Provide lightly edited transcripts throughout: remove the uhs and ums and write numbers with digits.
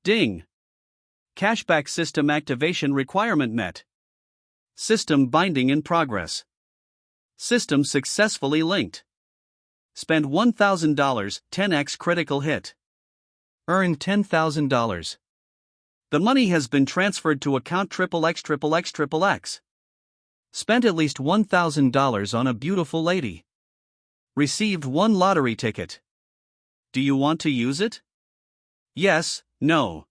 Ding! Cashback system activation requirement met. System binding in progress. System successfully linked. Spend $1,000, 10x critical hit. Earn $10,000. The money has been transferred to account XXXXXX. Spent at least $1,000 on a beautiful lady. Received 1 lottery ticket. Do you want to use it? Yes, no.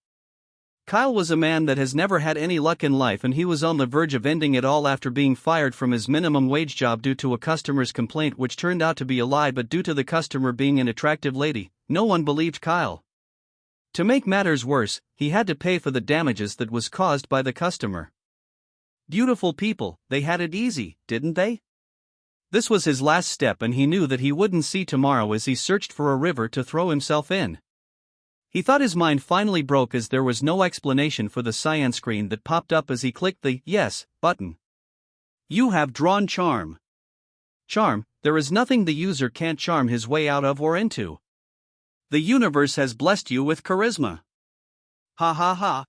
Kyle was a man that has never had any luck in life, and he was on the verge of ending it all after being fired from his minimum wage job due to a customer's complaint which turned out to be a lie, but due to the customer being an attractive lady, no one believed Kyle. To make matters worse, he had to pay for the damages that was caused by the customer. Beautiful people, they had it easy, didn't they? This was his last step, and he knew that he wouldn't see tomorrow as he searched for a river to throw himself in. He thought his mind finally broke as there was no explanation for the cyan screen that popped up as he clicked the Yes button. You have drawn charm. Charm, there is nothing the user can't charm his way out of or into. The universe has blessed you with charisma. Ha ha ha.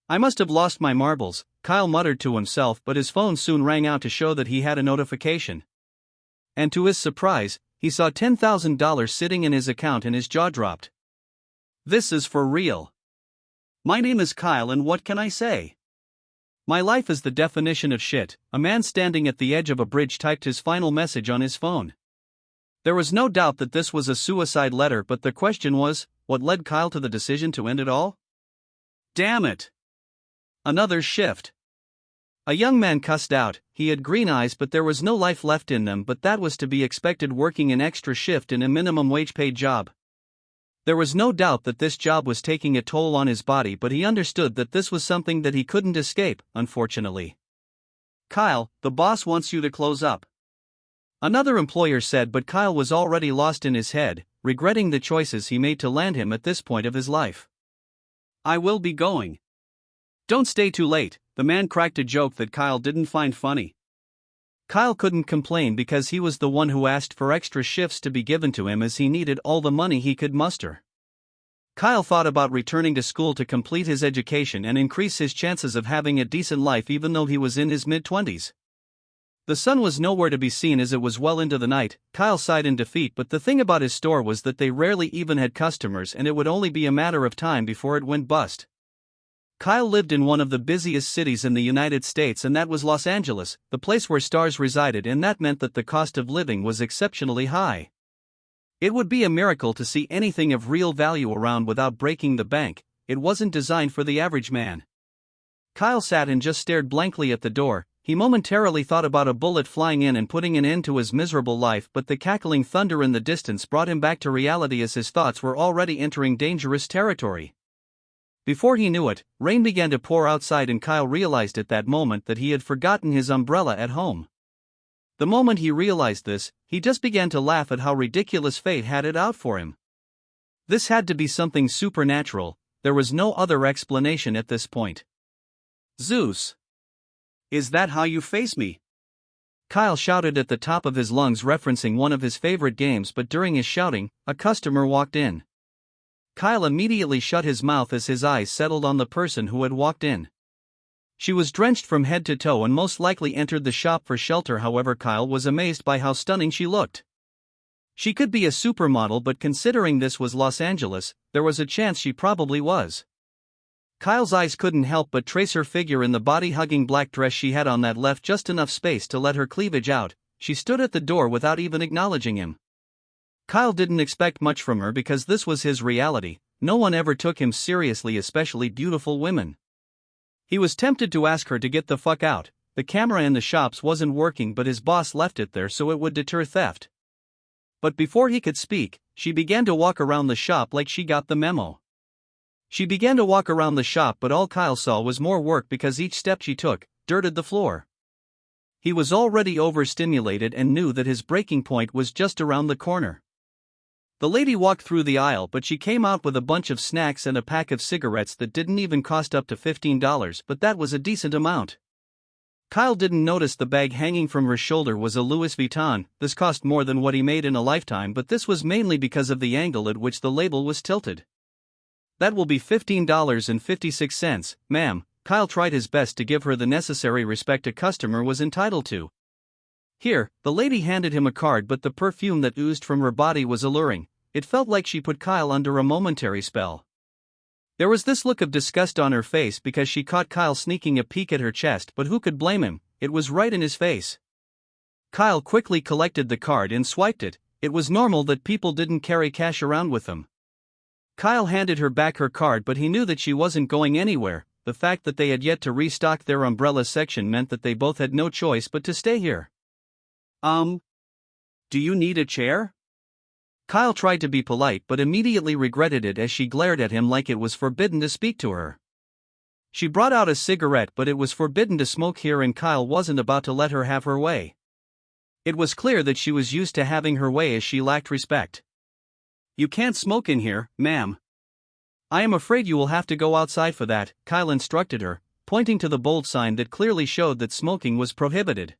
I must have lost my marbles, Kyle muttered to himself, but his phone soon rang out to show that he had a notification. And to his surprise, he saw $10,000 sitting in his account and his jaw dropped. This is for real. My name is Kyle, and what can I say? My life is the definition of shit, a man standing at the edge of a bridge typed his final message on his phone. There was no doubt that this was a suicide letter, but the question was, what led Kyle to the decision to end it all? Damn it! Another shift. A young man cussed out. He had green eyes, but there was no life left in them, but that was to be expected working an extra shift in a minimum wage paid job. There was no doubt that this job was taking a toll on his body, but he understood that this was something that he couldn't escape, unfortunately. Kyle, the boss wants you to close up. Another employer said, but Kyle was already lost in his head, regretting the choices he made to land him at this point of his life. I will be going. Don't stay too late, the man cracked a joke that Kyle didn't find funny. Kyle couldn't complain because he was the one who asked for extra shifts to be given to him as he needed all the money he could muster. Kyle thought about returning to school to complete his education and increase his chances of having a decent life even though he was in his mid-20s. The sun was nowhere to be seen as it was well into the night. Kyle sighed in defeat, but the thing about his store was that they rarely even had customers and it would only be a matter of time before it went bust. Kyle lived in one of the busiest cities in the United States, and that was Los Angeles, the place where stars resided, and that meant that the cost of living was exceptionally high. It would be a miracle to see anything of real value around without breaking the bank. It wasn't designed for the average man. Kyle sat and just stared blankly at the door. He momentarily thought about a bullet flying in and putting an end to his miserable life, but the cackling thunder in the distance brought him back to reality as his thoughts were already entering dangerous territory. Before he knew it, rain began to pour outside, and Kyle realized at that moment that he had forgotten his umbrella at home. The moment he realized this, he just began to laugh at how ridiculous fate had it out for him. This had to be something supernatural. There was no other explanation at this point. Zeus! Is that how you face me? Kyle shouted at the top of his lungs, referencing one of his favorite games, but during his shouting, a customer walked in. Kyle immediately shut his mouth as his eyes settled on the person who had walked in. She was drenched from head to toe and most likely entered the shop for shelter. However, Kyle was amazed by how stunning she looked. She could be a supermodel, but considering this was Los Angeles, there was a chance she probably was. Kyle's eyes couldn't help but trace her figure in the body-hugging black dress she had on that left just enough space to let her cleavage out. She stood at the door without even acknowledging him. Kyle didn't expect much from her because this was his reality. No one ever took him seriously, especially beautiful women. He was tempted to ask her to get the fuck out. The camera in the shops wasn't working, but his boss left it there so it would deter theft. But before he could speak, she began to walk around the shop like she got the memo. She began to walk around the shop, but all Kyle saw was more work because each step she took dirted the floor. He was already overstimulated and knew that his breaking point was just around the corner. The lady walked through the aisle, but she came out with a bunch of snacks and a pack of cigarettes that didn't even cost up to $15, but that was a decent amount. Kyle didn't notice the bag hanging from her shoulder was a Louis Vuitton. This cost more than what he made in a lifetime, but this was mainly because of the angle at which the label was tilted. That will be $15.56, ma'am. Kyle tried his best to give her the necessary respect a customer was entitled to. Here, the lady handed him a card, but the perfume that oozed from her body was alluring. It felt like she put Kyle under a momentary spell. There was this look of disgust on her face because she caught Kyle sneaking a peek at her chest, but who could blame him? It was right in his face. Kyle quickly collected the card and swiped it. It was normal that people didn't carry cash around with them. Kyle handed her back her card, but he knew that she wasn't going anywhere. The fact that they had yet to restock their umbrella section meant that they both had no choice but to stay here. Do you need a chair? Kyle tried to be polite but immediately regretted it as she glared at him like it was forbidden to speak to her. She brought out a cigarette, but it was forbidden to smoke here and Kyle wasn't about to let her have her way. It was clear that she was used to having her way as she lacked respect. You can't smoke in here, ma'am. I am afraid you will have to go outside for that, Kyle instructed her, pointing to the bold sign that clearly showed that smoking was prohibited.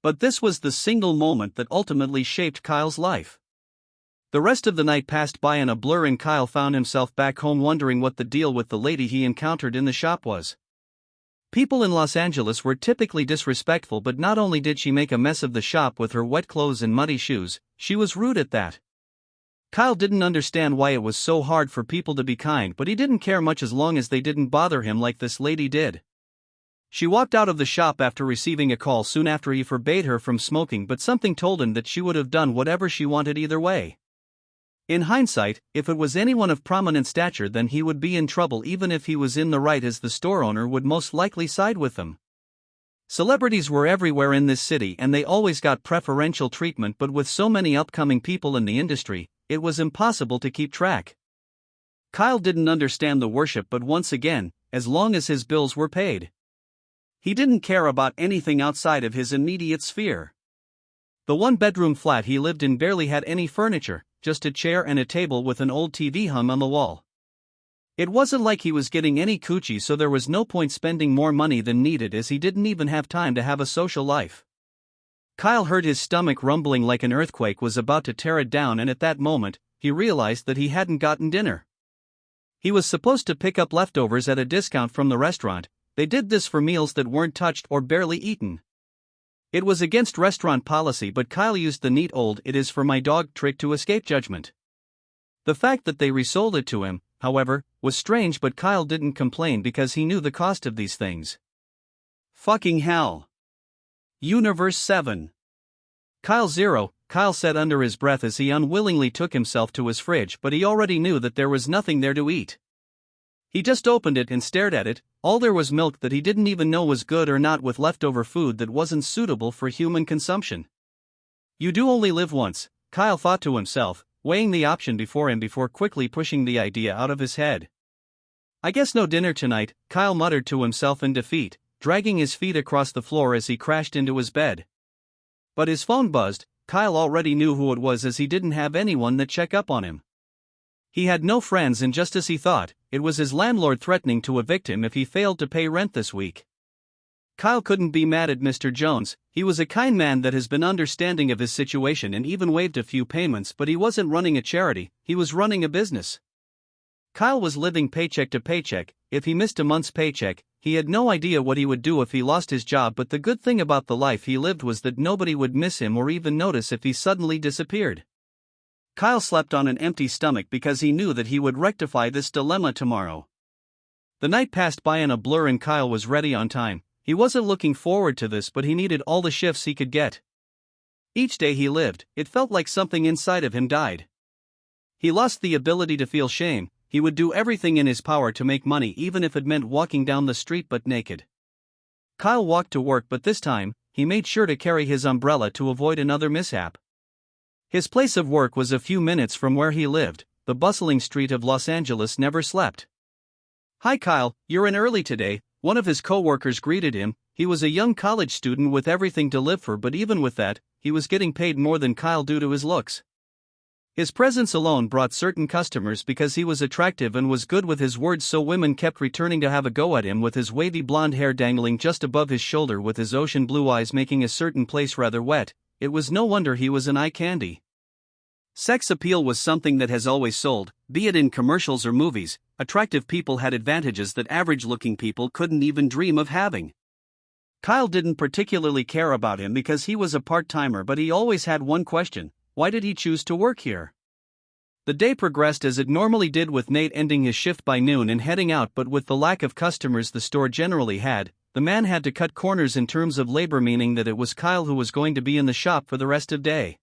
But this was the single moment that ultimately shaped Kyle's life. The rest of the night passed by in a blur and Kyle found himself back home wondering what the deal with the lady he encountered in the shop was. People in Los Angeles were typically disrespectful, but not only did she make a mess of the shop with her wet clothes and muddy shoes, she was rude at that. Kyle didn't understand why it was so hard for people to be kind, but he didn't care much as long as they didn't bother him like this lady did. She walked out of the shop after receiving a call soon after he forbade her from smoking, but something told him that she would have done whatever she wanted either way. In hindsight, if it was anyone of prominent stature, then he would be in trouble even if he was in the right, as the store owner would most likely side with them. Celebrities were everywhere in this city and they always got preferential treatment, but with so many upcoming people in the industry, it was impossible to keep track. Kyle didn't understand the worship, but once again, as long as his bills were paid, he didn't care about anything outside of his immediate sphere. The one-bedroom flat he lived in barely had any furniture, just a chair and a table with an old TV hung on the wall. It wasn't like he was getting any coochie, so there was no point spending more money than needed, as he didn't even have time to have a social life. Kyle heard his stomach rumbling like an earthquake was about to tear it down, and at that moment, he realized that he hadn't gotten dinner. He was supposed to pick up leftovers at a discount from the restaurant. They did this for meals that weren't touched or barely eaten. It was against restaurant policy, but Kyle used the neat old "it is for my dog" trick to escape judgment. The fact that they resold it to him, however, was strange, but Kyle didn't complain because he knew the cost of these things. Fucking hell. Universe 7. Kyle 0, Kyle said under his breath as he unwillingly took himself to his fridge, but he already knew that there was nothing there to eat. He just opened it and stared at it. All there was milk that he didn't even know was good or not, with leftover food that wasn't suitable for human consumption. You do only live once, Kyle thought to himself, weighing the option before him before quickly pushing the idea out of his head. I guess no dinner tonight, Kyle muttered to himself in defeat, dragging his feet across the floor as he crashed into his bed. But his phone buzzed. Kyle already knew who it was, as he didn't have anyone that check up on him. He had no friends, and just as he thought, it was his landlord threatening to evict him if he failed to pay rent this week. Kyle couldn't be mad at Mr. Jones. He was a kind man that has been understanding of his situation and even waived a few payments, but he wasn't running a charity, he was running a business. Kyle was living paycheck to paycheck. If he missed a month's paycheck, he had no idea what he would do if he lost his job, but the good thing about the life he lived was that nobody would miss him or even notice if he suddenly disappeared. Kyle slept on an empty stomach because he knew that he would rectify this dilemma tomorrow. The night passed by in a blur and Kyle was ready on time. He wasn't looking forward to this, but he needed all the shifts he could get. Each day he lived, it felt like something inside of him died. He lost the ability to feel shame. He would do everything in his power to make money, even if it meant walking down the street butt naked. Kyle walked to work, but this time, he made sure to carry his umbrella to avoid another mishap. His place of work was a few minutes from where he lived. The bustling street of Los Angeles never slept. "Hi Kyle, you're in early today," one of his co-workers greeted him. He was a young college student with everything to live for, but even with that, he was getting paid more than Kyle due to his looks. His presence alone brought certain customers because he was attractive and was good with his words, so women kept returning to have a go at him with his wavy blonde hair dangling just above his shoulder, with his ocean blue eyes making a certain place rather wet. It was no wonder he was an eye candy. Sex appeal was something that has always sold, be it in commercials or movies. Attractive people had advantages that average-looking people couldn't even dream of having. Kyle didn't particularly care about him because he was a part-timer, but he always had one question: why did he choose to work here? The day progressed as it normally did, with Nate ending his shift by noon and heading out, but with the lack of customers the store generally had, the man had to cut corners in terms of labor, meaning that it was Kyle who was going to be in the shop for the rest of the day.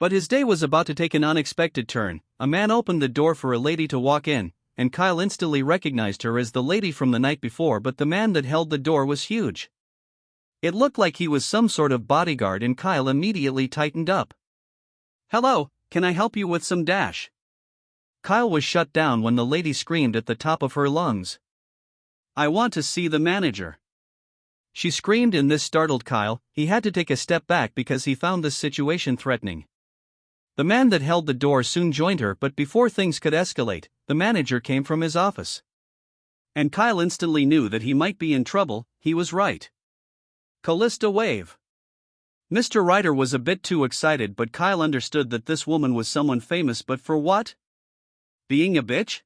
But his day was about to take an unexpected turn. A man opened the door for a lady to walk in, and Kyle instantly recognized her as the lady from the night before, but the man that held the door was huge. It looked like he was some sort of bodyguard, and Kyle immediately tightened up. "Hello, can I help you with some dash?" Kyle was shut down when the lady screamed at the top of her lungs, "I want to see the manager." She screamed, and this startled Kyle. He had to take a step back because he found this situation threatening. The man that held the door soon joined her, but before things could escalate, the manager came from his office. And Kyle instantly knew that he might be in trouble. He was right. Callista Wave. Mr. Ryder was a bit too excited, but Kyle understood that this woman was someone famous, but for what? Being a bitch?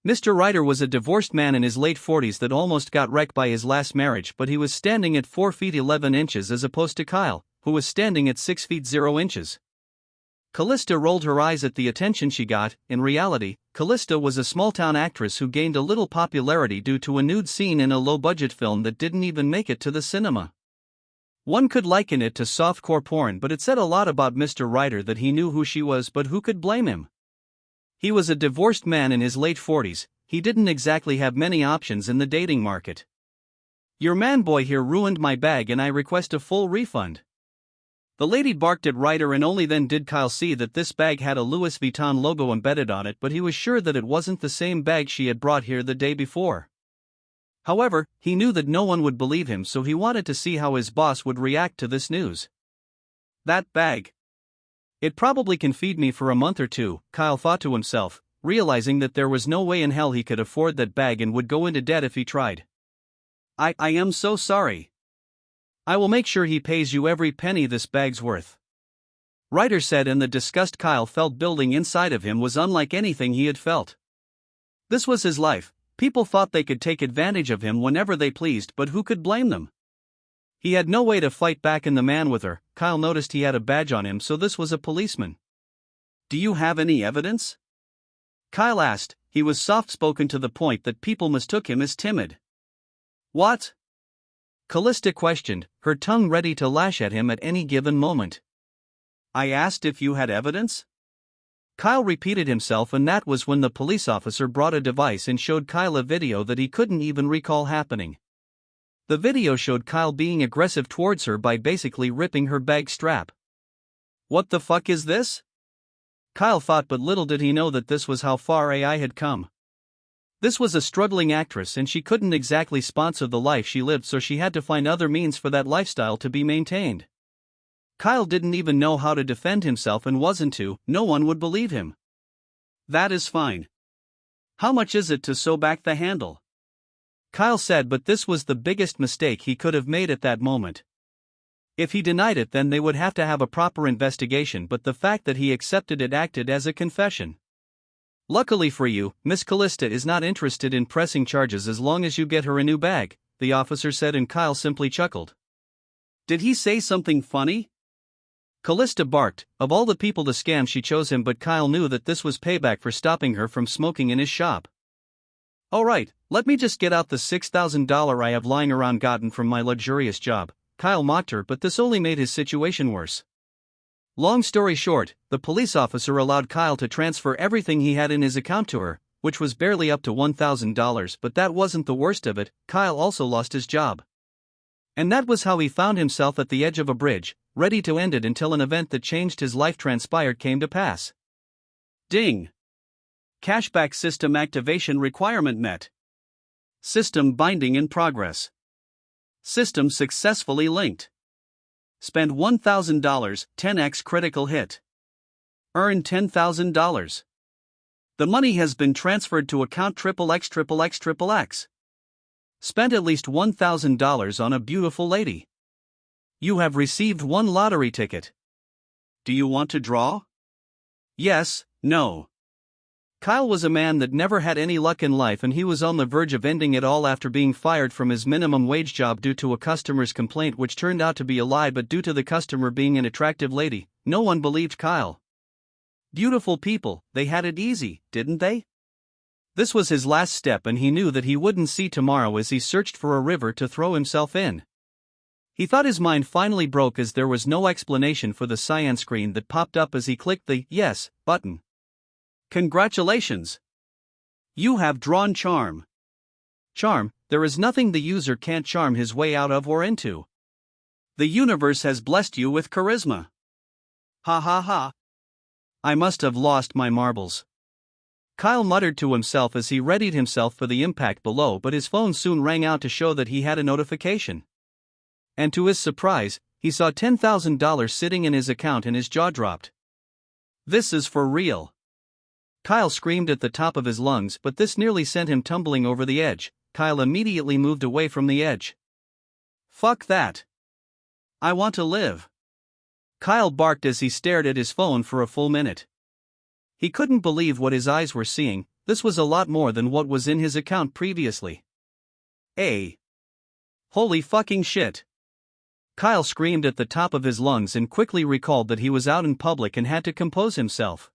Mr. Ryder was a divorced man in his late 40s that almost got wrecked by his last marriage, but he was standing at 4 feet 11 inches as opposed to Kyle, who was standing at 6 feet 0 inches. Callista rolled her eyes at the attention she got. In reality, Callista was a small-town actress who gained a little popularity due to a nude scene in a low-budget film that didn't even make it to the cinema. One could liken it to softcore porn, but it said a lot about Mr. Ryder that he knew who she was, but who could blame him? He was a divorced man in his late 40s, he didn't exactly have many options in the dating market. "Your man-boy here ruined my bag and I request a full refund." The lady barked at Ryder, and only then did Kyle see that this bag had a Louis Vuitton logo embedded on it, but he was sure that it wasn't the same bag she had brought here the day before. However, he knew that no one would believe him, so he wanted to see how his boss would react to this news. "That bag. It probably can feed me for a month or two," Kyle thought to himself, realizing that there was no way in hell he could afford that bag and would go into debt if he tried. I am so sorry. I will make sure he pays you every penny this bag's worth," Ryder said, and the disgust Kyle felt building inside of him was unlike anything he had felt. This was his life. People thought they could take advantage of him whenever they pleased, but who could blame them? He had no way to fight back, and the man with her, Kyle noticed he had a badge on him, so this was a policeman. "Do you have any evidence?" Kyle asked. He was soft-spoken to the point that people mistook him as timid. "What?" Callista questioned, her tongue ready to lash at him at any given moment. "I asked if you had evidence?" Kyle repeated himself, and that was when the police officer brought a device and showed Kyle a video that he couldn't even recall happening. The video showed Kyle being aggressive towards her by basically ripping her bag strap. "What the fuck is this?" Kyle thought, but little did he know that this was how far AI had come. This was a struggling actress, and she couldn't exactly sponsor the life she lived, so she had to find other means for that lifestyle to be maintained. Kyle didn't even know how to defend himself, and wasn't to. No one would believe him. "That is fine. How much is it to sew back the handle?" Kyle said, but this was the biggest mistake he could have made at that moment. If he denied it, then they would have to have a proper investigation, but the fact that he accepted it acted as a confession. "Luckily for you, Miss Callista is not interested in pressing charges as long as you get her a new bag," the officer said, and Kyle simply chuckled. Did he say something funny? Callista barked. Of all the people to scam, she chose him, but Kyle knew that this was payback for stopping her from smoking in his shop. "Alright, let me just get out the $6,000 I have lying around gotten from my luxurious job," Kyle mocked her, but this only made his situation worse. Long story short, the police officer allowed Kyle to transfer everything he had in his account to her, which was barely up to $1,000, but that wasn't the worst of it. Kyle also lost his job. And that was how he found himself at the edge of a bridge, ready to end it until an event that changed his life transpired came to pass. Ding! Cashback system activation requirement met. System binding in progress. System successfully linked. Spend $1,000, 10x critical hit. Earn $10,000. The money has been transferred to account XXX. Spent at least $1,000 on a beautiful lady. You have received one lottery ticket. Do you want to draw? Yes, no. Kyle was a man that never had any luck in life, and he was on the verge of ending it all after being fired from his minimum wage job due to a customer's complaint, which turned out to be a lie. But due to the customer being an attractive lady, no one believed Kyle. Beautiful people, they had it easy, didn't they? This was his last step, and he knew that he wouldn't see tomorrow as he searched for a river to throw himself in. He thought his mind finally broke as there was no explanation for the cyan screen that popped up as he clicked the Yes button. Congratulations! You have drawn charm. Charm, there is nothing the user can't charm his way out of or into. The universe has blessed you with charisma. Ha ha ha. I must have lost my marbles. Kyle muttered to himself as he readied himself for the impact below, but his phone soon rang out to show that he had a notification. And to his surprise, he saw $10,000 sitting in his account and his jaw dropped. This is for real. Kyle screamed at the top of his lungs, but this nearly sent him tumbling over the edge. Kyle immediately moved away from the edge. Fuck that. I want to live. Kyle barked as he stared at his phone for a full minute. He couldn't believe what his eyes were seeing. This was a lot more than what was in his account previously. Holy fucking shit. Kyle screamed at the top of his lungs and quickly recalled that he was out in public and had to compose himself.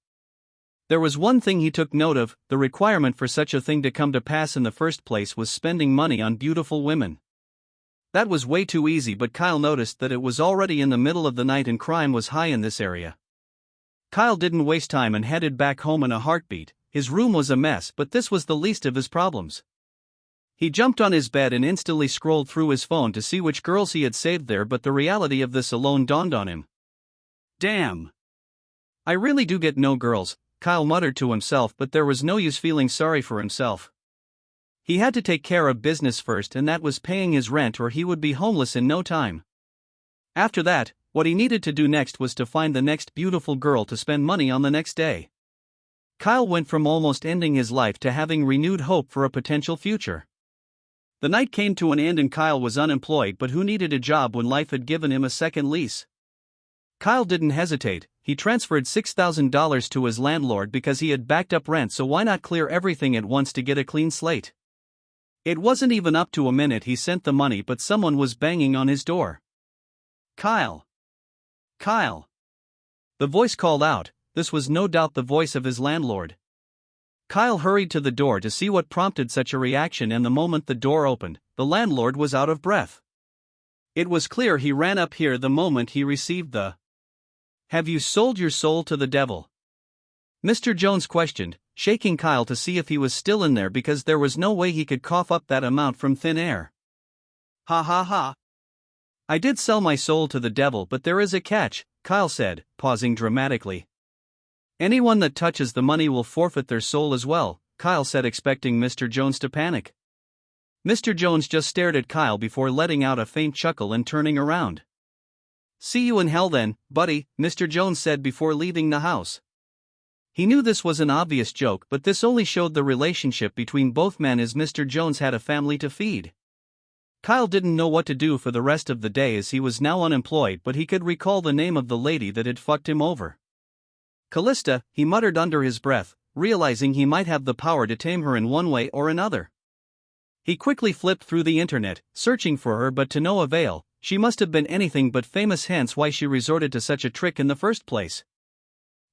There was one thing he took note of: the requirement for such a thing to come to pass in the first place was spending money on beautiful women. That was way too easy, but Kyle noticed that it was already in the middle of the night and crime was high in this area. Kyle didn't waste time and headed back home in a heartbeat. His room was a mess, but this was the least of his problems. He jumped on his bed and instantly scrolled through his phone to see which girls he had saved there, but the reality of this alone dawned on him. Damn. I really do get no girls, Kyle muttered to himself, but there was no use feeling sorry for himself. He had to take care of business first, and that was paying his rent, or he would be homeless in no time. After that, what he needed to do next was to find the next beautiful girl to spend money on the next day. Kyle went from almost ending his life to having renewed hope for a potential future. The night came to an end and Kyle was unemployed, but who needed a job when life had given him a second lease? Kyle didn't hesitate. He transferred $6,000 to his landlord because he had backed up rent, so why not clear everything at once to get a clean slate? It wasn't even up to a minute he sent the money, but someone was banging on his door. Kyle! Kyle! The voice called out. This was no doubt the voice of his landlord. Kyle hurried to the door to see what prompted such a reaction, and the moment the door opened, the landlord was out of breath. It was clear he ran up here the moment he received the "Have you sold your soul to the devil?" Mr. Jones questioned, shaking Kyle to see if he was still in there because there was no way he could cough up that amount from thin air. Ha ha ha. I did sell my soul to the devil, but there is a catch, Kyle said, pausing dramatically. Anyone that touches the money will forfeit their soul as well, Kyle said, expecting Mr. Jones to panic. Mr. Jones just stared at Kyle before letting out a faint chuckle and turning around. See you in hell then, buddy, Mr. Jones said before leaving the house. He knew this was an obvious joke, but this only showed the relationship between both men, as Mr. Jones had a family to feed. Kyle didn't know what to do for the rest of the day as he was now unemployed, but he could recall the name of the lady that had fucked him over. Callista, he muttered under his breath, realizing he might have the power to tame her in one way or another. He quickly flipped through the internet, searching for her, but to no avail. She must have been anything but famous, hence why she resorted to such a trick in the first place.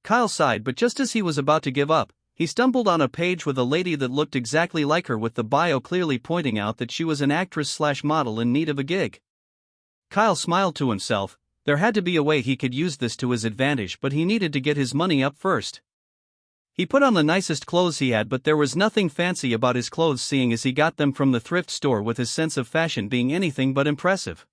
Kyle sighed, but just as he was about to give up, he stumbled on a page with a lady that looked exactly like her, with the bio clearly pointing out that she was an actress/model in need of a gig. Kyle smiled to himself. There had to be a way he could use this to his advantage, but he needed to get his money up first. He put on the nicest clothes he had, but there was nothing fancy about his clothes, seeing as he got them from the thrift store, with his sense of fashion being anything but impressive.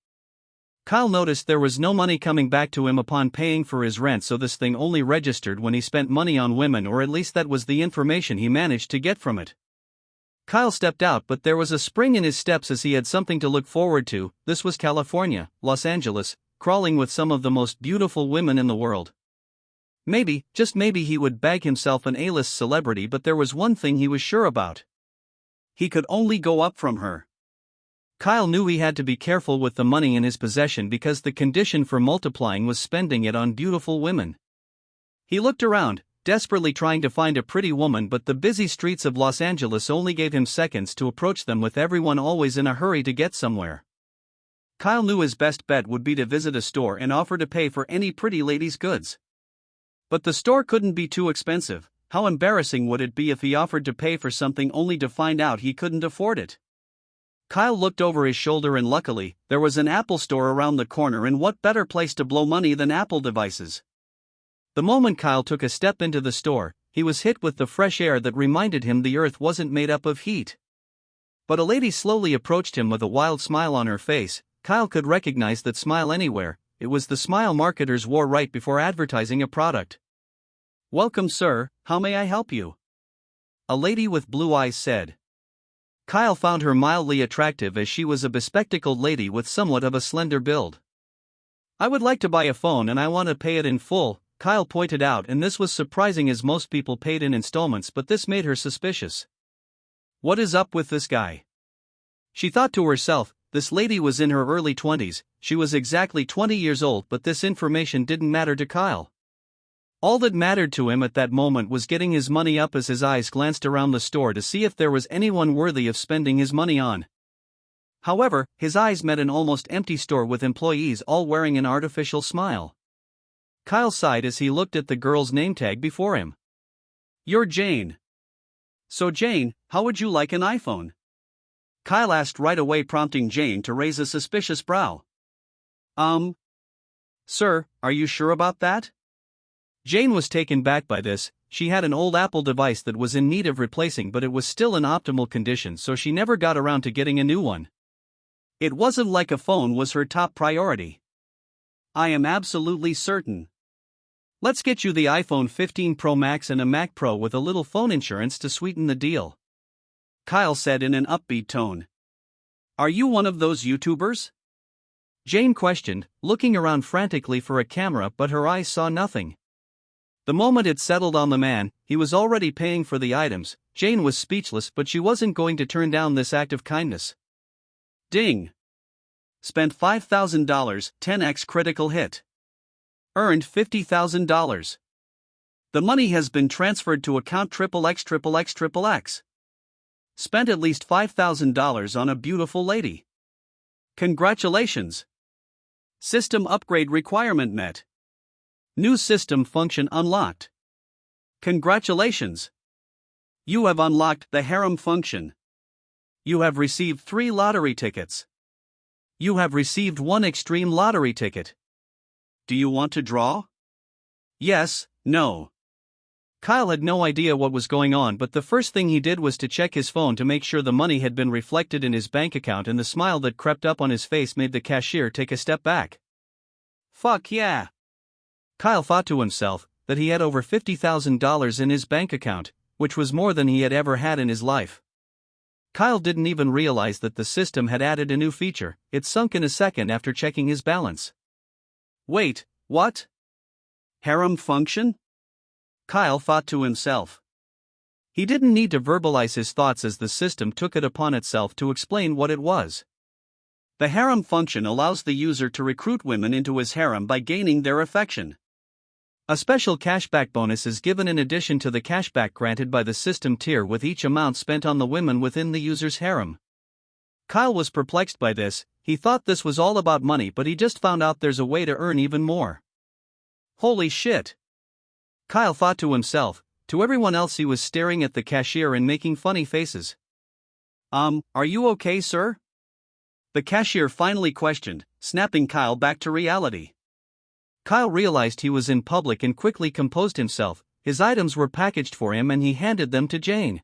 Kyle noticed there was no money coming back to him upon paying for his rent, so this thing only registered when he spent money on women, or at least that was the information he managed to get from it. Kyle stepped out, but there was a spring in his steps as he had something to look forward to. This was California, Los Angeles, crawling with some of the most beautiful women in the world. Maybe, just maybe, he would bag himself an A-list celebrity, but there was one thing he was sure about. He could only go up from her. Kyle knew he had to be careful with the money in his possession because the condition for multiplying was spending it on beautiful women. He looked around, desperately trying to find a pretty woman, but the busy streets of Los Angeles only gave him seconds to approach them, with everyone always in a hurry to get somewhere. Kyle knew his best bet would be to visit a store and offer to pay for any pretty lady's goods. But the store couldn't be too expensive. How embarrassing would it be if he offered to pay for something only to find out he couldn't afford it? Kyle looked over his shoulder, and luckily, there was an Apple store around the corner, and what better place to blow money than Apple devices? The moment Kyle took a step into the store, he was hit with the fresh air that reminded him the earth wasn't made up of heat. But a lady slowly approached him with a wild smile on her face. Kyle could recognize that smile anywhere. It was the smile marketers wore right before advertising a product. "Welcome, sir, how may I help you?" a lady with blue eyes said. Kyle found her mildly attractive, as she was a bespectacled lady with somewhat of a slender build. "I would like to buy a phone and I want to pay it in full," Kyle pointed out, and this was surprising as most people paid in installments, but this made her suspicious. What is up with this guy? She thought to herself. This lady was in her early 20s, she was exactly 20 years old, but this information didn't matter to Kyle. All that mattered to him at that moment was getting his money up, as his eyes glanced around the store to see if there was anyone worthy of spending his money on. However, his eyes met an almost empty store with employees all wearing an artificial smile. Kyle sighed as he looked at the girl's name tag before him. "You're Jane. So Jane, how would you like an iPhone?" Kyle asked right away, prompting Jane to raise a suspicious brow. Sir, are you sure about that?" Jane was taken back by this. She had an old Apple device that was in need of replacing, but it was still in optimal condition, so she never got around to getting a new one. It wasn't like a phone was her top priority. "I am absolutely certain. Let's get you the iPhone 15 Pro Max and a Mac Pro with a little phone insurance to sweeten the deal," Kyle said in an upbeat tone. "Are you one of those YouTubers?" Jane questioned, looking around frantically for a camera, but her eyes saw nothing. The moment it settled on the man, he was already paying for the items. Jane was speechless, but she wasn't going to turn down this act of kindness. Ding! Spent $5,000, 10x critical hit. Earned $50,000. The money has been transferred to account XXXXXX. Spent at least $5,000 on a beautiful lady. Congratulations! System upgrade requirement met. New system function unlocked. Congratulations! You have unlocked the harem function. You have received 3 lottery tickets. You have received 1 extreme lottery ticket. Do you want to draw? Yes, no. Kyle had no idea what was going on, but the first thing he did was to check his phone to make sure the money had been reflected in his bank account, and the smile that crept up on his face made the cashier take a step back. Fuck yeah! Kyle thought to himself that he had over $50,000 in his bank account, which was more than he had ever had in his life. Kyle didn't even realize that the system had added a new feature. It sunk in a second after checking his balance. Wait, what? Harem function? Kyle thought to himself. He didn't need to verbalize his thoughts, as the system took it upon itself to explain what it was. The harem function allows the user to recruit women into his harem by gaining their affection. A special cashback bonus is given in addition to the cashback granted by the system tier with each amount spent on the women within the user's harem. Kyle was perplexed by this. He thought this was all about money, but he just found out there's a way to earn even more. Holy shit! Kyle thought to himself. To everyone else, he was staring at the cashier and making funny faces. Are you okay, sir? The cashier finally questioned, snapping Kyle back to reality. Kyle realized he was in public and quickly composed himself. His items were packaged for him and he handed them to Jane.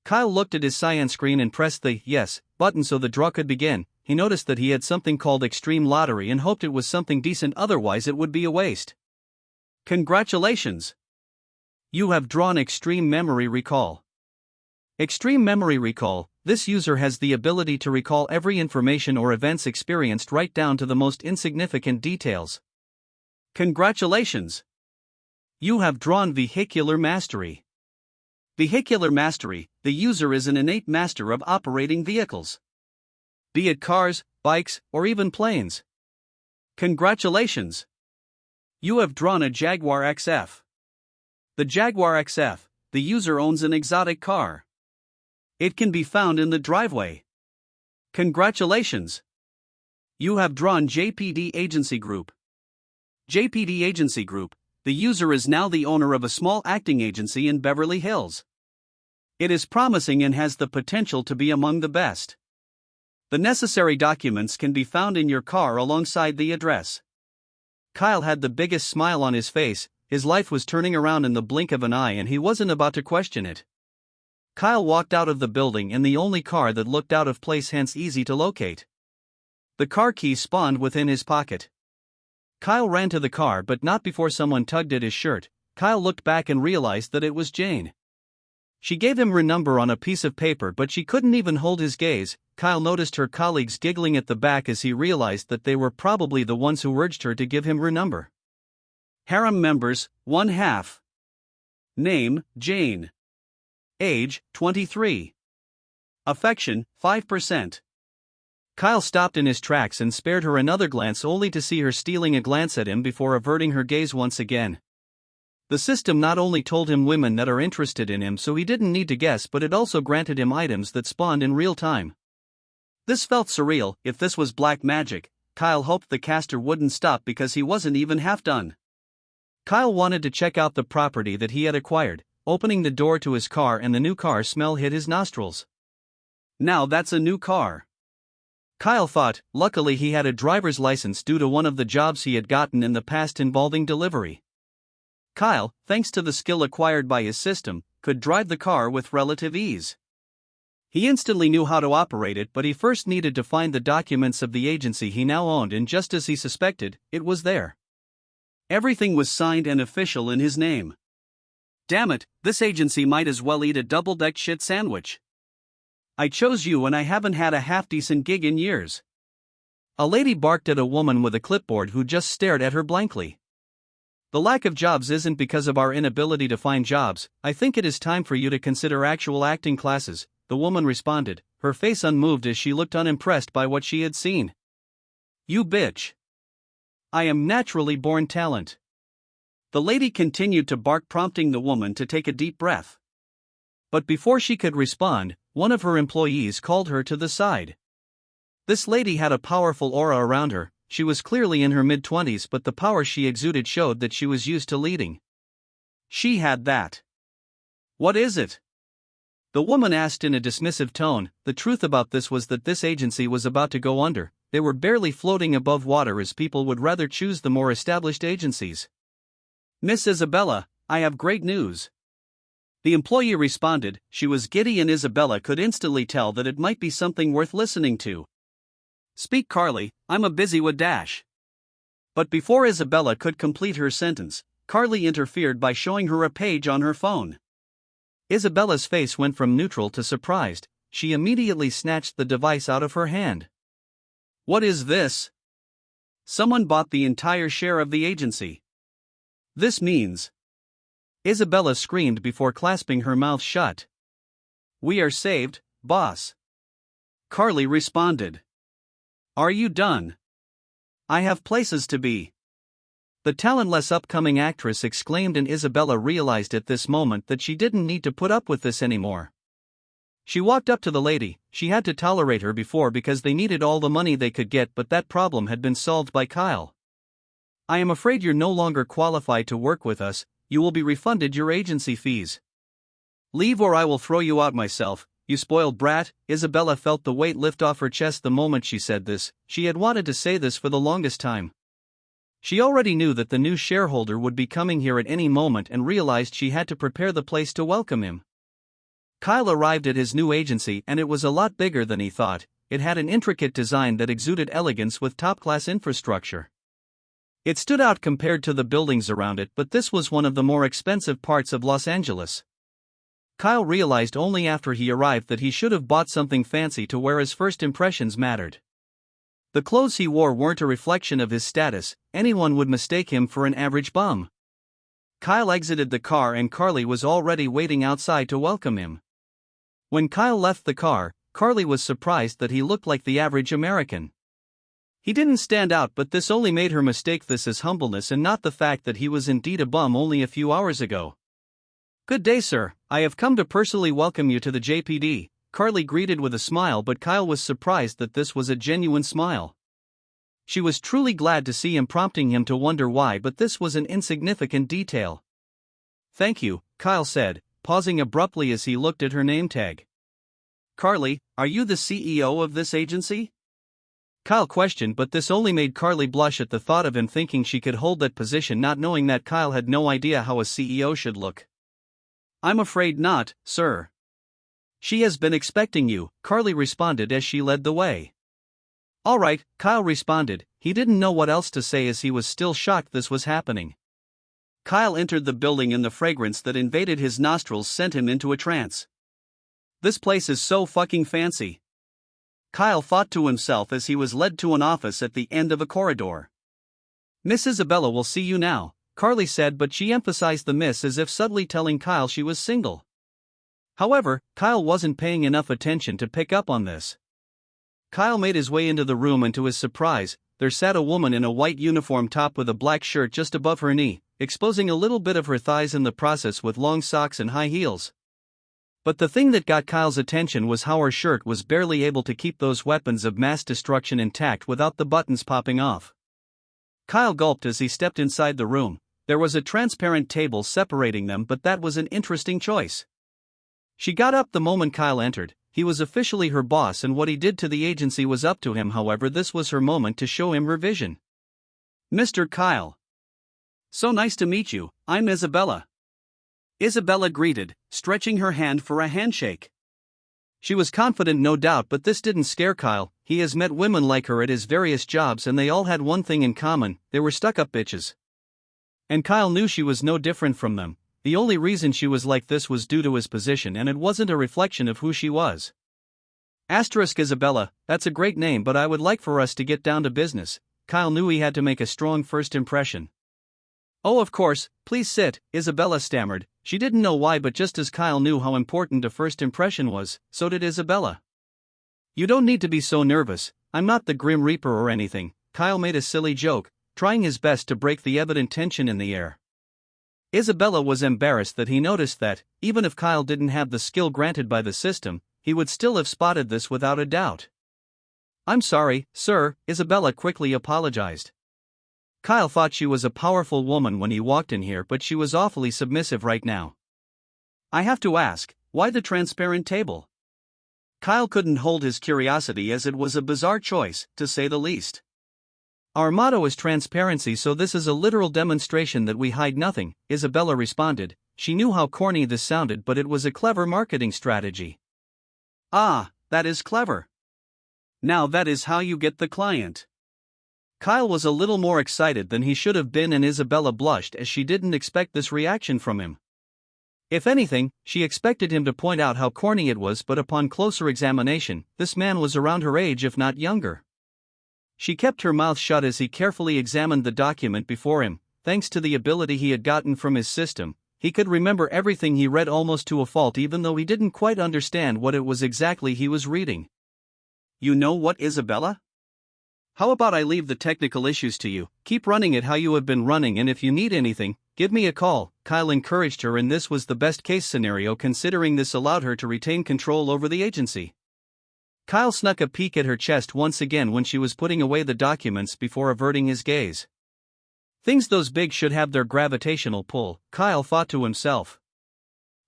Kyle looked at his cyan screen and pressed the yes button so the draw could begin. He noticed that he had something called Extreme Lottery and hoped it was something decent, otherwise it would be a waste. Congratulations! You have drawn Extreme Memory Recall. Extreme Memory Recall. This user has the ability to recall every information or events experienced right down to the most insignificant details. Congratulations! You have drawn Vehicular Mastery. Vehicular Mastery. The user is an innate master of operating vehicles. Be it cars, bikes, or even planes. Congratulations! You have drawn a Jaguar XF. The Jaguar XF, the user owns an exotic car. It can be found in the driveway. Congratulations! You have drawn JPD Agency Group. JPD Agency Group, the user is now the owner of a small acting agency in Beverly Hills. It is promising and has the potential to be among the best. The necessary documents can be found in your car alongside the address. Kyle had the biggest smile on his face. His life was turning around in the blink of an eye and he wasn't about to question it. Kyle walked out of the building in the only car that looked out of place, hence easy to locate. The car key spawned within his pocket. Kyle ran to the car but not before someone tugged at his shirt. Kyle looked back and realized that it was Jane. She gave him her number on a piece of paper but she couldn't even hold his gaze. Kyle noticed her colleagues giggling at the back as he realized that they were probably the ones who urged her to give him her number. Harem members, 1/2. Name, Jane. Age, 23. Affection, 5%. Kyle stopped in his tracks and spared her another glance only to see her stealing a glance at him before averting her gaze once again. The system not only told him women that are interested in him so he didn't need to guess, but it also granted him items that spawned in real time. This felt surreal. If this was black magic, Kyle hoped the caster wouldn't stop because he wasn't even half done. Kyle wanted to check out the property that he had acquired, opening the door to his car and the new car smell hit his nostrils. Now that's a new car. Kyle thought. Luckily he had a driver's license due to one of the jobs he had gotten in the past involving delivery. Kyle, thanks to the skill acquired by his system, could drive the car with relative ease. He instantly knew how to operate it, but he first needed to find the documents of the agency he now owned, and just as he suspected, it was there. Everything was signed and official in his name. Damn it, this agency might as well eat a double-decked shit sandwich. I chose you and I haven't had a half-decent gig in years. A lady barked at a woman with a clipboard who just stared at her blankly. The lack of jobs isn't because of our inability to find jobs. I think it is time for you to consider actual acting classes, the woman responded, her face unmoved as she looked unimpressed by what she had seen. You bitch. I am naturally born talent. The lady continued to bark, prompting the woman to take a deep breath. But before she could respond, one of her employees called her to the side. This lady had a powerful aura around her. She was clearly in her mid-20s, but the power she exuded showed that she was used to leading. She had that. What is it? The woman asked in a dismissive tone. The truth about this was that this agency was about to go under. They were barely floating above water as people would rather choose the more established agencies. Miss Isabella, I have great news. The employee responded. She was giddy and Isabella could instantly tell that it might be something worth listening to. Speak, Carly, I'm a busy with Dash. But before Isabella could complete her sentence, Carly interfered by showing her a page on her phone. Isabella's face went from neutral to surprised. She immediately snatched the device out of her hand. What is this? Someone bought the entire share of the agency. This means. Isabella screamed before clasping her mouth shut. We are saved, boss. Carly responded. Are you done? I have places to be. The talentless upcoming actress exclaimed, and Isabella realized at this moment that she didn't need to put up with this anymore. She walked up to the lady. She had to tolerate her before because they needed all the money they could get, but that problem had been solved by Kyle. I am afraid you're no longer qualified to work with us. You will be refunded your agency fees. Leave or I will throw you out myself, you spoiled brat. Isabella felt the weight lift off her chest the moment she said this. She had wanted to say this for the longest time. She already knew that the new shareholder would be coming here at any moment and realized she had to prepare the place to welcome him. Kyle arrived at his new agency and it was a lot bigger than he thought. It had an intricate design that exuded elegance with top-class infrastructure. It stood out compared to the buildings around it, but this was one of the more expensive parts of Los Angeles. Kyle realized only after he arrived that he should have bought something fancy to wear, as first impressions mattered. The clothes he wore weren't a reflection of his status. Anyone would mistake him for an average bum. Kyle exited the car and Carly was already waiting outside to welcome him. When Kyle left the car, Carly was surprised that he looked like the average American. He didn't stand out, but this only made her mistake this as humbleness and not the fact that he was indeed a bum only a few hours ago. Good day, sir. I have come to personally welcome you to the JPD, Carly greeted with a smile, but Kyle was surprised that this was a genuine smile. She was truly glad to see him, prompting him to wonder why, but this was an insignificant detail. Thank you, Kyle said, pausing abruptly as he looked at her name tag. Carly, are you the CEO of this agency? Kyle questioned, but this only made Carly blush at the thought of him thinking she could hold that position, not knowing that Kyle had no idea how a CEO should look. I'm afraid not, sir. She has been expecting you, Carly responded as she led the way. All right, Kyle responded. He didn't know what else to say as he was still shocked this was happening. Kyle entered the building and the fragrance that invaded his nostrils sent him into a trance. This place is so fucking fancy, Kyle thought to himself as he was led to an office at the end of a corridor. Miss Isabella will see you now, Carly said, but she emphasized the miss as if subtly telling Kyle she was single. However, Kyle wasn't paying enough attention to pick up on this. Kyle made his way into the room, and to his surprise, there sat a woman in a white uniform top with a black shirt just above her knee, exposing a little bit of her thighs in the process with long socks and high heels. But the thing that got Kyle's attention was how her shirt was barely able to keep those weapons of mass destruction intact without the buttons popping off. Kyle gulped as he stepped inside the room. There was a transparent table separating them, but that was an interesting choice. She got up the moment Kyle entered. He was officially her boss, and what he did to the agency was up to him. However, this was her moment to show him her vision. Mr. Kyle. So nice to meet you, I'm Isabella. Isabella greeted, stretching her hand for a handshake. She was confident, no doubt, but this didn't scare Kyle. He has met women like her at his various jobs, and they all had one thing in common: they were stuck-up bitches. And Kyle knew she was no different from them. The only reason she was like this was due to his position, and it wasn't a reflection of who she was. Isabella, that's a great name, but I would like for us to get down to business. Kyle knew he had to make a strong first impression. Oh, of course, please sit, Isabella stammered. She didn't know why, but just as Kyle knew how important a first impression was, so did Isabella. You don't need to be so nervous, I'm not the Grim Reaper or anything. Kyle made a silly joke, trying his best to break the evident tension in the air. Isabella was embarrassed that he noticed that, even if Kyle didn't have the skill granted by the system, he would still have spotted this without a doubt. I'm sorry, sir, Isabella quickly apologized. Kyle thought she was a powerful woman when he walked in here, but she was awfully submissive right now. I have to ask, why the transparent table? Kyle couldn't hold his curiosity, as it was a bizarre choice, to say the least. Our motto is transparency, so this is a literal demonstration that we hide nothing, Isabella responded. She knew how corny this sounded, but it was a clever marketing strategy. Ah, that is clever. Now that is how you get the client. Kyle was a little more excited than he should have been, and Isabella blushed as she didn't expect this reaction from him. If anything, she expected him to point out how corny it was, but upon closer examination, this man was around her age, if not younger. She kept her mouth shut as he carefully examined the document before him. Thanks to the ability he had gotten from his system, he could remember everything he read almost to a fault, even though he didn't quite understand what it was exactly he was reading. You know what, Isabella? How about I leave the technical issues to you? Keep running it how you have been running, and if you need anything, give me a call, Kyle encouraged her, and this was the best case scenario, considering this allowed her to retain control over the agency. Kyle snuck a peek at her chest once again when she was putting away the documents before averting his gaze. Things those big should have their gravitational pull, Kyle thought to himself.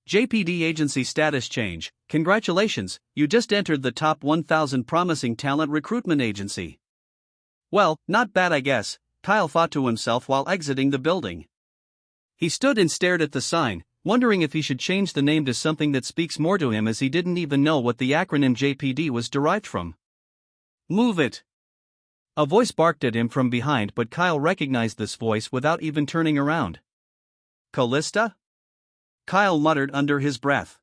JPD agency status change. Congratulations, you just entered the top 1,000 promising talent recruitment agency. Well, not bad, I guess, Kyle thought to himself while exiting the building. He stood and stared at the sign, wondering if he should change the name to something that speaks more to him, as he didn't even know what the acronym JPD was derived from. Move it! A voice barked at him from behind, but Kyle recognized this voice without even turning around. Callista? Kyle muttered under his breath.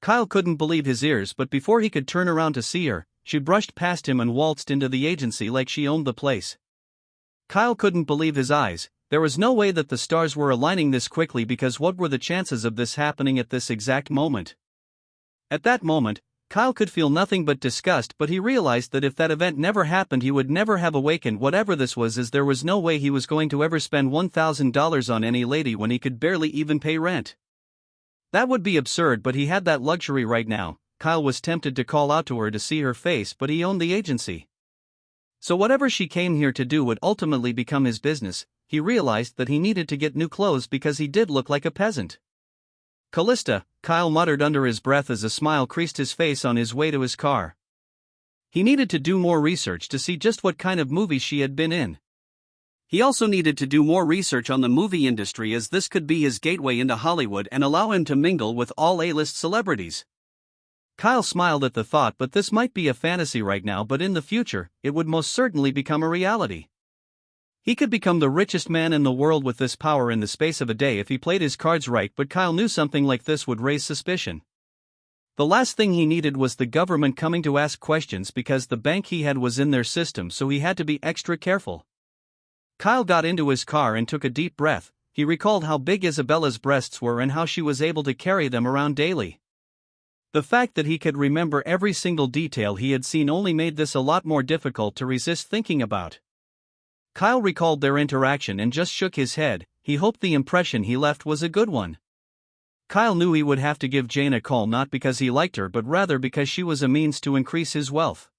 Kyle couldn't believe his ears, but before he could turn around to see her, she brushed past him and waltzed into the agency like she owned the place. Kyle couldn't believe his eyes. There was no way that the stars were aligning this quickly, because what were the chances of this happening at this exact moment? At that moment, Kyle could feel nothing but disgust, but he realized that if that event never happened, he would never have awakened whatever this was, as there was no way he was going to ever spend $1,000 on any lady when he could barely even pay rent. That would be absurd, but he had that luxury right now. Kyle was tempted to call out to her to see her face, but he owned the agency. So whatever she came here to do would ultimately become his business. He realized that he needed to get new clothes because he did look like a peasant. Callista, Kyle muttered under his breath as a smile creased his face on his way to his car. He needed to do more research to see just what kind of movies she had been in. He also needed to do more research on the movie industry, as this could be his gateway into Hollywood and allow him to mingle with all A-list celebrities. Kyle smiled at the thought, but this might be a fantasy right now, but in the future, it would most certainly become a reality. He could become the richest man in the world with this power in the space of a day if he played his cards right, but Kyle knew something like this would raise suspicion. The last thing he needed was the government coming to ask questions, because the bank he had was in their system, so he had to be extra careful. Kyle got into his car and took a deep breath. He recalled how big Isabella's breasts were and how she was able to carry them around daily. The fact that he could remember every single detail he had seen only made this a lot more difficult to resist thinking about. Kyle recalled their interaction and just shook his head. He hoped the impression he left was a good one. Kyle knew he would have to give Jane a call, not because he liked her but rather because she was a means to increase his wealth.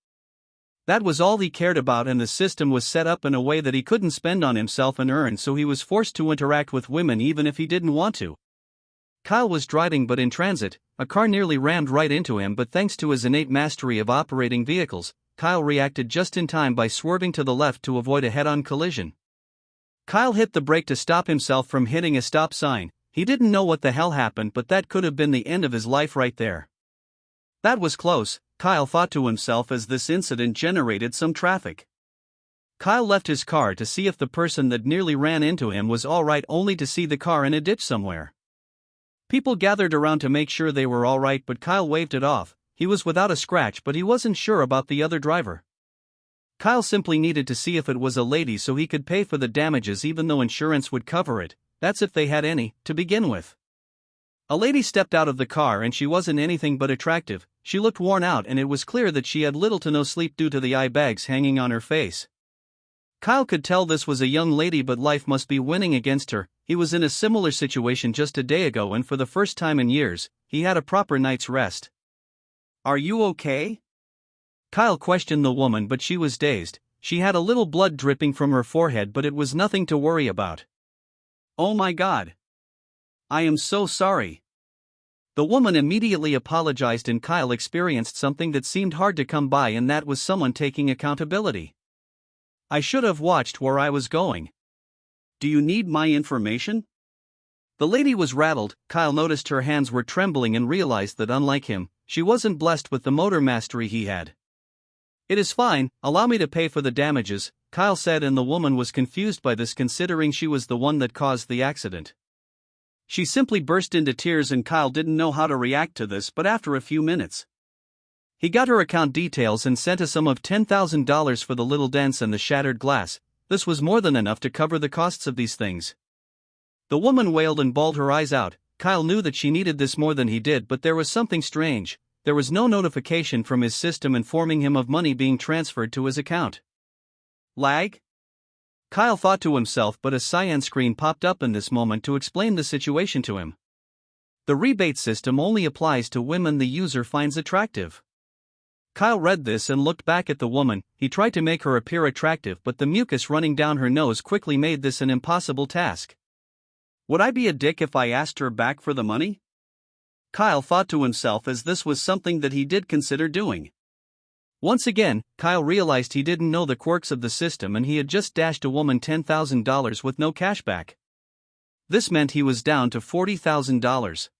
That was all he cared about, and the system was set up in a way that he couldn't spend on himself and earn, so he was forced to interact with women even if he didn't want to. Kyle was driving but in transit. A car nearly rammed right into him, but thanks to his innate mastery of operating vehicles, Kyle reacted just in time by swerving to the left to avoid a head-on collision. Kyle hit the brake to stop himself from hitting a stop sign. He didn't know what the hell happened, but that could have been the end of his life right there. That was close, Kyle thought to himself as this incident generated some traffic. Kyle left his car to see if the person that nearly ran into him was alright, only to see the car in a ditch somewhere. People gathered around to make sure they were alright, but Kyle waved it off. He was without a scratch, but he wasn't sure about the other driver. Kyle simply needed to see if it was a lady so he could pay for the damages, even though insurance would cover it. That's if they had any, to begin with. A lady stepped out of the car and she wasn't anything but attractive. She looked worn out and it was clear that she had little to no sleep due to the eye bags hanging on her face. Kyle could tell this was a young lady, but life must be winning against her. He was in a similar situation just a day ago, and for the first time in years, he had a proper night's rest. "Are you okay?" Kyle questioned the woman, but she was dazed. She had a little blood dripping from her forehead, but it was nothing to worry about. "Oh my God. I am so sorry." The woman immediately apologized, and Kyle experienced something that seemed hard to come by, and that was someone taking accountability. "I should have watched where I was going. Do you need my information?" The lady was rattled. Kyle noticed her hands were trembling and realized that, unlike him, she wasn't blessed with the motor mastery he had. "It is fine, allow me to pay for the damages," Kyle said, and the woman was confused by this, considering she was the one that caused the accident. She simply burst into tears, and Kyle didn't know how to react to this, but after a few minutes, he got her account details and sent a sum of $10,000 for the little dents and the shattered glass. This was more than enough to cover the costs of these things. The woman wailed and bawled her eyes out. Kyle knew that she needed this more than he did, but there was something strange. There was no notification from his system informing him of money being transferred to his account. Lag? Kyle thought to himself, but a cyan screen popped up in this moment to explain the situation to him. The rebate system only applies to women the user finds attractive. Kyle read this and looked back at the woman. He tried to make her appear attractive, but the mucus running down her nose quickly made this an impossible task. Would I be a dick if I asked her back for the money? Kyle thought to himself, as this was something that he did consider doing. Once again, Kyle realized he didn't know the quirks of the system, and he had just dashed a woman $10,000 with no cashback. This meant he was down to $40,000.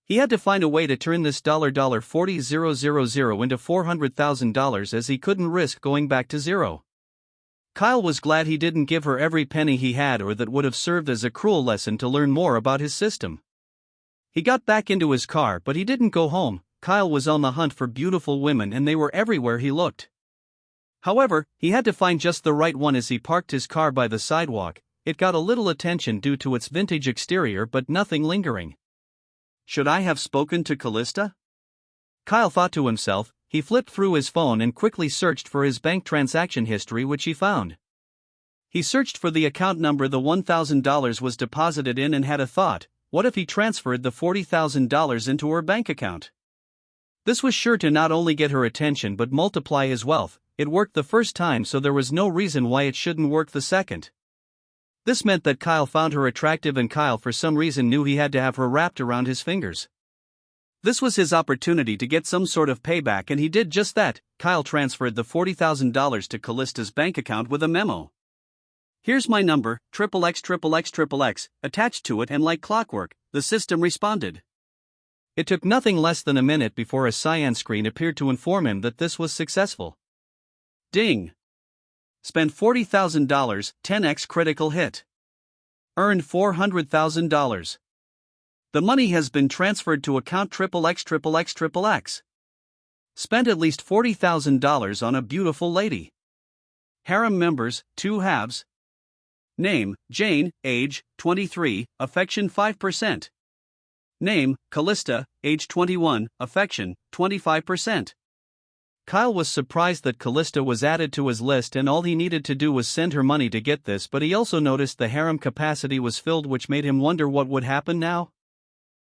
He had to find a way to turn this $40,000 into $400,000, as he couldn't risk going back to zero. Kyle was glad he didn't give her every penny he had, or that would have served as a cruel lesson to learn more about his system. He got back into his car, but he didn't go home. Kyle was on the hunt for beautiful women, and they were everywhere he looked. However, he had to find just the right one. As he parked his car by the sidewalk, it got a little attention due to its vintage exterior, but nothing lingering. Should I have spoken to Callista? Kyle thought to himself. He flipped through his phone and quickly searched for his bank transaction history, which he found. He searched for the account number the $1,000 was deposited in and had a thought. What if he transferred the $40,000 into her bank account? This was sure to not only get her attention but multiply his wealth. It worked the first time, so there was no reason why it shouldn't work the second. This meant that Kyle found her attractive, and Kyle for some reason knew he had to have her wrapped around his fingers. This was his opportunity to get some sort of payback, and he did just that. Kyle transferred the $40,000 to Callista's bank account with a memo. "Here's my number, XXX, attached to it, and like clockwork, the system responded. It took nothing less than a minute before a cyan screen appeared to inform him that this was successful. Ding! Spent $40,000, 10x critical hit. Earned $400,000. The money has been transferred to account XXX. Spent at least $40,000 on a beautiful lady. Harem members, 2 halves. Name, Jane, age, 23, affection 5%. Name, Callista, age 21, affection, 25%. Kyle was surprised that Callista was added to his list, and all he needed to do was send her money to get this, but he also noticed the harem capacity was filled, which made him wonder what would happen now.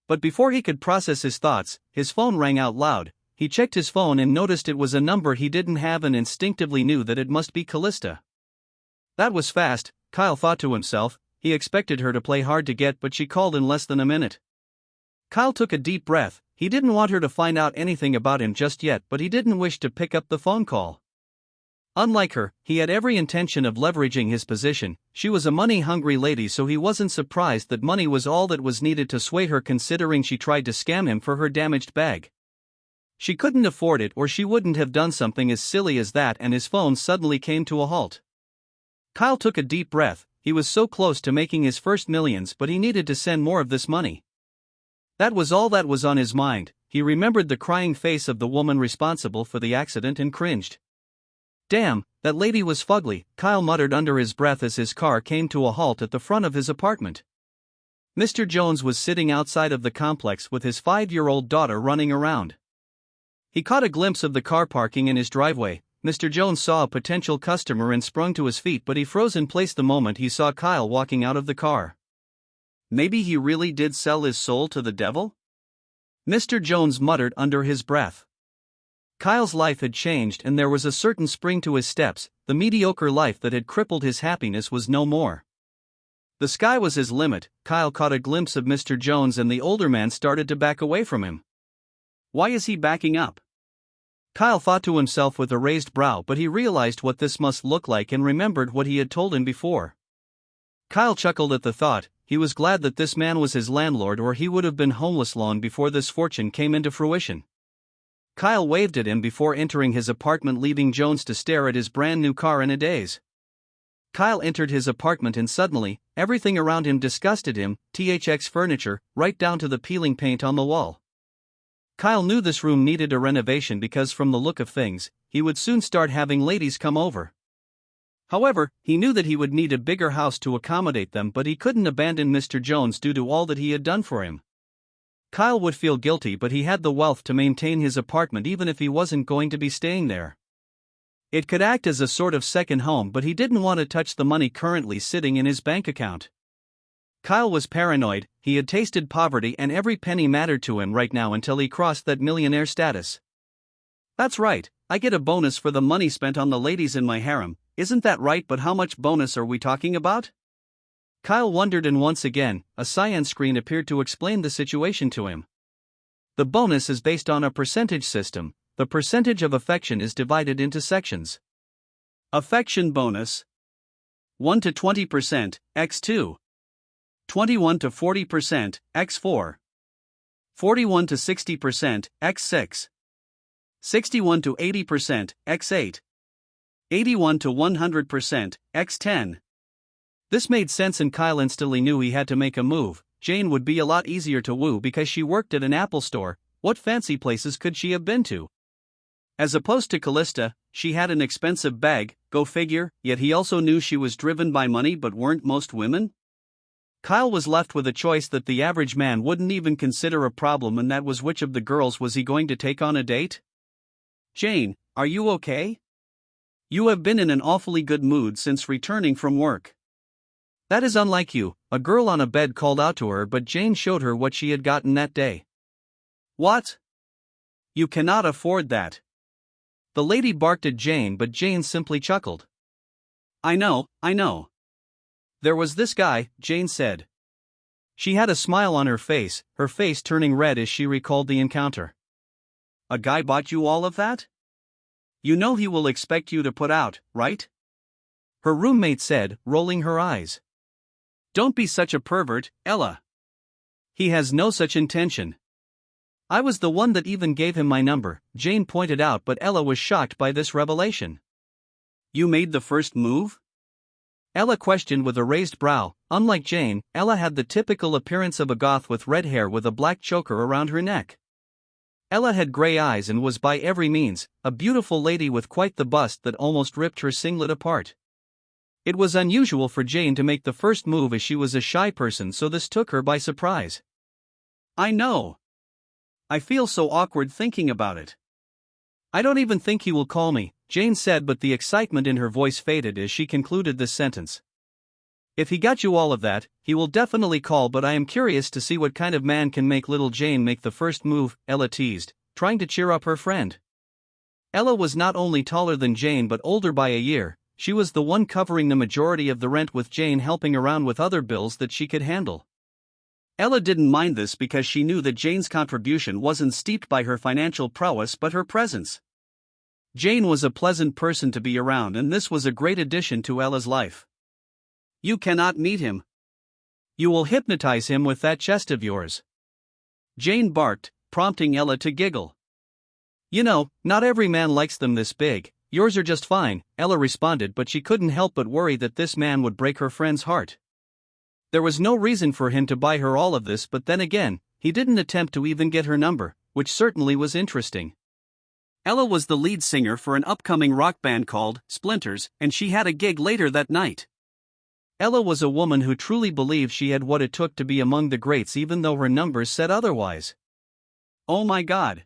But before he could process his thoughts, his phone rang out loud. He checked his phone and noticed it was a number he didn't have and instinctively knew that it must be Callista. That was fast, Kyle thought to himself. He expected her to play hard to get, but she called in less than a minute. Kyle took a deep breath. He didn't want her to find out anything about him just yet, but he didn't wish to pick up the phone call. Unlike her, he had every intention of leveraging his position. She was a money-hungry lady, so he wasn't surprised that money was all that was needed to sway her, considering she tried to scam him for her damaged bag. She couldn't afford it, or she wouldn't have done something as silly as that, and his phone suddenly came to a halt. Kyle took a deep breath. He was so close to making his first millions, but he needed to send more of this money. That was all that was on his mind. He remembered the crying face of the woman responsible for the accident and cringed. Damn, that lady was fugly, Kyle muttered under his breath as his car came to a halt at the front of his apartment. Mr. Jones was sitting outside of the complex with his 5-year-old daughter running around. He caught a glimpse of the car parking in his driveway. Mr. Jones saw a potential customer and sprung to his feet, but he froze in place the moment he saw Kyle walking out of the car. Maybe he really did sell his soul to the devil? Mr. Jones muttered under his breath. Kyle's life had changed, and there was a certain spring to his steps. The mediocre life that had crippled his happiness was no more. The sky was his limit. Kyle caught a glimpse of Mr. Jones, and the older man started to back away from him. Why is he backing up? Kyle thought to himself with a raised brow, but he realized what this must look like and remembered what he had told him before. Kyle chuckled at the thought. He was glad that this man was his landlord, or he would have been homeless long before this fortune came into fruition. Kyle waved at him before entering his apartment, leaving Jones to stare at his brand new car in a daze. Kyle entered his apartment, and suddenly, everything around him disgusted him. THX furniture, right down to the peeling paint on the wall. Kyle knew this room needed a renovation because, from the look of things, he would soon start having ladies come over. However, he knew that he would need a bigger house to accommodate them, but he couldn't abandon Mr. Jones due to all that he had done for him. Kyle would feel guilty, but he had the wealth to maintain his apartment even if he wasn't going to be staying there. It could act as a sort of second home, but he didn't want to touch the money currently sitting in his bank account. Kyle was paranoid. He had tasted poverty, and every penny mattered to him right now until he crossed that millionaire status. That's right, I get a bonus for the money spent on the ladies in my harem, isn't that right? But how much bonus are we talking about? Kyle wondered, and once again, a cyan screen appeared to explain the situation to him. The bonus is based on a percentage system. The percentage of affection is divided into sections. Affection bonus 1 to 20%, x2. 21 to 40%, x4. 41 to 60%, x6. 61 to 80%, x8. 81 to 100%, x10. This made sense, and Kyle instantly knew he had to make a move. Jane would be a lot easier to woo because she worked at an Apple store. What fancy places could she have been to? As opposed to Callista, she had an expensive bag, go figure, yet he also knew she was driven by money, but weren't most women? Kyle was left with a choice that the average man wouldn't even consider a problem, and that was which of the girls was he going to take on a date? Jane, are you okay? You have been in an awfully good mood since returning from work. That is unlike you. A girl on a bed called out to her, but Jane showed her what she had gotten that day. What? You cannot afford that. The lady barked at Jane, but Jane simply chuckled. I know. There was this guy, Jane said. She had a smile on her face turning red as she recalled the encounter. A guy bought you all of that? You know he will expect you to put out, right? Her roommate said, rolling her eyes. Don't be such a pervert, Ella. He has no such intention. I was the one that even gave him my number, Jane pointed out, but Ella was shocked by this revelation. You made the first move? Ella questioned with a raised brow. Unlike Jane, Ella had the typical appearance of a goth with red hair with a black choker around her neck. Ella had gray eyes and was by every means a beautiful lady with quite the bust that almost ripped her singlet apart. It was unusual for Jane to make the first move as she was a shy person, so this took her by surprise. I know. I feel so awkward thinking about it. I don't even think he will call me, Jane said, but the excitement in her voice faded as she concluded this sentence. If he got you all of that, he will definitely call, but I am curious to see what kind of man can make little Jane make the first move, Ella teased, trying to cheer up her friend. Ella was not only taller than Jane but older by a year. She was the one covering the majority of the rent, with Jane helping around with other bills that she could handle. Ella didn't mind this because she knew that Jane's contribution wasn't steeped by her financial prowess but her presence. Jane was a pleasant person to be around, and this was a great addition to Ella's life. You cannot meet him. You will hypnotize him with that chest of yours. Jane barked, prompting Ella to giggle. You know, not every man likes them this big. Yours are just fine, Ella responded, but she couldn't help but worry that this man would break her friend's heart. There was no reason for him to buy her all of this, but then again, he didn't attempt to even get her number, which certainly was interesting. Ella was the lead singer for an upcoming rock band called Splinters, and she had a gig later that night. Ella was a woman who truly believed she had what it took to be among the greats, even though her numbers said otherwise. Oh my God!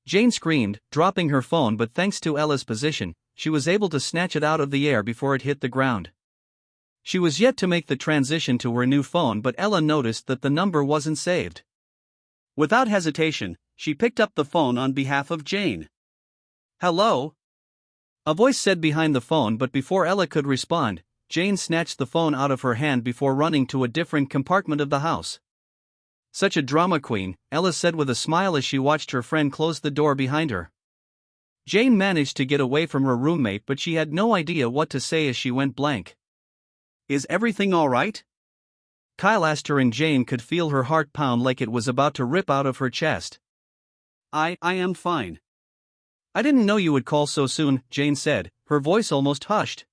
Jane screamed, dropping her phone, but thanks to Ella's position, she was able to snatch it out of the air before it hit the ground. She was yet to make the transition to her new phone, but Ella noticed that the number wasn't saved. Without hesitation, she picked up the phone on behalf of Jane. Hello? A voice said behind the phone, but before Ella could respond, Jane snatched the phone out of her hand before running to a different compartment of the house. Such a drama queen, Ella said with a smile as she watched her friend close the door behind her. Jane managed to get away from her roommate, but she had no idea what to say as she went blank. Is everything all right? Kyle asked her, and Jane could feel her heart pound like it was about to rip out of her chest. I am fine. I didn't know you would call so soon, Jane said, her voice almost hushed.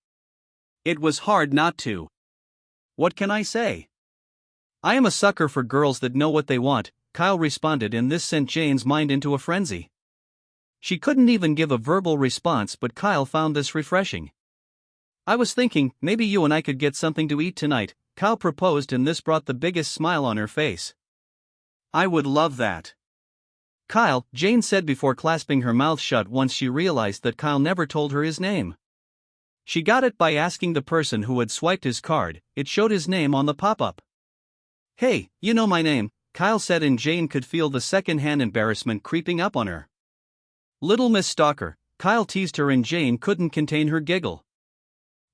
It was hard not to. What can I say? I am a sucker for girls that know what they want, Kyle responded, and this sent Jane's mind into a frenzy. She couldn't even give a verbal response, but Kyle found this refreshing. I was thinking, maybe you and I could get something to eat tonight, Kyle proposed, and this brought the biggest smile on her face. I would love that. Kyle, Jane said before clasping her mouth shut once she realized that Kyle never told her his name. She got it by asking the person who had swiped his card. It showed his name on the pop-up. Hey, you know my name, Kyle said, and Jane could feel the second-hand embarrassment creeping up on her. Little Miss Stalker, Kyle teased her, and Jane couldn't contain her giggle.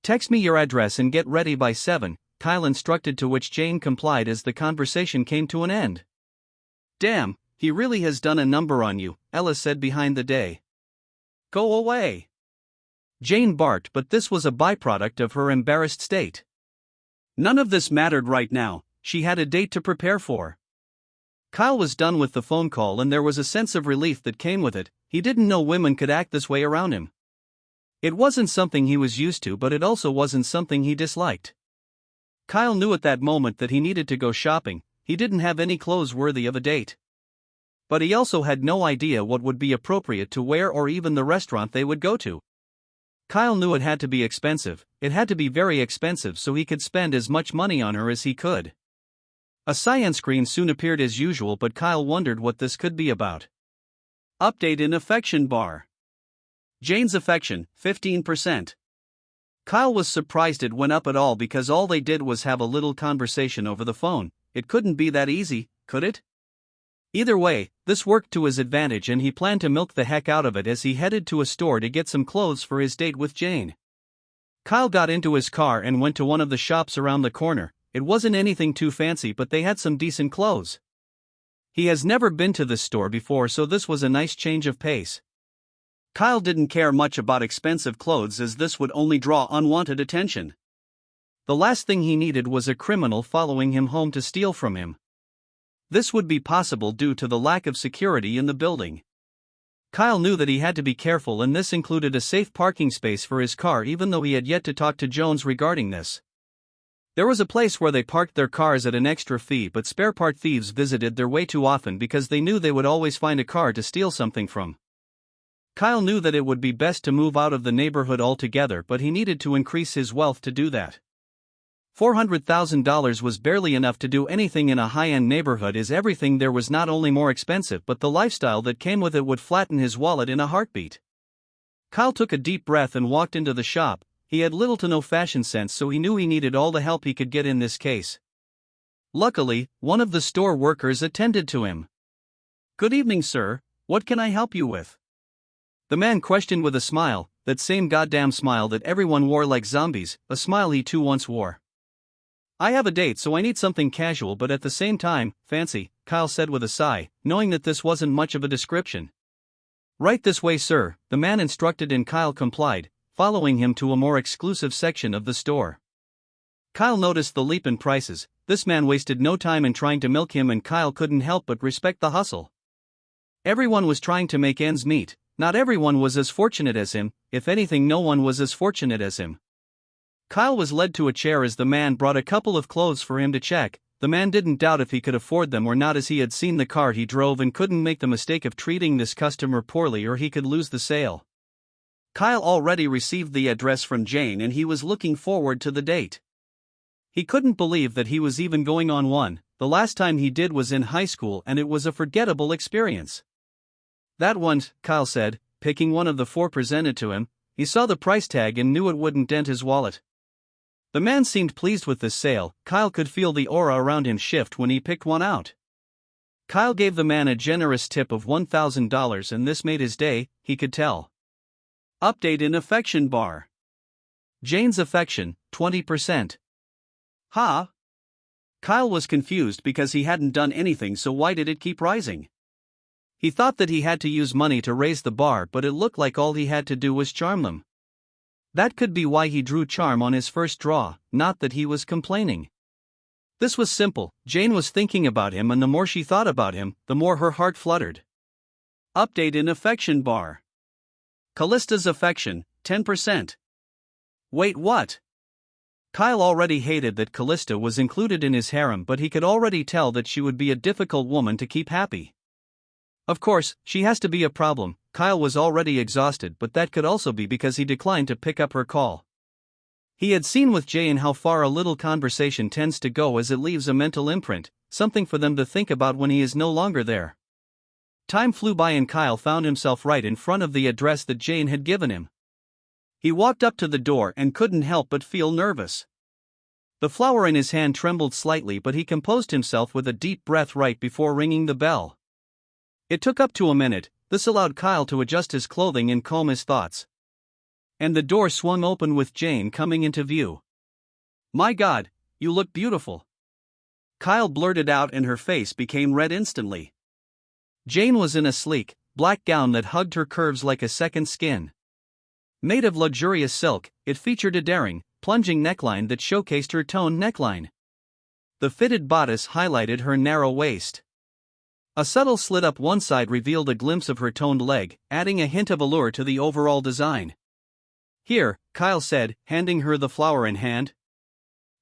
Text me your address and get ready by 7, Kyle instructed, to which Jane complied as the conversation came to an end. Damn, he really has done a number on you, Ella said behind the day. Go away. Jane barked, but this was a byproduct of her embarrassed state. None of this mattered right now. She had a date to prepare for. Kyle was done with the phone call, and there was a sense of relief that came with it. He didn't know women could act this way around him. It wasn't something he was used to, but it also wasn't something he disliked. Kyle knew at that moment that he needed to go shopping. He didn't have any clothes worthy of a date. But he also had no idea what would be appropriate to wear or even the restaurant they would go to. Kyle knew it had to be expensive. It had to be very expensive so he could spend as much money on her as he could. A cyan screen soon appeared as usual, but Kyle wondered what this could be about. Update in affection bar. Jane's affection, 15%. Kyle was surprised it went up at all because all they did was have a little conversation over the phone. It couldn't be that easy, could it? Either way, this worked to his advantage and he planned to milk the heck out of it as he headed to a store to get some clothes for his date with Jane. Kyle got into his car and went to one of the shops around the corner. It wasn't anything too fancy, but they had some decent clothes. He has never been to this store before, so this was a nice change of pace. Kyle didn't care much about expensive clothes as this would only draw unwanted attention. The last thing he needed was a criminal following him home to steal from him. This would be possible due to the lack of security in the building. Kyle knew that he had to be careful, and this included a safe parking space for his car, even though he had yet to talk to Jones regarding this. There was a place where they parked their cars at an extra fee, but spare part thieves visited there way too often because they knew they would always find a car to steal something from. Kyle knew that it would be best to move out of the neighborhood altogether, but he needed to increase his wealth to do that. $400,000 was barely enough to do anything in a high-end neighborhood, as everything there was not only more expensive but the lifestyle that came with it would flatten his wallet in a heartbeat. Kyle took a deep breath and walked into the shop. He had little to no fashion sense, so he knew he needed all the help he could get in this case. Luckily, one of the store workers attended to him. "Good evening, sir. What can I help you with?" The man questioned with a smile, that same goddamn smile that everyone wore like zombies, a smile he too once wore. "I have a date, so I need something casual but at the same time, fancy," Kyle said with a sigh, knowing that this wasn't much of a description. "Right this way, sir," the man instructed, and Kyle complied, following him to a more exclusive section of the store. Kyle noticed the leap in prices. This man wasted no time in trying to milk him, and Kyle couldn't help but respect the hustle. Everyone was trying to make ends meet. Not everyone was as fortunate as him. If anything, no one was as fortunate as him. Kyle was led to a chair as the man brought a couple of clothes for him to check. The man didn't doubt if he could afford them or not, as he had seen the car he drove and couldn't make the mistake of treating this customer poorly or he could lose the sale. Kyle already received the address from Jane and he was looking forward to the date. He couldn't believe that he was even going on one. The last time he did was in high school and it was a forgettable experience. "That one," Kyle said, picking one of the four presented to him. He saw the price tag and knew it wouldn't dent his wallet. The man seemed pleased with this sale. Kyle could feel the aura around him shift when he picked one out. Kyle gave the man a generous tip of $1,000 and this made his day, he could tell. Update in affection bar. Jane's affection, 20%. Huh? Kyle was confused because he hadn't done anything, so why did it keep rising? He thought that he had to use money to raise the bar, but it looked like all he had to do was charm them. That could be why he drew charm on his first draw, not that he was complaining. This was simple. Jane was thinking about him, and the more she thought about him, the more her heart fluttered. Update in affection bar. Callista's affection, 10%. Wait, what? Kyle already hated that Callista was included in his harem, but he could already tell that she would be a difficult woman to keep happy. Of course, she has to be a problem. Kyle was already exhausted, but that could also be because he declined to pick up her call. He had seen with Jane how far a little conversation tends to go, as it leaves a mental imprint, something for them to think about when he is no longer there. Time flew by and Kyle found himself right in front of the address that Jane had given him. He walked up to the door and couldn't help but feel nervous. The flower in his hand trembled slightly, but he composed himself with a deep breath right before ringing the bell. It took up to a minute. This allowed Kyle to adjust his clothing and calm his thoughts. And the door swung open with Jane coming into view. "My God, you look beautiful," Kyle blurted out, and her face became red instantly. Jane was in a sleek, black gown that hugged her curves like a second skin. Made of luxurious silk, it featured a daring, plunging neckline that showcased her toned neckline. The fitted bodice highlighted her narrow waist. A subtle slit up one side revealed a glimpse of her toned leg, adding a hint of allure to the overall design. "Here," Kyle said, handing her the flower in hand.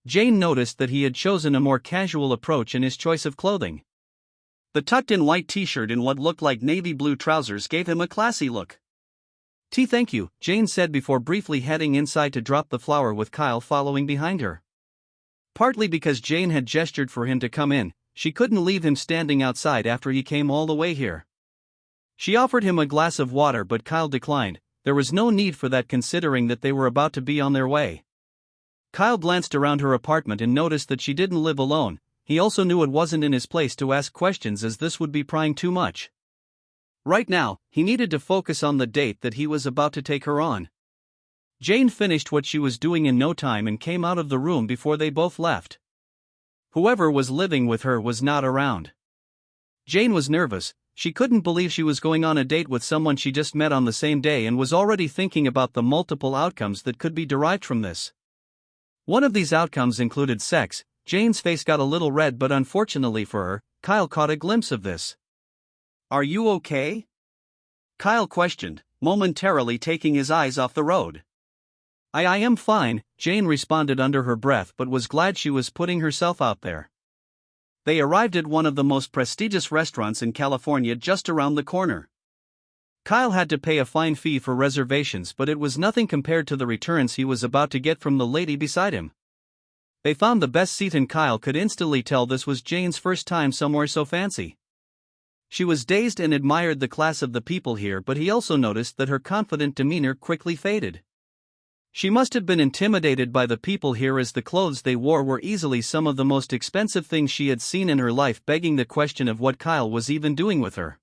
Jane noticed that he had chosen a more casual approach in his choice of clothing. The tucked-in white t-shirt and what looked like navy blue trousers gave him a classy look. Thank you," Jane said before briefly heading inside to drop the flower with Kyle following behind her. Partly because Jane had gestured for him to come in, she couldn't leave him standing outside after he came all the way here. She offered him a glass of water, but Kyle declined. there was no need for that considering that they were about to be on their way. Kyle glanced around her apartment and noticed that she didn't live alone. He also knew it wasn't in his place to ask questions as this would be prying too much. Right now, he needed to focus on the date that he was about to take her on. Jane finished what she was doing in no time and came out of the room before they both left. Whoever was living with her was not around. Jane was nervous. She couldn't believe she was going on a date with someone she just met on the same day and was already thinking about the multiple outcomes that could be derived from this. One of these outcomes included sex. Jane's face got a little red, but unfortunately for her, Kyle caught a glimpse of this. "Are you okay?" Kyle questioned, momentarily taking his eyes off the road. I am fine," Jane responded under her breath, but was glad she was putting herself out there. They arrived at one of the most prestigious restaurants in California just around the corner. Kyle had to pay a fine fee for reservations, but it was nothing compared to the returns he was about to get from the lady beside him. They found the best seat and Kyle could instantly tell this was Jane's first time somewhere so fancy. She was dazed and admired the class of the people here, but he also noticed that her confident demeanor quickly faded. She must have been intimidated by the people here, as the clothes they wore were easily some of the most expensive things she had seen in her life, begging the question of what Kyle was even doing with her.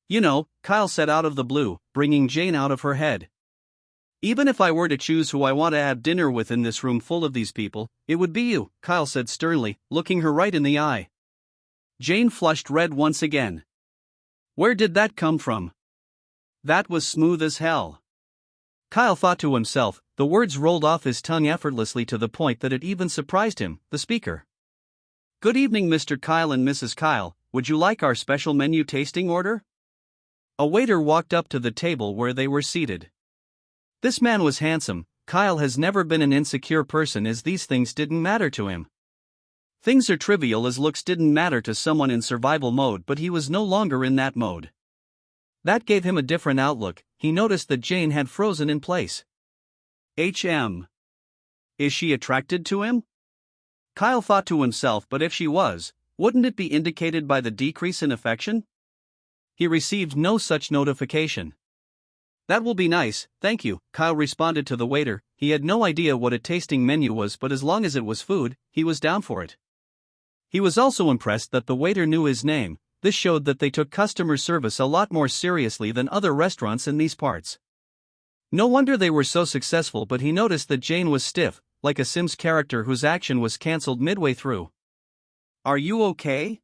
"You know," Kyle said out of the blue, bringing Jane out of her head. "Even if I were to choose who I want to have dinner with in this room full of these people, it would be you," Kyle said sternly, looking her right in the eye. Jane flushed red once again. "Where did that come from?" "That was smooth as hell." Kyle thought to himself. The words rolled off his tongue effortlessly to the point that it even surprised him, the speaker. "Good evening, Mr. Kyle and Mrs. Kyle. Would you like our special menu tasting order?" A waiter walked up to the table where they were seated. This man was handsome. Kyle has never been an insecure person, as these things didn't matter to him. Things are trivial as looks didn't matter to someone in survival mode, but he was no longer in that mode. That gave him a different outlook. He noticed that Jane had frozen in place. Is she attracted to him? Kyle thought to himself, but if she was, wouldn't it be indicated by the decrease in affection? He received no such notification. "That will be nice, thank you," Kyle responded to the waiter. He had no idea what a tasting menu was, but as long as it was food, he was down for it. He was also impressed that the waiter knew his name. This showed that they took customer service a lot more seriously than other restaurants in these parts. No wonder they were so successful, but he noticed that Jane was stiff, like a Sims character whose action was cancelled midway through. "Are you okay?"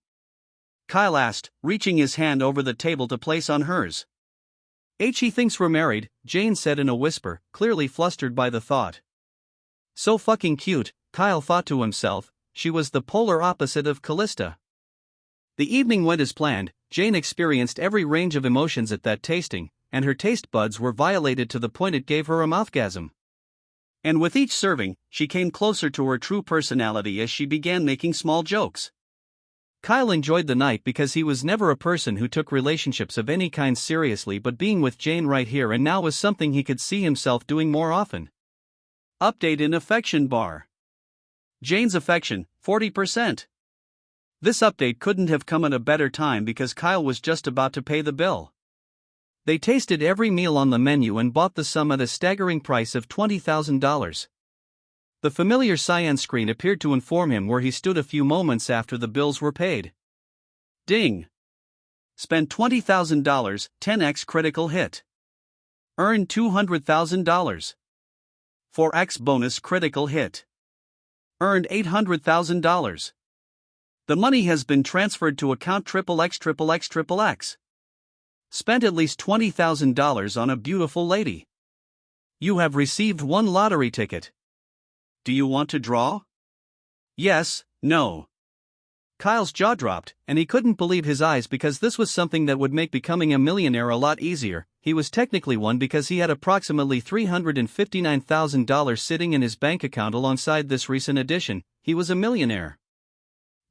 Kyle asked, reaching his hand over the table to place on hers. He thinks we're married," Jane said in a whisper, clearly flustered by the thought. So fucking cute, Kyle thought to himself. She was the polar opposite of Callista. The evening went as planned. Jane experienced every range of emotions at that tasting, and her taste buds were violated to the point it gave her a mouthgasm. And with each serving, she came closer to her true personality as she began making small jokes. Kyle enjoyed the night because he was never a person who took relationships of any kind seriously, but being with Jane right here and now was something he could see himself doing more often. Update in affection bar. Jane's affection, 40%. This update couldn't have come at a better time because Kyle was just about to pay the bill. They tasted every meal on the menu and bought the sum at a staggering price of $20,000. The familiar cyan screen appeared to inform him where he stood a few moments after the bills were paid. Ding! Spent $20,000, 10x critical hit. Earned $200,000. 4x bonus critical hit. Earned $800,000. The money has been transferred to account XXX. Spent at least $20,000 on a beautiful lady. You have received one lottery ticket. Do you want to draw? Yes, no. Kyle's jaw dropped, and he couldn't believe his eyes because this was something that would make becoming a millionaire a lot easier. He was technically one because he had approximately $359,000 sitting in his bank account alongside this recent addition. He was a millionaire.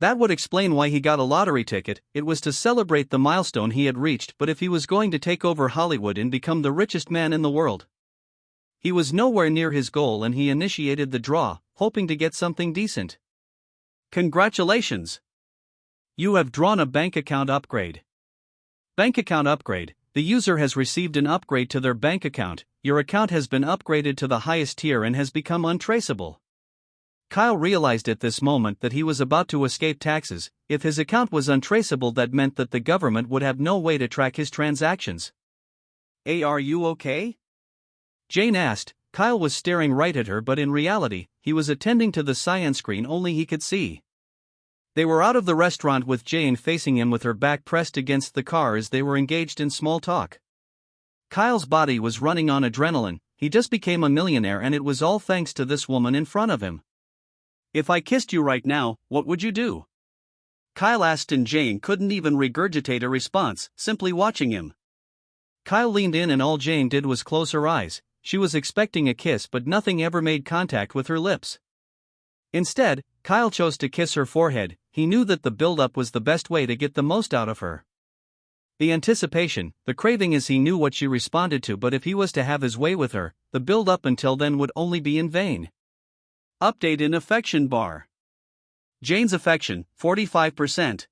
That would explain why he got a lottery ticket. It was to celebrate the milestone he had reached, but if he was going to take over Hollywood and become the richest man in the world, he was nowhere near his goal, and he initiated the draw, hoping to get something decent. Congratulations! You have drawn a bank account upgrade. Bank account upgrade. the user has received an upgrade to their bank account. Your account has been upgraded to the highest tier and has become untraceable. Kyle realized at this moment that he was about to escape taxes. If his account was untraceable, that meant that the government would have no way to track his transactions. Hey, are you okay? Jane asked. Kyle was staring right at her, but in reality, he was attending to the cyan screen only he could see. They were out of the restaurant with Jane facing him with her back pressed against the car as they were engaged in small talk. Kyle's body was running on adrenaline. He just became a millionaire, and it was all thanks to this woman in front of him. If I kissed you right now, what would you do? Kyle asked, and Jane couldn't even regurgitate a response, simply watching him. Kyle leaned in, and all Jane did was close her eyes. She was expecting a kiss, but nothing ever made contact with her lips. Instead, Kyle chose to kiss her forehead. He knew that the build-up was the best way to get the most out of her. The anticipation, the craving, as he knew what she responded to, but if he was to have his way with her, the build-up until then would only be in vain. Update in affection bar. Jane's affection, 45%.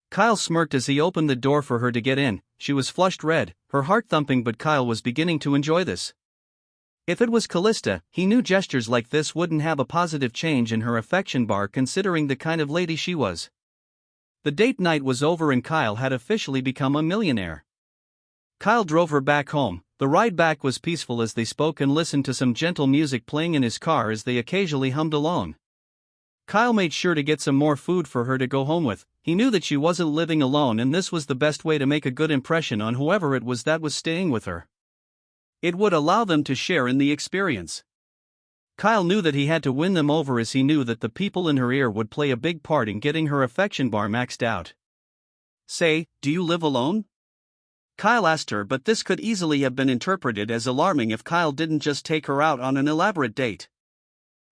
Kyle smirked as he opened the door for her to get in. She was flushed red, her heart thumping, but Kyle was beginning to enjoy this. If it was Callista, he knew gestures like this wouldn't have a positive change in her affection bar, considering the kind of lady she was. The date night was over and Kyle had officially become a millionaire. Kyle drove her back home. The ride back was peaceful as they spoke and listened to some gentle music playing in his car as they occasionally hummed alone. Kyle made sure to get some more food for her to go home with. He knew that she wasn't living alone, and this was the best way to make a good impression on whoever it was that was staying with her. It would allow them to share in the experience. Kyle knew that he had to win them over, as he knew that the people in her ear would play a big part in getting her affection bar maxed out. Say, do you live alone? Kyle asked her, but this could easily have been interpreted as alarming if Kyle didn't just take her out on an elaborate date.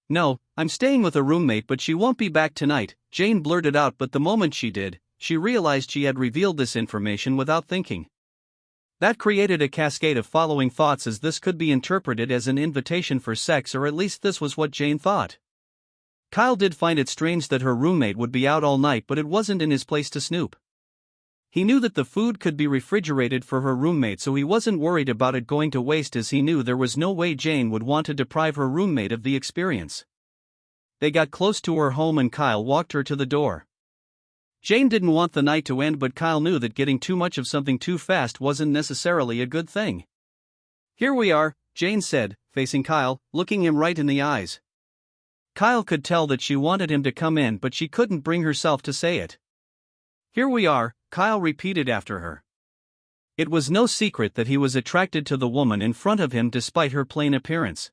No, I'm staying with a roommate, but she won't be back tonight, Jane blurted out, but the moment she did, she realized she had revealed this information without thinking. That created a cascade of following thoughts, as this could be interpreted as an invitation for sex, or at least this was what Jane thought. Kyle did find it strange that her roommate would be out all night, but it wasn't in his place to snoop. He knew that the food could be refrigerated for her roommate, so he wasn't worried about it going to waste, as he knew there was no way Jane would want to deprive her roommate of the experience. They got close to her home and Kyle walked her to the door. Jane didn't want the night to end, but Kyle knew that getting too much of something too fast wasn't necessarily a good thing. Here we are, Jane said, facing Kyle, looking him right in the eyes. Kyle could tell that she wanted him to come in, but she couldn't bring herself to say it. Here we are, Kyle repeated after her. It was no secret that he was attracted to the woman in front of him despite her plain appearance.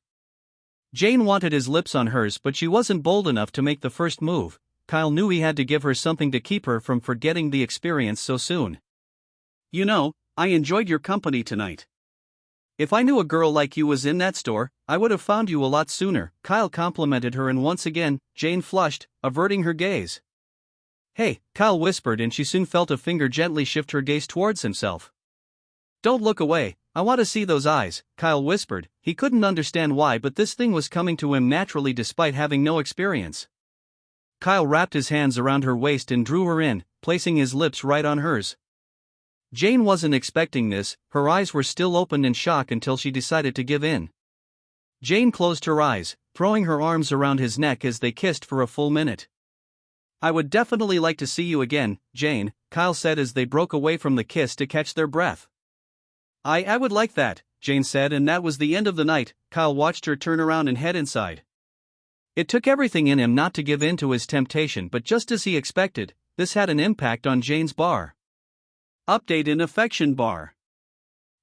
Jane wanted his lips on hers, but she wasn't bold enough to make the first move. Kyle knew he had to give her something to keep her from forgetting the experience so soon. You know, I enjoyed your company tonight. If I knew a girl like you was in that store, I would have found you a lot sooner, Kyle complimented her, and once again, Jane flushed, averting her gaze. Hey, Kyle whispered, and she soon felt a finger gently shift her gaze towards himself. Don't look away, I want to see those eyes, Kyle whispered. He couldn't understand why, but this thing was coming to him naturally despite having no experience. Kyle wrapped his hands around her waist and drew her in, placing his lips right on hers. Jane wasn't expecting this. Her eyes were still open in shock until she decided to give in. Jane closed her eyes, throwing her arms around his neck as they kissed for a full minute. I would definitely like to see you again, Jane, Kyle said as they broke away from the kiss to catch their breath. I would like that, Jane said, and that was the end of the night. Kyle watched her turn around and head inside. It took everything in him not to give in to his temptation, but just as he expected, this had an impact on Jane's bar. Update in affection bar.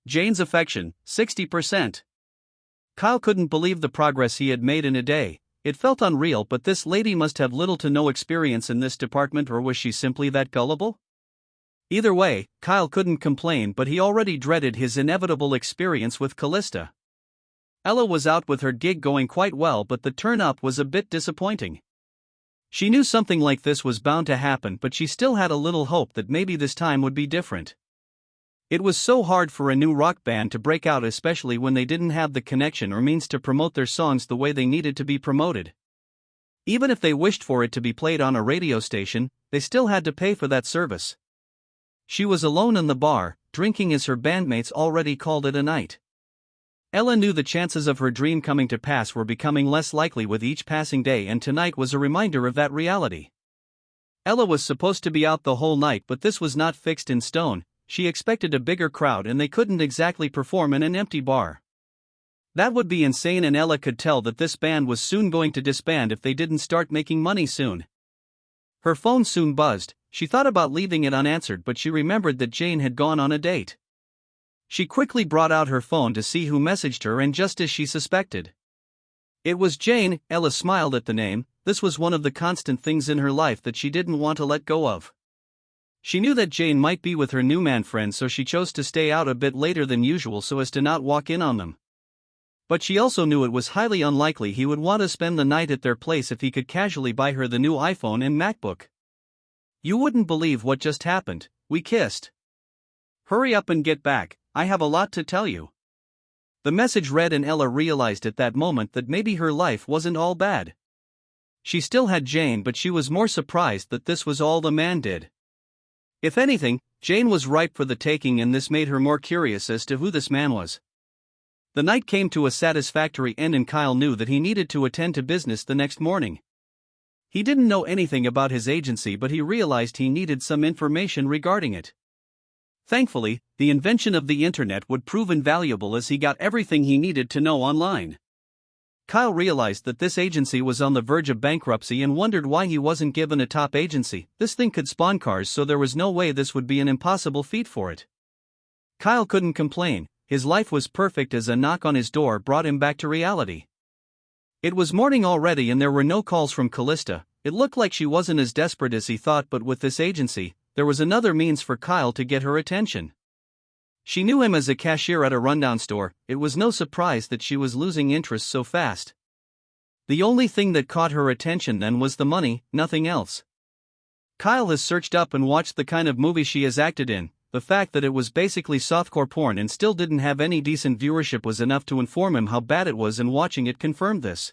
Jane's affection, 60%. Kyle couldn't believe the progress he had made in a day. It felt unreal, but this lady must have little to no experience in this department, or was she simply that gullible? Either way, Kyle couldn't complain, but he already dreaded his inevitable experience with Callista. Ella was out with her gig going quite well, but the turn-up was a bit disappointing. She knew something like this was bound to happen, but she still had a little hope that maybe this time would be different. It was so hard for a new rock band to break out, especially when they didn't have the connection or means to promote their songs the way they needed to be promoted. Even if they wished for it to be played on a radio station, they still had to pay for that service. She was alone in the bar, drinking as her bandmates already called it a night. Ella knew the chances of her dream coming to pass were becoming less likely with each passing day, and tonight was a reminder of that reality. Ella was supposed to be out the whole night, but this was not fixed in stone. She expected a bigger crowd and they couldn't exactly perform in an empty bar. That would be insane, and Ella could tell that this band was soon going to disband if they didn't start making money soon. Her phone soon buzzed. She thought about leaving it unanswered, but she remembered that Jane had gone on a date. She quickly brought out her phone to see who messaged her, and just as she suspected, it was Jane. Ella smiled at the name. This was one of the constant things in her life that she didn't want to let go of. She knew that Jane might be with her new man friend, so she chose to stay out a bit later than usual so as to not walk in on them. But she also knew it was highly unlikely he would want to spend the night at their place if he could casually buy her the new iPhone and MacBook. "You wouldn't believe what just happened. We kissed. Hurry up and get back, I have a lot to tell you." The message read, and Ella realized at that moment that maybe her life wasn't all bad. She still had Jane, but she was more surprised that this was all the man did. If anything, Jane was ripe for the taking, and this made her more curious as to who this man was. The night came to a satisfactory end, and Kyle knew that he needed to attend to business the next morning. He didn't know anything about his agency, but he realized he needed some information regarding it. Thankfully, the invention of the internet would prove invaluable as he got everything he needed to know online. Kyle realized that this agency was on the verge of bankruptcy and wondered why he wasn't given a top agency. This thing could spawn cars, so there was no way this would be an impossible feat for it. Kyle couldn't complain. His life was perfect as a knock on his door brought him back to reality. It was morning already and there were no calls from Callista. It looked like she wasn't as desperate as he thought, but with this agency, there was another means for Kyle to get her attention. She knew him as a cashier at a rundown store. It was no surprise that she was losing interest so fast. The only thing that caught her attention then was the money, nothing else. Kyle has searched up and watched the kind of movie she has acted in. The fact that it was basically softcore porn and still didn't have any decent viewership was enough to inform him how bad it was, and watching it confirmed this.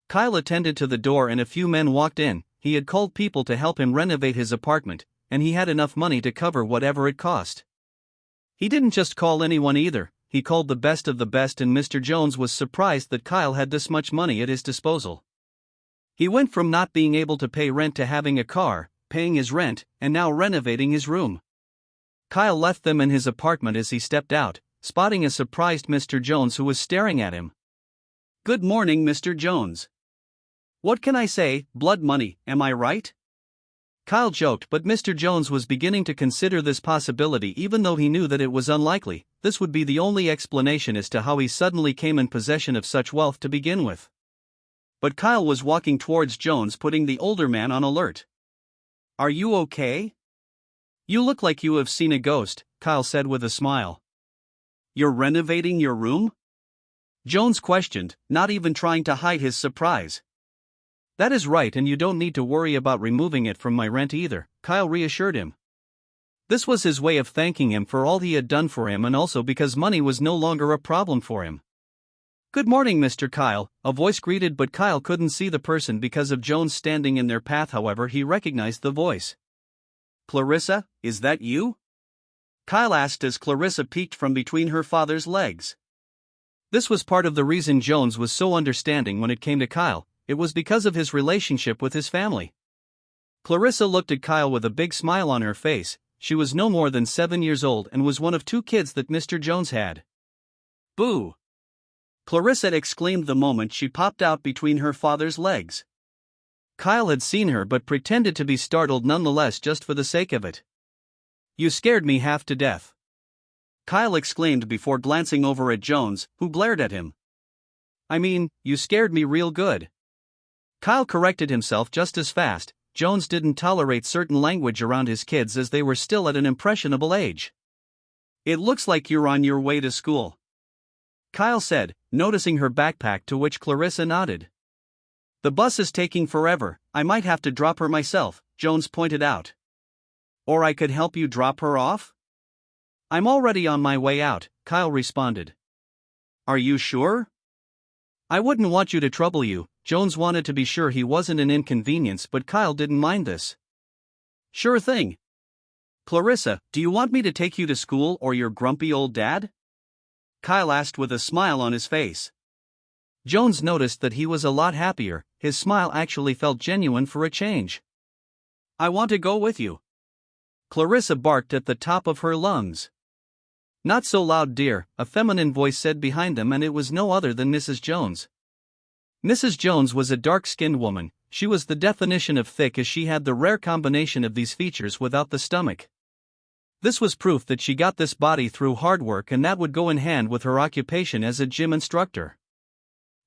Kyle attended to the door and a few men walked in. He had called people to help him renovate his apartment, and he had enough money to cover whatever it cost. He didn't just call anyone either. He called the best of the best, and Mr. Jones was surprised that Kyle had this much money at his disposal. He went from not being able to pay rent to having a car, paying his rent, and now renovating his room. Kyle left them in his apartment as he stepped out, spotting a surprised Mr. Jones who was staring at him. "Good morning, Mr. Jones. What can I say, blood money, am I right?" Kyle joked, but Mr. Jones was beginning to consider this possibility, even though he knew that it was unlikely. This would be the only explanation as to how he suddenly came in possession of such wealth to begin with. But Kyle was walking towards Jones, putting the older man on alert. "Are you okay? You look like you have seen a ghost," Kyle said with a smile. "You're renovating your room?" Jones questioned, not even trying to hide his surprise. "That is right, and you don't need to worry about removing it from my rent either," Kyle reassured him. This was his way of thanking him for all he had done for him, and also because money was no longer a problem for him. "Good morning, Mr. Kyle," a voice greeted, but Kyle couldn't see the person because of Jones standing in their path. However, he recognized the voice. "Clarissa, is that you?" Kyle asked as Clarissa peeked from between her father's legs. This was part of the reason Jones was so understanding when it came to Kyle. It was because of his relationship with his family. Clarissa looked at Kyle with a big smile on her face. She was no more than 7 years old and was one of 2 kids that Mr. Jones had. "Boo!" Clarissa exclaimed the moment she popped out between her father's legs. Kyle had seen her but pretended to be startled nonetheless, just for the sake of it. "You scared me half to death," Kyle exclaimed before glancing over at Jones, who glared at him. "I mean, you scared me real good." Kyle corrected himself just as fast. Jones didn't tolerate certain language around his kids as they were still at an impressionable age. "It looks like you're on your way to school," Kyle said, noticing her backpack, to which Clarissa nodded. "The bus is taking forever. I might have to drop her myself," Jones pointed out. "Or I could help you drop her off?" "I'm already on my way out," Kyle responded. "Are you sure?" "I wouldn't want you to trouble you." Jones wanted to be sure he wasn't an inconvenience, but Kyle didn't mind this. "Sure thing." Clarissa, do you want me to take you to school or your grumpy old dad? Kyle asked with a smile on his face. Jones noticed that he was a lot happier, his smile actually felt genuine for a change. I want to go with you. Clarissa barked at the top of her lungs. Not so loud, dear, a feminine voice said behind them, and it was no other than Mrs. Jones. Mrs. Jones was a dark-skinned woman. She was the definition of thick, as she had the rare combination of these features without the stomach. This was proof that she got this body through hard work, and that would go in hand with her occupation as a gym instructor.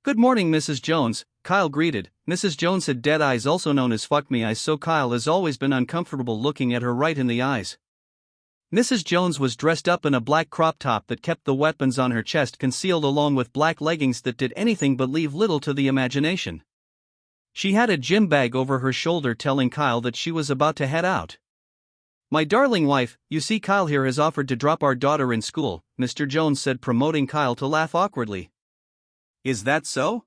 Good morning, Mrs. Jones, Kyle greeted. Mrs. Jones had dead eyes, also known as fuck me eyes, so Kyle has always been uncomfortable looking at her right in the eyes. Mrs. Jones was dressed up in a black crop top that kept the weapons on her chest concealed, along with black leggings that did anything but leave little to the imagination. She had a gym bag over her shoulder, telling Kyle that she was about to head out. My darling wife, you see, Kyle here has offered to drop our daughter in school, Mr. Jones said, promoting Kyle to laugh awkwardly. Is that so?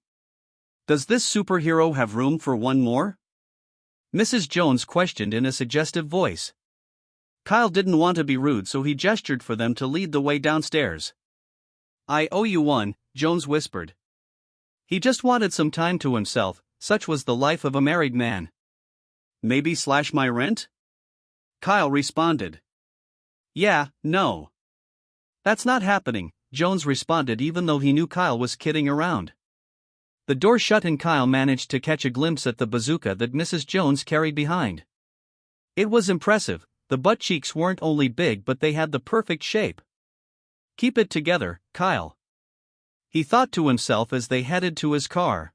Does this superhero have room for one more? Mrs. Jones questioned in a suggestive voice. Kyle didn't want to be rude, so he gestured for them to lead the way downstairs. I owe you one, Jones whispered. He just wanted some time to himself, such was the life of a married man. Maybe slash my rent? Kyle responded. Yeah, no. That's not happening, Jones responded, even though he knew Kyle was kidding around. The door shut and Kyle managed to catch a glimpse at the bazooka that Mrs. Jones carried behind. It was impressive. The butt cheeks weren't only big, but they had the perfect shape. Keep it together, Kyle, he thought to himself as they headed to his car.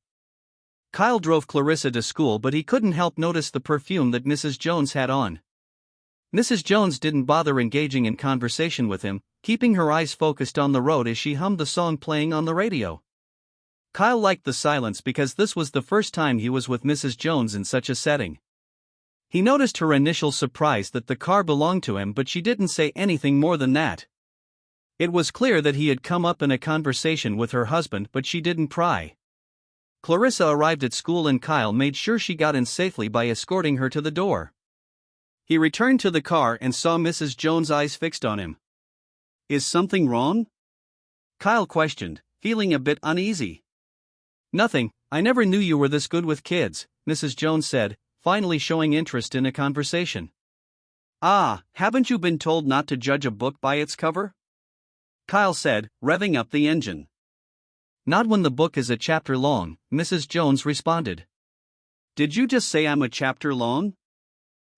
Kyle drove Clarissa to school, but he couldn't help notice the perfume that Mrs. Jones had on. Mrs. Jones didn't bother engaging in conversation with him, keeping her eyes focused on the road as she hummed the song playing on the radio. Kyle liked the silence because this was the first time he was with Mrs. Jones in such a setting. He noticed her initial surprise that the car belonged to him, but she didn't say anything more than that. It was clear that he had come up in a conversation with her husband, but she didn't pry. Clarissa arrived at school and Kyle made sure she got in safely by escorting her to the door. He returned to the car and saw Mrs. Jones' eyes fixed on him. Is something wrong? Kyle questioned, feeling a bit uneasy. Nothing, I never knew you were this good with kids, Mrs. Jones said, finally showing interest in a conversation. Ah, haven't you been told not to judge a book by its cover? Kyle said, revving up the engine. Not when the book is a chapter long, Mrs. Jones responded. Did you just say I'm a chapter long?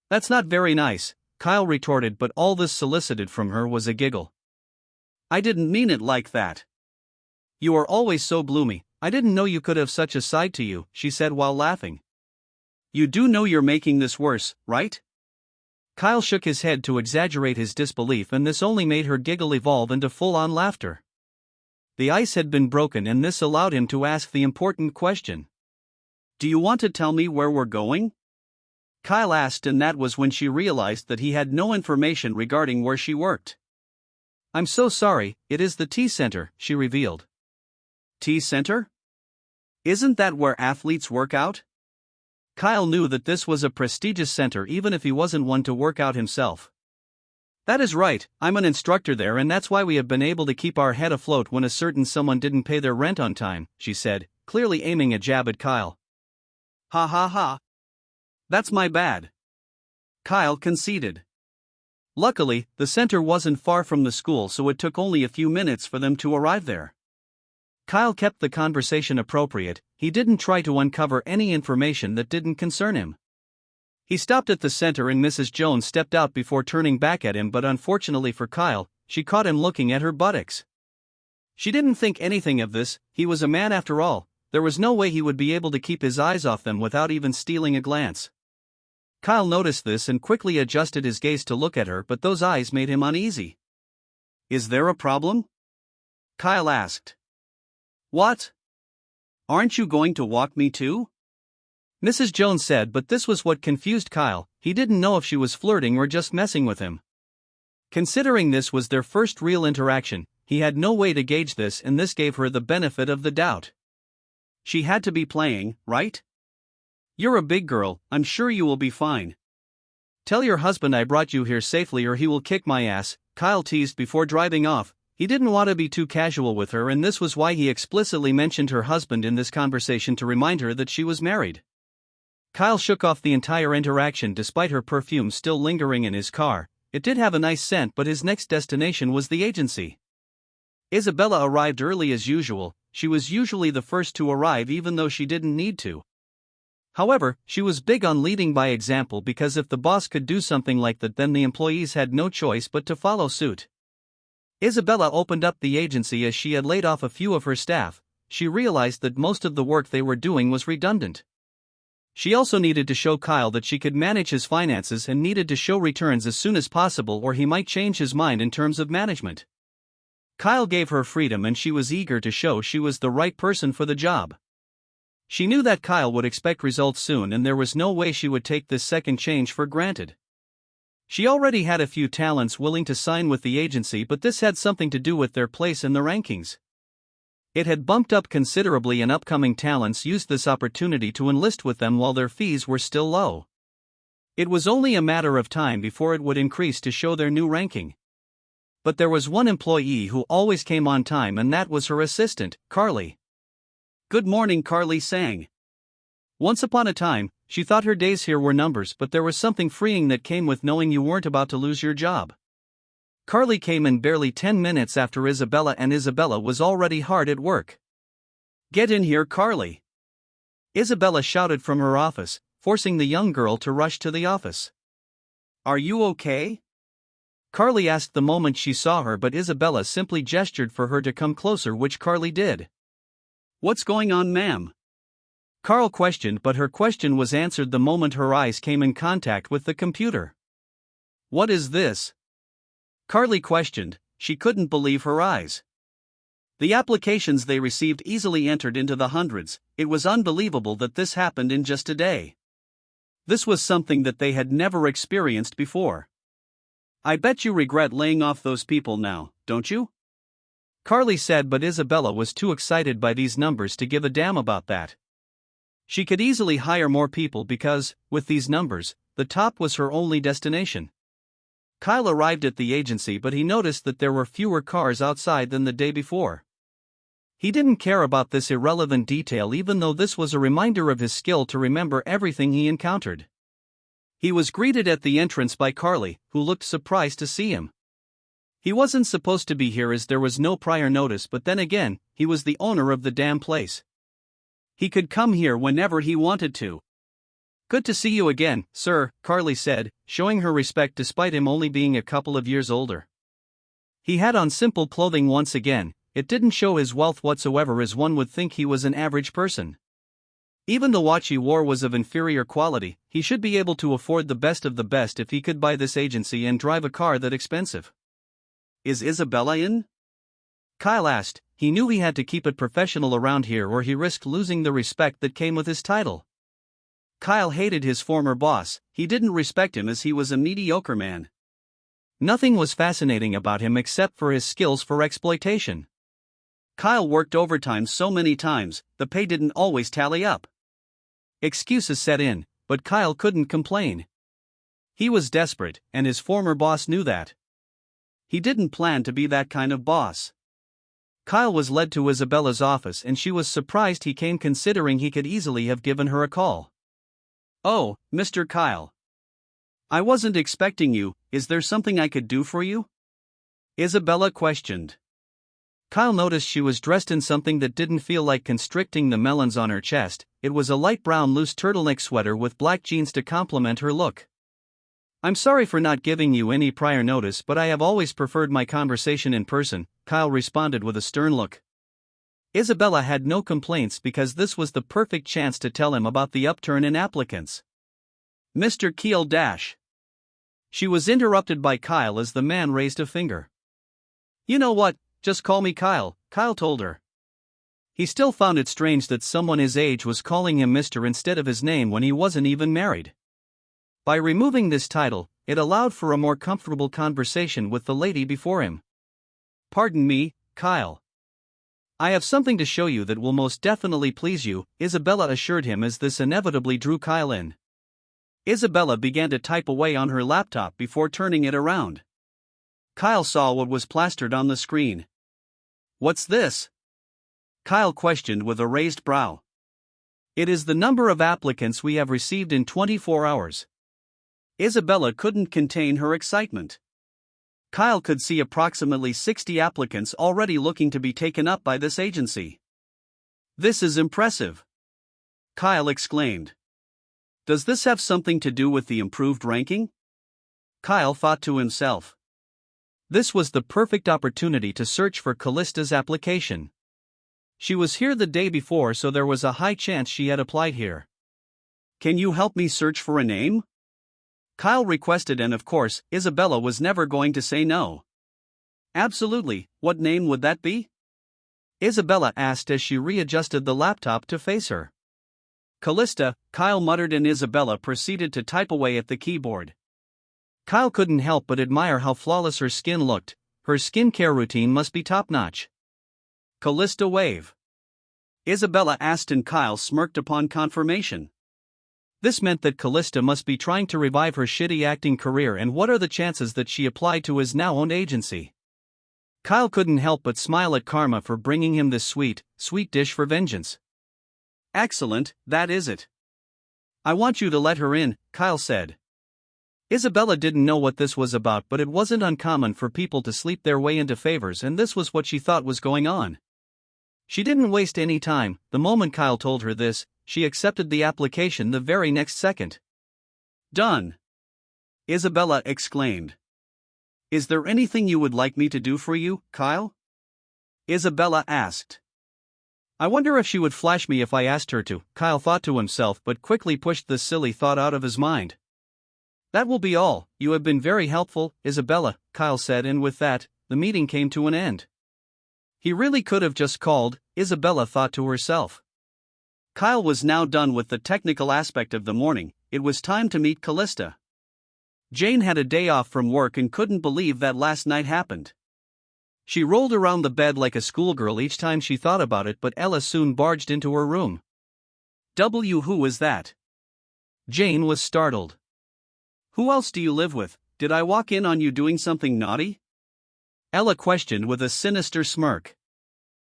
That's not very nice, Kyle retorted, but all this solicited from her was a giggle. I didn't mean it like that. You are always so bloomy, I didn't know you could have such a side to you, she said while laughing. You do know you're making this worse, right? Kyle shook his head to exaggerate his disbelief, and this only made her giggle evolve into full-on laughter. The ice had been broken, and this allowed him to ask the important question. Do you want to tell me where we're going? Kyle asked, and that was when she realized that he had no information regarding where she worked. I'm so sorry, it is the tea center, she revealed. Tea center? Isn't that where athletes work out? Kyle knew that this was a prestigious center even if he wasn't one to work out himself. That is right, I'm an instructor there, and that's why we have been able to keep our head afloat when a certain someone didn't pay their rent on time, she said, clearly aiming a jab at Kyle. Ha ha ha. That's my bad. Kyle conceded. Luckily, the center wasn't far from the school, so it took only a few minutes for them to arrive there. Kyle kept the conversation appropriate. He didn't try to uncover any information that didn't concern him. He stopped at the center and Mrs. Jones stepped out before turning back at him, but unfortunately for Kyle, she caught him looking at her buttocks. She didn't think anything of this, he was a man after all, there was no way he would be able to keep his eyes off them without even stealing a glance. Kyle noticed this and quickly adjusted his gaze to look at her, but those eyes made him uneasy. Is there a problem? Kyle asked. What? Aren't you going to walk me too? Mrs. Jones said, but this was what confused Kyle. He didn't know if she was flirting or just messing with him. Considering this was their first real interaction, he had no way to gauge this, and this gave her the benefit of the doubt. She had to be playing, right? You're a big girl, I'm sure you will be fine. Tell your husband I brought you here safely or he will kick my ass, Kyle teased before driving off. He didn't want to be too casual with her, and this was why he explicitly mentioned her husband in this conversation to remind her that she was married. Kyle shook off the entire interaction despite her perfume still lingering in his car. It did have a nice scent, but his next destination was the agency. Isabella arrived early as usual. She was usually the first to arrive even though she didn't need to. However, she was big on leading by example because if the boss could do something like that, then the employees had no choice but to follow suit. Isabella opened up the agency as she had laid off a few of her staff. She realized that most of the work they were doing was redundant. She also needed to show Kyle that she could manage his finances and needed to show returns as soon as possible or he might change his mind in terms of management. Kyle gave her freedom and she was eager to show she was the right person for the job. She knew that Kyle would expect results soon and there was no way she would take this second change for granted. She already had a few talents willing to sign with the agency, but this had something to do with their place in the rankings. It had bumped up considerably and upcoming talents used this opportunity to enlist with them while their fees were still low. It was only a matter of time before it would increase to show their new ranking. But there was one employee who always came on time, and that was her assistant, Carly. Good morning, Carly sang. Once upon a time, she thought her days here were numbers, but there was something freeing that came with knowing you weren't about to lose your job. Carly came in barely 10 minutes after Isabella, and Isabella was already hard at work. Get in here, Carly. Isabella shouted from her office, forcing the young girl to rush to the office. Are you okay? Carly asked the moment she saw her, but Isabella simply gestured for her to come closer, which Carly did. What's going on, ma'am? Carl questioned, but her question was answered the moment her eyes came in contact with the computer. What is this? Carly questioned. She couldn't believe her eyes. The applications they received easily entered into the hundreds. It was unbelievable that this happened in just a day. This was something that they had never experienced before. I bet you regret laying off those people now, don't you? Carly said, but Isabella was too excited by these numbers to give a damn about that. She could easily hire more people because, with these numbers, the top was her only destination. Kyle arrived at the agency, but he noticed that there were fewer cars outside than the day before. He didn't care about this irrelevant detail, even though this was a reminder of his skill to remember everything he encountered. He was greeted at the entrance by Carly, who looked surprised to see him. He wasn't supposed to be here as there was no prior notice, but then again, he was the owner of the damn place. He could come here whenever he wanted to. Good to see you again, sir, Carly said, showing her respect despite him only being a couple of years older. He had on simple clothing once again. It didn't show his wealth whatsoever, as one would think he was an average person. Even the watch he wore was of inferior quality. He should be able to afford the best of the best if he could buy this agency and drive a car that expensive. Is Isabella in? Kyle asked. He knew he had to keep it professional around here or he risked losing the respect that came with his title. Kyle hated his former boss. He didn't respect him as he was a mediocre man. Nothing was fascinating about him except for his skills for exploitation. Kyle worked overtime so many times, the pay didn't always tally up. Excuses set in, but Kyle couldn't complain. He was desperate, and his former boss knew that. He didn't plan to be that kind of boss. Kyle was led to Isabella's office and she was surprised he came, considering he could easily have given her a call. Oh, Mr. Kyle. I wasn't expecting you. Is there something I could do for you? Isabella questioned. Kyle noticed she was dressed in something that didn't feel like constricting the melons on her chest. It was a light brown loose turtleneck sweater with black jeans to complement her look. I'm sorry for not giving you any prior notice, but I have always preferred my conversation in person, Kyle responded with a stern look. Isabella had no complaints because this was the perfect chance to tell him about the upturn in applicants. Mr. Keel dash. She was interrupted by Kyle as the man raised a finger. You know what, just call me Kyle, Kyle told her. He still found it strange that someone his age was calling him Mr. instead of his name when he wasn't even married. By removing this title, it allowed for a more comfortable conversation with the lady before him. Pardon me, Kyle. I have something to show you that will most definitely please you, Isabella assured him as this inevitably drew Kyle in. Isabella began to type away on her laptop before turning it around. Kyle saw what was plastered on the screen. "What's this?" Kyle questioned with a raised brow. "It is the number of applicants we have received in 24 hours. Isabella couldn't contain her excitement. Kyle could see approximately 60 applicants already looking to be taken up by this agency. "This is impressive," Kyle exclaimed. "Does this have something to do with the improved ranking?" Kyle thought to himself. This was the perfect opportunity to search for Callista's application. She was here the day before, so there was a high chance she had applied here. "Can you help me search for a name?" Kyle requested, and of course, Isabella was never going to say no. "Absolutely, what name would that be?" Isabella asked as she readjusted the laptop to face her. "Callista," Kyle muttered, and Isabella proceeded to type away at the keyboard. Kyle couldn't help but admire how flawless her skin looked. Her skincare routine must be top-notch. "Callista Wave?" Isabella asked, and Kyle smirked upon confirmation. This meant that Callista must be trying to revive her shitty acting career, and what are the chances that she applied to his now-owned agency? Kyle couldn't help but smile at karma for bringing him this sweet dish for vengeance. "Excellent, that is it. I want you to let her in," Kyle said. Isabella didn't know what this was about, but it wasn't uncommon for people to sleep their way into favors, and this was what she thought was going on. She didn't waste any time. The moment Kyle told her this, she accepted the application the very next second. "Done!" Isabella exclaimed. "Is there anything you would like me to do for you, Kyle?" Isabella asked. "I wonder if she would flash me if I asked her to," Kyle thought to himself, but quickly pushed this silly thought out of his mind. "That will be all. You have been very helpful, Isabella," Kyle said, and with that, the meeting came to an end. He really could have just called, Isabella thought to herself. Kyle was now done with the technical aspect of the morning. It was time to meet Callista. Jane had a day off from work and couldn't believe that last night happened. She rolled around the bed like a schoolgirl each time she thought about it, but Ella soon barged into her room. Who is that?" Jane was startled. "Who else do you live with? Did I walk in on you doing something naughty?" Ella questioned with a sinister smirk.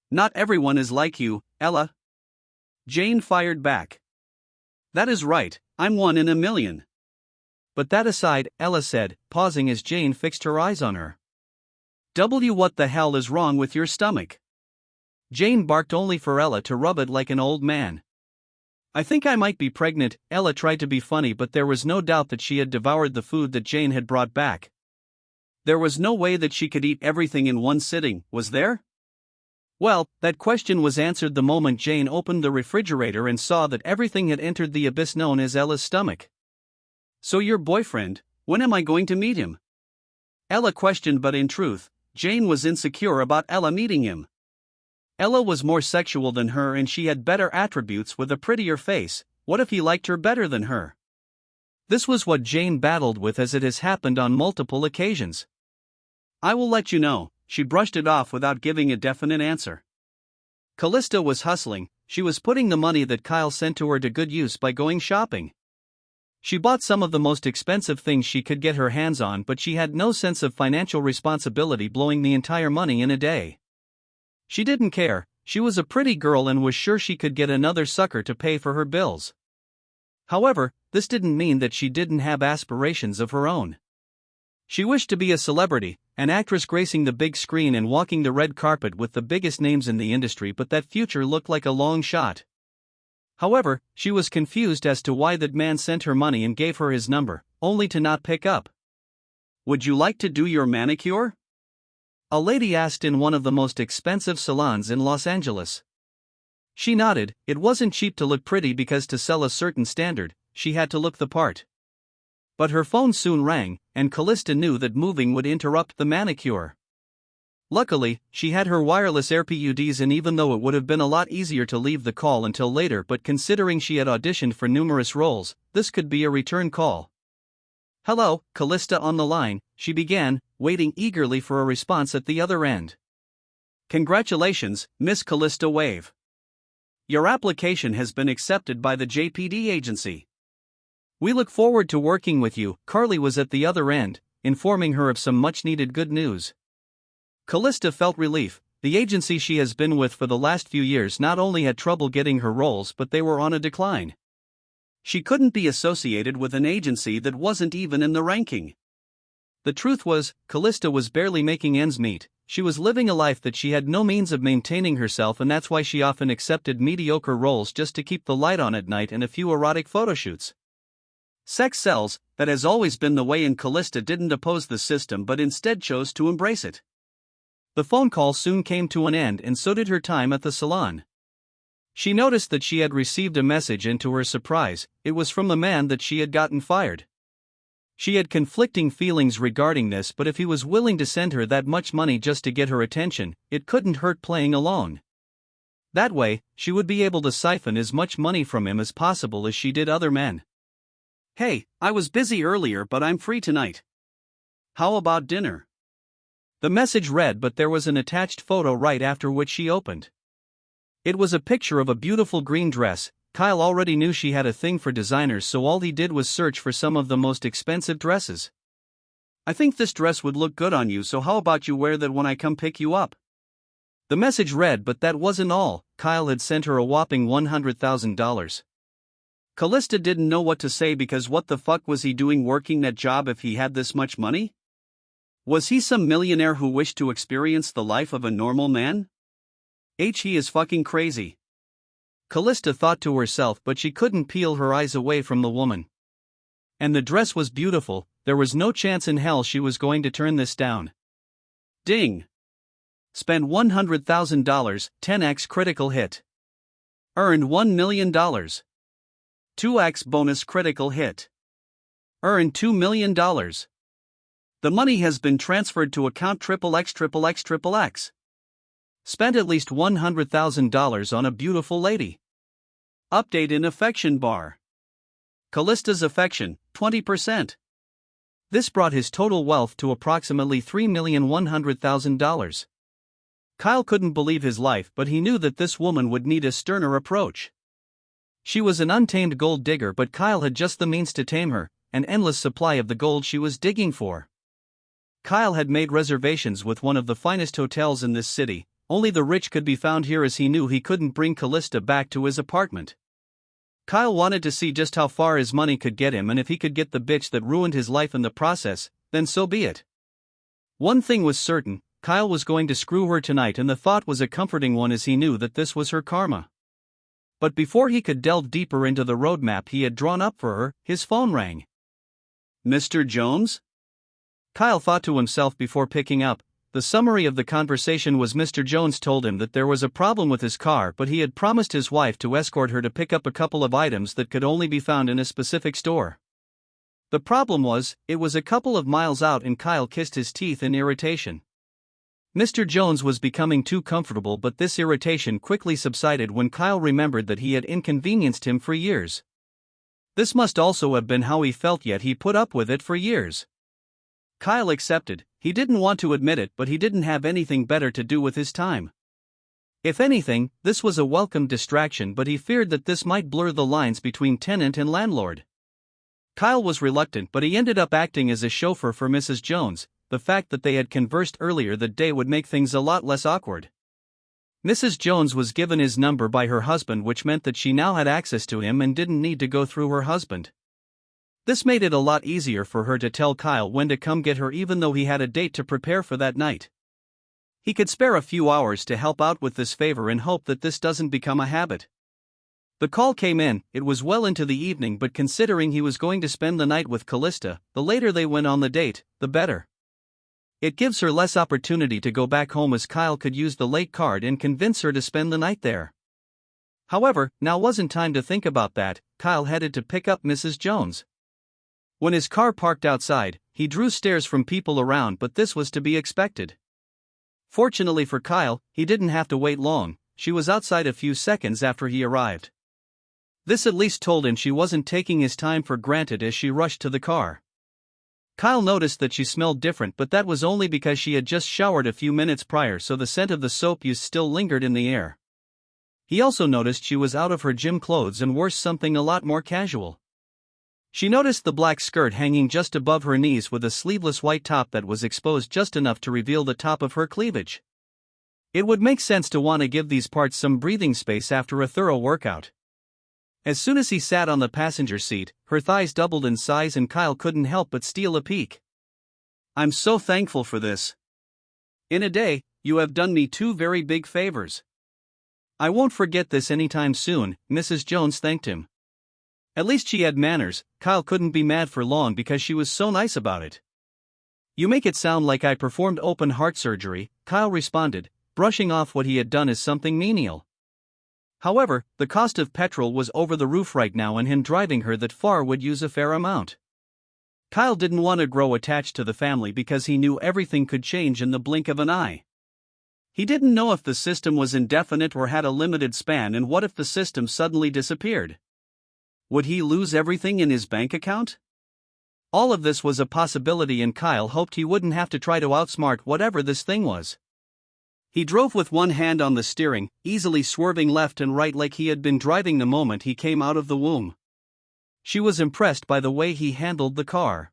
"Not everyone is like you, Ella," Jane fired back. "That is right, I'm one in a million." "But that aside," Ella said, pausing as Jane fixed her eyes on her. What the hell is wrong with your stomach?" Jane barked, only for Ella to rub it like an old man. "I think I might be pregnant." Ella tried to be funny, but there was no doubt that she had devoured the food that Jane had brought back. There was no way that she could eat everything in one sitting, was there? Well, that question was answered the moment Jane opened the refrigerator and saw that everything had entered the abyss known as Ella's stomach. "So your boyfriend, when am I going to meet him?" Ella questioned, but in truth, Jane was insecure about Ella meeting him. Ella was more sexual than her, and she had better attributes with a prettier face. What if he liked her better than her? This was what Jane battled with, as it has happened on multiple occasions. "I will let you know," she brushed it off without giving a definite answer. Callista was hustling. She was putting the money that Kyle sent to her to good use by going shopping. She bought some of the most expensive things she could get her hands on, but she had no sense of financial responsibility, blowing the entire money in a day. She didn't care. She was a pretty girl and was sure she could get another sucker to pay for her bills. However, this didn't mean that she didn't have aspirations of her own. She wished to be a celebrity, an actress gracing the big screen and walking the red carpet with the biggest names in the industry, but that future looked like a long shot. However, she was confused as to why that man sent her money and gave her his number, only to not pick up. "Would you like to do your manicure?" a lady asked in one of the most expensive salons in Los Angeles. She nodded. It wasn't cheap to look pretty, because to sell a certain standard, she had to look the part. But her phone soon rang, and Callista knew that moving would interrupt the manicure. Luckily, she had her wireless AirPods in, even though it would have been a lot easier to leave the call until later, but considering she had auditioned for numerous roles, this could be a return call. "Hello, Callista on the line," she began, waiting eagerly for a response at the other end. "Congratulations, Miss Callista Wave. Your application has been accepted by the JPD agency. "We look forward to working with you." Carly was at the other end, informing her of some much-needed good news. Callista felt relief. The agency she has been with for the last few years not only had trouble getting her roles but they were on a decline. She couldn't be associated with an agency that wasn't even in the ranking. The truth was, Callista was barely making ends meet. She was living a life that she had no means of maintaining herself, and that's why she often accepted mediocre roles just to keep the light on at night and a few erotic photoshoots. Sex sells, that has always been the way, and Callista didn't oppose the system but instead chose to embrace it. The phone call soon came to an end, and so did her time at the salon. She noticed that she had received a message, and to her surprise, it was from the man that she had gotten fired. She had conflicting feelings regarding this, but if he was willing to send her that much money just to get her attention, it couldn't hurt playing along. That way, she would be able to siphon as much money from him as possible as she did other men. "Hey, I was busy earlier but I'm free tonight. How about dinner?" The message read, but there was an attached photo right after, which she opened. It was a picture of a beautiful green dress. Kyle already knew she had a thing for designers, so all he did was search for some of the most expensive dresses. "I think this dress would look good on you, so how about you wear that when I come pick you up?" The message read, but that wasn't all. Kyle had sent her a whopping $100,000. Callista didn't know what to say, because what the fuck was he doing working that job if he had this much money? Was he some millionaire who wished to experience the life of a normal man? He is fucking crazy. Callista thought to herself, but she couldn't peel her eyes away from the woman. And the dress was beautiful. There was no chance in hell she was going to turn this down. Ding. Spend $100,000, 10x critical hit. Earned $1 million. 2x bonus critical hit. Earned $2 million. The money has been transferred to account XXXXXX. Spent at least $100,000 on a beautiful lady. Update in affection bar. Callista's affection, 20%. This brought his total wealth to approximately $3,100,000. Kyle couldn't believe his life, but he knew that this woman would need a sterner approach. She was an untamed gold digger, but Kyle had just the means to tame her, an endless supply of the gold she was digging for. Kyle had made reservations with one of the finest hotels in this city. Only the rich could be found here, as he knew he couldn't bring Callista back to his apartment. Kyle wanted to see just how far his money could get him, and if he could get the bitch that ruined his life in the process, then so be it. One thing was certain, Kyle was going to screw her tonight, and the thought was a comforting one, as he knew that this was her karma. But before he could delve deeper into the roadmap he had drawn up for her, his phone rang. "Mr. Jones?" Kyle thought to himself before picking up. The summary of the conversation was Mr. Jones told him that there was a problem with his car, but he had promised his wife to escort her to pick up a couple of items that could only be found in a specific store. The problem was, it was a couple of miles out, and Kyle kissed his teeth in irritation. Mr. Jones was becoming too comfortable, but this irritation quickly subsided when Kyle remembered that he had inconvenienced him for years. This must also have been how he felt, yet he put up with it for years. Kyle accepted. He didn't want to admit it, but he didn't have anything better to do with his time. If anything, this was a welcome distraction, but he feared that this might blur the lines between tenant and landlord. Kyle was reluctant, but he ended up acting as a chauffeur for Mrs. Jones. The fact that they had conversed earlier that day would make things a lot less awkward. Mrs. Jones was given his number by her husband, which meant that she now had access to him and didn't need to go through her husband. This made it a lot easier for her to tell Kyle when to come get her, even though he had a date to prepare for that night. He could spare a few hours to help out with this favor and hope that this doesn't become a habit. The call came in. It was well into the evening, but considering he was going to spend the night with Callista, the later they went on the date, the better. It gives her less opportunity to go back home, as Kyle could use the late card and convince her to spend the night there. However, now wasn't time to think about that. Kyle headed to pick up Mrs. Jones. When his car parked outside, he drew stares from people around, but this was to be expected. Fortunately for Kyle, he didn't have to wait long. She was outside a few seconds after he arrived. This at least told him she wasn't taking his time for granted as she rushed to the car. Kyle noticed that she smelled different, but that was only because she had just showered a few minutes prior, so the scent of the soap used still lingered in the air. He also noticed she was out of her gym clothes and wore something a lot more casual. She noticed the black skirt hanging just above her knees with a sleeveless white top that was exposed just enough to reveal the top of her cleavage. It would make sense to want to give these parts some breathing space after a thorough workout. As soon as he sat on the passenger seat, her thighs doubled in size and Kyle couldn't help but steal a peek. I'm so thankful for this. In a day, you have done me two very big favors. I won't forget this anytime soon, Mrs. Jones thanked him. At least she had manners. Kyle couldn't be mad for long because she was so nice about it. You make it sound like I performed open heart surgery, Kyle responded, brushing off what he had done as something menial. However, the cost of petrol was over the roof right now and him driving her that far would use a fair amount. Kyle didn't want to grow attached to the family because he knew everything could change in the blink of an eye. He didn't know if the system was indefinite or had a limited span, and what if the system suddenly disappeared? Would he lose everything in his bank account? All of this was a possibility and Kyle hoped he wouldn't have to try to outsmart whatever this thing was. He drove with one hand on the steering, easily swerving left and right like he had been driving the moment he came out of the womb. She was impressed by the way he handled the car.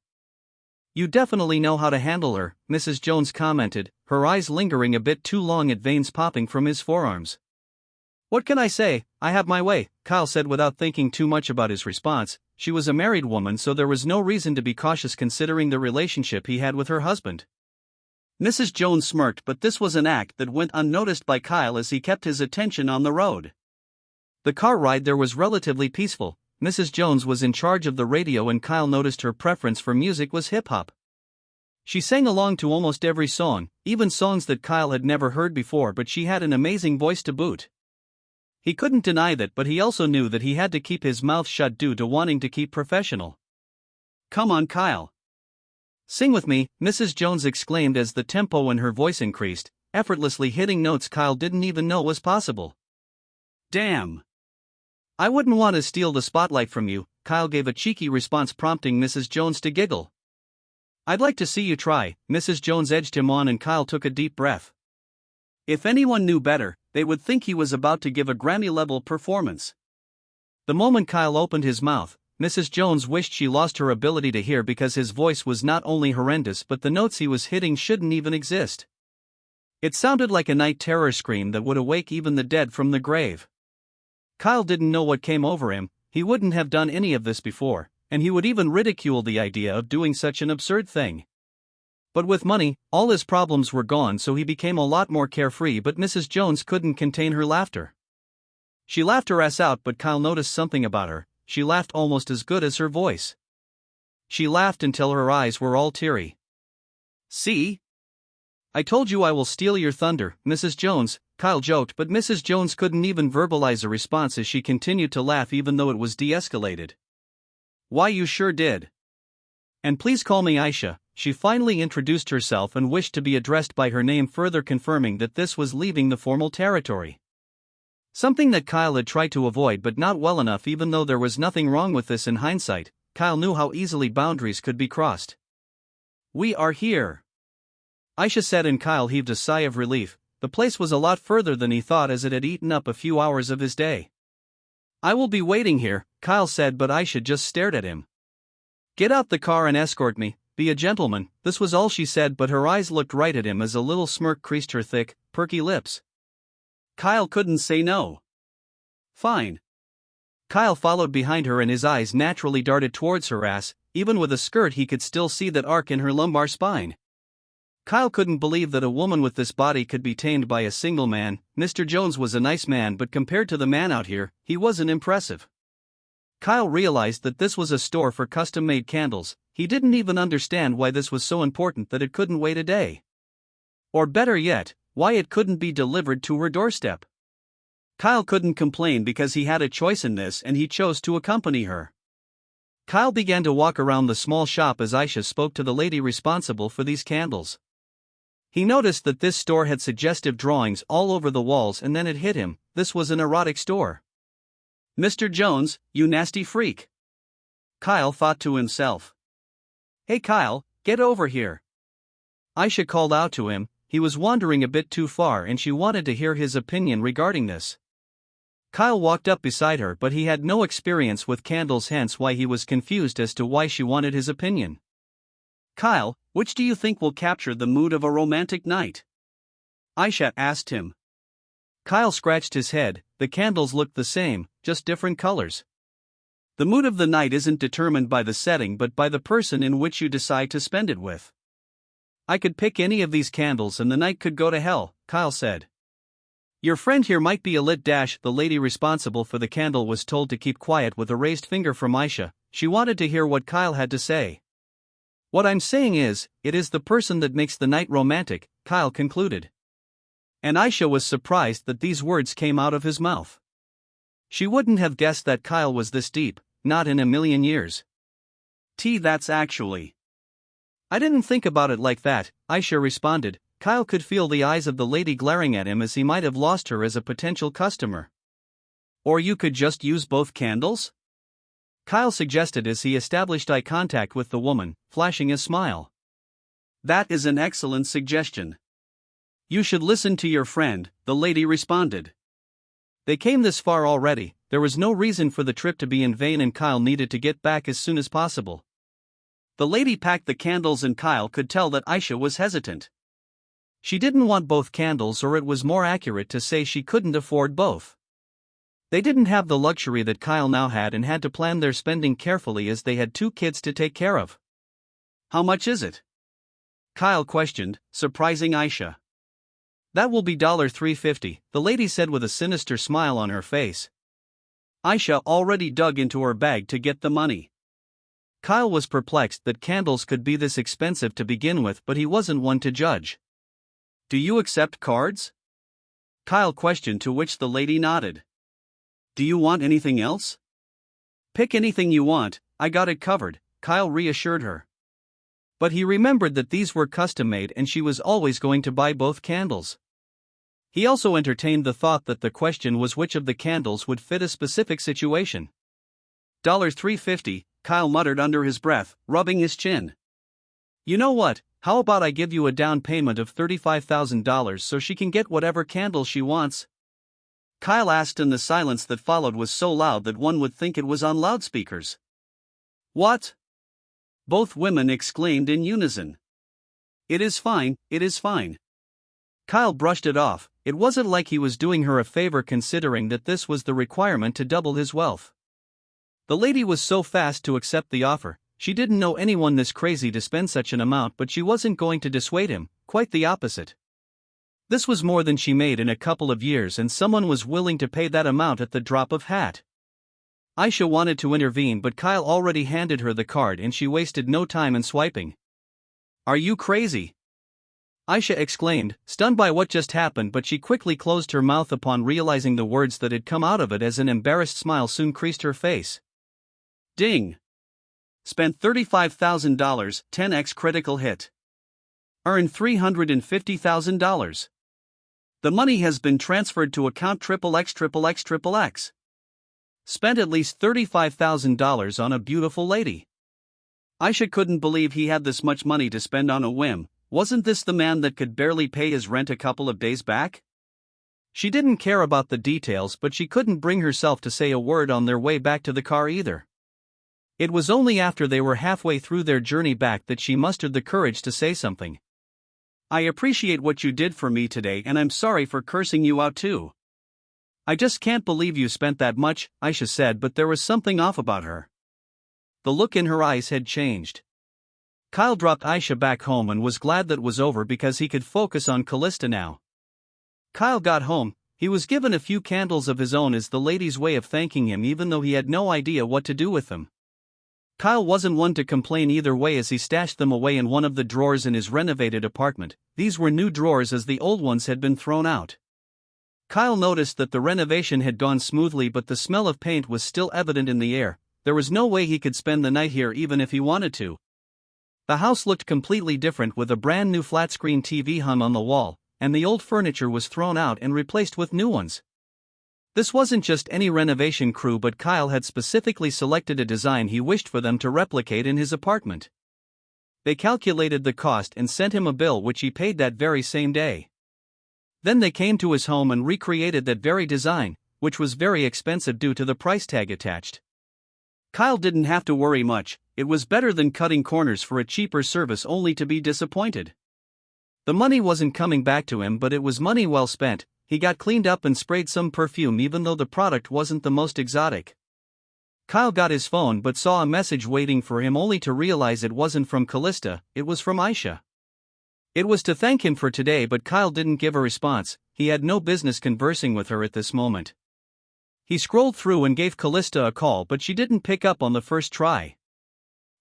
You definitely know how to handle her, Mrs. Jones commented, her eyes lingering a bit too long at veins popping from his forearms. What can I say? I have my way, Kyle said without thinking too much about his response. She was a married woman, so there was no reason to be cautious considering the relationship he had with her husband. Mrs. Jones smirked, but this was an act that went unnoticed by Kyle as he kept his attention on the road. The car ride there was relatively peaceful. Mrs. Jones was in charge of the radio and Kyle noticed her preference for music was hip-hop. She sang along to almost every song, even songs that Kyle had never heard before, but she had an amazing voice to boot. He couldn't deny that, but he also knew that he had to keep his mouth shut due to wanting to keep professional. Come on, Kyle. Sing with me, Mrs. Jones exclaimed as the tempo in her voice increased, effortlessly hitting notes Kyle didn't even know was possible. Damn. I wouldn't want to steal the spotlight from you, Kyle gave a cheeky response prompting Mrs. Jones to giggle. I'd like to see you try, Mrs. Jones edged him on and Kyle took a deep breath. If anyone knew better, they would think he was about to give a Grammy-level performance. The moment Kyle opened his mouth, Mrs. Jones wished she lost her ability to hear because his voice was not only horrendous but the notes he was hitting shouldn't even exist. It sounded like a night terror scream that would awake even the dead from the grave. Kyle didn't know what came over him. He wouldn't have done any of this before, and he would even ridicule the idea of doing such an absurd thing. But with money, all his problems were gone, so he became a lot more carefree, but Mrs. Jones couldn't contain her laughter. She laughed her ass out, but Kyle noticed something about her. She laughed almost as good as her voice. She laughed until her eyes were all teary. See? I told you I will steal your thunder, Mrs. Jones, Kyle joked, but Mrs. Jones couldn't even verbalize a response as she continued to laugh even though it was de-escalated. Why, you sure did. And please call me Aisha. She finally introduced herself and wished to be addressed by her name, further confirming that this was leaving the formal territory. Something that Kyle had tried to avoid but not well enough. Even though there was nothing wrong with this in hindsight, Kyle knew how easily boundaries could be crossed. We are here, Aisha said, and Kyle heaved a sigh of relief. The place was a lot further than he thought as it had eaten up a few hours of his day. I will be waiting here, Kyle said, but Aisha just stared at him. Get out the car and escort me. Be a gentleman. This was all she said, but her eyes looked right at him as a little smirk creased her thick, perky lips. Kyle couldn't say no. Fine. Kyle followed behind her and his eyes naturally darted towards her ass. Even with a skirt he could still see that arc in her lumbar spine. Kyle couldn't believe that a woman with this body could be tamed by a single man. Mr. Jones was a nice man, but compared to the man out here, he wasn't impressive. Kyle realized that this was a store for custom-made candles. He didn't even understand why this was so important that it couldn't wait a day. Or better yet, why it couldn't be delivered to her doorstep. Kyle couldn't complain because he had a choice in this and he chose to accompany her. Kyle began to walk around the small shop as Aisha spoke to the lady responsible for these candles. He noticed that this store had suggestive drawings all over the walls, and then it hit him: this was an erotic store. Mr. Jones, you nasty freak, Kyle thought to himself. Hey Kyle, get over here, Aisha called out to him. He was wandering a bit too far and she wanted to hear his opinion regarding this. Kyle walked up beside her, but he had no experience with candles, hence why he was confused as to why she wanted his opinion. Kyle, which do you think will capture the mood of a romantic night? Aisha asked him. Kyle scratched his head. The candles looked the same, just different colors. The mood of the night isn't determined by the setting but by the person in which you decide to spend it with. I could pick any of these candles and the night could go to hell, Kyle said. Your friend here might be a lit dash. The lady responsible for the candle was told to keep quiet with a raised finger from Aisha. She wanted to hear what Kyle had to say. What I'm saying is, it is the person that makes the night romantic, Kyle concluded. And Aisha was surprised that these words came out of his mouth. She wouldn't have guessed that Kyle was this deep, not in a million years. That's actually. I didn't think about it like that, Aisha responded. Kyle could feel the eyes of the lady glaring at him as he might have lost her as a potential customer. Or you could just use both candles? Kyle suggested as he established eye contact with the woman, flashing a smile. That is an excellent suggestion. You should listen to your friend, the lady responded. They came this far already, there was no reason for the trip to be in vain and Kyle needed to get back as soon as possible. The lady packed the candles and Kyle could tell that Aisha was hesitant. She didn't want both candles, or it was more accurate to say she couldn't afford both. They didn't have the luxury that Kyle now had and had to plan their spending carefully as they had 2 kids to take care of. How much is it? Kyle questioned, surprising Aisha. That will be $350, the lady said with a sinister smile on her face. Aisha already dug into her bag to get the money. Kyle was perplexed that candles could be this expensive to begin with, but he wasn't one to judge. Do you accept cards? Kyle questioned, to which the lady nodded. Do you want anything else? Pick anything you want, I got it covered, Kyle reassured her. But he remembered that these were custom-made and she was always going to buy both candles. He also entertained the thought that the question was which of the candles would fit a specific situation. $350, Kyle muttered under his breath, rubbing his chin. You know what, how about I give you a down payment of $35,000 so she can get whatever candle she wants? Kyle asked, and the silence that followed was so loud that one would think it was on loudspeakers. What? Both women exclaimed in unison. It is fine, it is fine. Kyle brushed it off. It wasn't like he was doing her a favor considering that this was the requirement to double his wealth. The lady was so fast to accept the offer. She didn't know anyone this crazy to spend such an amount, but she wasn't going to dissuade him, quite the opposite. This was more than she made in a couple of years, and someone was willing to pay that amount at the drop of hat. Aisha wanted to intervene, but Kyle already handed her the card and she wasted no time in swiping. Are you crazy? Aisha exclaimed, stunned by what just happened, but she quickly closed her mouth upon realizing the words that had come out of it as an embarrassed smile soon creased her face. Ding! Spent $35,000, 10x critical hit. Earned $350,000. The money has been transferred to account XXX. Spent at least $35,000 on a beautiful lady. Aisha couldn't believe he had this much money to spend on a whim. Wasn't this the man that could barely pay his rent a couple of days back? She didn't care about the details, but she couldn't bring herself to say a word on their way back to the car either. It was only after they were halfway through their journey back that she mustered the courage to say something. I appreciate what you did for me today, and I'm sorry for cursing you out too. I just can't believe you spent that much, Aisha said, but there was something off about her. The look in her eyes had changed. Kyle dropped Aisha back home and was glad that was over because he could focus on Callista now. Kyle got home. He was given a few candles of his own as the lady's way of thanking him, even though he had no idea what to do with them. Kyle wasn't one to complain either way as he stashed them away in one of the drawers in his renovated apartment. These were new drawers as the old ones had been thrown out. Kyle noticed that the renovation had gone smoothly, but the smell of paint was still evident in the air. There was no way he could spend the night here even if he wanted to. The house looked completely different, with a brand new flat-screen TV hung on the wall, and the old furniture was thrown out and replaced with new ones. This wasn't just any renovation crew, but Kyle had specifically selected a design he wished for them to replicate in his apartment. They calculated the cost and sent him a bill, which he paid that very same day. Then they came to his home and recreated that very design. which was very expensive due to the price tag attached. Kyle didn't have to worry much. It was better than cutting corners for a cheaper service only to be disappointed. The money wasn't coming back to him, but it was money well spent. He got cleaned up and sprayed some perfume even though the product wasn't the most exotic. Kyle got his phone but saw a message waiting for him only to realize it wasn't from Callista, it was from Aisha. It was to thank him for today, but Kyle didn't give a response. He had no business conversing with her at this moment. He scrolled through and gave Callista a call, but she didn't pick up on the first try.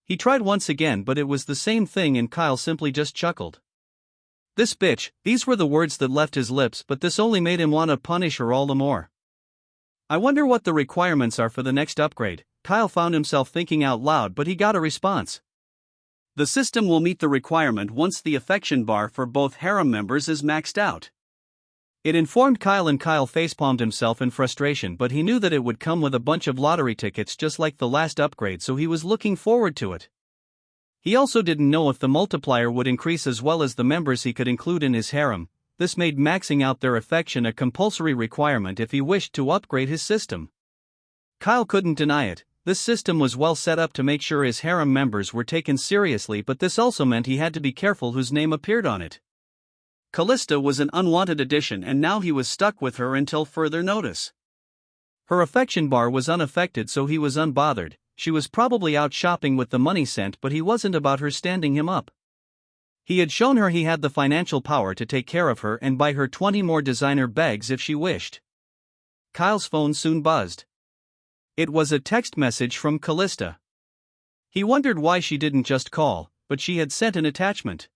He tried once again, but it was the same thing and Kyle simply just chuckled. This bitch, these were the words that left his lips, but this only made him want to punish her all the more. I wonder what the requirements are for the next upgrade. Kyle found himself thinking out loud, but he got a response. The system will meet the requirement once the affection bar for both harem members is maxed out. It informed Kyle, and Kyle facepalmed himself in frustration, but he knew that it would come with a bunch of lottery tickets just like the last upgrade, so he was looking forward to it. He also didn't know if the multiplier would increase as well as the members he could include in his harem. This made maxing out their affection a compulsory requirement if he wished to upgrade his system. Kyle couldn't deny it. This system was well set up to make sure his harem members were taken seriously, but this also meant he had to be careful whose name appeared on it. Callista was an unwanted addition, and now he was stuck with her until further notice. Her affection bar was unaffected, so he was unbothered. She was probably out shopping with the money sent, but he wasn't about her standing him up. He had shown her he had the financial power to take care of her and buy her 20 more designer bags if she wished. Kyle's phone soon buzzed. It was a text message from Callista. He wondered why she didn't just call, but she had sent an attachment.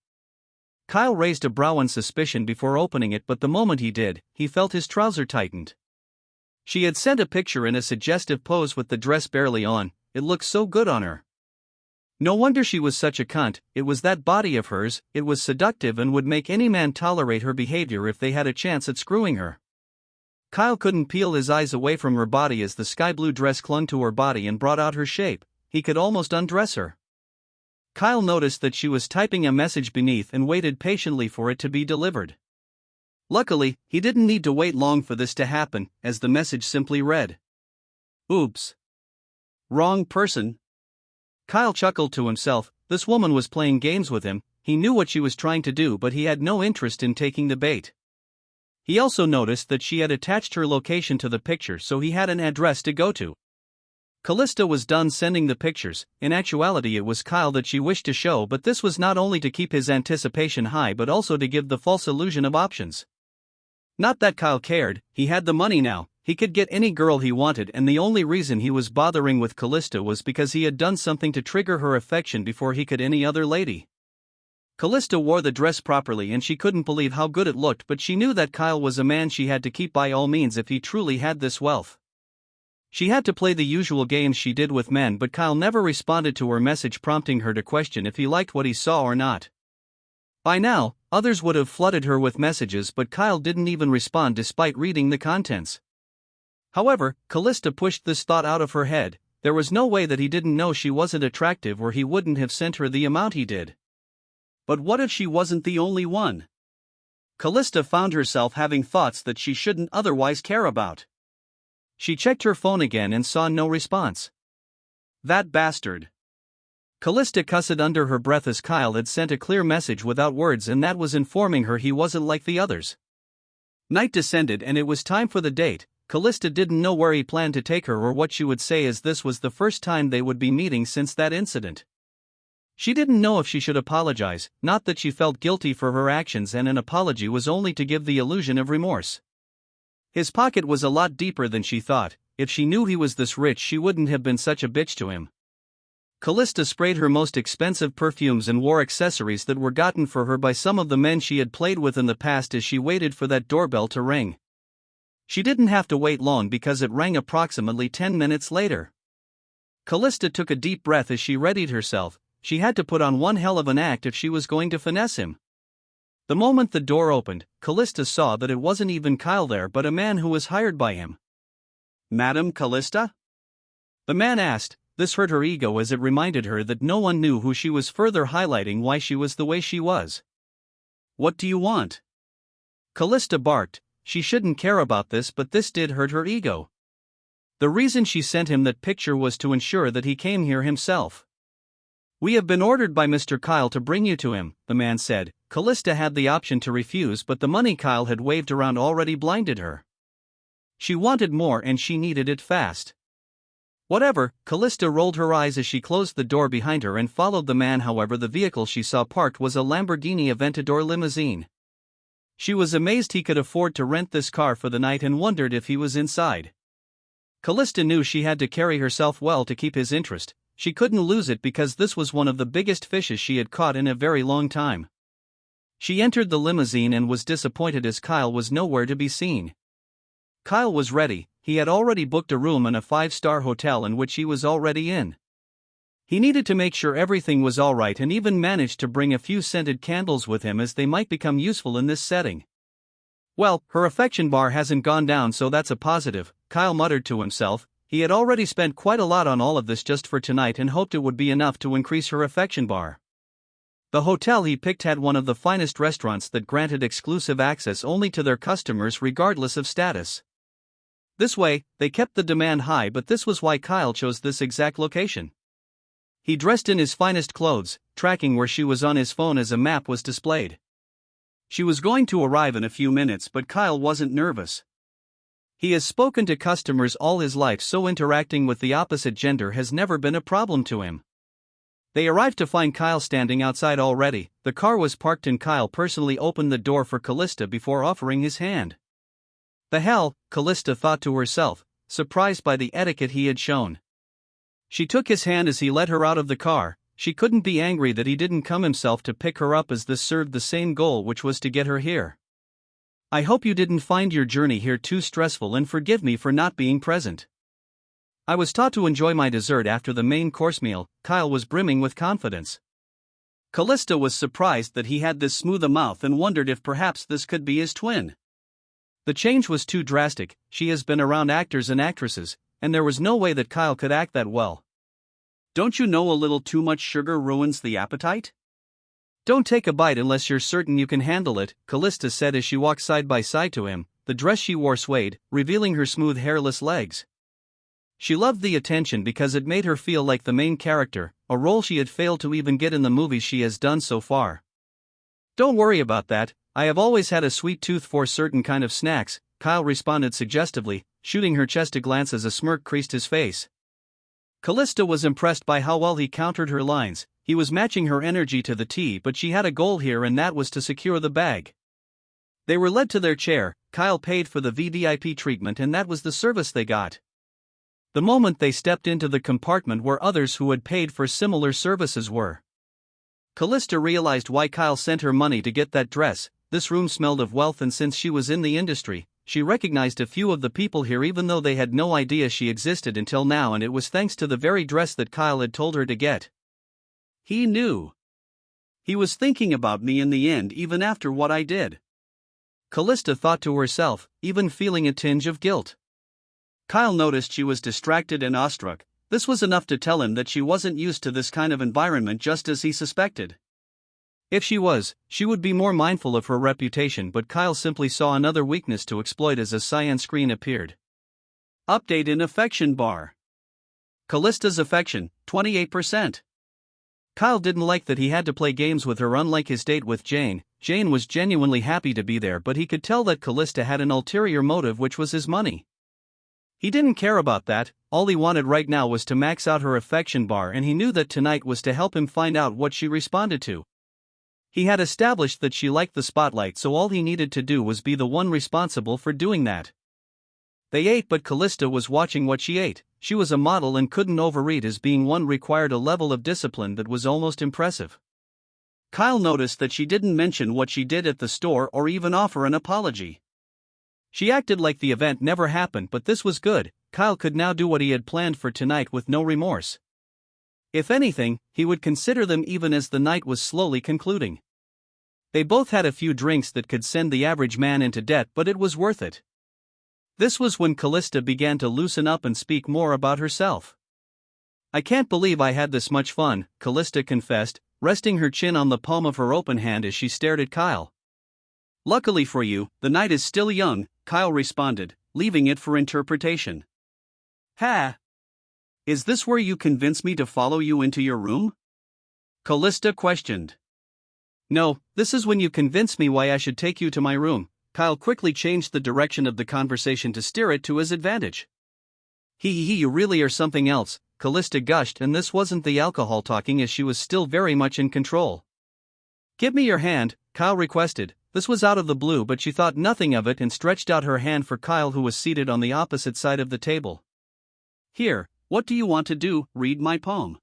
Kyle raised a brow in suspicion before opening it, but the moment he did, he felt his trouser tightened. She had sent a picture in a suggestive pose with the dress barely on. It looked so good on her. No wonder she was such a cunt. It was that body of hers. It was seductive and would make any man tolerate her behavior if they had a chance at screwing her. Kyle couldn't peel his eyes away from her body as the sky blue dress clung to her body and brought out her shape. He could almost undress her. Kyle noticed that she was typing a message beneath and waited patiently for it to be delivered. Luckily, he didn't need to wait long for this to happen, as the message simply read, "Oops. Wrong person." Kyle chuckled to himself. This woman was playing games with him. He knew what she was trying to do, but he had no interest in taking the bait. He also noticed that she had attached her location to the picture, so he had an address to go to. Callista was done sending the pictures. In actuality, it was Kyle that she wished to show, but this was not only to keep his anticipation high but also to give the false illusion of options. Not that Kyle cared, he had the money now. He could get any girl he wanted, and the only reason he was bothering with Callista was because he had done something to trigger her affection before he could any other lady. Callista wore the dress properly and she couldn't believe how good it looked, but she knew that Kyle was a man she had to keep by all means if he truly had this wealth. She had to play the usual games she did with men, but Kyle never responded to her message prompting her to question if he liked what he saw or not. By now, others would have flooded her with messages, but Kyle didn't even respond despite reading the contents. However, Callista pushed this thought out of her head. There was no way that he didn't know she wasn't attractive or he wouldn't have sent her the amount he did. But what if she wasn't the only one? Callista found herself having thoughts that she shouldn't otherwise care about. She checked her phone again and saw no response. That bastard. Callista cussed under her breath as Kyle had sent a clear message without words, and that was informing her he wasn't like the others. Night descended and it was time for the date. Callista didn't know where he planned to take her or what she would say, as this was the first time they would be meeting since that incident. She didn't know if she should apologize, not that she felt guilty for her actions, and an apology was only to give the illusion of remorse. His pocket was a lot deeper than she thought. If she knew he was this rich, she wouldn't have been such a bitch to him. Callista sprayed her most expensive perfumes and wore accessories that were gotten for her by some of the men she had played with in the past as she waited for that doorbell to ring. She didn't have to wait long because it rang approximately 10 minutes later. Callista took a deep breath as she readied herself. She had to put on one hell of an act if she was going to finesse him. The moment the door opened, Callista saw that it wasn't even Kyle there but a man who was hired by him. "Madam Callista?" The man asked. This hurt her ego as it reminded her that no one knew who she was, further highlighting why she was the way she was. "What do you want?" Callista barked. she shouldn't care about this, but this did hurt her ego. The reason she sent him that picture was to ensure that he came here himself. "We have been ordered by Mr. Kyle to bring you to him," the man said. Callista had the option to refuse, but the money Kyle had waved around already blinded her. She wanted more and she needed it fast. Whatever, Callista rolled her eyes as she closed the door behind her and followed the man. However, the vehicle she saw parked was a Lamborghini Aventador limousine. She was amazed he could afford to rent this car for the night and wondered if he was inside. Callista knew she had to carry herself well to keep his interest. She couldn't lose it because this was one of the biggest fishes she had caught in a very long time. She entered the limousine and was disappointed as Kyle was nowhere to be seen. Kyle was ready. He had already booked a room in a 5-star hotel in which he was already in. He needed to make sure everything was alright and even managed to bring a few scented candles with him as they might become useful in this setting. "Well, her affection bar hasn't gone down, so that's a positive," Kyle muttered to himself. He had already spent quite a lot on all of this just for tonight and hoped it would be enough to increase her affection bar. The hotel he picked had one of the finest restaurants that granted exclusive access only to their customers regardless of status. This way, they kept the demand high, but this was why Kyle chose this exact location. He dressed in his finest clothes, tracking where she was on his phone as a map was displayed. She was going to arrive in a few minutes, but Kyle wasn't nervous. He has spoken to customers all his life, so interacting with the opposite gender has never been a problem to him. They arrived to find Kyle standing outside already. The car was parked and Kyle personally opened the door for Callista before offering his hand. The hell, Callista thought to herself, surprised by the etiquette he had shown. She took his hand as he led her out of the car. She couldn't be angry that he didn't come himself to pick her up, as this served the same goal, which was to get her here. "I hope you didn't find your journey here too stressful, and forgive me for not being present. I was taught to enjoy my dessert after the main course meal." Kyle was brimming with confidence. Callista was surprised that he had this smooth a mouth and wondered if perhaps this could be his twin. The change was too drastic. She has been around actors and actresses, and there was no way that Kyle could act that well. "Don't you know a little too much sugar ruins the appetite? Don't take a bite unless you're certain you can handle it," Callista said as she walked side by side to him. The dress she wore swayed, revealing her smooth hairless legs. She loved the attention because it made her feel like the main character, a role she had failed to even get in the movies she has done so far. "Don't worry about that. I have always had a sweet tooth for certain kind of snacks," Kyle responded suggestively, shooting her chest a glance as a smirk creased his face. Callista was impressed by how well he countered her lines. He was matching her energy to the T, but she had a goal here, and that was to secure the bag. They were led to their chair. Kyle paid for the VVIP treatment, and that was the service they got. The moment they stepped into the compartment where others who had paid for similar services were, Callista realized why Kyle sent her money to get that dress. This room smelled of wealth, and since she was in the industry, she recognized a few of the people here even though they had no idea she existed until now, and it was thanks to the very dress that Kyle had told her to get. He knew. He was thinking about me in the end, even after what I did. Callista thought to herself, even feeling a tinge of guilt. Kyle noticed she was distracted and awestruck. This was enough to tell him that she wasn't used to this kind of environment, just as he suspected. If she was, she would be more mindful of her reputation, but Kyle simply saw another weakness to exploit as a cyan screen appeared. Update in affection bar. Callista's affection, 28%. Kyle didn't like that he had to play games with her, unlike his date with Jane. Jane was genuinely happy to be there, but he could tell that Callista had an ulterior motive, which was his money. He didn't care about that. All he wanted right now was to max out her affection bar, and he knew that tonight was to help him find out what she responded to. He had established that she liked the spotlight, so all he needed to do was be the one responsible for doing that. They ate, but Callista was watching what she ate. She was a model and couldn't overeat, as being one required a level of discipline that was almost impressive. Kyle noticed that she didn't mention what she did at the store or even offer an apology. She acted like the event never happened, but this was good. Kyle could now do what he had planned for tonight with no remorse. If anything, he would consider them even as the night was slowly concluding. They both had a few drinks that could send the average man into debt, but it was worth it. This was when Callista began to loosen up and speak more about herself. "I can't believe I had this much fun," Callista confessed, resting her chin on the palm of her open hand as she stared at Kyle. "Luckily for you, the night is still young," Kyle responded, leaving it for interpretation. Ha! Is this where you convince me to follow you into your room? Callista questioned. No, this is when you convince me why I should take you to my room. Kyle quickly changed the direction of the conversation to steer it to his advantage. You really are something else, Callista gushed, and this wasn't the alcohol talking as she was still very much in control. Give me your hand, Kyle requested. This was out of the blue, but she thought nothing of it and stretched out her hand for Kyle, who was seated on the opposite side of the table. Here, what do you want to do, read my poem?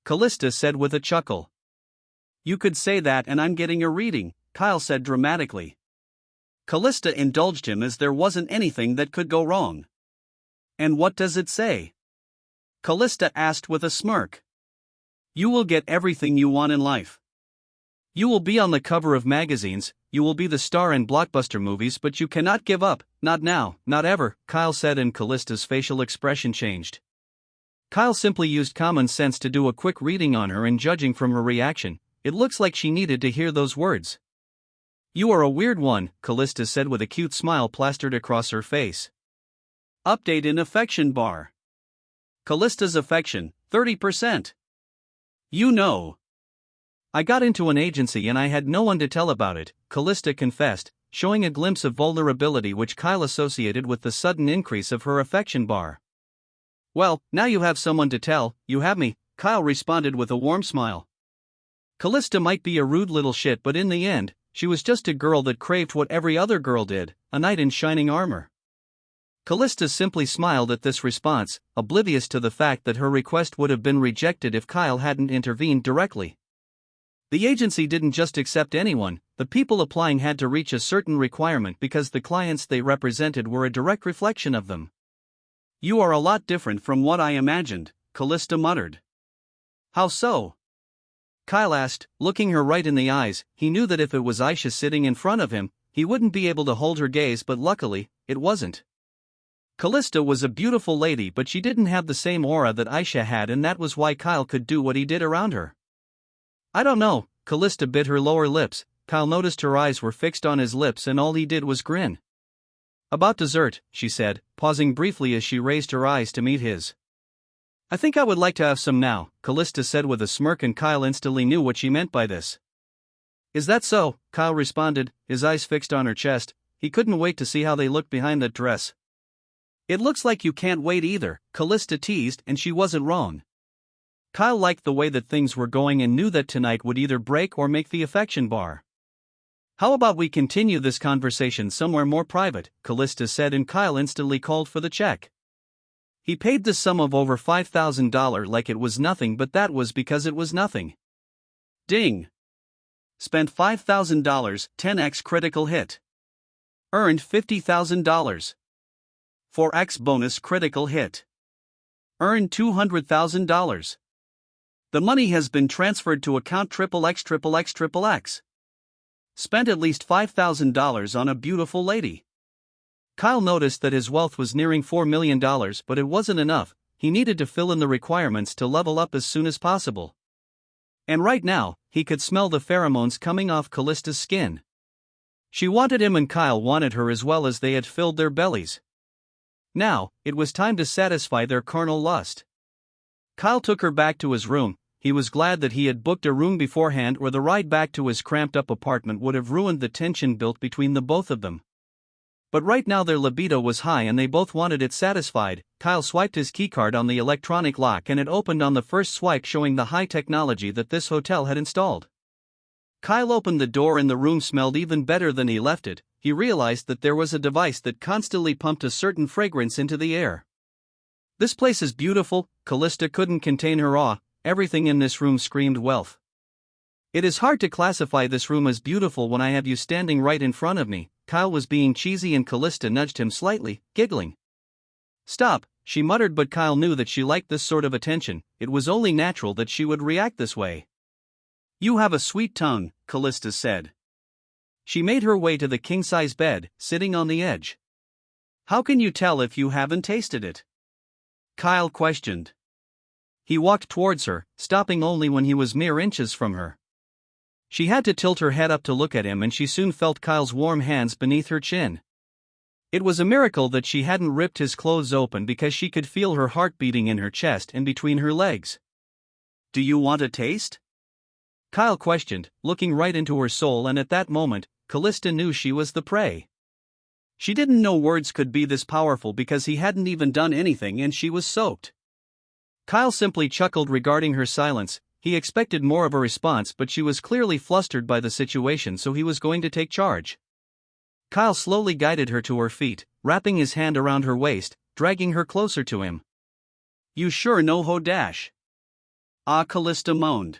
Callista said with a chuckle. You could say that and I'm getting a reading, Kyle said dramatically. Callista indulged him as there wasn't anything that could go wrong. And what does it say? Callista asked with a smirk. You will get everything you want in life. You will be on the cover of magazines, you will be the star in blockbuster movies, but you cannot give up, not now, not ever, Kyle said, and Callista's facial expression changed. Kyle simply used common sense to do a quick reading on her, and judging from her reaction, it looks like she needed to hear those words. You are a weird one, Callista said with a cute smile plastered across her face. Update in affection bar. Callista's affection, 30%. You know. I got into an agency and I had no one to tell about it, Callista confessed, showing a glimpse of vulnerability which Kyle associated with the sudden increase of her affection bar. Well, now you have someone to tell, you have me, Kyle responded with a warm smile. Callista might be a rude little shit, but in the end, she was just a girl that craved what every other girl did, a knight in shining armor. Callista simply smiled at this response, oblivious to the fact that her request would have been rejected if Kyle hadn't intervened directly. The agency didn't just accept anyone, the people applying had to reach a certain requirement because the clients they represented were a direct reflection of them. You are a lot different from what I imagined, Callista muttered. How so? Kyle asked, looking her right in the eyes. He knew that if it was Aisha sitting in front of him, he wouldn't be able to hold her gaze, but luckily, it wasn't. Callista was a beautiful lady, but she didn't have the same aura that Aisha had, and that was why Kyle could do what he did around her. I don't know, Callista bit her lower lips. Kyle noticed her eyes were fixed on his lips and all he did was grin. About dessert, she said, pausing briefly as she raised her eyes to meet his. I think I would like to have some now, Callista said with a smirk, and Kyle instantly knew what she meant by this. Is that so? Kyle responded, his eyes fixed on her chest. He couldn't wait to see how they looked behind that dress. It looks like you can't wait either, Callista teased, and she wasn't wrong. Kyle liked the way that things were going and knew that tonight would either break or make the affection bar. How about we continue this conversation somewhere more private, Callista said, and Kyle instantly called for the check. He paid the sum of over $5,000 like it was nothing, but that was because it was nothing. Ding! Spent $5,000, 10x critical hit. Earned $50,000. 4x bonus critical hit. Earned $200,000. The money has been transferred to account XXX. Spent at least $5,000 on a beautiful lady. Kyle noticed that his wealth was nearing $4 million, but it wasn't enough. He needed to fill in the requirements to level up as soon as possible. And right now, he could smell the pheromones coming off Callista's skin. She wanted him and Kyle wanted her as well, as they had filled their bellies. Now, it was time to satisfy their carnal lust. Kyle took her back to his room. He was glad that he had booked a room beforehand, or the ride back to his cramped-up apartment would have ruined the tension built between the both of them. But right now their libido was high and they both wanted it satisfied. Kyle swiped his keycard on the electronic lock and it opened on the first swipe, showing the high technology that this hotel had installed. Kyle opened the door and the room smelled even better than he left it. He realized that there was a device that constantly pumped a certain fragrance into the air. This place is beautiful, Callista couldn't contain her awe. Everything in this room screamed wealth. It is hard to classify this room as beautiful when I have you standing right in front of me. Kyle was being cheesy and Callista nudged him slightly, giggling. Stop, she muttered, but Kyle knew that she liked this sort of attention. It was only natural that she would react this way. You have a sweet tongue, Callista said. She made her way to the king-size bed, sitting on the edge. How can you tell if you haven't tasted it? Kyle questioned. He walked towards her, stopping only when he was mere inches from her. She had to tilt her head up to look at him, and she soon felt Kyle's warm hands beneath her chin. It was a miracle that she hadn't ripped his clothes open because she could feel her heart beating in her chest and between her legs. Do you want a taste? Kyle questioned, looking right into her soul, and at that moment, Callista knew she was the prey. She didn't know words could be this powerful because he hadn't even done anything and she was soaked. Kyle simply chuckled regarding her silence. He expected more of a response, but she was clearly flustered by the situation, so he was going to take charge. Kyle slowly guided her to her feet, wrapping his hand around her waist, dragging her closer to him. You sure know ho dash. Ah, Callista moaned.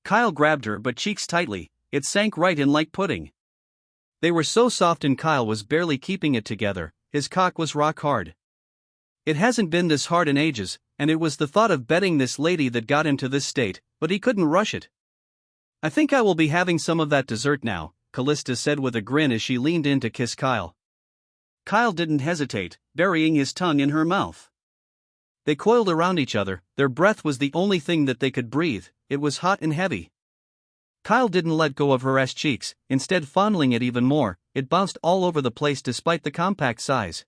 Kyle grabbed her butt cheeks tightly, it sank right in like pudding. They were so soft and Kyle was barely keeping it together, his cock was rock hard. It hasn't been this hard in ages, and it was the thought of betting this lady that got him to this state, but he couldn't rush it. I think I will be having some of that dessert now, Callista said with a grin as she leaned in to kiss Kyle. Kyle didn't hesitate, burying his tongue in her mouth. They coiled around each other, their breath was the only thing that they could breathe, it was hot and heavy. Kyle didn't let go of her ass cheeks, instead fondling it even more, it bounced all over the place despite the compact size.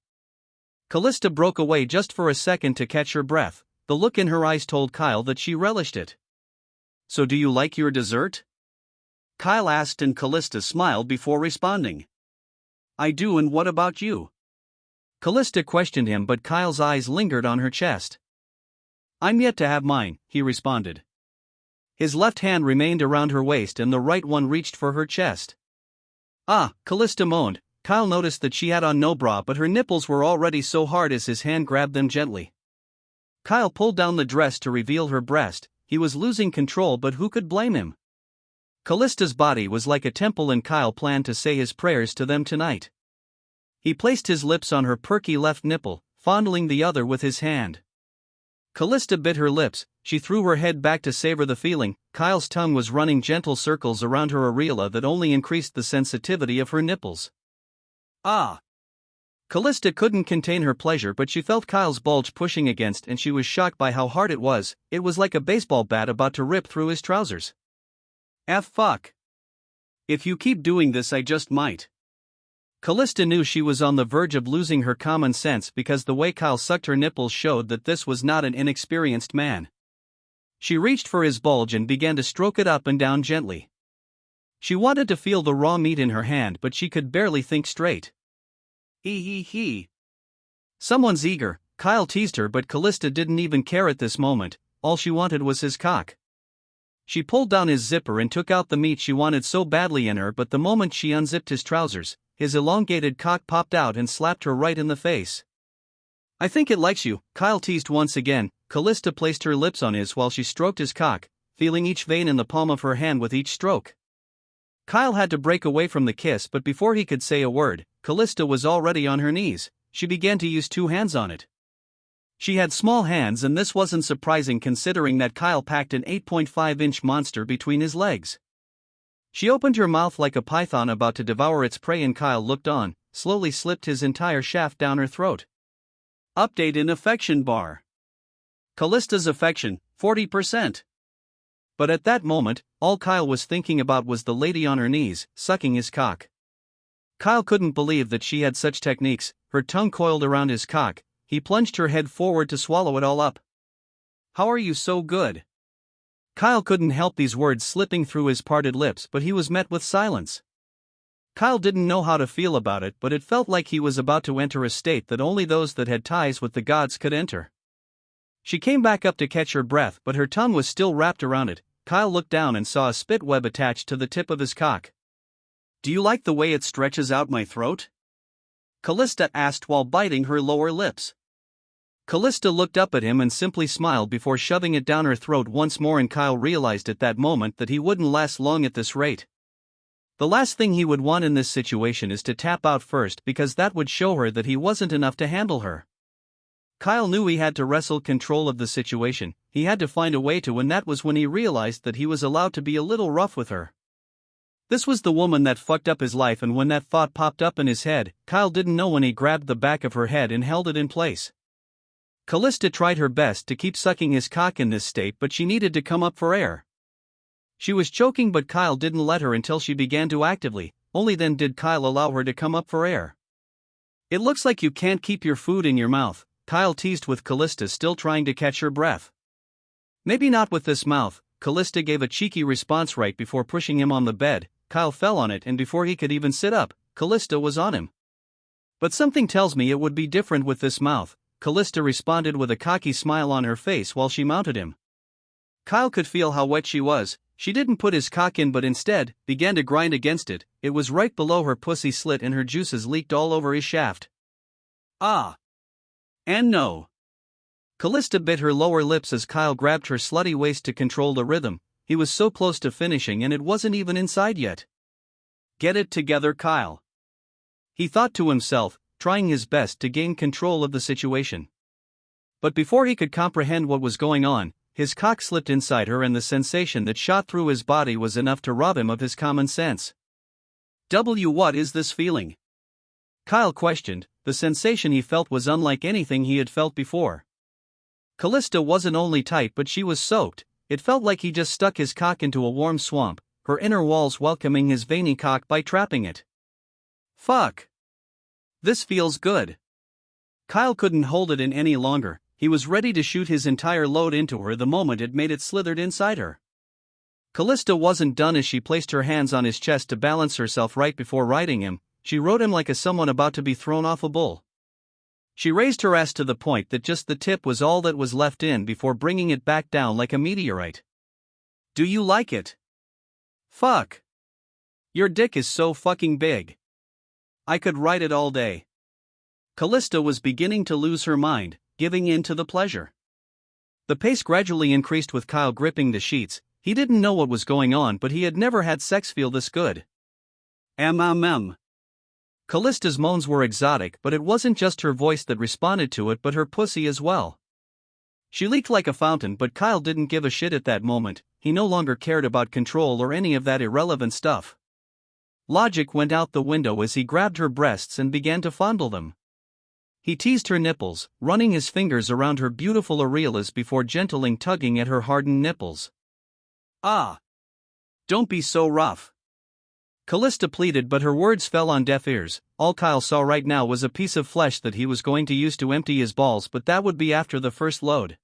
Callista broke away just for a second to catch her breath, the look in her eyes told Kyle that she relished it. So do you like your dessert? Kyle asked and Callista smiled before responding. I do, and what about you? Callista questioned him, but Kyle's eyes lingered on her chest. I'm yet to have mine, he responded. His left hand remained around her waist and the right one reached for her chest. Ah, Callista moaned. Kyle noticed that she had on no bra, but her nipples were already so hard as his hand grabbed them gently. Kyle pulled down the dress to reveal her breast. He was losing control, but who could blame him? Callista's body was like a temple and Kyle planned to say his prayers to them tonight. He placed his lips on her perky left nipple, fondling the other with his hand. Callista bit her lips, she threw her head back to savor the feeling. Kyle's tongue was running gentle circles around her areola that only increased the sensitivity of her nipples. Ah! Callista couldn't contain her pleasure, but she felt Kyle's bulge pushing against and she was shocked by how hard it was like a baseball bat about to rip through his trousers. Fuck. If you keep doing this I just might. Callista knew she was on the verge of losing her common sense because the way Kyle sucked her nipples showed that this was not an inexperienced man. She reached for his bulge and began to stroke it up and down gently. She wanted to feel the raw meat in her hand, but she could barely think straight. He. Someone's eager, Kyle teased her, but Callista didn't even care at this moment, all she wanted was his cock. She pulled down his zipper and took out the meat she wanted so badly in her, but the moment she unzipped his trousers, his elongated cock popped out and slapped her right in the face. I think it likes you, Kyle teased once again. Callista placed her lips on his while she stroked his cock, feeling each vein in the palm of her hand with each stroke. Kyle had to break away from the kiss, but before he could say a word, Callista was already on her knees. She began to use two hands on it. She had small hands, and this wasn't surprising considering that Kyle packed an 8.5-inch monster between his legs. She opened her mouth like a python about to devour its prey, and Kyle looked on, slowly slipped his entire shaft down her throat. Update in affection bar. Callista's affection, 40%. But at that moment, all Kyle was thinking about was the lady on her knees, sucking his cock. Kyle couldn't believe that she had such techniques. Her tongue coiled around his cock, he plunged her head forward to swallow it all up. How are you so good? Kyle couldn't help these words slipping through his parted lips, but he was met with silence. Kyle didn't know how to feel about it, but it felt like he was about to enter a state that only those that had ties with the gods could enter. She came back up to catch her breath, but her tongue was still wrapped around it. Kyle looked down and saw a spit web attached to the tip of his cock. Do you like the way it stretches out my throat? Callista asked while biting her lower lips. Callista looked up at him and simply smiled before shoving it down her throat once more, and Kyle realized at that moment that he wouldn't last long at this rate. The last thing he would want in this situation is to tap out first, because that would show her that he wasn't enough to handle her. Kyle knew he had to wrestle control of the situation, he had to find a way to, and that was when he realized that he was allowed to be a little rough with her. This was the woman that fucked up his life, and when that thought popped up in his head, Kyle didn't know when he grabbed the back of her head and held it in place. Callista tried her best to keep sucking his cock in this state, but she needed to come up for air. She was choking, but Kyle didn't let her until she began to actively, only then did Kyle allow her to come up for air. It looks like you can't keep your food in your mouth, Kyle teased with Callista still trying to catch her breath. Maybe not with this mouth, Callista gave a cheeky response right before pushing him on the bed. Kyle fell on it and before he could even sit up, Callista was on him. But something tells me it would be different with this mouth, Callista responded with a cocky smile on her face while she mounted him. Kyle could feel how wet she was. She didn't put his cock in but instead, began to grind against it. It was right below her pussy slit and her juices leaked all over his shaft. Ah. And no. Callista bit her lower lips as Kyle grabbed her slutty waist to control the rhythm. He was so close to finishing and it wasn't even inside yet. Get it together, Kyle. He thought to himself, trying his best to gain control of the situation. But before he could comprehend what was going on, his cock slipped inside her and the sensation that shot through his body was enough to rob him of his common sense. What is this feeling? Kyle questioned. The sensation he felt was unlike anything he had felt before. Callista wasn't only tight but she was soaked. It felt like he just stuck his cock into a warm swamp, her inner walls welcoming his veiny cock by trapping it. Fuck. This feels good. Kyle couldn't hold it in any longer. He was ready to shoot his entire load into her the moment it made it slithered inside her. Callista wasn't done as she placed her hands on his chest to balance herself right before riding him. She rode him like a someone about to be thrown off a bull. She raised her ass to the point that just the tip was all that was left in before bringing it back down like a meteorite. Do you like it? Fuck. Your dick is so fucking big. I could ride it all day. Callista was beginning to lose her mind, giving in to the pleasure. The pace gradually increased with Kyle gripping the sheets. He didn't know what was going on but he had never had sex feel this good. Callista's moans were exotic but it wasn't just her voice that responded to it but her pussy as well. She leaked like a fountain but Kyle didn't give a shit at that moment. He no longer cared about control or any of that irrelevant stuff. Logic went out the window as he grabbed her breasts and began to fondle them. He teased her nipples, running his fingers around her beautiful areolas before gently tugging at her hardened nipples. Ah! Don't be so rough. Callista pleaded but her words fell on deaf ears. All Kyle saw right now was a piece of flesh that he was going to use to empty his balls but that would be after the first load.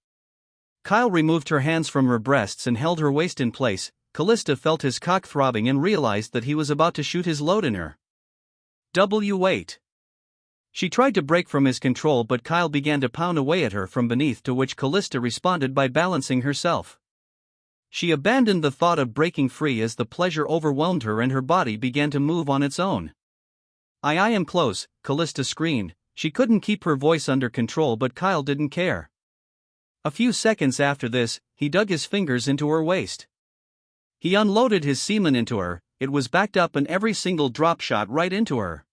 Kyle removed her hands from her breasts and held her waist in place. Callista felt his cock throbbing and realized that he was about to shoot his load in her. Wait. She tried to break from his control but Kyle began to pound away at her from beneath to which Callista responded by balancing herself. She abandoned the thought of breaking free as the pleasure overwhelmed her and her body began to move on its own. I am close, Callista screamed. She couldn't keep her voice under control but Kyle didn't care. A few seconds after this, he dug his fingers into her waist. He unloaded his semen into her. It was backed up and every single drop shot right into her.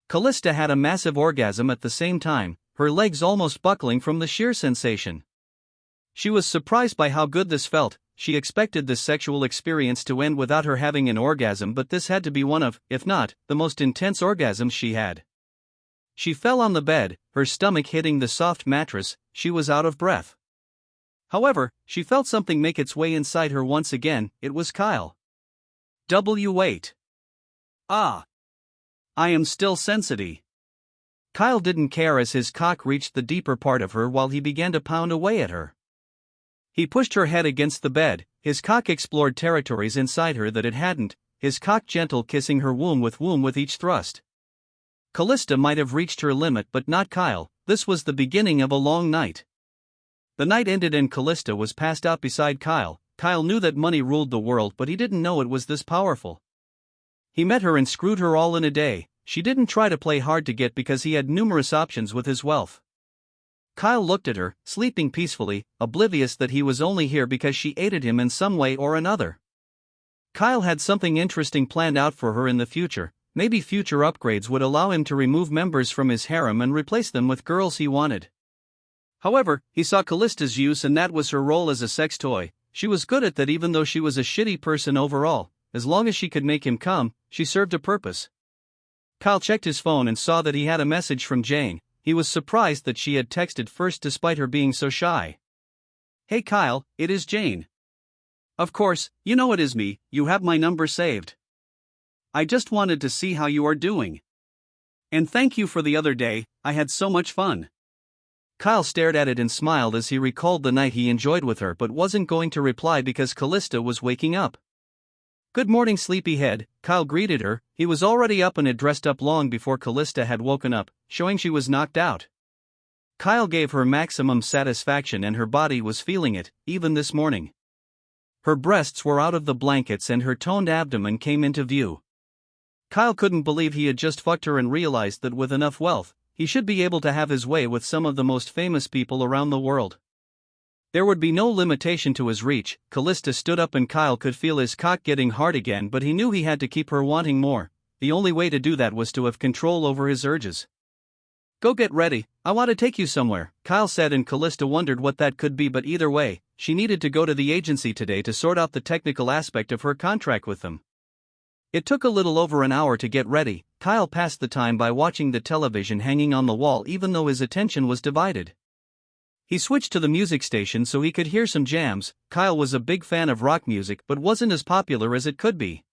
Callista had a massive orgasm at the same time, her legs almost buckling from the sheer sensation. She was surprised by how good this felt. She expected this sexual experience to end without her having an orgasm but this had to be one of, if not, the most intense orgasms she had. She fell on the bed, her stomach hitting the soft mattress. She was out of breath. However, she felt something make its way inside her once again. It was Kyle. Wait. Ah. I am still sensitive. Kyle didn't care as his cock reached the deeper part of her while he began to pound away at her. He pushed her head against the bed, his cock explored territories inside her that it hadn't, his cock gentle kissing her womb with each thrust. Callista might have reached her limit but not Kyle. This was the beginning of a long night. The night ended and Callista was passed out beside Kyle. Kyle knew that money ruled the world but he didn't know it was this powerful. He met her and screwed her all in a day. She didn't try to play hard to get because he had numerous options with his wealth. Kyle looked at her, sleeping peacefully, oblivious that he was only here because she aided him in some way or another. Kyle had something interesting planned out for her in the future. Maybe future upgrades would allow him to remove members from his harem and replace them with girls he wanted. However, he saw Callista's use and that was her role as a sex toy. She was good at that even though she was a shitty person overall. As long as she could make him come, she served a purpose. Kyle checked his phone and saw that he had a message from Jane. He was surprised that she had texted first despite her being so shy. Hey Kyle, it is Jane. Of course, you know it is me, you have my number saved. I just wanted to see how you are doing. And thank you for the other day, I had so much fun. Kyle stared at it and smiled as he recalled the night he enjoyed with her but wasn't going to reply because Callista was waking up. Good morning, sleepyhead, Kyle greeted her. He was already up and had dressed up long before Callista had woken up, showing she was knocked out. Kyle gave her maximum satisfaction and her body was feeling it, even this morning. Her breasts were out of the blankets and her toned abdomen came into view. Kyle couldn't believe he had just fucked her and realized that with enough wealth, he should be able to have his way with some of the most famous people around the world. There would be no limitation to his reach. Callista stood up and Kyle could feel his cock getting hard again, but he knew he had to keep her wanting more. The only way to do that was to have control over his urges. Go get ready, I want to take you somewhere, Kyle said, and Callista wondered what that could be, but either way, she needed to go to the agency today to sort out the technical aspect of her contract with them. It took a little over an hour to get ready. Kyle passed the time by watching the television hanging on the wall even though his attention was divided. He switched to the music station so he could hear some jams. Kyle was a big fan of rock music but wasn't as popular as it could be.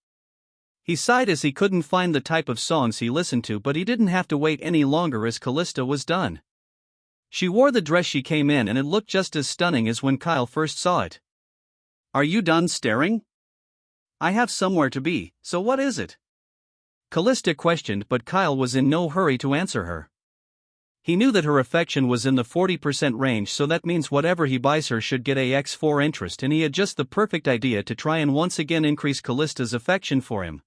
He sighed as he couldn't find the type of songs he listened to, but he didn't have to wait any longer as Callista was done. She wore the dress she came in and it looked just as stunning as when Kyle first saw it. Are you done staring? I have somewhere to be, so what is it? Callista questioned, but Kyle was in no hurry to answer her. He knew that her affection was in the 40% range, so that means whatever he buys her should get a X4 interest, and he had just the perfect idea to try and once again increase Callista's affection for him.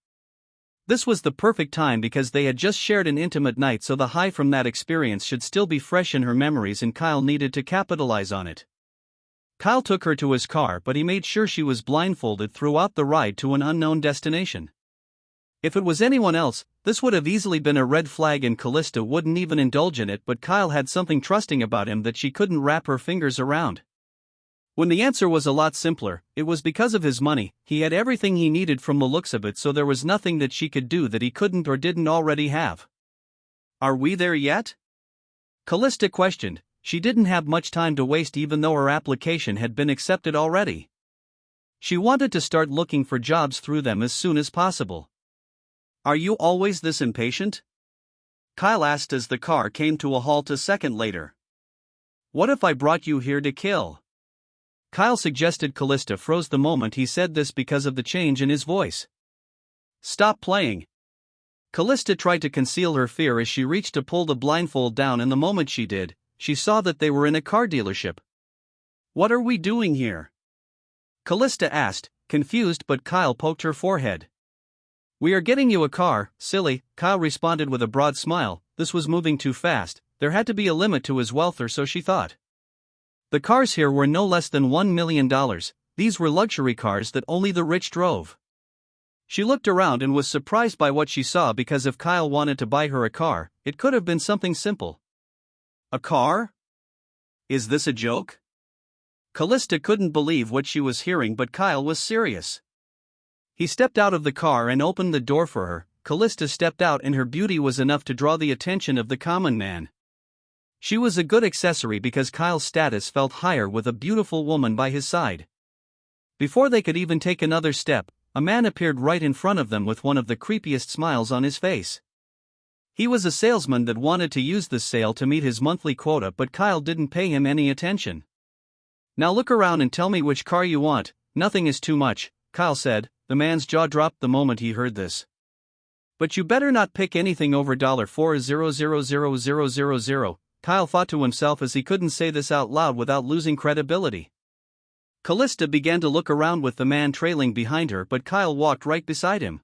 This was the perfect time because they had just shared an intimate night, so the high from that experience should still be fresh in her memories and Kyle needed to capitalize on it. Kyle took her to his car, but he made sure she was blindfolded throughout the ride to an unknown destination. If it was anyone else, this would have easily been a red flag and Callista wouldn't even indulge in it, but Kyle had something trusting about him that she couldn't wrap her fingers around. When the answer was a lot simpler, it was because of his money. He had everything he needed from the looks of it, so there was nothing that she could do that he couldn't or didn't already have. Are we there yet? Callista questioned. She didn't have much time to waste even though her application had been accepted already. She wanted to start looking for jobs through them as soon as possible. Are you always this impatient? Kyle asked as the car came to a halt a second later. What if I brought you here to kill? Kyle suggested. Callista froze the moment he said this because of the change in his voice. Stop playing. Callista tried to conceal her fear as she reached to pull the blindfold down, and the moment she did, she saw that they were in a car dealership. What are we doing here? Callista asked, confused, but Kyle poked her forehead. We are getting you a car, silly, Kyle responded with a broad smile. This was moving too fast, there had to be a limit to his wealth, or so she thought. The cars here were no less than $1 million, these were luxury cars that only the rich drove. She looked around and was surprised by what she saw because if Kyle wanted to buy her a car, it could have been something simple. A car? Is this a joke? Callista couldn't believe what she was hearing, but Kyle was serious. He stepped out of the car and opened the door for her. Callista stepped out and her beauty was enough to draw the attention of the common man. She was a good accessory because Kyle's status felt higher with a beautiful woman by his side. Before they could even take another step, a man appeared right in front of them with one of the creepiest smiles on his face. He was a salesman that wanted to use this sale to meet his monthly quota, but Kyle didn't pay him any attention. Now look around and tell me which car you want. Nothing is too much, Kyle said. The man's jaw dropped the moment he heard this. But you better not pick anything over $400,000, Kyle thought to himself as he couldn't say this out loud without losing credibility. Callista began to look around with the man trailing behind her, but Kyle walked right beside him.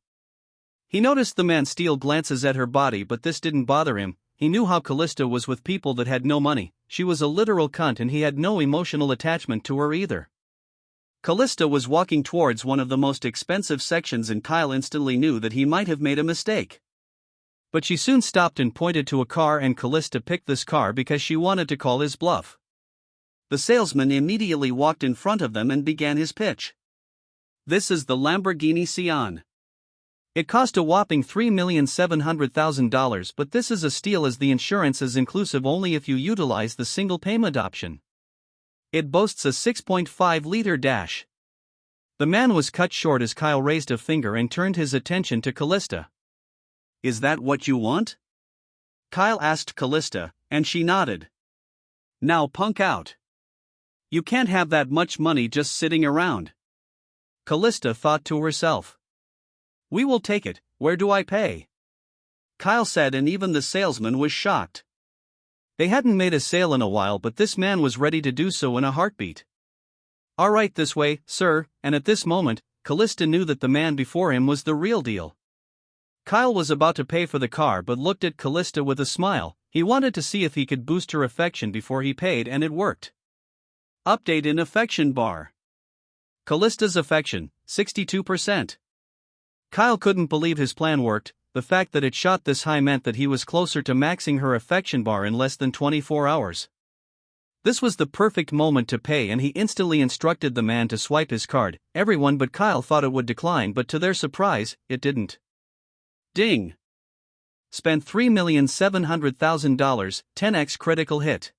He noticed the man steal glances at her body, but this didn't bother him. He knew how Callista was with people that had no money. She was a literal cunt and he had no emotional attachment to her either. Callista was walking towards one of the most expensive sections and Kyle instantly knew that he might have made a mistake. But she soon stopped and pointed to a car, and Callista picked this car because she wanted to call his bluff. The salesman immediately walked in front of them and began his pitch. This is the Lamborghini Sian. It cost a whopping $3,700,000, but this is a steal as the insurance is inclusive only if you utilize the single payment option. It boasts a 6.5-liter dash. The man was cut short as Kyle raised a finger and turned his attention to Callista. Is that what you want? Kyle asked Callista, and she nodded. Now punk out. You can't have that much money just sitting around. Callista thought to herself. We will take it, where do I pay? Kyle said, and even the salesman was shocked. They hadn't made a sale in a while, but this man was ready to do so in a heartbeat. All right, this way, sir, and at this moment, Callista knew that the man before him was the real deal. Kyle was about to pay for the car but looked at Callista with a smile. He wanted to see if he could boost her affection before he paid, and it worked. Update in affection bar. Callista's affection, 62%. Kyle couldn't believe his plan worked. The fact that it shot this high meant that he was closer to maxing her affection bar in less than 24 hours. This was the perfect moment to pay, and he instantly instructed the man to swipe his card. Everyone but Kyle thought it would decline, but to their surprise, it didn't. Ding! Spent $3,700,000, 10x critical hit.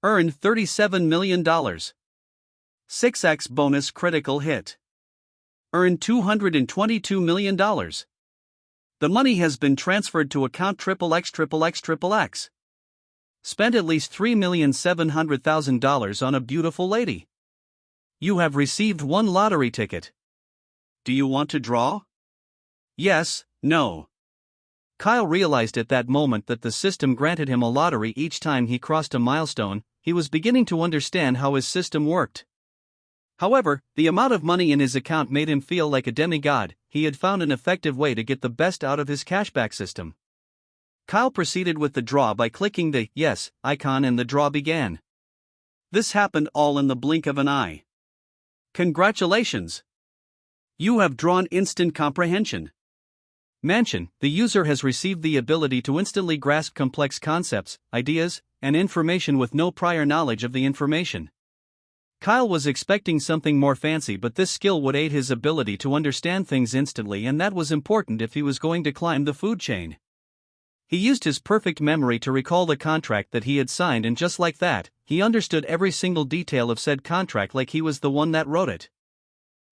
Earned $37 million. 6x bonus critical hit. Earned $222 million. The money has been transferred to account XXXXXX. Spent at least $3,700,000 on a beautiful lady. You have received one lottery ticket. Do you want to draw? Yes, no. Kyle realized at that moment that the system granted him a lottery each time he crossed a milestone. He was beginning to understand how his system worked. However, the amount of money in his account made him feel like a demigod. He had found an effective way to get the best out of his cashback system. Kyle proceeded with the draw by clicking the yes icon, and the draw began. This happened all in the blink of an eye. Congratulations! You have drawn instant comprehension. Mansion. The user has received the ability to instantly grasp complex concepts, ideas, and information with no prior knowledge of the information. Kyle was expecting something more fancy, but this skill would aid his ability to understand things instantly, and that was important if he was going to climb the food chain. He used his perfect memory to recall the contract that he had signed, and just like that, he understood every single detail of said contract like he was the one that wrote it.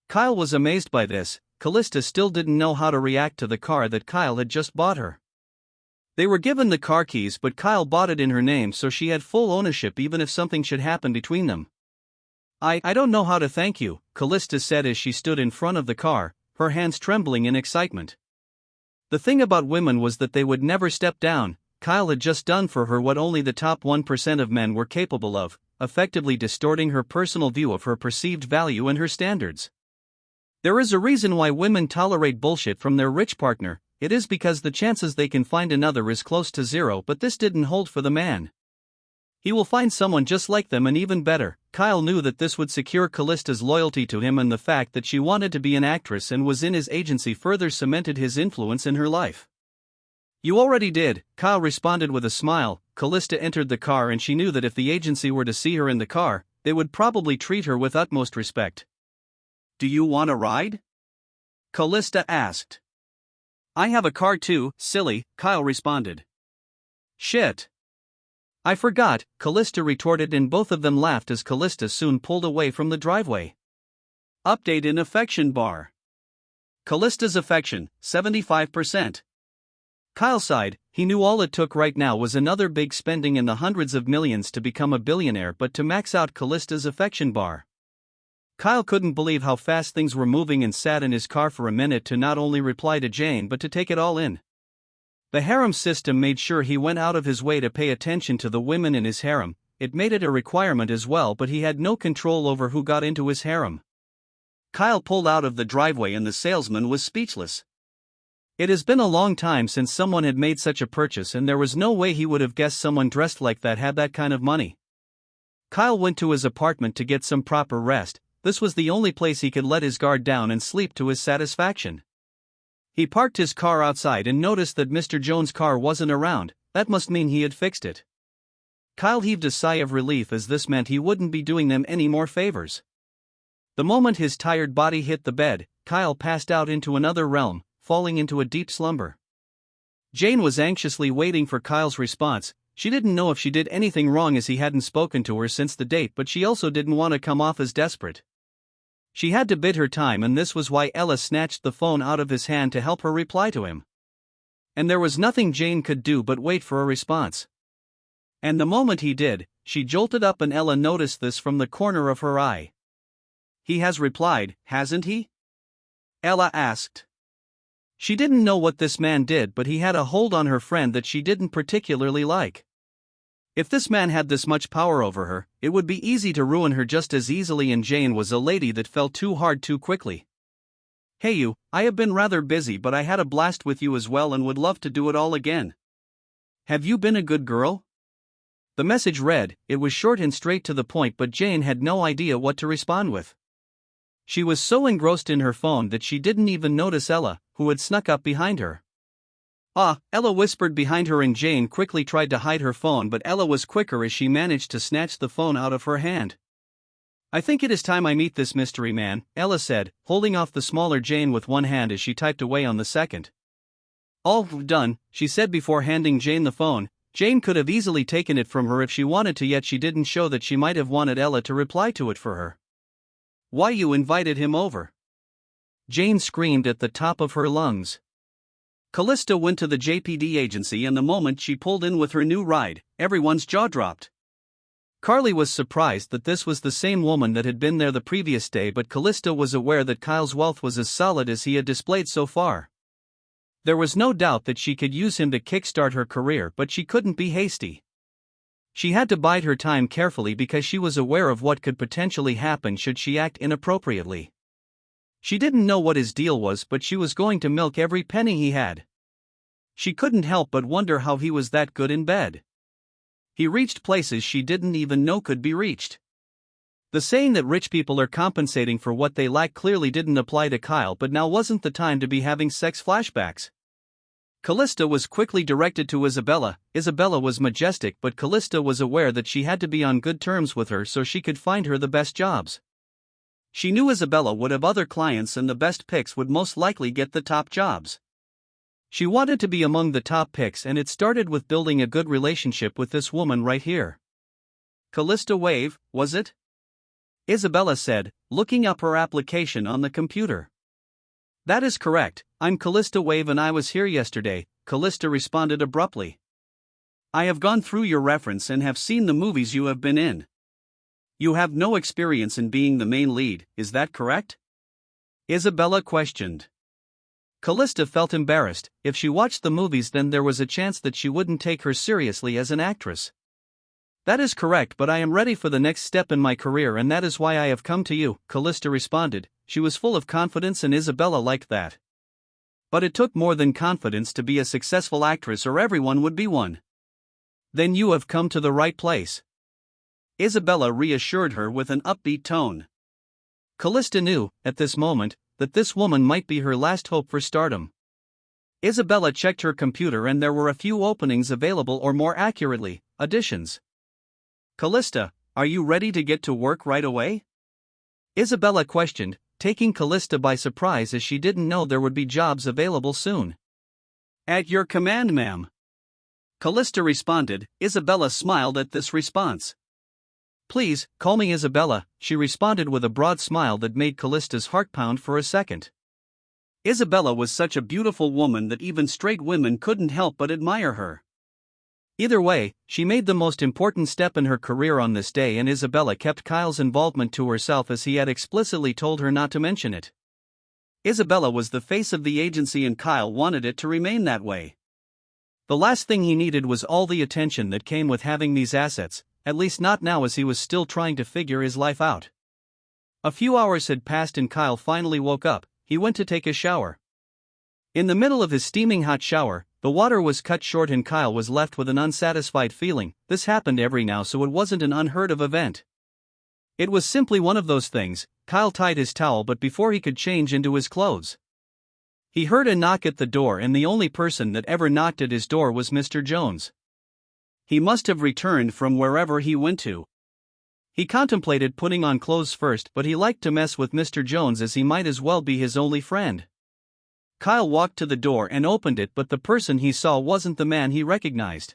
Kyle was amazed by this. Callista still didn't know how to react to the car that Kyle had just bought her. They were given the car keys, but Kyle bought it in her name, so she had full ownership even if something should happen between them. I don't know how to thank you, Callista said as she stood in front of the car, her hands trembling in excitement. The thing about women was that they would never step down. Kyle had just done for her what only the top 1% of men were capable of, effectively distorting her personal view of her perceived value and her standards. There is a reason why women tolerate bullshit from their rich partner. It is because the chances they can find another is close to zero, but this didn't hold for the man. He will find someone just like them, and even better. Kyle knew that this would secure Callista's loyalty to him, and the fact that she wanted to be an actress and was in his agency further cemented his influence in her life. You already did, Kyle responded with a smile. Callista entered the car, and she knew that if the agency were to see her in the car, they would probably treat her with utmost respect. Do you want a ride? Callista asked. I have a car too, silly, Kyle responded. Shit. I forgot, Callista retorted, and both of them laughed as Callista soon pulled away from the driveway. Update in affection bar. Callista's affection, 75%. Kyle sighed. He knew all it took right now was another big spending in the hundreds of millions to become a billionaire, but to max out Callista's affection bar. Kyle couldn't believe how fast things were moving and sat in his car for a minute to not only reply to Jane but to take it all in. The harem system made sure he went out of his way to pay attention to the women in his harem. It made it a requirement as well, but he had no control over who got into his harem. Kyle pulled out of the driveway and the salesman was speechless. It has been a long time since someone had made such a purchase, and there was no way he would have guessed someone dressed like that had that kind of money. Kyle went to his apartment to get some proper rest. This was the only place he could let his guard down and sleep to his satisfaction. He parked his car outside and noticed that Mr. Jones' car wasn't around. That must mean he had fixed it. Kyle heaved a sigh of relief, as this meant he wouldn't be doing them any more favors. The moment his tired body hit the bed, Kyle passed out into another realm, falling into a deep slumber. Jane was anxiously waiting for Kyle's response. She didn't know if she did anything wrong as he hadn't spoken to her since the date, but she also didn't want to come off as desperate. She had to bid her time, and this was why Ella snatched the phone out of his hand to help her reply to him. And there was nothing Jane could do but wait for a response. And the moment he did, she jolted up and Ella noticed this from the corner of her eye. "He has replied, hasn't he?" Ella asked. She didn't know what this man did, but he had a hold on her friend that she didn't particularly like. If this man had this much power over her, it would be easy to ruin her just as easily, and Jane was a lady that fell too hard too quickly. "Hey you, I have been rather busy, but I had a blast with you as well and would love to do it all again. Have you been a good girl?" The message read. It was short and straight to the point, but Jane had no idea what to respond with. She was so engrossed in her phone that she didn't even notice Ella, who had snuck up behind her. "Ah," Ella whispered behind her, and Jane quickly tried to hide her phone, but Ella was quicker as she managed to snatch the phone out of her hand. "I think it is time I meet this mystery man," Ella said, holding off the smaller Jane with one hand as she typed away on the second. "All done," she said before handing Jane the phone. Jane could have easily taken it from her if she wanted to, yet she didn't show that she might have wanted Ella to reply to it for her. "Why, you invited him over?" Jane screamed at the top of her lungs. Callista went to the JPD agency, and the moment she pulled in with her new ride, everyone's jaw dropped. Carly was surprised that this was the same woman that had been there the previous day, but Callista was aware that Kyle's wealth was as solid as he had displayed so far. There was no doubt that she could use him to kickstart her career, but she couldn't be hasty. She had to bide her time carefully because she was aware of what could potentially happen should she act inappropriately. She didn't know what his deal was, but she was going to milk every penny he had. She couldn't help but wonder how he was that good in bed. He reached places she didn't even know could be reached. The saying that rich people are compensating for what they lack clearly didn't apply to Kyle, but now wasn't the time to be having sex flashbacks. Callista was quickly directed to Isabella. Isabella was majestic, but Callista was aware that she had to be on good terms with her so she could find her the best jobs. She knew Isabella would have other clients, and the best picks would most likely get the top jobs. She wanted to be among the top picks, and it started with building a good relationship with this woman right here. "Callista Wave, was it?" Isabella said, looking up her application on the computer. "That is correct, I'm Callista Wave and I was here yesterday," Callista responded abruptly. "I have gone through your reference and have seen the movies you have been in. You have no experience in being the main lead, is that correct?" Isabella questioned. Callista felt embarrassed. If she watched the movies, then there was a chance that she wouldn't take her seriously as an actress. "That is correct, but I am ready for the next step in my career, and that is why I have come to you," Callista responded. She was full of confidence, and Isabella liked that. But it took more than confidence to be a successful actress, or everyone would be one. "Then you have come to the right place," Isabella reassured her with an upbeat tone. Callista knew, at this moment, that this woman might be her last hope for stardom. Isabella checked her computer and there were a few openings available, or more accurately, auditions. "Callista, are you ready to get to work right away?" Isabella questioned, taking Callista by surprise as she didn't know there would be jobs available soon. "At your command, ma'am," Callista responded. Isabella smiled at this response. "Please, call me Isabella," she responded with a broad smile that made Callista's heart pound for a second. Isabella was such a beautiful woman that even straight women couldn't help but admire her. Either way, she made the most important step in her career on this day, and Isabella kept Kyle's involvement to herself as he had explicitly told her not to mention it. Isabella was the face of the agency and Kyle wanted it to remain that way. The last thing he needed was all the attention that came with having these assets, at least not now as he was still trying to figure his life out. A few hours had passed and Kyle finally woke up. He went to take a shower. In the middle of his steaming hot shower, the water was cut short and Kyle was left with an unsatisfied feeling. This happened every now, so it wasn't an unheard of event. It was simply one of those things. Kyle tied his towel, but before he could change into his clothes, he heard a knock at the door, and the only person that ever knocked at his door was Mr. Jones. He must have returned from wherever he went to. He contemplated putting on clothes first, but he liked to mess with Mr. Jones as he might as well be his only friend. Kyle walked to the door and opened it, but the person he saw wasn't the man he recognized.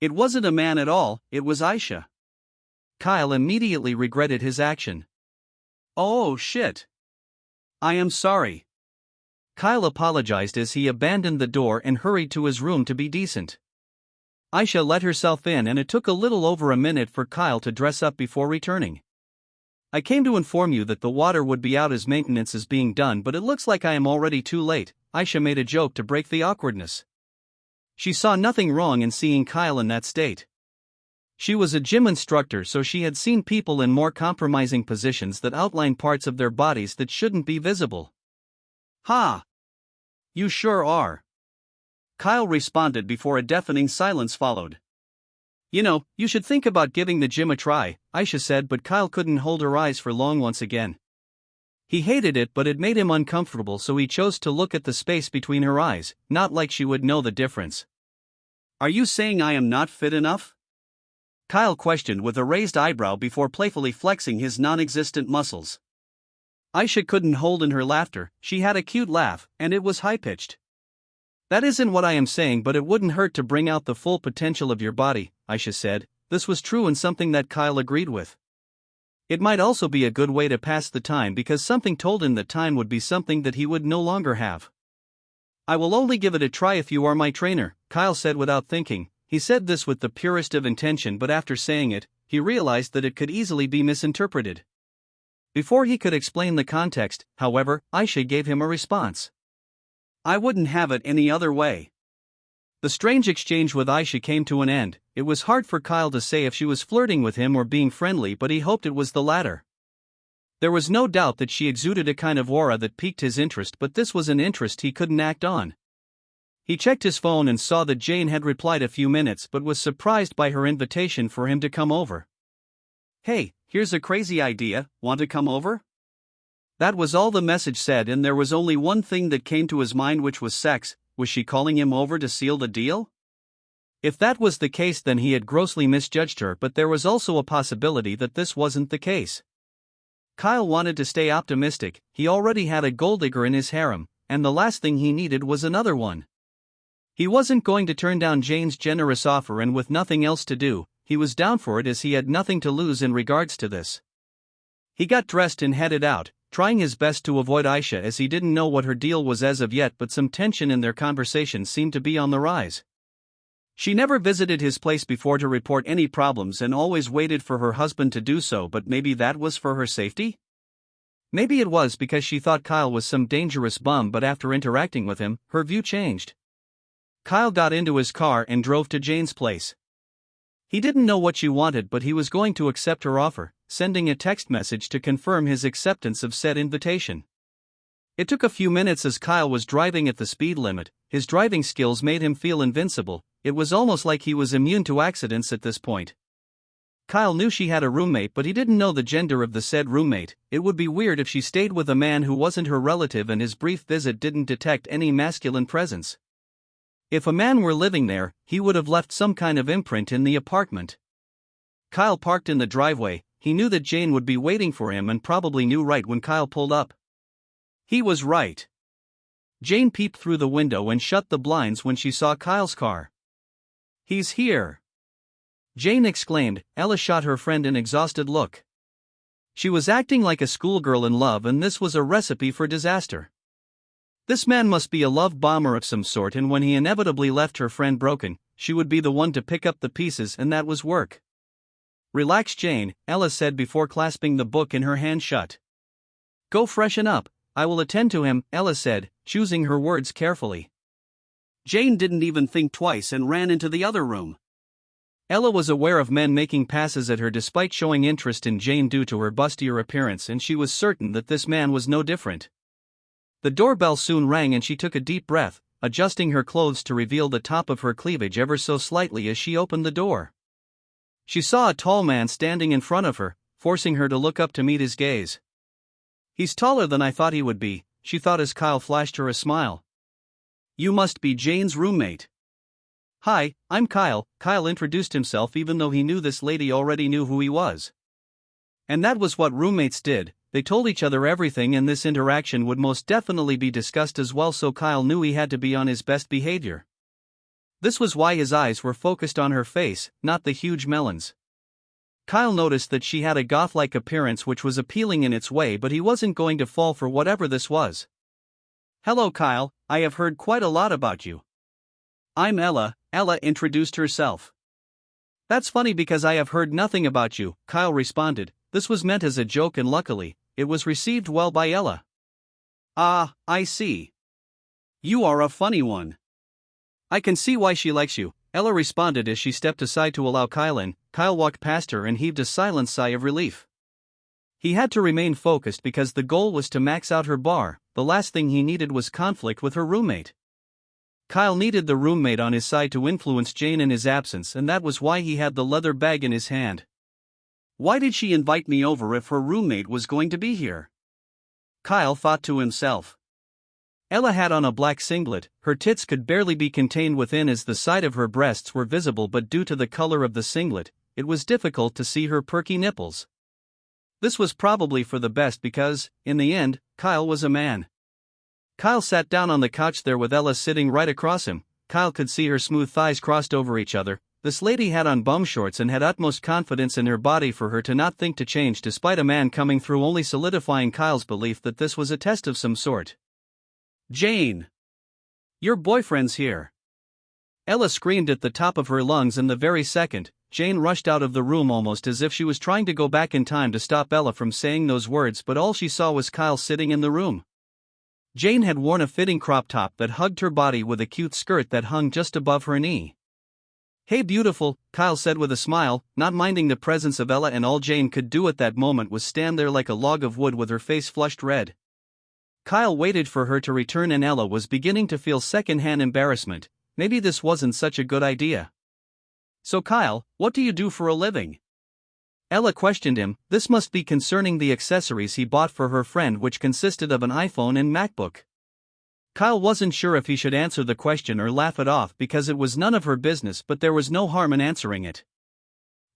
It wasn't a man at all, it was Aisha. Kyle immediately regretted his action. "Oh shit. I am sorry." Kyle apologized as he abandoned the door and hurried to his room to be decent. Aisha let herself in and it took a little over a minute for Kyle to dress up before returning. I came to inform you that the water would be out as maintenance is being done, but it looks like I am already too late. Aisha made a joke to break the awkwardness. She saw nothing wrong in seeing Kyle in that state. She was a gym instructor, so she had seen people in more compromising positions that outline parts of their bodies that shouldn't be visible. Ha! You sure are. Kyle responded before a deafening silence followed. You know, you should think about giving the gym a try, Aisha said, but Kyle couldn't hold her eyes for long once again. He hated it, but it made him uncomfortable, so he chose to look at the space between her eyes, not like she would know the difference. Are you saying I am not fit enough? Kyle questioned with a raised eyebrow before playfully flexing his non-existent muscles. Aisha couldn't hold in her laughter. She had a cute laugh, and it was high-pitched. That isn't what I am saying, but it wouldn't hurt to bring out the full potential of your body, Aisha said. This was true and something that Kyle agreed with. It might also be a good way to pass the time because something told him that time would be something that he would no longer have. I will only give it a try if you are my trainer, Kyle said without thinking. He said this with the purest of intention, but after saying it, he realized that it could easily be misinterpreted. Before he could explain the context, however, Aisha gave him a response. I wouldn't have it any other way. The strange exchange with Aisha came to an end. It was hard for Kyle to say if she was flirting with him or being friendly, but he hoped it was the latter. There was no doubt that she exuded a kind of aura that piqued his interest, but this was an interest he couldn't act on. He checked his phone and saw that Jane had replied a few minutes but was surprised by her invitation for him to come over. Hey, here's a crazy idea, want to come over? That was all the message said, and there was only one thing that came to his mind, which was sex. Was she calling him over to seal the deal? If that was the case, then he had grossly misjudged her, but there was also a possibility that this wasn't the case. Kyle wanted to stay optimistic. He already had a gold digger in his harem, and the last thing he needed was another one. He wasn't going to turn down Jane's generous offer, and with nothing else to do, he was down for it as he had nothing to lose in regards to this. He got dressed and headed out, trying his best to avoid Aisha as he didn't know what her deal was as of yet, but some tension in their conversation seemed to be on the rise. She never visited his place before to report any problems and always waited for her husband to do so, but maybe that was for her safety? Maybe it was because she thought Kyle was some dangerous bum, but after interacting with him, her view changed. Kyle got into his car and drove to Jane's place. He didn't know what she wanted, but he was going to accept her offer, sending a text message to confirm his acceptance of said invitation. It took a few minutes as Kyle was driving at the speed limit. His driving skills made him feel invincible. It was almost like he was immune to accidents at this point. Kyle knew she had a roommate, but he didn't know the gender of the said roommate. It would be weird if she stayed with a man who wasn't her relative and his brief visit didn't detect any masculine presence. If a man were living there, he would have left some kind of imprint in the apartment. Kyle parked in the driveway. He knew that Jane would be waiting for him and probably knew right when Kyle pulled up. He was right. Jane peeped through the window and shut the blinds when she saw Kyle's car. "He's here!" Jane exclaimed. Ella shot her friend an exhausted look. She was acting like a schoolgirl in love, and this was a recipe for disaster. This man must be a love bomber of some sort, and when he inevitably left her friend broken, she would be the one to pick up the pieces, and that was work. "Relax, Jane," Ella said before clasping the book in her hand shut. "Go freshen up. I will attend to him," Ella said, choosing her words carefully. Jane didn't even think twice and ran into the other room. Ella was aware of men making passes at her despite showing interest in Jane due to her bustier appearance, and she was certain that this man was no different. The doorbell soon rang and she took a deep breath, adjusting her clothes to reveal the top of her cleavage ever so slightly as she opened the door. She saw a tall man standing in front of her, forcing her to look up to meet his gaze. "He's taller than I thought he would be," she thought as Kyle flashed her a smile. "You must be Jane's roommate." "Hi, I'm Kyle." Kyle introduced himself even though he knew this lady already knew who he was. And that was what roommates did. They told each other everything, and this interaction would most definitely be discussed as well, so Kyle knew he had to be on his best behavior. This was why his eyes were focused on her face, not the huge melons. Kyle noticed that she had a goth-like appearance which was appealing in its way, but he wasn't going to fall for whatever this was. Hello Kyle, I have heard quite a lot about you. I'm Ella, Ella introduced herself. That's funny because I have heard nothing about you, Kyle responded. This was meant as a joke and luckily, it was received well by Ella. Ah, I see. You are a funny one. I can see why she likes you, Ella responded as she stepped aside to allow Kyle in. Kyle walked past her and heaved a silent sigh of relief. He had to remain focused because the goal was to max out her bar. The last thing he needed was conflict with her roommate. Kyle needed the roommate on his side to influence Jane in his absence, and that was why he had the leather bag in his hand. Why did she invite me over if her roommate was going to be here? Kyle thought to himself. Ella had on a black singlet, her tits could barely be contained within as the side of her breasts were visible, but due to the color of the singlet, it was difficult to see her perky nipples. This was probably for the best because, in the end, Kyle was a man. Kyle sat down on the couch there with Ella sitting right across him. Kyle could see her smooth thighs crossed over each other. This lady had on bum shorts and had utmost confidence in her body for her to not think to change despite a man coming through, only solidifying Kyle's belief that this was a test of some sort. Jane! Your boyfriend's here! Ella screamed at the top of her lungs, and the very second, Jane rushed out of the room almost as if she was trying to go back in time to stop Ella from saying those words, but all she saw was Kyle sitting in the room. Jane had worn a fitting crop top that hugged her body with a cute skirt that hung just above her knee. Hey beautiful, Kyle said with a smile, not minding the presence of Ella, and all Jane could do at that moment was stand there like a log of wood with her face flushed red. Kyle waited for her to return and Ella was beginning to feel second-hand embarrassment. Maybe this wasn't such a good idea. So Kyle, what do you do for a living? Ella questioned him. This must be concerning the accessories he bought for her friend, which consisted of an iPhone and MacBook. Kyle wasn't sure if he should answer the question or laugh it off because it was none of her business, but there was no harm in answering it.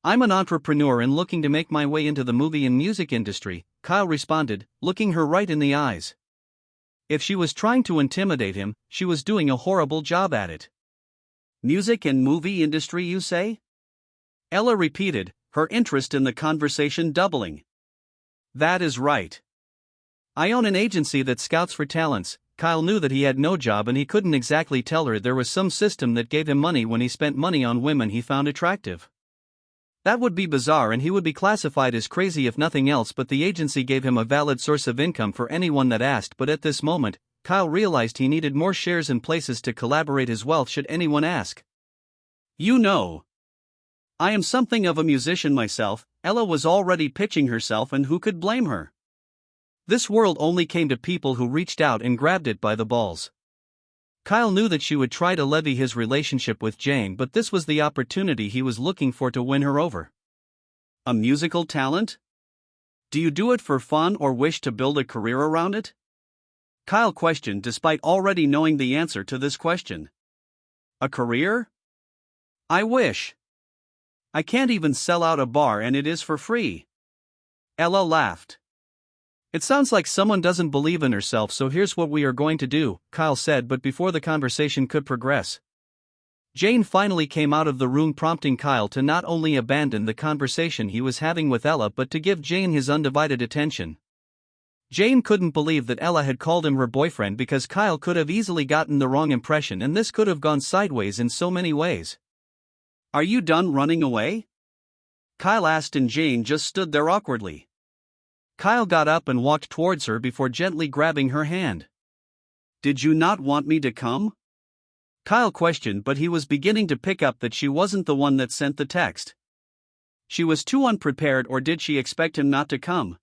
I'm an entrepreneur and looking to make my way into the movie and music industry, Kyle responded, looking her right in the eyes. If she was trying to intimidate him, she was doing a horrible job at it. Music and movie industry, you say? Ella repeated, her interest in the conversation doubling. That is right. I own an agency that scouts for talents. Kyle knew that he had no job and he couldn't exactly tell her there was some system that gave him money when he spent money on women he found attractive. That would be bizarre and he would be classified as crazy if nothing else, but the agency gave him a valid source of income for anyone that asked. But at this moment, Kyle realized he needed more shares and places to collaborate his wealth should anyone ask. You know, I am something of a musician myself. Ella was already pitching herself, and who could blame her? This world only came to people who reached out and grabbed it by the balls. Kyle knew that she would try to levy his relationship with Jane, but this was the opportunity he was looking for to win her over. A musical talent? Do you do it for fun or wish to build a career around it? Kyle questioned despite already knowing the answer to this question. A career? I wish. I can't even sell out a bar and it is for free. Ella laughed. It sounds like someone doesn't believe in herself, so here's what we are going to do, Kyle said, but before the conversation could progress, Jane finally came out of the room, prompting Kyle to not only abandon the conversation he was having with Ella but to give Jane his undivided attention. Jane couldn't believe that Ella had called him her boyfriend because Kyle could have easily gotten the wrong impression and this could have gone sideways in so many ways. Are you done running away? Kyle asked, and Jane just stood there awkwardly. Kyle got up and walked towards her before gently grabbing her hand. Did you not want me to come? Kyle questioned, but he was beginning to pick up that she wasn't the one that sent the text. She was too unprepared, or did she expect him not to come?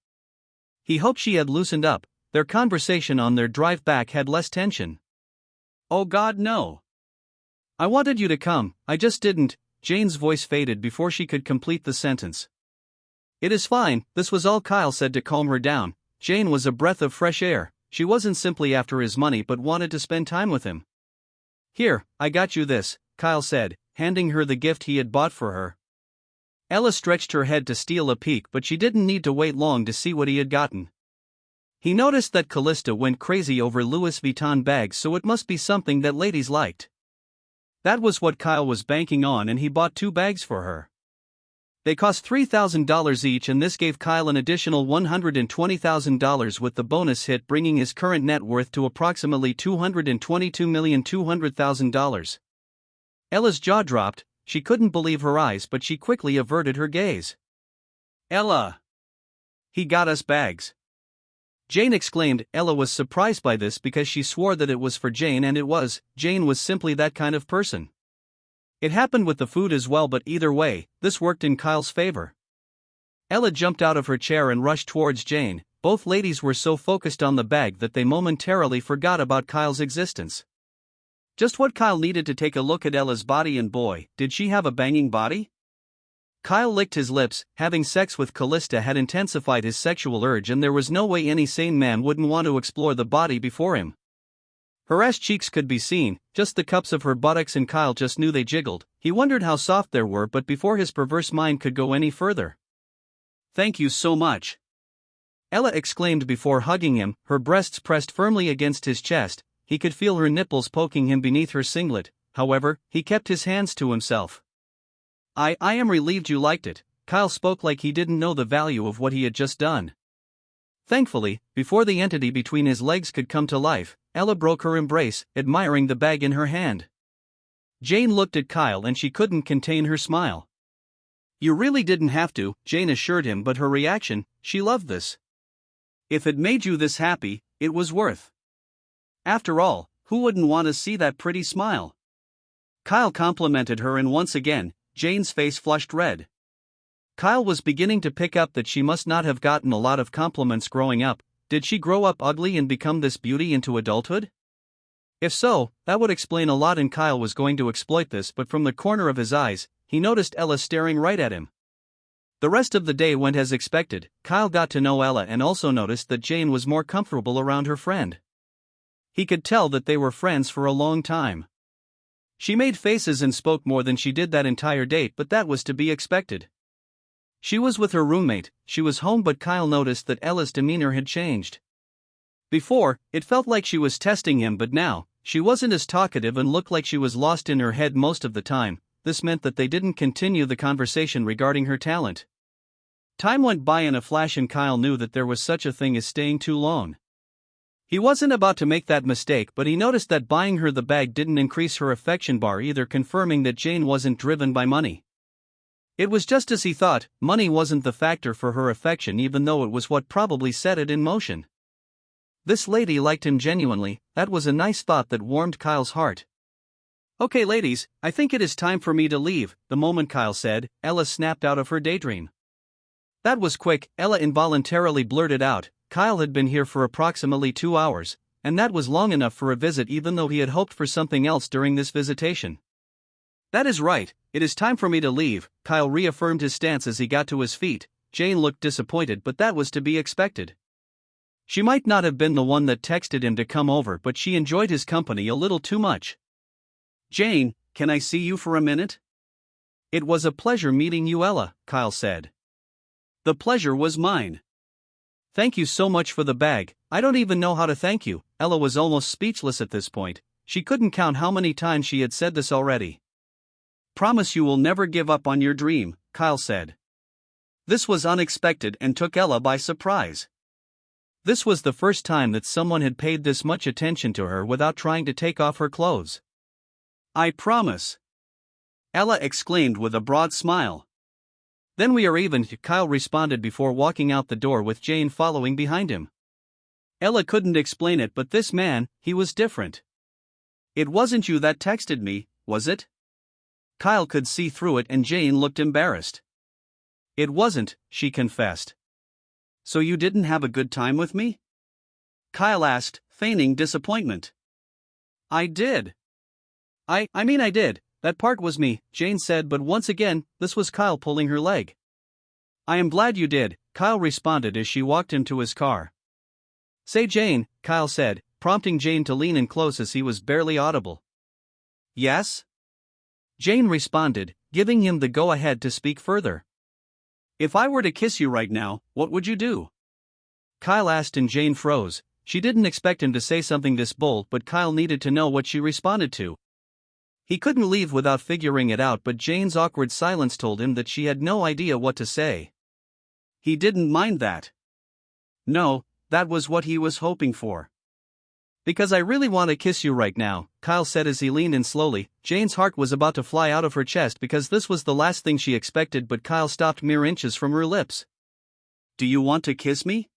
He hoped she had loosened up. Their conversation on their drive back had less tension. Oh God, no. I wanted you to come, I just didn't. Jane's voice faded before she could complete the sentence. It is fine, this was all Kyle said to calm her down. Jane was a breath of fresh air. She wasn't simply after his money but wanted to spend time with him. Here, I got you this, Kyle said, handing her the gift he had bought for her. Ella stretched her head to steal a peek, but she didn't need to wait long to see what he had gotten. He noticed that Callista went crazy over Louis Vuitton bags, so it must be something that ladies liked. That was what Kyle was banking on, and he bought 2 bags for her. They cost $3,000 each, and this gave Kyle an additional $120,000, with the bonus hit bringing his current net worth to approximately $222,200,000. Ella's jaw dropped. She couldn't believe her eyes, but she quickly averted her gaze. Ella! He got us bags. Jane exclaimed. Ella was surprised by this because she swore that it was for Jane, and it was. Jane was simply that kind of person. It happened with the food as well, but either way, this worked in Kyle's favor. Ella jumped out of her chair and rushed towards Jane. Both ladies were so focused on the bag that they momentarily forgot about Kyle's existence. Just what Kyle needed to take a look at Ella's body, and boy, did she have a banging body. Kyle licked his lips. Having sex with Callista had intensified his sexual urge, and there was no way any sane man wouldn't want to explore the body before him. Her ass cheeks could be seen, just the cups of her buttocks, and Kyle just knew they jiggled. He wondered how soft they were, but before his perverse mind could go any further. Thank you so much, Ella exclaimed before hugging him, her breasts pressed firmly against his chest. He could feel her nipples poking him beneath her singlet. However, he kept his hands to himself. I am relieved you liked it. Kyle spoke like he didn't know the value of what he had just done. Thankfully, before the entity between his legs could come to life, Ella broke her embrace, admiring the bag in her hand. Jane looked at Kyle and she couldn't contain her smile. You really didn't have to, Jane assured him, but her reaction, she loved this. If it made you this happy, it was worth. After all, who wouldn't want to see that pretty smile? Kyle complimented her, and once again, Jane's face flushed red. Kyle was beginning to pick up that she must not have gotten a lot of compliments growing up. Did she grow up ugly and become this beauty into adulthood? If so, that would explain a lot, and Kyle was going to exploit this, but from the corner of his eyes, he noticed Ella staring right at him. The rest of the day went as expected. Kyle got to know Ella and also noticed that Jane was more comfortable around her friend. He could tell that they were friends for a long time. She made faces and spoke more than she did that entire date, but that was to be expected. She was with her roommate. She was home, but Kyle noticed that Ella's demeanor had changed. Before, it felt like she was testing him, but now, she wasn't as talkative and looked like she was lost in her head most of the time. This meant that they didn't continue the conversation regarding her talent. Time went by in a flash, and Kyle knew that there was such a thing as staying too long. He wasn't about to make that mistake, but he noticed that buying her the bag didn't increase her affection bar either, confirming that Jane wasn't driven by money. It was just as he thought. Money wasn't the factor for her affection, even though it was what probably set it in motion. This lady liked him genuinely. That was a nice thought that warmed Kyle's heart. Okay ladies, I think it is time for me to leave. The moment Kyle said, Ella snapped out of her daydream. That was quick, Ella involuntarily blurted out. Kyle had been here for approximately 2 hours, and that was long enough for a visit, even though he had hoped for something else during this visitation. That is right, it is time for me to leave. Kyle reaffirmed his stance as he got to his feet. Jane looked disappointed, but that was to be expected. She might not have been the one that texted him to come over, but she enjoyed his company a little too much. Jane, can I see you for a minute? It was a pleasure meeting you, Ella, Kyle said. The pleasure was mine. Thank you so much for the bag. I don't even know how to thank you. Ella was almost speechless at this point. She couldn't count how many times she had said this already. Promise you will never give up on your dream, Kyle said. This was unexpected and took Ella by surprise. This was the first time that someone had paid this much attention to her without trying to take off her clothes. I promise, Ella exclaimed with a broad smile. Then we are even, Kyle responded before walking out the door with Jane following behind him. Ella couldn't explain it, but this man, he was different. It wasn't you that texted me, was it? Kyle could see through it, and Jane looked embarrassed. It wasn't, she confessed. So you didn't have a good time with me? Kyle asked, feigning disappointment. I did. I mean I did. That part was me, Jane said, but once again, this was Kyle pulling her leg. I am glad you did, Kyle responded as she walked him to his car. Say Jane, Kyle said, prompting Jane to lean in close as he was barely audible. Yes? Jane responded, giving him the go-ahead to speak further. If I were to kiss you right now, what would you do? Kyle asked, and Jane froze. She didn't expect him to say something this bold, but Kyle needed to know what she responded to. He couldn't leave without figuring it out, but Jane's awkward silence told him that she had no idea what to say. He didn't mind that. No, that was what he was hoping for. Because I really want to kiss you right now, Kyle said as he leaned in slowly. Jane's heart was about to fly out of her chest because this was the last thing she expected, but Kyle stopped mere inches from her lips. Do you want to kiss me?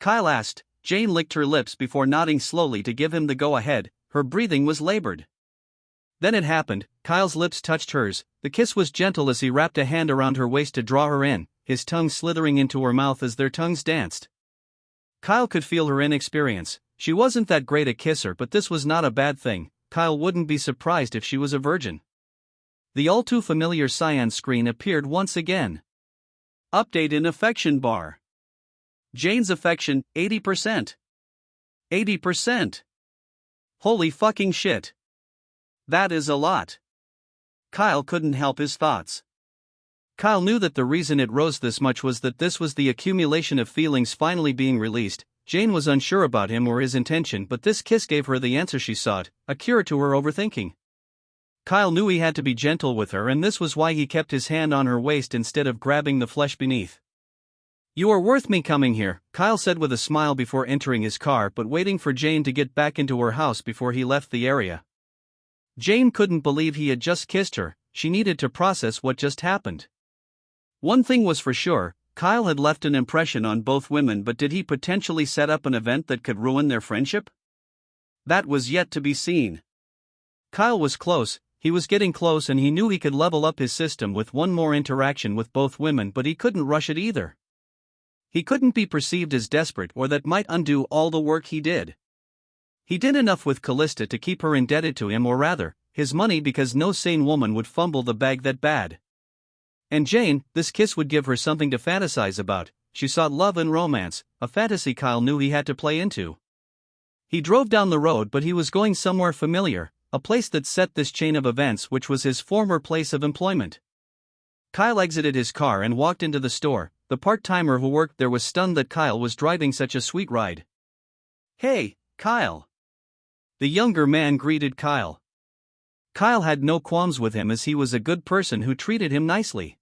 Kyle asked. Jane licked her lips before nodding slowly to give him the go-ahead. Her breathing was labored. Then it happened. Kyle's lips touched hers. The kiss was gentle as he wrapped a hand around her waist to draw her in, his tongue slithering into her mouth as their tongues danced. Kyle could feel her inexperience. She wasn't that great a kisser, but this was not a bad thing. Kyle wouldn't be surprised if she was a virgin. The all-too-familiar cyan screen appeared once again. Update in affection bar. Jane's affection, 80%. 80%. Holy fucking shit. That is a lot. Kyle couldn't help his thoughts. Kyle knew that the reason it rose this much was that this was the accumulation of feelings finally being released. Jane was unsure about him or his intention, but this kiss gave her the answer she sought, a cure to her overthinking. Kyle knew he had to be gentle with her, and this was why he kept his hand on her waist instead of grabbing the flesh beneath. You are worth me coming here, Kyle said with a smile before entering his car but waiting for Jane to get back into her house before he left the area. Jane couldn't believe he had just kissed her. She needed to process what just happened. One thing was for sure, Kyle had left an impression on both women, but did he potentially set up an event that could ruin their friendship? That was yet to be seen. Kyle was close, he was getting close, and he knew he could level up his system with one more interaction with both women, but he couldn't rush it either. He couldn't be perceived as desperate, or that might undo all the work he did. He did enough with Callista to keep her indebted to him, or rather, his money, because no sane woman would fumble the bag that bad. And Jane, this kiss would give her something to fantasize about. She sought love and romance, a fantasy Kyle knew he had to play into. He drove down the road, but he was going somewhere familiar, a place that set this chain of events, which was his former place of employment. Kyle exited his car and walked into the store. The part-timer who worked there was stunned that Kyle was driving such a sweet ride. Hey, Kyle. The younger man greeted Kyle. Kyle had no qualms with him as he was a good person who treated him nicely.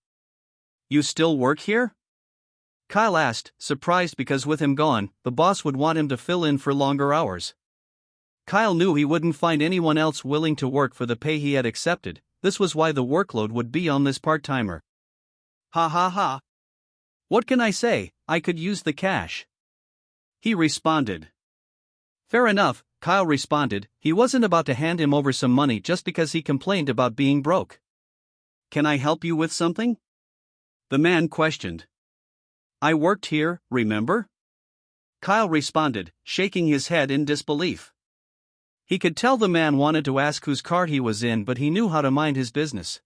You still work here? Kyle asked, surprised because with him gone, the boss would want him to fill in for longer hours. Kyle knew he wouldn't find anyone else willing to work for the pay he had accepted. This was why the workload would be on this part-timer. Ha ha ha. What can I say? I could use the cash. He responded. Fair enough, Kyle responded. He wasn't about to hand him over some money just because he complained about being broke. Can I help you with something? The man questioned. I worked here, remember? Kyle responded, shaking his head in disbelief. He could tell the man wanted to ask whose car he was in, but he knew how to mind his business.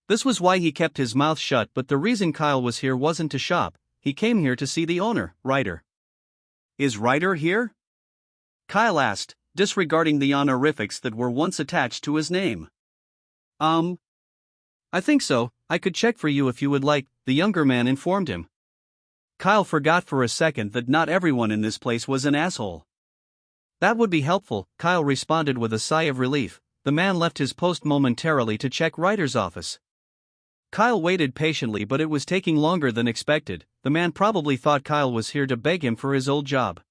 This was why he kept his mouth shut, but the reason Kyle was here wasn't to shop. He came here to see the owner, Ryder. Is Ryder here? Kyle asked, disregarding the honorifics that were once attached to his name. I think so. I could check for you if you would like, the younger man informed him. Kyle forgot for a second that not everyone in this place was an asshole. That would be helpful, Kyle responded with a sigh of relief. The man left his post momentarily to check Ryder's office. Kyle waited patiently, but it was taking longer than expected. The man probably thought Kyle was here to beg him for his old job.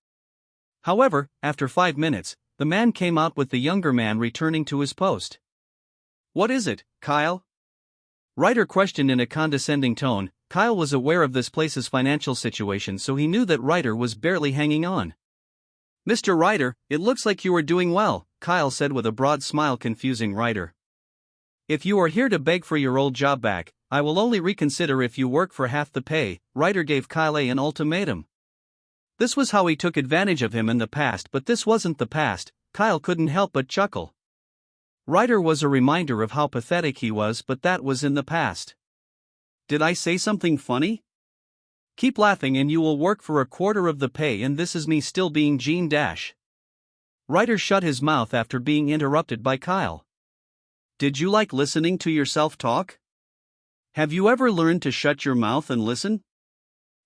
However, after 5 minutes, the man came out with the younger man returning to his post. What is it, Kyle? Ryder questioned in a condescending tone. Kyle was aware of this place's financial situation, so he knew that Ryder was barely hanging on. Mr. Ryder, it looks like you are doing well, Kyle said with a broad smile, confusing Ryder. If you are here to beg for your old job back, I will only reconsider if you work for half the pay. Ryder gave Kyle an ultimatum. This was how he took advantage of him in the past, but this wasn't the past. Kyle couldn't help but chuckle. Ryder was a reminder of how pathetic he was, but that was in the past. Did I say something funny? Keep laughing and you will work for a quarter of the pay, and this is me still being Gene Dash. Ryder shut his mouth after being interrupted by Kyle. Did you like listening to yourself talk? Have you ever learned to shut your mouth and listen?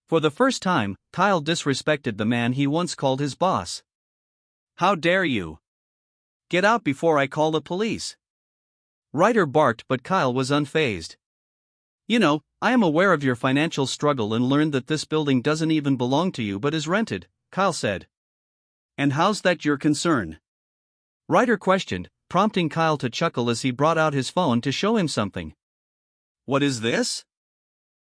For the first time, Kyle disrespected the man he once called his boss. How dare you? Get out before I call the police. Ryder barked, but Kyle was unfazed. You know, I am aware of your financial struggle and learned that this building doesn't even belong to you but is rented, Kyle said. And how's that your concern? Ryder questioned, prompting Kyle to chuckle as he brought out his phone to show him something. What is this?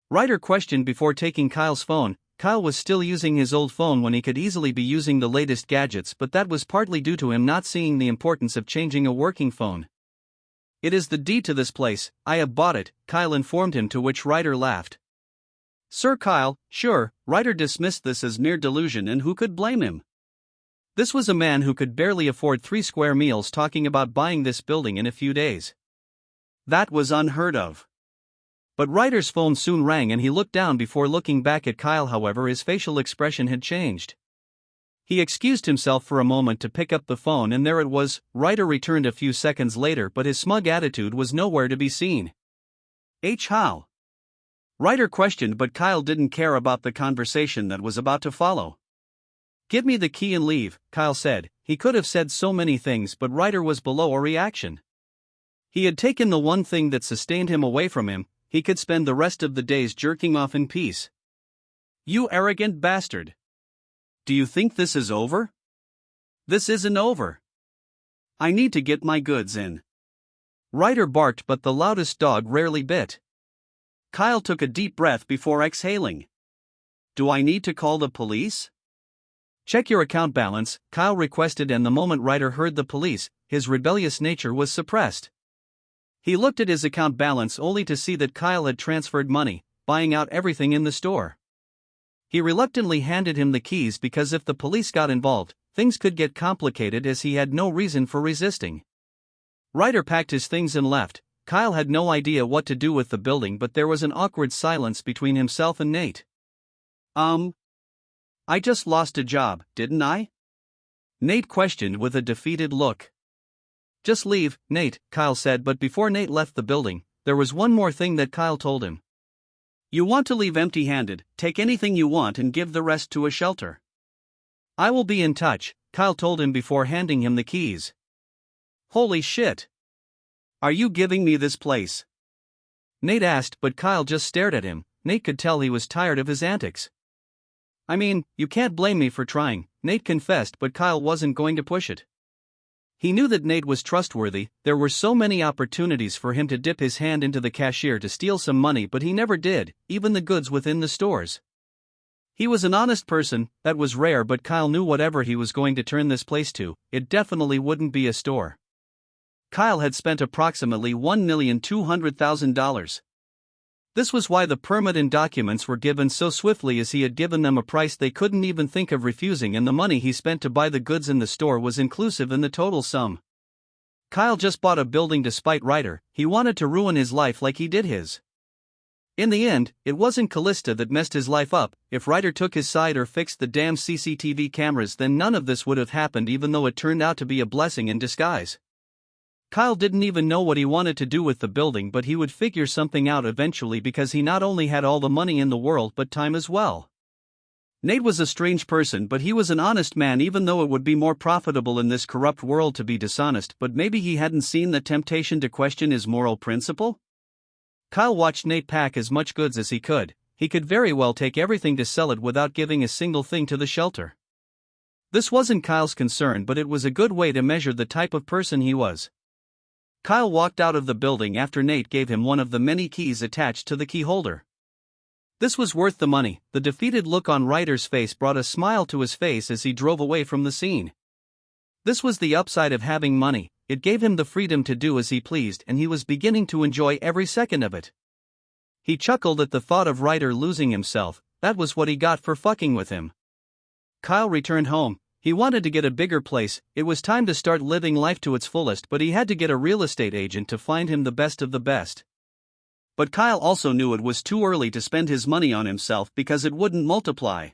Ryder questioned before taking Kyle's phone. Kyle was still using his old phone when he could easily be using the latest gadgets, but that was partly due to him not seeing the importance of changing a working phone. It is the deed to this place, I have bought it, Kyle informed him, to which Ryder laughed. Sir Kyle, sure, Ryder dismissed this as mere delusion, and who could blame him? This was a man who could barely afford 3 square meals talking about buying this building in a few days. That was unheard of. But Ryder's phone soon rang and he looked down before looking back at Kyle. However, his facial expression had changed. He excused himself for a moment to pick up the phone, and there it was. Ryder returned a few seconds later, but his smug attitude was nowhere to be seen. How? Ryder questioned, but Kyle didn't care about the conversation that was about to follow. Give me the key and leave, Kyle said. He could have said so many things, but Ryder was below a reaction. He had taken the one thing that sustained him away from him. He could spend the rest of the days jerking off in peace. You arrogant bastard. Do you think this is over? This isn't over. I need to get my goods in. Ryder barked, but the loudest dog rarely bit. Kyle took a deep breath before exhaling. Do I need to call the police? Check your account balance, Kyle requested, and the moment Ryder heard the police, his rebellious nature was suppressed. He looked at his account balance only to see that Kyle had transferred money, buying out everything in the store. He reluctantly handed him the keys because if the police got involved, things could get complicated, as he had no reason for resisting. Ryder packed his things and left. Kyle had no idea what to do with the building, but there was an awkward silence between himself and Nate. I just lost a job, didn't I? Nate questioned with a defeated look. Just leave, Nate, Kyle said, but before Nate left the building, there was one more thing that Kyle told him. You want to leave empty-handed, take anything you want and give the rest to a shelter. I will be in touch, Kyle told him before handing him the keys. Holy shit. Are you giving me this place? Nate asked, but Kyle just stared at him. Nate could tell he was tired of his antics. I mean, you can't blame me for trying, Nate confessed, but Kyle wasn't going to push it. He knew that Nate was trustworthy. There were so many opportunities for him to dip his hand into the cashier to steal some money, but he never did, even the goods within the stores. He was an honest person, that was rare, but Kyle knew whatever he was going to turn this place to, it definitely wouldn't be a store. Kyle had spent approximately $1,200,000. This was why the permit and documents were given so swiftly, as he had given them a price they couldn't even think of refusing, and the money he spent to buy the goods in the store was inclusive in the total sum. Kyle just bought a building to spite Ryder. He wanted to ruin his life like he did his. In the end, it wasn't Callista that messed his life up. If Ryder took his side or fixed the damn CCTV cameras, then none of this would have happened, even though it turned out to be a blessing in disguise. Kyle didn't even know what he wanted to do with the building, but he would figure something out eventually, because he not only had all the money in the world but time as well. Nate was a strange person, but he was an honest man, even though it would be more profitable in this corrupt world to be dishonest. But maybe he hadn't seen the temptation to question his moral principle? Kyle watched Nate pack as much goods as he could. He could very well take everything to sell it without giving a single thing to the shelter. This wasn't Kyle's concern, but it was a good way to measure the type of person he was. Kyle walked out of the building after Nate gave him one of the many keys attached to the key holder. This was worth the money. The defeated look on Ryder's face brought a smile to his face as he drove away from the scene. This was the upside of having money. It gave him the freedom to do as he pleased, and he was beginning to enjoy every second of it. He chuckled at the thought of Ryder losing himself. That was what he got for fucking with him. Kyle returned home. He wanted to get a bigger place. It was time to start living life to its fullest, but he had to get a real estate agent to find him the best of the best. But Kyle also knew it was too early to spend his money on himself because it wouldn't multiply.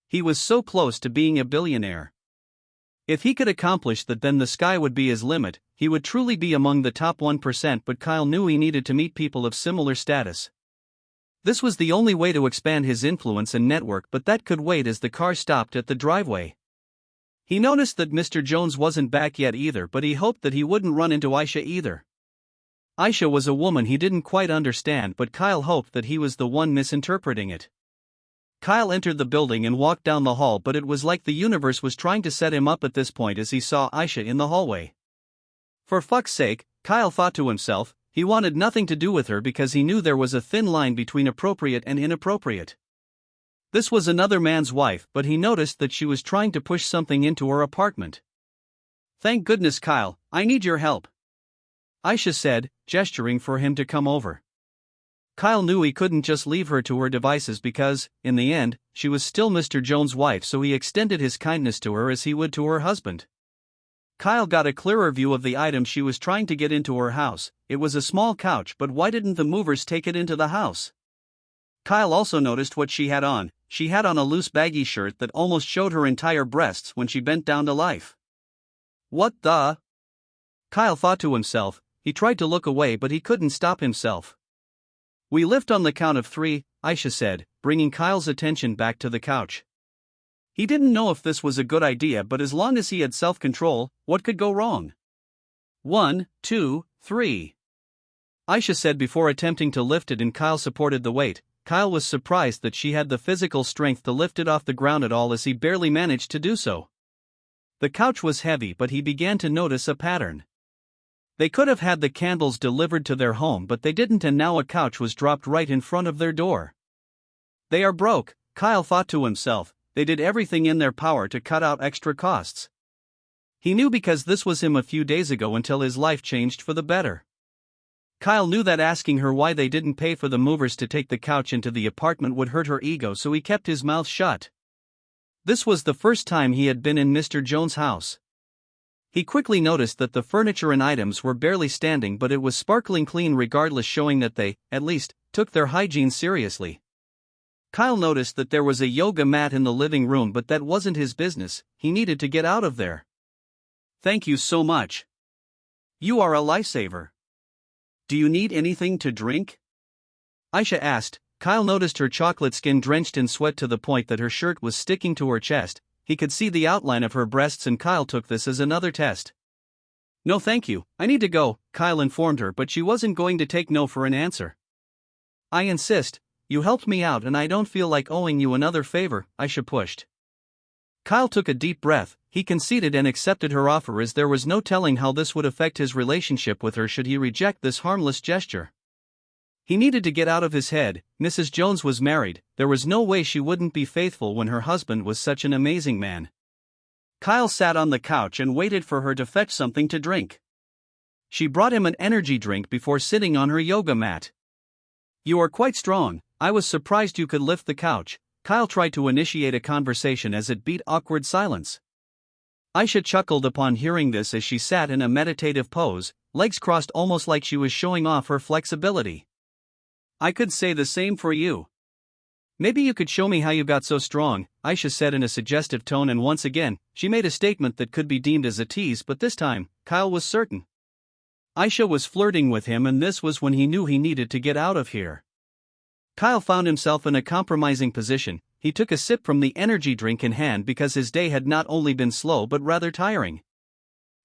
He was so close to being a billionaire. If he could accomplish that, then the sky would be his limit. He would truly be among the top 1%, but Kyle knew he needed to meet people of similar status. This was the only way to expand his influence and network, but that could wait. As the car stopped at the driveway, he noticed that Mr. Jones wasn't back yet either, but he hoped that he wouldn't run into Aisha either. Aisha was a woman he didn't quite understand, but Kyle hoped that he was the one misinterpreting it. Kyle entered the building and walked down the hall, but it was like the universe was trying to set him up at this point as he saw Aisha in the hallway. For fuck's sake, Kyle thought to himself, he wanted nothing to do with her because he knew there was a thin line between appropriate and inappropriate. This was another man's wife, but he noticed that she was trying to push something into her apartment. "Thank goodness, Kyle, I need your help," Aisha said, gesturing for him to come over. Kyle knew he couldn't just leave her to her devices because, in the end, she was still Mr. Jones' wife, so he extended his kindness to her as he would to her husband. Kyle got a clearer view of the item she was trying to get into her house. It was a small couch, but why didn't the movers take it into the house? Kyle also noticed what she had on. She had on a loose baggy shirt that almost showed her entire breasts when she bent down to life. What the? Kyle thought to himself. He tried to look away, but he couldn't stop himself. "We lift on the count of 3, Aisha said, bringing Kyle's attention back to the couch. He didn't know if this was a good idea, but as long as he had self-control, what could go wrong? 1, 2, 3. Aisha said before attempting to lift it, and Kyle supported the weight. Kyle was surprised that she had the physical strength to lift it off the ground at all, as he barely managed to do so. The couch was heavy, but he began to notice a pattern. They could have had the candles delivered to their home, but they didn't, and now a couch was dropped right in front of their door. They are broke, Kyle thought to himself. They did everything in their power to cut out extra costs. He knew because this was him a few days ago until his life changed for the better. Kyle knew that asking her why they didn't pay for the movers to take the couch into the apartment would hurt her ego, so he kept his mouth shut. This was the first time he had been in Mr. Jones' house. He quickly noticed that the furniture and items were barely standing, but it was sparkling clean regardless, showing that they, at least, took their hygiene seriously. Kyle noticed that there was a yoga mat in the living room, but that wasn't his business. He needed to get out of there. "Thank you so much. You are a lifesaver. Do you need anything to drink?" Aisha asked. Kyle noticed her chocolate skin drenched in sweat to the point that her shirt was sticking to her chest. He could see the outline of her breasts, and Kyle took this as another test. "No thank you, I need to go," Kyle informed her, but she wasn't going to take no for an answer. "I insist, you helped me out and I don't feel like owing you another favor," Aisha pushed. Kyle took a deep breath. He conceded and accepted her offer, as there was no telling how this would affect his relationship with her should he reject this harmless gesture. He needed to get out of his head. Mrs. Jones was married. There was no way she wouldn't be faithful when her husband was such an amazing man. Kyle sat on the couch and waited for her to fetch something to drink. She brought him an energy drink before sitting on her yoga mat. "You are quite strong. I was surprised you could lift the couch." Kyle tried to initiate a conversation as it beat awkward silence. Aisha chuckled upon hearing this as she sat in a meditative pose, legs crossed almost like she was showing off her flexibility. "I could say the same for you. Maybe you could show me how you got so strong," Aisha said in a suggestive tone, and once again, she made a statement that could be deemed as a tease, but this time, Kyle was certain. Aisha was flirting with him, and this was when he knew he needed to get out of here. Kyle found himself in a compromising position. He took a sip from the energy drink in hand because his day had not only been slow but rather tiring.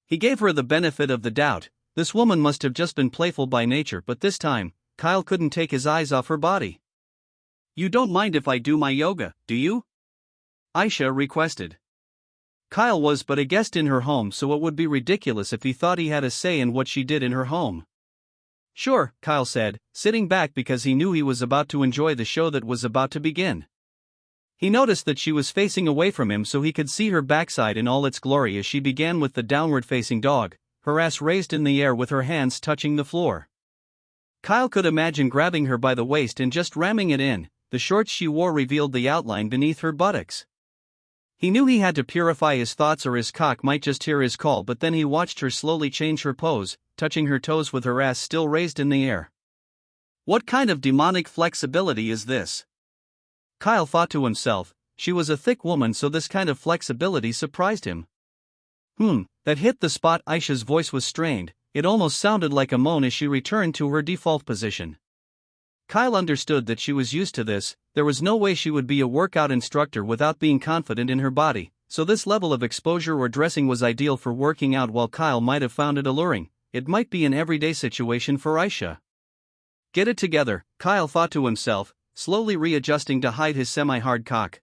He gave her the benefit of the doubt. This woman must have just been playful by nature, but this time, Kyle couldn't take his eyes off her body. "You don't mind if I do my yoga, do you?" Aisha requested. Kyle was but a guest in her home, so it would be ridiculous if he thought he had a say in what she did in her home. "Sure," Kyle said, sitting back because he knew he was about to enjoy the show that was about to begin. He noticed that she was facing away from him so he could see her backside in all its glory as she began with the downward-facing dog, her ass raised in the air with her hands touching the floor. Kyle could imagine grabbing her by the waist and just ramming it in. The shorts she wore revealed the outline beneath her buttocks. He knew he had to purify his thoughts or his cock might just hear his call, but then he watched her slowly change her pose, touching her toes with her ass still raised in the air. What kind of demonic flexibility is this? Kyle thought to himself. She was a thick woman, so this kind of flexibility surprised him. That hit the spot. Aisha's voice was strained. It almost sounded like a moan as she returned to her default position. Kyle understood that she was used to this. There was no way she would be a workout instructor without being confident in her body, so this level of exposure or dressing was ideal for working out. While Kyle might have found it alluring, it might be an everyday situation for Aisha. Get it together, Kyle thought to himself, slowly readjusting to hide his semi-hard cock.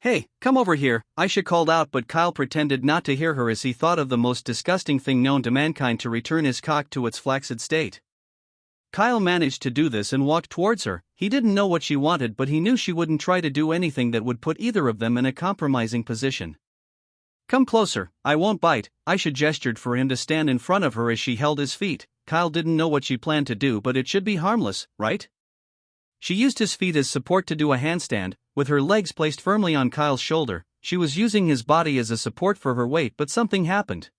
Hey, come over here, Aisha called out, but Kyle pretended not to hear her as he thought of the most disgusting thing known to mankind: to return his cock to its flaccid state. Kyle managed to do this and walked towards her. He didn't know what she wanted, but he knew she wouldn't try to do anything that would put either of them in a compromising position. Come closer, I won't bite, Aisha gestured for him to stand in front of her as she held his feet. Kyle didn't know what she planned to do, but it should be harmless, right? She used his feet as support to do a handstand, with her legs placed firmly on Kyle's shoulder. She was using his body as a support for her weight, but something happened.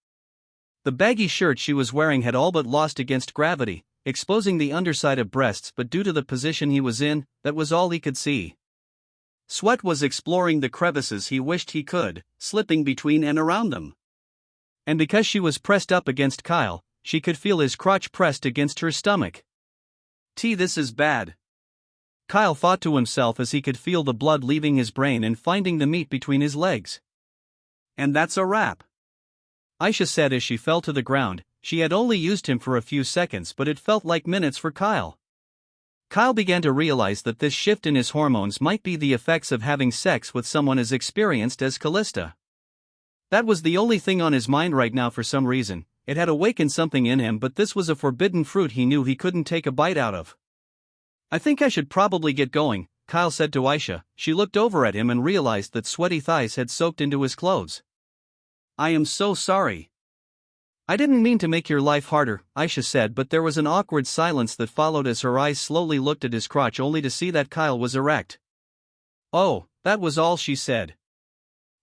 The baggy shirt she was wearing had all but lost against gravity, exposing the underside of breasts, but due to the position he was in, that was all he could see. Sweat was exploring the crevices he wished he could, slipping between and around them. And because she was pressed up against Kyle, she could feel his crotch pressed against her stomach. This is bad, Kyle thought to himself as he could feel the blood leaving his brain and finding the meat between his legs. And that's a wrap, Aisha said as she fell to the ground. She had only used him for a few seconds, but it felt like minutes for Kyle. Kyle began to realize that this shift in his hormones might be the effects of having sex with someone as experienced as Callista. That was the only thing on his mind right now for some reason. It had awakened something in him, but this was a forbidden fruit he knew he couldn't take a bite out of. I think I should probably get going, Kyle said to Aisha. She looked over at him and realized that sweaty thighs had soaked into his clothes. I am so sorry. I didn't mean to make your life harder, Aisha said, but there was an awkward silence that followed as her eyes slowly looked at his crotch only to see that Kyle was erect. Oh, that was all she said.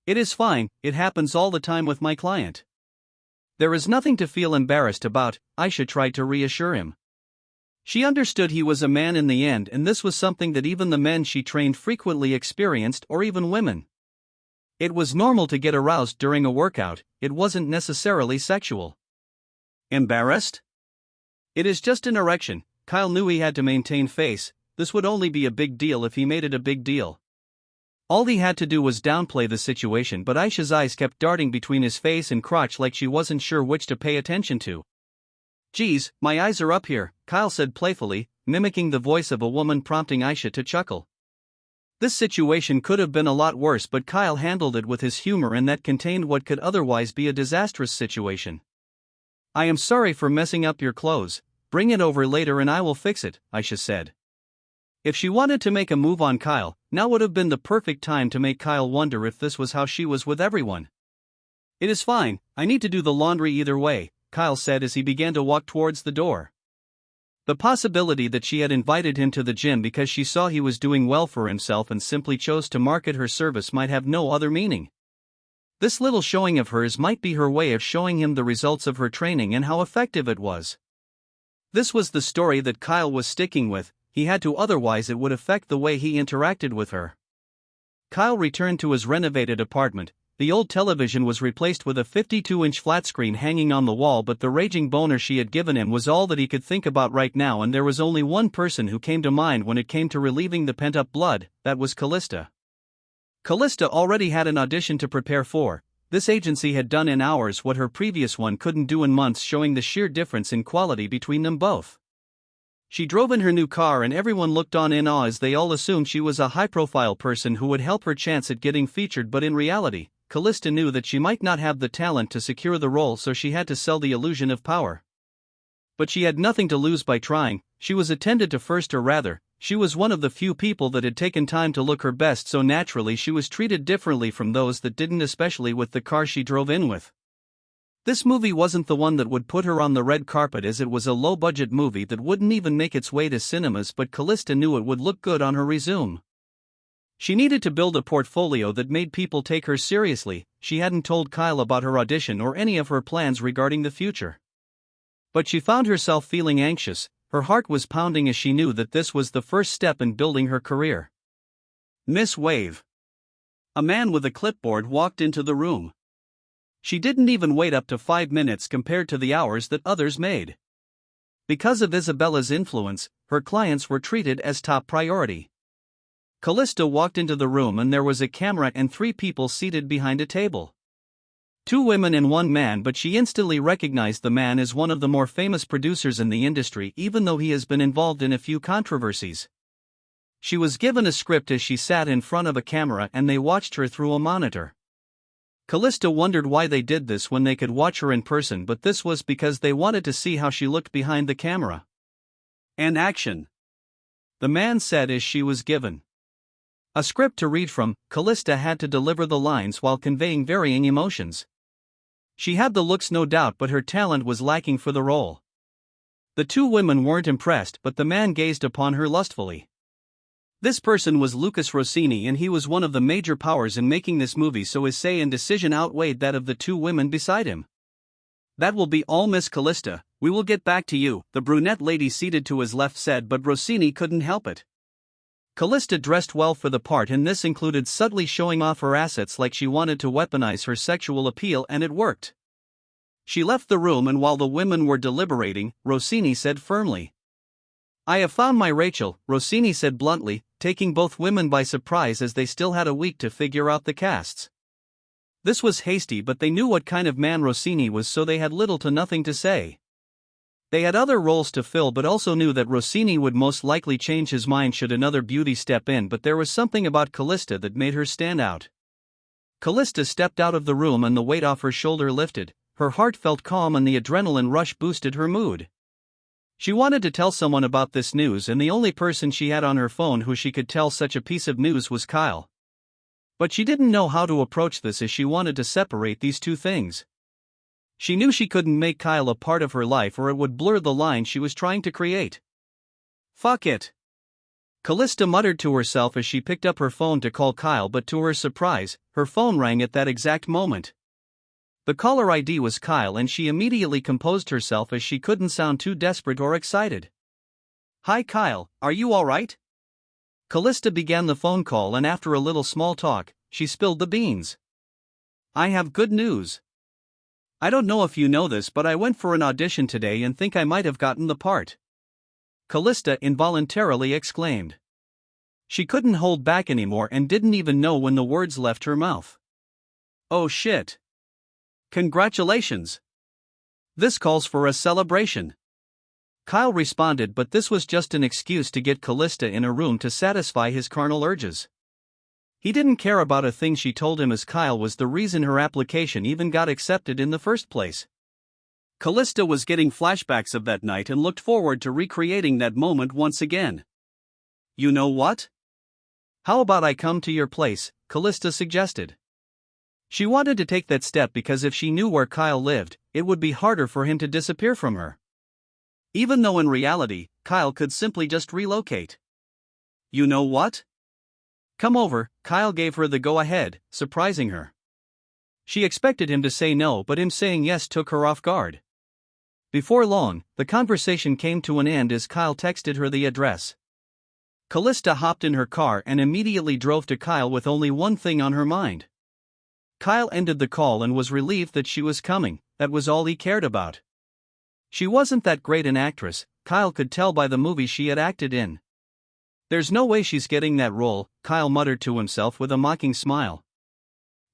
It is fine, it happens all the time with my client. There is nothing to feel embarrassed about, Aisha tried to reassure him. She understood he was a man in the end, and this was something that even the men she trained frequently experienced, or even women. It was normal to get aroused during a workout, it wasn't necessarily sexual. Embarrassed? It is just an erection. Kyle knew he had to maintain face. This would only be a big deal if he made it a big deal. All he had to do was downplay the situation, but Aisha's eyes kept darting between his face and crotch like she wasn't sure which to pay attention to. Geez, my eyes are up here, Kyle said playfully, mimicking the voice of a woman, prompting Aisha to chuckle. This situation could have been a lot worse, but Kyle handled it with his humor, and that contained what could otherwise be a disastrous situation. I am sorry for messing up your clothes, bring it over later and I will fix it, Aisha said. If she wanted to make a move on Kyle, now would have been the perfect time to make Kyle wonder if this was how she was with everyone. It is fine, I need to do the laundry either way, Kyle said as he began to walk towards the door. The possibility that she had invited him to the gym because she saw he was doing well for himself and simply chose to market her service might have no other meaning. This little showing of hers might be her way of showing him the results of her training and how effective it was. This was the story that Kyle was sticking with. He had to, otherwise it would affect the way he interacted with her. Kyle returned to his renovated apartment. The old television was replaced with a 52-inch flat screen hanging on the wall, but the raging boner she had given him was all that he could think about right now, and there was only one person who came to mind when it came to relieving the pent-up blood. That was Callista. Callista already had an audition to prepare for. This agency had done in hours what her previous one couldn't do in months, showing the sheer difference in quality between them both. She drove in her new car and everyone looked on in awe as they all assumed she was a high-profile person who would help her chance at getting featured, but in reality, Callista knew that she might not have the talent to secure the role, so she had to sell the illusion of power. But she had nothing to lose by trying. She was attended to first, or rather, she was one of the few people that had taken time to look her best, so naturally she was treated differently from those that didn't, especially with the car she drove in with. This movie wasn't the one that would put her on the red carpet, as it was a low-budget movie that wouldn't even make its way to cinemas, but Callista knew it would look good on her resume. She needed to build a portfolio that made people take her seriously. She hadn't told Kyle about her audition or any of her plans regarding the future. But she found herself feeling anxious. Her heart was pounding as she knew that this was the first step in building her career. Miss Wave. A man with a clipboard walked into the room. She didn't even wait up to 5 minutes compared to the hours that others made. Because of Isabella's influence, her clients were treated as top priority. Callista walked into the room and there was a camera and 3 people seated behind a table. Two women and one man, but she instantly recognized the man as one of the more famous producers in the industry, even though he has been involved in a few controversies. She was given a script as she sat in front of a camera and they watched her through a monitor. Callista wondered why they did this when they could watch her in person, but this was because they wanted to see how she looked behind the camera. And action. The man said as she was given a script to read from. Callista had to deliver the lines while conveying varying emotions. She had the looks, no doubt, but her talent was lacking for the role. The two women weren't impressed, but the man gazed upon her lustfully. This person was Lucas Rossini, and he was one of the major powers in making this movie, so his say and decision outweighed that of the two women beside him. "That will be all, Miss Callista, we will get back to you," the brunette lady seated to his left said, but Rossini couldn't help it. Callista dressed well for the part, and this included subtly showing off her assets like she wanted to weaponize her sexual appeal, and it worked. She left the room, and while the women were deliberating, Rossini said firmly, "I have found my Rachel," Rossini said bluntly, taking both women by surprise as they still had a week to figure out the casts. This was hasty, but they knew what kind of man Rossini was, so they had little to nothing to say. They had other roles to fill, but also knew that Rossini would most likely change his mind should another beauty step in, but there was something about Callista that made her stand out. Callista stepped out of the room and the weight off her shoulder lifted, her heart felt calm and the adrenaline rush boosted her mood. She wanted to tell someone about this news, and the only person she had on her phone who she could tell such a piece of news was Kyle. But she didn't know how to approach this, as she wanted to separate these two things. She knew she couldn't make Kyle a part of her life or it would blur the line she was trying to create. "Fuck it," Callista muttered to herself as she picked up her phone to call Kyle, but to her surprise, her phone rang at that exact moment. The caller ID was Kyle, and she immediately composed herself as she couldn't sound too desperate or excited. "Hi Kyle, are you alright?" Callista began the phone call, and after a little small talk, she spilled the beans. "I have good news. I don't know if you know this, but I went for an audition today and think I might have gotten the part," Callista involuntarily exclaimed. She couldn't hold back anymore and didn't even know when the words left her mouth. "Oh shit. Congratulations. This calls for a celebration." Kyle responded, but this was just an excuse to get Callista in a room to satisfy his carnal urges. He didn't care about a thing she told him, as Kyle was the reason her application even got accepted in the first place. Callista was getting flashbacks of that night and looked forward to recreating that moment once again. "You know what? How about I come to your place?" Callista suggested. She wanted to take that step because if she knew where Kyle lived, it would be harder for him to disappear from her. Even though in reality, Kyle could simply just relocate. "You know what? Come over," Kyle gave her the go-ahead, surprising her. She expected him to say no, but him saying yes took her off guard. Before long, the conversation came to an end as Kyle texted her the address. Callista hopped in her car and immediately drove to Kyle with only one thing on her mind. Kyle ended the call and was relieved that she was coming. That was all he cared about. She wasn't that great an actress, Kyle could tell by the movie she had acted in. "There's no way she's getting that role," Kyle muttered to himself with a mocking smile.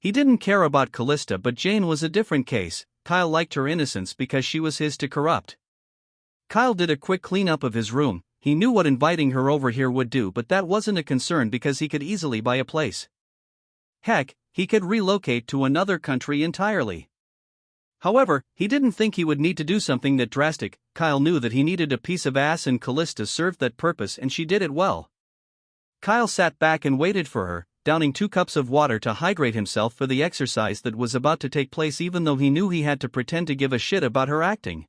He didn't care about Callista, but Jane was a different case. Kyle liked her innocence because she was his to corrupt. Kyle did a quick cleanup of his room. He knew what inviting her over here would do, but that wasn't a concern because he could easily buy a place. Heck, he could relocate to another country entirely. However, he didn't think he would need to do something that drastic. Kyle knew that he needed a piece of ass, and Callista served that purpose, and she did it well. Kyle sat back and waited for her, downing 2 cups of water to hydrate himself for the exercise that was about to take place, even though he knew he had to pretend to give a shit about her acting.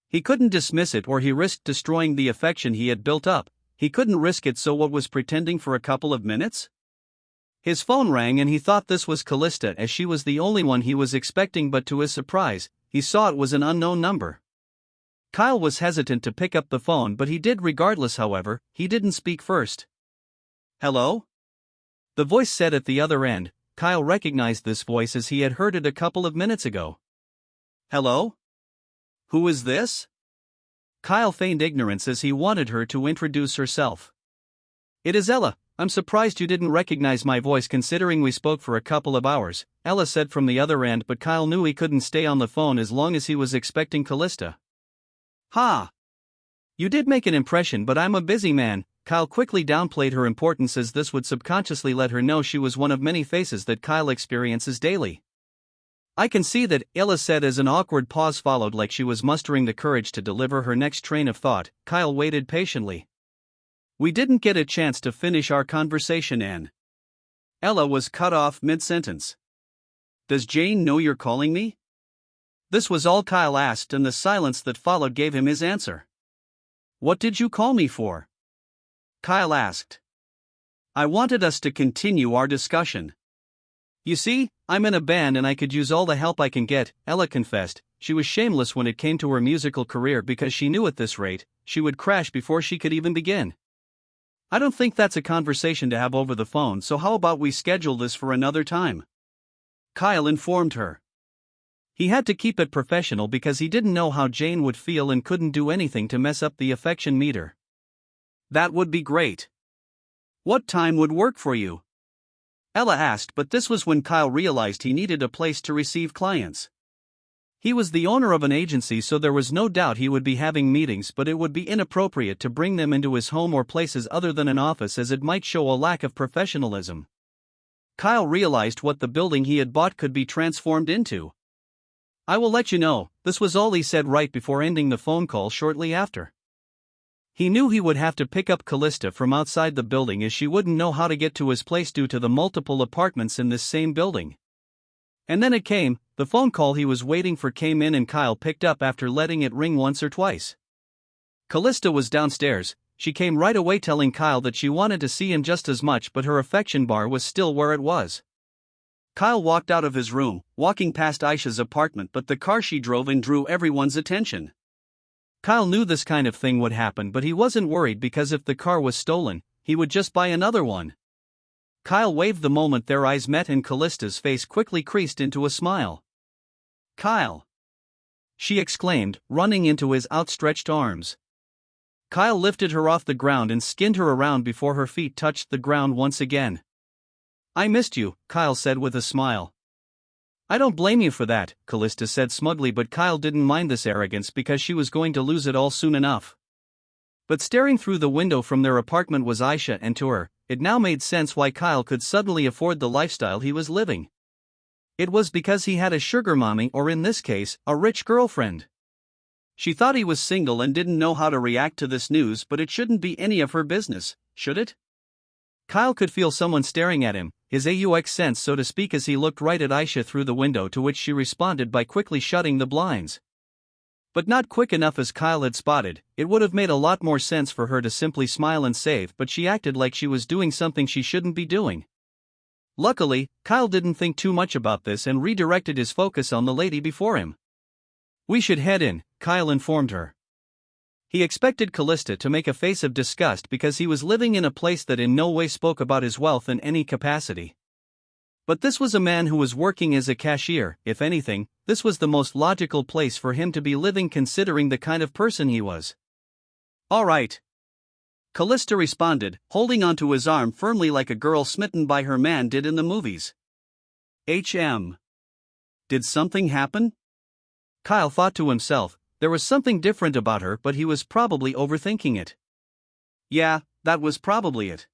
He couldn't dismiss it or he risked destroying the affection he had built up. He couldn't risk it, so what was pretending for a couple of minutes? His phone rang and he thought this was Callista, as she was the only one he was expecting, but to his surprise, he saw it was an unknown number. Kyle was hesitant to pick up the phone, but he did regardless. However, he didn't speak first. "Hello?" The voice said at the other end. Kyle recognized this voice as he had heard it a couple of minutes ago. "Hello? Who is this?" Kyle feigned ignorance as he wanted her to introduce herself. "It is Ella," I'm surprised you didn't recognize my voice considering we spoke for a couple of hours, Ella said from the other end, but Kyle knew he couldn't stay on the phone as long as he was expecting Callista. Ha! You did make an impression, but I'm a busy man. Kyle quickly downplayed her importance as this would subconsciously let her know she was one of many faces that Kyle experiences daily. I can see that, Ella said as an awkward pause followed, like she was mustering the courage to deliver her next train of thought. Kyle waited patiently. We didn't get a chance to finish our conversation, Anne. Ella was cut off mid-sentence. Does Jane know you're calling me? This was all Kyle asked, and the silence that followed gave him his answer. What did you call me for? Kyle asked. I wanted us to continue our discussion. You see, I'm in a band and I could use all the help I can get, Ella confessed. She was shameless when it came to her musical career because she knew at this rate, she would crash before she could even begin. I don't think that's a conversation to have over the phone, so how about we schedule this for another time? Kyle informed her. He had to keep it professional because he didn't know how Jane would feel and couldn't do anything to mess up the affection meter. That would be great. What time would work for you? Ella asked, but this was when Kyle realized he needed a place to receive clients. He was the owner of an agency, so there was no doubt he would be having meetings, but it would be inappropriate to bring them into his home or places other than an office, as it might show a lack of professionalism. Kyle realized what the building he had bought could be transformed into. I will let you know, this was all he said right before ending the phone call shortly after. He knew he would have to pick up Callista from outside the building as she wouldn't know how to get to his place due to the multiple apartments in this same building. And then it came. The phone call he was waiting for came in and Kyle picked up after letting it ring once or twice. Callista was downstairs. She came right away telling Kyle that she wanted to see him just as much, but her affection bar was still where it was. Kyle walked out of his room, walking past Aisha's apartment, but the car she drove in drew everyone's attention. Kyle knew this kind of thing would happen, but he wasn't worried because if the car was stolen, he would just buy another one. Kyle waved the moment their eyes met and Callista's face quickly creased into a smile. Kyle! She exclaimed, running into his outstretched arms. Kyle lifted her off the ground and skinned her around before her feet touched the ground once again. I missed you, Kyle said with a smile. I don't blame you for that, Callista said smugly, but Kyle didn't mind this arrogance because she was going to lose it all soon enough. But staring through the window from their apartment was Aisha, and to her, it now made sense why Kyle could suddenly afford the lifestyle he was living. It was because he had a sugar mommy, or in this case, a rich girlfriend. She thought he was single and didn't know how to react to this news, but it shouldn't be any of her business, should it? Kyle could feel someone staring at him, his AUX sense so to speak, as he looked right at Aisha through the window, to which she responded by quickly shutting the blinds. But not quick enough as Kyle had spotted. It would have made a lot more sense for her to simply smile and save, but she acted like she was doing something she shouldn't be doing. Luckily, Kyle didn't think too much about this and redirected his focus on the lady before him. We should head in, Kyle informed her. He expected Callista to make a face of disgust because he was living in a place that in no way spoke about his wealth in any capacity. But this was a man who was working as a cashier. If anything, this was the most logical place for him to be living considering the kind of person he was. All right. Callista responded, holding onto his arm firmly like a girl smitten by her man did in the movies. Did something happen? Kyle thought to himself. There was something different about her, but he was probably overthinking it. Yeah, that was probably it.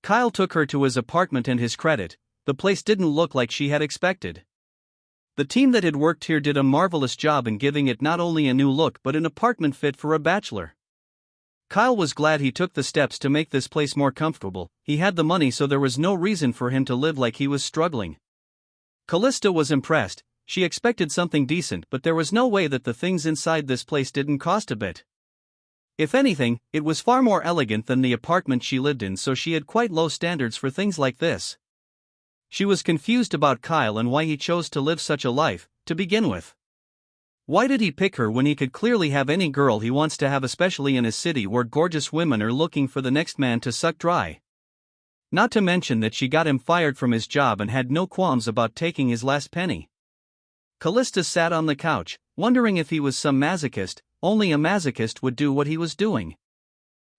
Kyle took her to his apartment, and his credit, the place didn't look like she had expected. The team that had worked here did a marvelous job in giving it not only a new look but an apartment fit for a bachelor. Kyle was glad he took the steps to make this place more comfortable. He had the money, so there was no reason for him to live like he was struggling. Callista was impressed. She expected something decent, but there was no way that the things inside this place didn't cost a bit. If anything, it was far more elegant than the apartment she lived in, so she had quite low standards for things like this. She was confused about Kyle and why he chose to live such a life, to begin with. Why did he pick her when he could clearly have any girl he wants to have, especially in a city where gorgeous women are looking for the next man to suck dry? Not to mention that she got him fired from his job and had no qualms about taking his last penny. Callista sat on the couch, wondering if he was some masochist. Only a masochist would do what he was doing.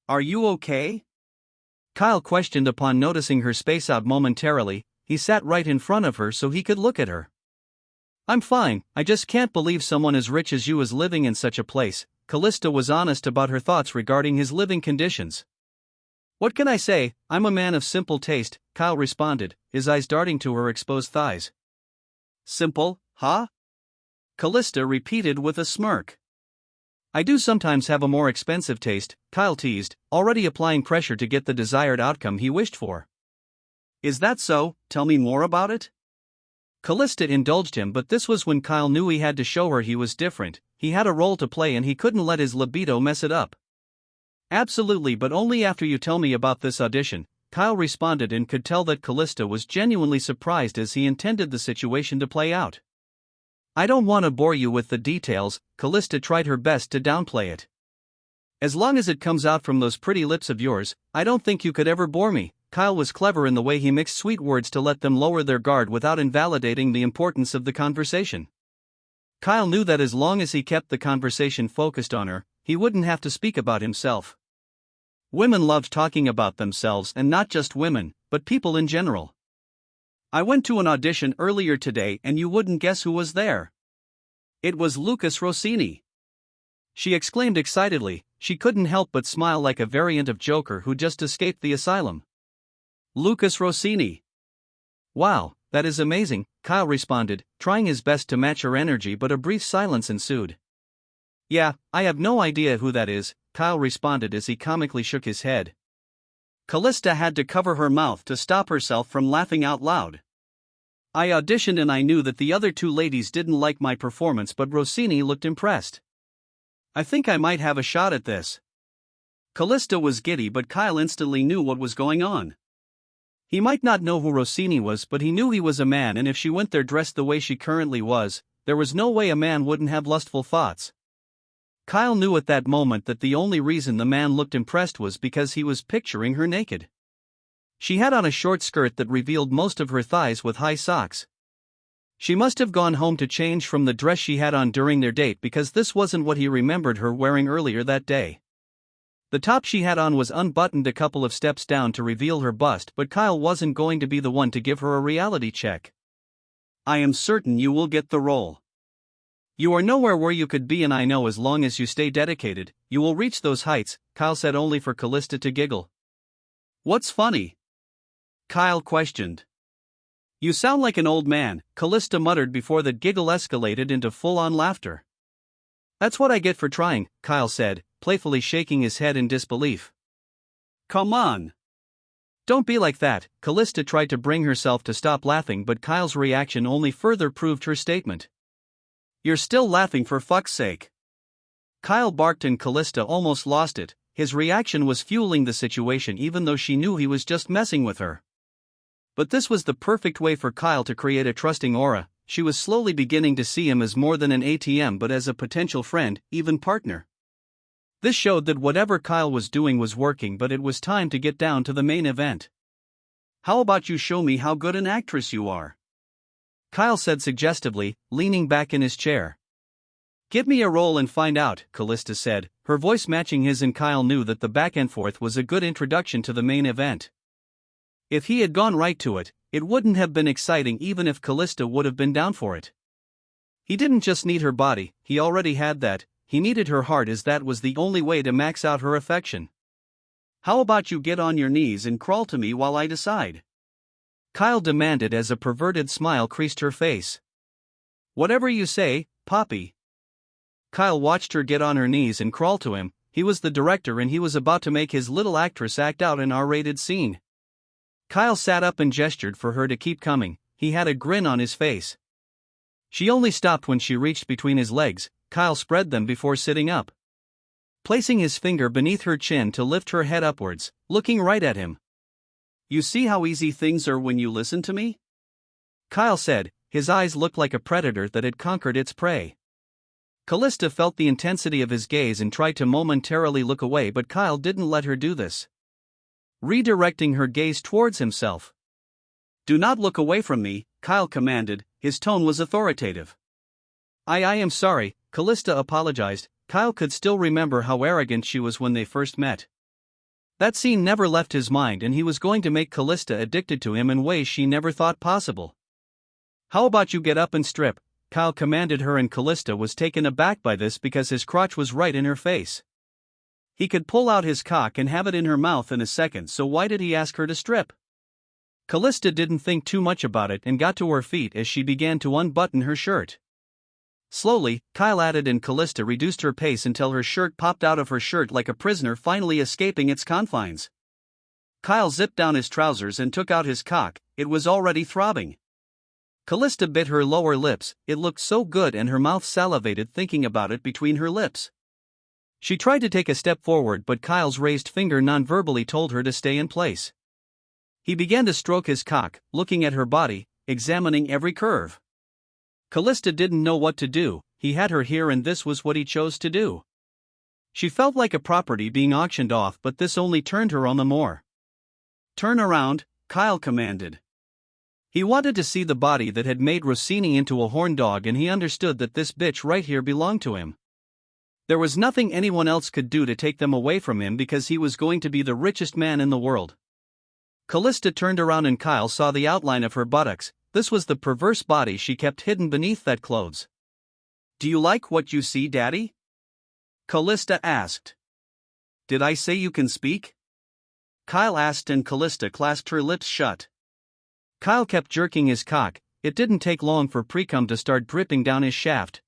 Are you okay? Kyle questioned upon noticing her space out momentarily. He sat right in front of her so he could look at her. "I'm fine, I just can't believe someone as rich as you is living in such a place." Callista was honest about her thoughts regarding his living conditions. "What can I say, I'm a man of simple taste," Kyle responded, his eyes darting to her exposed thighs. "Simple, huh?" Callista repeated with a smirk. "I do sometimes have a more expensive taste," Kyle teased, already applying pressure to get the desired outcome he wished for. "Is that so? Tell me more about it." Callista indulged him, but this was when Kyle knew he had to show her he was different. He had a role to play and he couldn't let his libido mess it up. "Absolutely, but only after you tell me about this audition," Kyle responded, and could tell that Callista was genuinely surprised as he intended the situation to play out. "I don't want to bore you with the details," Callista tried her best to downplay it. "As long as it comes out from those pretty lips of yours, I don't think you could ever bore me." Kyle was clever in the way he mixed sweet words to let them lower their guard without invalidating the importance of the conversation. Kyle knew that as long as he kept the conversation focused on her, he wouldn't have to speak about himself. Women loved talking about themselves, and not just women, but people in general. "I went to an audition earlier today and you wouldn't guess who was there. It was Lucas Rossini," she exclaimed excitedly. She couldn't help but smile like a variant of Joker who just escaped the asylum. "Lucas Rossini. Wow, that is amazing," Kyle responded, trying his best to match her energy, but a brief silence ensued. "Yeah, I have no idea who that is," Kyle responded as he comically shook his head. Callista had to cover her mouth to stop herself from laughing out loud. "I auditioned and I knew that the other two ladies didn't like my performance, but Rossini looked impressed. I think I might have a shot at this." Callista was giddy, but Kyle instantly knew what was going on. He might not know who Rossini was, but he knew he was a man, and if she went there dressed the way she currently was, there was no way a man wouldn't have lustful thoughts. Kyle knew at that moment that the only reason the man looked impressed was because he was picturing her naked. She had on a short skirt that revealed most of her thighs with high socks. She must have gone home to change from the dress she had on during their date, because this wasn't what he remembered her wearing earlier that day. The top she had on was unbuttoned a couple of steps down to reveal her bust, but Kyle wasn't going to be the one to give her a reality check. "I am certain you will get the role. You are nowhere where you could be, and I know as long as you stay dedicated, you will reach those heights," Kyle said, only for Callista to giggle. "What's funny?" Kyle questioned. "You sound like an old man," Callista muttered before the giggle escalated into full-on laughter. "That's what I get for trying," Kyle said, playfully shaking his head in disbelief. "Come on. Don't be like that." Callista tried to bring herself to stop laughing, but Kyle's reaction only further proved her statement. "You're still laughing, for fuck's sake." Kyle barked and Callista almost lost it. His reaction was fueling the situation even though she knew he was just messing with her. But this was the perfect way for Kyle to create a trusting aura. She was slowly beginning to see him as more than an ATM but as a potential friend, even partner. This showed that whatever Kyle was doing was working, but it was time to get down to the main event. "How about you show me how good an actress you are?" Kyle said suggestively, leaning back in his chair. "Give me a role and find out," Callista said, her voice matching his, and Kyle knew that the back and forth was a good introduction to the main event. If he had gone right to it, it wouldn't have been exciting even if Callista would have been down for it. He didn't just need her body, he already had that. He needed her heart, as that was the only way to max out her affection. "How about you get on your knees and crawl to me while I decide?" Kyle demanded as a perverted smile creased her face. "Whatever you say, Poppy." Kyle watched her get on her knees and crawl to him. He was the director and he was about to make his little actress act out an R-rated scene. Kyle sat up and gestured for her to keep coming. He had a grin on his face. She only stopped when she reached between his legs. Kyle spread them before sitting up, placing his finger beneath her chin to lift her head upwards, looking right at him. "You see how easy things are when you listen to me?" Kyle said. His eyes looked like a predator that had conquered its prey. Callista felt the intensity of his gaze and tried to momentarily look away, but Kyle didn't let her do this, redirecting her gaze towards himself. "Do not look away from me," Kyle commanded. His tone was authoritative. I am sorry," Callista apologized. Kyle could still remember how arrogant she was when they first met. That scene never left his mind, and he was going to make Callista addicted to him in ways she never thought possible. "How about you get up and strip?" Kyle commanded her, and Callista was taken aback by this because his crotch was right in her face. He could pull out his cock and have it in her mouth in a second, so why did he ask her to strip? Callista didn't think too much about it and got to her feet as she began to unbutton her shirt. Slowly, Kyle added, and Callista reduced her pace until her shirt popped out of her shirt like a prisoner finally escaping its confines. Kyle zipped down his trousers and took out his cock. It was already throbbing. Callista bit her lower lips. It looked so good, and her mouth salivated thinking about it between her lips. She tried to take a step forward, but Kyle's raised finger non-verbally told her to stay in place. He began to stroke his cock, looking at her body, examining every curve. Callista didn't know what to do. He had her here, and this was what he chose to do. She felt like a property being auctioned off, but this only turned her on the more. "Turn around," Kyle commanded. He wanted to see the body that had made Rossini into a horn dog, and he understood that this bitch right here belonged to him. There was nothing anyone else could do to take them away from him because he was going to be the richest man in the world. Callista turned around and Kyle saw the outline of her buttocks. This was the perverse body she kept hidden beneath that clothes. "Do you like what you see, Daddy?" Callista asked. "Did I say you can speak?" Kyle asked, and Callista clasped her lips shut. Kyle kept jerking his cock. It didn't take long for precum to start dripping down his shaft.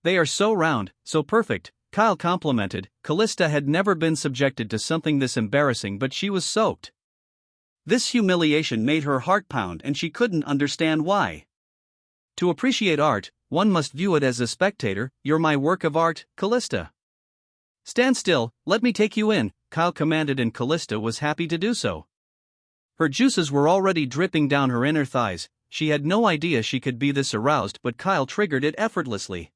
"They are so round, so perfect," Kyle complimented. Callista had never been subjected to something this embarrassing, but she was soaked. This humiliation made her heart pound, and she couldn't understand why. To appreciate art, one must view it as a spectator. "You're my work of art, Callista." "Stand still, let me take you in," Kyle commanded, and Callista was happy to do so. Her juices were already dripping down her inner thighs. She had no idea she could be this aroused, but Kyle triggered it effortlessly.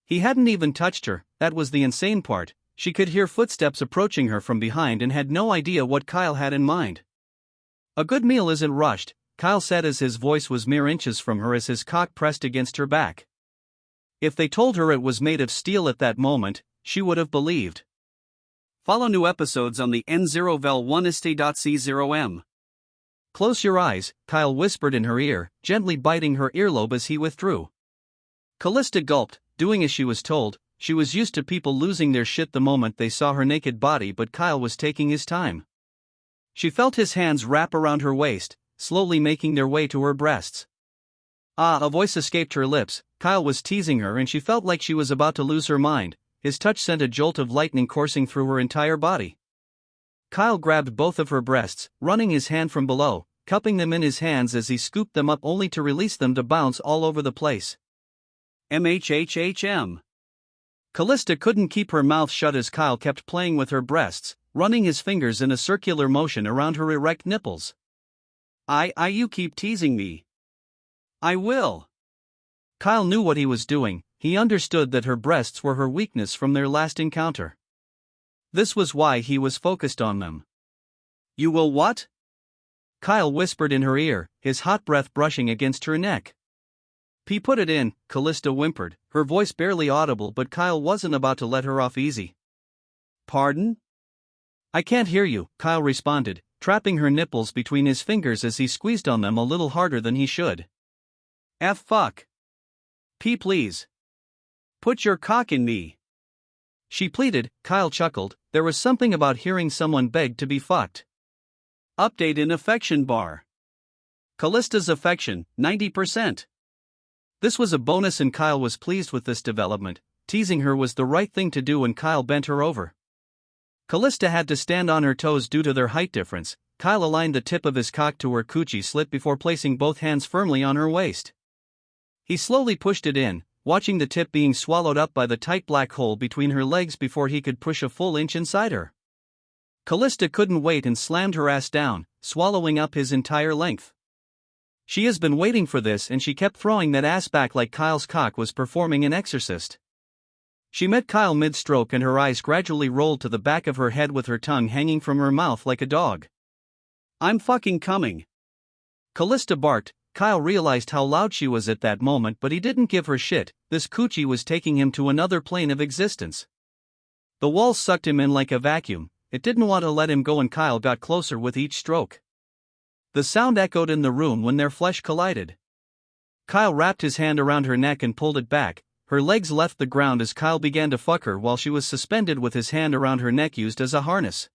He hadn't even touched her. That was the insane part. She could hear footsteps approaching her from behind and had no idea what Kyle had in mind. "A good meal isn't rushed," Kyle said as his voice was mere inches from her as his cock pressed against her back. If they told her it was made of steel at that moment, she would have believed. Follow new episodes on the N0vel1ist.c0m. "Close your eyes," Kyle whispered in her ear, gently biting her earlobe as he withdrew. Callista gulped, doing as she was told. She was used to people losing their shit the moment they saw her naked body, but Kyle was taking his time. She felt his hands wrap around her waist, slowly making their way to her breasts. "Ah," a voice escaped her lips. Kyle was teasing her, and she felt like she was about to lose her mind. His touch sent a jolt of lightning coursing through her entire body. Kyle grabbed both of her breasts, running his hand from below, cupping them in his hands as he scooped them up only to release them to bounce all over the place. "MHHHM." Callista couldn't keep her mouth shut as Kyle kept playing with her breasts, running his fingers in a circular motion around her erect nipples. You keep teasing me." "I will." Kyle knew what he was doing. He understood that her breasts were her weakness from their last encounter. This was why he was focused on them. "You will what?" Kyle whispered in her ear, his hot breath brushing against her neck. Put it in," Callista whimpered, her voice barely audible, but Kyle wasn't about to let her off easy. "Pardon?" "I can't hear you," Kyle responded, trapping her nipples between his fingers as he squeezed on them a little harder than he should. Fuck. Please. Put your cock in me." She pleaded. Kyle chuckled. There was something about hearing someone beg to be fucked. Update in affection bar. Callista's affection, 90%. This was a bonus, and Kyle was pleased with this development. Teasing her was the right thing to do, and Kyle bent her over. Callista had to stand on her toes due to their height difference. Kyle aligned the tip of his cock to her coochie slit before placing both hands firmly on her waist. He slowly pushed it in, watching the tip being swallowed up by the tight black hole between her legs before he could push a full inch inside her. Callista couldn't wait and slammed her ass down, swallowing up his entire length. She has been waiting for this, and she kept throwing that ass back like Kyle's cock was performing an exorcist. She met Kyle mid-stroke, and her eyes gradually rolled to the back of her head with her tongue hanging from her mouth like a dog. "I'm fucking coming." Callista barked. Kyle realized how loud she was at that moment, but he didn't give her shit. This coochie was taking him to another plane of existence. The walls sucked him in like a vacuum. it didn't want to let him go, and Kyle got closer with each stroke. The sound echoed in the room when their flesh collided. Kyle wrapped his hand around her neck and pulled it back. Her legs left the ground as Kyle began to fuck her while she was suspended with his hand around her neck used as a harness.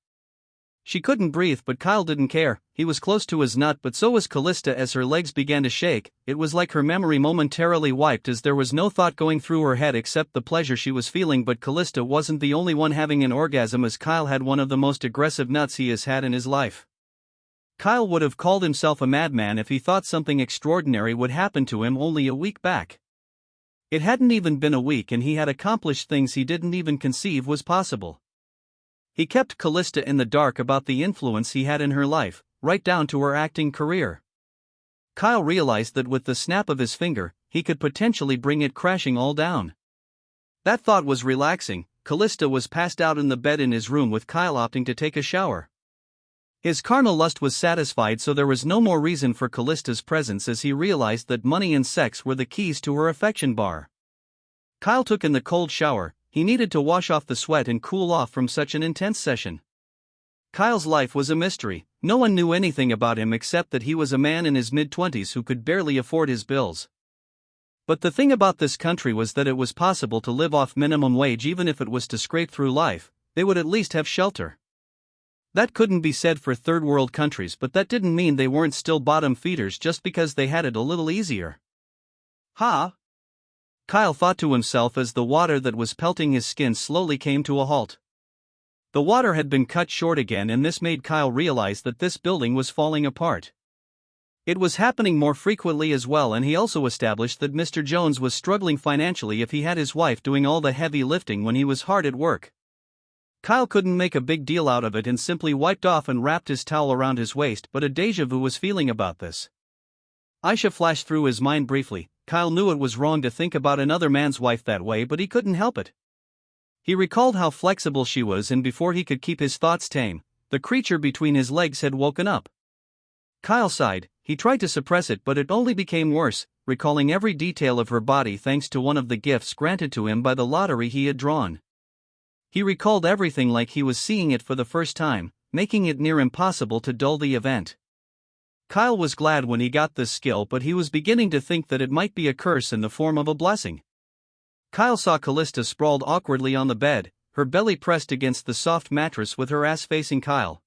She couldn't breathe, but Kyle didn't care. He was close to his nut, but so was Callista. As her legs began to shake, it was like her memory momentarily wiped, as there was no thought going through her head except the pleasure she was feeling. But Callista wasn't the only one having an orgasm, as Kyle had one of the most aggressive nuts he has had in his life. Kyle would have called himself a madman if he thought something extraordinary would happen to him only a week back. It hadn't even been a week and he had accomplished things he didn't even conceive was possible. He kept Callista in the dark about the influence he had in her life, right down to her acting career. Kyle realized that with the snap of his finger, he could potentially bring it crashing all down. That thought was relaxing. Callista was passed out in the bed in his room, with Kyle opting to take a shower. His carnal lust was satisfied, so there was no more reason for Callista's presence, as he realized that money and sex were the keys to her affection bar. Kyle took in the cold shower. He needed to wash off the sweat and cool off from such an intense session. Kyle's life was a mystery. No one knew anything about him except that he was a man in his mid-20s who could barely afford his bills. But the thing about this country was that it was possible to live off minimum wage. Even if it was to scrape through life, they would at least have shelter. That couldn't be said for third world countries, but that didn't mean they weren't still bottom feeders just because they had it a little easier. Ha! Kyle thought to himself as the water that was pelting his skin slowly came to a halt. The water had been cut short again, and this made Kyle realize that this building was falling apart. It was happening more frequently as well, and he also established that Mr. Jones was struggling financially if he had his wife doing all the heavy lifting when he was hard at work. Kyle couldn't make a big deal out of it and simply wiped off and wrapped his towel around his waist, but a déjà vu was feeling about this. Aisha flashed through his mind briefly. Kyle knew it was wrong to think about another man's wife that way, but he couldn't help it. He recalled how flexible she was, and before he could keep his thoughts tame, the creature between his legs had woken up. Kyle sighed. He tried to suppress it, but it only became worse, recalling every detail of her body thanks to one of the gifts granted to him by the lottery he had drawn. He recalled everything like he was seeing it for the first time, making it near impossible to dull the event. Kyle was glad when he got this skill, but he was beginning to think that it might be a curse in the form of a blessing. Kyle saw Callista sprawled awkwardly on the bed, her belly pressed against the soft mattress with her ass facing Kyle.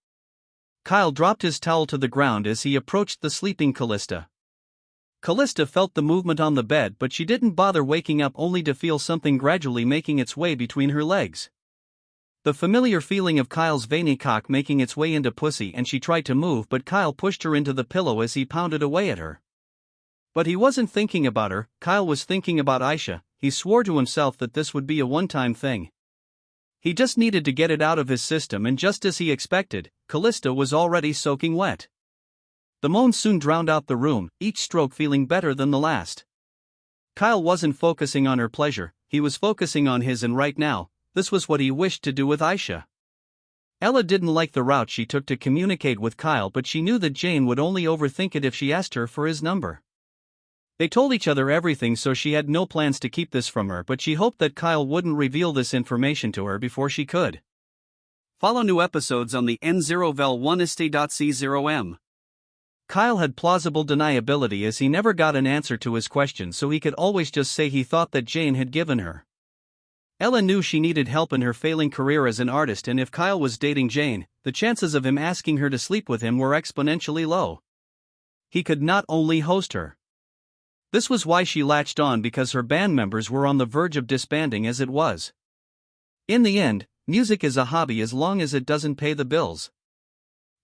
Kyle dropped his towel to the ground as he approached the sleeping Callista. Callista felt the movement on the bed, but she didn't bother waking up, only to feel something gradually making its way between her legs. The familiar feeling of Kyle's veiny cock making its way into pussy, and she tried to move, but Kyle pushed her into the pillow as he pounded away at her. But he wasn't thinking about her. Kyle was thinking about Aisha. He swore to himself that this would be a one-time thing. He just needed to get it out of his system, and just as he expected, Callista was already soaking wet. The moans soon drowned out the room, each stroke feeling better than the last. Kyle wasn't focusing on her pleasure, he was focusing on his, and right now, this was what he wished to do with Aisha. Ella didn't like the route she took to communicate with Kyle, but she knew that Jane would only overthink it if she asked her for his number. They told each other everything, so she had no plans to keep this from her, but she hoped that Kyle wouldn't reveal this information to her before she could. Follow new episodes on the N0vel1st.c0m. Kyle had plausible deniability, as he never got an answer to his question, so he could always just say he thought that Jane had given her. Ella knew she needed help in her failing career as an artist, and if Kyle was dating Jane, the chances of him asking her to sleep with him were exponentially low. He could not only host her. This was why she latched on, because her band members were on the verge of disbanding as it was. In the end, music is a hobby as long as it doesn't pay the bills.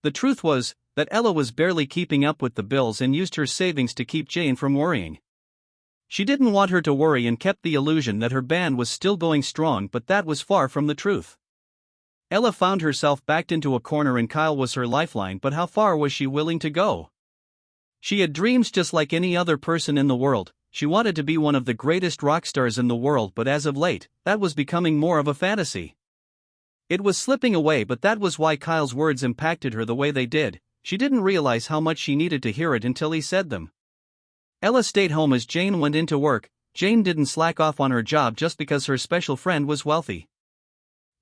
The truth was that Ella was barely keeping up with the bills and used her savings to keep Jane from worrying. She didn't want her to worry and kept the illusion that her band was still going strong, but that was far from the truth. Ella found herself backed into a corner, and Kyle was her lifeline, but how far was she willing to go? She had dreams just like any other person in the world. She wanted to be one of the greatest rock stars in the world, but as of late, that was becoming more of a fantasy. It was slipping away, but that was why Kyle's words impacted her the way they did. She didn't realize how much she needed to hear it until he said them. Ella stayed home as Jane went into work. Jane didn't slack off on her job just because her special friend was wealthy.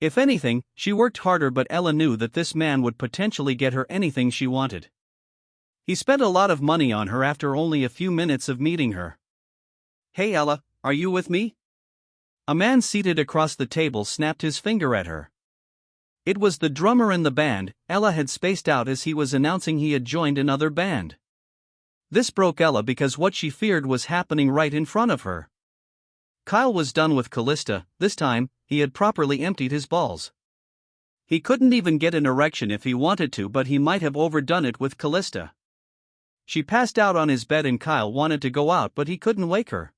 If anything, she worked harder, but Ella knew that this man would potentially get her anything she wanted. He spent a lot of money on her after only a few minutes of meeting her. "Hey Ella, are you with me?" A man seated across the table snapped his finger at her. It was the drummer in the band. Ella had spaced out as he was announcing he had joined another band. This broke Ella because what she feared was happening right in front of her. Kyle was done with Callista. This time, he had properly emptied his balls. He couldn't even get an erection if he wanted to, but he might have overdone it with Callista. She passed out on his bed and Kyle wanted to go out, but he couldn't wake her.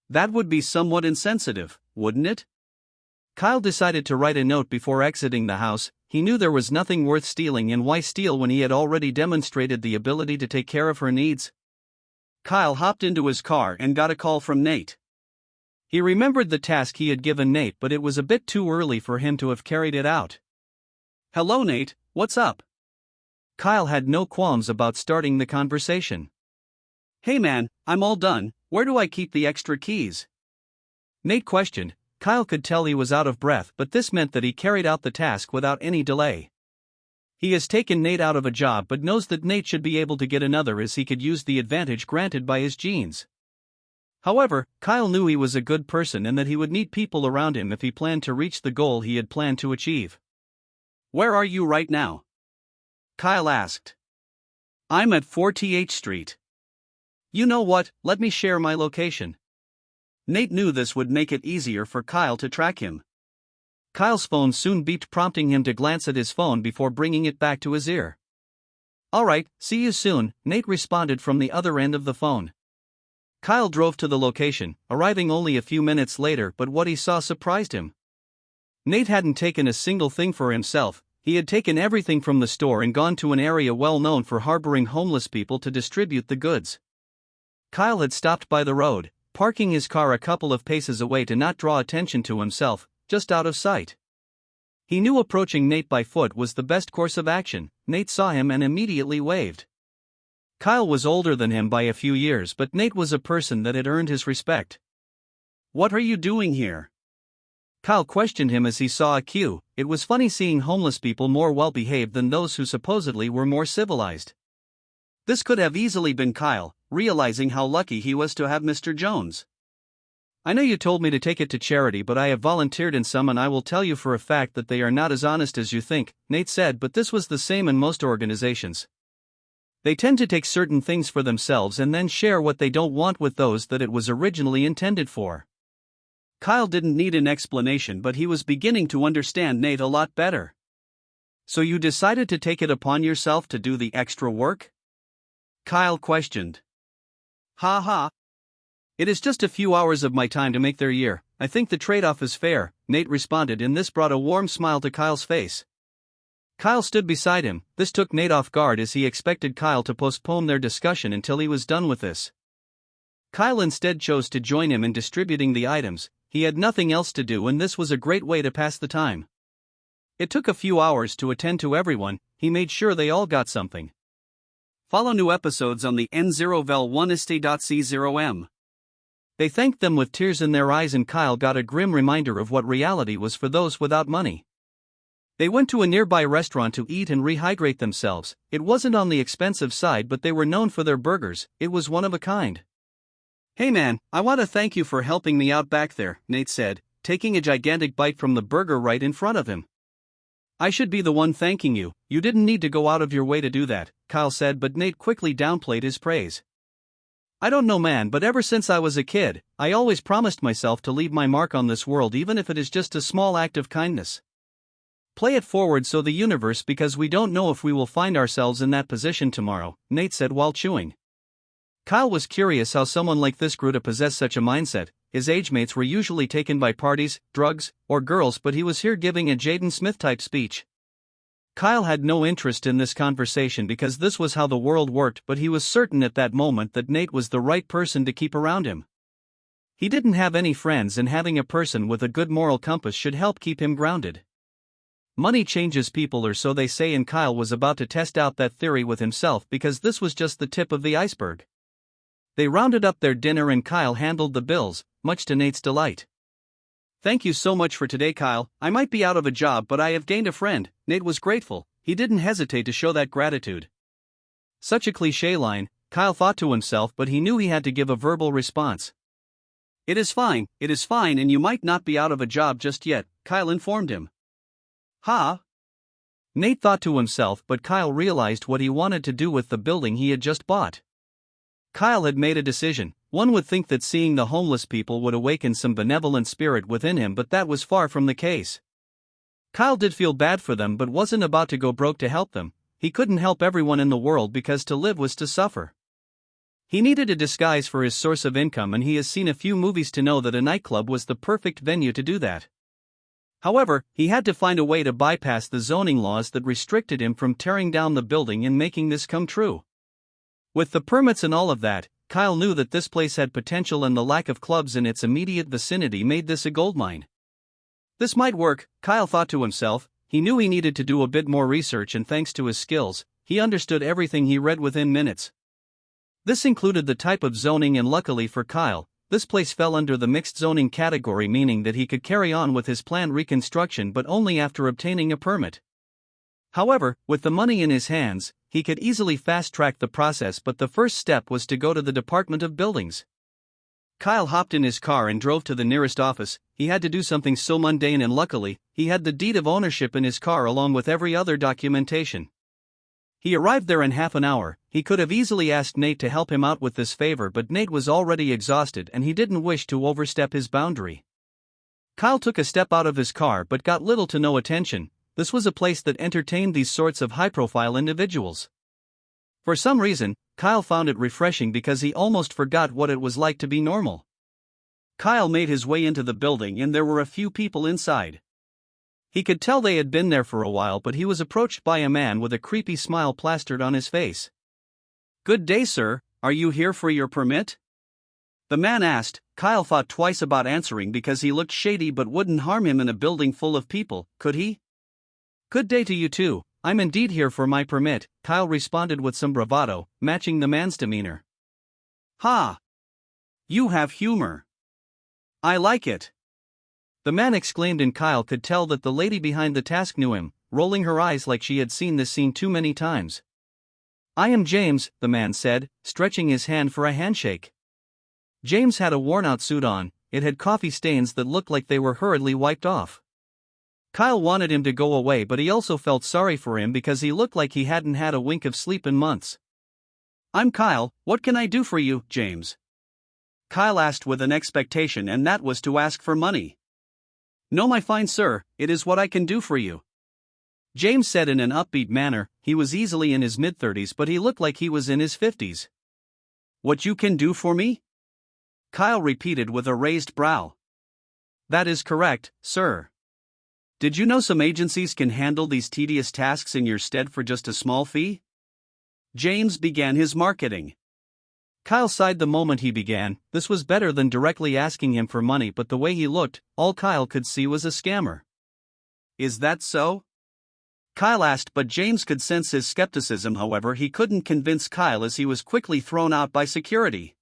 That would be somewhat insensitive, wouldn't it? Kyle decided to write a note before exiting the house. He knew there was nothing worth stealing, and why steal when he had already demonstrated the ability to take care of her needs? Kyle hopped into his car and got a call from Nate. He remembered the task he had given Nate, but it was a bit too early for him to have carried it out. "Hello Nate, what's up?" Kyle had no qualms about starting the conversation. "Hey man, I'm all done. Where do I keep the extra keys?" Nate questioned. Kyle could tell he was out of breath, but this meant that he carried out the task without any delay. He has taken Nate out of a job but knows that Nate should be able to get another, as he could use the advantage granted by his genes. However, Kyle knew he was a good person and that he would need people around him if he planned to reach the goal he had planned to achieve. "Where are you right now?" Kyle asked. "I'm at 4th Street. You know what, let me share my location." Nate knew this would make it easier for Kyle to track him. Kyle's phone soon beeped, prompting him to glance at his phone before bringing it back to his ear. "Alright, see you soon," Nate responded from the other end of the phone. Kyle drove to the location, arriving only a few minutes later, but what he saw surprised him. Nate hadn't taken a single thing for himself. He had taken everything from the store and gone to an area well known for harboring homeless people to distribute the goods. Kyle had stopped by the road, parking his car a couple of paces away to not draw attention to himself, just out of sight. He knew approaching Nate by foot was the best course of action. Nate saw him and immediately waved. Kyle was older than him by a few years, but Nate was a person that had earned his respect. "What are you doing here?" Kyle questioned him as he saw a queue. It was funny seeing homeless people more well-behaved than those who supposedly were more civilized. This could have easily been Kyle, realizing how lucky he was to have Mr. Jones. "I know you told me to take it to charity, but I have volunteered in some, and I will tell you for a fact that they are not as honest as you think," Nate said, but this was the same in most organizations. They tend to take certain things for themselves and then share what they don't want with those that it was originally intended for. Kyle didn't need an explanation, but he was beginning to understand Nate a lot better. "So you decided to take it upon yourself to do the extra work?" Kyle questioned. "Ha ha. It is just a few hours of my time to make their year. I think the trade-off is fair," Nate responded, and this brought a warm smile to Kyle's face. Kyle stood beside him. This took Nate off guard, as he expected Kyle to postpone their discussion until he was done with this. Kyle instead chose to join him in distributing the items. He had nothing else to do, and this was a great way to pass the time. It took a few hours to attend to everyone. He made sure they all got something. Follow new episodes on the N0vel1st.c0m. They thanked them with tears in their eyes, and Kyle got a grim reminder of what reality was for those without money. They went to a nearby restaurant to eat and rehydrate themselves. It wasn't on the expensive side, but they were known for their burgers. It was one of a kind. "Hey man, I want to thank you for helping me out back there," Nate said, taking a gigantic bite from the burger right in front of him. "I should be the one thanking you. You didn't need to go out of your way to do that," Kyle said, but Nate quickly downplayed his praise. "I don't know man, but ever since I was a kid, I always promised myself to leave my mark on this world, even if it is just a small act of kindness. Play it forward so the universe, because we don't know if we will find ourselves in that position tomorrow," Nate said while chewing. Kyle was curious how someone like this grew to possess such a mindset. His age mates were usually taken by parties, drugs, or girls, but he was here giving a Jaden Smith-type speech. Kyle had no interest in this conversation because this was how the world worked, but he was certain at that moment that Nate was the right person to keep around him. He didn't have any friends, and having a person with a good moral compass should help keep him grounded. Money changes people, or so they say, and Kyle was about to test out that theory with himself because this was just the tip of the iceberg. They rounded up their dinner and Kyle handled the bills, much to Nate's delight. "Thank you so much for today, Kyle. I might be out of a job, but I have gained a friend." Nate was grateful. He didn't hesitate to show that gratitude. Such a cliché line, Kyle thought to himself, but he knew he had to give a verbal response. It is fine, and you might not be out of a job just yet," Kyle informed him. "Ha?" Nate thought to himself, but Kyle realized what he wanted to do with the building he had just bought. Kyle had made a decision. One would think that seeing the homeless people would awaken some benevolent spirit within him, but that was far from the case. Kyle did feel bad for them but wasn't about to go broke to help them. He couldn't help everyone in the world because to live was to suffer. He needed a disguise for his source of income, and he has seen a few movies to know that a nightclub was the perfect venue to do that. However, he had to find a way to bypass the zoning laws that restricted him from tearing down the building and making this come true. With the permits and all of that, Kyle knew that this place had potential, and the lack of clubs in its immediate vicinity made this a goldmine. This might work, Kyle thought to himself. He knew he needed to do a bit more research, and thanks to his skills, he understood everything he read within minutes. This included the type of zoning, and luckily for Kyle, this place fell under the mixed zoning category, meaning that he could carry on with his planned reconstruction but only after obtaining a permit. However, with the money in his hands, he could easily fast-track the process, but the first step was to go to the Department of Buildings. Kyle hopped in his car and drove to the nearest office. He had to do something so mundane, and luckily, he had the deed of ownership in his car along with every other documentation. He arrived there in half an hour. He could have easily asked Nate to help him out with this favor, but Nate was already exhausted and he didn't wish to overstep his boundary. Kyle took a step out of his car but got little to no attention. This was a place that entertained these sorts of high-profile individuals. For some reason, Kyle found it refreshing because he almost forgot what it was like to be normal. Kyle made his way into the building and there were a few people inside. He could tell they had been there for a while, but he was approached by a man with a creepy smile plastered on his face. "Good day, sir. Are you here for your permit?" The man asked. Kyle thought twice about answering because he looked shady but wouldn't harm him in a building full of people, could he? "Good day to you too. I'm indeed here for my permit," Kyle responded with some bravado, matching the man's demeanor. "Ha! You have humor. I like it," the man exclaimed, and Kyle could tell that the lady behind the task knew him, rolling her eyes like she had seen this scene too many times. "I am James," the man said, stretching his hand for a handshake. James had a worn-out suit on. It had coffee stains that looked like they were hurriedly wiped off. Kyle wanted him to go away, but he also felt sorry for him because he looked like he hadn't had a wink of sleep in months. "I'm Kyle. What can I do for you, James?" Kyle asked with an expectation, and that was to ask for money. "No, my fine sir, it is what I can do for you," James said in an upbeat manner. He was easily in his mid-30s, but he looked like he was in his 50s. "What you can do for me?" Kyle repeated with a raised brow. "That is correct, sir. Did you know some agencies can handle these tedious tasks in your stead for just a small fee?" James began his marketing. Kyle sighed the moment he began. This was better than directly asking him for money, but the way he looked, all Kyle could see was a scammer. "Is that so?" Kyle asked, but James could sense his skepticism. However, he couldn't convince Kyle as he was quickly thrown out by security.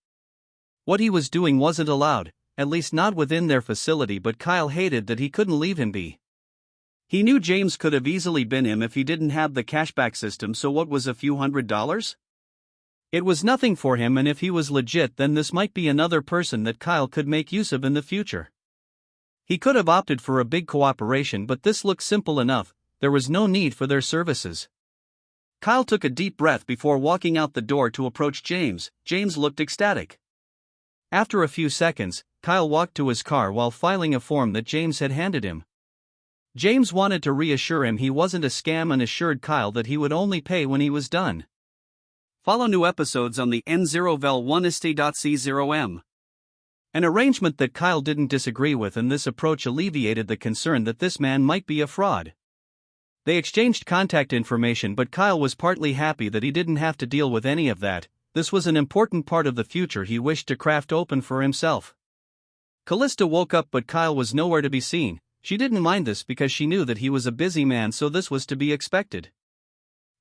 What he was doing wasn't allowed, at least not within their facility, but Kyle hated that he couldn't leave him be. He knew James could have easily been him if he didn't have the cashback system, so what was a few $100s? It was nothing for him, and if he was legit, then this might be another person that Kyle could make use of in the future. He could have opted for a big cooperation, but this looked simple enough. There was no need for their services. Kyle took a deep breath before walking out the door to approach James. James looked ecstatic. After a few seconds, Kyle walked to his car while filing a form that James had handed him. James wanted to reassure him he wasn't a scam and assured Kyle that he would only pay when he was done. Follow new episodes on the N0vel1st.c0m. An arrangement that Kyle didn't disagree with, and this approach alleviated the concern that this man might be a fraud. They exchanged contact information, but Kyle was partly happy that he didn't have to deal with any of that. This was an important part of the future he wished to craft open for himself. Callista woke up, but Kyle was nowhere to be seen. She didn't mind this because she knew that he was a busy man, so this was to be expected.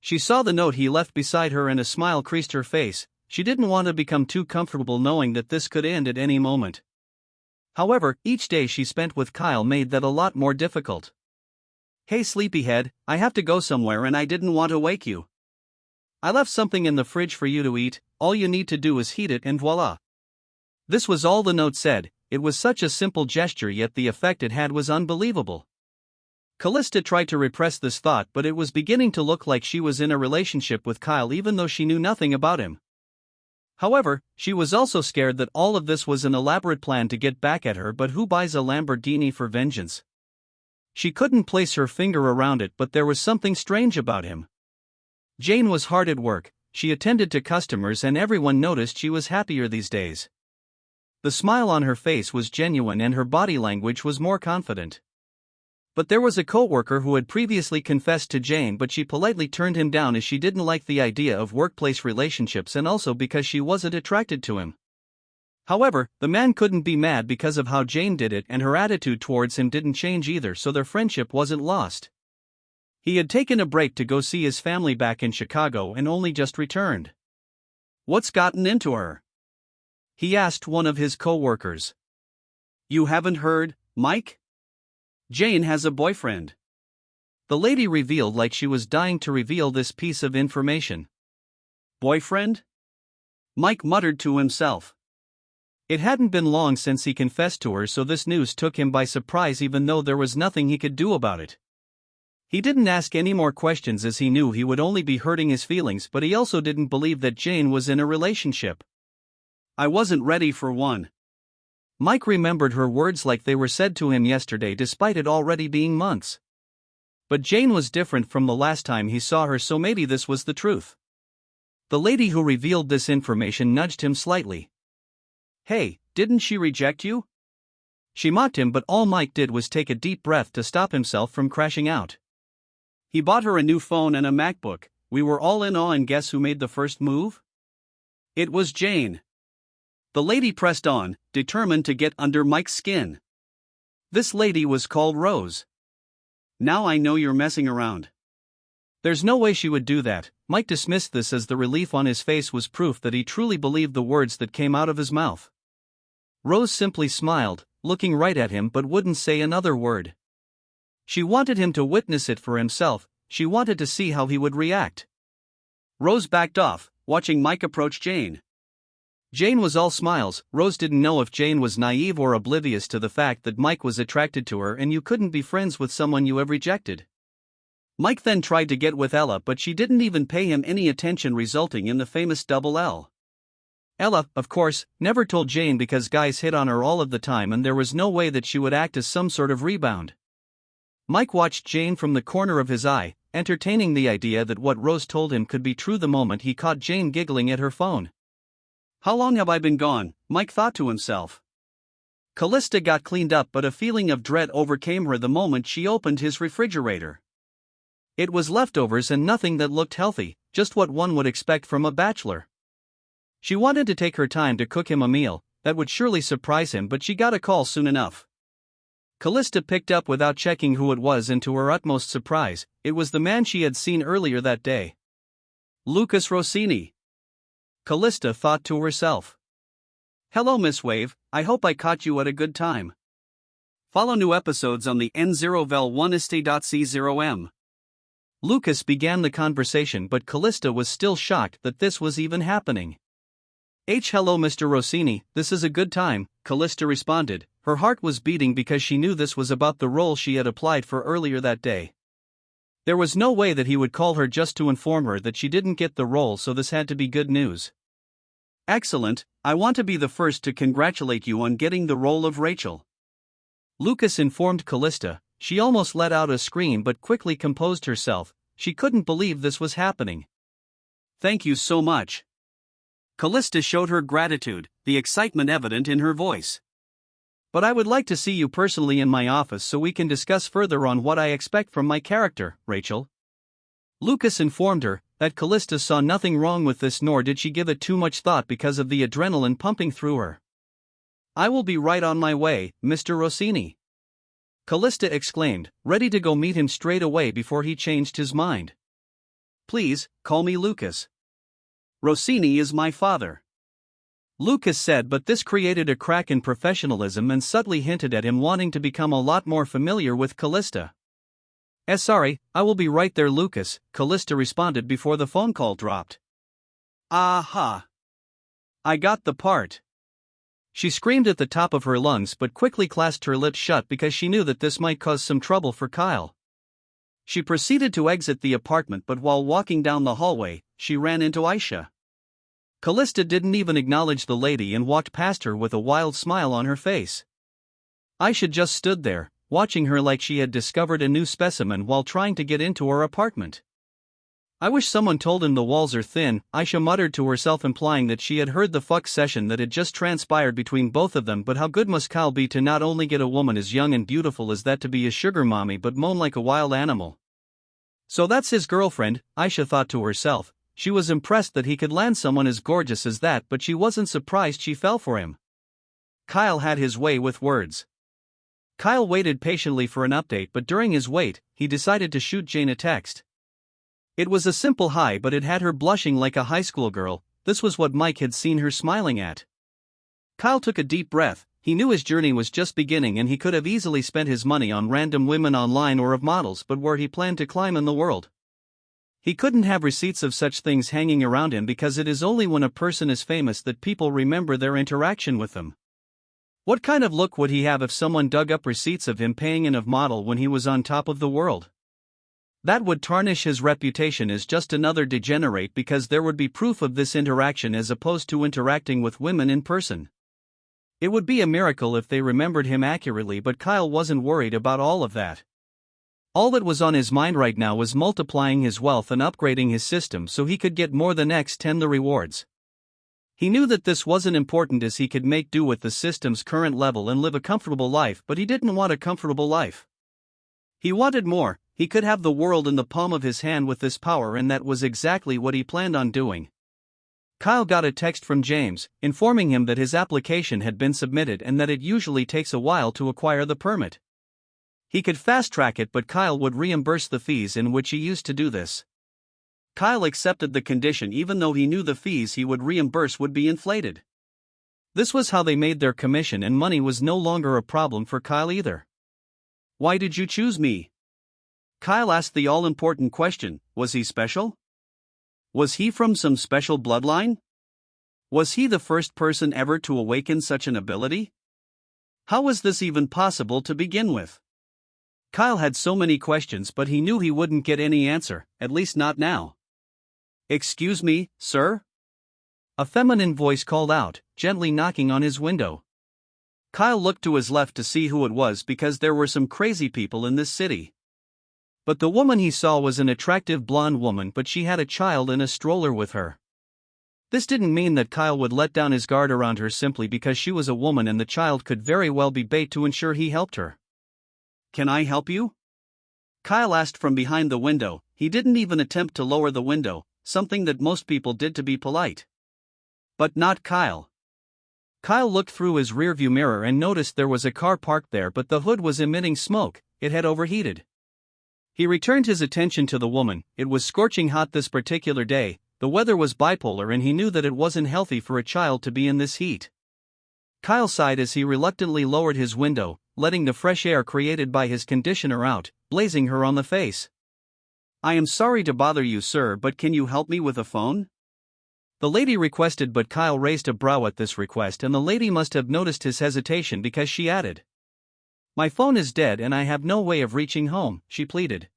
She saw the note he left beside her and a smile creased her face. She didn't want to become too comfortable knowing that this could end at any moment. However, each day she spent with Kyle made that a lot more difficult. Hey sleepyhead, I have to go somewhere and I didn't want to wake you. I left something in the fridge for you to eat, all you need to do is heat it and voila. This was all the note said. It was such a simple gesture, yet the effect it had was unbelievable. Callista tried to repress this thought, but it was beginning to look like she was in a relationship with Kyle even though she knew nothing about him. However, she was also scared that all of this was an elaborate plan to get back at her, but who buys a Lamborghini for vengeance? She couldn't place her finger around it, but there was something strange about him. Jane was hard at work, she attended to customers and everyone noticed she was happier these days. The smile on her face was genuine and her body language was more confident. But there was a co-worker who had previously confessed to Jane, but she politely turned him down as she didn't like the idea of workplace relationships and also because she wasn't attracted to him. However, the man couldn't be mad because of how Jane did it, and her attitude towards him didn't change either, so their friendship wasn't lost. He had taken a break to go see his family back in Chicago and only just returned. What's gotten into her? He asked one of his co-workers. You haven't heard, Mike? Jane has a boyfriend. The lady revealed like she was dying to reveal this piece of information. Boyfriend? Mike muttered to himself. It hadn't been long since he confessed to her, so this news took him by surprise even though there was nothing he could do about it. He didn't ask any more questions as he knew he would only be hurting his feelings, but he also didn't believe that Jane was in a relationship. I wasn't ready for one. Mike remembered her words like they were said to him yesterday despite it already being months. But Jane was different from the last time he saw her, so maybe this was the truth. The lady who revealed this information nudged him slightly. Hey, didn't she reject you? She mocked him, but all Mike did was take a deep breath to stop himself from crashing out. He bought her a new phone and a MacBook. We were all in awe, and guess who made the first move? It was Jane. The lady pressed on, determined to get under Mike's skin. This lady was called Rose. Now I know you're messing around. There's no way she would do that. Mike dismissed this as the relief on his face was proof that he truly believed the words that came out of his mouth. Rose simply smiled, looking right at him, but wouldn't say another word. She wanted him to witness it for himself. She wanted to see how he would react. Rose backed off, watching Mike approach Jane. Jane was all smiles. Rose didn't know if Jane was naive or oblivious to the fact that Mike was attracted to her, and you couldn't be friends with someone you have rejected. Mike then tried to get with Ella, but she didn't even pay him any attention, resulting in the famous double L. Ella, of course, never told Jane because guys hit on her all of the time and there was no way that she would act as some sort of rebound. Mike watched Jane from the corner of his eye, entertaining the idea that what Rose told him could be true the moment he caught Jane giggling at her phone. How long have I been gone? Mike thought to himself. Callista got cleaned up, but a feeling of dread overcame her the moment she opened his refrigerator. It was leftovers and nothing that looked healthy, just what one would expect from a bachelor. She wanted to take her time to cook him a meal that would surely surprise him, but she got a call soon enough. Callista picked up without checking who it was, and to her utmost surprise, it was the man she had seen earlier that day. Lucas Rossini. Callista thought to herself. Hello Miss Wave, I hope I caught you at a good time. Follow new episodes on the N0vel1st.c0m. Lucas began the conversation, but Callista was still shocked that this was even happening. Hello Mr. Rossini, this is a good time, Callista responded. Her heart was beating because she knew this was about the role she had applied for earlier that day. There was no way that he would call her just to inform her that she didn't get the role, so this had to be good news. Excellent, I want to be the first to congratulate you on getting the role of Rachel. Lucas informed Callista. She almost let out a scream but quickly composed herself. She couldn't believe this was happening. Thank you so much. Callista showed her gratitude, the excitement evident in her voice. But I would like to see you personally in my office so we can discuss further on what I expect from my character, Rachel. Lucas informed her that Callista saw nothing wrong with this, nor did she give it too much thought because of the adrenaline pumping through her. I will be right on my way, Mr. Rossini. Callista exclaimed, ready to go meet him straight away before he changed his mind. Please, call me Lucas. Rossini is my father. Lucas said, but this created a crack in professionalism and subtly hinted at him wanting to become a lot more familiar with Callista. Sorry, I will be right there, Lucas, Callista responded before the phone call dropped. Aha! I got the part. She screamed at the top of her lungs but quickly clasped her lips shut because she knew that this might cause some trouble for Kyle. She proceeded to exit the apartment, but while walking down the hallway, she ran into Aisha. Callista didn't even acknowledge the lady and walked past her with a wild smile on her face. Aisha just stood there, watching her like she had discovered a new specimen while trying to get into her apartment. I wish someone told him the walls are thin, Aisha muttered to herself, implying that she had heard the fuck session that had just transpired between both of them. But how good must Kyle be to not only get a woman as young and beautiful as that to be his sugar mommy but moan like a wild animal? So that's his girlfriend, Aisha thought to herself. She was impressed that he could land someone as gorgeous as that, but she wasn't surprised she fell for him. Kyle had his way with words. Kyle waited patiently for an update, but during his wait, he decided to shoot Jane a text. It was a simple hi, but it had her blushing like a high school girl. This was what Mike had seen her smiling at. Kyle took a deep breath. He knew his journey was just beginning and he could have easily spent his money on random women online or of models, but where he planned to climb in the world, he couldn't have receipts of such things hanging around him, because it is only when a person is famous that people remember their interaction with them. What kind of look would he have if someone dug up receipts of him paying in of model when he was on top of the world? That would tarnish his reputation as just another degenerate, because there would be proof of this interaction as opposed to interacting with women in person. It would be a miracle if they remembered him accurately, but Kyle wasn't worried about all of that. All that was on his mind right now was multiplying his wealth and upgrading his system so he could get more than X10 the rewards. He knew that this wasn't important as he could make do with the system's current level and live a comfortable life, but he didn't want a comfortable life. He wanted more. He could have the world in the palm of his hand with this power, and that was exactly what he planned on doing. Kyle got a text from James, informing him that his application had been submitted and that it usually takes a while to acquire the permit. He could fast-track it, but Kyle would reimburse the fees in which he used to do this. Kyle accepted the condition even though he knew the fees he would reimburse would be inflated. This was how they made their commission, and money was no longer a problem for Kyle either. Why did you choose me? Kyle asked the all-important question. Was he special? Was he from some special bloodline? Was he the first person ever to awaken such an ability? How was this even possible to begin with? Kyle had so many questions, but he knew he wouldn't get any answer, at least not now. Excuse me, sir? A feminine voice called out, gently knocking on his window. Kyle looked to his left to see who it was, because there were some crazy people in this city. But the woman he saw was an attractive blonde woman, but she had a child in a stroller with her. This didn't mean that Kyle would let down his guard around her simply because she was a woman, and the child could very well be bait to ensure he helped her. Can I help you? Kyle asked from behind the window. He didn't even attempt to lower the window, something that most people did to be polite. But not Kyle. Kyle looked through his rearview mirror and noticed there was a car parked there, but the hood was emitting smoke. It had overheated. He returned his attention to the woman. It was scorching hot this particular day. The weather was bipolar, and he knew that it wasn't healthy for a child to be in this heat. Kyle sighed as he reluctantly lowered his window, letting the fresh air created by his conditioner out, blazing her on the face. I am sorry to bother you, sir, but can you help me with a phone? The lady requested, but Kyle raised a brow at this request, and the lady must have noticed his hesitation because she added, My phone is dead and I have no way of reaching home, she pleaded.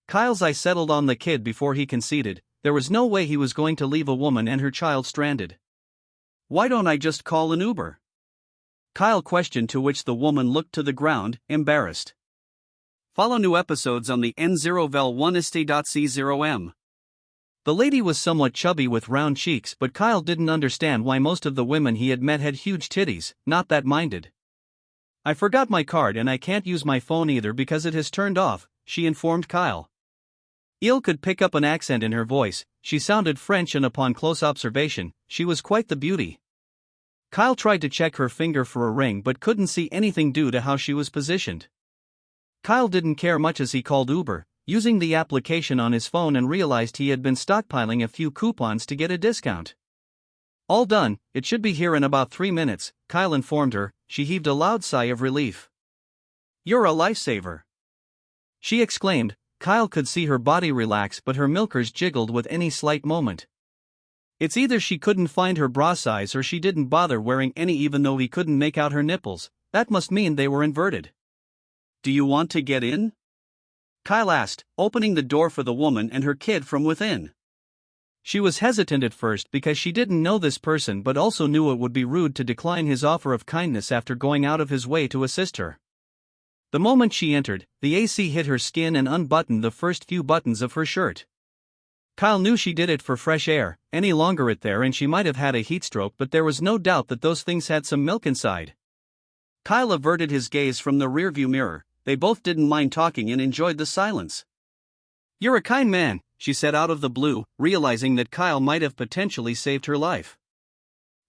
Kyle's eye settled on the kid before he conceded. There was no way he was going to leave a woman and her child stranded. Why don't I just call an Uber? Kyle questioned, to which the woman looked to the ground, embarrassed. Follow new episodes on the N0vel1st.c0m. The lady was somewhat chubby with round cheeks, but Kyle didn't understand why most of the women he had met had huge titties, not that minded. I forgot my card and I can't use my phone either because it has turned off, she informed Kyle. Il could pick up an accent in her voice. She sounded French, and upon close observation, she was quite the beauty. Kyle tried to check her finger for a ring but couldn't see anything due to how she was positioned. Kyle didn't care much as he called Uber, using the application on his phone, and realized he had been stockpiling a few coupons to get a discount. All done, it should be here in about 3 minutes, Kyle informed her. She heaved a loud sigh of relief. You're a lifesaver, she exclaimed. Kyle could see her body relax, but her milkers jiggled with any slight movement. It's either she couldn't find her bra size or she didn't bother wearing any, even though he couldn't make out her nipples. That must mean they were inverted. Do you want to get in? Kyle asked, opening the door for the woman and her kid from within. She was hesitant at first because she didn't know this person, but also knew it would be rude to decline his offer of kindness after going out of his way to assist her. The moment she entered, the AC hit her skin and unbuttoned the first few buttons of her shirt. Kyle knew she did it for fresh air. Any longer it there and she might have had a heatstroke, but there was no doubt that those things had some milk inside. Kyle averted his gaze from the rearview mirror. They both didn't mind talking and enjoyed the silence. You're a kind man, she said out of the blue, realizing that Kyle might have potentially saved her life.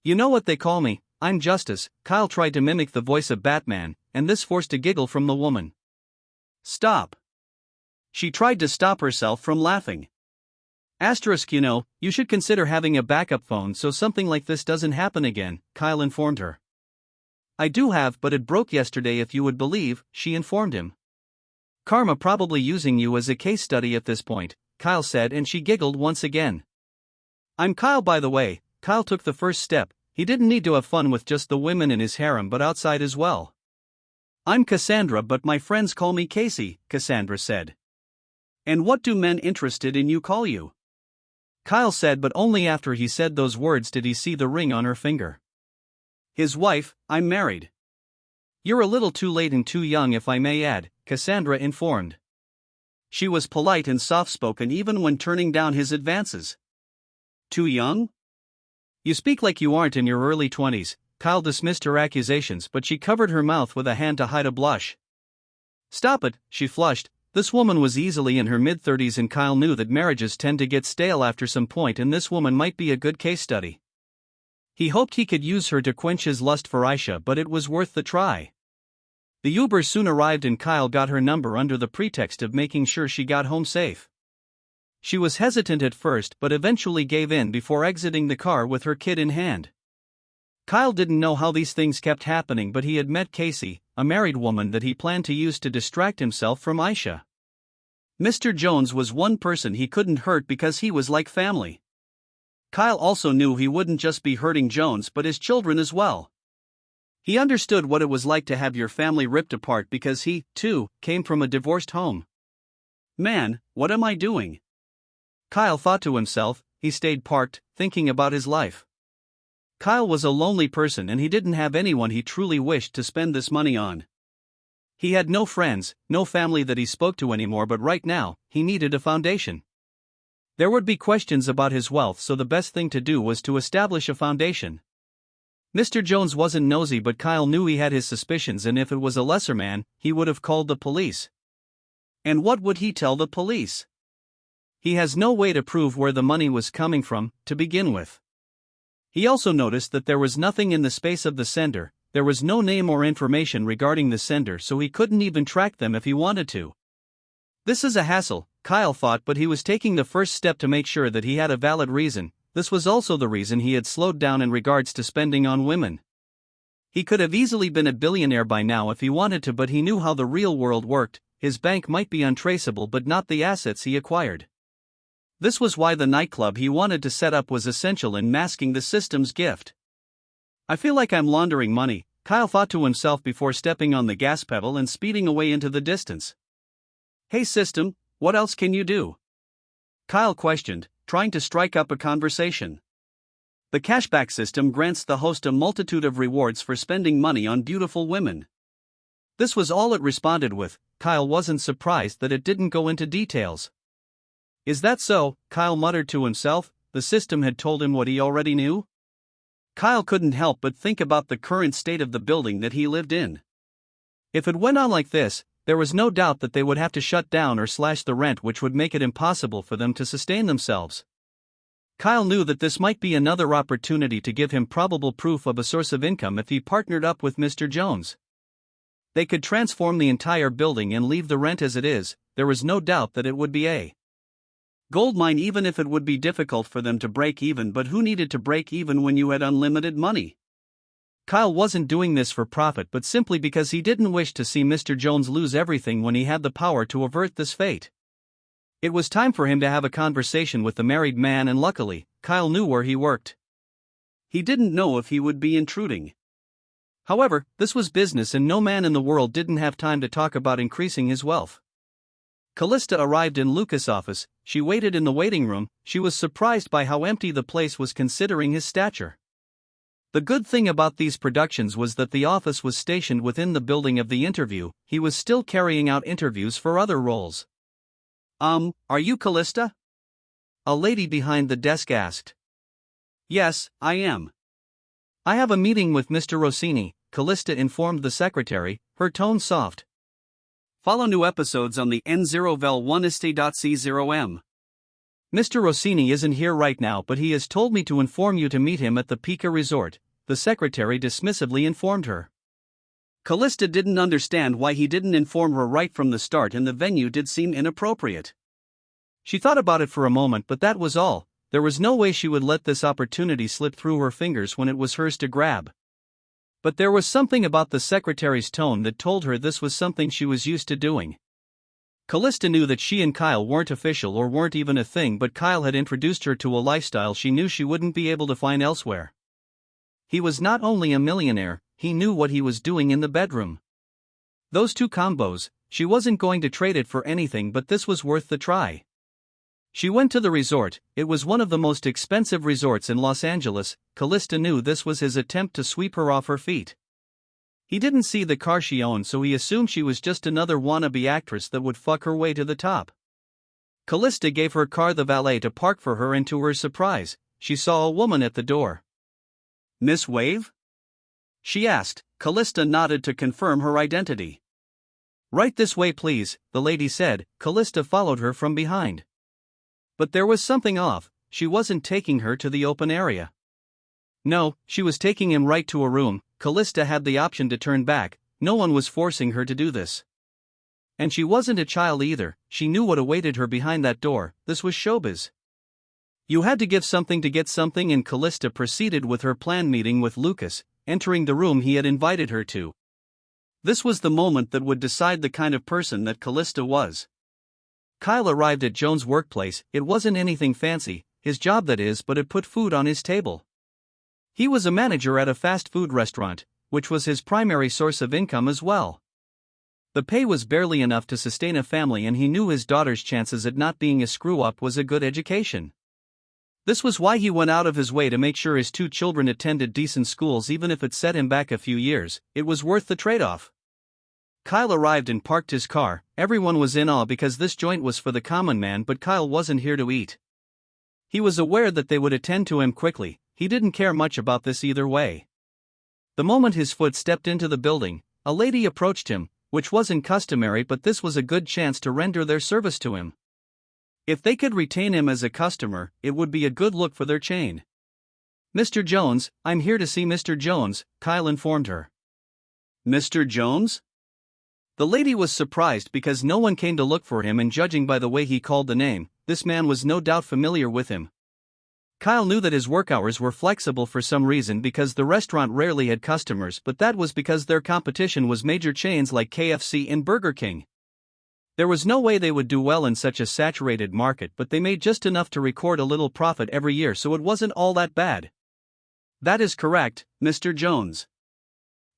You know what they call me, I'm Justice. Kyle tried to mimic the voice of Batman, and this forced a giggle from the woman. Stop. She tried to stop herself from laughing. You know, you should consider having a backup phone so something like this doesn't happen again, Kyle informed her. I do have, but it broke yesterday, if you would believe, she informed him. Karma probably using you as a case study at this point, Kyle said, and she giggled once again. I'm Kyle, by the way. Kyle took the first step. He didn't need to have fun with just the women in his harem but outside as well. I'm Cassandra, but my friends call me Casey, Cassandra said. And what do men interested in you call you? Kyle said, but only after he said those words did he see the ring on her finger. His wife. I'm married. You're a little too late and too young, if I may add, Cassandra informed. She was polite and soft-spoken even when turning down his advances. Too young? You speak like you aren't in your early 20s, Kyle dismissed her accusations, but she covered her mouth with a hand to hide a blush. Stop it, she flushed. This woman was easily in her mid-30s and Kyle knew that marriages tend to get stale after some point, and this woman might be a good case study. He hoped he could use her to quench his lust for Aisha, but it was worth the try. The Uber soon arrived and Kyle got her number under the pretext of making sure she got home safe. She was hesitant at first but eventually gave in before exiting the car with her kid in hand. Kyle didn't know how these things kept happening, but he had met Casey, a married woman that he planned to use to distract himself from Aisha. Mr. Jones was one person he couldn't hurt because he was like family. Kyle also knew he wouldn't just be hurting Jones but his children as well. He understood what it was like to have your family ripped apart because he, too, came from a divorced home. Man, what am I doing? Kyle thought to himself. He stayed parked, thinking about his life. Kyle was a lonely person and he didn't have anyone he truly wished to spend this money on. He had no friends, no family that he spoke to anymore, but right now, he needed a foundation. There would be questions about his wealth, so the best thing to do was to establish a foundation. Mr. Jones wasn't nosy, but Kyle knew he had his suspicions, and if it was a lesser man, he would have called the police. And what would he tell the police? He has no way to prove where the money was coming from, to begin with. He also noticed that there was nothing in the space of the sender. There was no name or information regarding the sender, so he couldn't even track them if he wanted to. This is a hassle, Kyle thought, but he was taking the first step to make sure that he had a valid reason. This was also the reason he had slowed down in regards to spending on women. He could have easily been a billionaire by now if he wanted to, but he knew how the real world worked. His bank might be untraceable but not the assets he acquired. This was why the nightclub he wanted to set up was essential in masking the system's gift. I feel like I'm laundering money, Kyle thought to himself before stepping on the gas pedal and speeding away into the distance. Hey system, what else can you do? Kyle questioned, trying to strike up a conversation. The cashback system grants the host a multitude of rewards for spending money on beautiful women. This was all it responded with. Kyle wasn't surprised that it didn't go into details. Is that so? Kyle muttered to himself. The system had told him what he already knew? Kyle couldn't help but think about the current state of the building that he lived in. If it went on like this, there was no doubt that they would have to shut down or slash the rent, which would make it impossible for them to sustain themselves. Kyle knew that this might be another opportunity to give him probable proof of a source of income if he partnered up with Mr. Jones. They could transform the entire building and leave the rent as it is. There was no doubt that it would be a Goldmine, even if it would be difficult for them to break even, but who needed to break even when you had unlimited money? Kyle wasn't doing this for profit but simply because he didn't wish to see Mr. Jones lose everything when he had the power to avert this fate. It was time for him to have a conversation with the married man, and luckily, Kyle knew where he worked. He didn't know if he would be intruding. However, this was business and no man in the world didn't have time to talk about increasing his wealth. Callista arrived in Lucas' office. She waited in the waiting room. She was surprised by how empty the place was considering his stature. The good thing about these productions was that the office was stationed within the building of the interview. He was still carrying out interviews for other roles. Are you Callista? A lady behind the desk asked. Yes, I am. I have a meeting with Mr. Rossini, Callista informed the secretary, her tone soft. Follow new episodes on the N0vel1ist.c0m. Mr. Rossini isn't here right now, but he has told me to inform you to meet him at the Pica Resort, the secretary dismissively informed her. Callista didn't understand why he didn't inform her right from the start, and the venue did seem inappropriate. She thought about it for a moment, but that was all. There was no way she would let this opportunity slip through her fingers when it was hers to grab. But there was something about the secretary's tone that told her this was something she was used to doing. Callista knew that she and Kyle weren't official or weren't even a thing, but Kyle had introduced her to a lifestyle she knew she wouldn't be able to find elsewhere. He was not only a millionaire, he knew what he was doing in the bedroom. Those two combos, she wasn't going to trade it for anything, but this was worth the try. She went to the resort. It was one of the most expensive resorts in Los Angeles. Callista knew this was his attempt to sweep her off her feet. He didn't see the car she owned, so he assumed she was just another wannabe actress that would fuck her way to the top. Callista gave her car the valet to park for her, and to her surprise, she saw a woman at the door. Miss Wave? She asked. Callista nodded to confirm her identity. Right this way please, the lady said. Callista followed her from behind. But there was something off. She wasn't taking her to the open area. No, she was taking him right to a room. Callista had the option to turn back. No one was forcing her to do this. And she wasn't a child either. She knew what awaited her behind that door. This was showbiz. You had to give something to get something, and Callista proceeded with her planned meeting with Lucas, entering the room he had invited her to. This was the moment that would decide the kind of person that Callista was. Kyle arrived at Jones' workplace. It wasn't anything fancy, his job that is, but it put food on his table. He was a manager at a fast food restaurant, which was his primary source of income as well. The pay was barely enough to sustain a family, and he knew his daughter's chances at not being a screw-up was a good education. This was why he went out of his way to make sure his two children attended decent schools, even if it set him back a few years. It was worth the trade-off. Kyle arrived and parked his car. Everyone was in awe because this joint was for the common man, but Kyle wasn't here to eat. He was aware that they would attend to him quickly. He didn't care much about this either way. The moment his foot stepped into the building, a lady approached him, which wasn't customary, but this was a good chance to render their service to him. If they could retain him as a customer, it would be a good look for their chain. Mr. Jones, I'm here to see Mr. Jones, Kyle informed her. Mr. Jones? The lady was surprised because no one came to look for him, and judging by the way he called the name, this man was no doubt familiar with him. Kyle knew that his work hours were flexible for some reason because the restaurant rarely had customers, but that was because their competition was major chains like KFC and Burger King. There was no way they would do well in such a saturated market, but they made just enough to record a little profit every year, so it wasn't all that bad. That is correct, Mr. Jones.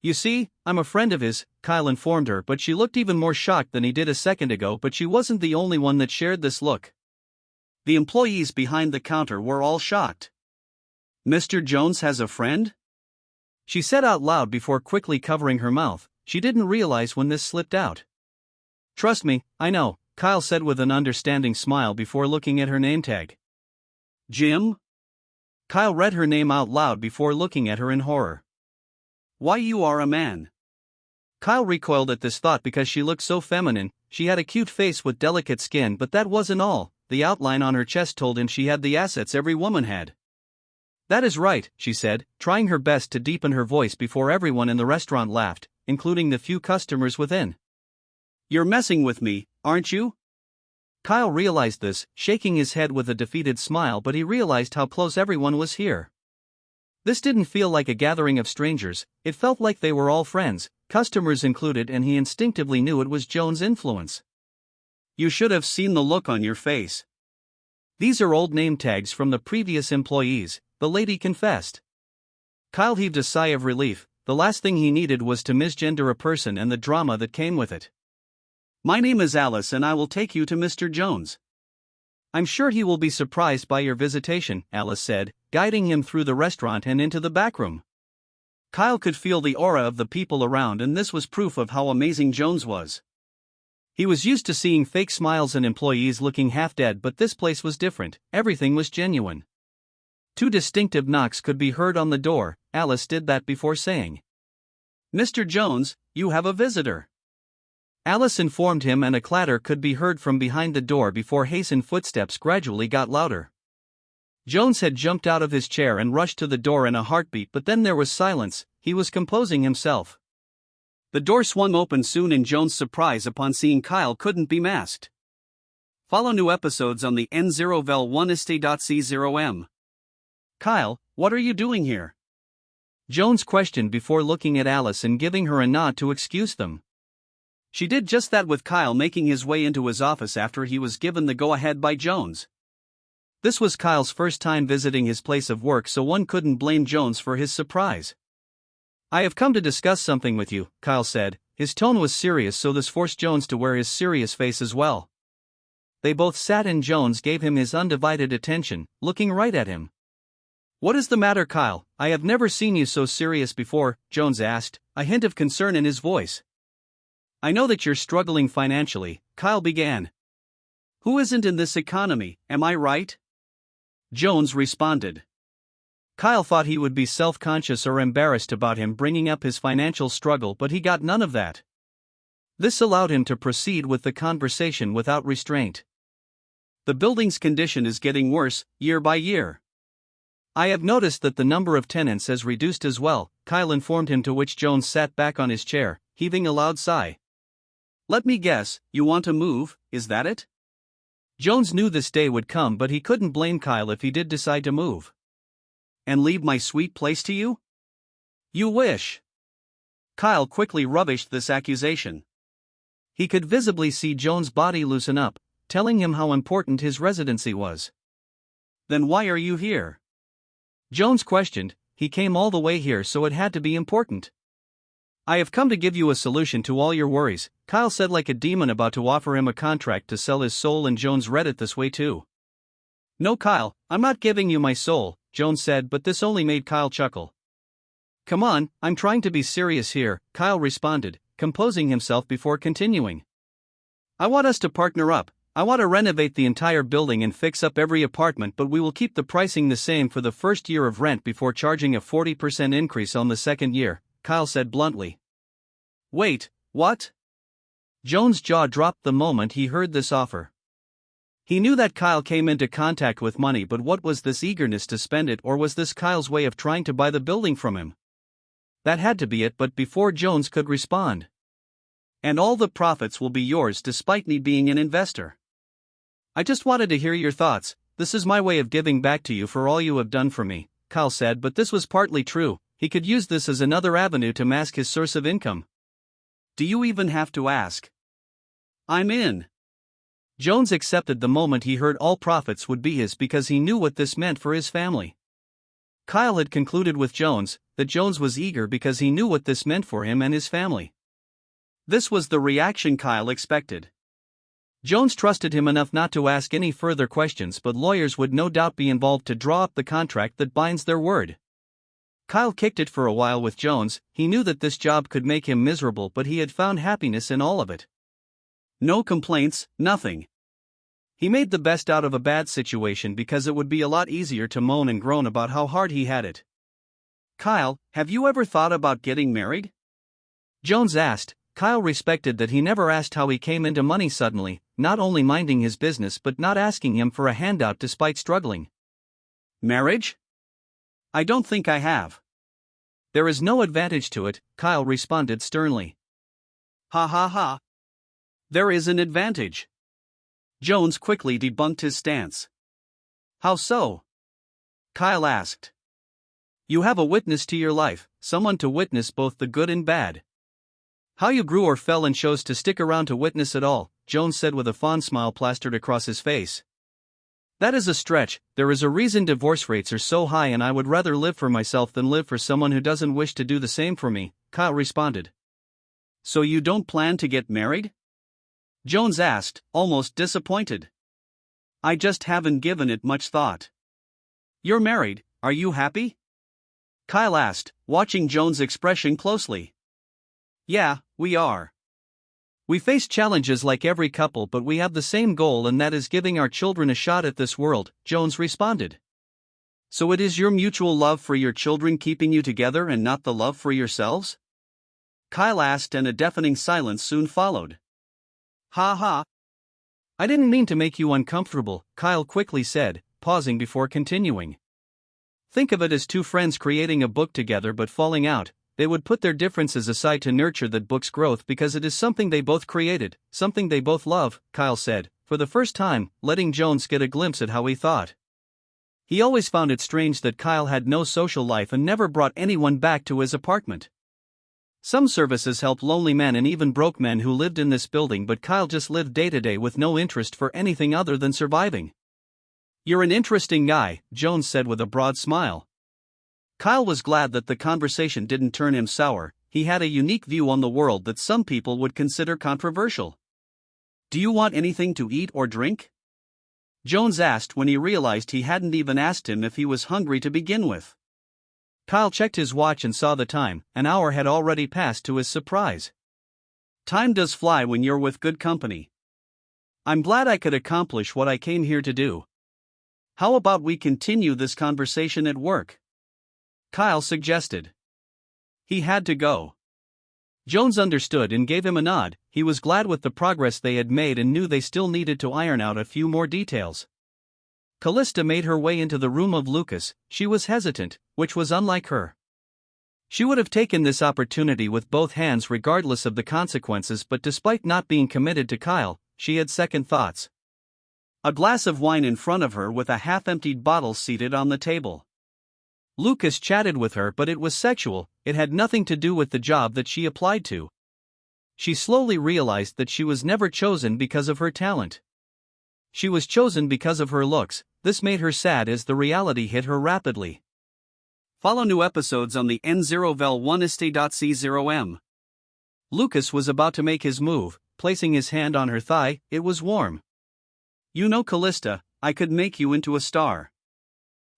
You see, I'm a friend of his, Kyle informed her, but she looked even more shocked than he did a second ago. But she wasn't the only one that shared this look. The employees behind the counter were all shocked. Mr. Jones has a friend? She said out loud before quickly covering her mouth. She didn't realize when this slipped out. Trust me, I know, Kyle said with an understanding smile before looking at her name tag. Jim? Kyle read her name out loud before looking at her in horror. Why, you are a man. Kyle recoiled at this thought because she looked so feminine. She had a cute face with delicate skin, but that wasn't all. The outline on her chest told him she had the assets every woman had. That is right, she said, trying her best to deepen her voice before everyone in the restaurant laughed, including the few customers within. You're messing with me, aren't you? Kyle realized this, shaking his head with a defeated smile, but he realized how close everyone was here. This didn't feel like a gathering of strangers, it felt like they were all friends, customers included, and he instinctively knew it was Joan's influence. You should have seen the look on your face. These are old name tags from the previous employees, the lady confessed. Kyle heaved a sigh of relief. The last thing he needed was to misgender a person and the drama that came with it. My name is Alice and I will take you to Mr. Jones. I'm sure he will be surprised by your visitation, Alice said, guiding him through the restaurant and into the back room. Kyle could feel the aura of the people around, and this was proof of how amazing Jones was. He was used to seeing fake smiles and employees looking half dead, but this place was different, everything was genuine. 2 distinctive knocks could be heard on the door. Alice did that before saying, Mr. Jones, you have a visitor. Alice informed him, and a clatter could be heard from behind the door before hastened footsteps gradually got louder. Jones had jumped out of his chair and rushed to the door in a heartbeat, but then there was silence. He was composing himself. The door swung open soon, and Jones' surprise upon seeing Kyle couldn't be masked. Follow new episodes on the N0vel1st.c0m. Kyle, what are you doing here? Jones questioned before looking at Alice and giving her a nod to excuse them. She did just that, with Kyle making his way into his office after he was given the go-ahead by Jones. This was Kyle's first time visiting his place of work, so one couldn't blame Jones for his surprise. I have come to discuss something with you, Kyle said. His tone was serious, so this forced Jones to wear his serious face as well. They both sat and Jones gave him his undivided attention, looking right at him. What is the matter, Kyle? I have never seen you so serious before, Jones asked, a hint of concern in his voice. I know that you're struggling financially, Kyle began. Who isn't in this economy, am I right? Jones responded. Kyle thought he would be self-conscious or embarrassed about him bringing up his financial struggle, but he got none of that. This allowed him to proceed with the conversation without restraint. The building's condition is getting worse, year by year. I have noticed that the number of tenants has reduced as well, Kyle informed him, to which Jones sat back on his chair, heaving a loud sigh. Let me guess, you want to move, is that it? Jones knew this day would come, but he couldn't blame Kyle if he did decide to move. And leave my sweet place to you? You wish. Kyle quickly rubbished this accusation. He could visibly see Jones' body loosen up, telling him how important his residency was. Then why are you here? Jones questioned. He came all the way here, so it had to be important. I have come to give you a solution to all your worries, Kyle said like a demon about to offer him a contract to sell his soul, and Jones read it this way too. No, Kyle, I'm not giving you my soul, Jones said, but this only made Kyle chuckle. Come on, I'm trying to be serious here, Kyle responded, composing himself before continuing. I want us to partner up. I want to renovate the entire building and fix up every apartment, but we will keep the pricing the same for the first year of rent before charging a 40% increase on the second year, Kyle said bluntly. Wait, what? Jones' jaw dropped the moment he heard this offer. He knew that Kyle came into contact with money, but what was this eagerness to spend it, or was this Kyle's way of trying to buy the building from him? That had to be it, but before Jones could respond. And all the profits will be yours despite me being an investor. I just wanted to hear your thoughts. This is my way of giving back to you for all you have done for me, Kyle said, but this was partly true. He could use this as another avenue to mask his source of income. Do you even have to ask? I'm in. Jones accepted the moment he heard all profits would be his, because he knew what this meant for his family. Kyle had concluded with Jones that Jones was eager because he knew what this meant for him and his family. This was the reaction Kyle expected. Jones trusted him enough not to ask any further questions, but lawyers would no doubt be involved to draw up the contract that binds their word. Kyle kicked it for a while with Jones. He knew that this job could make him miserable, but he had found happiness in all of it. No complaints, nothing. He made the best out of a bad situation because it would be a lot easier to moan and groan about how hard he had it. Kyle, have you ever thought about getting married? Jones asked. Kyle respected that he never asked how he came into money suddenly, not only minding his business but not asking him for a handout despite struggling. Marriage? I don't think I have. There is no advantage to it, Kyle responded sternly. Ha ha ha. There is an advantage. Jones quickly debunked his stance. How so? Kyle asked. You have a witness to your life, someone to witness both the good and bad. How you grew or fell and chose to stick around to witness it all, Jones said with a fond smile plastered across his face. That is a stretch. There is a reason divorce rates are so high, and I would rather live for myself than live for someone who doesn't wish to do the same for me, Kyle responded. So you don't plan to get married? Jones asked, almost disappointed. I just haven't given it much thought. You're married, are you happy? Kyle asked, watching Jones' expression closely. Yeah, we are. We face challenges like every couple, but we have the same goal, and that is giving our children a shot at this world, Jones responded. So it is your mutual love for your children keeping you together and not the love for yourselves? Kyle asked, and a deafening silence soon followed. Ha ha. I didn't mean to make you uncomfortable, Kyle quickly said, pausing before continuing. Think of it as two friends creating a book together but falling out. They would put their differences aside to nurture that book's growth because it is something they both created, something they both love, Kyle said, for the first time, letting Jones get a glimpse at how he thought. He always found it strange that Kyle had no social life and never brought anyone back to his apartment. Some services helped lonely men and even broke men who lived in this building, but Kyle just lived day to day with no interest for anything other than surviving. You're an interesting guy, Jones said with a broad smile. Kyle was glad that the conversation didn't turn him sour. He had a unique view on the world that some people would consider controversial. Do you want anything to eat or drink? Jones asked when he realized he hadn't even asked him if he was hungry to begin with. Kyle checked his watch and saw the time. An hour had already passed to his surprise. Time does fly when you're with good company. I'm glad I could accomplish what I came here to do. How about we continue this conversation at work? Kyle suggested. He had to go. Jones understood and gave him a nod. He was glad with the progress they had made and knew they still needed to iron out a few more details. Callista made her way into the room of Lucas. She was hesitant, which was unlike her. She would have taken this opportunity with both hands regardless of the consequences, but despite not being committed to Kyle, she had second thoughts. A glass of wine in front of her with a half-emptied bottle seated on the table. Lucas chatted with her, but it was sexual. It had nothing to do with the job that she applied to. She slowly realized that she was never chosen because of her talent. She was chosen because of her looks. This made her sad as the reality hit her rapidly. Follow new episodes on the N0vel1st.c0m. Lucas was about to make his move, placing his hand on her thigh. It was warm. You know, Callista, I could make you into a star.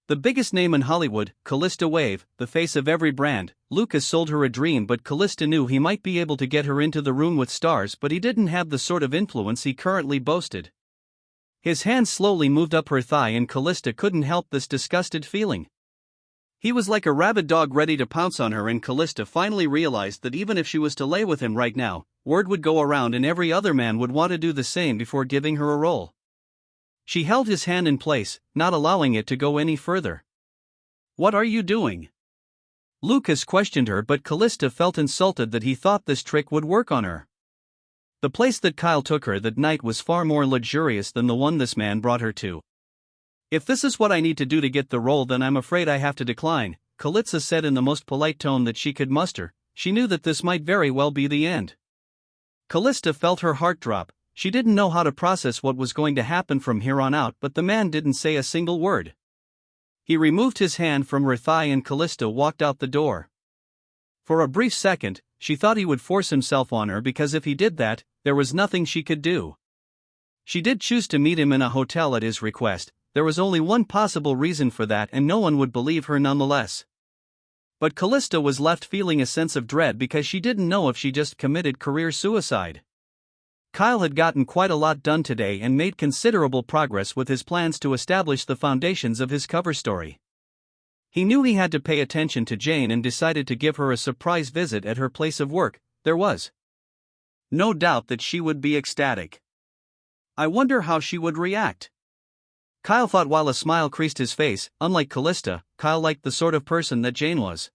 The biggest name in Hollywood, Callista Wave, the face of every brand. Lucas sold her a dream, but Callista knew he might be able to get her into the room with stars, but he didn't have the sort of influence he currently boasted. His hand slowly moved up her thigh and Callista couldn't help this disgusted feeling. He was like a rabid dog ready to pounce on her, and Callista finally realized that even if she was to lay with him right now, word would go around and every other man would want to do the same before giving her a role. She held his hand in place, not allowing it to go any further. What are you doing? Lucas questioned her, but Callista felt insulted that he thought this trick would work on her. The place that Kyle took her that night was far more luxurious than the one this man brought her to. If this is what I need to do to get the role, then I'm afraid I have to decline, Callista said in the most polite tone that she could muster. She knew that this might very well be the end. Callista felt her heart drop. She didn't know how to process what was going to happen from here on out, but the man didn't say a single word. He removed his hand from her thigh and Callista walked out the door. For a brief second, she thought he would force himself on her, because if he did that, there was nothing she could do. She did choose to meet him in a hotel at his request. There was only one possible reason for that, and no one would believe her nonetheless. But Callista was left feeling a sense of dread because she didn't know if she just committed career suicide. Kyle had gotten quite a lot done today and made considerable progress with his plans to establish the foundations of his cover story. He knew he had to pay attention to Jane and decided to give her a surprise visit at her place of work. There was no doubt that she would be ecstatic. I wonder how she would react. Kyle thought while a smile creased his face. Unlike Callista, Kyle liked the sort of person that Jane was.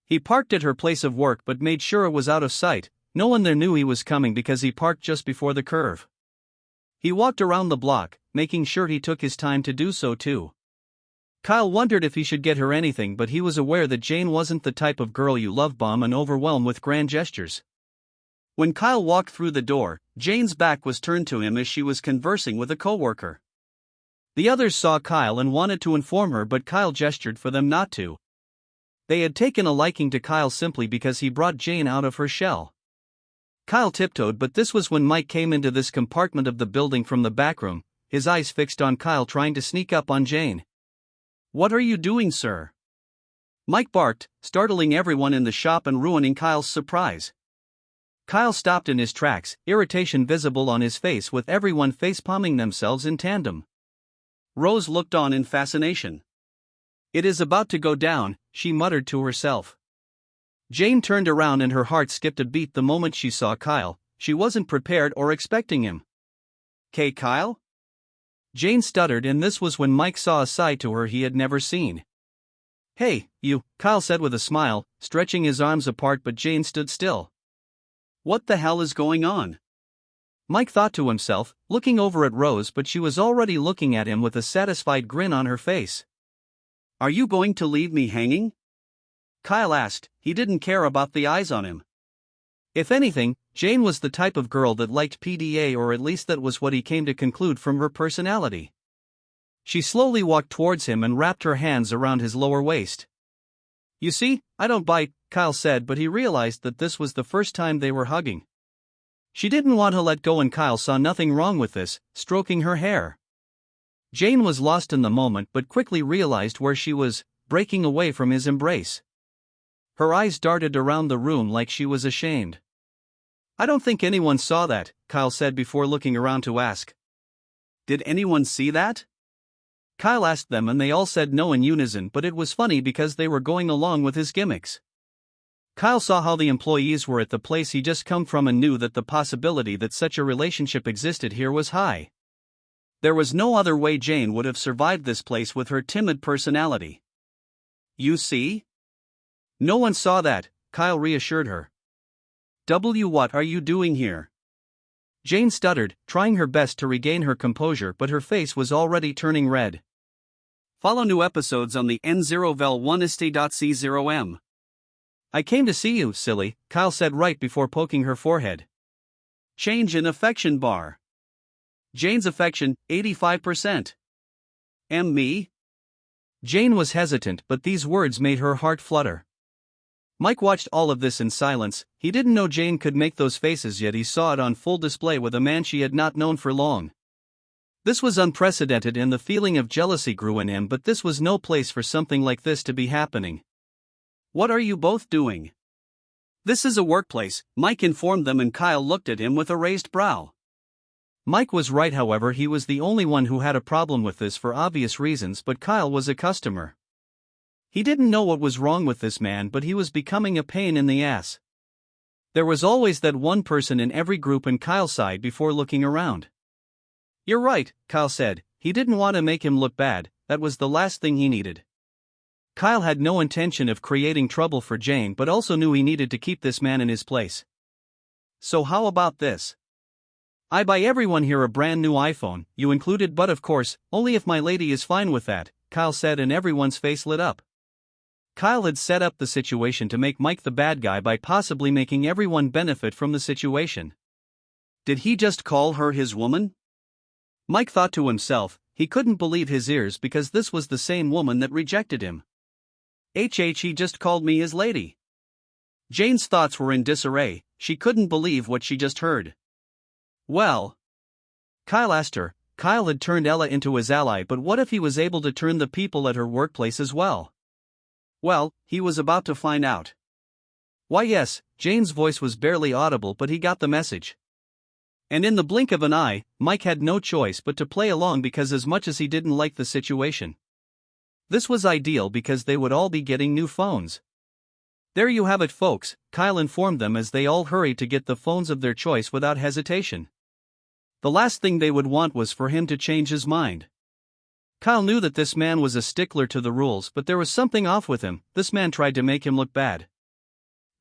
He parked at her place of work but made sure it was out of sight. No one there knew he was coming because he parked just before the curve. He walked around the block, making sure he took his time to do so too. Kyle wondered if he should get her anything, but he was aware that Jane wasn't the type of girl you love bomb and overwhelm with grand gestures. When Kyle walked through the door, Jane's back was turned to him as she was conversing with a coworker. The others saw Kyle and wanted to inform her, but Kyle gestured for them not to. They had taken a liking to Kyle simply because he brought Jane out of her shell. Kyle tiptoed, but this was when Mike came into this compartment of the building from the back room, his eyes fixed on Kyle, trying to sneak up on Jane. "What are you doing, sir?" Mike barked, startling everyone in the shop and ruining Kyle's surprise. Kyle stopped in his tracks, irritation visible on his face, with everyone facepalming themselves in tandem. Rose looked on in fascination. "It is about to go down," she muttered to herself. Jane turned around and her heart skipped a beat the moment she saw Kyle. She wasn't prepared or expecting him. "K. Kyle?" Jane stuttered, and this was when Mike saw a side to her he had never seen. "Hey, you," Kyle said with a smile, stretching his arms apart, but Jane stood still. "What the hell is going on?" Mike thought to himself, looking over at Rose, but she was already looking at him with a satisfied grin on her face. "Are you going to leave me hanging?" Kyle asked. He didn't care about the eyes on him. If anything, Jane was the type of girl that liked PDA, or at least that was what he came to conclude from her personality. She slowly walked towards him and wrapped her hands around his lower waist. "You see, I don't bite," Kyle said, but he realized that this was the first time they were hugging. She didn't want to let go, and Kyle saw nothing wrong with this, stroking her hair. Jane was lost in the moment but quickly realized where she was, breaking away from his embrace. Her eyes darted around the room like she was ashamed. "I don't think anyone saw that," Kyle said before looking around to ask. "Did anyone see that?" Kyle asked them and they all said no in unison, but it was funny because they were going along with his gimmicks. Kyle saw how the employees were at the place he just come from and knew that the possibility that such a relationship existed here was high. There was no other way Jane would have survived this place with her timid personality. "You see?" "No one saw that," Kyle reassured her. What are you doing here?" Jane stuttered, trying her best to regain her composure, but her face was already turning red. Follow new episodes on the N0vel1ist.c0m. "I came to see you, silly," Kyle said right before poking her forehead. Change in affection bar. Jane's affection, 85%. Me? Jane was hesitant, but these words made her heart flutter. Mike watched all of this in silence. He didn't know Jane could make those faces, yet he saw it on full display with a man she had not known for long. This was unprecedented and the feeling of jealousy grew in him, but this was no place for something like this to be happening. "What are you both doing?" "This is a workplace," Mike informed them, and Kyle looked at him with a raised brow. Mike was right, however, he was the only one who had a problem with this for obvious reasons, but Kyle was a customer. He didn't know what was wrong with this man, but he was becoming a pain in the ass. There was always that one person in every group, and Kyle sighed before looking around. "You're right," Kyle said. He didn't want to make him look bad, that was the last thing he needed. Kyle had no intention of creating trouble for Jane, but also knew he needed to keep this man in his place. "So how about this? I buy everyone here a brand new iPhone, you included, but of course, only if my lady is fine with that," Kyle said, and everyone's face lit up. Kyle had set up the situation to make Mike the bad guy by possibly making everyone benefit from the situation. Did he just call her his woman? Mike thought to himself. He couldn't believe his ears because this was the same woman that rejected him. He just called me his lady. Jane's thoughts were in disarray. She couldn't believe what she just heard. Well, Kyle asked her. Kyle had turned Ella into his ally, but what if he was able to turn the people at her workplace as well? Well, he was about to find out. "Why, yes," Jane's voice was barely audible, but he got the message. And in the blink of an eye, Mike had no choice but to play along, because as much as he didn't like the situation, this was ideal because they would all be getting new phones. "There you have it, folks," Kyle informed them as they all hurried to get the phones of their choice without hesitation. The last thing they would want was for him to change his mind. Kyle knew that this man was a stickler to the rules, but there was something off with him. This man tried to make him look bad.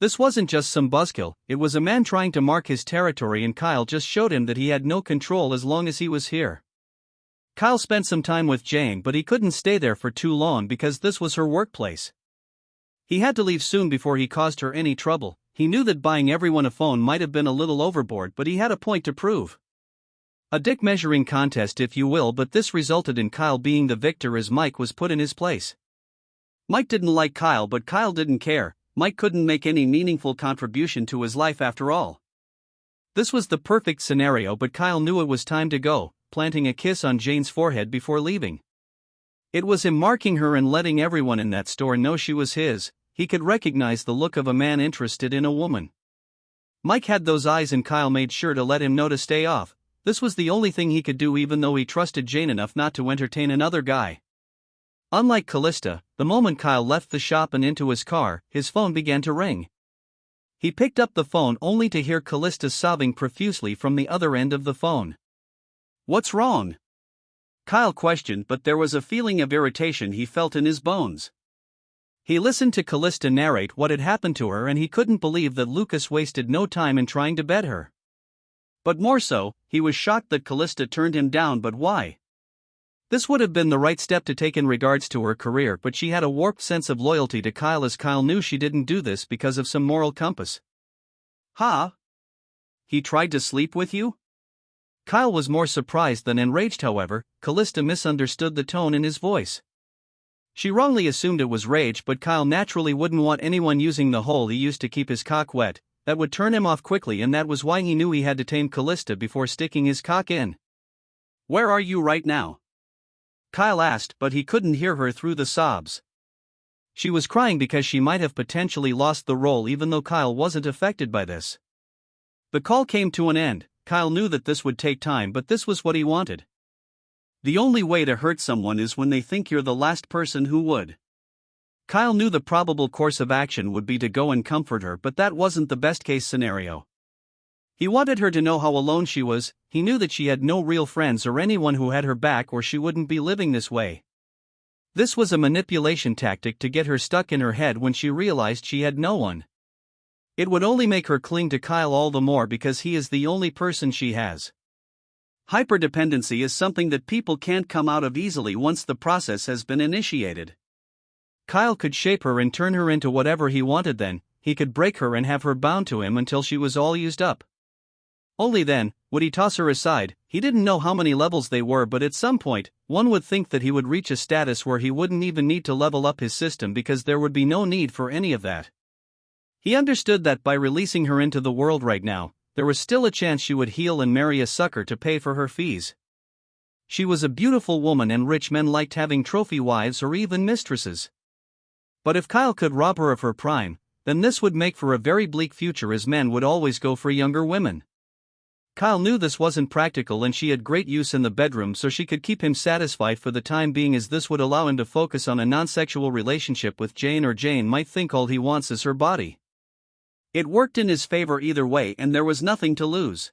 This wasn't just some buzzkill, it was a man trying to mark his territory, and Kyle just showed him that he had no control as long as he was here. Kyle spent some time with Jane, but he couldn't stay there for too long because this was her workplace. He had to leave soon before he caused her any trouble. He knew that buying everyone a phone might have been a little overboard, but he had a point to prove. A dick measuring contest, if you will, but this resulted in Kyle being the victor as Mike was put in his place. Mike didn't like Kyle, but Kyle didn't care. Mike couldn't make any meaningful contribution to his life after all. This was the perfect scenario, but Kyle knew it was time to go, planting a kiss on Jane's forehead before leaving. It was him marking her and letting everyone in that store know she was his. He could recognize the look of a man interested in a woman. Mike had those eyes, and Kyle made sure to let him know to stay off. This was the only thing he could do, even though he trusted Jane enough not to entertain another guy. Unlike Callista, the moment Kyle left the shop and into his car, his phone began to ring. He picked up the phone only to hear Callista sobbing profusely from the other end of the phone. "What's wrong?" Kyle questioned, but there was a feeling of irritation he felt in his bones. He listened to Callista narrate what had happened to her, and he couldn't believe that Lucas wasted no time in trying to bed her. But more so, he was shocked that Callista turned him down. But why? This would have been the right step to take in regards to her career, but she had a warped sense of loyalty to Kyle, as Kyle knew she didn't do this because of some moral compass. Huh? He tried to sleep with you? Kyle was more surprised than enraged. However, Callista misunderstood the tone in his voice. She wrongly assumed it was rage, but Kyle naturally wouldn't want anyone using the hole he used to keep his cock wet. That would turn him off quickly, and that was why he knew he had to tame Callista before sticking his cock in. "Where are you right now?" Kyle asked, but he couldn't hear her through the sobs. She was crying because she might have potentially lost the role, even though Kyle wasn't affected by this. The call came to an end. Kyle knew that this would take time, but this was what he wanted. The only way to hurt someone is when they think you're the last person who would. Kyle knew the probable course of action would be to go and comfort her, but that wasn't the best-case scenario. He wanted her to know how alone she was. He knew that she had no real friends or anyone who had her back, or she wouldn't be living this way. This was a manipulation tactic to get her stuck in her head when she realized she had no one. It would only make her cling to Kyle all the more because he is the only person she has. Hyperdependency is something that people can't come out of easily once the process has been initiated. Kyle could shape her and turn her into whatever he wanted. Then he could break her and have her bound to him until she was all used up. Only then would he toss her aside. He didn't know how many levels they were, but at some point, one would think that he would reach a status where he wouldn't even need to level up his system because there would be no need for any of that. He understood that by releasing her into the world right now, there was still a chance she would heal and marry a sucker to pay for her fees. She was a beautiful woman, and rich men liked having trophy wives or even mistresses. But if Kyle could rob her of her prime, then this would make for a very bleak future, as men would always go for younger women. Kyle knew this wasn't practical, and she had great use in the bedroom so she could keep him satisfied for the time being, as this would allow him to focus on a non-sexual relationship with Jane, or Jane might think all he wants is her body. It worked in his favor either way, and there was nothing to lose.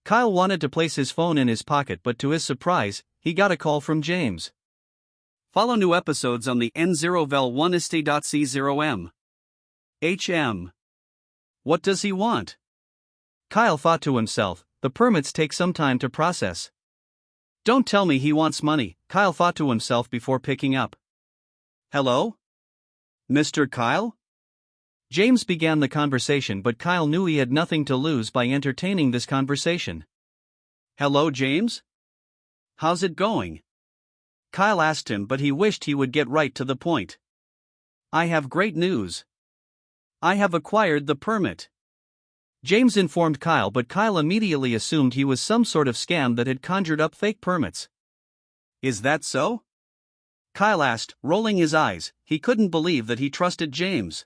Kyle wanted to place his phone in his pocket, but to his surprise, he got a call from James. Follow new episodes on the N0vel1st.c0m. HM. What does he want? Kyle thought to himself, the permits take some time to process. Don't tell me he wants money, Kyle thought to himself before picking up. Hello? Mr. Kyle? James began the conversation, but Kyle knew he had nothing to lose by entertaining this conversation. Hello, James? How's it going? Kyle asked him, but he wished he would get right to the point. I have great news. I have acquired the permit. James informed Kyle, but Kyle immediately assumed he was some sort of scam that had conjured up fake permits. Is that so? Kyle asked, rolling his eyes. He couldn't believe that he trusted James.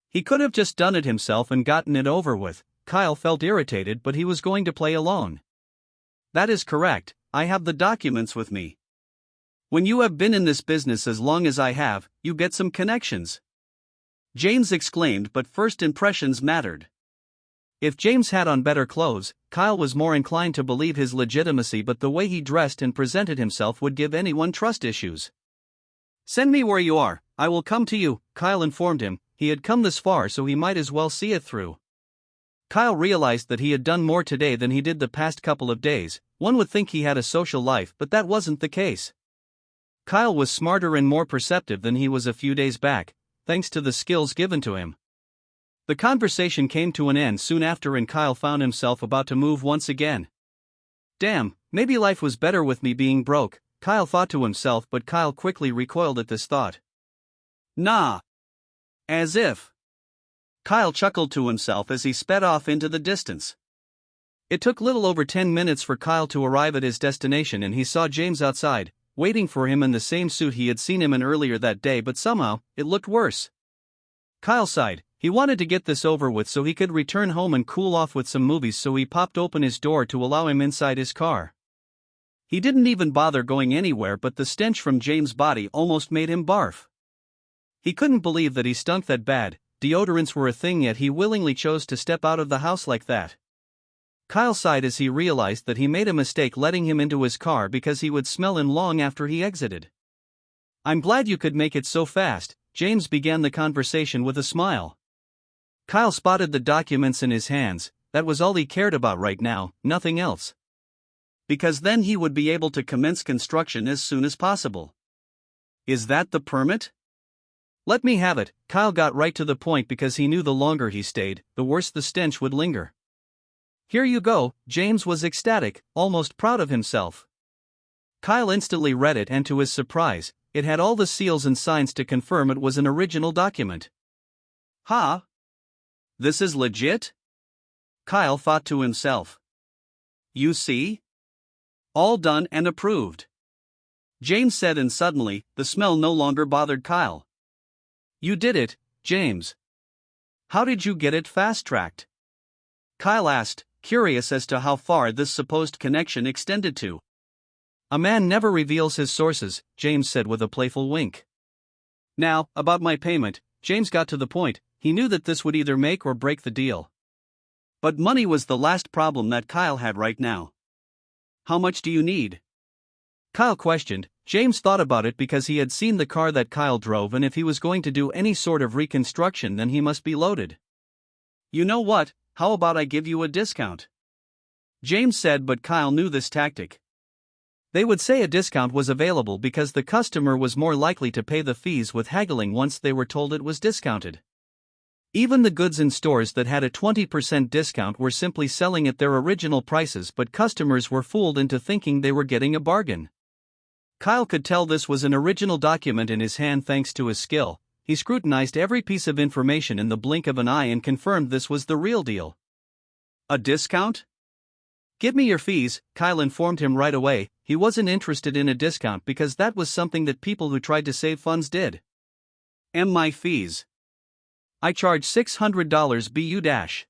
He could have just done it himself and gotten it over with. Kyle felt irritated, but he was going to play alone. That is correct, I have the documents with me. When you have been in this business as long as I have, you get some connections. James exclaimed, but first impressions mattered. If James had on better clothes, Kyle was more inclined to believe his legitimacy, but the way he dressed and presented himself would give anyone trust issues. Send me where you are, I will come to you, Kyle informed him. he had come this far so he might as well see it through. Kyle realized that he had done more today than he did the past couple of days. One would think he had a social life, but that wasn't the case. Kyle was smarter and more perceptive than he was a few days back, thanks to the skills given to him. The conversation came to an end soon after, and Kyle found himself about to move once again. Damn, maybe life was better with me being broke, Kyle thought to himself, but Kyle quickly recoiled at this thought. Nah. As if. Kyle chuckled to himself as he sped off into the distance. It took little over 10 minutes for Kyle to arrive at his destination, and he saw James outside, waiting for him in the same suit he had seen him in earlier that day, but somehow, it looked worse. Kyle sighed. He wanted to get this over with so he could return home and cool off with some movies, so he popped open his door to allow him inside his car. He didn't even bother going anywhere, but the stench from James' body almost made him barf. He couldn't believe that he stunk that bad. Deodorants were a thing, yet he willingly chose to step out of the house like that. Kyle sighed as he realized that he made a mistake letting him into his car, because he would smell him long after he exited. "I'm glad you could make it so fast," James began the conversation with a smile. Kyle spotted the documents in his hands. That was all he cared about right now, nothing else. Because then he would be able to commence construction as soon as possible. "Is that the permit?" "Let me have it." Kyle got right to the point, because he knew the longer he stayed, the worse the stench would linger. "Here you go." James was ecstatic, almost proud of himself. Kyle instantly read it, and to his surprise, it had all the seals and signs to confirm it was an original document. Huh? This is legit? Kyle thought to himself. You see? All done and approved. James said, and suddenly, the smell no longer bothered Kyle. You did it, James. How did you get it fast-tracked? Kyle asked, curious as to how far this supposed connection extended to. A man never reveals his sources, James said with a playful wink. Now, about my payment, James got to the point. He knew that this would either make or break the deal. But money was the last problem that Kyle had right now. How much do you need? Kyle questioned. James thought about it because he had seen the car that Kyle drove, and if he was going to do any sort of reconstruction, then he must be loaded. You know what, how about I give you a discount? James said, but Kyle knew this tactic. They would say a discount was available because the customer was more likely to pay the fees with haggling once they were told it was discounted. Even the goods in stores that had a 20% discount were simply selling at their original prices, but customers were fooled into thinking they were getting a bargain. Kyle could tell this was an original document in his hand thanks to his skill. He scrutinized every piece of information in the blink of an eye and confirmed this was the real deal. A discount? Give me your fees, Kyle informed him right away. He wasn't interested in a discount because that was something that people who tried to save funds did. And my fees? I charge $600 BU-.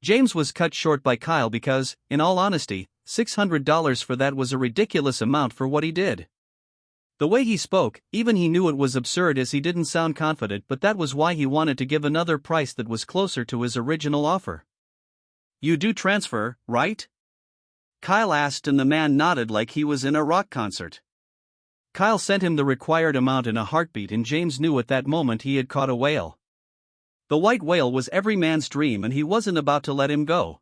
James was cut short by Kyle because, in all honesty, $600 for that was a ridiculous amount for what he did. The way he spoke, even he knew it was absurd as he didn't sound confident, but that was why he wanted to give another price that was closer to his original offer. You do transfer, right? Kyle asked, and the man nodded like he was in a rock concert. Kyle sent him the required amount in a heartbeat, and James knew at that moment he had caught a whale. The white whale was every man's dream, and he wasn't about to let him go.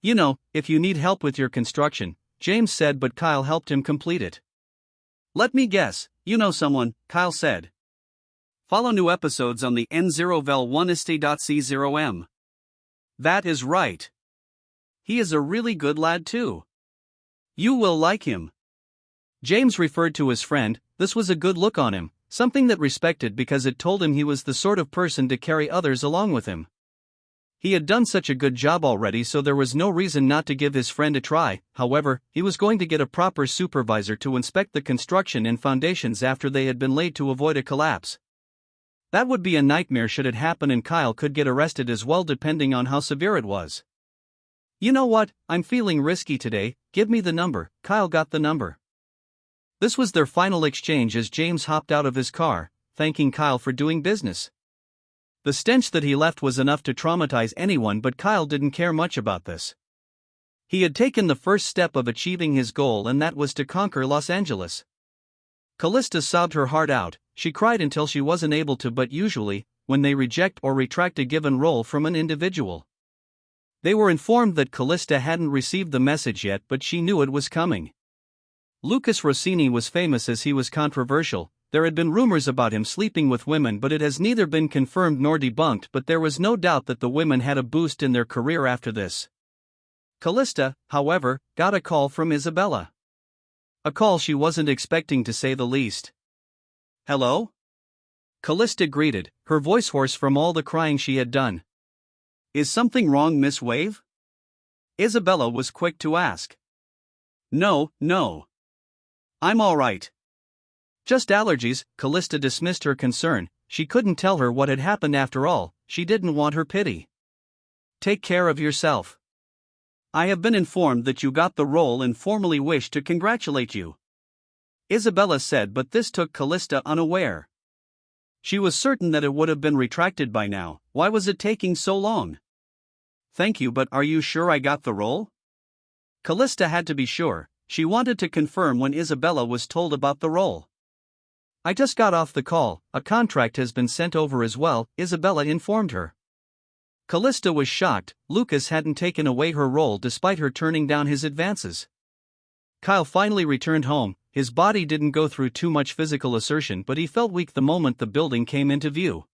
You know, if you need help with your construction, James said, but Kyle helped him complete it. Let me guess, you know someone, Kyle said. Follow new episodes on the N0vel1ist.c0m. That is right. He is a really good lad too. You will like him. James referred to his friend. This was a good look on him, something that respected because it told him he was the sort of person to carry others along with him. He had done such a good job already, so there was no reason not to give his friend a try. However, he was going to get a proper supervisor to inspect the construction and foundations after they had been laid to avoid a collapse. That would be a nightmare should it happen, and Kyle could get arrested as well depending on how severe it was. You know what, I'm feeling risky today, give me the number. Kyle got the number. This was their final exchange as James hopped out of his car, thanking Kyle for doing business. The stench that he left was enough to traumatize anyone, but Kyle didn't care much about this. He had taken the first step of achieving his goal, and that was to conquer Los Angeles. Callista sobbed her heart out. She cried until she wasn't able to, but usually, when they reject or retract a given role from an individual. They were informed that Callista hadn't received the message yet, but she knew it was coming. Lucas Rossini was famous as he was controversial. There had been rumors about him sleeping with women, but it has neither been confirmed nor debunked. But there was no doubt that the women had a boost in their career after this. Callista, however, got a call from Isabella. A call she wasn't expecting, to say the least. "Hello?" Callista greeted, her voice hoarse from all the crying she had done. "Is something wrong, Miss Wave?" Isabella was quick to ask. No. I'm all right. Just allergies." Callista dismissed her concern. She couldn't tell her what had happened after all. She didn't want her pity. "Take care of yourself. I have been informed that you got the role and formally wish to congratulate you," Isabella said, but this took Callista unaware. She was certain that it would have been retracted by now. Why was it taking so long? "Thank you, but are you sure I got the role?" Callista had to be sure. She wanted to confirm when Isabella was told about the role. "I just got off the call. A contract has been sent over as well," Isabella informed her. Callista was shocked. Lucas hadn't taken away her role despite her turning down his advances. Kyle finally returned home. His body didn't go through too much physical assertion, but he felt weak the moment the building came into view.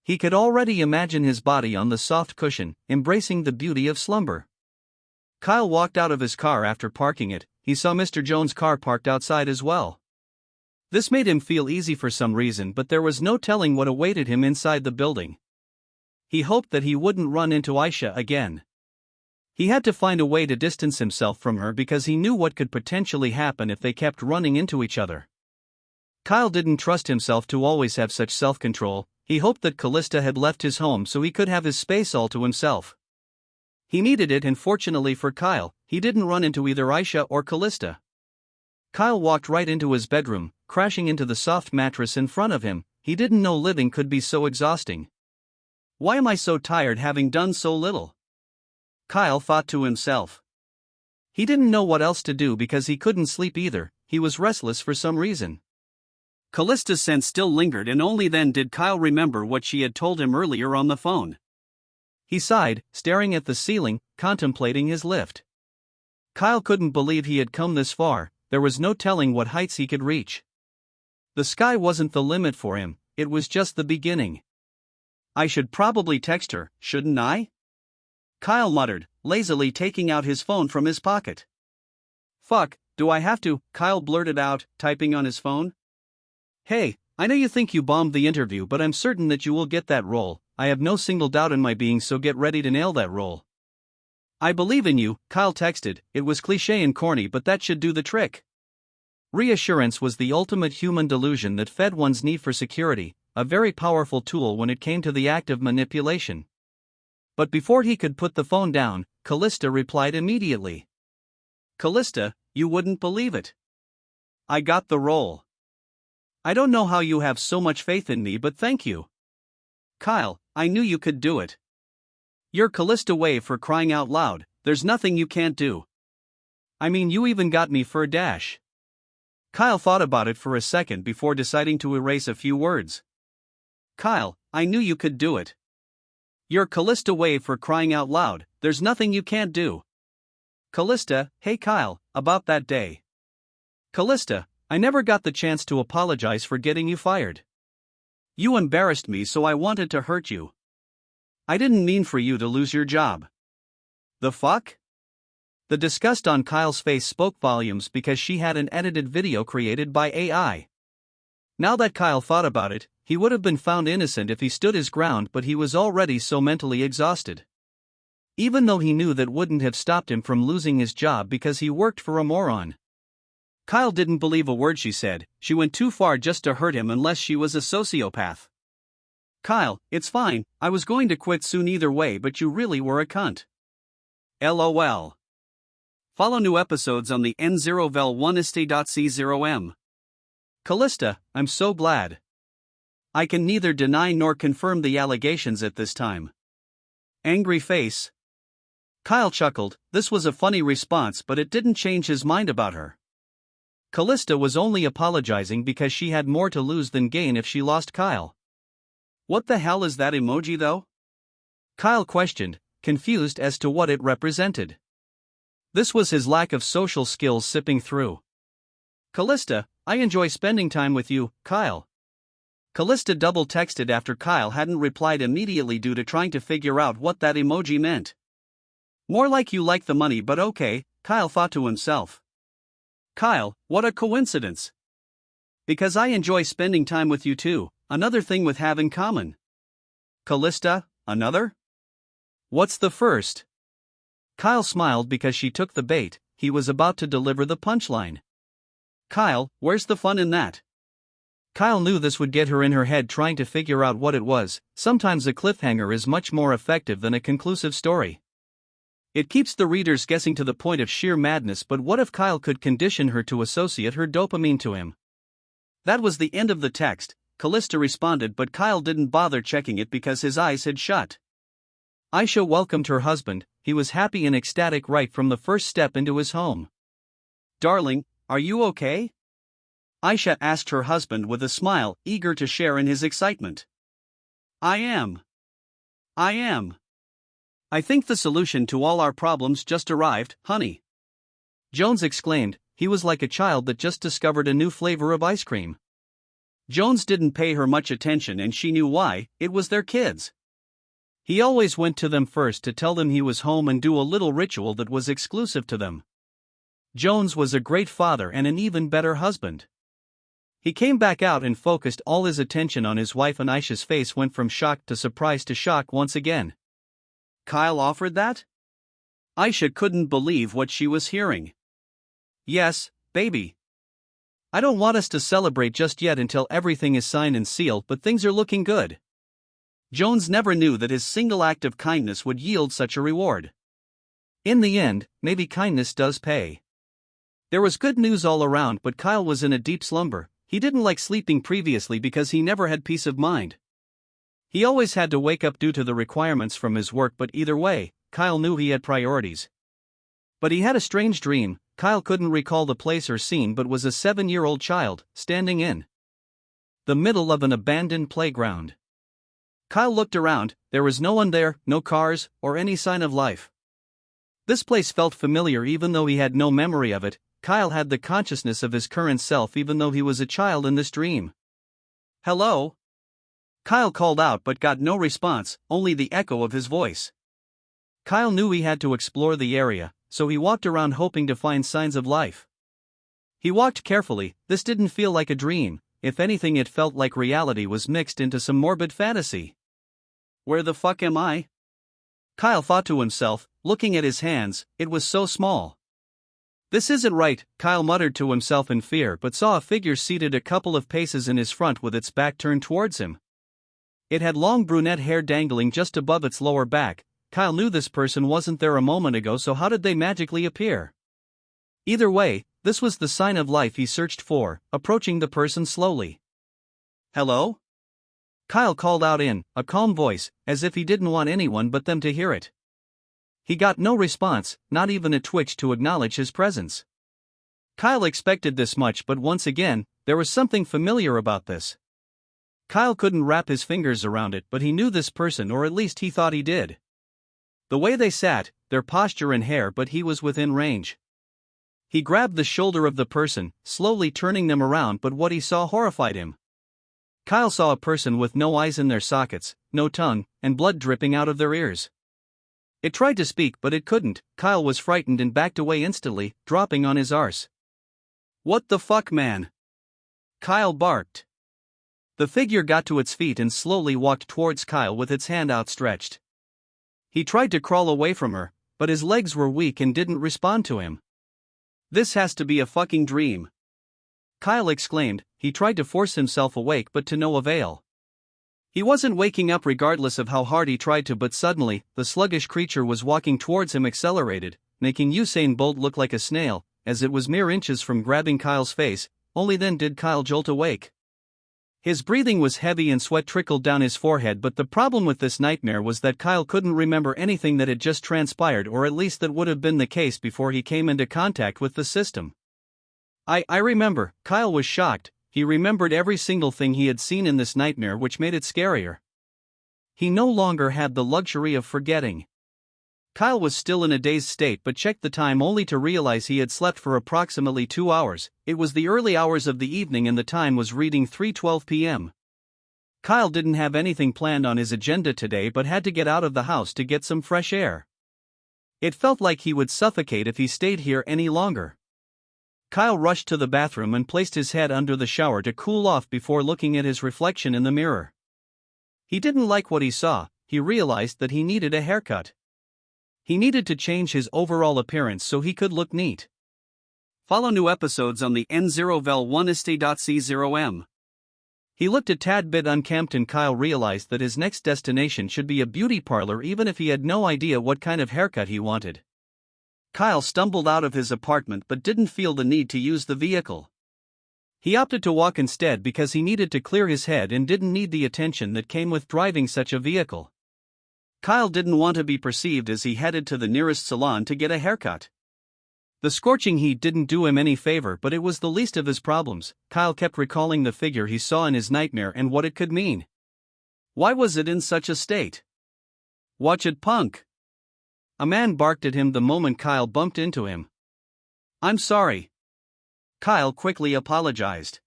He could already imagine his body on the soft cushion, embracing the beauty of slumber. Kyle walked out of his car after parking it. He saw Mr. Jones' car parked outside as well. This made him feel easy for some reason, but there was no telling what awaited him inside the building. He hoped that he wouldn't run into Aisha again. He had to find a way to distance himself from her because he knew what could potentially happen if they kept running into each other. Kyle didn't trust himself to always have such self-control. He hoped that Callista had left his home so he could have his space all to himself. He needed it, and fortunately for Kyle, he didn't run into either Aisha or Callista. Kyle walked right into his bedroom, crashing into the soft mattress in front of him. He didn't know living could be so exhausting. "Why am I so tired, having done so little?" Kyle thought to himself. He didn't know what else to do because he couldn't sleep either. He was restless for some reason. Callista's scent still lingered, and only then did Kyle remember what she had told him earlier on the phone. He sighed, staring at the ceiling, contemplating his lift. Kyle couldn't believe he had come this far. There was no telling what heights he could reach. The sky wasn't the limit for him, it was just the beginning. "I should probably text her, shouldn't I?" Kyle muttered, lazily taking out his phone from his pocket. "Fuck, do I have to?" Kyle blurted out, typing on his phone. "Hey, I know you think you bombed the interview, but I'm certain that you will get that role. I have no single doubt in my being, so get ready to nail that role." "I believe in you," Kyle texted. It was cliché and corny, but that should do the trick. Reassurance was the ultimate human delusion that fed one's need for security, a very powerful tool when it came to the act of manipulation. But before he could put the phone down, Callista replied immediately. "Callista, you wouldn't believe it. I got the role. I don't know how you have so much faith in me, but thank you. Kyle, I knew you could do it. You're Callista Wave, for crying out loud. There's nothing you can't do. I mean, you even got me for a dash." Kyle thought about it for a second before deciding to erase a few words. "Kyle, I knew you could do it. You're Callista Wave, for crying out loud. There's nothing you can't do. Callista, hey Kyle, about that day. Callista, I never got the chance to apologize for getting you fired. You embarrassed me, so I wanted to hurt you. I didn't mean for you to lose your job." The fuck? The disgust on Kyle's face spoke volumes because she had an edited video created by AI. Now that Kyle thought about it, he would have been found innocent if he stood his ground, but he was already so mentally exhausted. Even though he knew that wouldn't have stopped him from losing his job because he worked for a moron. Kyle didn't believe a word she said. She went too far just to hurt him unless she was a sociopath. "Kyle, it's fine, I was going to quit soon either way, but you really were a cunt. LOL. Follow new episodes on the N0vel1ist.c0m. Callista, I'm so glad. I can neither deny nor confirm the allegations at this time. Angry face. Kyle chuckled. This was a funny response, but it didn't change his mind about her. Callista was only apologizing because she had more to lose than gain if she lost Kyle. What the hell is that emoji though? Kyle questioned, confused as to what it represented. This was his lack of social skills sipping through. Callista, I enjoy spending time with you, Kyle. Callista double texted after Kyle hadn't replied immediately due to trying to figure out what that emoji meant. More like you like the money, but okay, Kyle thought to himself. Kyle, what a coincidence. Because I enjoy spending time with you too, another thing with have in common. Callista, another? What's the first? Kyle smiled because she took the bait, he was about to deliver the punchline. Kyle, where's the fun in that? Kyle knew this would get her in her head trying to figure out what it was. Sometimes a cliffhanger is much more effective than a conclusive story. It keeps the readers guessing to the point of sheer madness, but what if Kyle could condition her to associate her dopamine to him? That was the end of the text. Callista responded, but Kyle didn't bother checking it because his eyes had shut. Aisha welcomed her husband. He was happy and ecstatic right from the first step into his home. Darling, are you okay? Aisha asked her husband with a smile, eager to share in his excitement. I am. I think the solution to all our problems just arrived, honey. Jones exclaimed. He was like a child that just discovered a new flavor of ice cream. Jones didn't pay her much attention and she knew why. It was their kids. He always went to them first to tell them he was home and do a little ritual that was exclusive to them. Jones was a great father and an even better husband. He came back out and focused all his attention on his wife, and Aisha's face went from shock to surprise to shock once again. Kyle offered that? Aisha couldn't believe what she was hearing. Yes, baby. I don't want us to celebrate just yet until everything is signed and sealed, but things are looking good. Jones never knew that his single act of kindness would yield such a reward. In the end, maybe kindness does pay. There was good news all around, but Kyle was in a deep slumber. He didn't like sleeping previously because he never had peace of mind. He always had to wake up due to the requirements from his work, but either way, Kyle knew he had priorities. But he had a strange dream. Kyle couldn't recall the place or scene, but was a 7-year-old child, standing in the middle of an abandoned playground. Kyle looked around. There was no one there, no cars, or any sign of life. This place felt familiar even though he had no memory of it. Kyle had the consciousness of his current self even though he was a child in this dream. Hello? Kyle called out but got no response, only the echo of his voice. Kyle knew he had to explore the area, so he walked around hoping to find signs of life. He walked carefully. This didn't feel like a dream. If anything, it felt like reality was mixed into some morbid fantasy. Where the fuck am I? Kyle thought to himself, looking at his hands. It was so small. This isn't right, Kyle muttered to himself in fear, but saw a figure seated a couple of paces in his front with its back turned towards him. It had long brunette hair dangling just above its lower back. Kyle knew this person wasn't there a moment ago, so how did they magically appear? Either way, this was the sign of life he searched for, approaching the person slowly. Hello? Kyle called out in a calm voice, as if he didn't want anyone but them to hear it. He got no response, not even a twitch to acknowledge his presence. Kyle expected this much, but once again, there was something familiar about this. Kyle couldn't wrap his fingers around it, but he knew this person, or at least he thought he did. The way they sat, their posture and hair, but he was within range. He grabbed the shoulder of the person, slowly turning them around, but what he saw horrified him. Kyle saw a person with no eyes in their sockets, no tongue, and blood dripping out of their ears. It tried to speak but it couldn't. Kyle was frightened and backed away instantly, dropping on his arse. What the fuck, man? Kyle barked. The figure got to its feet and slowly walked towards Kyle with its hand outstretched. He tried to crawl away from her, but his legs were weak and didn't respond to him. This has to be a fucking dream, Kyle exclaimed. He tried to force himself awake but to no avail. He wasn't waking up regardless of how hard he tried to, but suddenly, the sluggish creature was walking towards him, accelerated, making Usain Bolt look like a snail, as it was mere inches from grabbing Kyle's face. Only then did Kyle jolt awake. His breathing was heavy and sweat trickled down his forehead, but the problem with this nightmare was that Kyle couldn't remember anything that had just transpired, or at least that would have been the case before he came into contact with the system. I remember, Kyle was shocked. He remembered every single thing he had seen in this nightmare, which made it scarier. He no longer had the luxury of forgetting. Kyle was still in a dazed state but checked the time only to realize he had slept for approximately 2 hours. It was the early hours of the evening and the time was reading 3:12 p.m. Kyle didn't have anything planned on his agenda today but had to get out of the house to get some fresh air. It felt like he would suffocate if he stayed here any longer. Kyle rushed to the bathroom and placed his head under the shower to cool off before looking at his reflection in the mirror. He didn't like what he saw. He realized that he needed a haircut. He needed to change his overall appearance so he could look neat. Follow new episodes on the N0vel1st.c0m. He looked a tad bit unkempt and Kyle realized that his next destination should be a beauty parlor even if he had no idea what kind of haircut he wanted. Kyle stumbled out of his apartment but didn't feel the need to use the vehicle. He opted to walk instead because he needed to clear his head and didn't need the attention that came with driving such a vehicle. Kyle didn't want to be perceived as he headed to the nearest salon to get a haircut. The scorching heat didn't do him any favor, but it was the least of his problems. Kyle kept recalling the figure he saw in his nightmare and what it could mean. Why was it in such a state? "Watch it, punk!" A man barked at him the moment Kyle bumped into him. "I'm sorry." Kyle quickly apologized.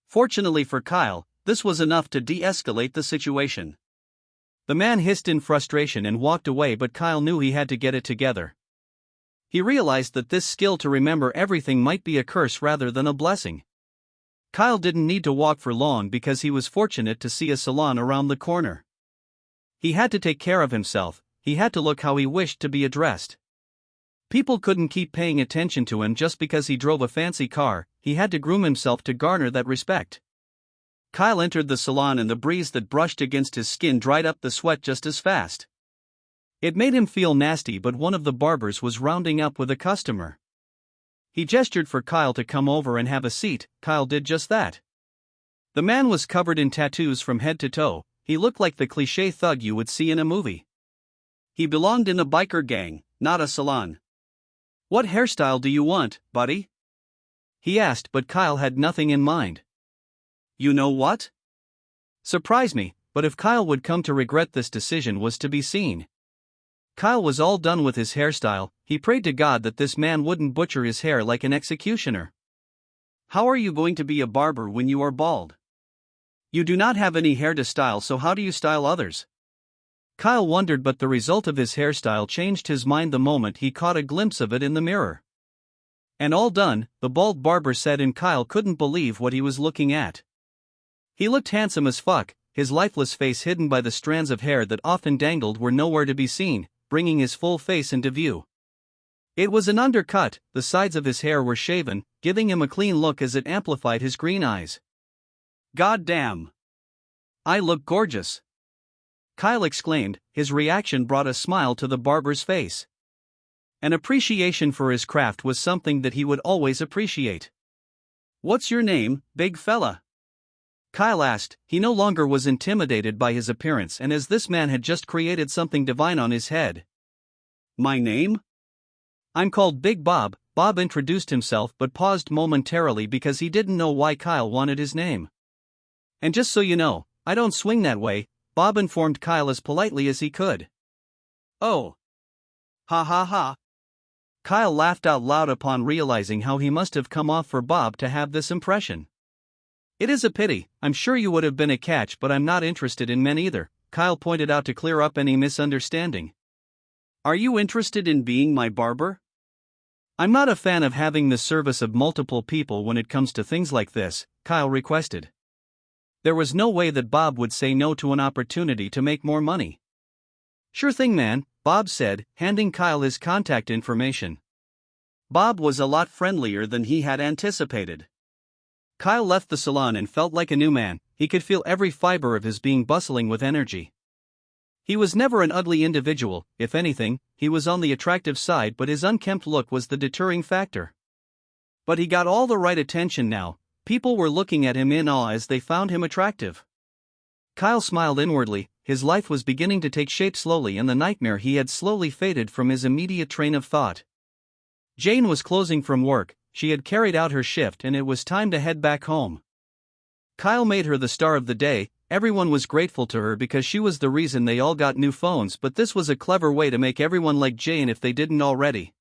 Fortunately for Kyle, this was enough to de-escalate the situation. The man hissed in frustration and walked away, but Kyle knew he had to get it together. He realized that this skill to remember everything might be a curse rather than a blessing. Kyle didn't need to walk for long because he was fortunate to see a salon around the corner. He had to take care of himself, he had to look how he wished to be addressed. People couldn't keep paying attention to him just because he drove a fancy car, he had to groom himself to garner that respect. Kyle entered the salon and the breeze that brushed against his skin dried up the sweat just as fast. It made him feel nasty, but one of the barbers was rounding up with a customer. He gestured for Kyle to come over and have a seat. Kyle did just that. The man was covered in tattoos from head to toe. He looked like the cliché thug you would see in a movie. He belonged in a biker gang, not a salon. "What hairstyle do you want, buddy?" he asked, but Kyle had nothing in mind. "You know what?" Surprised me, but if Kyle would come to regret this decision was to be seen. Kyle was all done with his hairstyle. He prayed to God that this man wouldn't butcher his hair like an executioner. "How are you going to be a barber when you are bald? You do not have any hair to style, so how do you style others?" Kyle wondered, but the result of his hairstyle changed his mind the moment he caught a glimpse of it in the mirror. "And all done," the bald barber said, and Kyle couldn't believe what he was looking at. He looked handsome as fuck, his lifeless face hidden by the strands of hair that often dangled were nowhere to be seen, bringing his full face into view. It was an undercut, the sides of his hair were shaven, giving him a clean look as it amplified his green eyes. "God damn! I look gorgeous!" Kyle exclaimed. His reaction brought a smile to the barber's face. An appreciation for his craft was something that he would always appreciate. "What's your name, big fella?" Kyle asked. He no longer was intimidated by his appearance, and as this man had just created something divine on his head. "My name? I'm called Big Bob." Bob introduced himself but paused momentarily because he didn't know why Kyle wanted his name. "And just so you know, I don't swing that way," Bob informed Kyle as politely as he could. "Oh. Ha ha ha." Kyle laughed out loud upon realizing how he must have come off for Bob to have this impression. "It is a pity. I'm sure you would have been a catch, but I'm not interested in men either," Kyle pointed out to clear up any misunderstanding. "Are you interested in being my barber?" "I'm not a fan of having the service of multiple people when it comes to things like this," Kyle requested. There was no way that Bob would say no to an opportunity to make more money. "Sure thing, man," Bob said, handing Kyle his contact information. Bob was a lot friendlier than he had anticipated. Kyle left the salon and felt like a new man. He could feel every fiber of his being bustling with energy. He was never an ugly individual. If anything, he was on the attractive side, but his unkempt look was the deterring factor. But he got all the right attention now. People were looking at him in awe as they found him attractive. Kyle smiled inwardly. His life was beginning to take shape slowly, and the nightmare he had slowly faded from his immediate train of thought. Jane was closing from work. She had carried out her shift and it was time to head back home. Kyle made her the star of the day. everyone was grateful to her because she was the reason they all got new phones, but this was a clever way to make everyone like Jane if they didn't already.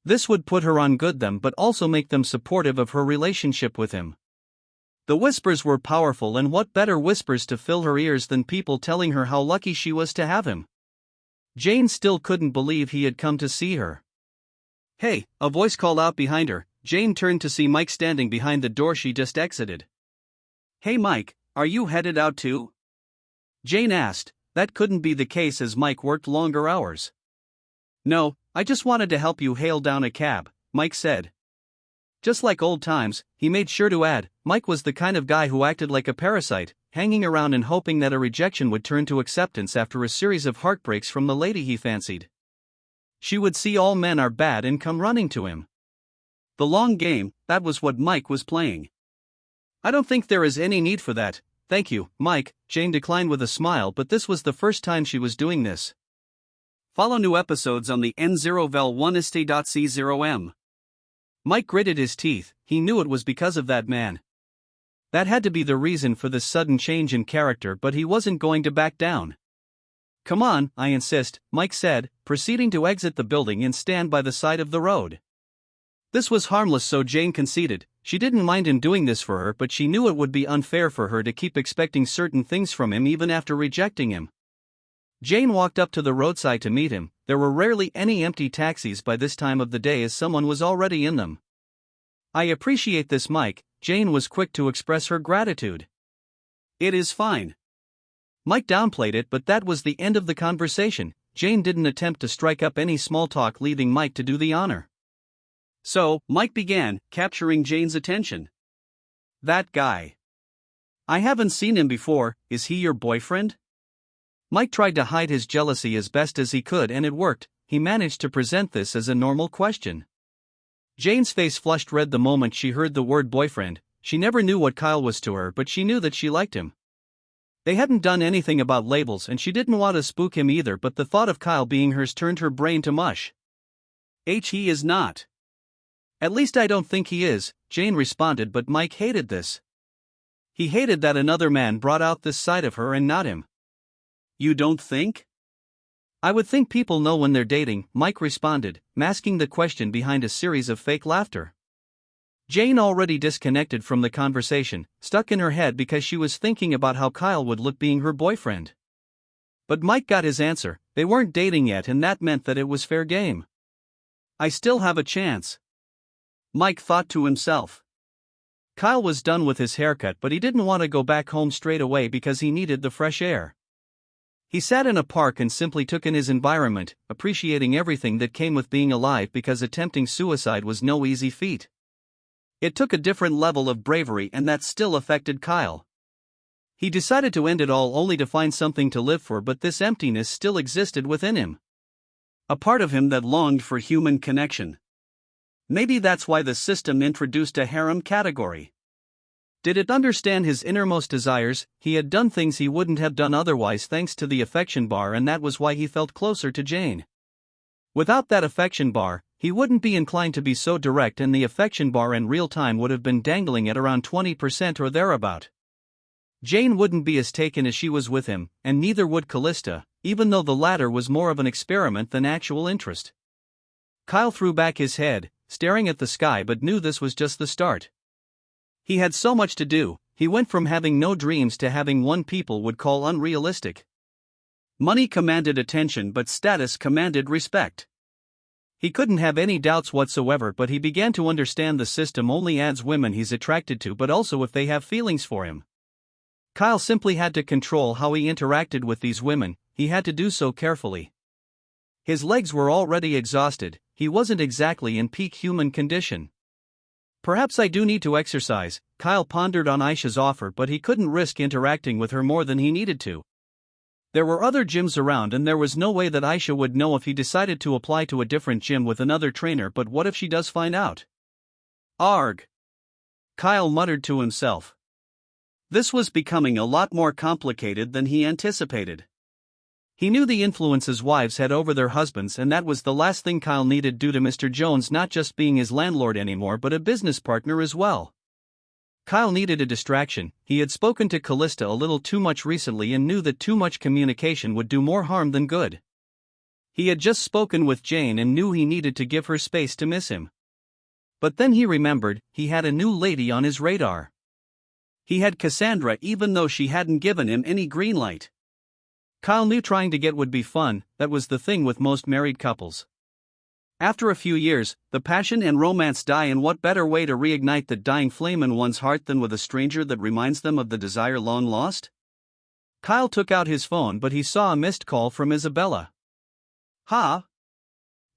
This would put her on good them but also make them supportive of her relationship with him. The whispers were powerful, and what better whispers to fill her ears than people telling her how lucky she was to have him. Jane still couldn't believe he had come to see her. "Hey," a voice called out behind her. Jane turned to see Mike standing behind the door she just exited. "Hey Mike, are you headed out too?" Jane asked. That couldn't be the case as Mike worked longer hours. "No, I just wanted to help you hail down a cab," Mike said. Just like old times, he made sure to add, Mike was the kind of guy who acted like a parasite, hanging around and hoping that a rejection would turn to acceptance after a series of heartbreaks from the lady he fancied. She would see all men are bad and come running to him. The long game, that was what Mike was playing. "I don't think there is any need for that, thank you, Mike," Jane declined with a smile, but this was the first time she was doing this. Follow new episodes on the N0vel1st.c0m. Mike gritted his teeth. He knew it was because of that man. That had to be the reason for this sudden change in character, but he wasn't going to back down. "Come on, I insist," Mike said, proceeding to exit the building and stand by the side of the road. This was harmless, so Jane conceded. She didn't mind him doing this for her, but she knew it would be unfair for her to keep expecting certain things from him even after rejecting him. Jane walked up to the roadside to meet him. There were rarely any empty taxis by this time of the day as someone was already in them. "I appreciate this, Mike," Jane was quick to express her gratitude. "It is fine." Mike downplayed it, but that was the end of the conversation. Jane didn't attempt to strike up any small talk, leaving Mike to do the honor. So, Mike began, capturing Jane's attention. "That guy. I haven't seen him before, is he your boyfriend?" Mike tried to hide his jealousy as best as he could, and it worked. He managed to present this as a normal question. Jane's face flushed red the moment she heard the word boyfriend. She never knew what Kyle was to her, but she knew that she liked him. They hadn't done anything about labels, and she didn't want to spook him either, but the thought of Kyle being hers turned her brain to mush. He is not. "At least I don't think he is," Jane responded, but Mike hated this. He hated that another man brought out this side of her and not him. "You don't think?" "I would think people know when they're dating," Mike responded, masking the question behind a series of fake laughter. Jane, already disconnected from the conversation, stuck in her head because she was thinking about how Kyle would look being her boyfriend. But Mike got his answer. They weren't dating yet, and that meant that it was fair game. "I still have a chance," Mike thought to himself. Kyle was done with his haircut, but he didn't want to go back home straight away because he needed the fresh air. He sat in a park and simply took in his environment, appreciating everything that came with being alive, because attempting suicide was no easy feat. It took a different level of bravery, and that still affected Kyle. He decided to end it all only to find something to live for, but this emptiness still existed within him. A part of him that longed for human connection. Maybe that's why the system introduced a harem category. Did it understand his innermost desires? He had done things he wouldn't have done otherwise thanks to the affection bar, and that was why he felt closer to Jane. Without that affection bar, he wouldn't be inclined to be so direct, and the affection bar in real time would have been dangling at around 20% or thereabout. Jane wouldn't be as taken as she was with him, and neither would Callista, even though the latter was more of an experiment than actual interest. Kyle threw back his head, staring at the sky, but knew this was just the start. He had so much to do. He went from having no dreams to having one people would call unrealistic. Money commanded attention, but status commanded respect. He couldn't have any doubts whatsoever, but he began to understand the system only adds women he's attracted to, but also if they have feelings for him. Kyle simply had to control how he interacted with these women. He had to do so carefully. His legs were already exhausted. He wasn't exactly in peak human condition. Perhaps I do need to exercise, Kyle pondered on Aisha's offer, but he couldn't risk interacting with her more than he needed to. There were other gyms around, and there was no way that Aisha would know if he decided to apply to a different gym with another trainer, but what if she does find out? Arg! Kyle muttered to himself. This was becoming a lot more complicated than he anticipated. He knew the influences wives had over their husbands, and that was the last thing Kyle needed due to Mr. Jones not just being his landlord anymore but a business partner as well. Kyle needed a distraction. He had spoken to Callista a little too much recently and knew that too much communication would do more harm than good. He had just spoken with Jane and knew he needed to give her space to miss him. But then he remembered, he had a new lady on his radar. He had Cassandra even though she hadn't given him any green light. Kyle knew trying to get would be fun, that was the thing with most married couples. After a few years, the passion and romance die, and what better way to reignite the dying flame in one's heart than with a stranger that reminds them of the desire long lost? Kyle took out his phone but he saw a missed call from Isabella. Huh?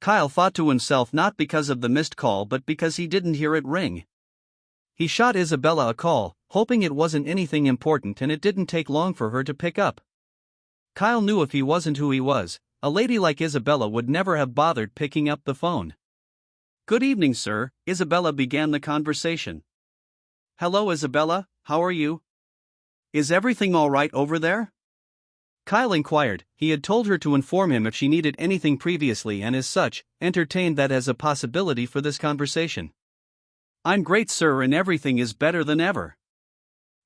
Kyle thought to himself, not because of the missed call but because he didn't hear it ring. He shot Isabella a call, hoping it wasn't anything important, and it didn't take long for her to pick up. Kyle knew if he wasn't who he was, a lady like Isabella would never have bothered picking up the phone. "Good evening, sir," Isabella began the conversation. "Hello, Isabella, how are you? Is everything all right over there?" Kyle inquired. He had told her to inform him if she needed anything previously and as such, entertained that as a possibility for this conversation. "I'm great, sir, and everything is better than ever,"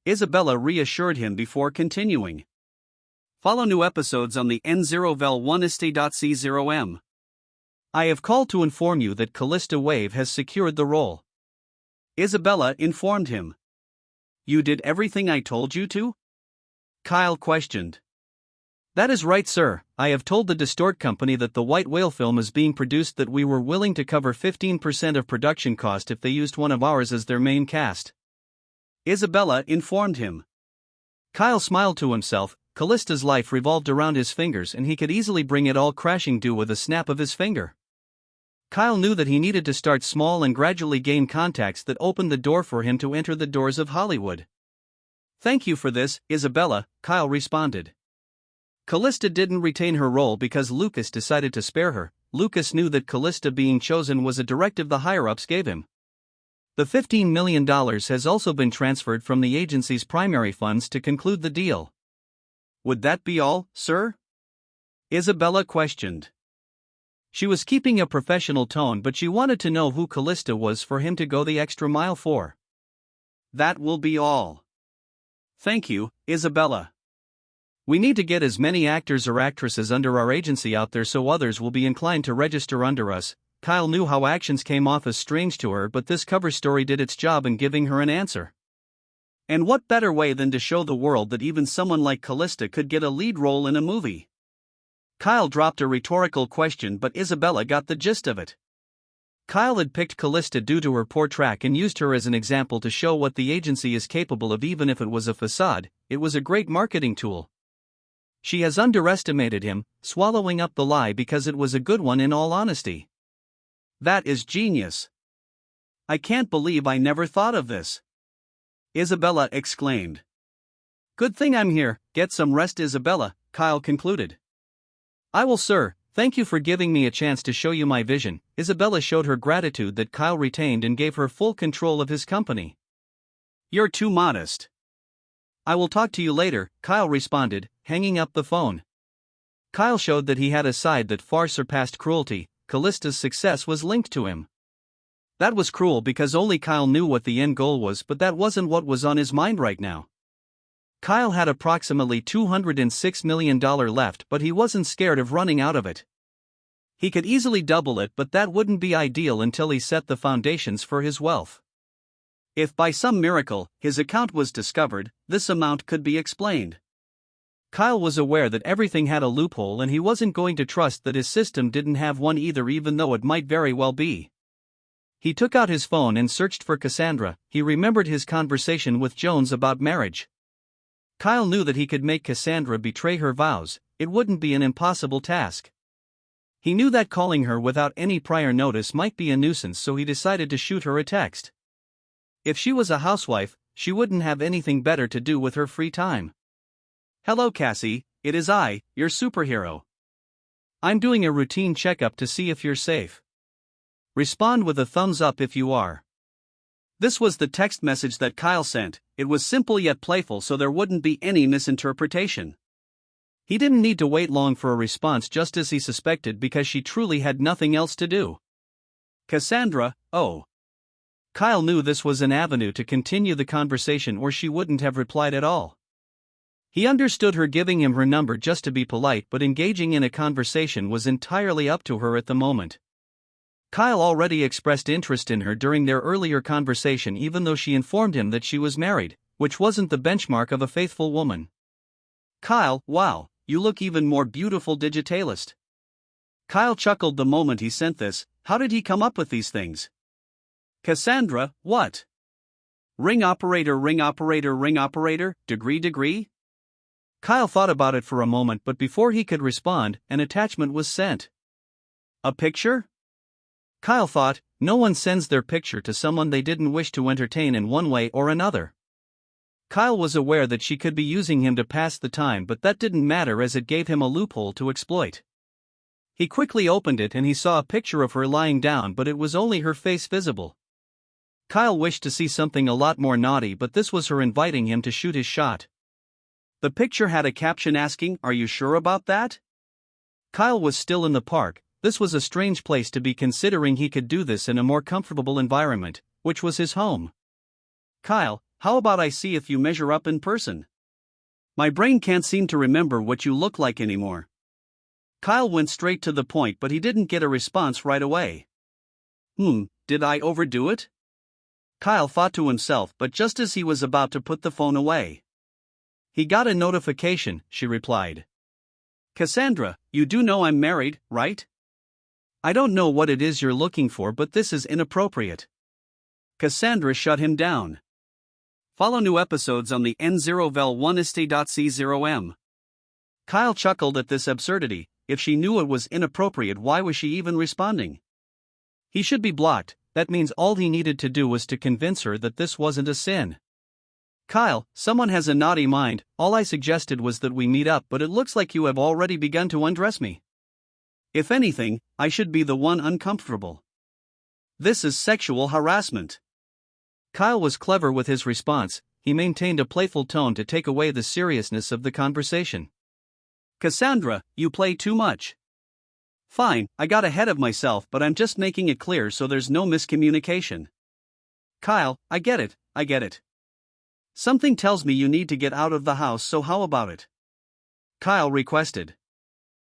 Isabella reassured him before continuing. Follow new episodes on the N0vel1ist.c0m. I have called to inform you that Callista Wave has secured the role, Isabella informed him. "You did everything I told you to?" Kyle questioned. "That is right, sir. I have told the Distort Company that the White Whale film is being produced, that we were willing to cover 15% of production cost if they used one of ours as their main cast," Isabella informed him. Kyle smiled to himself. Callista's life revolved around his fingers and he could easily bring it all crashing due with a snap of his finger. Kyle knew that he needed to start small and gradually gain contacts that opened the door for him to enter the doors of Hollywood. "Thank you for this, Isabella," Kyle responded. Callista didn't retain her role because Lucas decided to spare her. Lucas knew that Callista being chosen was a directive the higher-ups gave him. The $15 million has also been transferred from the agency's primary funds to conclude the deal. "Would that be all, sir?" Isabella questioned. She was keeping a professional tone, but she wanted to know who Callista was for him to go the extra mile for. "That will be all. Thank you, Isabella. We need to get as many actors or actresses under our agency out there so others will be inclined to register under us." Kyle knew how actions came off as strange to her, but this cover story did its job in giving her an answer. And what better way than to show the world that even someone like Callista could get a lead role in a movie? Kyle dropped a rhetorical question, but Isabella got the gist of it. Kyle had picked Callista due to her poor track and used her as an example to show what the agency is capable of, even if it was a facade. It was a great marketing tool. She has underestimated him, swallowing up the lie because it was a good one in all honesty. "That is genius. I can't believe I never thought of this," Isabella exclaimed. "Good thing I'm here. Get some rest, Isabella," Kyle concluded. "I will, sir. Thank you for giving me a chance to show you my vision." Isabella showed her gratitude that Kyle retained and gave her full control of his company. "You're too modest. I will talk to you later," Kyle responded, hanging up the phone. Kyle showed that he had a side that far surpassed cruelty. Callista's success was linked to him. That was cruel because only Kyle knew what the end goal was, but that wasn't what was on his mind right now. Kyle had approximately $206 million left, but he wasn't scared of running out of it. He could easily double it, but that wouldn't be ideal until he set the foundations for his wealth. If by some miracle his account was discovered, this amount could be explained. Kyle was aware that everything had a loophole and he wasn't going to trust that his system didn't have one either, even though it might very well be. He took out his phone and searched for Cassandra. He remembered his conversation with Jones about marriage. Kyle knew that he could make Cassandra betray her vows. It wouldn't be an impossible task. He knew that calling her without any prior notice might be a nuisance, so he decided to shoot her a text. If she was a housewife, she wouldn't have anything better to do with her free time. "Hello, Cassie, it is I, your superhero. I'm doing a routine checkup to see if you're safe. Respond with a thumbs up if you are." This was the text message that Kyle sent. It was simple yet playful, so there wouldn't be any misinterpretation. He didn't need to wait long for a response, just as he suspected, because she truly had nothing else to do. "Cassandra, oh. Kyle knew this was an avenue to continue the conversation or she wouldn't have replied at all. He understood her giving him her number just to be polite, but engaging in a conversation was entirely up to her at the moment. Kyle already expressed interest in her during their earlier conversation, even though she informed him that she was married, which wasn't the benchmark of a faithful woman. Kyle, wow, you look even more beautiful, digitalist. Kyle chuckled the moment he sent this. How did he come up with these things? Cassandra, what? Ring operator, ring operator, ring operator, degree? Kyle thought about it for a moment, but before he could respond, an attachment was sent. A picture? Kyle thought, no one sends their picture to someone they didn't wish to entertain in one way or another. Kyle was aware that she could be using him to pass the time, but that didn't matter as it gave him a loophole to exploit. He quickly opened it and he saw a picture of her lying down, but it was only her face visible. Kyle wished to see something a lot more naughty, but this was her inviting him to shoot his shot. The picture had a caption asking, "Are you sure about that?" Kyle was still in the park. This was a strange place to be, considering he could do this in a more comfortable environment, which was his home. Kyle, how about I see if you measure up in person? My brain can't seem to remember what you look like anymore. Kyle went straight to the point, but he didn't get a response right away. Did I overdo it? Kyle thought to himself, but just as he was about to put the phone away, he got a notification. She replied. Cassandra, you do know I'm married, right? I don't know what it is you're looking for, but this is inappropriate. Cassandra shut him down. Follow new episodes on the N0vel1ist.c0m. Kyle chuckled at this absurdity. If she knew it was inappropriate, why was she even responding? He should be blocked. That means all he needed to do was to convince her that this wasn't a sin. Kyle, someone has a naughty mind. All I suggested was that we meet up, but it looks like you have already begun to undress me. If anything, I should be the one uncomfortable. This is sexual harassment. Kyle was clever with his response. He maintained a playful tone to take away the seriousness of the conversation. Cassandra, you play too much. Fine, I got ahead of myself, but I'm just making it clear so there's no miscommunication. Kyle, I get it. Something tells me you need to get out of the house, so how about it? Kyle requested.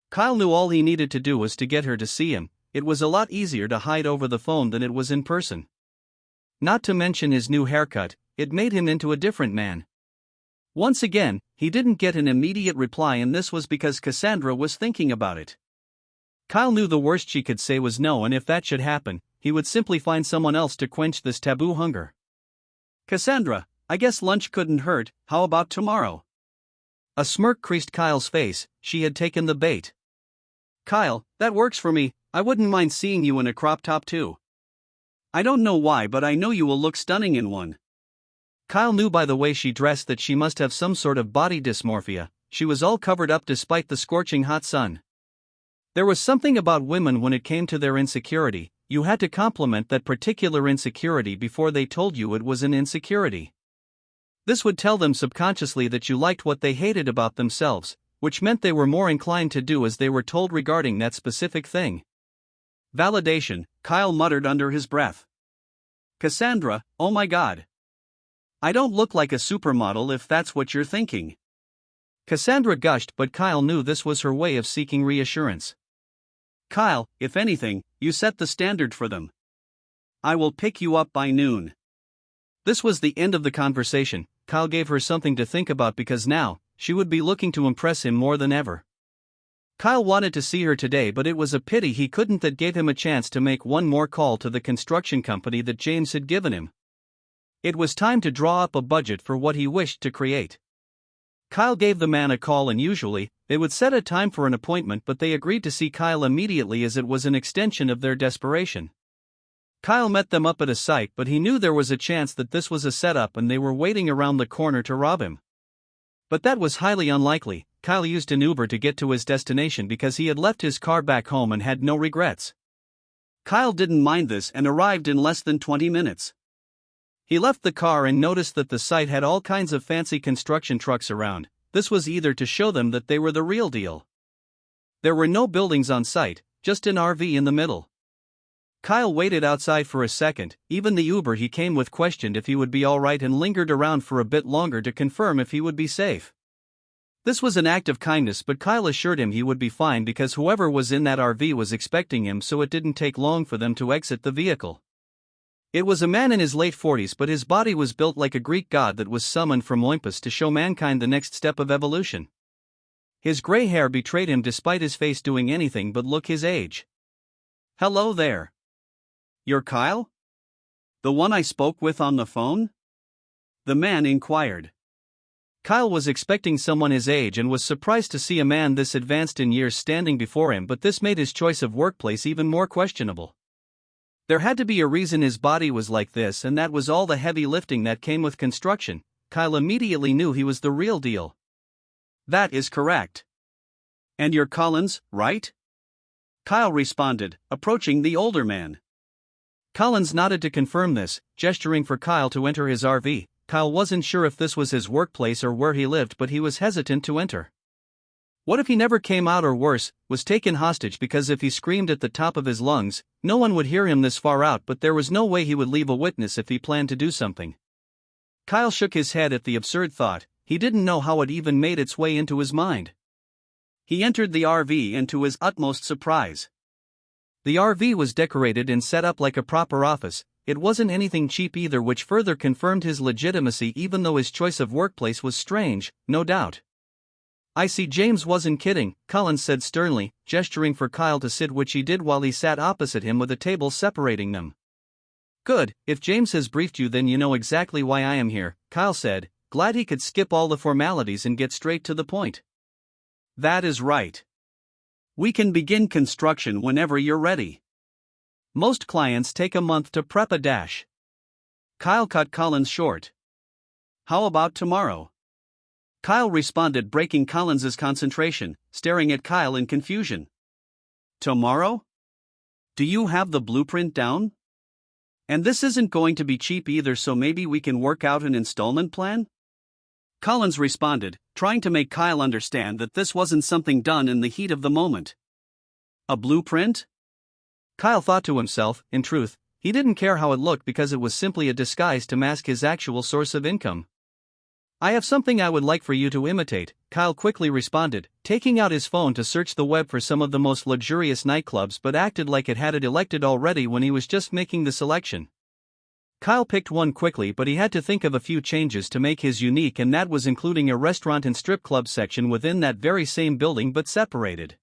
Kyle knew all he needed to do was to get her to see him. It was a lot easier to hide over the phone than it was in person. Not to mention his new haircut, it made him into a different man. Once again, he didn't get an immediate reply, and this was because Cassandra was thinking about it. Kyle knew the worst she could say was no, and if that should happen, he would simply find someone else to quench this taboo hunger. Cassandra, I guess lunch couldn't hurt. How about tomorrow? A smirk creased Kyle's face. She had taken the bait. Kyle, that works for me. I wouldn't mind seeing you in a crop top too. I don't know why, but I know you will look stunning in one. Kyle knew by the way she dressed that she must have some sort of body dysmorphia. She was all covered up despite the scorching hot sun. There was something about women when it came to their insecurity. You had to compliment that particular insecurity before they told you it was an insecurity. This would tell them subconsciously that you liked what they hated about themselves, which meant they were more inclined to do as they were told regarding that specific thing. Validation, Kyle muttered under his breath. Cassandra, oh my God. I don't look like a supermodel if that's what you're thinking. Cassandra gushed, but Kyle knew this was her way of seeking reassurance. Kyle, if anything, you set the standard for them. I will pick you up by noon. This was the end of the conversation. Kyle gave her something to think about because now, she would be looking to impress him more than ever. Kyle wanted to see her today, but it was a pity he couldn't. That gave him a chance to make one more call to the construction company that James had given him. It was time to draw up a budget for what he wished to create. Kyle gave the man a call, and usually, they would set a time for an appointment, but they agreed to see Kyle immediately as it was an extension of their desperation. Kyle met them up at a site, but he knew there was a chance that this was a setup and they were waiting around the corner to rob him. But that was highly unlikely. Kyle used an Uber to get to his destination because he had left his car back home and had no regrets. Kyle didn't mind this and arrived in less than 20 minutes. He left the car and noticed that the site had all kinds of fancy construction trucks around. This was either to show them that they were the real deal. There were no buildings on site, just an RV in the middle. Kyle waited outside for a second. Even the Uber he came with questioned if he would be alright and lingered around for a bit longer to confirm if he would be safe. This was an act of kindness, but Kyle assured him he would be fine because whoever was in that RV was expecting him, so it didn't take long for them to exit the vehicle. It was a man in his late 40s, but his body was built like a Greek god that was summoned from Olympus to show mankind the next step of evolution. His gray hair betrayed him despite his face doing anything but look his age. "Hello there. You're Kyle? The one I spoke with on the phone?" the man inquired. Kyle was expecting someone his age and was surprised to see a man this advanced in years standing before him, but this made his choice of workplace even more questionable. There had to be a reason his body was like this, and that was all the heavy lifting that came with construction. Kyle immediately knew he was the real deal. "That is correct. And you're Collins, right?" Kyle responded, approaching the older man. Collins nodded to confirm this, gesturing for Kyle to enter his RV. Kyle wasn't sure if this was his workplace or where he lived, but he was hesitant to enter. What if he never came out, or worse, was taken hostage? Because if he screamed at the top of his lungs, no one would hear him this far out, but there was no way he would leave a witness if he planned to do something. Kyle shook his head at the absurd thought. He didn't know how it even made its way into his mind. He entered the RV, and to his utmost surprise, the RV was decorated and set up like a proper office. It wasn't anything cheap either, which further confirmed his legitimacy, even though his choice of workplace was strange, no doubt. "I see James wasn't kidding," Collins said sternly, gesturing for Kyle to sit, which he did while he sat opposite him with a table separating them. "Good, if James has briefed you, then you know exactly why I am here," Kyle said, glad he could skip all the formalities and get straight to the point. "That is right. We can begin construction whenever you're ready. Most clients take a month to prep a dash." Kyle cut Collins short. "How about tomorrow?" Kyle responded, breaking Collins's concentration, staring at Kyle in confusion. "Tomorrow? Do you have the blueprint down? And this isn't going to be cheap either, so maybe we can work out an installment plan?" Collins responded, trying to make Kyle understand that this wasn't something done in the heat of the moment. "A blueprint?" Kyle thought to himself. In truth, he didn't care how it looked because it was simply a disguise to mask his actual source of income. "I have something I would like for you to imitate," Kyle quickly responded, taking out his phone to search the web for some of the most luxurious nightclubs, but acted like it had it elected already when he was just making the selection. Kyle picked one quickly, but he had to think of a few changes to make his unique, and that was including a restaurant and strip club section within that very same building but separated.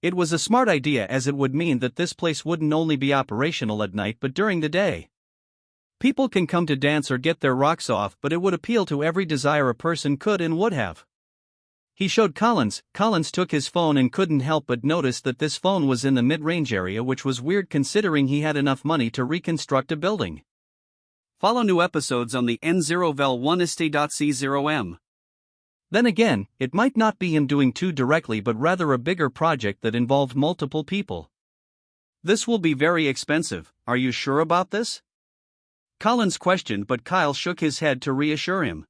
It was a smart idea, as it would mean that this place wouldn't only be operational at night but during the day. People can come to dance or get their rocks off, but it would appeal to every desire a person could and would have. He showed Collins. Collins took his phone and couldn't help but notice that this phone was in the mid-range area, which was weird considering he had enough money to reconstruct a building. Follow new episodes on the N0vel1st.c0m. Then again, it might not be him doing too directly, but rather a bigger project that involved multiple people. "This will be very expensive, are you sure about this?" Collins questioned, but Kyle shook his head to reassure him.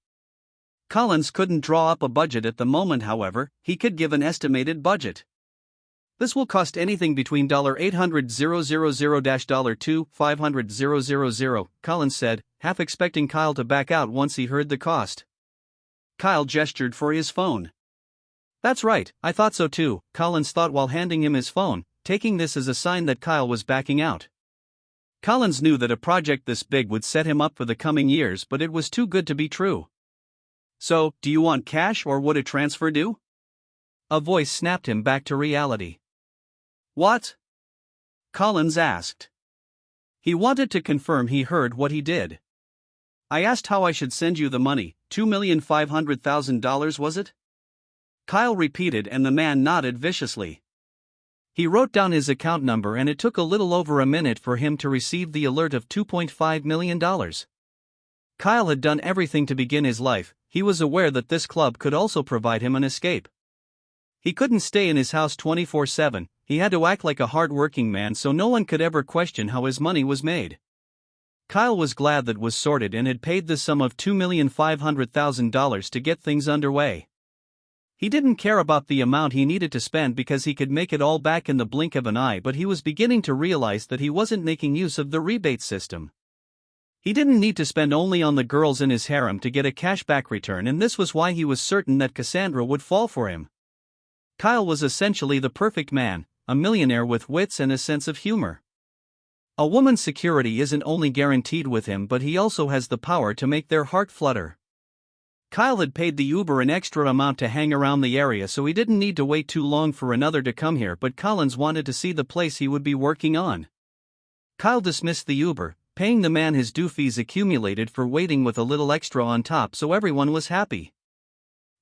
Collins couldn't draw up a budget at the moment, however, he could give an estimated budget. "This will cost anything between $800,000 to $500,000, Collins said, half expecting Kyle to back out once he heard the cost. Kyle gestured for his phone. "That's right, I thought so too," Collins thought while handing him his phone, taking this as a sign that Kyle was backing out. Collins knew that a project this big would set him up for the coming years, but it was too good to be true. "So, do you want cash or would a transfer do?" A voice snapped him back to reality. "What?" Collins asked. He wanted to confirm he heard what he did. "I asked how I should send you the money, $2,500,000 was it?" Kyle repeated, and the man nodded viciously. He wrote down his account number, and it took a little over a minute for him to receive the alert of $2.5 million. Kyle had done everything to begin his life. He was aware that this club could also provide him an escape. He couldn't stay in his house 24/7, he had to act like a hard-working man so no one could ever question how his money was made. Kyle was glad that was sorted and had paid the sum of $2,500,000 to get things underway. He didn't care about the amount he needed to spend because he could make it all back in the blink of an eye, but he was beginning to realize that he wasn't making use of the rebate system. He didn't need to spend only on the girls in his harem to get a cashback return, and this was why he was certain that Cassandra would fall for him. Kyle was essentially the perfect man, a millionaire with wits and a sense of humor. A woman's security isn't only guaranteed with him, but he also has the power to make their heart flutter. Kyle had paid the Uber an extra amount to hang around the area, so he didn't need to wait too long for another to come here, but Collins wanted to see the place he would be working on. Kyle dismissed the Uber, paying the man his due fees accumulated for waiting with a little extra on top, so everyone was happy.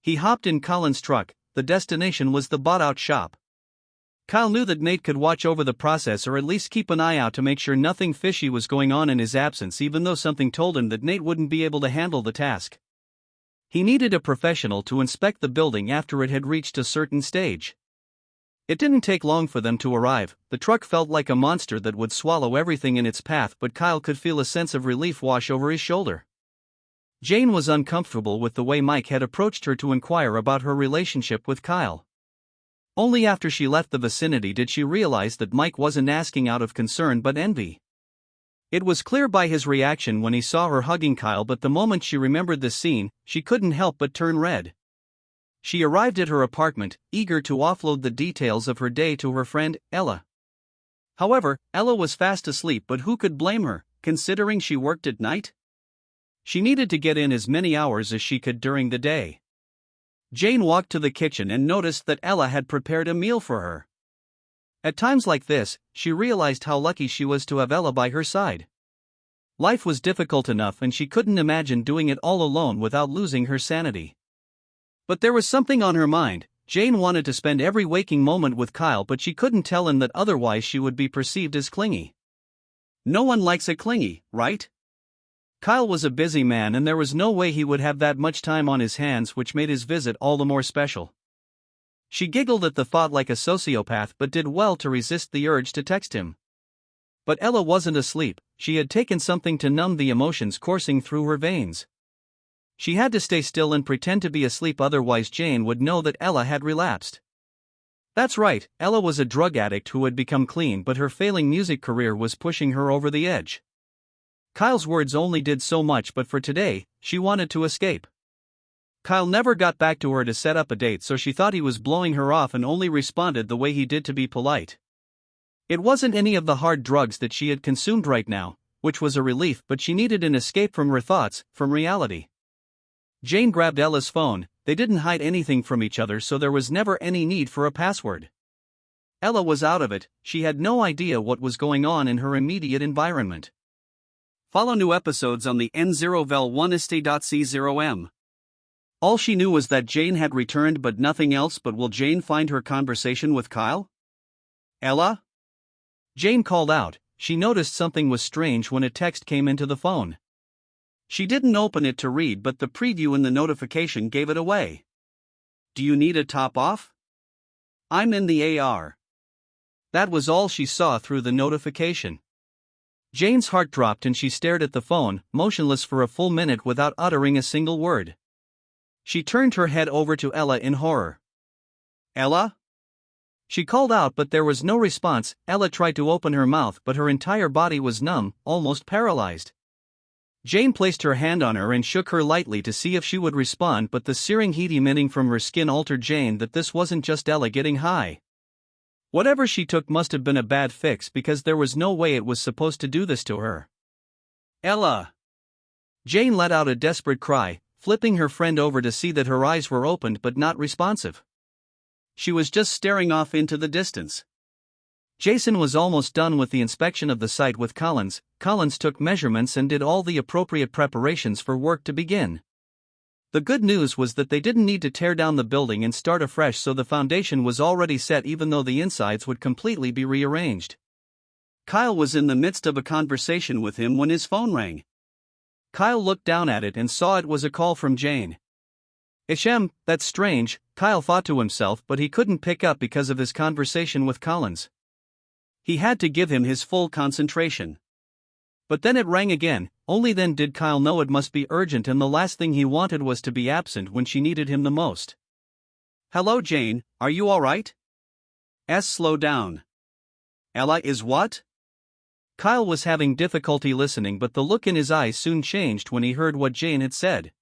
He hopped in Collins' truck. The destination was the bought-out shop. Kyle knew that Nate could watch over the process, or at least keep an eye out to make sure nothing fishy was going on in his absence, even though something told him that Nate wouldn't be able to handle the task. He needed a professional to inspect the building after it had reached a certain stage. It didn't take long for them to arrive. The truck felt like a monster that would swallow everything in its path, but Kyle could feel a sense of relief wash over his shoulder. Jane was uncomfortable with the way Mike had approached her to inquire about her relationship with Kyle. Only after she left the vicinity did she realize that Mike wasn't asking out of concern but envy. It was clear by his reaction when he saw her hugging Kyle, but the moment she remembered the scene, she couldn't help but turn red. She arrived at her apartment, eager to offload the details of her day to her friend, Ella. However, Ella was fast asleep, but who could blame her, considering she worked at night? She needed to get in as many hours as she could during the day. Jane walked to the kitchen and noticed that Ella had prepared a meal for her. At times like this, she realized how lucky she was to have Ella by her side. Life was difficult enough, and she couldn't imagine doing it all alone without losing her sanity. But there was something on her mind. Jane wanted to spend every waking moment with Kyle, but she couldn't tell him that otherwise she would be perceived as clingy. No one likes a clingy, right? Kyle was a busy man, and there was no way he would have that much time on his hands, which made his visit all the more special. She giggled at the thought like a sociopath, but did well to resist the urge to text him. But Ella wasn't asleep. She had taken something to numb the emotions coursing through her veins. She had to stay still and pretend to be asleep, otherwise Jane would know that Ella had relapsed. That's right, Ella was a drug addict who had become clean, but her failing music career was pushing her over the edge. Kyle's words only did so much, but for today, she wanted to escape. Kyle never got back to her to set up a date, so she thought he was blowing her off and only responded the way he did to be polite. It wasn't any of the hard drugs that she had consumed right now, which was a relief, but she needed an escape from her thoughts, from reality. Jane grabbed Ella's phone. They didn't hide anything from each other, so there was never any need for a password. Ella was out of it. She had no idea what was going on in her immediate environment. Follow new episodes on the N0vel1st.c0m. All she knew was that Jane had returned, but nothing else. But will Jane find her conversation with Kyle? Ella? Jane called out. She noticed something was strange when a text came into the phone. She didn't open it to read, but the preview in the notification gave it away. Do you need a top off? I'm in the AR. That was all she saw through the notification. Jane's heart dropped and she stared at the phone, motionless for a full minute without uttering a single word. She turned her head over to Ella in horror. Ella? She called out, but there was no response. Ella tried to open her mouth, but her entire body was numb, almost paralyzed. Jane placed her hand on her and shook her lightly to see if she would respond, but the searing heat emitting from her skin altered Jane that this wasn't just Ella getting high. Whatever she took must have been a bad fix, because there was no way it was supposed to do this to her. Ella! Jane let out a desperate cry, flipping her friend over to see that her eyes were opened but not responsive. She was just staring off into the distance. Jason was almost done with the inspection of the site with Collins. Collins took measurements and did all the appropriate preparations for work to begin. The good news was that they didn't need to tear down the building and start afresh, so the foundation was already set, even though the insides would completely be rearranged. Kyle was in the midst of a conversation with him when his phone rang. Kyle looked down at it and saw it was a call from Jane. Ishem, that's strange, Kyle thought to himself, but he couldn't pick up because of his conversation with Collins. He had to give him his full concentration. But then it rang again. Only then did Kyle know it must be urgent, and the last thing he wanted was to be absent when she needed him the most. Hello Jane, are you alright? Slow down. Ella is what? Kyle was having difficulty listening, but the look in his eyes soon changed when he heard what Jane had said.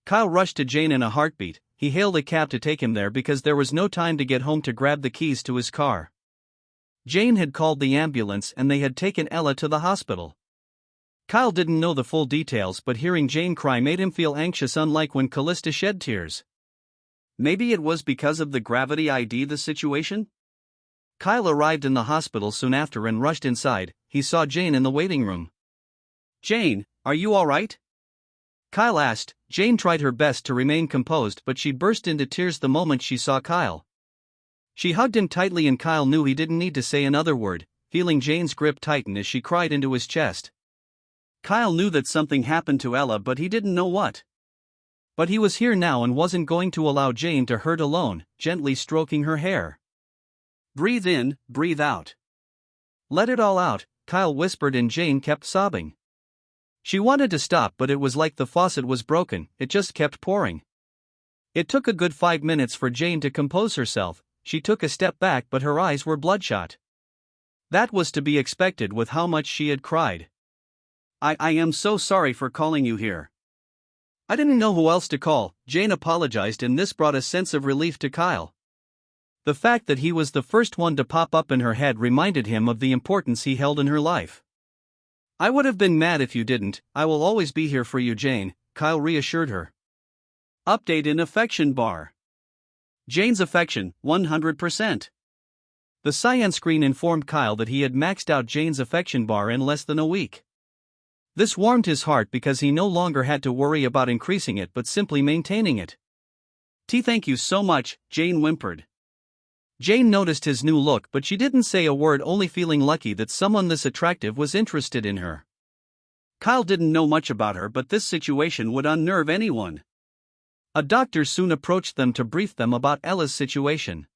Kyle rushed to Jane in a heartbeat. He hailed a cab to take him there because there was no time to get home to grab the keys to his car. Jane had called the ambulance and they had taken Ella to the hospital. Kyle didn't know the full details, but hearing Jane cry made him feel anxious, unlike when Callista shed tears. Maybe it was because of the gravity ID the situation? Kyle arrived in the hospital soon after and rushed inside. He saw Jane in the waiting room. Jane, are you alright? Kyle asked. Jane tried her best to remain composed, but she burst into tears the moment she saw Kyle. She hugged him tightly and Kyle knew he didn't need to say another word, feeling Jane's grip tighten as she cried into his chest. Kyle knew that something happened to Ella, but he didn't know what. But he was here now and wasn't going to allow Jane to hurt alone, gently stroking her hair. Breathe in, breathe out. Let it all out, Kyle whispered, and Jane kept sobbing. She wanted to stop, but it was like the faucet was broken, it just kept pouring. It took a good 5 minutes for Jane to compose herself. She took a step back, but her eyes were bloodshot. That was to be expected with how much she had cried. I am so sorry for calling you here. I didn't know who else to call, Jane apologized, and this brought a sense of relief to Kyle. The fact that he was the first one to pop up in her head reminded him of the importance he held in her life. I would have been mad if you didn't. I will always be here for you, Jane, Kyle reassured her. Update in affection bar. Jane's affection, 100%. The cyan screen informed Kyle that he had maxed out Jane's affection bar in less than a week. This warmed his heart because he no longer had to worry about increasing it but simply maintaining it. Thank you so much, Jane whimpered. Jane noticed his new look, but she didn't say a word, only feeling lucky that someone this attractive was interested in her. Kyle didn't know much about her, but this situation would unnerve anyone. A doctor soon approached them to brief them about Ella's situation.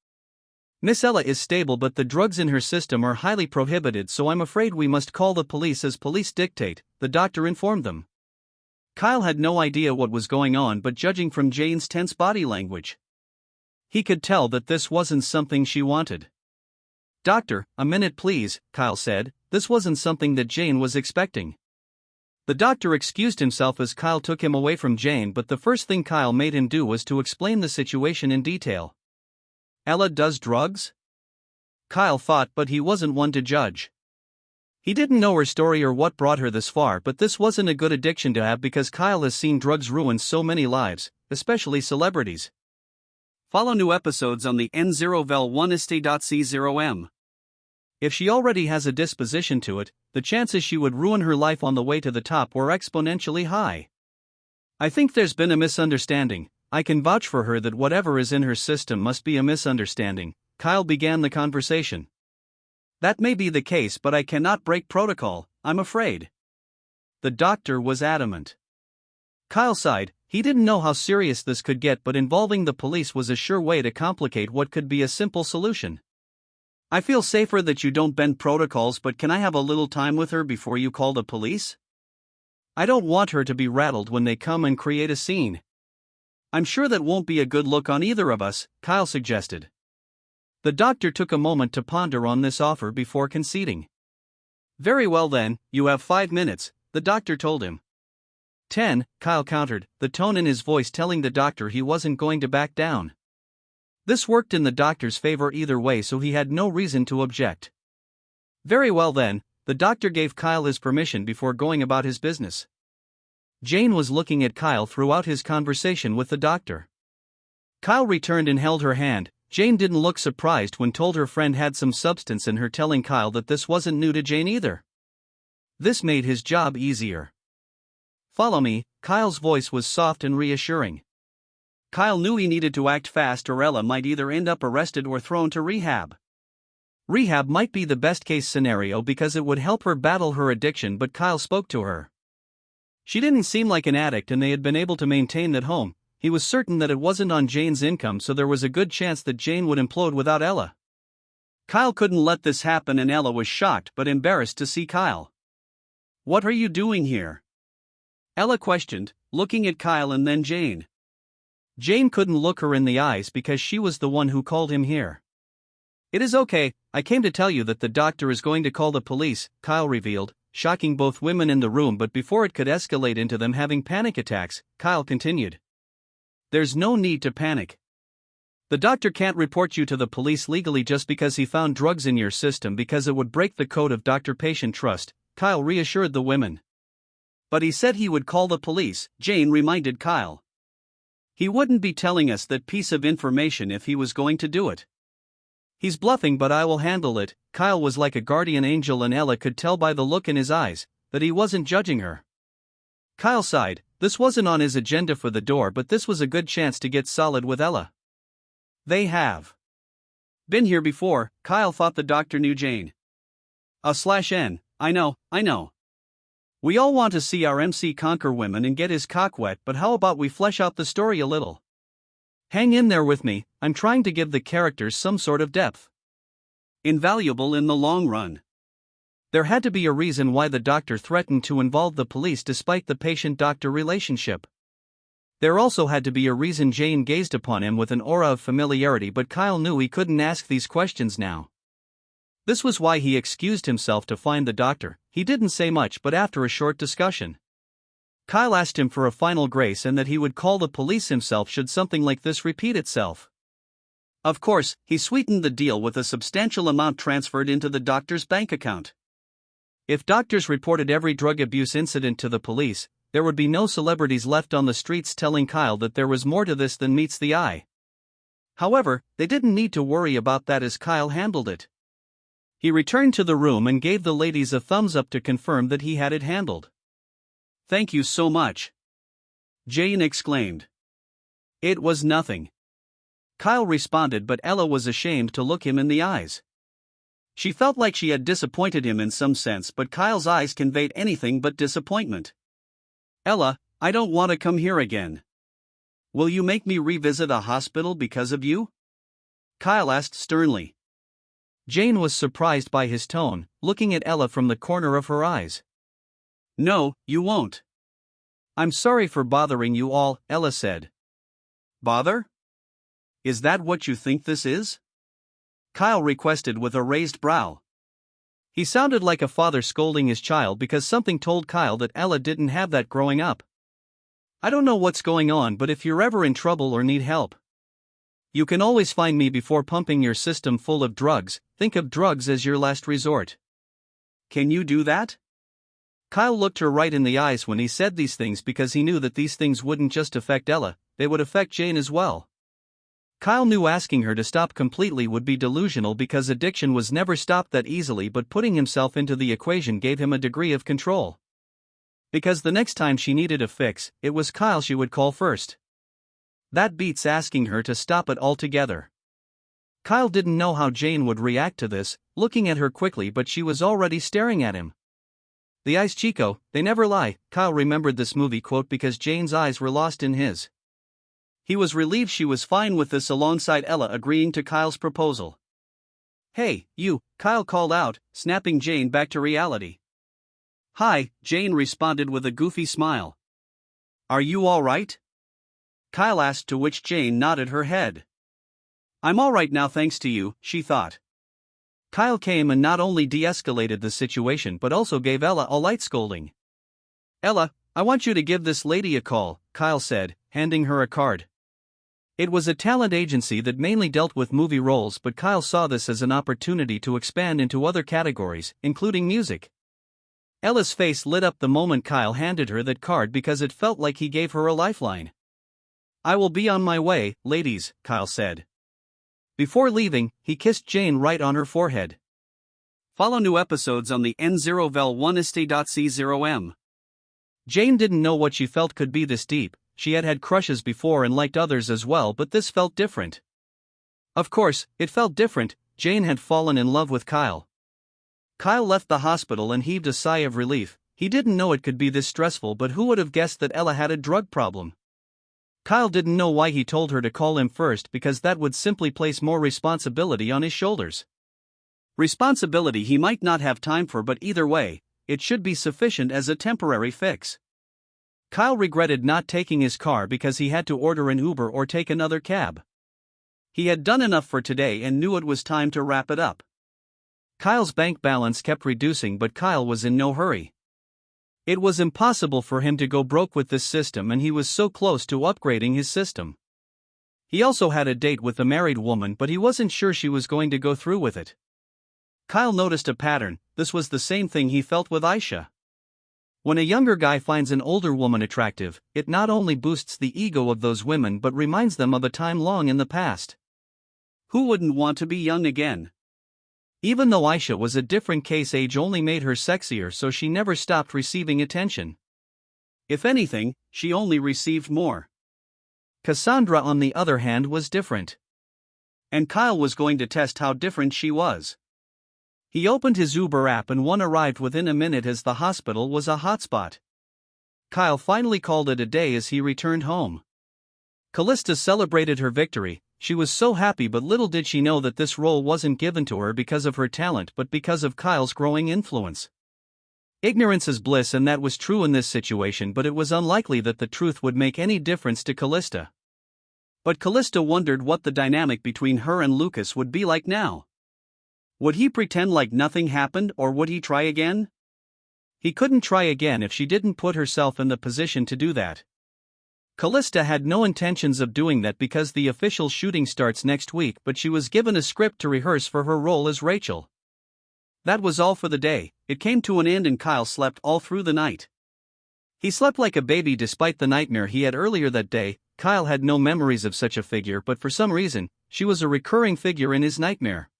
Miss Ella is stable, but the drugs in her system are highly prohibited, so I'm afraid we must call the police as police dictate, the doctor informed them. Kyle had no idea what was going on, but judging from Jane's tense body language, he could tell that this wasn't something she wanted. Doctor, a minute please, Kyle said. This wasn't something that Jane was expecting. The doctor excused himself as Kyle took him away from Jane, but the first thing Kyle made him do was to explain the situation in detail. Ella does drugs? Kyle thought, but he wasn't one to judge. He didn't know her story or what brought her this far, but this wasn't a good addiction to have because Kyle has seen drugs ruin so many lives, especially celebrities. Follow new episodes on the N0vel1st.c0m. If she already has a disposition to it, the chances she would ruin her life on the way to the top were exponentially high. I think there's been a misunderstanding. I can vouch for her that whatever is in her system must be a misunderstanding. Kyle began the conversation. That may be the case, but I cannot break protocol, I'm afraid. The doctor was adamant. Kyle sighed. He didn't know how serious this could get, but involving the police was a sure way to complicate what could be a simple solution. I feel safer that you don't bend protocols, but can I have a little time with her before you call the police? I don't want her to be rattled when they come and create a scene. I'm sure that won't be a good look on either of us, Kyle suggested. The doctor took a moment to ponder on this offer before conceding. Very well then, you have 5 minutes, the doctor told him. 10, Kyle countered, the tone in his voice telling the doctor he wasn't going to back down. This worked in the doctor's favor either way, so he had no reason to object. Very well then, the doctor gave Kyle his permission before going about his business. Jane was looking at Kyle throughout his conversation with the doctor. Kyle returned and held her hand. Jane didn't look surprised when told her friend had some substance in her, telling Kyle that this wasn't new to Jane either. This made his job easier. Follow me, Kyle's voice was soft and reassuring. Kyle knew he needed to act fast or Ella might either end up arrested or thrown to rehab. Rehab might be the best case scenario because it would help her battle her addiction, but Kyle spoke to her. She didn't seem like an addict and they had been able to maintain that home. He was certain that it wasn't on Jane's income, so there was a good chance that Jane would implode without Ella. Kyle couldn't let this happen and Ella was shocked but embarrassed to see Kyle. What are you doing here? Ella questioned, looking at Kyle and then Jane. Jane couldn't look her in the eyes because she was the one who called him here. "It is okay, I came to tell you that the doctor is going to call the police," Kyle revealed, shocking both women in the room. But before it could escalate into them having panic attacks, Kyle continued. "There's no need to panic. The doctor can't report you to the police legally just because he found drugs in your system, because it would break the code of doctor-patient trust," Kyle reassured the women. "But he said he would call the police," Jane reminded Kyle. "He wouldn't be telling us that piece of information if he was going to do it." "He's bluffing, but I will handle it." Kyle was like a guardian angel, and Ella could tell by the look in his eyes that he wasn't judging her. Kyle sighed. This wasn't on his agenda for the door, but this was a good chance to get solid with Ella. "They have been here before," Kyle thought the doctor knew Jane. /N, I know. We all want to see our MC conquer women and get his cock wet, but how about we flesh out the story a little? Hang in there with me, I'm trying to give the characters some sort of depth. Invaluable in the long run. There had to be a reason why the doctor threatened to involve the police despite the patient-doctor relationship. There also had to be a reason Jane gazed upon him with an aura of familiarity, but Kyle knew he couldn't ask these questions now. This was why he excused himself to find the doctor. He didn't say much, but after a short discussion, Kyle asked him for a final grace and that he would call the police himself should something like this repeat itself. Of course, he sweetened the deal with a substantial amount transferred into the doctor's bank account. If doctors reported every drug abuse incident to the police, there would be no celebrities left on the streets telling Kyle that there was more to this than meets the eye. However, they didn't need to worry about that as Kyle handled it. He returned to the room and gave the ladies a thumbs up to confirm that he had it handled. "Thank you so much," Jane exclaimed. "It was nothing," Kyle responded, but Ella was ashamed to look him in the eyes. She felt like she had disappointed him in some sense, but Kyle's eyes conveyed anything but disappointment. "Ella, I don't want to come here again. Will you make me revisit a hospital because of you?" Kyle asked sternly. Jane was surprised by his tone, looking at Ella from the corner of her eyes. "No, you won't." "I'm sorry for bothering you all," Ella said. "Bother? Is that what you think this is?" Kyle requested with a raised brow. He sounded like a father scolding his child because something told Kyle that Ella didn't have that growing up. "I don't know what's going on, but if you're ever in trouble or need help, you can always find me before pumping your system full of drugs. Think of drugs as your last resort." "Can you do that?" Kyle looked her right in the eyes when he said these things because he knew that these things wouldn't just affect Ella, they would affect Jane as well. Kyle knew asking her to stop completely would be delusional because addiction was never stopped that easily, but putting himself into the equation gave him a degree of control. Because the next time she needed a fix, it was Kyle she would call first. That beats asking her to stop it altogether. Kyle didn't know how Jane would react to this, looking at her quickly, but she was already staring at him. "The eyes, Chico, they never lie." Kyle remembered this movie quote because Jane's eyes were lost in his. He was relieved she was fine with this alongside Ella agreeing to Kyle's proposal. "Hey, you," Kyle called out, snapping Jane back to reality. "Hi," Jane responded with a goofy smile. "Are you all right?" Kyle asked, to which Jane nodded her head. "I'm all right now thanks to you," she thought. Kyle came and not only de-escalated the situation but also gave Ella a light scolding. "Ella, I want you to give this lady a call," Kyle said, handing her a card. It was a talent agency that mainly dealt with movie roles, but Kyle saw this as an opportunity to expand into other categories, including music. Ella's face lit up the moment Kyle handed her that card because it felt like he gave her a lifeline. "I will be on my way, ladies," Kyle said. Before leaving, he kissed Jane right on her forehead. Follow new episodes on the N0vel1st.c0m. Jane didn't know what she felt could be this deep. She had had crushes before and liked others as well, but this felt different. Of course, it felt different. Jane had fallen in love with Kyle. Kyle left the hospital and heaved a sigh of relief. He didn't know it could be this stressful, but who would have guessed that Ella had a drug problem? Kyle didn't know why he told her to call him first, because that would simply place more responsibility on his shoulders. Responsibility he might not have time for, but either way, it should be sufficient as a temporary fix. Kyle regretted not taking his car because he had to order an Uber or take another cab. He had done enough for today and knew it was time to wrap it up. Kyle's bank balance kept reducing, but Kyle was in no hurry. It was impossible for him to go broke with this system, and he was so close to upgrading his system. He also had a date with a married woman, but he wasn't sure she was going to go through with it. Kyle noticed a pattern. This was the same thing he felt with Aisha. When a younger guy finds an older woman attractive, it not only boosts the ego of those women but reminds them of a time long in the past. Who wouldn't want to be young again? Even though Aisha was a different case, age only made her sexier, so she never stopped receiving attention. If anything, she only received more. Cassandra, on the other hand, was different. And Kyle was going to test how different she was. He opened his Uber app and one arrived within a minute, as the hospital was a hotspot. Kyle finally called it a day as he returned home. Callista celebrated her victory. She was so happy, but little did she know that this role wasn't given to her because of her talent but because of Kyle's growing influence. Ignorance is bliss, and that was true in this situation, but it was unlikely that the truth would make any difference to Callista. But Callista wondered what the dynamic between her and Lucas would be like now. Would he pretend like nothing happened, or would he try again? He couldn't try again if she didn't put herself in the position to do that. Callista had no intentions of doing that because the official shooting starts next week, but she was given a script to rehearse for her role as Rachel. That was all for the day. It came to an end and Kyle slept all through the night. He slept like a baby despite the nightmare he had earlier that day. Kyle had no memories of such a figure, but for some reason, she was a recurring figure in his nightmare.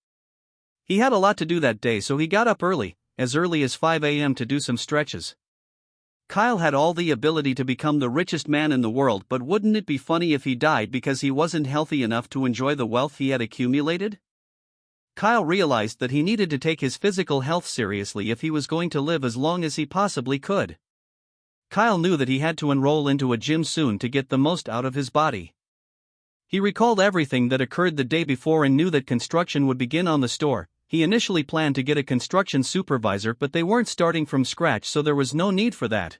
He had a lot to do that day, so he got up early as 5 a.m. to do some stretches. Kyle had all the ability to become the richest man in the world, but wouldn't it be funny if he died because he wasn't healthy enough to enjoy the wealth he had accumulated? Kyle realized that he needed to take his physical health seriously if he was going to live as long as he possibly could. Kyle knew that he had to enroll into a gym soon to get the most out of his body. He recalled everything that occurred the day before and knew that construction would begin on the store. He initially planned to get a construction supervisor, but they weren't starting from scratch, so there was no need for that.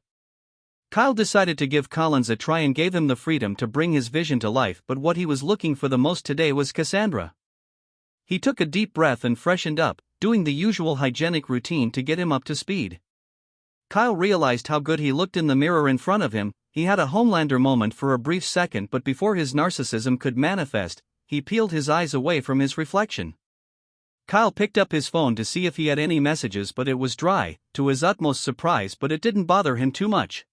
Kyle decided to give Collins a try and gave him the freedom to bring his vision to life, but what he was looking for the most today was Cassandra. He took a deep breath and freshened up, doing the usual hygienic routine to get him up to speed. Kyle realized how good he looked in the mirror in front of him. He had a Homelander moment for a brief second, but before his narcissism could manifest, he peeled his eyes away from his reflection. Kyle picked up his phone to see if he had any messages, but it was dry, to his utmost surprise, but it didn't bother him too much.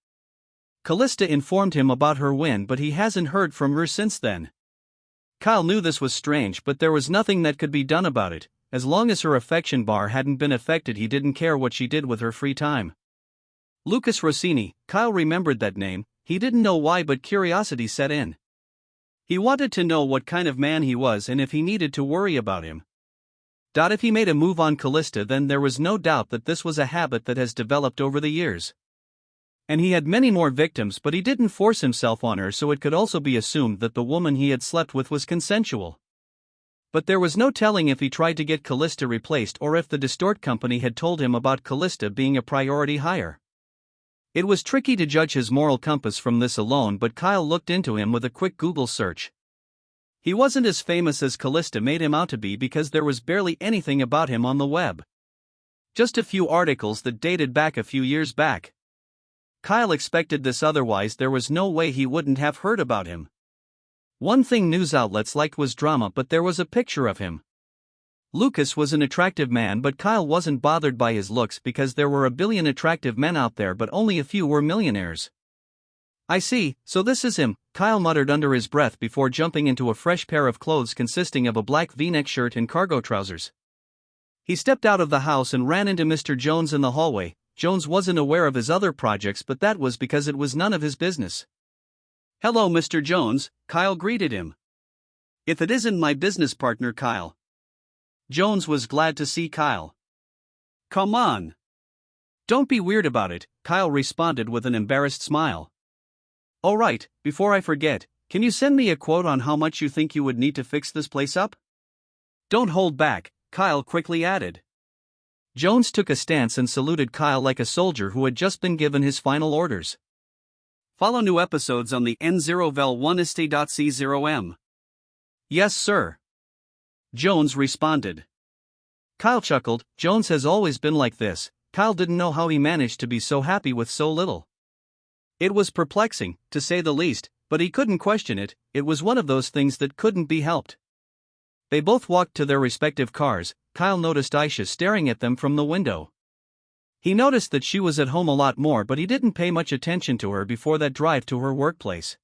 Callista informed him about her win, but he hasn't heard from her since then. Kyle knew this was strange, but there was nothing that could be done about it. As long as her affection bar hadn't been affected, he didn't care what she did with her free time. Lucas Rossini, Kyle remembered that name. He didn't know why, but curiosity set in. He wanted to know what kind of man he was and if he needed to worry about him. If he made a move on Callista, then there was no doubt that this was a habit that has developed over the years. And he had many more victims, but he didn't force himself on her, so it could also be assumed that the woman he had slept with was consensual. But there was no telling if he tried to get Callista replaced or if the Distort company had told him about Callista being a priority hire. It was tricky to judge his moral compass from this alone, but Kyle looked into him with a quick Google search. He wasn't as famous as Callista made him out to be because there was barely anything about him on the web. Just a few articles that dated back a few years back. Kyle expected this, otherwise there was no way he wouldn't have heard about him. One thing news outlets liked was drama, but there was a picture of him. Lucas was an attractive man, but Kyle wasn't bothered by his looks because there were a billion attractive men out there, but only a few were millionaires. I see, so this is him, Kyle muttered under his breath before jumping into a fresh pair of clothes consisting of a black V-neck shirt and cargo trousers. He stepped out of the house and ran into Mr. Jones in the hallway. Jones wasn't aware of his other projects, but that was because it was none of his business. "Hello, Mr. Jones," Kyle greeted him. "If it isn't my business partner, Kyle." Jones was glad to see Kyle. "Come on." "Don't be weird about it," Kyle responded with an embarrassed smile. "All right, before I forget, can you send me a quote on how much you think you would need to fix this place up?" "Don't hold back," Kyle quickly added. Jones took a stance and saluted Kyle like a soldier who had just been given his final orders. Follow new episodes on the N0vel1ist.c0m. Yes, sir. Jones responded. Kyle chuckled. Jones has always been like this. Kyle didn't know how he managed to be so happy with so little. It was perplexing, to say the least, but he couldn't question it. It was one of those things that couldn't be helped. They both walked to their respective cars. Kyle noticed Aisha staring at them from the window. He noticed that she was at home a lot more, but he didn't pay much attention to her before that drive to her workplace.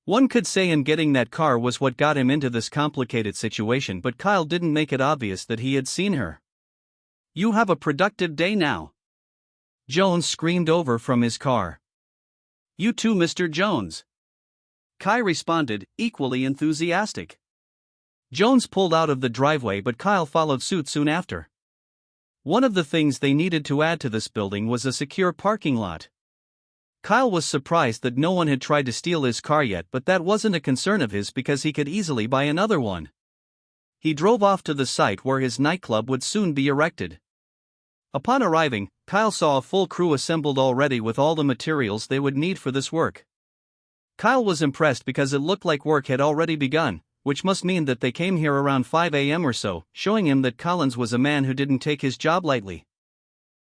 One could say in getting that car was what got him into this complicated situation, but Kyle didn't make it obvious that he had seen her. You have a productive day now, Jones screamed over from his car. You too, Mr. Jones, Kai responded, equally enthusiastic. Jones pulled out of the driveway, but Kyle followed suit soon after. One of the things they needed to add to this building was a secure parking lot. Kyle was surprised that no one had tried to steal his car yet, but that wasn't a concern of his because he could easily buy another one. He drove off to the site where his nightclub would soon be erected. Upon arriving, Kyle saw a full crew assembled already with all the materials they would need for this work. Kyle was impressed because it looked like work had already begun, which must mean that they came here around 5 a.m. or so, showing him that Collins was a man who didn't take his job lightly.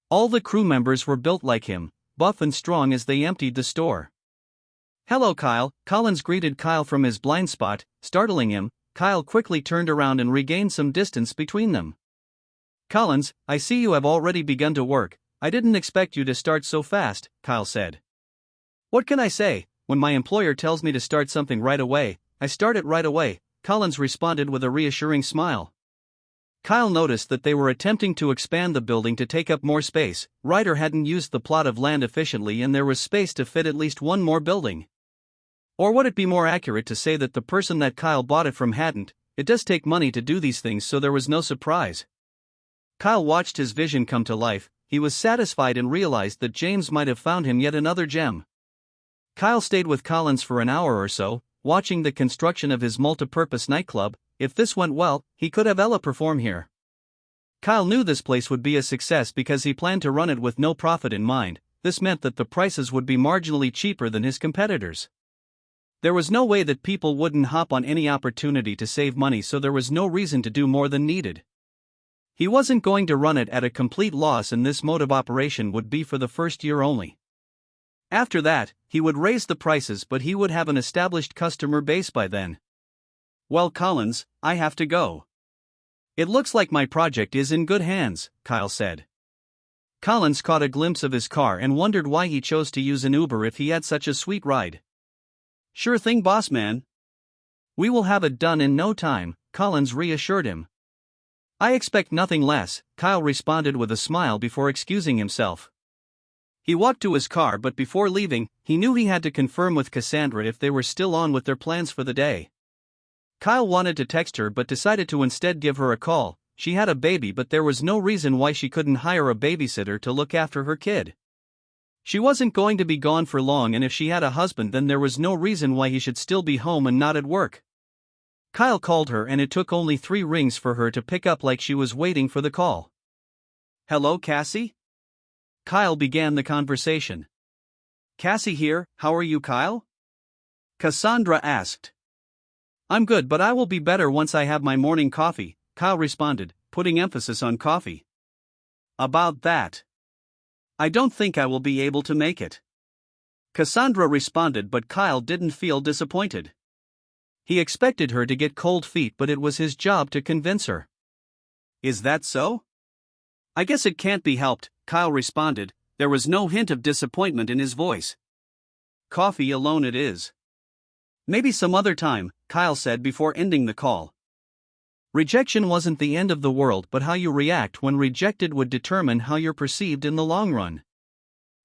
All the crew members were built like him, buff and strong as they emptied the store. "Hello, Kyle," Collins greeted Kyle from his blind spot, startling him. Kyle quickly turned around and regained some distance between them. "Collins, I see you have already begun to work. I didn't expect you to start so fast," Kyle said. "What can I say? When my employer tells me to start something right away, I start it right away," Collins responded with a reassuring smile. Kyle noticed that they were attempting to expand the building to take up more space. Ryder hadn't used the plot of land efficiently and there was space to fit at least one more building. Or would it be more accurate to say that the person that Kyle bought it from hadn't? It does take money to do these things, so there was no surprise. Kyle watched his vision come to life. He was satisfied and realized that James might have found him yet another gem. Kyle stayed with Collins for an hour or so, watching the construction of his multipurpose nightclub. If this went well, he could have Ella perform here. Kyle knew this place would be a success because he planned to run it with no profit in mind. This meant that the prices would be marginally cheaper than his competitors. There was no way that people wouldn't hop on any opportunity to save money, so there was no reason to do more than needed. He wasn't going to run it at a complete loss, and this mode of operation would be for the first year only. After that, he would raise the prices, but he would have an established customer base by then. "Well, Collins, I have to go. It looks like my project is in good hands," Kyle said. Collins caught a glimpse of his car and wondered why he chose to use an Uber if he had such a sweet ride. "Sure thing, boss man. We will have it done in no time," Collins reassured him. "I expect nothing less," Kyle responded with a smile before excusing himself. He walked to his car, but before leaving, he knew he had to confirm with Cassandra if they were still on with their plans for the day. Kyle wanted to text her but decided to instead give her a call. She had a baby, but there was no reason why she couldn't hire a babysitter to look after her kid. She wasn't going to be gone for long, and if she had a husband, then there was no reason why he should still be home and not at work. Kyle called her, and it took only 3 rings for her to pick up like she was waiting for the call. "Hello, Cassie?" Kyle began the conversation. "Cassie here, how are you, Kyle?" Cassandra asked. "I'm good, but I will be better once I have my morning coffee," Kyle responded, putting emphasis on coffee. "About that, I don't think I will be able to make it," Cassandra responded, but Kyle didn't feel disappointed. He expected her to get cold feet, but it was his job to convince her. "Is that so? I guess it can't be helped," Kyle responded. There was no hint of disappointment in his voice. "Coffee alone it is." "Maybe some other time," Kyle said before ending the call. Rejection wasn't the end of the world, but how you react when rejected would determine how you're perceived in the long run.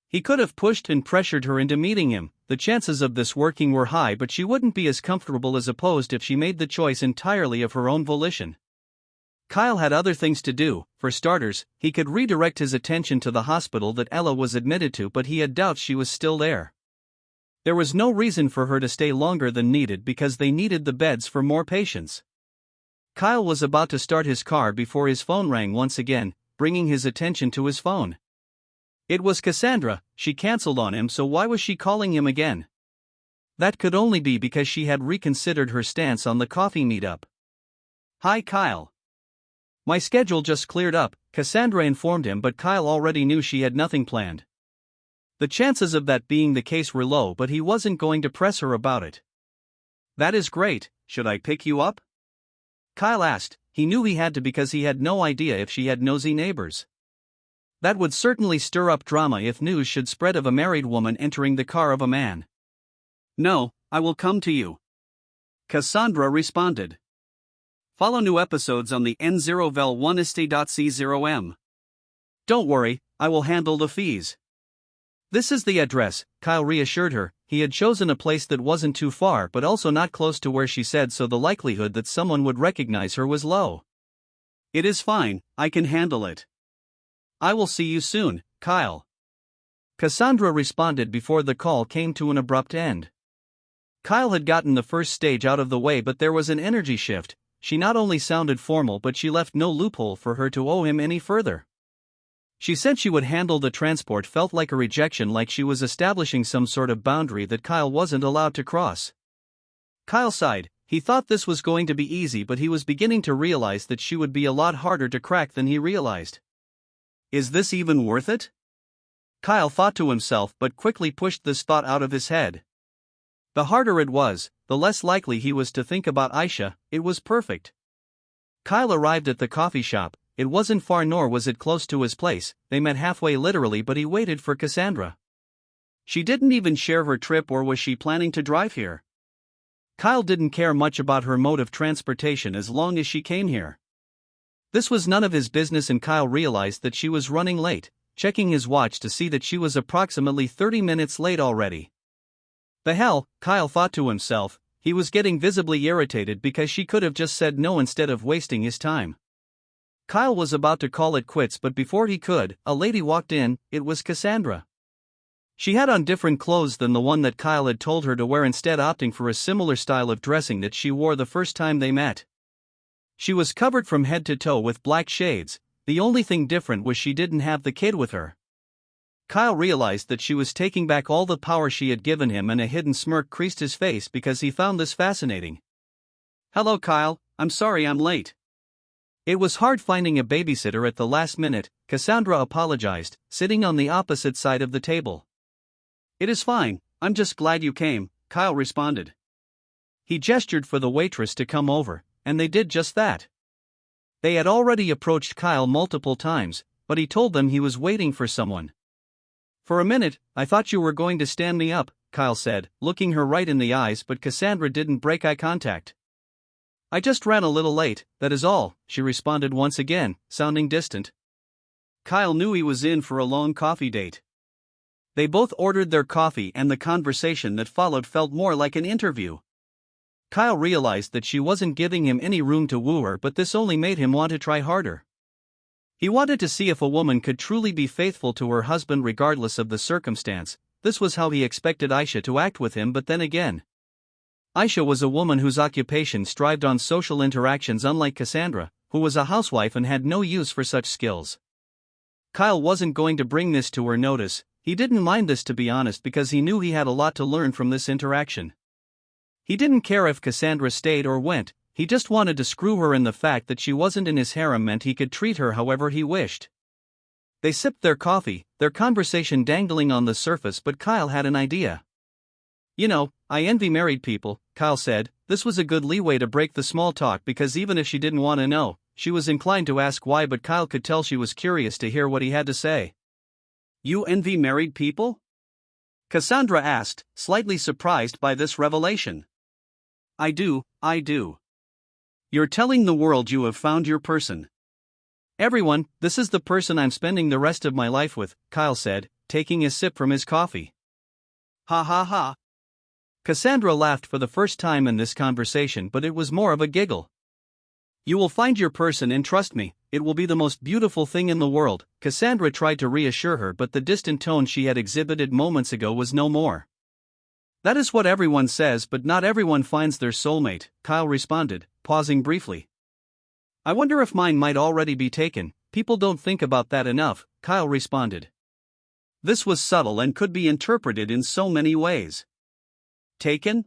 He could have pushed and pressured her into meeting him. The chances of this working were high, but she wouldn't be as comfortable as opposed if she made the choice entirely of her own volition. Kyle had other things to do. For starters, he could redirect his attention to the hospital that Ella was admitted to, but he had doubts she was still there. There was no reason for her to stay longer than needed because they needed the beds for more patients. Kyle was about to start his car before his phone rang once again, bringing his attention to his phone. It was Cassandra. She cancelled on him, so why was she calling him again? That could only be because she had reconsidered her stance on the coffee meetup. Hi Kyle. My schedule just cleared up, Cassandra informed him, but Kyle already knew she had nothing planned. The chances of that being the case were low, but he wasn't going to press her about it. That is great, should I pick you up? Kyle asked. He knew he had to because he had no idea if she had nosy neighbors. That would certainly stir up drama if news should spread of a married woman entering the car of a man. No, I will come to you. Cassandra responded. Follow new episodes on the N0vel1ist.c0m. Don't worry, I will handle the fees. This is the address, Kyle reassured her. He had chosen a place that wasn't too far but also not close to where she said, so the likelihood that someone would recognize her was low. It is fine, I can handle it. I will see you soon, Kyle. Cassandra responded before the call came to an abrupt end. Kyle had gotten the first stage out of the way, but there was an energy shift. She not only sounded formal, but she left no loophole for her to owe him any further. She said she would handle the transport, felt like a rejection, like she was establishing some sort of boundary that Kyle wasn't allowed to cross. Kyle sighed. He thought this was going to be easy, but he was beginning to realize that she would be a lot harder to crack than he realized. Is this even worth it? Kyle thought to himself, but quickly pushed this thought out of his head. The harder it was, the less likely he was to think about Aisha. It was perfect. Kyle arrived at the coffee shop. It wasn't far, nor was it close to his place. They met halfway literally, but he waited for Cassandra. She didn't even share her trip, or was she planning to drive here? Kyle didn't care much about her mode of transportation as long as she came here. This was none of his business, and Kyle realized that she was running late, checking his watch to see that she was approximately 30 minutes late already. The hell, Kyle thought to himself. He was getting visibly irritated because she could have just said no instead of wasting his time. Kyle was about to call it quits, but before he could, a lady walked in. It was Cassandra. She had on different clothes than the one that Kyle had told her to wear, instead opting for a similar style of dressing that she wore the first time they met. She was covered from head to toe with black shades. The only thing different was she didn't have the kid with her. Kyle realized that she was taking back all the power she had given him, and a hidden smirk creased his face because he found this fascinating. Hello Kyle, I'm sorry I'm late. It was hard finding a babysitter at the last minute, Cassandra apologized, sitting on the opposite side of the table. It is fine, I'm just glad you came, Kyle responded. He gestured for the waitress to come over, and they did just that. They had already approached Kyle multiple times, but he told them he was waiting for someone. For a minute, I thought you were going to stand me up, Kyle said, looking her right in the eyes, but Cassandra didn't break eye contact. I just ran a little late, that is all, she responded once again, sounding distant. Kyle knew he was in for a long coffee date. They both ordered their coffee, and the conversation that followed felt more like an interview. Kyle realized that she wasn't giving him any room to woo her, but this only made him want to try harder. He wanted to see if a woman could truly be faithful to her husband regardless of the circumstance. This was how he expected Aisha to act with him, but then again, Aisha was a woman whose occupation thrived on social interactions, unlike Cassandra, who was a housewife and had no use for such skills. Kyle wasn't going to bring this to her notice. He didn't mind this, to be honest, because he knew he had a lot to learn from this interaction. He didn't care if Cassandra stayed or went. He just wanted to screw her, and the fact that she wasn't in his harem meant he could treat her however he wished. They sipped their coffee, their conversation dangling on the surface, but Kyle had an idea. You know, I envy married people, Kyle said. This was a good leeway to break the small talk, because even if she didn't want to know, she was inclined to ask why, but Kyle could tell she was curious to hear what he had to say. You envy married people? Cassandra asked, slightly surprised by this revelation. I do. You're telling the world you have found your person. Everyone, this is the person I'm spending the rest of my life with, Kyle said, taking a sip from his coffee. Ha ha ha. Cassandra laughed for the first time in this conversation, but it was more of a giggle. You will find your person, and trust me, it will be the most beautiful thing in the world. Cassandra tried to reassure her, but the distant tone she had exhibited moments ago was no more. That is what everyone says, but not everyone finds their soulmate, Kyle responded, pausing briefly. I wonder if mine might already be taken. People don't think about that enough, Kyle responded. This was subtle and could be interpreted in so many ways. Taken?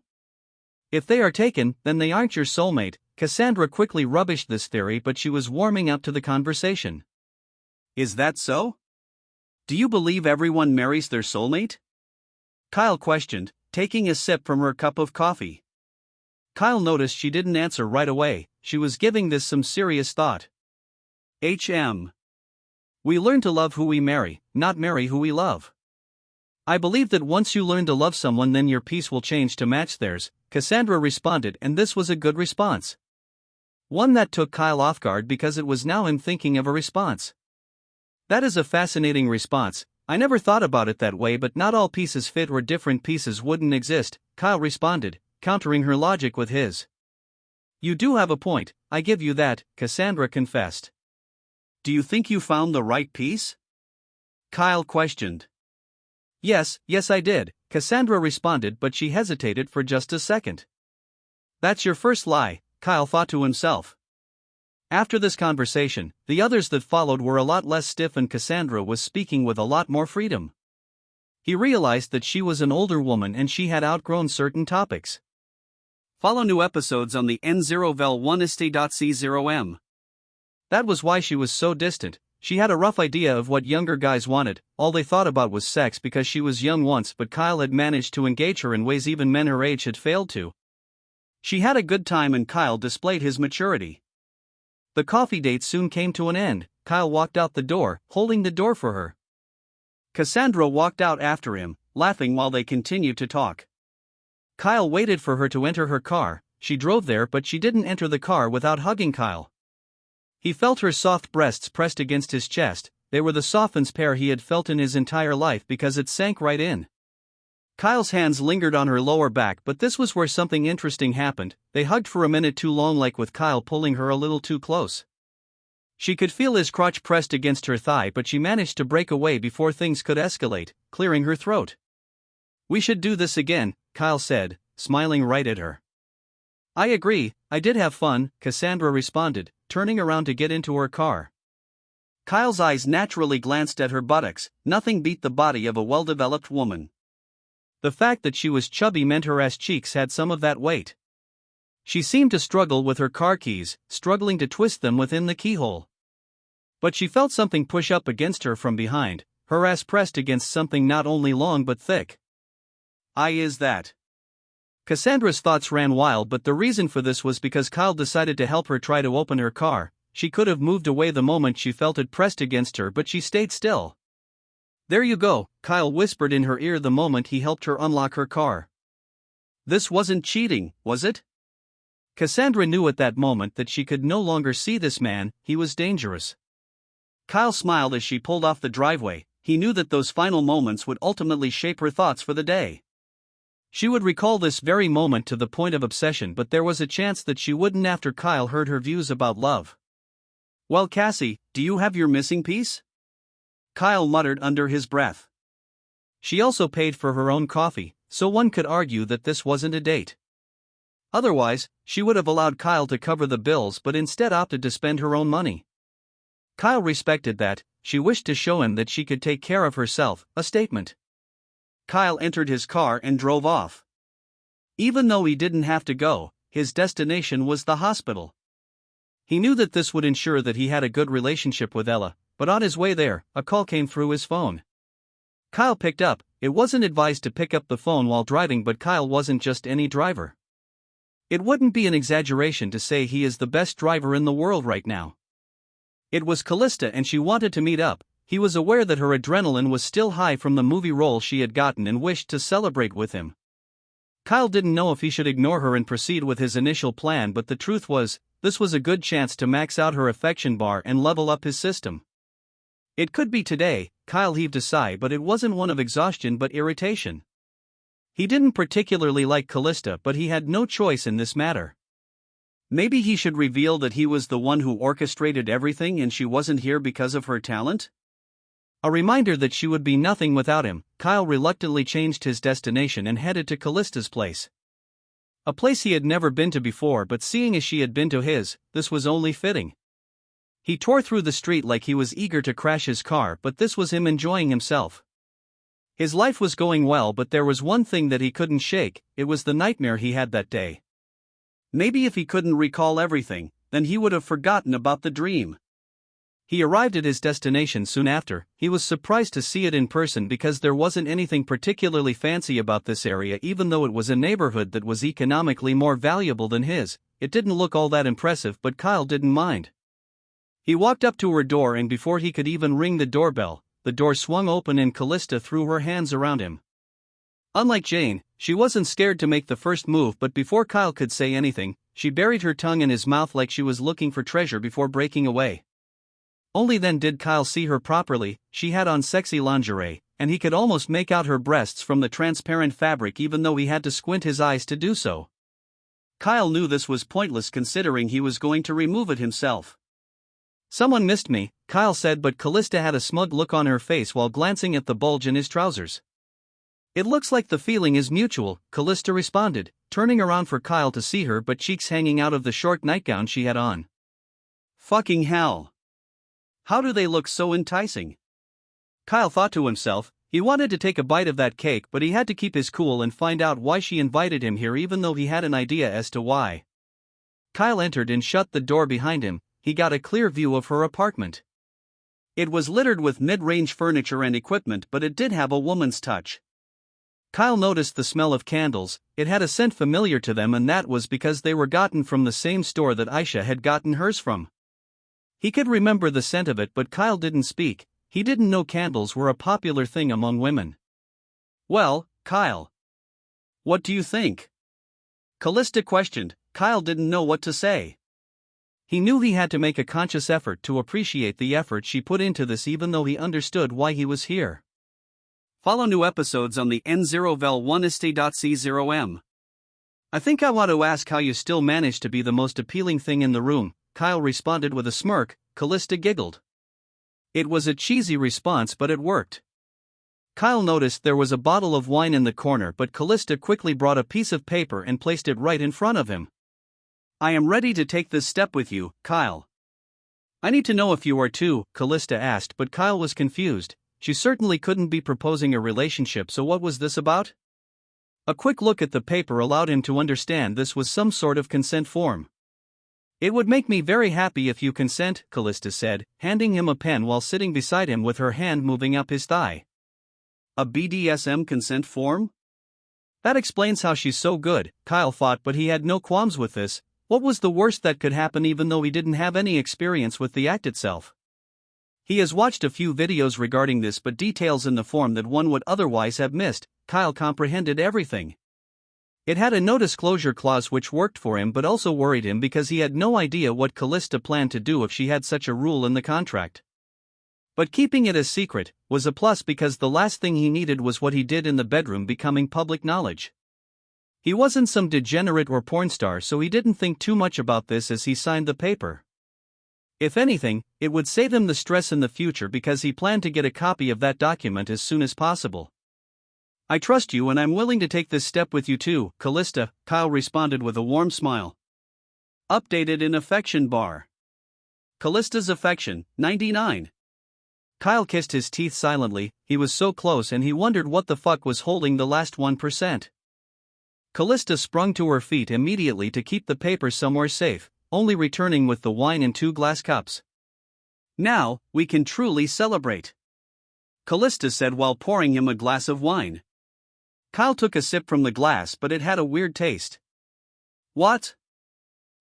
If they are taken, then they aren't your soulmate. Cassandra quickly rubbished this theory, but she was warming up to the conversation. Is that so? Do you believe everyone marries their soulmate? Kyle questioned, taking a sip from her cup of coffee. Kyle noticed she didn't answer right away. She was giving this some serious thought. We learn to love who we marry, not marry who we love. I believe that once you learn to love someone, then your peace will change to match theirs, Cassandra responded, and this was a good response. One that took Kyle off guard because it was now him thinking of a response. That is a fascinating response. I never thought about it that way, but not all pieces fit or different pieces wouldn't exist, Kyle responded, countering her logic with his. You do have a point, I give you that, Cassandra confessed. Do you think you found the right piece? Kyle questioned. Yes, I did, Cassandra responded, but she hesitated for just a second. That's your first lie, Kyle thought to himself. After this conversation, the others that followed were a lot less stiff and Cassandra was speaking with a lot more freedom. He realized that she was an older woman and she had outgrown certain topics. Follow new episodes on the N0vel1ist.c0m. That was why she was so distant. She had a rough idea of what younger guys wanted. All they thought about was sex because she was young once, but Kyle had managed to engage her in ways even men her age had failed to. She had a good time and Kyle displayed his maturity. The coffee date soon came to an end. Kyle walked out the door, holding the door for her. Cassandra walked out after him, laughing while they continued to talk. Kyle waited for her to enter her car. She drove there, but she didn't enter the car without hugging Kyle. He felt her soft breasts pressed against his chest. They were the softest pair he had felt in his entire life because it sank right in. Kyle's hands lingered on her lower back, but this was where something interesting happened. They hugged for a minute too long, like with Kyle pulling her a little too close. She could feel his crotch pressed against her thigh, but she managed to break away before things could escalate, clearing her throat. We should do this again, Kyle said, smiling right at her. I agree, I did have fun, Cassandra responded, turning around to get into her car. Kyle's eyes naturally glanced at her buttocks. Nothing beat the body of a well-developed woman. The fact that she was chubby meant her ass cheeks had some of that weight. She seemed to struggle with her car keys, struggling to twist them within the keyhole. But she felt something push up against her from behind, her ass pressed against something not only long but thick. Is that? Cassandra's thoughts ran wild, but the reason for this was because Kyle decided to help her try to open her car. She could have moved away the moment she felt it pressed against her, but she stayed still. There you go, Kyle whispered in her ear the moment he helped her unlock her car. This wasn't cheating, was it? Cassandra knew at that moment that she could no longer see this man. He was dangerous. Kyle smiled as she pulled off the driveway. He knew that those final moments would ultimately shape her thoughts for the day. She would recall this very moment to the point of obsession, but there was a chance that she wouldn't after Kyle heard her views about love. Well, Cassie, do you have your missing piece? Kyle muttered under his breath. She also paid for her own coffee, so one could argue that this wasn't a date. Otherwise, she would have allowed Kyle to cover the bills but instead opted to spend her own money. Kyle respected that. She wished to show him that she could take care of herself, a statement. Kyle entered his car and drove off. Even though he didn't have to go, his destination was the hospital. He knew that this would ensure that he had a good relationship with Ella, but on his way there, a call came through his phone. Kyle picked up. It wasn't advised to pick up the phone while driving, but Kyle wasn't just any driver. It wouldn't be an exaggeration to say he is the best driver in the world right now. It was Callista and she wanted to meet up. He was aware that her adrenaline was still high from the movie role she had gotten and wished to celebrate with him. Kyle didn't know if he should ignore her and proceed with his initial plan, but the truth was, this was a good chance to max out her affection bar and level up his system. It could be today, Kyle heaved a sigh, but it wasn't one of exhaustion but irritation. He didn't particularly like Callista, but he had no choice in this matter. Maybe he should reveal that he was the one who orchestrated everything and she wasn't here because of her talent? A reminder that she would be nothing without him, Kyle reluctantly changed his destination and headed to Callista's place. A place he had never been to before, but seeing as she had been to his, this was only fitting. He tore through the street like he was eager to crash his car, but this was him enjoying himself. His life was going well, but there was one thing that he couldn't shake. It was the nightmare he had that day. Maybe if he couldn't recall everything, then he would have forgotten about the dream. He arrived at his destination soon after. He was surprised to see it in person because there wasn't anything particularly fancy about this area. Even though it was a neighborhood that was economically more valuable than his, it didn't look all that impressive, but Kyle didn't mind. He walked up to her door, and before he could even ring the doorbell, the door swung open and Callista threw her hands around him. Unlike Jane, she wasn't scared to make the first move, but before Kyle could say anything, she buried her tongue in his mouth like she was looking for treasure before breaking away. Only then did Kyle see her properly. She had on sexy lingerie, and he could almost make out her breasts from the transparent fabric even though he had to squint his eyes to do so. Kyle knew this was pointless considering he was going to remove it himself. "Someone missed me," Kyle said, but Callista had a smug look on her face while glancing at the bulge in his trousers. "It looks like the feeling is mutual," Callista responded, turning around for Kyle to see her butt cheeks hanging out of the short nightgown she had on. Fucking hell. How do they look so enticing? Kyle thought to himself. He wanted to take a bite of that cake, but he had to keep his cool and find out why she invited him here, even though he had an idea as to why. Kyle entered and shut the door behind him. He got a clear view of her apartment. It was littered with mid-range furniture and equipment, but it did have a woman's touch. Kyle noticed the smell of candles. It had a scent familiar to them, and that was because they were gotten from the same store that Aisha had gotten hers from. He could remember the scent of it, but Kyle didn't speak. He didn't know candles were a popular thing among women. "Well, Kyle, what do you think?" Callista questioned. Kyle didn't know what to say. He knew he had to make a conscious effort to appreciate the effort she put into this, even though he understood why he was here. Follow new episodes on the N0vel1st.c0m. "I think I want to ask how you still manage to be the most appealing thing in the room," Kyle responded with a smirk. Callista giggled. It was a cheesy response, but it worked. Kyle noticed there was a bottle of wine in the corner, but Callista quickly brought a piece of paper and placed it right in front of him. "I am ready to take this step with you, Kyle." "I need to know if you are too," Callista asked, but Kyle was confused. She certainly couldn't be proposing a relationship, so what was this about? A quick look at the paper allowed him to understand this was some sort of consent form. "It would make me very happy if you consent," Callista said, handing him a pen while sitting beside him with her hand moving up his thigh. A BDSM consent form? That explains how she's so good, Kyle thought, but he had no qualms with this. What was the worst that could happen, even though he didn't have any experience with the act itself? He has watched a few videos regarding this, but details in the form that one would otherwise have missed. Kyle comprehended everything. It had a no disclosure clause which worked for him but also worried him because he had no idea what Callista planned to do if she had such a rule in the contract. But keeping it a secret was a plus because the last thing he needed was what he did in the bedroom becoming public knowledge. He wasn't some degenerate or porn star, so he didn't think too much about this as he signed the paper. If anything, it would save him the stress in the future because he planned to get a copy of that document as soon as possible. "I trust you and I'm willing to take this step with you too, Callista," Kyle responded with a warm smile. Updated in affection bar. Callista's affection, 99. Kyle kissed his teeth silently. He was so close and he wondered what the fuck was holding the last 1%. Callista sprung to her feet immediately to keep the paper somewhere safe, only returning with the wine in 2 glass cups. "Now, we can truly celebrate," Callista said while pouring him a glass of wine. Kyle took a sip from the glass, but it had a weird taste. "What?"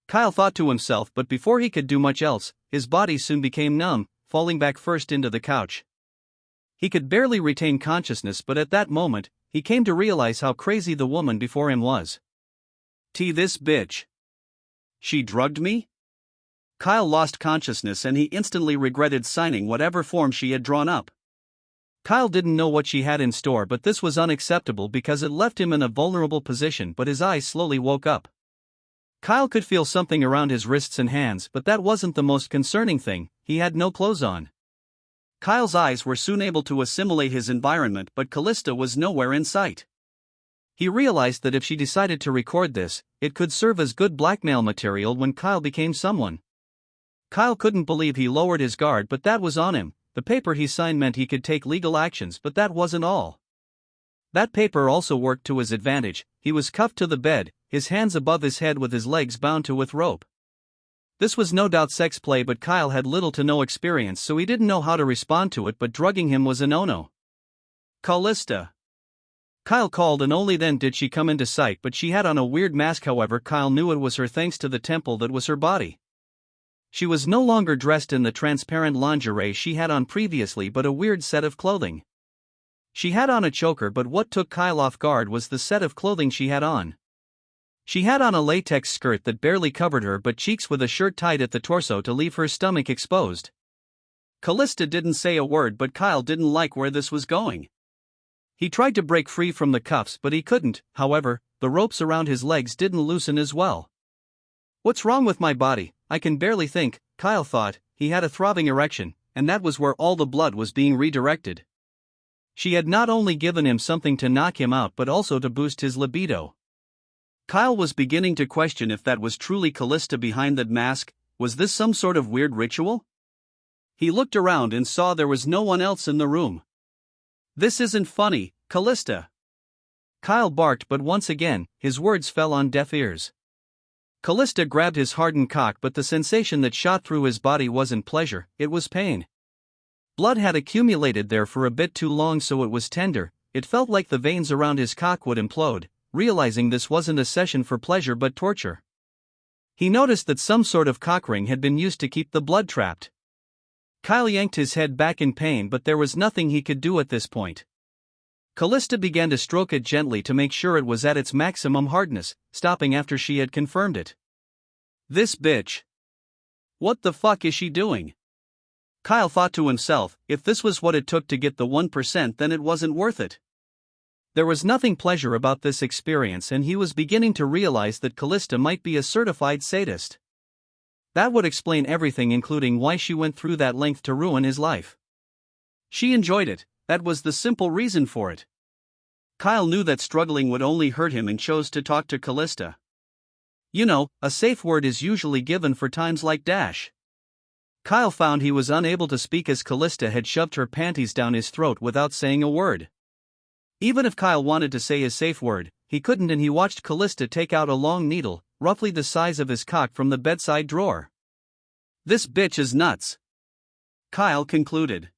Kyle thought to himself, but before he could do much else, his body soon became numb, falling back first into the couch. He could barely retain consciousness, but at that moment, he came to realize how crazy the woman before him was. This bitch. She drugged me?" Kyle lost consciousness and he instantly regretted signing whatever form she had drawn up. Kyle didn't know what she had in store, but this was unacceptable because it left him in a vulnerable position, but his eyes slowly woke up. Kyle could feel something around his wrists and hands, but that wasn't the most concerning thing. He had no clothes on. Kyle's eyes were soon able to assimilate his environment, but Callista was nowhere in sight. He realized that if she decided to record this, it could serve as good blackmail material when Kyle became someone. Kyle couldn't believe he lowered his guard, but that was on him. The paper he signed meant he could take legal actions, but that wasn't all. That paper also worked to his advantage. He was cuffed to the bed, his hands above his head with his legs bound to with rope. This was no doubt sex play, but Kyle had little to no experience, so he didn't know how to respond to it, but drugging him was a no-no. Callista. Kyle called, and only then did she come into sight, but she had on a weird mask. However, Kyle knew it was her thanks to the temple that was her body. She was no longer dressed in the transparent lingerie she had on previously, but a weird set of clothing. She had on a choker, but what took Kyle off guard was the set of clothing she had on. She had on a latex skirt that barely covered her butt cheeks with a shirt tied at the torso to leave her stomach exposed. Callista didn't say a word, but Kyle didn't like where this was going. He tried to break free from the cuffs, but he couldn't. However, the ropes around his legs didn't loosen as well. What's wrong with my body? I can barely think, Kyle thought. He had a throbbing erection, and that was where all the blood was being redirected. She had not only given him something to knock him out but also to boost his libido. Kyle was beginning to question if that was truly Callista behind that mask. Was this some sort of weird ritual? He looked around and saw there was no one else in the room. This isn't funny, Callista. Kyle barked, but once again, his words fell on deaf ears. Callista grabbed his hardened cock, but the sensation that shot through his body wasn't pleasure, it was pain. Blood had accumulated there for a bit too long, so it was tender. It felt like the veins around his cock would implode. Realizing this wasn't a session for pleasure but torture, he noticed that some sort of cock ring had been used to keep the blood trapped. Kyle yanked his head back in pain, but there was nothing he could do at this point. Callista began to stroke it gently to make sure it was at its maximum hardness, stopping after she had confirmed it. This bitch. What the fuck is she doing? Kyle thought to himself, if this was what it took to get the 1%, then it wasn't worth it. There was nothing pleasure about this experience, and he was beginning to realize that Callista might be a certified sadist. That would explain everything, including why she went through that length to ruin his life. She enjoyed it, that was the simple reason for it. Kyle knew that struggling would only hurt him and chose to talk to Callista. You know, a safe word is usually given for times like dash. Kyle found he was unable to speak as Callista had shoved her panties down his throat without saying a word. Even if Kyle wanted to say his safe word, he couldn't, and he watched Callista take out a long needle, roughly the size of his cock, from the bedside drawer. This bitch is nuts, Kyle concluded.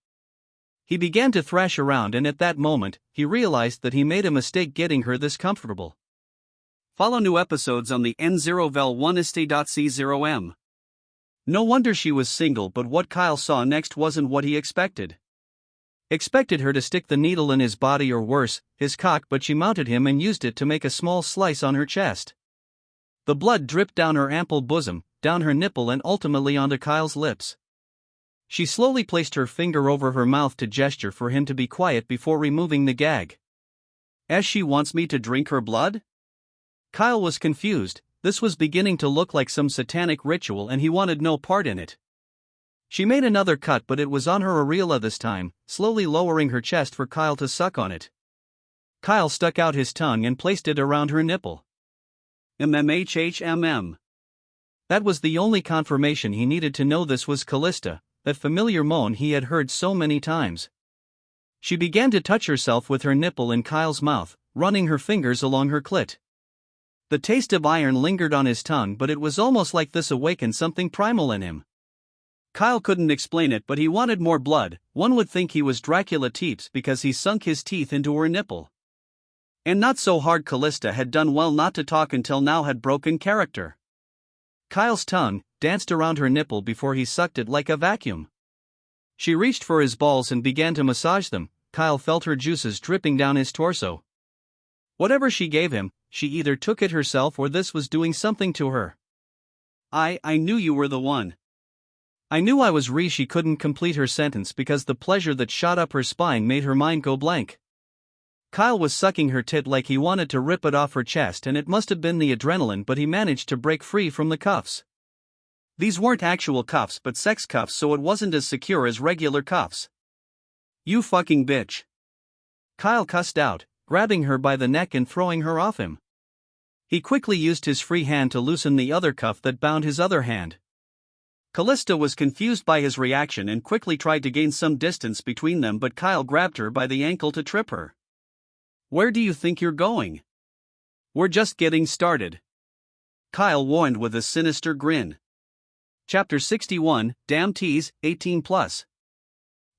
He began to thrash around, and at that moment, he realized that he made a mistake getting her this comfortable. Follow new episodes on the N0vel1st.c0m. No wonder she was single, but what Kyle saw next wasn't what he expected. Expected her to stick the needle in his body, or worse, his cock, but she mounted him and used it to make a small slice on her chest. The blood dripped down her ample bosom, down her nipple, and ultimately onto Kyle's lips. She slowly placed her finger over her mouth to gesture for him to be quiet before removing the gag. As she wants me to drink her blood? Kyle was confused. This was beginning to look like some satanic ritual, and he wanted no part in it. She made another cut, but it was on her areola this time, slowly lowering her chest for Kyle to suck on it. Kyle stuck out his tongue and placed it around her nipple. MMHHMM. That was the only confirmation he needed to know this was Callista, that familiar moan he had heard so many times. She began to touch herself with her nipple in Kyle's mouth, running her fingers along her clit. The taste of iron lingered on his tongue, but it was almost like this awakened something primal in him. Kyle couldn't explain it, but he wanted more blood. One would think he was Dracula Teeps because he sunk his teeth into her nipple. And not so hard. Callista had done well not to talk until now, had broken character. Kyle's tongue danced around her nipple before he sucked it like a vacuum. She reached for his balls and began to massage them. Kyle felt her juices dripping down his torso. Whatever she gave him, she either took it herself or this was doing something to her. I knew you were the one. I knew I was She couldn't complete her sentence because the pleasure that shot up her spine made her mind go blank. Kyle was sucking her tit like he wanted to rip it off her chest, and it must have been the adrenaline, but he managed to break free from the cuffs. These weren't actual cuffs but sex cuffs, so it wasn't as secure as regular cuffs. You fucking bitch. Kyle cussed out, grabbing her by the neck and throwing her off him. He quickly used his free hand to loosen the other cuff that bound his other hand. Callista was confused by his reaction and quickly tried to gain some distance between them, but Kyle grabbed her by the ankle to trip her. Where do you think you're going? We're just getting started. Kyle warned with a sinister grin. Chapter 61, Damn Tease, 18 plus.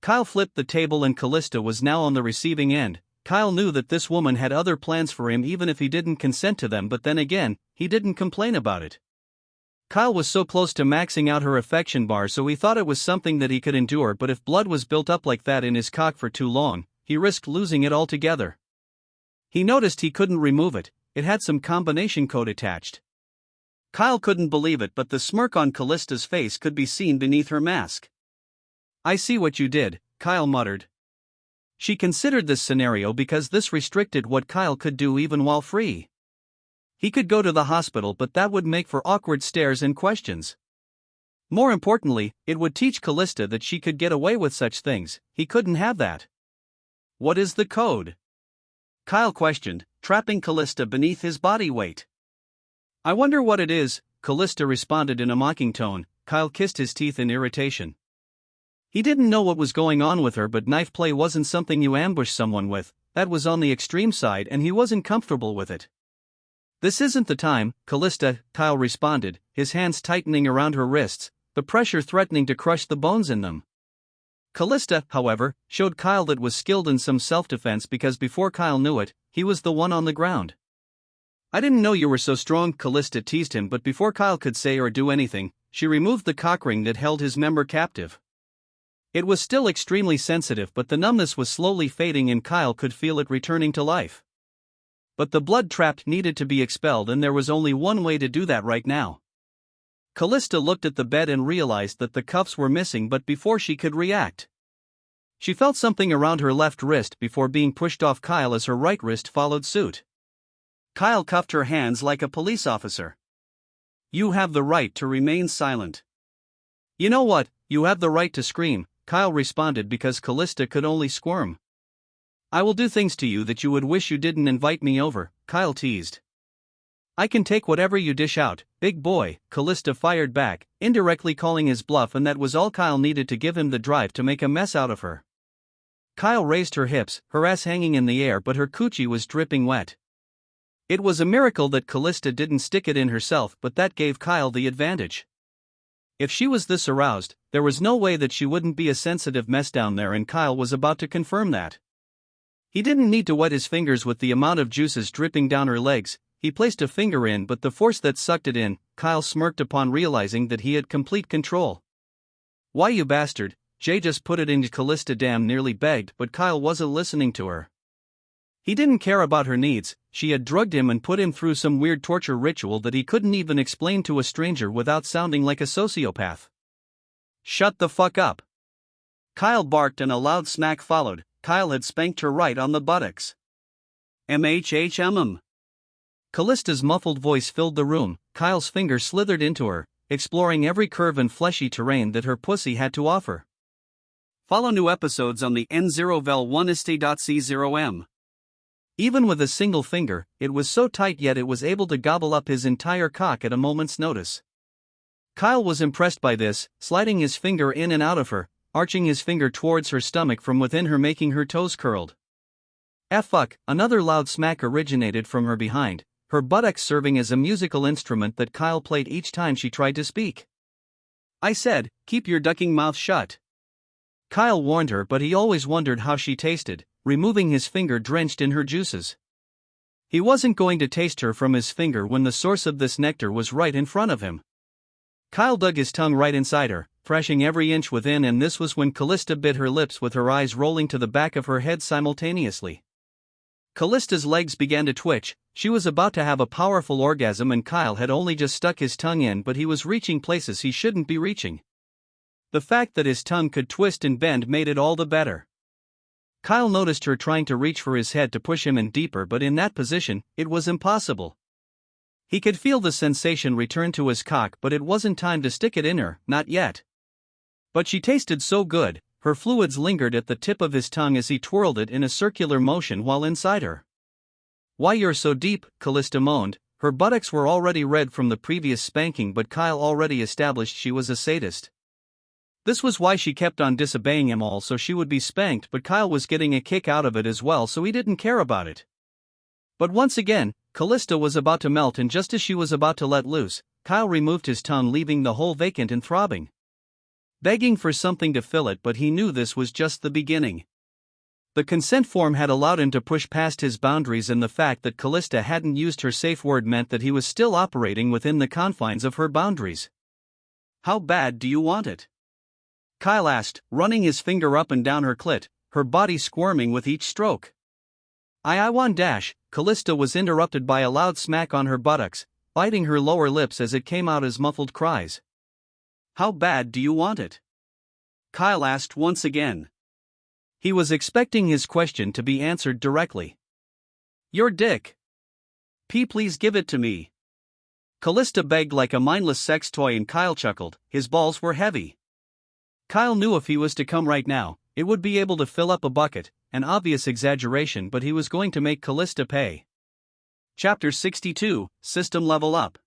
Kyle flipped the table and Callista was now on the receiving end. Kyle knew that this woman had other plans for him even if he didn't consent to them, but then again, he didn't complain about it. Kyle was so close to maxing out her affection bar, so he thought it was something that he could endure, but if blood was built up like that in his cock for too long, he risked losing it altogether. He noticed he couldn't remove it, it had some combination code attached. Kyle couldn't believe it, but the smirk on Callista's face could be seen beneath her mask. I see what you did, Kyle muttered. She considered this scenario because this restricted what Kyle could do even while free. He could go to the hospital, but that would make for awkward stares and questions. More importantly, it would teach Callista that she could get away with such things. He couldn't have that. What is the code? Kyle questioned, trapping Callista beneath his body weight. I wonder what it is, Callista responded in a mocking tone. Kyle kissed his teeth in irritation. He didn't know what was going on with her, but knife play wasn't something you ambush someone with, that was on the extreme side and he wasn't comfortable with it. This isn't the time, Callista, Kyle responded, his hands tightening around her wrists, the pressure threatening to crush the bones in them. Callista, however, showed Kyle that was skilled in some self-defense because before Kyle knew it, he was the one on the ground. I didn't know you were so strong, Callista teased him, but before Kyle could say or do anything, she removed the cock ring that held his member captive. It was still extremely sensitive, but the numbness was slowly fading and Kyle could feel it returning to life. But the blood trapped needed to be expelled, and there was only one way to do that right now. Callista looked at the bed and realized that the cuffs were missing, but before she could react, she felt something around her left wrist before being pushed off Kyle as her right wrist followed suit. Kyle cuffed her hands like a police officer. You have the right to remain silent. You know what, you have the right to scream, Kyle responded because Callista could only squirm. I will do things to you that you would wish you didn't invite me over, Kyle teased. I can take whatever you dish out, big boy, Callista fired back, indirectly calling his bluff, and that was all Kyle needed to give him the drive to make a mess out of her. Kyle raised her hips, her ass hanging in the air, but her coochie was dripping wet. It was a miracle that Callista didn't stick it in herself, but that gave Kyle the advantage. If she was this aroused, there was no way that she wouldn't be a sensitive mess down there, and Kyle was about to confirm that. He didn't need to wet his fingers with the amount of juices dripping down her legs. He placed a finger in, but the force that sucked it in, Kyle smirked upon realizing that he had complete control. Why, you bastard, Jay just put it into Callista, damn nearly begged, but Kyle wasn't listening to her. He didn't care about her needs. She had drugged him and put him through some weird torture ritual that he couldn't even explain to a stranger without sounding like a sociopath. Shut the fuck up. Kyle barked and a loud smack followed. Kyle had spanked her right on the buttocks. MHHMM. Callista's muffled voice filled the room. Kyle's finger slithered into her, exploring every curve and fleshy terrain that her pussy had to offer. Follow new episodes on the N0vel1ist.c0m. Even with a single finger, it was so tight, yet it was able to gobble up his entire cock at a moment's notice. Kyle was impressed by this, sliding his finger in and out of her, arching his finger towards her stomach from within her, making her toes curled. Fuck, another loud smack originated from her behind, her buttocks serving as a musical instrument that Kyle played each time she tried to speak. I said, keep your ducking mouth shut. Kyle warned her, but he always wondered how she tasted, removing his finger drenched in her juices. He wasn't going to taste her from his finger when the source of this nectar was right in front of him. Kyle dug his tongue right inside her, thrashing every inch within, and this was when Callista bit her lips with her eyes rolling to the back of her head simultaneously. Callista's legs began to twitch. She was about to have a powerful orgasm, and Kyle had only just stuck his tongue in, but he was reaching places he shouldn't be reaching. The fact that his tongue could twist and bend made it all the better. Kyle noticed her trying to reach for his head to push him in deeper, but in that position, it was impossible. He could feel the sensation return to his cock, but it wasn't time to stick it in her, not yet. But she tasted so good, her fluids lingered at the tip of his tongue as he twirled it in a circular motion while inside her. Why, you're so deep, Callista moaned. Her buttocks were already red from the previous spanking, but Kyle already established she was a sadist. This was why she kept on disobeying him, all so she would be spanked, but Kyle was getting a kick out of it as well, so he didn't care about it. But once again, Callista was about to melt, and just as she was about to let loose, Kyle removed his tongue, leaving the hole vacant and throbbing. Begging for something to fill it, but he knew this was just the beginning. The consent form had allowed him to push past his boundaries, and the fact that Callista hadn't used her safe word meant that he was still operating within the confines of her boundaries. How bad do you want it? Kyle asked, running his finger up and down her clit, her body squirming with each stroke. I want dash. Callista was interrupted by a loud smack on her buttocks, biting her lower lips as it came out as muffled cries. How bad do you want it? Kyle asked once again. He was expecting his question to be answered directly. Your dick. Please give it to me. Callista begged like a mindless sex toy, and Kyle chuckled. His balls were heavy. Kyle knew if he was to come right now, it would be able to fill up a bucket, an obvious exaggeration, but he was going to make Callista pay. Chapter 62, System Level Up.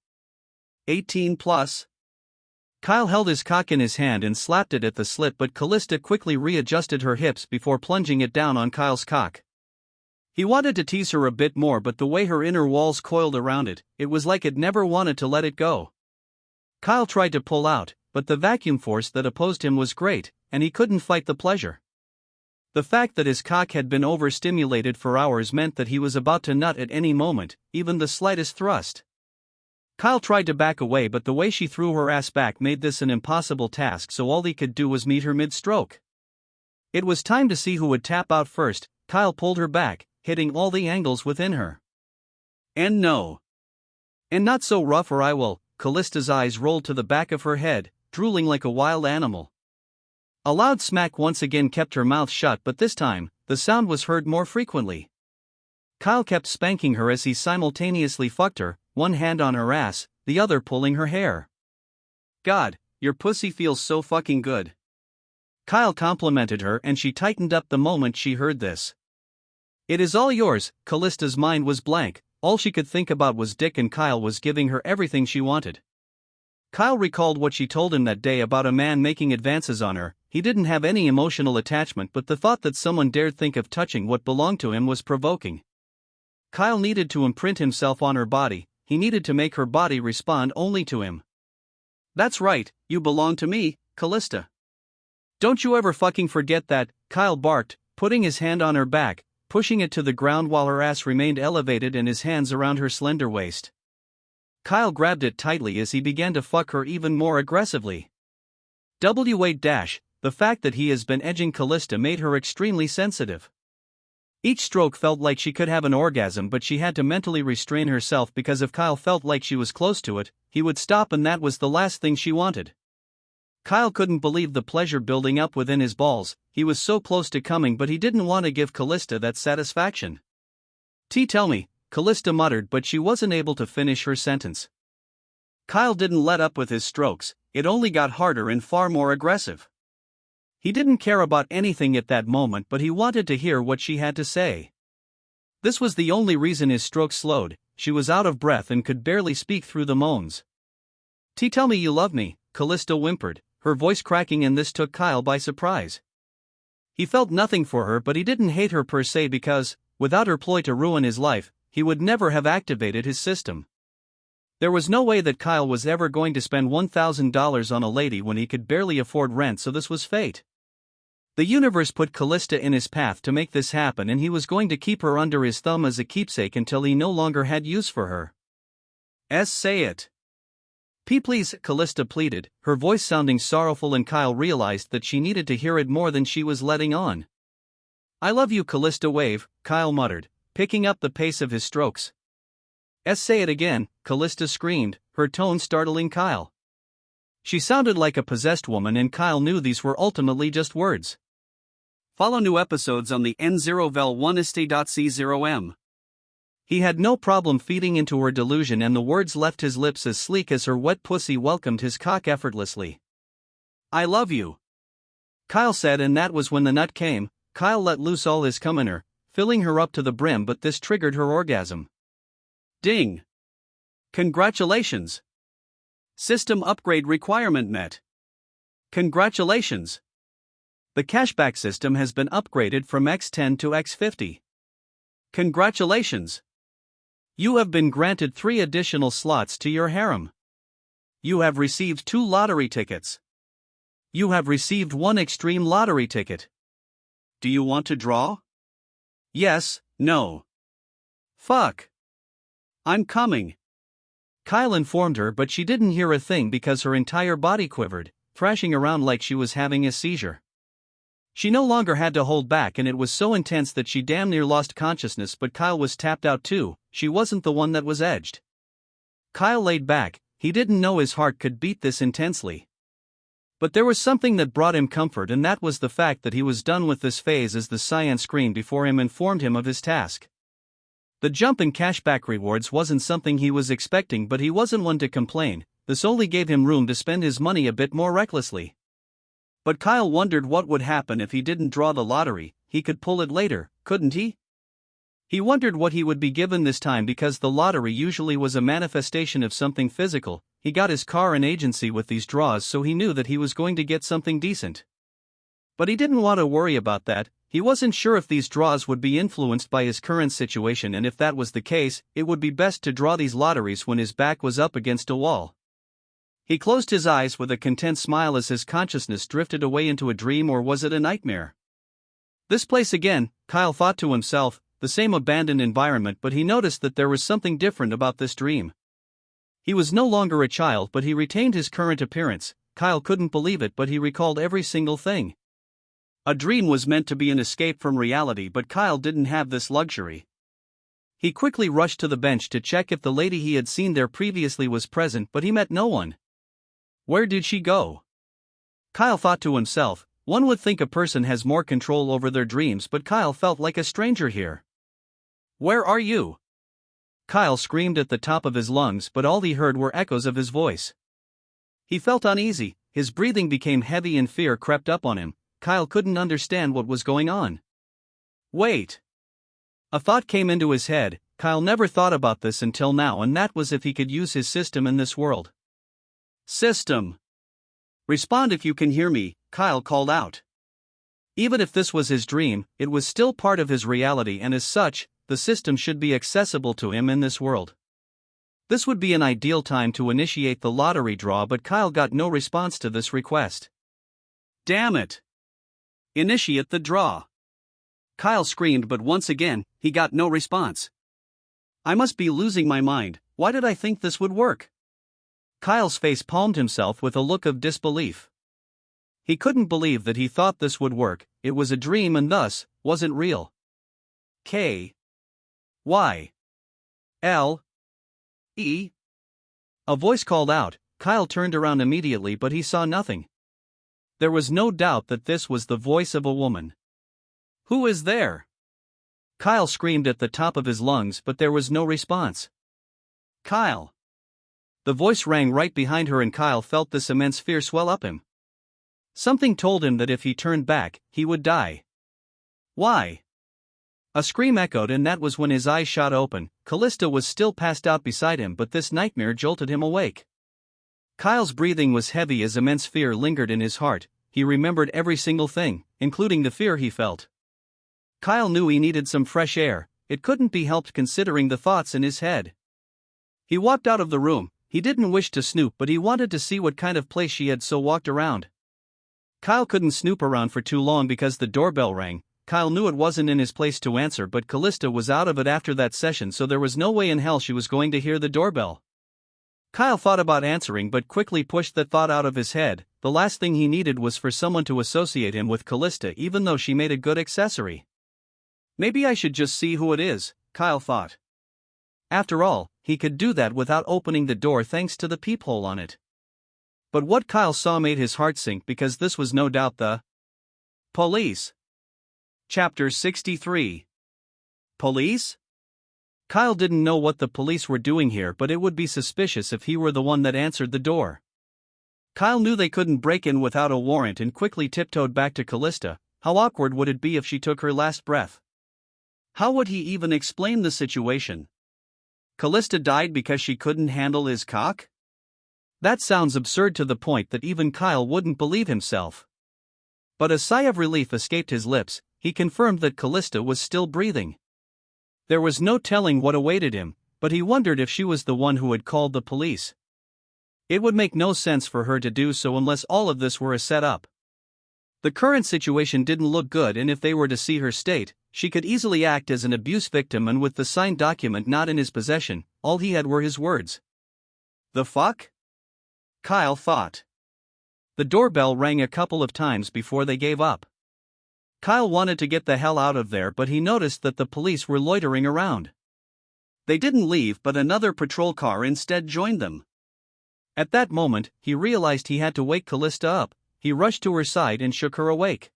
18 plus. Kyle held his cock in his hand and slapped it at the slit, but Callista quickly readjusted her hips before plunging it down on Kyle's cock. He wanted to tease her a bit more, but the way her inner walls coiled around it, it was like it never wanted to let it go. Kyle tried to pull out, but the vacuum force that opposed him was great, and he couldn't fight the pleasure. The fact that his cock had been overstimulated for hours meant that he was about to nut at any moment, even the slightest thrust. Kyle tried to back away, but the way she threw her ass back made this an impossible task, so all he could do was meet her mid-stroke. It was time to see who would tap out first. Kyle pulled her back, hitting all the angles within her. And no. And not so rough or I will. Callista's eyes rolled to the back of her head, drooling like a wild animal. A loud smack once again kept her mouth shut, but this time, the sound was heard more frequently. Kyle kept spanking her as he simultaneously fucked her, one hand on her ass, the other pulling her hair. God, your pussy feels so fucking good. Kyle complimented her, and she tightened up the moment she heard this. It is all yours. Callista's mind was blank, all she could think about was dick, and Kyle was giving her everything she wanted. Kyle recalled what she told him that day about a man making advances on her. He didn't have any emotional attachment, but the thought that someone dared think of touching what belonged to him was provoking. Kyle needed to imprint himself on her body. He needed to make her body respond only to him. That's right, you belong to me, Callista. Don't you ever fucking forget that, Kyle barked, putting his hand on her back, pushing it to the ground while her ass remained elevated and his hands around her slender waist. Kyle grabbed it tightly as he began to fuck her even more aggressively. The fact that he has been edging Callista made her extremely sensitive. Each stroke felt like she could have an orgasm, but she had to mentally restrain herself because if Kyle felt like she was close to it, he would stop, and that was the last thing she wanted. Kyle couldn't believe the pleasure building up within his balls. He was so close to coming, but he didn't want to give Callista that satisfaction. Tell me, Callista muttered, but she wasn't able to finish her sentence. Kyle didn't let up with his strokes, it only got harder and far more aggressive. He didn't care about anything at that moment, but he wanted to hear what she had to say. This was the only reason his strokes slowed. She was out of breath and could barely speak through the moans. Tell me you love me, Callista whimpered, her voice cracking, and this took Kyle by surprise. He felt nothing for her, but he didn't hate her per se because, without her ploy to ruin his life, he would never have activated his system. There was no way that Kyle was ever going to spend $1,000 on a lady when he could barely afford rent, so this was fate. The universe put Callista in his path to make this happen, and he was going to keep her under his thumb as a keepsake until he no longer had use for her. Say it. Please, Callista pleaded, her voice sounding sorrowful, and Kyle realized that she needed to hear it more than she was letting on. I love you, Callista wave, Kyle muttered, picking up the pace of his strokes. Say it again, Callista screamed, her tone startling Kyle. She sounded like a possessed woman, and Kyle knew these were ultimately just words. Follow new episodes on the N0vel1st.c0m. He had no problem feeding into her delusion, and the words left his lips as sleek as her wet pussy welcomed his cock effortlessly. I love you, Kyle said, and that was when the nut came. Kyle let loose all his cum in her, filling her up to the brim, but this triggered her orgasm. Ding! Congratulations! System upgrade requirement met. Congratulations! The cashback system has been upgraded from X10 to X50. Congratulations! You have been granted 3 additional slots to your harem. You have received 2 lottery tickets. You have received 1 extreme lottery ticket. Do you want to draw? Yes, no. Fuck. I'm coming. Kyle informed her, but she didn't hear a thing because her entire body quivered, thrashing around like she was having a seizure. She no longer had to hold back, and it was so intense that she damn near lost consciousness, but Kyle was tapped out too. She wasn't the one that was edged. Kyle laid back. He didn't know his heart could beat this intensely. But there was something that brought him comfort, and that was the fact that he was done with this phase, as the cyan screen before him informed him of his task. The jump in cashback rewards wasn't something he was expecting, but he wasn't one to complain. This only gave him room to spend his money a bit more recklessly. But Kyle wondered what would happen if he didn't draw the lottery. He could pull it later, couldn't he? He wondered what he would be given this time, because the lottery usually was a manifestation of something physical. He got his car and agency with these draws, so he knew that he was going to get something decent. But he didn't want to worry about that. He wasn't sure if these draws would be influenced by his current situation, and if that was the case, it would be best to draw these lotteries when his back was up against a wall. He closed his eyes with a content smile as his consciousness drifted away into a dream, or was it a nightmare? This place again, Kyle thought to himself, the same abandoned environment, but he noticed that there was something different about this dream. He was no longer a child, but he retained his current appearance. Kyle couldn't believe it, but he recalled every single thing. A dream was meant to be an escape from reality, but Kyle didn't have this luxury. He quickly rushed to the bench to check if the lady he had seen there previously was present, but he met no one. Where did she go? Kyle thought to himself. One would think a person has more control over their dreams, but Kyle felt like a stranger here. Where are you? Kyle screamed at the top of his lungs, but all he heard were echoes of his voice. He felt uneasy, his breathing became heavy and fear crept up on him. Kyle couldn't understand what was going on. Wait. A thought came into his head. Kyle never thought about this until now, and that was if he could use his system in this world. System. Respond if you can hear me, Kyle called out. Even if this was his dream, it was still part of his reality, and as such, the system should be accessible to him in this world. This would be an ideal time to initiate the lottery draw, but Kyle got no response to this request. Damn it! Initiate the draw. Kyle screamed, but once again, he got no response. I must be losing my mind. Why did I think this would work? Kyle's face palmed himself with a look of disbelief. He couldn't believe that he thought this would work. It was a dream and thus wasn't real. K. Y. L. E. A voice called out. Kyle turned around immediately, but he saw nothing. There was no doubt that this was the voice of a woman. Who is there? Kyle screamed at the top of his lungs, but there was no response. Kyle. The voice rang right behind her, and Kyle felt this immense fear swell up him. Something told him that if he turned back, he would die. Why? A scream echoed, and that was when his eyes shot open. Callista was still passed out beside him, but this nightmare jolted him awake. Kyle's breathing was heavy as immense fear lingered in his heart. He remembered every single thing, including the fear he felt. Kyle knew he needed some fresh air. It couldn't be helped considering the thoughts in his head. He walked out of the room. He didn't wish to snoop, but he wanted to see what kind of place she had, so walked around. Kyle couldn't snoop around for too long because the doorbell rang. Kyle knew it wasn't in his place to answer, but Callista was out of it after that session, so there was no way in hell she was going to hear the doorbell. Kyle thought about answering, but quickly pushed that thought out of his head. The last thing he needed was for someone to associate him with Callista, even though she made a good accessory. Maybe I should just see who it is, Kyle thought. After all, he could do that without opening the door thanks to the peephole on it. But what Kyle saw made his heart sink, because this was no doubt the police. Chapter 63. Police? Kyle didn't know what the police were doing here, but it would be suspicious if he were the one that answered the door. Kyle knew they couldn't break in without a warrant and quickly tiptoed back to Callista. How awkward would it be if she took her last breath? How would he even explain the situation? Callista died because she couldn't handle his cock? That sounds absurd to the point that even Kyle wouldn't believe himself. But a sigh of relief escaped his lips. He confirmed that Callista was still breathing. There was no telling what awaited him, But he wondered if she was the one who had called the police. It would make no sense for her to do so unless all of this were a setup. The current situation didn't look good, and if they were to see her state, she could easily act as an abuse victim, and with the signed document not in his possession, all he had were his words. The fuck? Kyle thought. The doorbell rang a couple of times before they gave up. Kyle wanted to get the hell out of there, but he noticed that the police were loitering around. They didn't leave, but another patrol car instead joined them. At that moment, he realized he had to wake Callista up. He rushed to her side and shook her awake.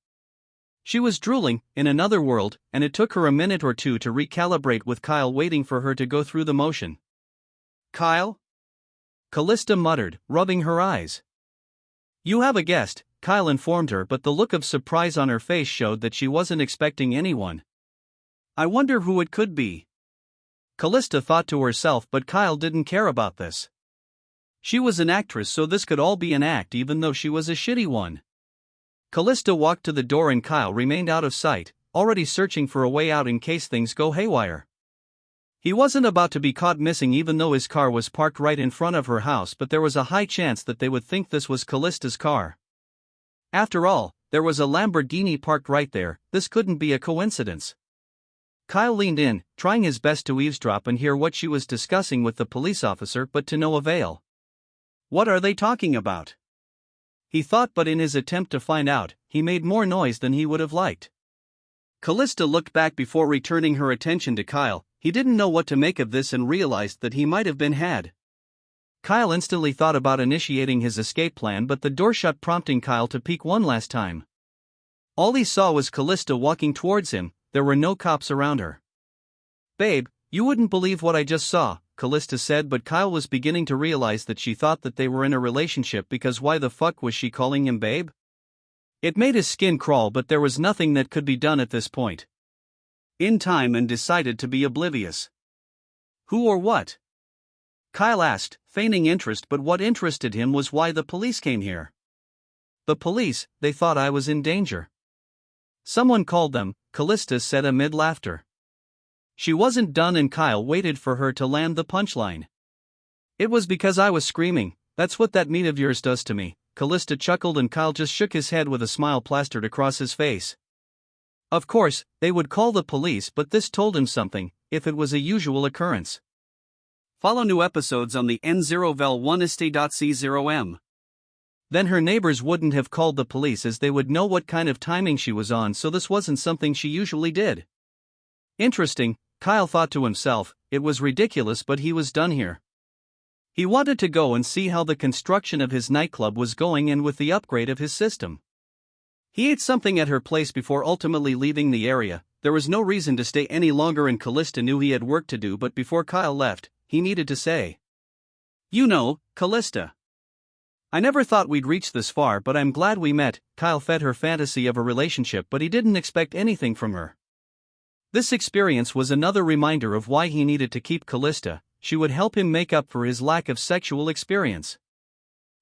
She was drooling, in another world, and it took her a minute or two to recalibrate, with Kyle waiting for her to go through the motion. Kyle? Callista muttered, rubbing her eyes. You have a guest, Kyle informed her, but the look of surprise on her face showed that she wasn't expecting anyone. I wonder who it could be. Callista thought to herself, but Kyle didn't care about this. She was an actress, so this could all be an act, even though she was a shitty one. Callista walked to the door and Kyle remained out of sight, already searching for a way out in case things go haywire. He wasn't about to be caught missing, even though his car was parked right in front of her house, but there was a high chance that they would think this was Callista's car. After all, there was a Lamborghini parked right there. This couldn't be a coincidence. Kyle leaned in, trying his best to eavesdrop and hear what she was discussing with the police officer, but to no avail. What are they talking about? He thought, but in his attempt to find out, he made more noise than he would have liked. Callista looked back before returning her attention to Kyle. He didn't know what to make of this and realized that he might have been had. Kyle instantly thought about initiating his escape plan, but the door shut, prompting Kyle to peek one last time. All he saw was Callista walking towards him. There were no cops around her. Babe, you wouldn't believe what I just saw, Callista said, but Kyle was beginning to realize that she thought that they were in a relationship, because why the fuck was she calling him babe? It made his skin crawl, but there was nothing that could be done at this point. In time, and decided to be oblivious. Who or what? Kyle asked, feigning interest, but what interested him was why the police came here. The police, they thought I was in danger. Someone called them, Callista said amid laughter. She wasn't done and Kyle waited for her to land the punchline. It was because I was screaming. That's what that meat of yours does to me, Callista chuckled, and Kyle just shook his head with a smile plastered across his face. Of course, they would call the police, but this told him something, if it was a usual occurrence. Follow new episodes on the N0vel1st.c0m. Then her neighbors wouldn't have called the police, as they would know what kind of timing she was on, so this wasn't something she usually did. Interesting, Kyle thought to himself. It was ridiculous, but he was done here. He wanted to go and see how the construction of his nightclub was going, and with the upgrade of his system. He ate something at her place before ultimately leaving the area. There was no reason to stay any longer, and Callista knew he had work to do, but before Kyle left, he needed to say, "You know, Callista, I never thought we'd reach this far, but I'm glad we met." Kyle fed her fantasy of a relationship, but he didn't expect anything from her. This experience was another reminder of why he needed to keep Callista. She would help him make up for his lack of sexual experience.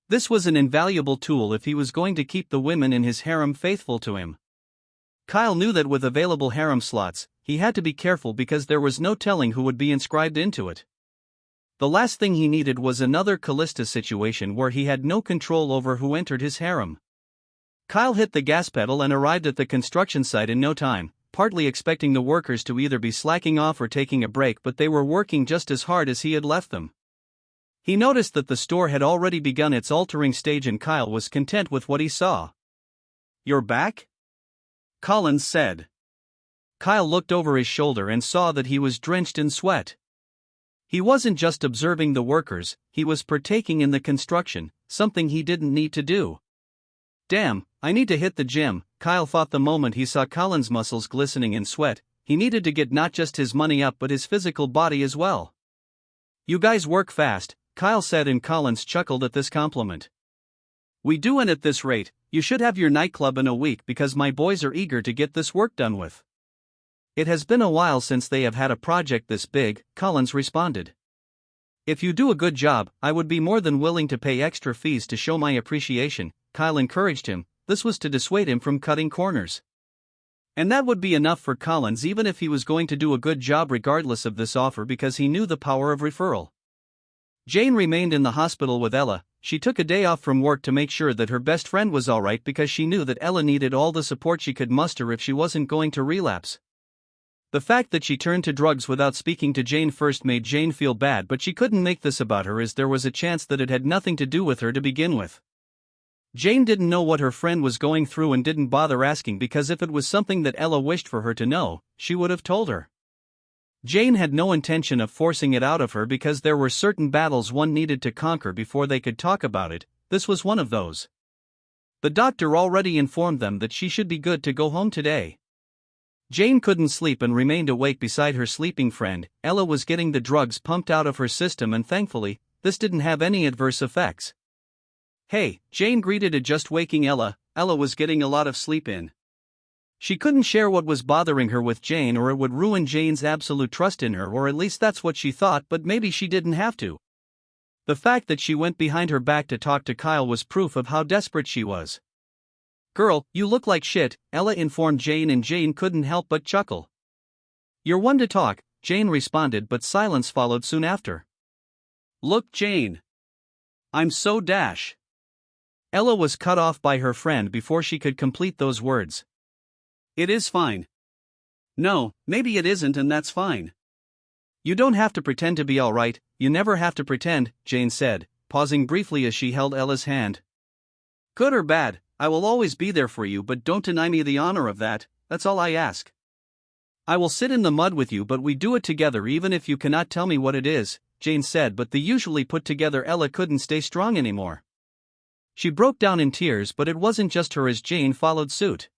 This was an invaluable tool if he was going to keep the women in his harem faithful to him. Kyle knew that with available harem slots, he had to be careful because there was no telling who would be inscribed into it. The last thing he needed was another Callista situation where he had no control over who entered his harem. Kyle hit the gas pedal and arrived at the construction site in no time, partly expecting the workers to either be slacking off or taking a break, but they were working just as hard as he had left them. He noticed that the store had already begun its altering stage, and Kyle was content with what he saw. "You're back?" Collins said. Kyle looked over his shoulder and saw that he was drenched in sweat. He wasn't just observing the workers, he was partaking in the construction, something he didn't need to do. Damn, I need to hit the gym, Kyle thought the moment he saw Collins' muscles glistening in sweat. He needed to get not just his money up but his physical body as well. "You guys work fast," Kyle said, and Collins chuckled at this compliment. "We do, and at this rate, you should have your nightclub in a week because my boys are eager to get this work done with." "It has been a while since they have had a project this big," Collins responded. "If you do a good job, I would be more than willing to pay extra fees to show my appreciation," Kyle encouraged him. This was to dissuade him from cutting corners. And that would be enough for Collins even if he was going to do a good job regardless of this offer because he knew the power of referral. Jane remained in the hospital with Ella. She took a day off from work to make sure that her best friend was alright because she knew that Ella needed all the support she could muster if she wasn't going to relapse. The fact that she turned to drugs without speaking to Jane first made Jane feel bad, but she couldn't make this about her as there was a chance that it had nothing to do with her to begin with. Jane didn't know what her friend was going through and didn't bother asking because if it was something that Ella wished for her to know, she would have told her. Jane had no intention of forcing it out of her because there were certain battles one needed to conquer before they could talk about it. This was one of those. The doctor already informed them that she should be good to go home today. Jane couldn't sleep and remained awake beside her sleeping friend. Ella was getting the drugs pumped out of her system and thankfully, this didn't have any adverse effects. "Hey," Jane greeted a just waking Ella. Ella was getting a lot of sleep in. She couldn't share what was bothering her with Jane or it would ruin Jane's absolute trust in her, or at least that's what she thought, but maybe she didn't have to. The fact that she went behind her back to talk to Kyle was proof of how desperate she was. "Girl, you look like shit," Ella informed Jane, and Jane couldn't help but chuckle. "You're one to talk," Jane responded, but silence followed soon after. "Look, Jane. I'm so dash." Ella was cut off by her friend before she could complete those words. "It is fine." "No, maybe it isn't, and that's fine." "You don't have to pretend to be alright, you never have to pretend," Jane said, pausing briefly as she held Ella's hand. "Good or bad, I will always be there for you, but don't deny me the honor of that, that's all I ask. I will sit in the mud with you, but we do it together even if you cannot tell me what it is," Jane said, but the usually put together Ella couldn't stay strong anymore. She broke down in tears, but it wasn't just her as Jane followed suit.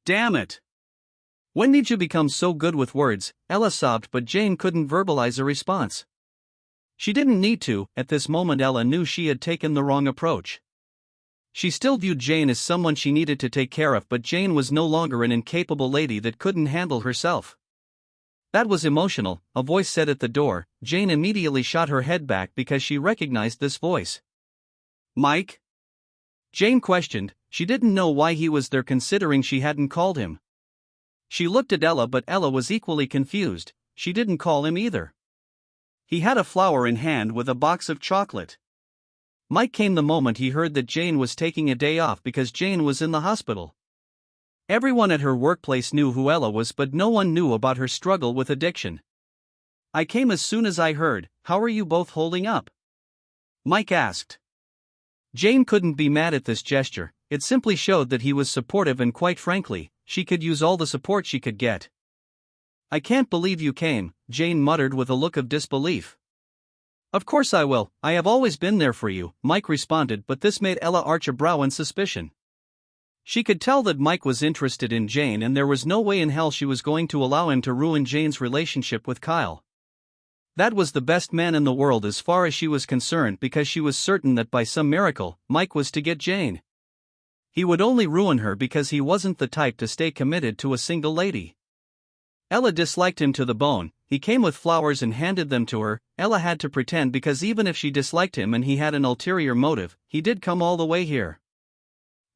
"Damn it! When did you become so good with words?" Ella sobbed, but Jane couldn't verbalize a response. She didn't need to. At this moment Ella knew she had taken the wrong approach. She still viewed Jane as someone she needed to take care of, but Jane was no longer an incapable lady that couldn't handle herself. "That was emotional," a voice said at the door. Jane immediately shot her head back because she recognized this voice. "Mike?" Jane questioned. She didn't know why he was there considering she hadn't called him. She looked at Ella, but Ella was equally confused. She didn't call him either. He had a flower in hand with a box of chocolate. Mike came the moment he heard that Jane was taking a day off because Jane was in the hospital. Everyone at her workplace knew who Ella was, but no one knew about her struggle with addiction. "I came as soon as I heard. How are you both holding up?" Mike asked. Jane couldn't be mad at this gesture. It simply showed that he was supportive, and quite frankly, she could use all the support she could get. "I can't believe you came," Jane muttered with a look of disbelief. "Of course I will, I have always been there for you," Mike responded, but this made Ella arch a brow in suspicion. She could tell that Mike was interested in Jane, and there was no way in hell she was going to allow him to ruin Jane's relationship with Kyle. That was the best man in the world as far as she was concerned, because she was certain that by some miracle, Mike was to get Jane. He would only ruin her because he wasn't the type to stay committed to a single lady. Ella disliked him to the bone. He came with flowers and handed them to her. Ella had to pretend because even if she disliked him and he had an ulterior motive, he did come all the way here.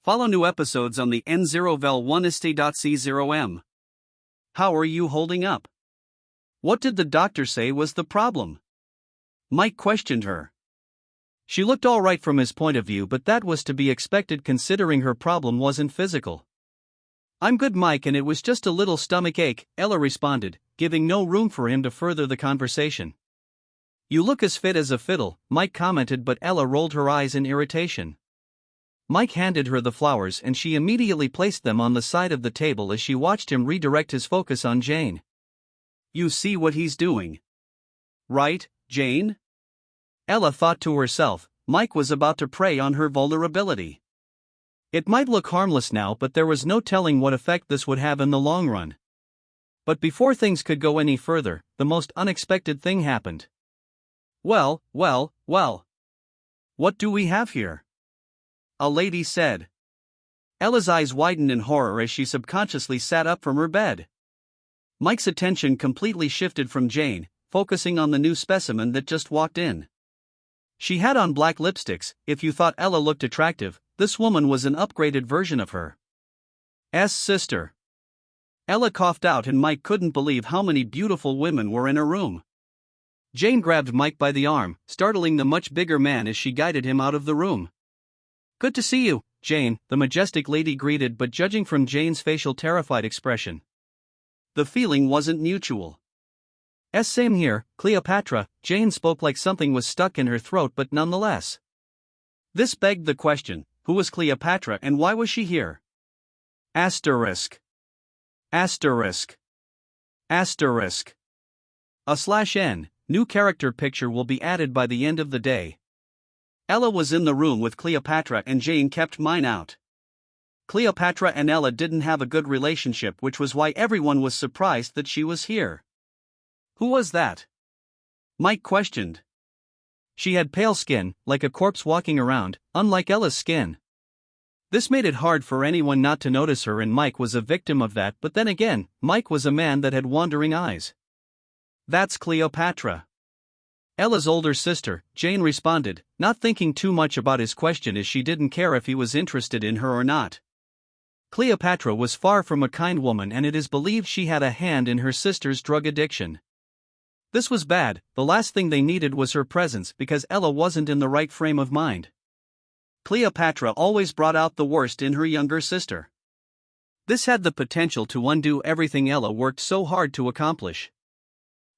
Follow new episodes on the N0vel1st.c0m. How are you holding up? What did the doctor say was the problem? Mike questioned her. She looked all right from his point of view, but that was to be expected considering her problem wasn't physical. "I'm good, Mike, and it was just a little stomach ache," Ella responded, giving no room for him to further the conversation. "You look as fit as a fiddle," Mike commented, but Ella rolled her eyes in irritation. Mike handed her the flowers and she immediately placed them on the side of the table as she watched him redirect his focus on Jane. "You see what he's doing, right, Jane?" Ella thought to herself. Mike was about to prey on her vulnerability. It might look harmless now, but there was no telling what effect this would have in the long run. But before things could go any further, the most unexpected thing happened. Well. What do we have here?" a lady said. Ella's eyes widened in horror as she subconsciously sat up from her bed. Mike's attention completely shifted from Jane, focusing on the new specimen that just walked in. She had on black lipsticks. If you thought Ella looked attractive, this woman was an upgraded version of her. S sister. Ella coughed out and Mike couldn't believe how many beautiful women were in her room. Jane grabbed Mike by the arm, startling the much bigger man as she guided him out of the room. "Good to see you, Jane," the majestic lady greeted, but judging from Jane's facial terrified expression, the feeling wasn't mutual. Same here, Cleopatra," Jane spoke like something was stuck in her throat, but nonetheless. This begged the question, who was Cleopatra and why was she here? Asterisk. Asterisk. Asterisk. /n, new character picture will be added by the end of the day. Ella was in the room with Cleopatra and Jane kept mine out. Cleopatra and Ella didn't have a good relationship, which was why everyone was surprised that she was here. "Who was that?" Mike questioned. She had pale skin, like a corpse walking around, unlike Ella's skin. This made it hard for anyone not to notice her, and Mike was a victim of that, but then again, Mike was a man that had wandering eyes. "That's Cleopatra." Ella's older sister, Jane responded, not thinking too much about his question as she didn't care if he was interested in her or not. Cleopatra was far from a kind woman, and it is believed she had a hand in her sister's drug addiction. This was bad. The last thing they needed was her presence because Ella wasn't in the right frame of mind. Cleopatra always brought out the worst in her younger sister. This had the potential to undo everything Ella worked so hard to accomplish.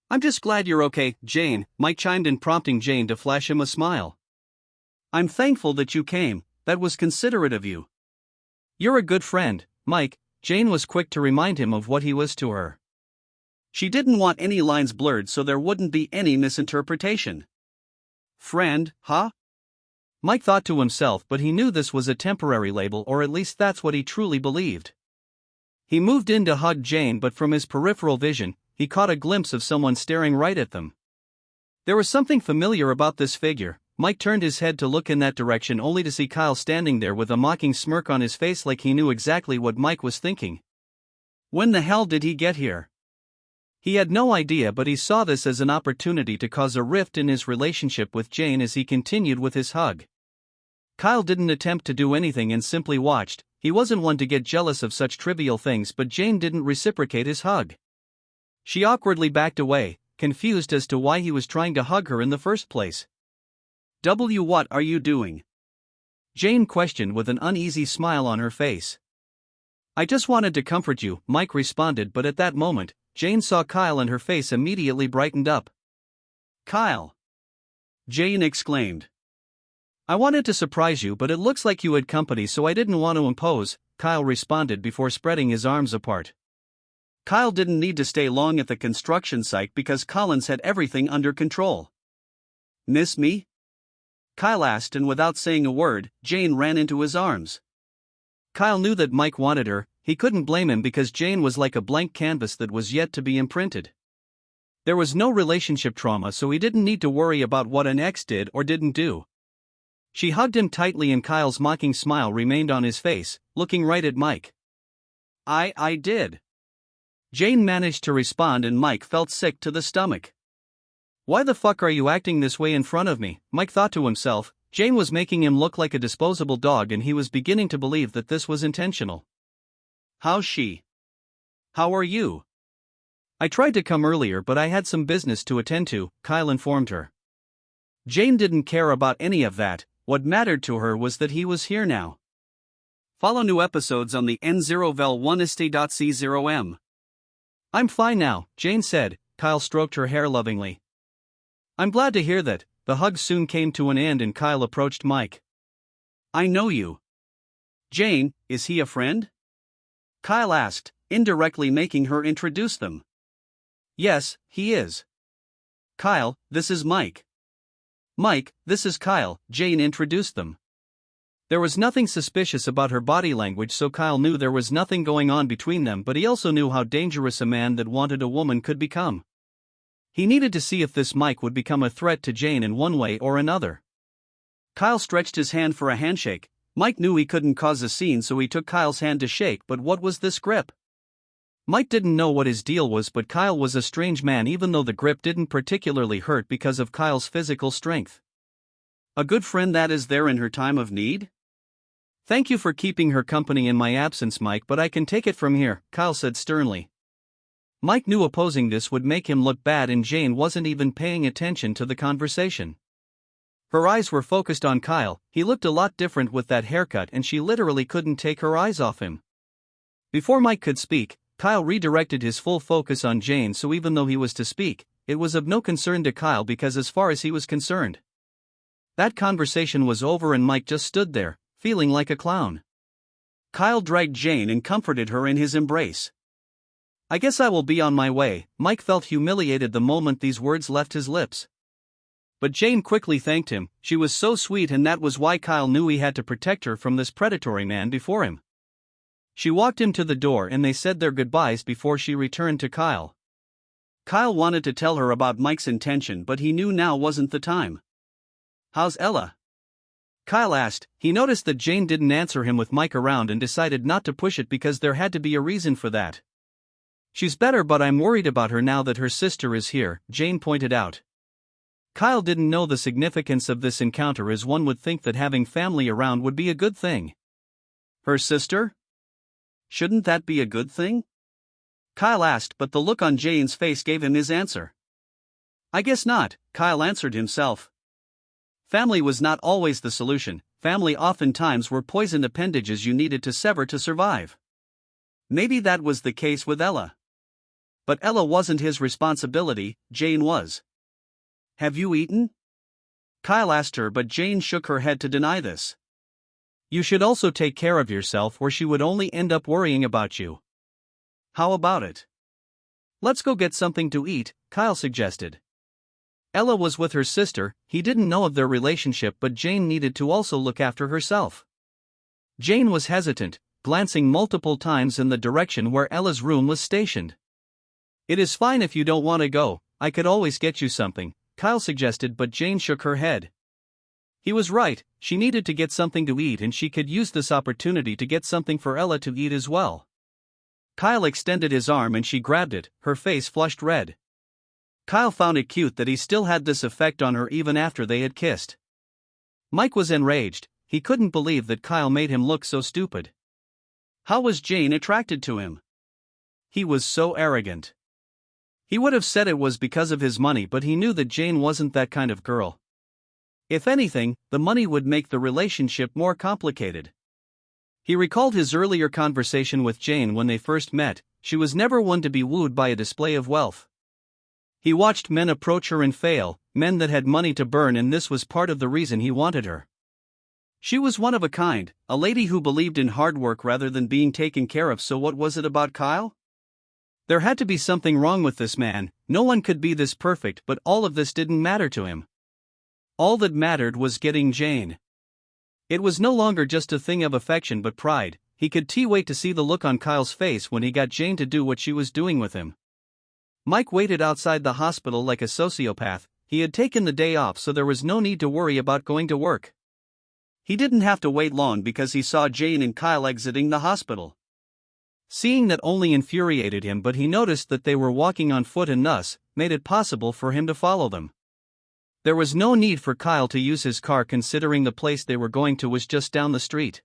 "I'm just glad you're okay, Jane," Mike chimed in, prompting Jane to flash him a smile. "I'm thankful that you came, that was considerate of you." "You're a good friend, Mike," Jane was quick to remind him of what he was to her. She didn't want any lines blurred so there wouldn't be any misinterpretation. "Friend, huh?" Mike thought to himself, but he knew this was a temporary label, or at least that's what he truly believed. He moved in to hug Jane, but from his peripheral vision, he caught a glimpse of someone staring right at them. There was something familiar about this figure. Mike turned his head to look in that direction only to see Kyle standing there with a mocking smirk on his face, like he knew exactly what Mike was thinking. When the hell did he get here? He had no idea, but he saw this as an opportunity to cause a rift in his relationship with Jane as he continued with his hug. Kyle didn't attempt to do anything and simply watched. He wasn't one to get jealous of such trivial things, but Jane didn't reciprocate his hug. She awkwardly backed away, confused as to why he was trying to hug her in the first place. What are you doing?" Jane questioned with an uneasy smile on her face. "I just wanted to comfort you," Mike responded, but at that moment, Jane saw Kyle and her face immediately brightened up. "Kyle!" Jane exclaimed. "I wanted to surprise you, but it looks like you had company, so I didn't want to impose," Kyle responded before spreading his arms apart. Kyle didn't need to stay long at the construction site because Collins had everything under control. "Miss me?" Kyle asked, and without saying a word, Jane ran into his arms. Kyle knew that Mike wanted her. He couldn't blame him because Jane was like a blank canvas that was yet to be imprinted. There was no relationship trauma, so he didn't need to worry about what an ex did or didn't do. She hugged him tightly and Kyle's mocking smile remained on his face, looking right at Mike. I did." Jane managed to respond and Mike felt sick to the stomach. "Why the fuck are you acting this way in front of me?" Mike thought to himself. Jane was making him look like a disposable dog and he was beginning to believe that this was intentional. "How's she? How are you?" "I tried to come earlier but I had some business to attend to," Kyle informed her. Jane didn't care about any of that. What mattered to her was that he was here now. Follow new episodes on the N0vel1ist.c0m. "I'm fine now," Jane said. Kyle stroked her hair lovingly. "I'm glad to hear that." The hug soon came to an end and Kyle approached Mike. "I know you." "Jane, is he a friend?" Kyle asked, indirectly making her introduce them. "Yes, he is." "Kyle, this is Mike." "Mike, this is Kyle," Jane introduced them. There was nothing suspicious about her body language, so Kyle knew there was nothing going on between them, but he also knew how dangerous a man that wanted a woman could become. He needed to see if this Mike would become a threat to Jane in one way or another. Kyle stretched his hand for a handshake. Mike knew he couldn't cause a scene, so he took Kyle's hand to shake, but what was this grip? Mike didn't know what his deal was, but Kyle was a strange man even though the grip didn't particularly hurt because of Kyle's physical strength. A good friend that is there in her time of need? Thank you for keeping her company in my absence, Mike, but I can take it from here, Kyle said sternly. Mike knew opposing this would make him look bad, and Jane wasn't even paying attention to the conversation. Her eyes were focused on Kyle. He looked a lot different with that haircut, and she literally couldn't take her eyes off him. Before Mike could speak, Kyle redirected his full focus on Jane, so even though he was to speak, it was of no concern to Kyle because as far as he was concerned, that conversation was over and Mike just stood there, feeling like a clown. Kyle dragged Jane and comforted her in his embrace. I guess I will be on my way. Mike felt humiliated the moment these words left his lips. But Jane quickly thanked him. She was so sweet, and that was why Kyle knew he had to protect her from this predatory man before him. She walked him to the door and they said their goodbyes before she returned to Kyle. Kyle wanted to tell her about Mike's intention, but he knew now wasn't the time. How's Ella? Kyle asked. He noticed that Jane didn't answer him with Mike around and decided not to push it because there had to be a reason for that. She's better, but I'm worried about her now that her sister is here, Jane pointed out. Kyle didn't know the significance of this encounter, as one would think that having family around would be a good thing. Her sister? Shouldn't that be a good thing? Kyle asked, but the look on Jane's face gave him his answer. I guess not, Kyle answered himself. Family was not always the solution. Family oftentimes were poisoned appendages you needed to sever to survive. Maybe that was the case with Ella. But Ella wasn't his responsibility, Jane was. Have you eaten? Kyle asked her, but Jane shook her head to deny this. You should also take care of yourself, or she would only end up worrying about you. How about it? Let's go get something to eat, Kyle suggested. Ella was with her sister. He didn't know of their relationship, but Jane needed to also look after herself. Jane was hesitant, glancing multiple times in the direction where Ella's room was stationed. It is fine if you don't want to go, I could always get you something, Kyle suggested, but Jane shook her head. He was right, she needed to get something to eat, and she could use this opportunity to get something for Ella to eat as well. Kyle extended his arm and she grabbed it, her face flushed red. Kyle found it cute that he still had this effect on her even after they had kissed. Mike was enraged. He couldn't believe that Kyle made him look so stupid. How was Jane attracted to him? He was so arrogant. He would have said it was because of his money, but he knew that Jane wasn't that kind of girl. If anything, the money would make the relationship more complicated. He recalled his earlier conversation with Jane when they first met. She was never one to be wooed by a display of wealth. He watched men approach her and fail, men that had money to burn, and this was part of the reason he wanted her. She was one of a kind, a lady who believed in hard work rather than being taken care of. So what was it about Kyle? There had to be something wrong with this man. No one could be this perfect, but all of this didn't matter to him. All that mattered was getting Jane. It was no longer just a thing of affection but pride. He could wait to see the look on Kyle's face when he got Jane to do what she was doing with him. Mike waited outside the hospital like a sociopath. He had taken the day off, so there was no need to worry about going to work. He didn't have to wait long because he saw Jane and Kyle exiting the hospital. Seeing that only infuriated him, but he noticed that they were walking on foot and thus made it possible for him to follow them. There was no need for Kyle to use his car considering the place they were going to was just down the street.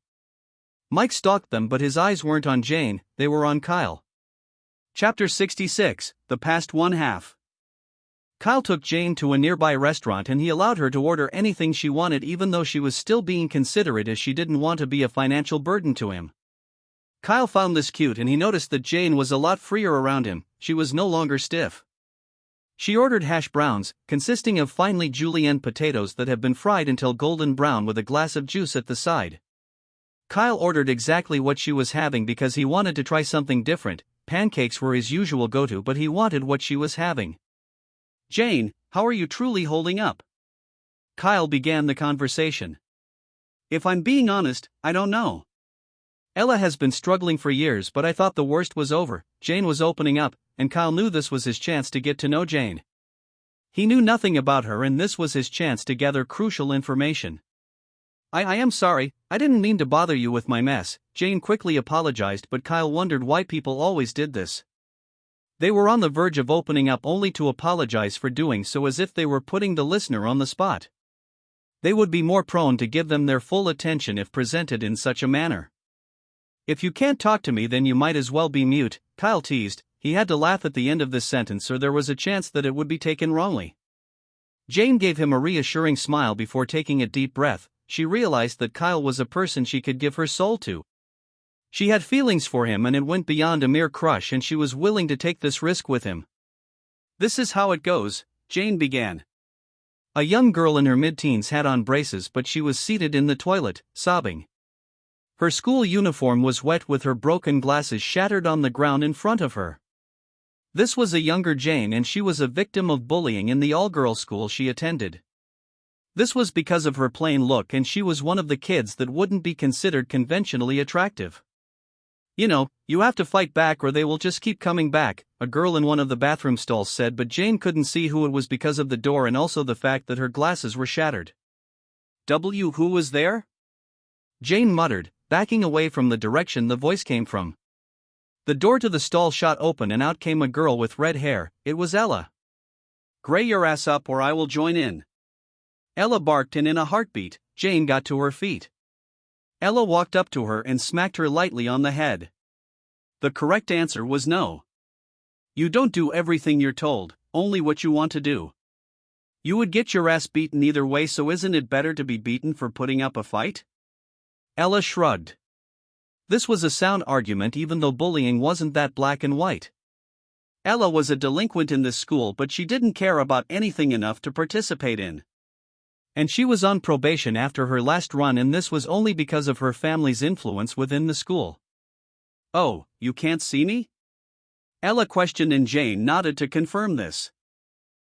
Mike stalked them, but his eyes weren't on Jane, they were on Kyle. Chapter 66, The Past One Half. Kyle took Jane to a nearby restaurant and he allowed her to order anything she wanted, even though she was still being considerate as she didn't want to be a financial burden to him. Kyle found this cute and he noticed that Jane was a lot freer around him. She was no longer stiff. She ordered hash browns, consisting of finely julienne potatoes that have been fried until golden brown with a glass of juice at the side. Kyle ordered exactly what she was having because he wanted to try something different. Pancakes were his usual go-to, but he wanted what she was having. Jane, how are you truly holding up? Kyle began the conversation. If I'm being honest, I don't know. Ella has been struggling for years, but I thought the worst was over. Jane was opening up, and Kyle knew this was his chance to get to know Jane. He knew nothing about her, and this was his chance to gather crucial information. I am sorry, I didn't mean to bother you with my mess, Jane quickly apologized, but Kyle wondered why people always did this. They were on the verge of opening up only to apologize for doing so, as if they were putting the listener on the spot. They would be more prone to give them their full attention if presented in such a manner. "If you can't talk to me, then you might as well be mute," Kyle teased. He had to laugh at the end of this sentence or there was a chance that it would be taken wrongly. Jane gave him a reassuring smile before taking a deep breath. She realized that Kyle was a person she could give her soul to. She had feelings for him and it went beyond a mere crush, and she was willing to take this risk with him. "This is how it goes," Jane began. A young girl in her mid-teens had on braces, but she was seated in the toilet, sobbing. Her school uniform was wet with her broken glasses shattered on the ground in front of her. This was a younger Jane, and she was a victim of bullying in the all-girls school she attended. This was because of her plain look, and she was one of the kids that wouldn't be considered conventionally attractive. "You know, you have to fight back or they will just keep coming back," a girl in one of the bathroom stalls said, but Jane couldn't see who it was because of the door and also the fact that her glasses were shattered. Who was there?" Jane muttered, backing away from the direction the voice came from. The door to the stall shot open and out came a girl with red hair. It was Ella. "Gray your ass up or I will join in," Ella barked, and in a heartbeat, Jane got to her feet. Ella walked up to her and smacked her lightly on the head. The correct answer was no. You don't do everything you're told, only what you want to do. You would get your ass beaten either way, so isn't it better to be beaten for putting up a fight? Ella shrugged. This was a sound argument, even though bullying wasn't that black and white. Ella was a delinquent in this school, but she didn't care about anything enough to participate in. And she was on probation after her last run, and this was only because of her family's influence within the school. "Oh, you can't see me?" Ella questioned, and Jane nodded to confirm this.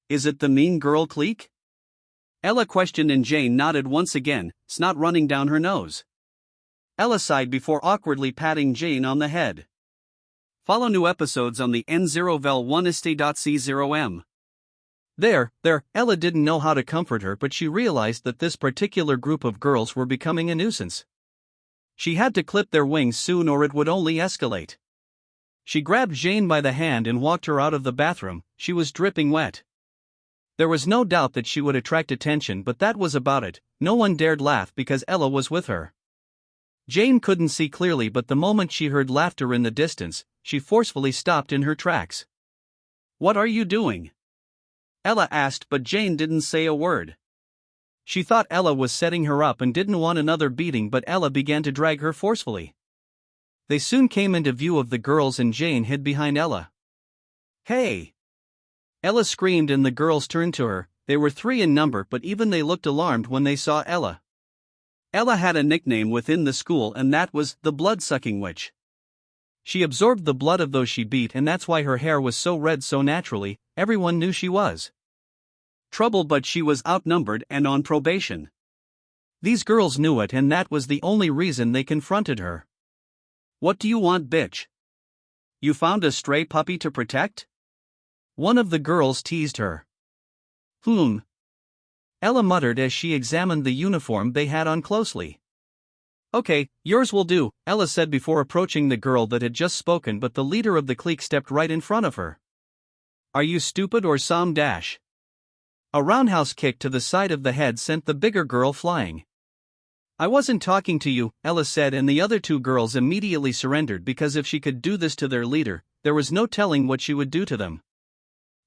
"Is it the mean girl clique?" Ella questioned and Jane nodded once again, snot running down her nose. Ella sighed before awkwardly patting Jane on the head. Follow new episodes on the N0vel1ist.c0m. There, Ella didn't know how to comfort her, but she realized that this particular group of girls were becoming a nuisance. She had to clip their wings soon or it would only escalate. She grabbed Jane by the hand and walked her out of the bathroom. She was dripping wet. There was no doubt that she would attract attention, but that was about it. No one dared laugh because Ella was with her. Jane couldn't see clearly, but the moment she heard laughter in the distance, she forcefully stopped in her tracks. "What are you doing?" Ella asked, but Jane didn't say a word. She thought Ella was setting her up and didn't want another beating, but Ella began to drag her forcefully. They soon came into view of the girls and Jane hid behind Ella. "Hey!" Ella screamed and the girls turned to her. They were 3 in number, but even they looked alarmed when they saw Ella. Ella had a nickname within the school, and that was the blood-sucking witch. She absorbed the blood of those she beat, and that's why her hair was so red so naturally. Everyone knew she was trouble, but she was outnumbered and on probation. These girls knew it, and that was the only reason they confronted her. "What do you want, bitch? You found a stray puppy to protect?" One of the girls teased her. Ella muttered as she examined the uniform they had on closely. "Okay, yours will do," Ella said before approaching the girl that had just spoken, but the leader of the clique stepped right in front of her. "Are you stupid or some dash?" A roundhouse kick to the side of the head sent the bigger girl flying. "I wasn't talking to you," Ella said, and the other 2 girls immediately surrendered because if she could do this to their leader, there was no telling what she would do to them.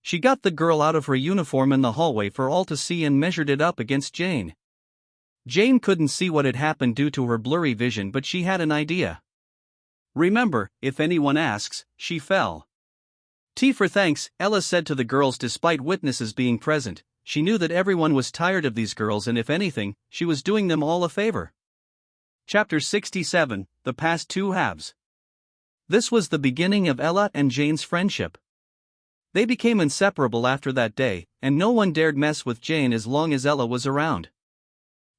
She got the girl out of her uniform in the hallway for all to see and measured it up against Jane. Jane couldn't see what had happened due to her blurry vision, but she had an idea. "Remember, if anyone asks, she fell." "Tea for thanks," Ella said to the girls despite witnesses being present. She knew that everyone was tired of these girls, and if anything, she was doing them all a favor. Chapter 67, The Past Two Halves. This was the beginning of Ella and Jane's friendship. They became inseparable after that day, and no one dared mess with Jane as long as Ella was around.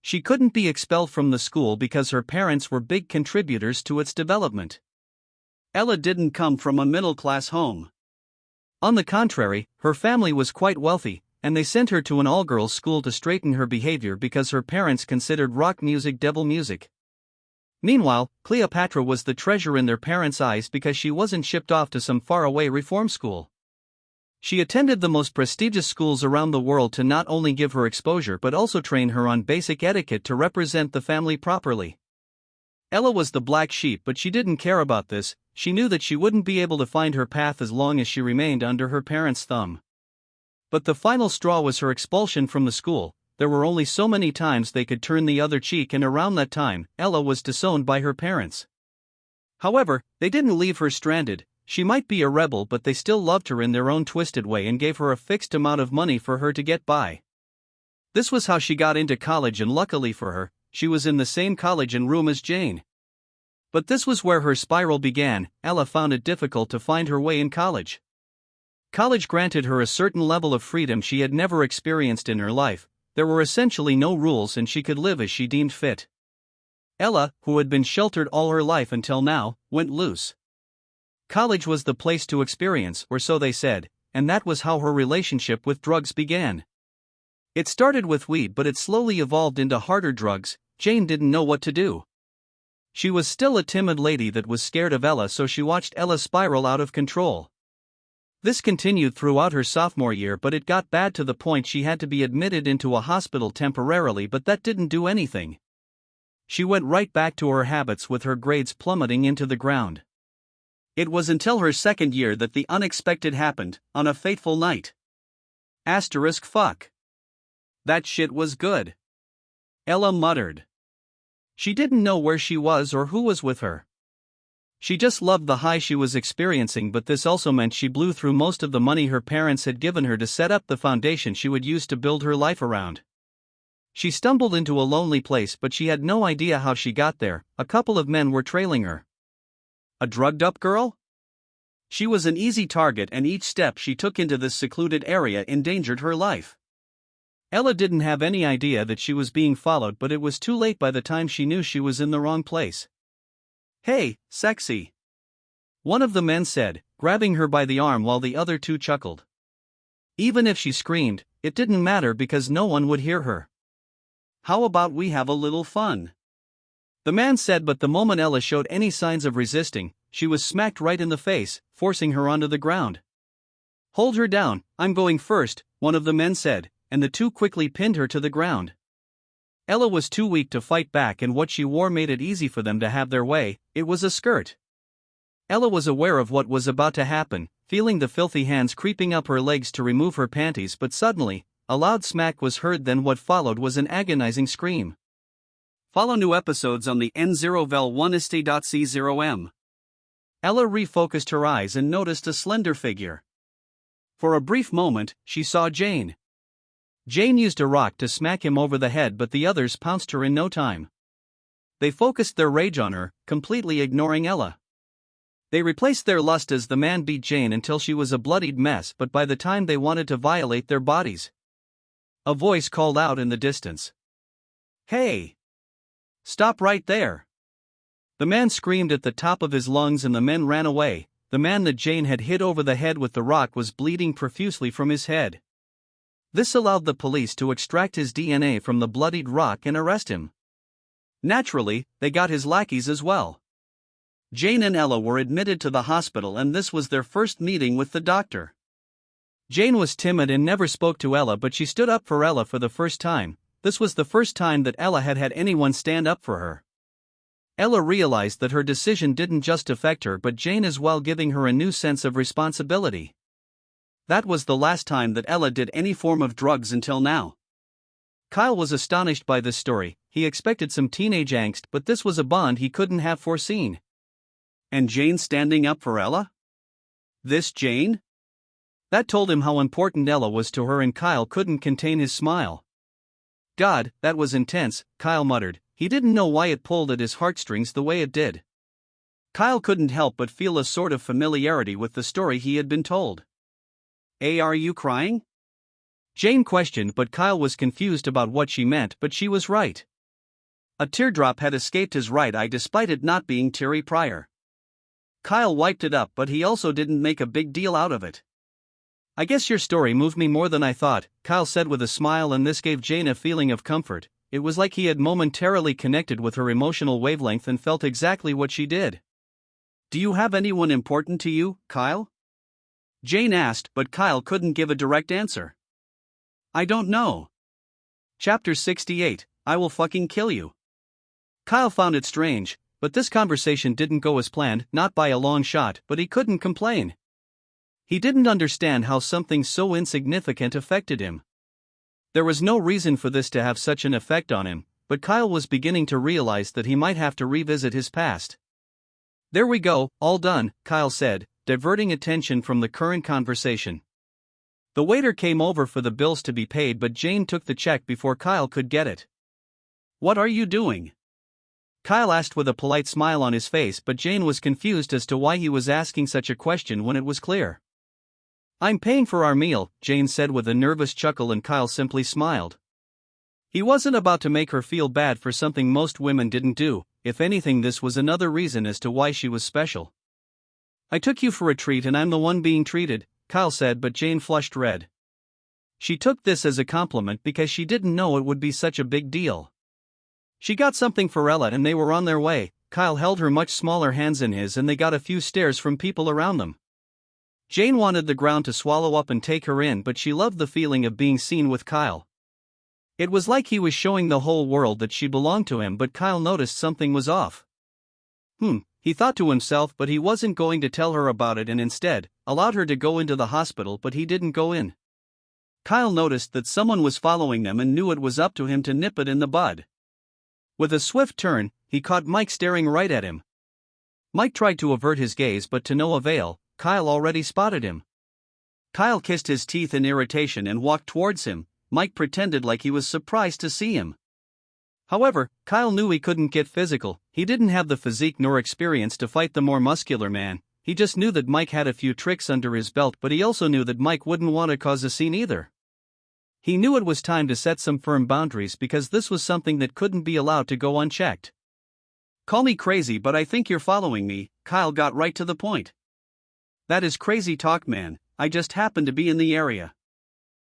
She couldn't be expelled from the school because her parents were big contributors to its development. Ella didn't come from a middle-class home. On the contrary, her family was quite wealthy, and they sent her to an all-girls school to straighten her behavior because her parents considered rock music devil music. Meanwhile, Cleopatra was the treasure in their parents' eyes because she wasn't shipped off to some faraway reform school. She attended the most prestigious schools around the world to not only give her exposure but also train her on basic etiquette to represent the family properly. Ella was the black sheep, but she didn't care about this. She knew that she wouldn't be able to find her path as long as she remained under her parents' thumb. But the final straw was her expulsion from the school. There were only so many times they could turn the other cheek, and around that time, Ella was disowned by her parents. However, they didn't leave her stranded. She might be a rebel, but they still loved her in their own twisted way and gave her a fixed amount of money for her to get by. This was how she got into college, and luckily for her, she was in the same college and room as Jane. But this was where her spiral began. Ella found it difficult to find her way in college. College granted her a certain level of freedom she had never experienced in her life. There were essentially no rules and she could live as she deemed fit. Ella, who had been sheltered all her life until now, went loose. College was the place to experience, or so they said, and that was how her relationship with drugs began. It started with weed, but it slowly evolved into harder drugs. Jane didn't know what to do. She was still a timid lady that was scared of Ella, so she watched Ella spiral out of control. This continued throughout her sophomore year, but it got bad to the point she had to be admitted into a hospital temporarily, but that didn't do anything. She went right back to her habits, with her grades plummeting into the ground. It was until her second year that the unexpected happened, on a fateful night. Fuck. That shit was good. Ella muttered. She didn't know where she was or who was with her. She just loved the high she was experiencing, but this also meant she blew through most of the money her parents had given her to set up the foundation she would use to build her life around. She stumbled into a lonely place, but she had no idea how she got there. A couple of men were trailing her. A drugged-up girl? She was an easy target, and each step she took into this secluded area endangered her life. Ella didn't have any idea that she was being followed, but it was too late by the time she knew she was in the wrong place. "Hey, sexy," one of the men said, grabbing her by the arm while the other two chuckled. Even if she screamed, it didn't matter because no one would hear her. "How about we have a little fun?" the man said, but the moment Ella showed any signs of resisting, she was smacked right in the face, forcing her onto the ground. "Hold her down, I'm going first," one of the men said, and the two quickly pinned her to the ground. Ella was too weak to fight back, and what she wore made it easy for them to have their way. It was a skirt. Ella was aware of what was about to happen, feeling the filthy hands creeping up her legs to remove her panties, but suddenly, a loud smack was heard. Then what followed was an agonizing scream. Follow new episodes on the N0vel1ist.c0m. Ella refocused her eyes and noticed a slender figure. For a brief moment, she saw Jane. Jane used a rock to smack him over the head, but the others pounced her in no time. They focused their rage on her, completely ignoring Ella. They replaced their lust as the man beat Jane until she was a bloodied mess, but by the time they wanted to violate their bodies, a voice called out in the distance. "Hey! Stop right there!" The man screamed at the top of his lungs and the men ran away. The man that Jane had hit over the head with the rock was bleeding profusely from his head. This allowed the police to extract his DNA from the bloodied rock and arrest him. Naturally, they got his lackeys as well. Jane and Ella were admitted to the hospital, and this was their first meeting with the doctor. Jane was timid and never spoke to Ella, but she stood up for Ella for the first time. This was the first time that Ella had had anyone stand up for her. Ella realized that her decision didn't just affect her but Jane as well, giving her a new sense of responsibility. That was the last time that Ella did any form of drugs until now. Kyle was astonished by this story. He expected some teenage angst, but this was a bond he couldn't have foreseen. And Jane standing up for Ella? This Jane? That told him how important Ella was to her, and Kyle couldn't contain his smile. "God, that was intense," Kyle muttered. He didn't know why it pulled at his heartstrings the way it did. Kyle couldn't help but feel a sort of familiarity with the story he had been told. Are you crying?" Jane questioned, but Kyle was confused about what she meant, but she was right. A teardrop had escaped his right eye despite it not being teary prior. Kyle wiped it up, but he also didn't make a big deal out of it. "I guess your story moved me more than I thought," Kyle said with a smile, and this gave Jane a feeling of comfort. It was like he had momentarily connected with her emotional wavelength and felt exactly what she did. "Do you have anyone important to you, Kyle?" Jane asked, but Kyle couldn't give a direct answer. I don't know. Chapter 68, I will fucking kill you. Kyle found it strange, but this conversation didn't go as planned, not by a long shot, but he couldn't complain. He didn't understand how something so insignificant affected him. There was no reason for this to have such an effect on him, but Kyle was beginning to realize that he might have to revisit his past. There we go, all done, Kyle said, diverting attention from the current conversation. The waiter came over for the bills to be paid, but Jane took the check before Kyle could get it. What are you doing? Kyle asked with a polite smile on his face, but Jane was confused as to why he was asking such a question when it was clear. I'm paying for our meal, Jane said with a nervous chuckle, and Kyle simply smiled. He wasn't about to make her feel bad for something most women didn't do. If anything, this was another reason as to why she was special. I took you for a treat and I'm the one being treated, Kyle said, but Jane flushed red. She took this as a compliment because she didn't know it would be such a big deal. She got something for Ella and they were on their way. Kyle held her much smaller hands in his and they got a few stares from people around them. Jane wanted the ground to swallow up and take her in, but she loved the feeling of being seen with Kyle. It was like he was showing the whole world that she belonged to him, but Kyle noticed something was off. He thought to himself, but he wasn't going to tell her about it and instead allowed her to go into the hospital, but he didn't go in. Kyle noticed that someone was following them and knew it was up to him to nip it in the bud. With a swift turn, he caught Mike staring right at him. Mike tried to avert his gaze, but to no avail. Kyle already spotted him. Kyle kissed his teeth in irritation and walked towards him. Mike pretended like he was surprised to see him. However, Kyle knew he couldn't get physical. He didn't have the physique nor experience to fight the more muscular man. He just knew that Mike had a few tricks under his belt, but he also knew that Mike wouldn't want to cause a scene either. He knew it was time to set some firm boundaries because this was something that couldn't be allowed to go unchecked. Call me crazy, but I think you're following me, Kyle got right to the point. That is crazy talk, man. I just happen to be in the area.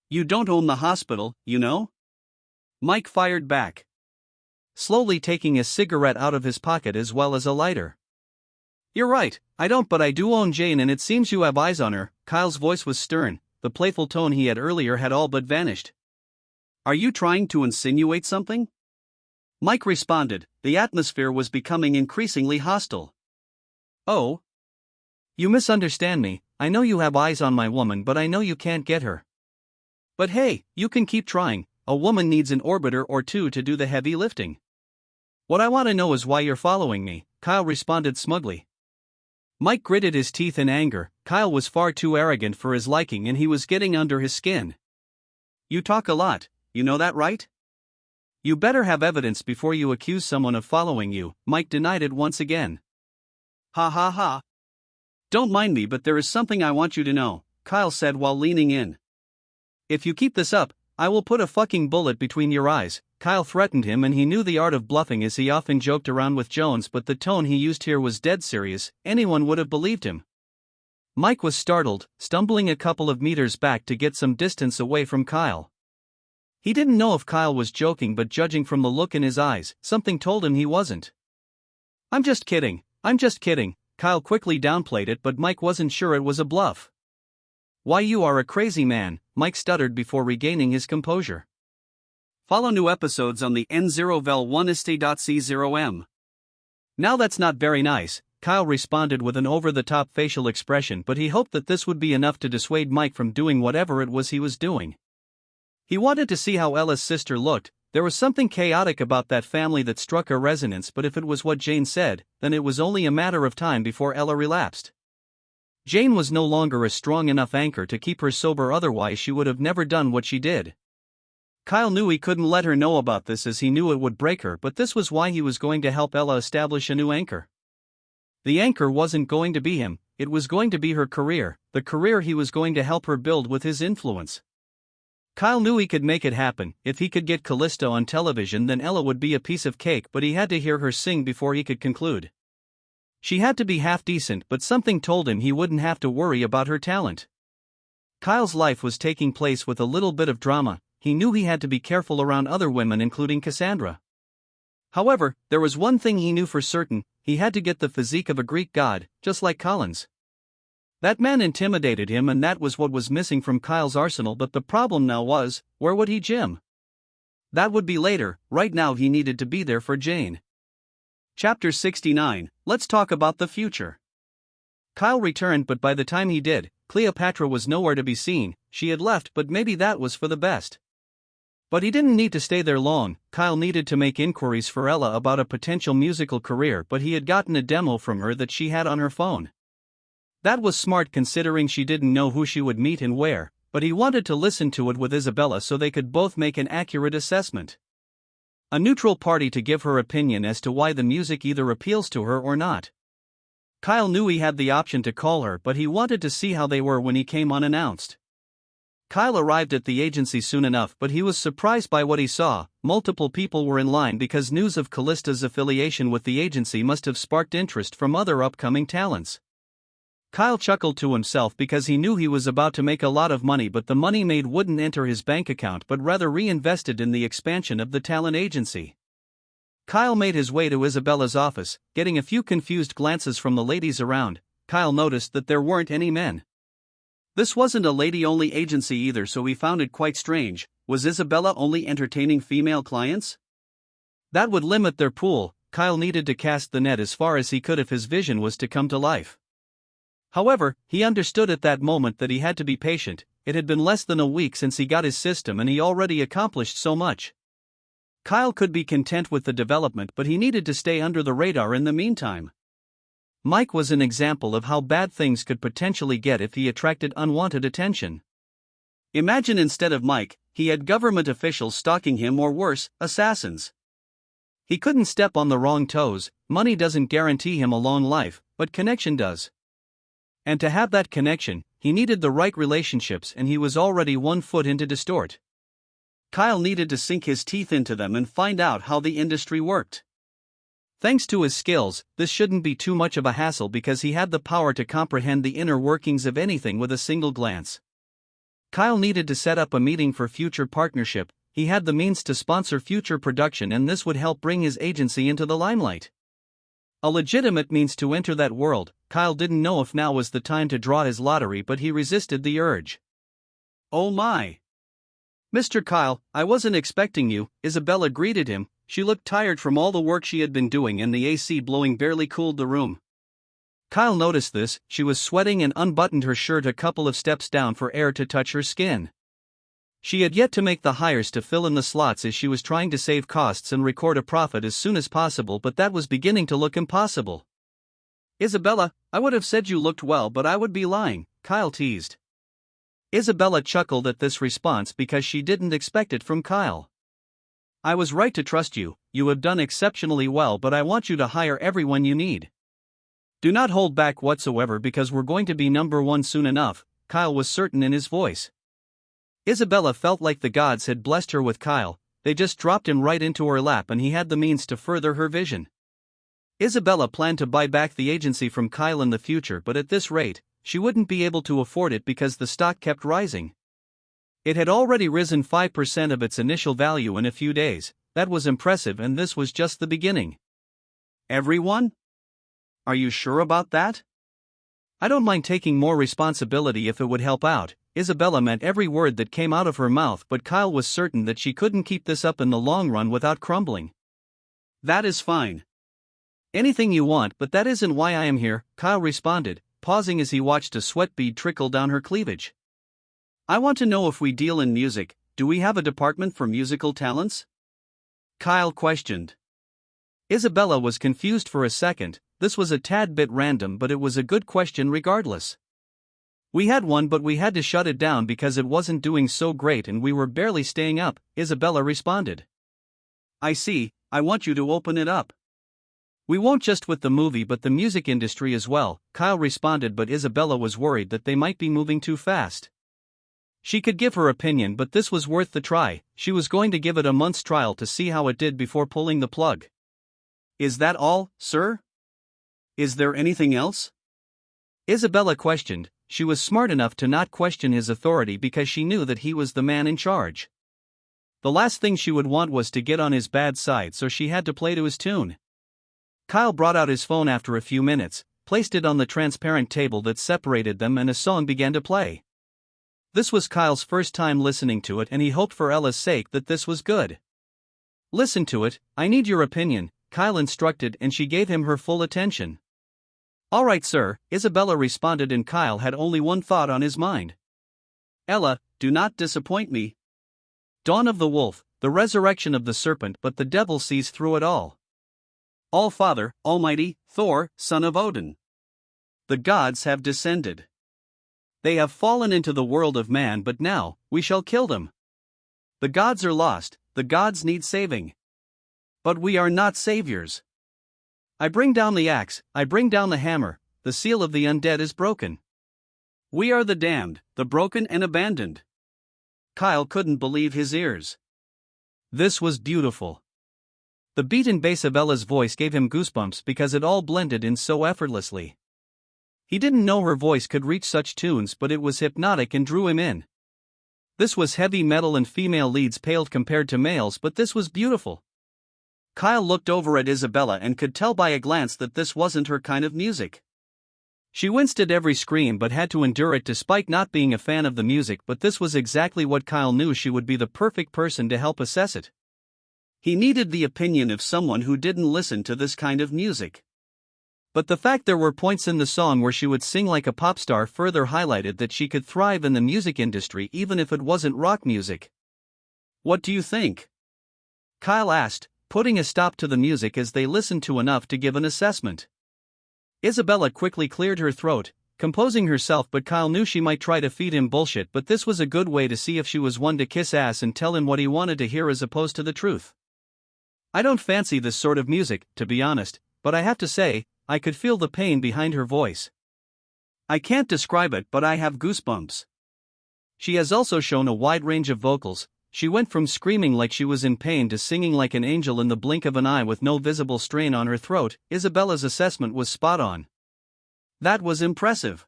You don't own the hospital, you know? Mike fired back, slowly taking a cigarette out of his pocket as well as a lighter. You're right, I don't, but I do own Jane and it seems you have eyes on her. Kyle's voice was stern, the playful tone he had earlier had all but vanished. Are you trying to insinuate something? Mike responded, the atmosphere was becoming increasingly hostile. Oh? You misunderstand me. I know you have eyes on my woman, but I know you can't get her. But hey, you can keep trying. A woman needs an orbiter or two to do the heavy lifting. What I want to know is why you're following me, Kyle responded smugly. Mike gritted his teeth in anger. Kyle was far too arrogant for his liking and he was getting under his skin. You talk a lot, you know that, right? You better have evidence before you accuse someone of following you. Mike denied it once again. Ha ha ha. Don't mind me, but there is something I want you to know, Kyle said while leaning in. If you keep this up, I will put a fucking bullet between your eyes. Kyle threatened him and he knew the art of bluffing as he often joked around with Jones, but the tone he used here was dead serious. Anyone would have believed him. Mike was startled, stumbling a couple of meters back to get some distance away from Kyle. He didn't know if Kyle was joking, but judging from the look in his eyes, something told him he wasn't. I'm just kidding. Kyle quickly downplayed it, but Mike wasn't sure it was a bluff. Why, you are a crazy man, Mike stuttered before regaining his composure. Follow new episodes on the N0vel1st.c0m. Now that's not very nice, Kyle responded with an over-the-top facial expression, but he hoped that this would be enough to dissuade Mike from doing whatever it was he was doing. He wanted to see how Ella's sister looked. There was something chaotic about that family that struck a resonance, but if it was what Jane said, then it was only a matter of time before Ella relapsed. Jane was no longer a strong enough anchor to keep her sober, otherwise she would have never done what she did. Kyle knew he couldn't let her know about this as he knew it would break her, but this was why he was going to help Ella establish a new anchor. The anchor wasn't going to be him, it was going to be her career, the career he was going to help her build with his influence. Kyle knew he could make it happen. If he could get Callisto on television, then Ella would be a piece of cake, but he had to hear her sing before he could conclude. She had to be half decent, but something told him he wouldn't have to worry about her talent. Kyle's life was taking place with a little bit of drama. He knew he had to be careful around other women, including Cassandra. However, there was one thing he knew for certain: he had to get the physique of a Greek god, just like Collins. That man intimidated him, and that was what was missing from Kyle's arsenal, but the problem now was, where would he gym? That would be later. Right now he needed to be there for Jane. Chapter 69, let's talk about the future. Kyle returned, but by the time he did, Cleopatra was nowhere to be seen. She had left, but maybe that was for the best. But he didn't need to stay there long. Kyle needed to make inquiries for Ella about a potential musical career, but he had gotten a demo from her that she had on her phone. That was smart considering she didn't know who she would meet and where, but he wanted to listen to it with Isabella so they could both make an accurate assessment. A neutral party to give her opinion as to why the music either appeals to her or not. Kyle knew he had the option to call her, but he wanted to see how they were when he came unannounced. Kyle arrived at the agency soon enough, but he was surprised by what he saw. Multiple people were in line because news of Callista's affiliation with the agency must have sparked interest from other upcoming talents. Kyle chuckled to himself because he knew he was about to make a lot of money, but the money made wouldn't enter his bank account but rather reinvested in the expansion of the talent agency. Kyle made his way to Isabella's office, getting a few confused glances from the ladies around. Kyle noticed that there weren't any men. This wasn't a lady-only agency either, so he found it quite strange. Was Isabella only entertaining female clients? That would limit their pool. Kyle needed to cast the net as far as he could if his vision was to come to life. However, he understood at that moment that he had to be patient. It had been less than a week since he got his system and he already accomplished so much. Kyle could be content with the development, but he needed to stay under the radar in the meantime. Mike was an example of how bad things could potentially get if he attracted unwanted attention. Imagine instead of Mike, he had government officials stalking him, or worse, assassins. He couldn't step on the wrong toes. Money doesn't guarantee him a long life, but connection does. And to have that connection, he needed the right relationships, and he was already 1 foot into Distort. Kyle needed to sink his teeth into them and find out how the industry worked. Thanks to his skills, this shouldn't be too much of a hassle because he had the power to comprehend the inner workings of anything with a single glance. Kyle needed to set up a meeting for future partnership. He had the means to sponsor future production, and this would help bring his agency into the limelight. A legitimate means to enter that world. Kyle didn't know if now was the time to draw his lottery, but he resisted the urge. "Oh my! Mr. Kyle, I wasn't expecting you," Isabella greeted him. She looked tired from all the work she had been doing, and the AC blowing barely cooled the room. Kyle noticed this. She was sweating and unbuttoned her shirt a couple of steps down for air to touch her skin. She had yet to make the hires to fill in the slots as she was trying to save costs and record a profit as soon as possible, but that was beginning to look impossible. "Isabella, I would have said you looked well, but I would be lying," Kyle teased. Isabella chuckled at this response because she didn't expect it from Kyle. "I was right to trust you. You have done exceptionally well, but I want you to hire everyone you need. Do not hold back whatsoever because we're going to be #1 soon enough," Kyle was certain in his voice. Isabella felt like the gods had blessed her with Kyle. They just dropped him right into her lap and he had the means to further her vision. Isabella planned to buy back the agency from Kyle in the future, but at this rate, she wouldn't be able to afford it because the stock kept rising. It had already risen 5% of its initial value in a few days. That was impressive, and this was just the beginning. "Everyone? Are you sure about that?" "I don't mind taking more responsibility if it would help out." Isabella meant every word that came out of her mouth, but Kyle was certain that she couldn't keep this up in the long run without crumbling. "That is fine. Anything you want, but that isn't why I am here," Kyle responded, pausing as he watched a sweat bead trickle down her cleavage. "I want to know if we deal in music. Do we have a department for musical talents?" Kyle questioned. Isabella was confused for a second. This was a tad bit random, but it was a good question regardless. "We had one, but we had to shut it down because it wasn't doing so great and we were barely staying up," Isabella responded. "I see. I want you to open it up." "We won't just with the movie but the music industry as well," Kyle responded, but Isabella was worried that they might be moving too fast. She could give her opinion, but this was worth the try. She was going to give it a month's trial to see how it did before pulling the plug. "Is that all, sir? Is there anything else?" Isabella questioned. She was smart enough to not question his authority because she knew that he was the man in charge. The last thing she would want was to get on his bad side, so she had to play to his tune. Kyle brought out his phone after a few minutes. placed it on the transparent table that separated them, and a song began to play. This was Kyle's first time listening to it, and he hoped for Ella's sake that this was good. "Listen to it, I need your opinion," Kyle instructed, and she gave him her full attention. "All right, sir," Isabella responded, and Kyle had only one thought on his mind. "Ella, do not disappoint me." Dawn of the wolf, the resurrection of the serpent, but the devil sees through it all. All-Father, Almighty, Thor, son of Odin. The gods have descended. They have fallen into the world of man, but now, we shall kill them. The gods are lost, the gods need saving. But we are not saviors. I bring down the axe, I bring down the hammer, the seal of the undead is broken. We are the damned, the broken and abandoned. Kyle couldn't believe his ears. This was beautiful. The beat and bass of Ella's voice gave him goosebumps because it all blended in so effortlessly. He didn't know her voice could reach such tunes, but it was hypnotic and drew him in. This was heavy metal and female leads paled compared to males, but this was beautiful. Kyle looked over at Isabella and could tell by a glance that this wasn't her kind of music. She winced at every scream but had to endure it despite not being a fan of the music, but this was exactly what Kyle knew. She would be the perfect person to help assess it. He needed the opinion of someone who didn't listen to this kind of music. But the fact there were points in the song where she would sing like a pop star further highlighted that she could thrive in the music industry even if it wasn't rock music. "What do you think?" Kyle asked, putting a stop to the music as they listened to enough to give an assessment. Isabella quickly cleared her throat, composing herself, but Kyle knew she might try to feed him bullshit, but this was a good way to see if she was one to kiss ass and tell him what he wanted to hear as opposed to the truth. "I don't fancy this sort of music, to be honest, but I have to say, I could feel the pain behind her voice. I can't describe it, but I have goosebumps." She has also shown a wide range of vocals. She went from screaming like she was in pain to singing like an angel in the blink of an eye with no visible strain on her throat. Isabella's assessment was spot on. That was impressive.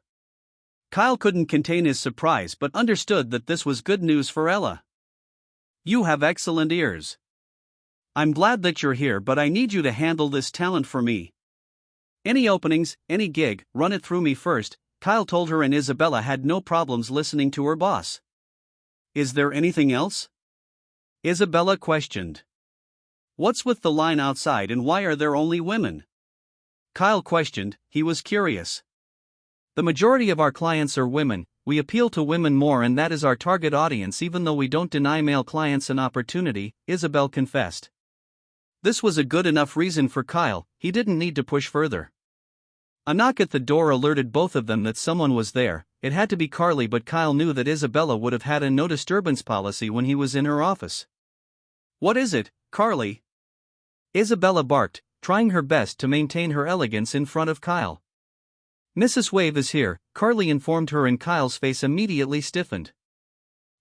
Kyle couldn't contain his surprise but understood that this was good news for Ella. "You have excellent ears. I'm glad that you're here, but I need you to handle this talent for me. Any openings, any gig, run it through me first," Kyle told her, and Isabella had no problems listening to her boss. "Is there anything else?" Isabella questioned. "What's with the line outside and why are there only women?" Kyle questioned, he was curious. "The majority of our clients are women, we appeal to women more and that is our target audience even though we don't deny male clients an opportunity," Isabel confessed. This was a good enough reason for Kyle, he didn't need to push further. A knock at the door alerted both of them that someone was there. It had to be Carly, but Kyle knew that Isabella would have had a no disturbance policy when he was in her office. "What is it, Carly?" Isabella barked, trying her best to maintain her elegance in front of Kyle. "Mrs. Wave is here," Carly informed her, and Kyle's face immediately stiffened.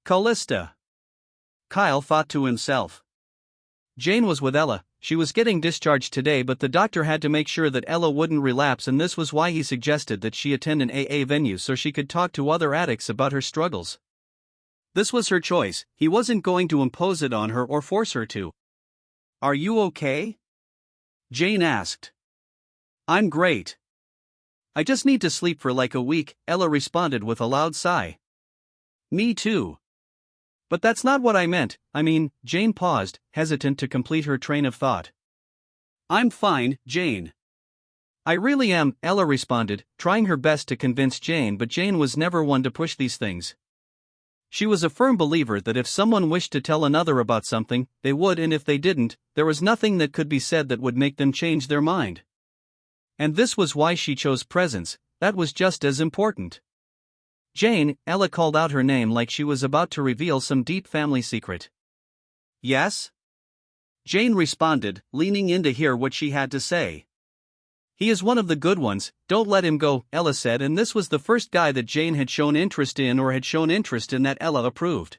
"Callista." Kyle thought to himself. Jane was with Ella. She was getting discharged today, but the doctor had to make sure that Ella wouldn't relapse, and this was why he suggested that she attend an AA venue so she could talk to other addicts about her struggles. This was her choice, he wasn't going to impose it on her or force her to. "Are you okay?" Jane asked. "I'm great. I just need to sleep for like a week," Ella responded with a loud sigh. "Me too. But that's not what I meant, Jane paused, hesitant to complete her train of thought. "I'm fine, Jane." "I really am," Ella responded, trying her best to convince Jane, but Jane was never one to push these things. She was a firm believer that if someone wished to tell another about something, they would, and if they didn't, there was nothing that could be said that would make them change their mind. And this was why she chose presence, that was just as important. "Jane," Ella called out her name like she was about to reveal some deep family secret. "Yes?" Jane responded, leaning in to hear what she had to say. "He is one of the good ones, don't let him go," Ella said, and this was the first guy that Jane had shown interest in or had shown interest in that Ella approved.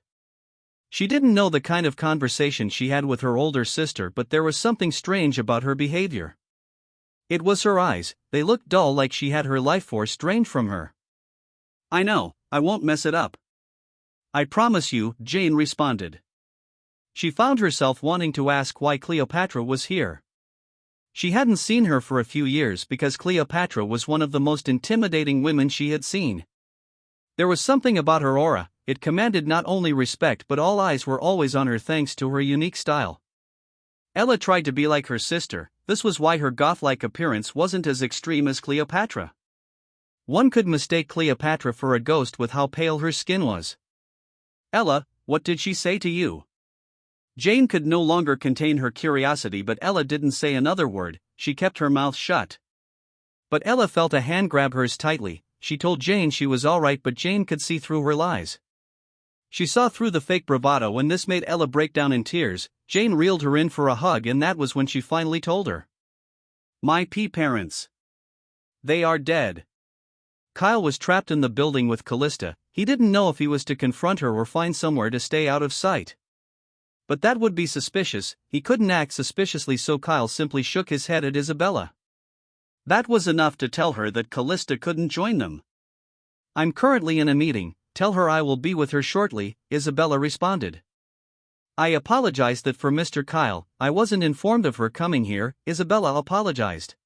She didn't know the kind of conversation she had with her older sister, but there was something strange about her behavior. It was her eyes, they looked dull like she had her life force drained from her. "I know, I won't mess it up. I promise you," Jane responded. She found herself wanting to ask why Cleopatra was here. She hadn't seen her for a few years because Cleopatra was one of the most intimidating women she had seen. There was something about her aura, it commanded not only respect but all eyes were always on her thanks to her unique style. Ella tried to be like her sister, this was why her goth-like appearance wasn't as extreme as Cleopatra. One could mistake Cleopatra for a ghost with how pale her skin was. Ella, what did she say to you? Jane could no longer contain her curiosity, but Ella didn't say another word, she kept her mouth shut. But Ella felt a hand grab hers tightly. She told Jane she was alright, but Jane could see through her lies. She saw through the fake bravado, and this made Ella break down in tears. Jane reeled her in for a hug, and that was when she finally told her. My parents. They are dead. Kyle was trapped in the building with Callista. He didn't know if he was to confront her or find somewhere to stay out of sight. But that would be suspicious. He couldn't act suspiciously, so Kyle simply shook his head at Isabella. That was enough to tell her that Callista couldn't join them. I'm currently in a meeting, tell her I will be with her shortly, Isabella responded. I apologized that for Mr. Kyle, I wasn't informed of her coming here, Isabella apologized.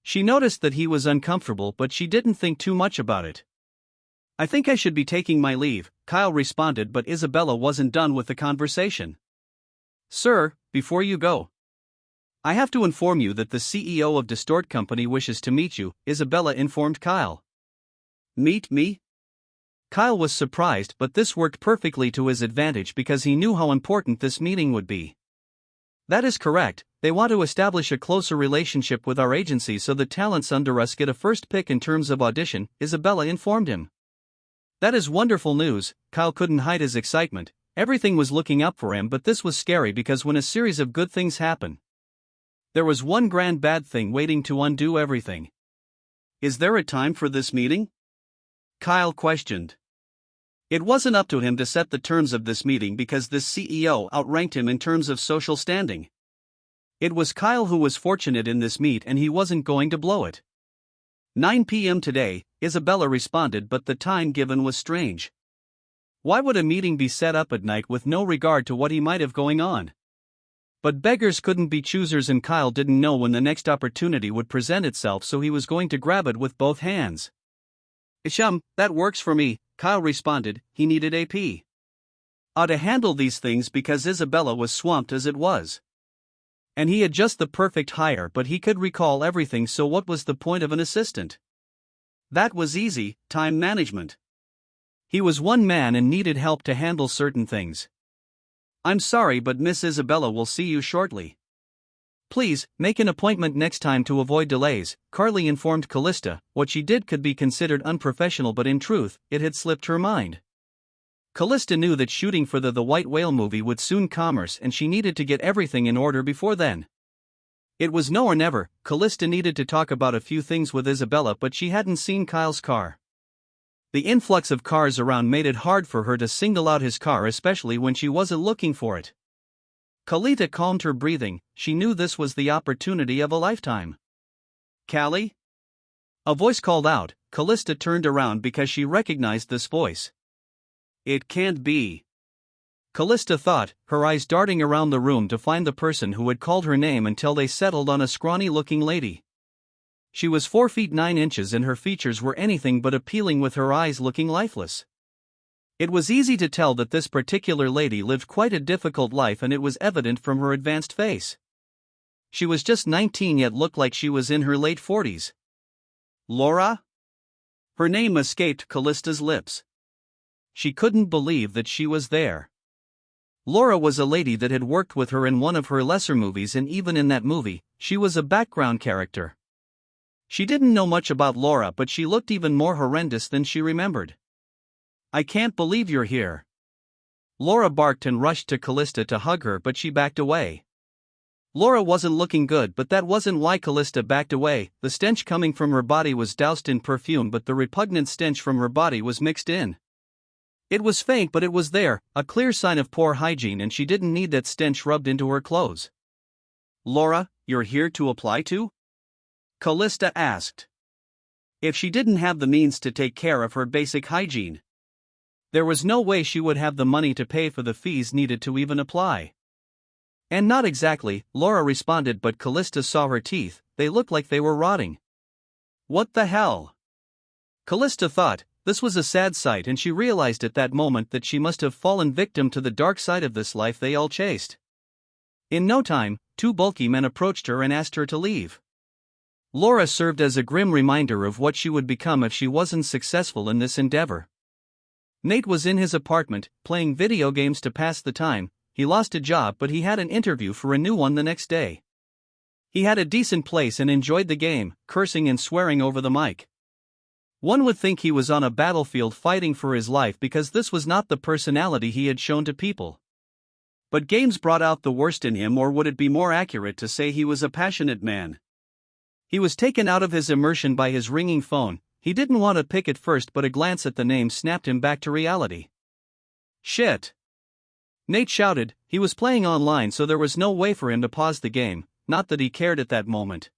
She noticed that he was uncomfortable, but she didn't think too much about it. I think I should be taking my leave, Kyle responded, but Isabella wasn't done with the conversation. Sir, before you go, I have to inform you that the CEO of Distort Company wishes to meet you, Isabella informed Kyle. Meet me? Kyle was surprised, but this worked perfectly to his advantage because he knew how important this meeting would be. That is correct, they want to establish a closer relationship with our agency so the talents under us get a first pick in terms of audition, Isabella informed him. That is wonderful news. Kyle couldn't hide his excitement. Everything was looking up for him, but this was scary because when a series of good things happen, there was one grand bad thing waiting to undo everything. Is there a time for this meeting? Kyle questioned. It wasn't up to him to set the terms of this meeting because this CEO outranked him in terms of social standing. It was Kyle who was fortunate in this meet, and he wasn't going to blow it. 9 p.m. today, Isabella responded, but the time given was strange. Why would a meeting be set up at night with no regard to what he might have going on? But beggars couldn't be choosers, and Kyle didn't know when the next opportunity would present itself, so he was going to grab it with both hands. That works for me, Kyle responded. He needed AP. To handle these things because Isabella was swamped as it was. And he had just the perfect hire, but he could recall everything, so what was the point of an assistant? That was easy, time management. He was one man and needed help to handle certain things. I'm sorry, but Miss Isabella will see you shortly. Please, make an appointment next time to avoid delays, Carly informed Callista. What she did could be considered unprofessional, but in truth, it had slipped her mind. Callista knew that shooting for the White Whale movie would soon commerce, and she needed to get everything in order before then. It was now or never. Callista needed to talk about a few things with Isabella, but she hadn't seen Kyle's car. The influx of cars around made it hard for her to single out his car, especially when she wasn't looking for it. Kalita calmed her breathing. She knew this was the opportunity of a lifetime. Callie? A voice called out. Callista turned around because she recognized this voice. It can't be. Callista thought, her eyes darting around the room to find the person who had called her name until they settled on a scrawny-looking lady. She was 4 feet 9 inches and her features were anything but appealing, with her eyes looking lifeless. It was easy to tell that this particular lady lived quite a difficult life, and it was evident from her advanced face. She was just 19 yet looked like she was in her late 40s. Laura? Her name escaped Callista's lips. She couldn't believe that she was there. Laura was a lady that had worked with her in one of her lesser movies, and even in that movie, she was a background character. She didn't know much about Laura, but she looked even more horrendous than she remembered. I can't believe you're here. Laura barked and rushed to Callista to hug her, but she backed away. Laura wasn't looking good, but that wasn't why Callista backed away. The stench coming from her body was doused in perfume, but the repugnant stench from her body was mixed in. It was faint, but it was there, a clear sign of poor hygiene, and she didn't need that stench rubbed into her clothes. Laura, you're here to apply to? Callista asked. If she didn't have the means to take care of her basic hygiene, there was no way she would have the money to pay for the fees needed to even apply. And not exactly, Laura responded, but Callista saw her teeth, they looked like they were rotting. What the hell? Callista thought. This was a sad sight, and she realized at that moment that she must have fallen victim to the dark side of this life they all chased. In no time, two bulky men approached her and asked her to leave. Laura served as a grim reminder of what she would become if she wasn't successful in this endeavor. Nate was in his apartment, playing video games to pass the time. He lost a job, but he had an interview for a new one the next day. He had a decent place and enjoyed the game, cursing and swearing over the mic. One would think he was on a battlefield fighting for his life because this was not the personality he had shown to people. But games brought out the worst in him, or would it be more accurate to say he was a passionate man? He was taken out of his immersion by his ringing phone. He didn't want to pick it first, but a glance at the name snapped him back to reality. Shit! Nate shouted. He was playing online, so there was no way for him to pause the game, not that he cared at that moment.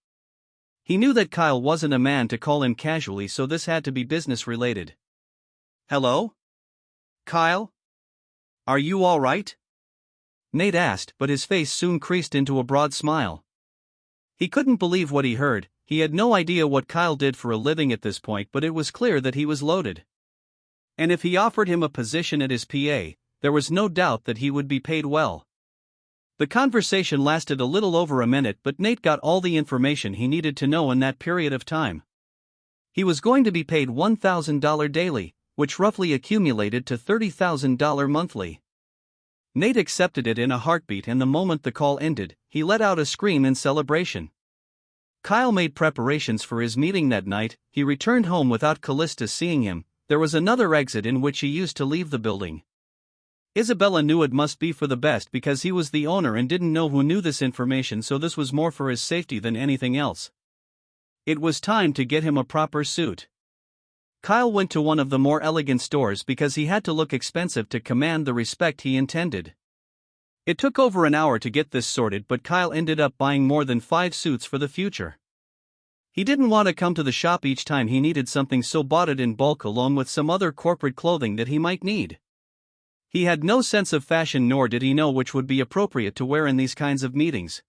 He knew that Kyle wasn't a man to call him casually, so this had to be business related. Hello? Kyle? Are you all right? Nate asked, but his face soon creased into a broad smile. He couldn't believe what he heard. He had no idea what Kyle did for a living at this point, but it was clear that he was loaded. And if he offered him a position at his PA, there was no doubt that he would be paid well. The conversation lasted a little over a minute, but Nate got all the information he needed to know in that period of time. He was going to be paid $1,000 daily, which roughly accumulated to $30,000 monthly. Nate accepted it in a heartbeat, and the moment the call ended, he let out a scream in celebration. Kyle made preparations for his meeting that night. He returned home without Callista seeing him. There was another exit in which he used to leave the building. Isabella knew it must be for the best because he was the owner and didn't know who knew this information, so this was more for his safety than anything else. It was time to get him a proper suit. Kyle went to one of the more elegant stores because he had to look expensive to command the respect he intended. It took over an hour to get this sorted, but Kyle ended up buying more than 5 suits for the future. He didn't want to come to the shop each time he needed something, so bought it in bulk along with some other corporate clothing that he might need. He had no sense of fashion, nor did he know which would be appropriate to wear in these kinds of meetings.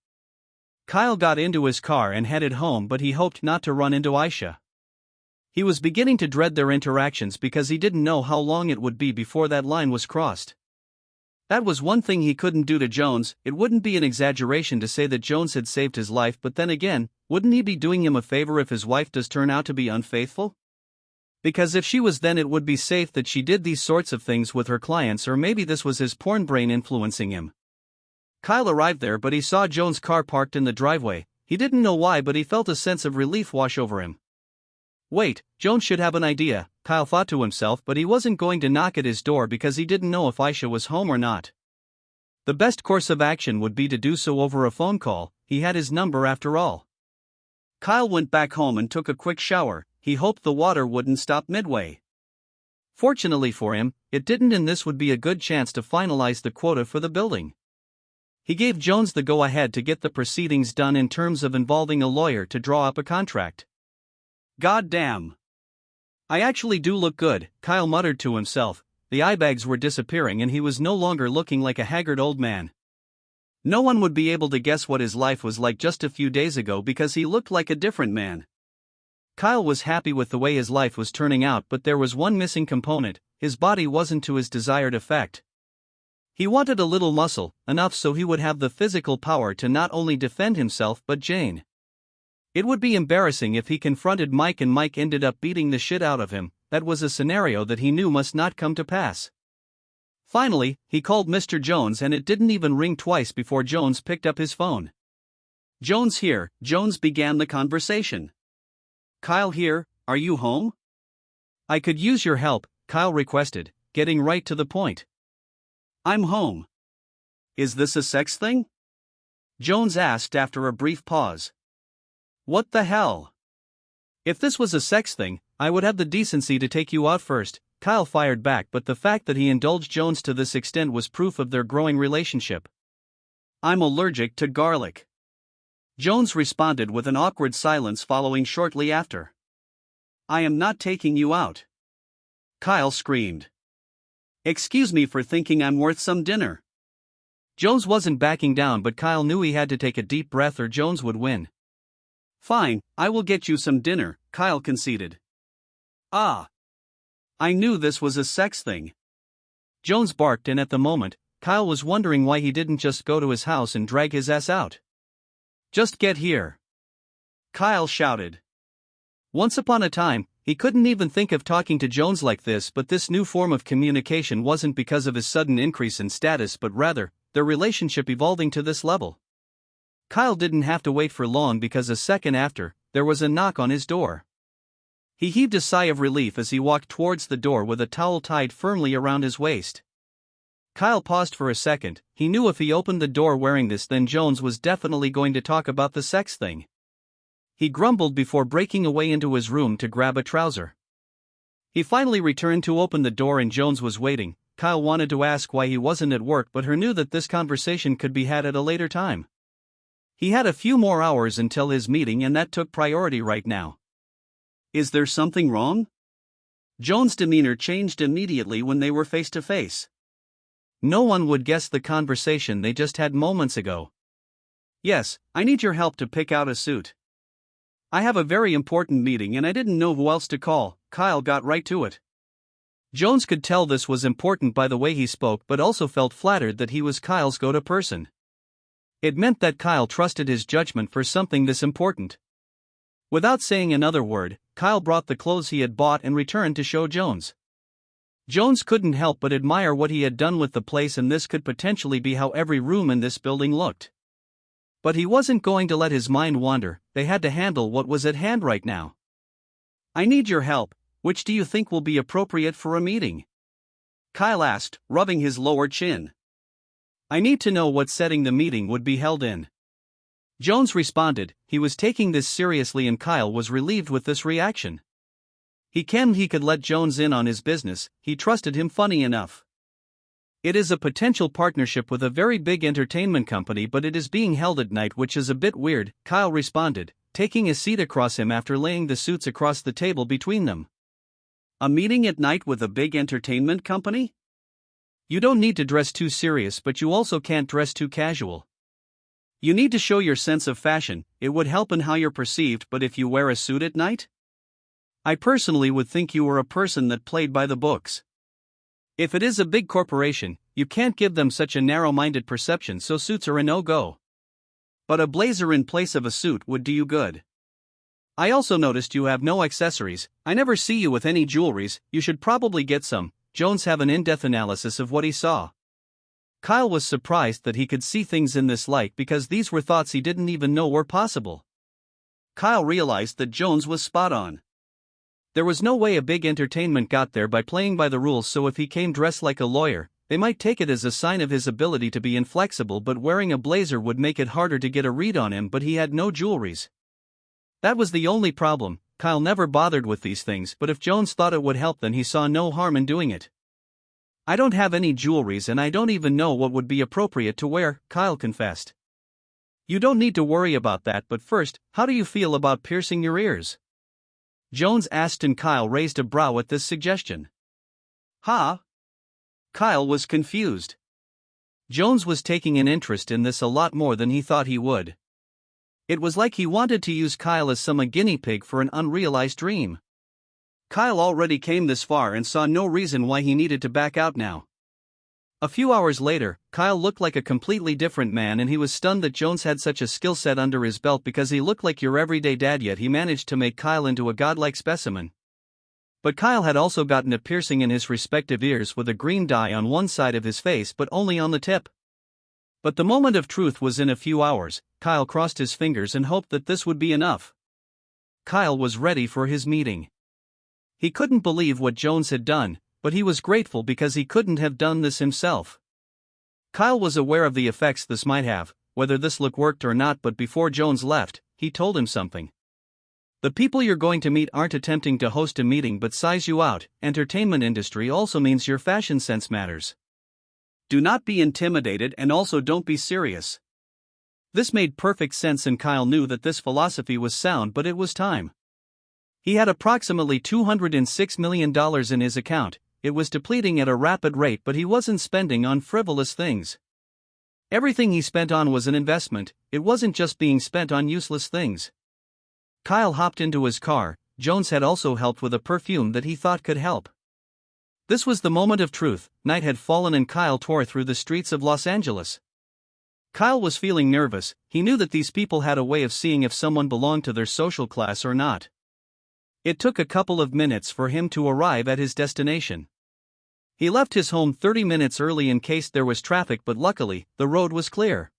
Kyle got into his car and headed home, but he hoped not to run into Aisha. He was beginning to dread their interactions because he didn't know how long it would be before that line was crossed. That was one thing he couldn't do to Jones. It wouldn't be an exaggeration to say that Jones had saved his life, but then again, wouldn't he be doing him a favor if his wife does turn out to be unfaithful? Because if she was, then it would be safe that she did these sorts of things with her clients, or maybe this was his porn brain influencing him. Kyle arrived there, but he saw Jones' car parked in the driveway. He didn't know why, but he felt a sense of relief wash over him. Wait, Jones should have an idea, Kyle thought to himself, but he wasn't going to knock at his door because he didn't know if Aisha was home or not. The best course of action would be to do so over a phone call. He had his number after all. Kyle went back home and took a quick shower. He hoped the water wouldn't stop midway. Fortunately for him, it didn't, and this would be a good chance to finalize the quota for the building. He gave Jones the go-ahead to get the proceedings done in terms of involving a lawyer to draw up a contract. God damn. I actually do look good, Kyle muttered to himself. The eye bags were disappearing and he was no longer looking like a haggard old man. No one would be able to guess what his life was like just a few days ago because he looked like a different man. Kyle was happy with the way his life was turning out, but there was one missing component: his body wasn't to his desired effect. He wanted a little muscle, enough so he would have the physical power to not only defend himself but Jane. It would be embarrassing if he confronted Mike and Mike ended up beating the shit out of him. That was a scenario that he knew must not come to pass. Finally, he called Mr. Jones, and it didn't even ring twice before Jones picked up his phone. Jones here, Jones began the conversation. Kyle here, are you home? I could use your help, Kyle requested, getting right to the point. I'm home. Is this a sex thing? Jones asked after a brief pause. What the hell? If this was a sex thing, I would have the decency to take you out first, Kyle fired back, but the fact that he indulged Jones to this extent was proof of their growing relationship. I'm allergic to garlic. Jones responded with an awkward silence following shortly after. I am not taking you out. Kyle screamed. Excuse me for thinking I'm worth some dinner. Jones wasn't backing down, but Kyle knew he had to take a deep breath or Jones would win. Fine, I will get you some dinner, Kyle conceded. Ah. I knew this was a sex thing. Jones barked, and at the moment, Kyle was wondering why he didn't just go to his house and drag his ass out. Just get here, Kyle shouted. Once upon a time, he couldn't even think of talking to Jones like this, but this new form of communication wasn't because of his sudden increase in status, but rather, their relationship evolving to this level. Kyle didn't have to wait for long, because a second after, there was a knock on his door. He heaved a sigh of relief as he walked towards the door with a towel tied firmly around his waist. Kyle paused for a second. He knew if he opened the door wearing this, then Jones was definitely going to talk about the sex thing. He grumbled before breaking away into his room to grab a trouser. He finally returned to open the door and Jones was waiting. Kyle wanted to ask why he wasn't at work, but her knew that this conversation could be had at a later time. He had a few more hours until his meeting, and that took priority right now. Is there something wrong? Jones' demeanor changed immediately when they were face to face. No one would guess the conversation they just had moments ago. Yes, I need your help to pick out a suit. I have a very important meeting and I didn't know who else to call. Kyle got right to it. Jones could tell this was important by the way he spoke, but also felt flattered that he was Kyle's go-to person. It meant that Kyle trusted his judgment for something this important. Without saying another word, Kyle brought the clothes he had bought and returned to show Jones. Jones couldn't help but admire what he had done with the place, and this could potentially be how every room in this building looked. But he wasn't going to let his mind wander. They had to handle what was at hand right now. I need your help. Which do you think will be appropriate for a meeting? Kyle asked, rubbing his lower chin. I need to know what setting the meeting would be held in. Jones responded. He was taking this seriously, and Kyle was relieved with this reaction. He could let Jones in on his business. He trusted him funny enough. It is a potential partnership with a very big entertainment company, but it is being held at night, which is a bit weird, Kyle responded, taking a seat across him after laying the suits across the table between them. A meeting at night with a big entertainment company? You don't need to dress too serious, but you also can't dress too casual. You need to show your sense of fashion. It would help in how you're perceived, but if you wear a suit at night? I personally would think you were a person that played by the books. If it is a big corporation, you can't give them such a narrow-minded perception, so suits are a no-go. But a blazer in place of a suit would do you good. I also noticed you have no accessories. I never see you with any jewelries. You should probably get some. Jones have an in-depth analysis of what he saw. Kyle was surprised that he could see things in this light, because these were thoughts he didn't even know were possible. Kyle realized that Jones was spot on. There was no way a big entertainment got there by playing by the rules, so if he came dressed like a lawyer, they might take it as a sign of his ability to be inflexible, but wearing a blazer would make it harder to get a read on him, but he had no jewelries. That was the only problem. Kyle never bothered with these things, but if Jones thought it would help, then he saw no harm in doing it. I don't have any jewelries and I don't even know what would be appropriate to wear, Kyle confessed. You don't need to worry about that, but first, how do you feel about piercing your ears? Jones asked, and Kyle raised a brow at this suggestion. Huh? Kyle was confused. Jones was taking an interest in this a lot more than he thought he would. It was like he wanted to use Kyle as some guinea pig for an unrealized dream. Kyle already came this far and saw no reason why he needed to back out now. A few hours later, Kyle looked like a completely different man, and he was stunned that Jones had such a skill set under his belt, because he looked like your everyday dad, yet he managed to make Kyle into a godlike specimen. But Kyle had also gotten a piercing in his respective ears with a green dye on one side of his face, but only on the tip. But the moment of truth was in a few hours. Kyle crossed his fingers and hoped that this would be enough. Kyle was ready for his meeting. He couldn't believe what Jones had done, but he was grateful because he couldn't have done this himself. Kyle was aware of the effects this might have, whether this look worked or not, but before Jones left, he told him something. The people you're going to meet aren't attempting to host a meeting but size you out. Entertainment industry also means your fashion sense matters. Do not be intimidated, and also don't be serious. This made perfect sense, and Kyle knew that this philosophy was sound, but it was time. He had approximately $206 million in his account. It was depleting at a rapid rate, but he wasn't spending on frivolous things. Everything he spent on was an investment, it wasn't just being spent on useless things. Kyle hopped into his car. Jones had also helped with a perfume that he thought could help. This was the moment of truth. Night had fallen and Kyle tore through the streets of Los Angeles. Kyle was feeling nervous. He knew that these people had a way of seeing if someone belonged to their social class or not. It took a couple of minutes for him to arrive at his destination. He left his home 30 minutes early in case there was traffic, but luckily, the road was clear.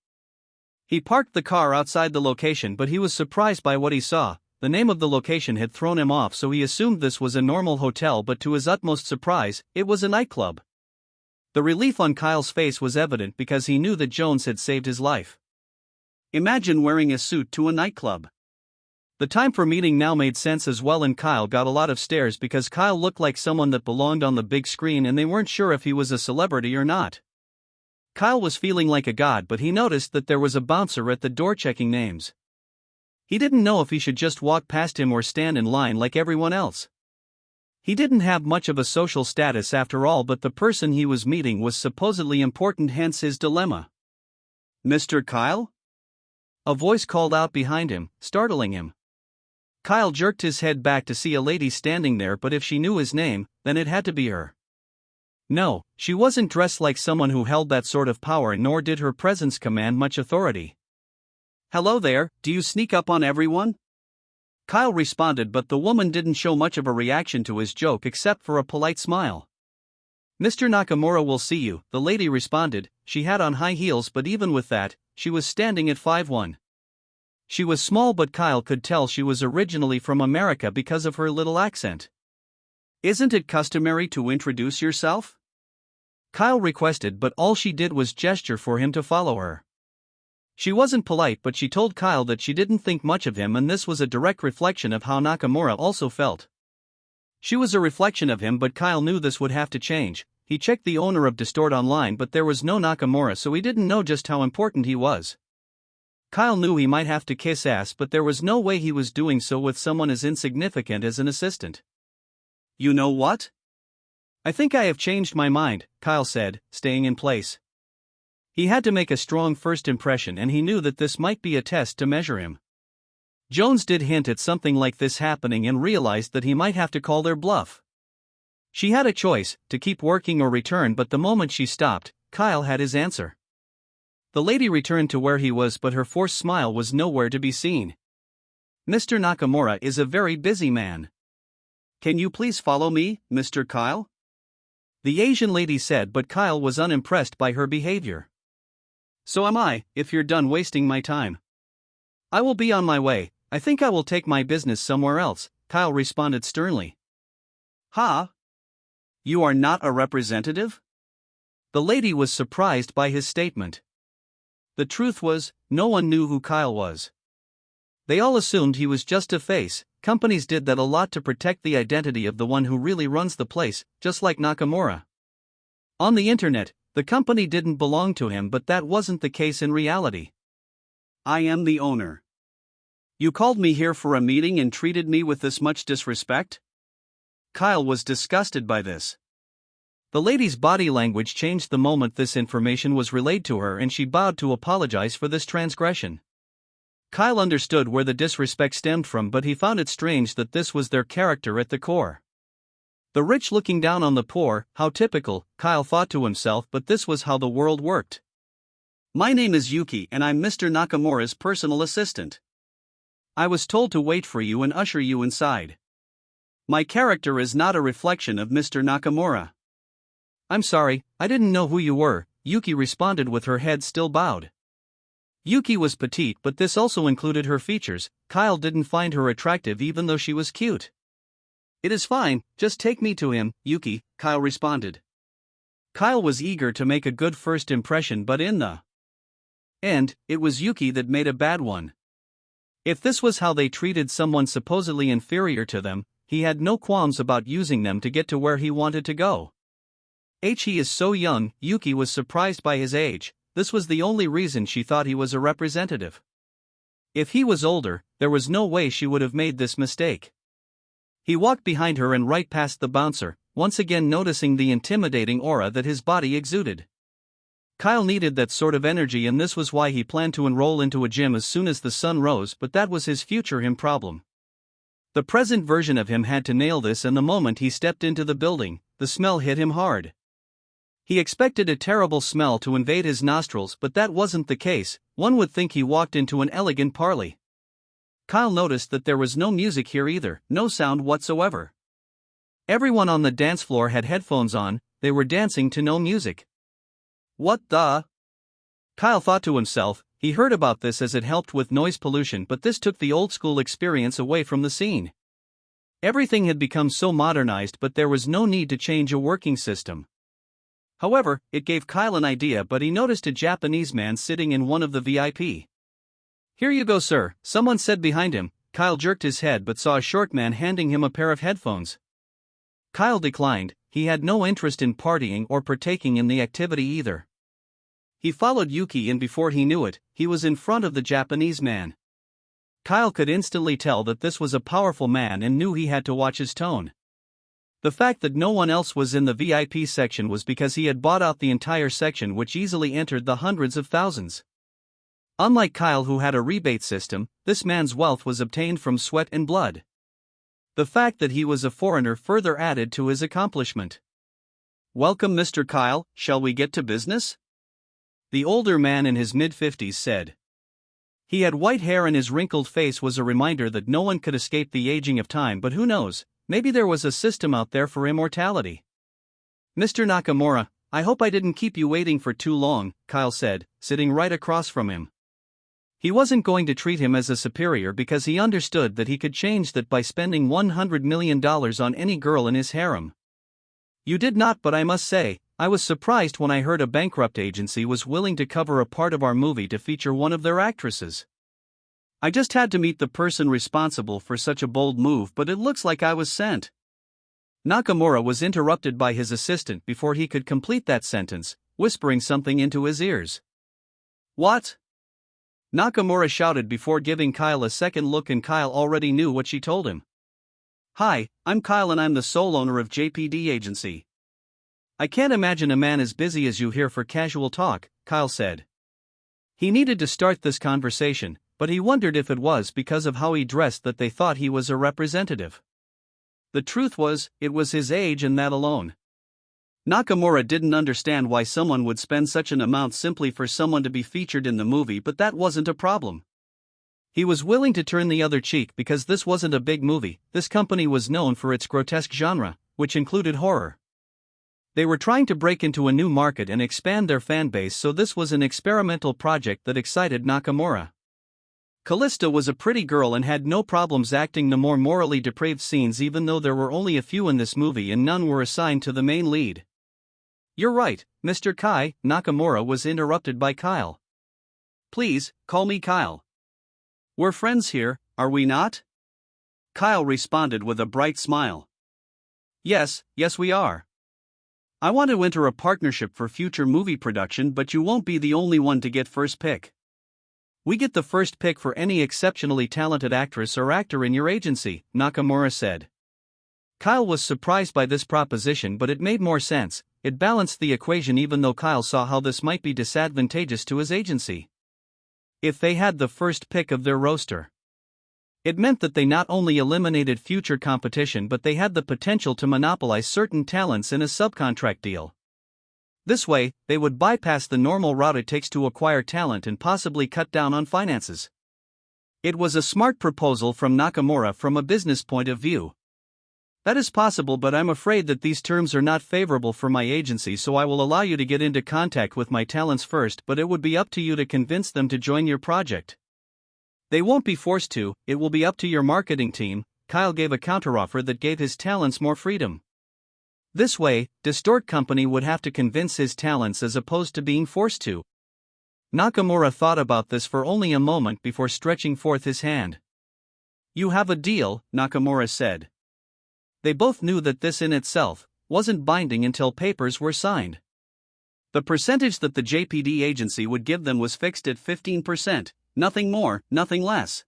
He parked the car outside the location, but he was surprised by what he saw. The name of the location had thrown him off, so he assumed this was a normal hotel, but to his utmost surprise, it was a nightclub. The relief on Kyle's face was evident because he knew that Jones had saved his life. Imagine wearing a suit to a nightclub. The time for meeting now made sense as well, and Kyle got a lot of stares because Kyle looked like someone that belonged on the big screen and they weren't sure if he was a celebrity or not. Kyle was feeling like a god, but he noticed that there was a bouncer at the door checking names. He didn't know if he should just walk past him or stand in line like everyone else. He didn't have much of a social status after all, but the person he was meeting was supposedly important, hence his dilemma. "Mr. Kyle?" A voice called out behind him, startling him. Kyle jerked his head back to see a lady standing there, but if she knew his name, then it had to be her. No, she wasn't dressed like someone who held that sort of power, nor did her presence command much authority. "Hello there, do you sneak up on everyone?" Kyle responded, but the woman didn't show much of a reaction to his joke except for a polite smile. "Mr. Nakamura will see you," the lady responded. She had on high heels, but even with that, she was standing at 5'1". She was small, but Kyle could tell she was originally from America because of her little accent. "Isn't it customary to introduce yourself?" Kyle requested, but all she did was gesture for him to follow her. She wasn't polite, but she told Kyle that she didn't think much of him, and this was a direct reflection of how Nakamura also felt. She was a reflection of him, but Kyle knew this would have to change. He checked the owner of Distort online, but there was no Nakamura, so he didn't know just how important he was. Kyle knew he might have to kiss ass, but there was no way he was doing so with someone as insignificant as an assistant. "You know what? I think I have changed my mind," Kyle said, staying in place. He had to make a strong first impression, and he knew that this might be a test to measure him. Jones did hint at something like this happening and realized that he might have to call their bluff. She had a choice, to keep working or return, but the moment she stopped, Kyle had his answer. The lady returned to where he was, but her forced smile was nowhere to be seen. "Mr. Nakamura is a very busy man. Can you please follow me, Mr. Kyle?" The Asian lady said, but Kyle was unimpressed by her behavior. "So am I, if you're done wasting my time." "I will be on my way. I think I will take my business somewhere else," Kyle responded sternly. "Huh? You are not a representative?" The lady was surprised by his statement. The truth was, no one knew who Kyle was. They all assumed he was just a face. Companies did that a lot to protect the identity of the one who really runs the place, just like Nakamura. On the internet, the company didn't belong to him, but that wasn't the case in reality. "I am the owner. You called me here for a meeting and treated me with this much disrespect?" Kyle was disgusted by this. The lady's body language changed the moment this information was relayed to her, and she bowed to apologize for this transgression. Kyle understood where the disrespect stemmed from, but he found it strange that this was their character at the core. The rich looking down on the poor, how typical, Kyle thought to himself, but this was how the world worked. "My name is Yuki and I'm Mr. Nakamura's personal assistant. I was told to wait for you and usher you inside. My character is not a reflection of Mr. Nakamura." "I'm sorry, I didn't know who you were," Yuki responded with her head still bowed. Yuki was petite, but this also included her features. Kyle didn't find her attractive even though she was cute. "It is fine, just take me to him, Yuki," Kyle responded. Kyle was eager to make a good first impression, but in the end, it was Yuki that made a bad one. If this was how they treated someone supposedly inferior to them, he had no qualms about using them to get to where he wanted to go. He is so young. Yuki was surprised by his age. This was the only reason she thought he was a representative. If he was older, there was no way she would have made this mistake. He walked behind her and right past the bouncer, once again noticing the intimidating aura that his body exuded. Kyle needed that sort of energy, and this was why he planned to enroll into a gym as soon as the sun rose, but that was his future him problem. The present version of him had to nail this, and the moment he stepped into the building, the smell hit him hard. He expected a terrible smell to invade his nostrils, but that wasn't the case. One would think he walked into an elegant parley. Kyle noticed that there was no music here either, no sound whatsoever. Everyone on the dance floor had headphones on, they were dancing to no music. What the? Kyle thought to himself. He heard about this as it helped with noise pollution, but this took the old school experience away from the scene. Everything had become so modernized, but there was no need to change a working system. However, it gave Kyle an idea, but he noticed a Japanese man sitting in one of the VIP. "Here you go, sir," someone said behind him. Kyle jerked his head but saw a short man handing him a pair of headphones. Kyle declined. He had no interest in partying or partaking in the activity either. He followed Yuki, and before he knew it, he was in front of the Japanese man. Kyle could instantly tell that this was a powerful man and knew he had to watch his tone. The fact that no one else was in the VIP section was because he had bought out the entire section, which easily entered the hundreds of thousands. Unlike Kyle, who had a rebate system, this man's wealth was obtained from sweat and blood. The fact that he was a foreigner further added to his accomplishment. "Welcome, Mr. Kyle, shall we get to business?" The older man in his mid-50s said. He had white hair and his wrinkled face was a reminder that no one could escape the aging of time, but who knows, maybe there was a system out there for immortality. "Mr. Nakamura, I hope I didn't keep you waiting for too long," Kyle said, sitting right across from him. He wasn't going to treat him as a superior because he understood that he could change that by spending $100 million on any girl in his harem. "You did not, but I must say, I was surprised when I heard a bankrupt agency was willing to cover a part of our movie to feature one of their actresses. I just had to meet the person responsible for such a bold move, but it looks like I was sent." Nakamura was interrupted by his assistant before he could complete that sentence, whispering something into his ears. "What?" Nakamura shouted before giving Kyle a second look, and Kyle already knew what she told him. "Hi, I'm Kyle and I'm the sole owner of JPD Agency. I can't imagine a man as busy as you here for casual talk," Kyle said. He needed to start this conversation, but he wondered if it was because of how he dressed that they thought he was a representative. The truth was, it was his age and that alone. Nakamura didn't understand why someone would spend such an amount simply for someone to be featured in the movie, but that wasn't a problem. He was willing to turn the other cheek because this wasn't a big movie. This company was known for its grotesque genre, which included horror. They were trying to break into a new market and expand their fan base, so this was an experimental project that excited Nakamura. Callista was a pretty girl and had no problems acting the more morally depraved scenes, even though there were only a few in this movie and none were assigned to the main lead. "You're right, Mr. Kai," Nakamura was interrupted by Kyle. "Please, call me Kyle. We're friends here, are we not?" Kyle responded with a bright smile. Yes, we are. I want to enter a partnership for future movie production, but you won't be the only one to get first pick. We get the first pick for any exceptionally talented actress or actor in your agency," Nakamura said. Kyle was surprised by this proposition, but it made more sense. It balanced the equation, even though Kyle saw how this might be disadvantageous to his agency. If they had the first pick of their roster, it meant that they not only eliminated future competition, but they had the potential to monopolize certain talents in a subcontract deal. This way, they would bypass the normal route it takes to acquire talent and possibly cut down on finances. It was a smart proposal from Nakamura from a business point of view. "That is possible, but I'm afraid that these terms are not favorable for my agency, so I will allow you to get into contact with my talents first, but it would be up to you to convince them to join your project. They won't be forced to, it will be up to your marketing team." Kyle gave a counteroffer that gave his talents more freedom. This way, Distort Company would have to convince his talents as opposed to being forced to. Nakamura thought about this for only a moment before stretching forth his hand. "You have a deal," Nakamura said. They both knew that this in itself wasn't binding until papers were signed. The percentage that the JPD agency would give them was fixed at 15%, nothing more, nothing less.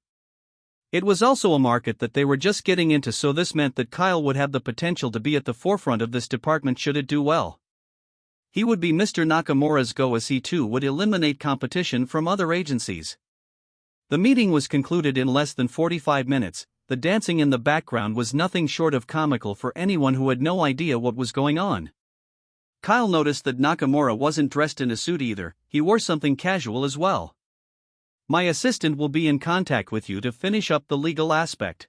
It was also a market that they were just getting into, so this meant that Kyle would have the potential to be at the forefront of this department should it do well. He would be Mr. Nakamura's Goddeess.I too would eliminate competition from other agencies. The meeting was concluded in less than 45 minutes. The dancing in the background was nothing short of comical for anyone who had no idea what was going on. Kyle noticed that Nakamura wasn't dressed in a suit either, he wore something casual as well. My assistant will be in contact with you to finish up the legal aspect.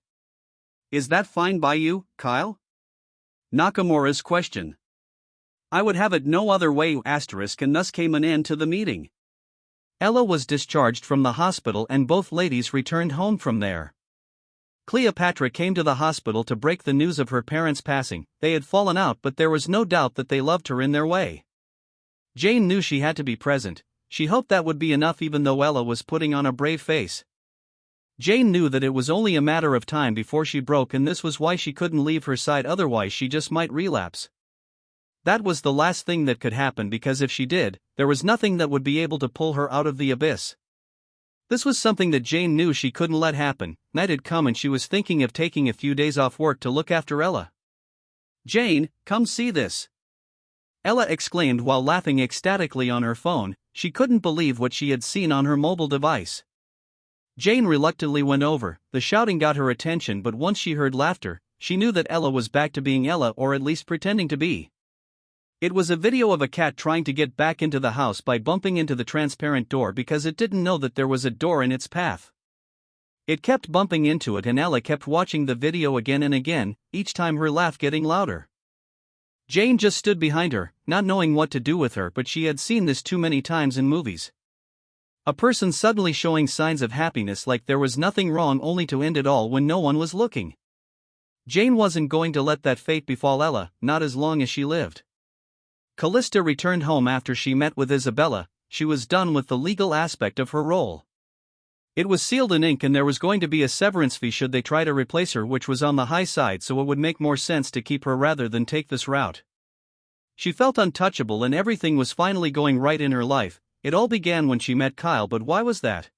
Is that fine by you, Kyle? Nakamura's question. I would have it no other way, and thus came an end to the meeting. Ella was discharged from the hospital and both ladies returned home from there. Cleopatra came to the hospital to break the news of her parents' passing. They had fallen out, but there was no doubt that they loved her in their way. Jane knew she had to be present. She hoped that would be enough, even though Ella was putting on a brave face. Jane knew that it was only a matter of time before she broke, and this was why she couldn't leave her side, otherwise she just might relapse. That was the last thing that could happen, because if she did, there was nothing that would be able to pull her out of the abyss. This was something that Jane knew she couldn't let happen. Night had come and she was thinking of taking a few days off work to look after Ella. Jane, come see this. Ella exclaimed while laughing ecstatically on her phone. She couldn't believe what she had seen on her mobile device. Jane reluctantly went over. The shouting got her attention, but once she heard laughter, she knew that Ella was back to being Ella, or at least pretending to be. It was a video of a cat trying to get back into the house by bumping into the transparent door because it didn't know that there was a door in its path. It kept bumping into it and Ella kept watching the video again and again, each time her laugh getting louder. Jane just stood behind her, not knowing what to do with her, but she had seen this too many times in movies. A person suddenly showing signs of happiness like there was nothing wrong, only to end it all when no one was looking. Jane wasn't going to let that fate befall Ella, not as long as she lived. Callista returned home after she met with Isabella. She was done with the legal aspect of her role. It was sealed in ink and there was going to be a severance fee should they try to replace her, which was on the high side, so it would make more sense to keep her rather than take this route. She felt untouchable and everything was finally going right in her life. It all began when she met Kyle, but why was that?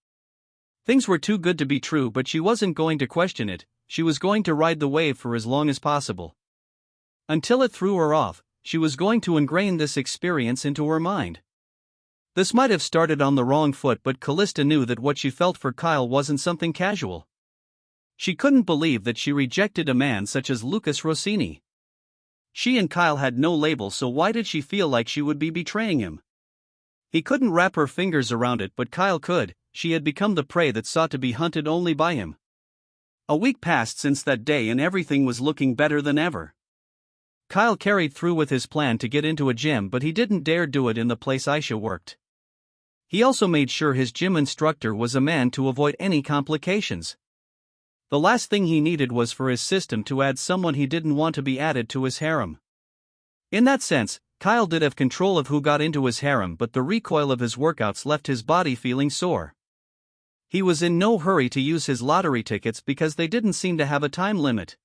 Things were too good to be true, but she wasn't going to question it. She was going to ride the wave for as long as possible. Until it threw her off, she was going to ingrain this experience into her mind. This might have started on the wrong foot, but Callista knew that what she felt for Kyle wasn't something casual. She couldn't believe that she rejected a man such as Lucas Rossini. She and Kyle had no label, so why did she feel like she would be betraying him? He couldn't wrap her fingers around it, but Kyle could. She had become the prey that sought to be hunted only by him. A week passed since that day and everything was looking better than ever. Kyle carried through with his plan to get into a gym, but he didn't dare do it in the place Aisha worked. He also made sure his gym instructor was a man to avoid any complications. The last thing he needed was for his system to add someone he didn't want to be added to his harem. In that sense, Kyle did have control of who got into his harem, but the recoil of his workouts left his body feeling sore. He was in no hurry to use his lottery tickets because they didn't seem to have a time limit.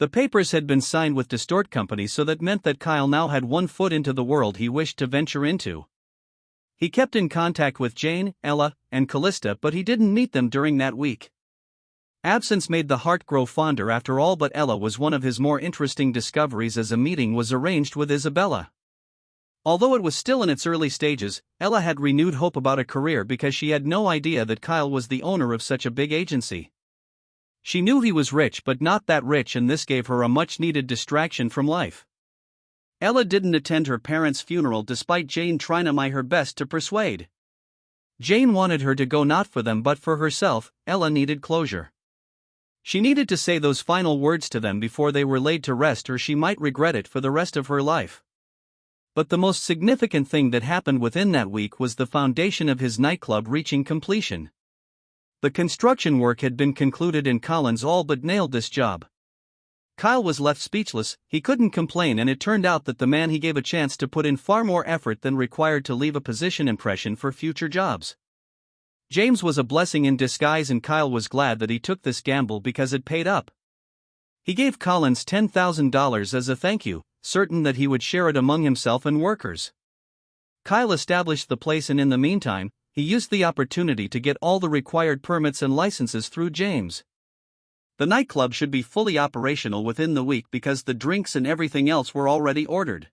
The papers had been signed with Distort Company, so that meant that Kyle now had one foot into the world he wished to venture into. He kept in contact with Jane, Ella, and Callista, but he didn't meet them during that week. Absence made the heart grow fonder after all, but Ella was one of his more interesting discoveries as a meeting was arranged with Isabella. Although it was still in its early stages, Ella had renewed hope about a career because she had no idea that Kyle was the owner of such a big agency. She knew he was rich, but not that rich, and this gave her a much-needed distraction from life. Ella didn't attend her parents' funeral despite Jane trying her best to persuade. Jane wanted her to go, not for them but for herself. Ella needed closure. She needed to say those final words to them before they were laid to rest, or she might regret it for the rest of her life. But the most significant thing that happened within that week was the foundation of his nightclub reaching completion. The construction work had been concluded and Collins all but nailed this job. Kyle was left speechless. He couldn't complain, and it turned out that the man he gave a chance to put in far more effort than required to leave a position impression for future jobs. James was a blessing in disguise, and Kyle was glad that he took this gamble because it paid up. He gave Collins $10,000 as a thank you, certain that he would share it among himself and workers. Kyle established the place, and in the meantime, he used the opportunity to get all the required permits and licenses through James. The nightclub should be fully operational within the week because the drinks and everything else were already ordered.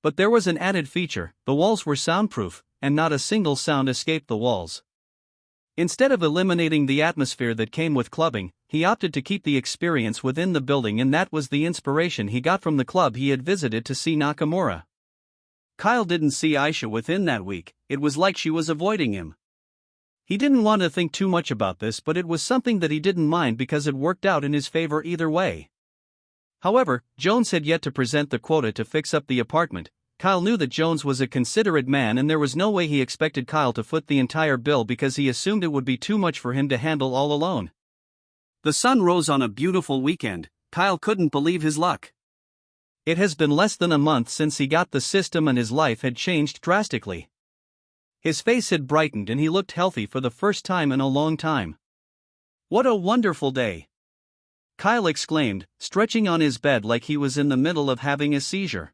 But there was an added feature: the walls were soundproof, and not a single sound escaped the walls. Instead of eliminating the atmosphere that came with clubbing, he opted to keep the experience within the building, and that was the inspiration he got from the club he had visited to see Nakamura. Kyle didn't see Aisha within that week. It was like she was avoiding him. He didn't want to think too much about this, but it was something that he didn't mind because it worked out in his favor either way. However, Jones had yet to present the quota to fix up the apartment. Kyle knew that Jones was a considerate man, and there was no way he expected Kyle to foot the entire bill because he assumed it would be too much for him to handle all alone. The sun rose on a beautiful weekend. Kyle couldn't believe his luck. It has been less than a month since he got the system, and his life had changed drastically. His face had brightened and he looked healthy for the first time in a long time. What a wonderful day! Kyle exclaimed, stretching on his bed like he was in the middle of having a seizure.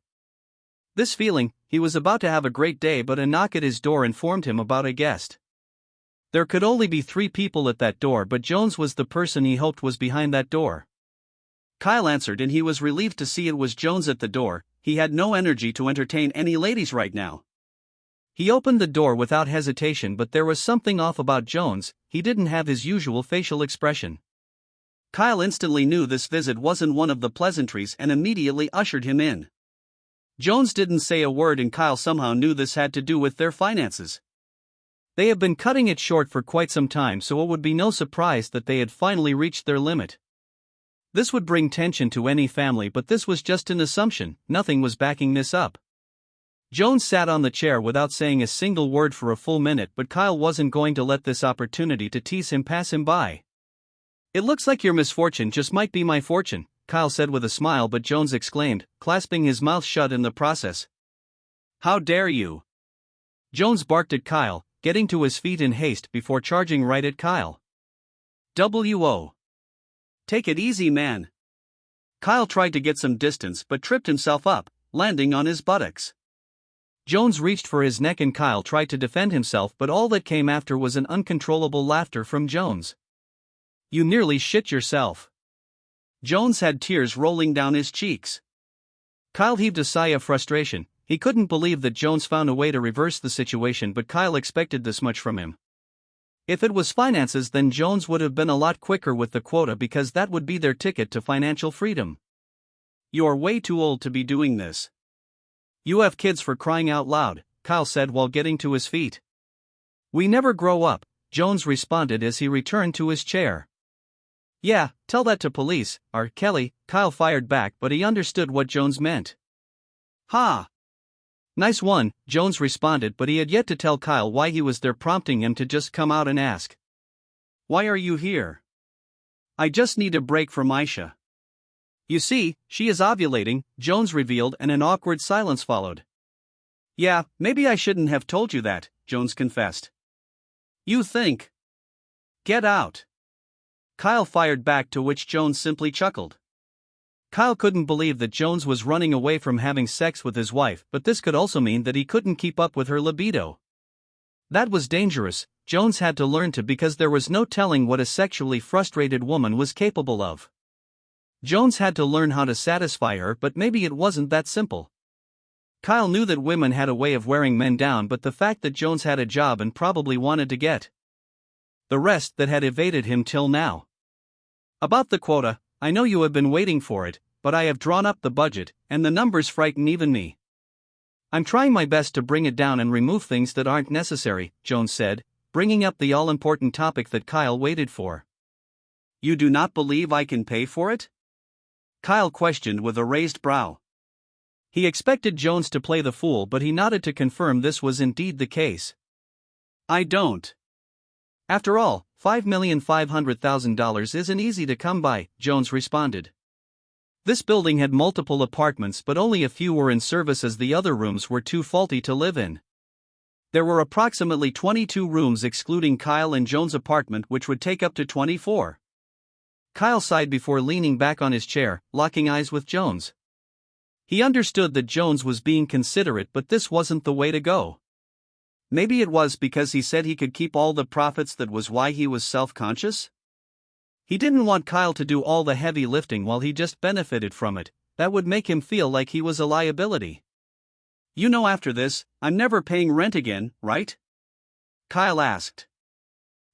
This feeling, he was about to have a great day, but a knock at his door informed him about a guest. There could only be 3 people at that door, but Jones was the person he hoped was behind that door. Kyle answered and he was relieved to see it was Jones at the door. He had no energy to entertain any ladies right now. He opened the door without hesitation, but there was something off about Jones. He didn't have his usual facial expression. Kyle instantly knew this visit wasn't one of the pleasantries and immediately ushered him in. Jones didn't say a word, and Kyle somehow knew this had to do with their finances. They have been cutting it short for quite some time, so it would be no surprise that they had finally reached their limit. This would bring tension to any family, but this was just an assumption. Nothing was backing this up. Jones sat on the chair without saying a single word for a full minute, but Kyle wasn't going to let this opportunity to tease him pass him by. "It looks like your misfortune just might be my fortune," Kyle said with a smile, but Jones exclaimed, clasping his mouth shut in the process. "How dare you!" Jones barked at Kyle, getting to his feet in haste before charging right at Kyle. "W.O. Take it easy, man." Kyle tried to get some distance but tripped himself up, landing on his buttocks. Jones reached for his neck and Kyle tried to defend himself, but all that came after was an uncontrollable laughter from Jones. "You nearly shit yourself." Jones had tears rolling down his cheeks. Kyle heaved a sigh of frustration. He couldn't believe that Jones found a way to reverse the situation, but Kyle expected this much from him. If it was finances, then Jones would have been a lot quicker with the quota because that would be their ticket to financial freedom. "You're way too old to be doing this. You have kids, for crying out loud," Kyle said while getting to his feet. "We never grow up," Jones responded as he returned to his chair. "Yeah, tell that to police, R. Kelly," Kyle fired back, but he understood what Jones meant. "Ha! Nice one," Jones responded, but he had yet to tell Kyle why he was there, prompting him to just come out and ask. "Why are you here?" "I just need a break from Aisha. You see, she is ovulating," Jones revealed, and an awkward silence followed. "Yeah, maybe I shouldn't have told you that," Jones confessed. "You think? Get out." Kyle fired back, to which Jones simply chuckled. Kyle couldn't believe that Jones was running away from having sex with his wife, but this could also mean that he couldn't keep up with her libido. That was dangerous. Jones had to learn to, because there was no telling what a sexually frustrated woman was capable of. Jones had to learn how to satisfy her, but maybe it wasn't that simple. Kyle knew that women had a way of wearing men down, but the fact that Jones had a job and probably wanted to get the rest that had evaded him till now. "About the quota, I know you have been waiting for it, but I have drawn up the budget, and the numbers frighten even me. I'm trying my best to bring it down and remove things that aren't necessary," Jones said, bringing up the all-important topic that Kyle waited for. "You do not believe I can pay for it?" Kyle questioned with a raised brow. He expected Jones to play the fool, but he nodded to confirm this was indeed the case. "I don't. After all, $5,500,000 isn't easy to come by," Jones responded. This building had multiple apartments, but only a few were in service as the other rooms were too faulty to live in. There were approximately 22 rooms excluding Kyle and Jones' apartment, which would take up to 24. Kyle sighed before leaning back on his chair, locking eyes with Jones. He understood that Jones was being considerate, but this wasn't the way to go. Maybe it was because he said he could keep all the profits that was why he was self-conscious? He didn't want Kyle to do all the heavy lifting while he just benefited from it. That would make him feel like he was a liability. You know, after this, I'm never paying rent again, right? Kyle asked.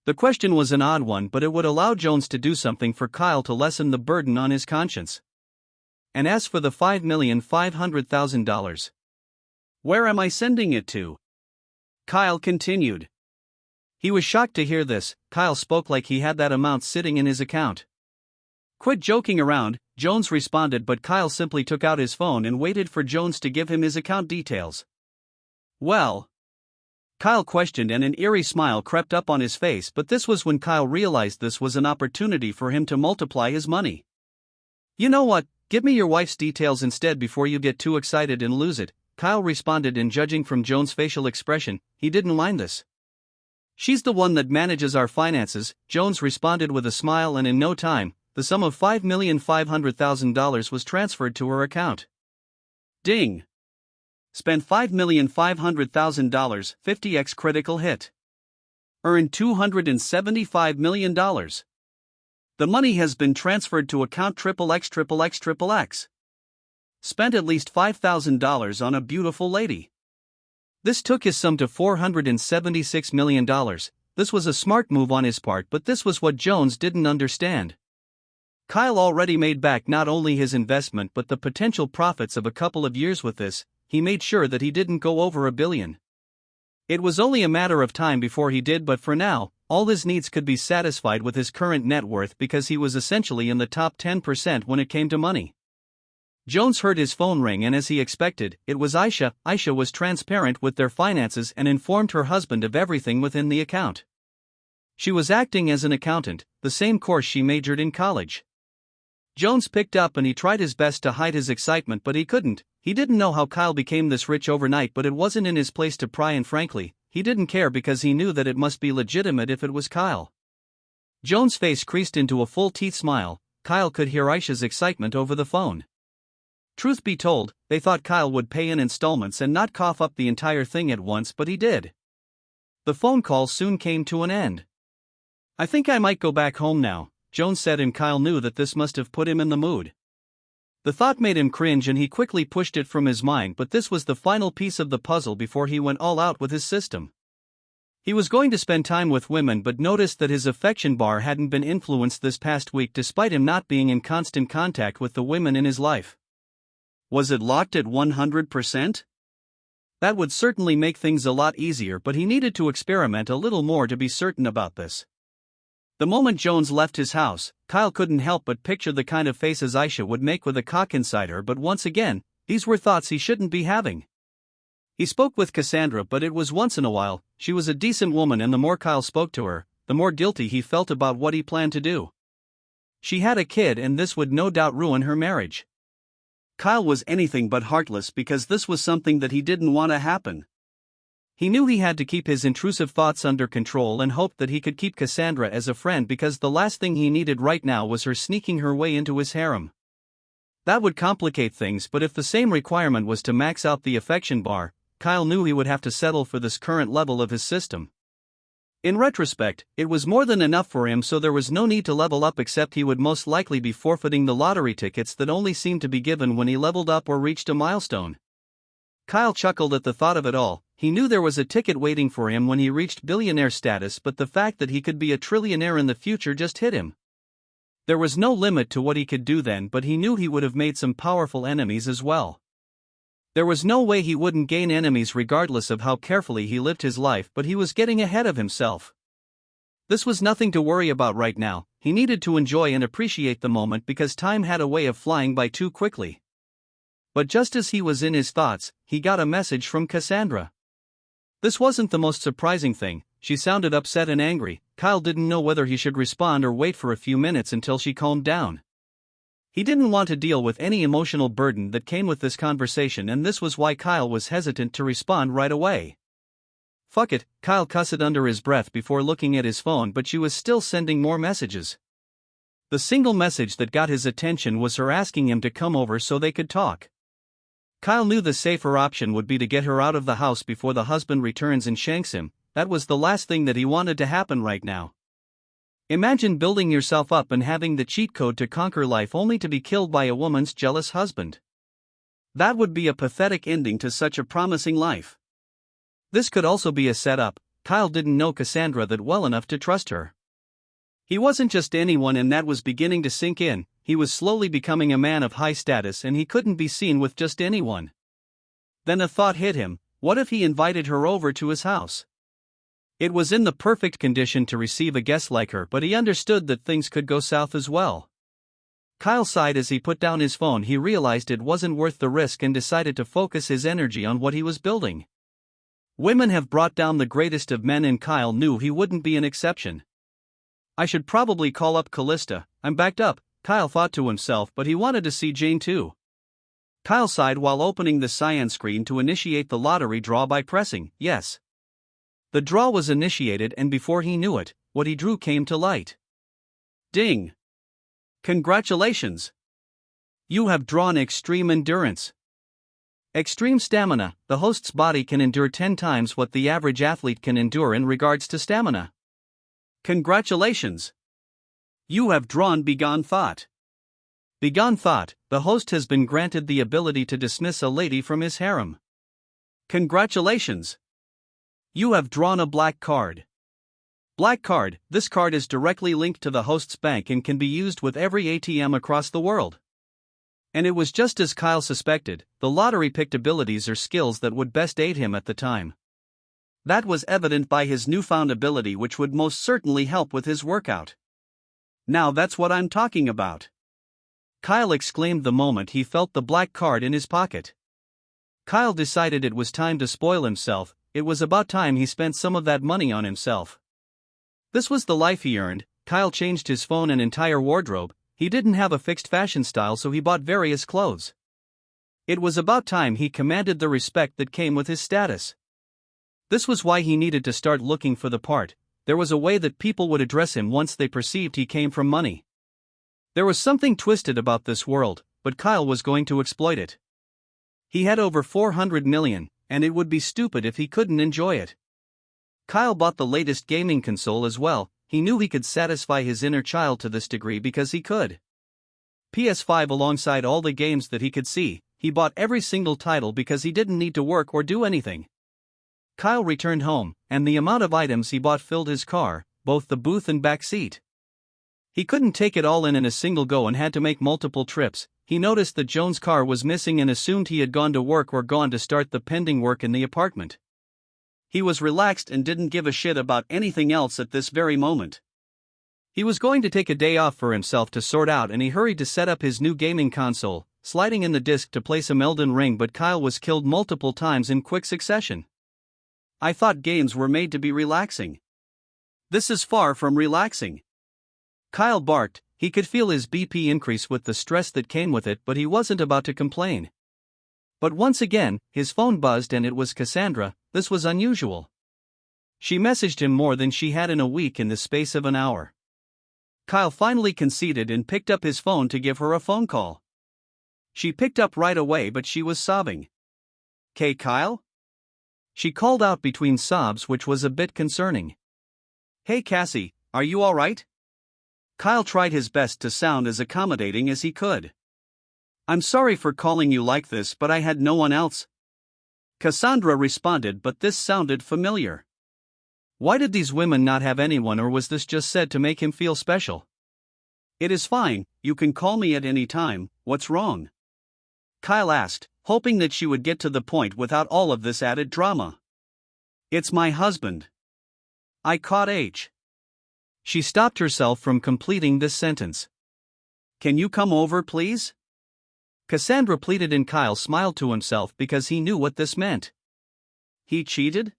The question was an odd one, but it would allow Jones to do something for Kyle to lessen the burden on his conscience. And as for the $5,500,000, where am I sending it to? Kyle continued. He was shocked to hear this. Kyle spoke like he had that amount sitting in his account. Quit joking around, Jones responded, but Kyle simply took out his phone and waited for Jones to give him his account details. Well? Kyle questioned, and an eerie smile crept up on his face, but this was when Kyle realized this was an opportunity for him to multiply his money. You know what, give me your wife's details instead before you get too excited and lose it, Kyle responded, and judging from Jones' facial expression, he didn't mind this. She's the one that manages our finances, Jones responded with a smile, and in no time, the sum of $5,500,000 was transferred to her account. Ding! Spent $5,500,000, 50x critical hit. Earned $275 million. The money has been transferred to account XXX. Spent at least $5,000 on a beautiful lady. This took his sum to $476 million. This was a smart move on his part, but this was what Jones didn't understand. Kyle already made back not only his investment but the potential profits of a couple of years with this. He made sure that he didn't go over $1 billion. It was only a matter of time before he did, but for now, all his needs could be satisfied with his current net worth because he was essentially in the top 10% when it came to money. Jones heard his phone ring, and as he expected, it was Aisha. Aisha was transparent with their finances and informed her husband of everything within the account. She was acting as an accountant, the same course she majored in college. Jones picked up and he tried his best to hide his excitement, but he couldn't. He didn't know how Kyle became this rich overnight, but it wasn't in his place to pry, and frankly, he didn't care because he knew that it must be legitimate if it was Kyle. Jones' face creased into a full-teeth smile. Kyle could hear Aisha's excitement over the phone. Truth be told, they thought Kyle would pay in installments and not cough up the entire thing at once, but he did. The phone call soon came to an end. I think I might go back home now, Jones said, and Kyle knew that this must have put him in the mood. The thought made him cringe and he quickly pushed it from his mind, but this was the final piece of the puzzle before he went all out with his system. He was going to spend time with women, but noticed that his affection bar hadn't been influenced this past week despite him not being in constant contact with the women in his life. Was it locked at 100%? That would certainly make things a lot easier, but he needed to experiment a little more to be certain about this. The moment Jones left his house, Kyle couldn't help but picture the kind of faces Aisha would make with a cock inside her, but once again, these were thoughts he shouldn't be having. He spoke with Cassandra, but it was once in a while. She was a decent woman, and the more Kyle spoke to her, the more guilty he felt about what he planned to do. She had a kid, and this would no doubt ruin her marriage. Kyle was anything but heartless because this was something that he didn't want to happen. He knew he had to keep his intrusive thoughts under control and hoped that he could keep Cassandra as a friend because the last thing he needed right now was her sneaking her way into his harem. That would complicate things, but if the same requirement was to max out the affection bar, Kyle knew he would have to settle for this current level of his system. In retrospect, it was more than enough for him, so there was no need to level up, except he would most likely be forfeiting the lottery tickets that only seemed to be given when he leveled up or reached a milestone. Kyle chuckled at the thought of it all. He knew there was a ticket waiting for him when he reached billionaire status, but the fact that he could be a trillionaire in the future just hit him. There was no limit to what he could do then, but he knew he would have made some powerful enemies as well. There was no way he wouldn't gain enemies regardless of how carefully he lived his life, but he was getting ahead of himself. This was nothing to worry about right now. He needed to enjoy and appreciate the moment because time had a way of flying by too quickly. But just as he was in his thoughts, he got a message from Cassandra. This wasn't the most surprising thing. She sounded upset and angry. Kyle didn't know whether he should respond or wait for a few minutes until she calmed down. He didn't want to deal with any emotional burden that came with this conversation, and this was why Kyle was hesitant to respond right away. Fuck it, Kyle cussed under his breath before looking at his phone, but she was still sending more messages. The single message that got his attention was her asking him to come over so they could talk. Kyle knew the safer option would be to get her out of the house before the husband returns and shanks him. That was the last thing that he wanted to happen right now. Imagine building yourself up and having the cheat code to conquer life only to be killed by a woman's jealous husband. That would be a pathetic ending to such a promising life. This could also be a setup. Kyle didn't know Cassandra that well enough to trust her. He wasn't just anyone, and that was beginning to sink in. He was slowly becoming a man of high status, and he couldn't be seen with just anyone. Then a thought hit him: what if he invited her over to his house? It was in the perfect condition to receive a guest like her, but he understood that things could go south as well. Kyle sighed as he put down his phone. He realized it wasn't worth the risk and decided to focus his energy on what he was building. Women have brought down the greatest of men, and Kyle knew he wouldn't be an exception. I should probably call up Callista. I'm backed up, Kyle thought to himself, but he wanted to see Jane too. Kyle sighed while opening the cyan screen to initiate the lottery draw by pressing yes. The draw was initiated, and before he knew it, what he drew came to light. Ding! Congratulations! You have drawn extreme endurance. Extreme stamina. The host's body can endure 10 times what the average athlete can endure in regards to stamina. Congratulations! You have drawn Begone Thought. Begone Thought. The host has been granted the ability to dismiss a lady from his harem. Congratulations! You have drawn a Black Card. Black Card. This card is directly linked to the host's bank and can be used with every ATM across the world. And it was just as Kyle suspected. The lottery picked abilities or skills that would best aid him at the time. That was evident by his newfound ability, which would most certainly help with his workout. Now that's what I'm talking about, Kyle exclaimed the moment he felt the black card in his pocket. Kyle decided it was time to spoil himself. It was about time he spent some of that money on himself. This was the life he earned. Kyle changed his phone and entire wardrobe. He didn't have a fixed fashion style, so he bought various clothes. It was about time he commanded the respect that came with his status. This was why he needed to start looking for the part. There was a way that people would address him once they perceived he came from money. There was something twisted about this world, but Kyle was going to exploit it. He had over 400 million, and it would be stupid if he couldn't enjoy it. Kyle bought the latest gaming console as well. He knew he could satisfy his inner child to this degree because he could. PS5 alongside all the games that he could see. He bought every single title because he didn't need to work or do anything. Kyle returned home, and the amount of items he bought filled his car, both the booth and back seat. He couldn't take it all in a single go and had to make multiple trips. He noticed that Joan's car was missing and assumed he had gone to work or gone to start the pending work in the apartment. He was relaxed and didn't give a shit about anything else at this very moment. He was going to take a day off for himself to sort out, and he hurried to set up his new gaming console, sliding in the disc to play some Elden Ring, but Kyle was killed multiple times in quick succession. I thought games were made to be relaxing. This is far from relaxing. Kyle barked. He could feel his BP increase with the stress that came with it, but he wasn't about to complain. But once again, his phone buzzed and it was Cassandra. This was unusual. She messaged him more than she had in a week in the space of an hour. Kyle finally conceded and picked up his phone to give her a phone call. She picked up right away, but she was sobbing. "K Kyle?" She called out between sobs, which was a bit concerning. "Hey Cassie, are you alright?" Kyle tried his best to sound as accommodating as he could. "I'm sorry for calling you like this, but I had no one else." Cassandra responded, but this sounded familiar. Why did these women not have anyone, or was this just said to make him feel special? "It is fine, you can call me at any time, what's wrong?" Kyle asked, hoping that she would get to the point without all of this added drama. "It's my husband. I caught H." She stopped herself from completing this sentence. "Can you come over, please?" Cassandra pleaded, and Kyle smiled to himself because he knew what this meant. He cheated?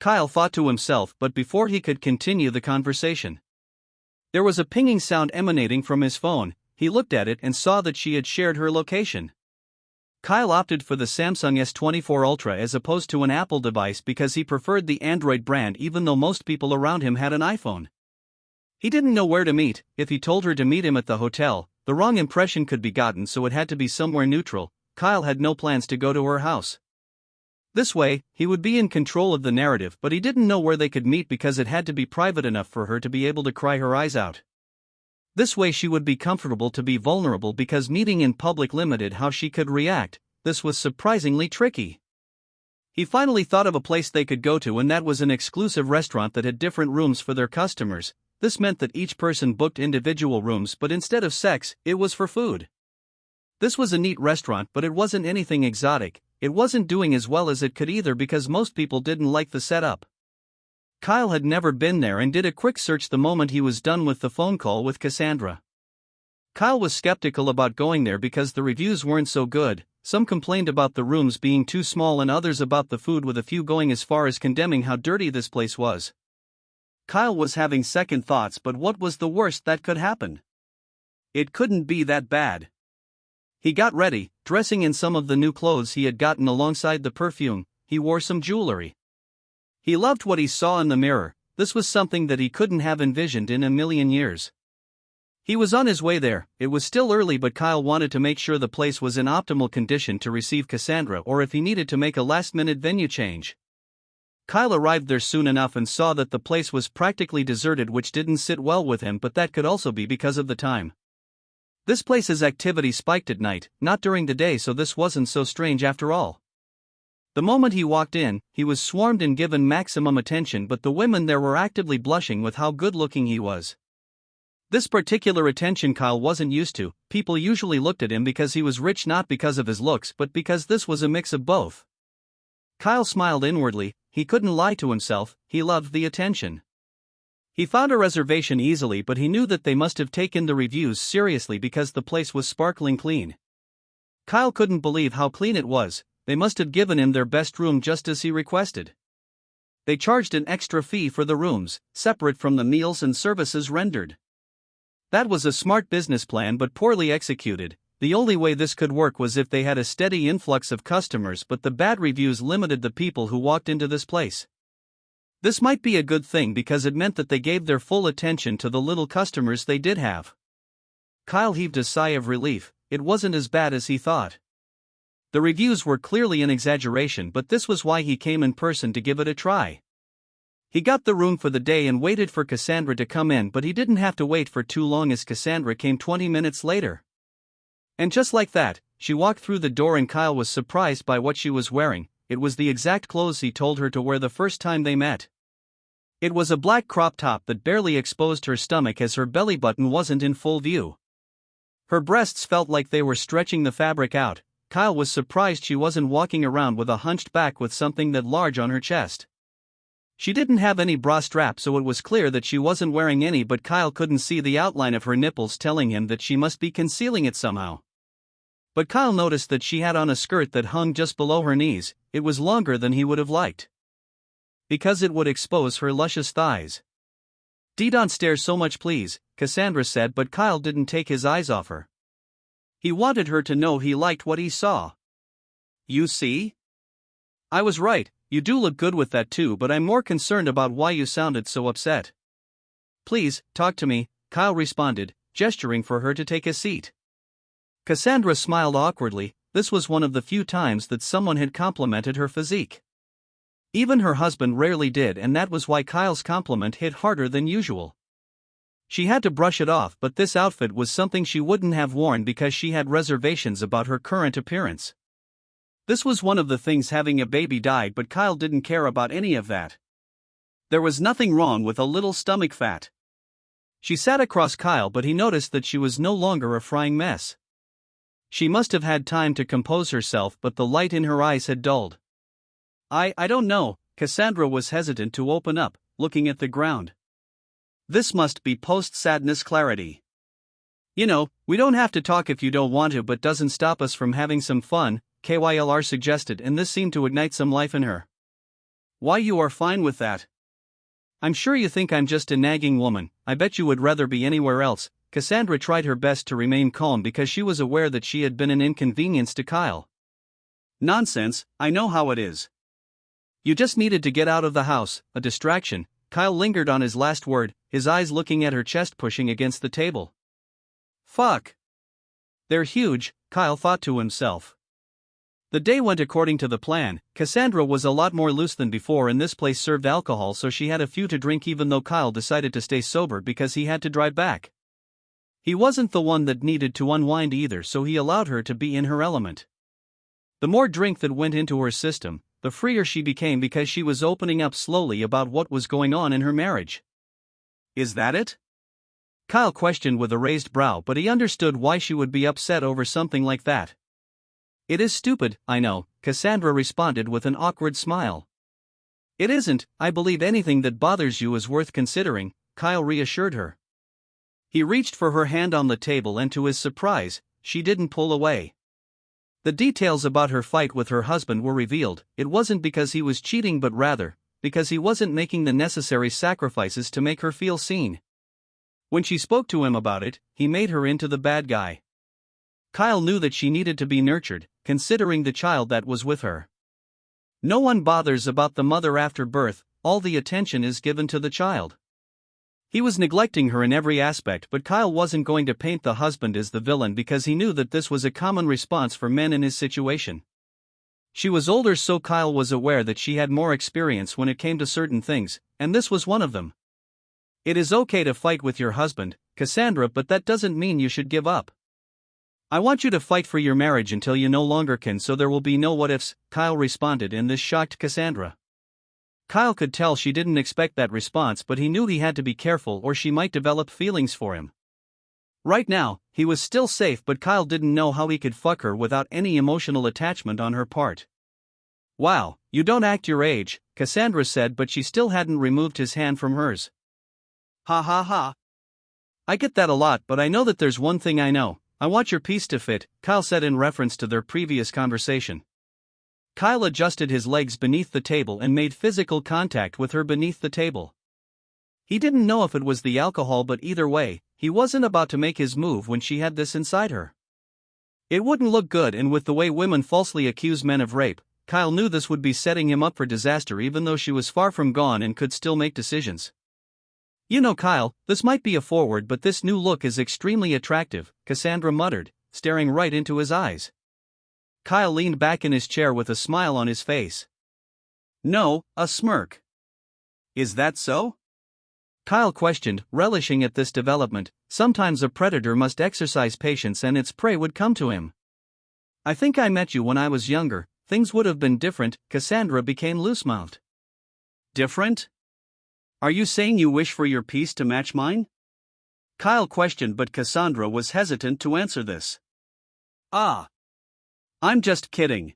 Kyle thought to himself, but before he could continue the conversation, there was a pinging sound emanating from his phone. He looked at it and saw that she had shared her location. Kyle opted for the Samsung S24 Ultra as opposed to an Apple device because he preferred the Android brand, even though most people around him had an iPhone. He didn't know where to meet. If he told her to meet him at the hotel, the wrong impression could be gotten, so it had to be somewhere neutral. Kyle had no plans to go to her house. This way, he would be in control of the narrative, but he didn't know where they could meet because it had to be private enough for her to be able to cry her eyes out. This way she would be comfortable to be vulnerable, because meeting in public limited how she could react. this was surprisingly tricky. He finally thought of a place they could go to, and that was an exclusive restaurant that had different rooms for their customers. This meant that each person booked individual rooms, but instead of sex, it was for food. This was a neat restaurant, but it wasn't anything exotic. It wasn't doing as well as it could either because most people didn't like the setup. Kyle had never been there and did a quick search the moment he was done with the phone call with Cassandra. Kyle was skeptical about going there because the reviews weren't so good. Some complained about the rooms being too small and others about the food, with a few going as far as condemning how dirty this place was. Kyle was having second thoughts, but what was the worst that could happen? It couldn't be that bad. He got ready, dressing in some of the new clothes he had gotten alongside the perfume. He wore some jewelry. He loved what he saw in the mirror. This was something that he couldn't have envisioned in a million years. He was on his way there. It was still early, but Kyle wanted to make sure the place was in optimal condition to receive Cassandra, or if he needed to make a last-minute venue change. Kyle arrived there soon enough and saw that the place was practically deserted, which didn't sit well with him, but that could also be because of the time. This place's activity spiked at night, not during the day, so this wasn't so strange after all. The moment he walked in, he was swarmed and given maximum attention, but the women there were actively blushing with how good-looking he was. This particular attention Kyle wasn't used to. People usually looked at him because he was rich, not because of his looks, but because this was a mix of both. Kyle smiled inwardly. He couldn't lie to himself, he loved the attention. He found a reservation easily, but he knew that they must have taken the reviews seriously because the place was sparkling clean. Kyle couldn't believe how clean it was. They must have given him their best room just as he requested. They charged an extra fee for the rooms, separate from the meals and services rendered. That was a smart business plan, but poorly executed. The only way this could work was if they had a steady influx of customers, but the bad reviews limited the people who walked into this place. This might be a good thing because it meant that they gave their full attention to the little customers they did have. Kyle heaved a sigh of relief. It wasn't as bad as he thought. The reviews were clearly an exaggeration, but this was why he came in person to give it a try. He got the room for the day and waited for Cassandra to come in, but he didn't have to wait for too long as Cassandra came 20 minutes later. And just like that, she walked through the door and Kyle was surprised by what she was wearing. It was the exact clothes he told her to wear the first time they met. It was a black crop top that barely exposed her stomach as her belly button wasn't in full view. Her breasts felt like they were stretching the fabric out. Kyle was surprised she wasn't walking around with a hunched back with something that large on her chest. She didn't have any bra strap, so it was clear that she wasn't wearing any, but Kyle couldn't see the outline of her nipples, telling him that she must be concealing it somehow. But Kyle noticed that she had on a skirt that hung just below her knees. It was longer than he would have liked, because it would expose her luscious thighs. "Don't stare so much, please," Cassandra said, but Kyle didn't take his eyes off her. He wanted her to know he liked what he saw. "You see? I was right, you do look good with that too, but I'm more concerned about why you sounded so upset." "Please, talk to me," Kyle responded, gesturing for her to take a seat. Cassandra smiled awkwardly. This was one of the few times that someone had complimented her physique. Even her husband rarely did, and that was why Kyle's compliment hit harder than usual. She had to brush it off, but this outfit was something she wouldn't have worn because she had reservations about her current appearance. This was one of the things having a baby died, but Kyle didn't care about any of that. There was nothing wrong with a little stomach fat. She sat across Kyle, but he noticed that she was no longer a frying mess. She must have had time to compose herself, but the light in her eyes had dulled. I don't know," Cassandra was hesitant to open up, looking at the ground. This must be post-sadness clarity. "You know, we don't have to talk if you don't want to, but doesn't stop us from having some fun," Kylr suggested, and this seemed to ignite some life in her. "Why, you are fine with that? I'm sure you think I'm just a nagging woman. I bet you would rather be anywhere else." Cassandra tried her best to remain calm because she was aware that she had been an inconvenience to Kyle. "Nonsense, I know how it is. You just needed to get out of the house, a distraction." Kyle lingered on his last word, his eyes looking at her chest pushing against the table. "Fuck. They're huge," Kyle thought to himself. The day went according to the plan. Cassandra was a lot more loose than before, and this place served alcohol, so she had a few to drink, even though Kyle decided to stay sober because he had to drive back. He wasn't the one that needed to unwind either, so he allowed her to be in her element. The more drink that went into her system, the freer she became because she was opening up slowly about what was going on in her marriage. Is that it? Kyle questioned with a raised brow, but he understood why she would be upset over something like that. It is stupid, I know, Cassandra responded with an awkward smile. It isn't, I believe anything that bothers you is worth considering, Kyle reassured her. He reached for her hand on the table and to his surprise, she didn't pull away. The details about her fight with her husband were revealed. It wasn't because he was cheating but rather, because he wasn't making the necessary sacrifices to make her feel seen. When she spoke to him about it, he made her into the bad guy. Kyle knew that she needed to be nurtured, considering the child that was with her. No one bothers about the mother after birth, all the attention is given to the child. He was neglecting her in every aspect, but Kyle wasn't going to paint the husband as the villain because he knew that this was a common response for men in his situation. She was older, so Kyle was aware that she had more experience when it came to certain things, and this was one of them. It is okay to fight with your husband, Cassandra, but that doesn't mean you should give up. I want you to fight for your marriage until you no longer can, so there will be no what-ifs, Kyle responded, and this shocked Cassandra. Kyle could tell she didn't expect that response, but he knew he had to be careful or she might develop feelings for him. Right now, he was still safe, but Kyle didn't know how he could fuck her without any emotional attachment on her part. Wow, you don't act your age, Cassandra said, but she still hadn't removed his hand from hers. Ha ha ha. I get that a lot, but I know that there's one thing I know. I want your piece to fit, Kyle said in reference to their previous conversation. Kyle adjusted his legs beneath the table and made physical contact with her beneath the table. He didn't know if it was the alcohol, but either way, he wasn't about to make his move when she had this inside her. It wouldn't look good, and with the way women falsely accuse men of rape, Kyle knew this would be setting him up for disaster, even though she was far from gone and could still make decisions. You know, Kyle, this might be a forward, but this new look is extremely attractive, Cassandra muttered, staring right into his eyes. Kyle leaned back in his chair with a smile on his face. No, a smirk. Is that so? Kyle questioned, relishing at this development. Sometimes a predator must exercise patience and its prey would come to him. I think I met you when I was younger, things would have been different, Cassandra became loose-mouthed. Different? Are you saying you wish for your piece to match mine? Kyle questioned, but Cassandra was hesitant to answer this. I'm just kidding.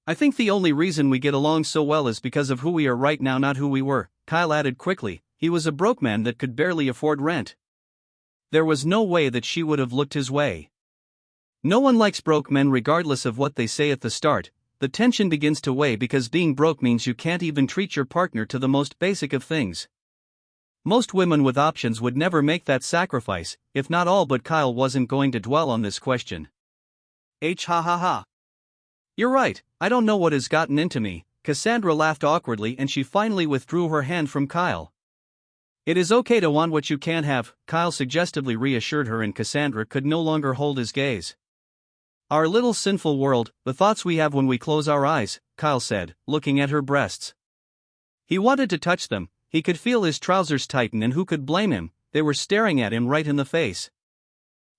I think the only reason we get along so well is because of who we are right now, not who we were, Kyle added quickly. He was a broke man that could barely afford rent. There was no way that she would have looked his way. No one likes broke men regardless of what they say at the start. The tension begins to weigh because being broke means you can't even treat your partner to the most basic of things. Most women with options would never make that sacrifice, if not all, but Kyle wasn't going to dwell on this question. Ha ha ha. You're right, I don't know what has gotten into me. Cassandra laughed awkwardly and she finally withdrew her hand from Kyle. It is okay to want what you can't have, Kyle suggestively reassured her, and Cassandra could no longer hold his gaze. Our little sinful world, the thoughts we have when we close our eyes, Kyle said, looking at her breasts. He wanted to touch them, he could feel his trousers tighten, and who could blame him? They were staring at him right in the face.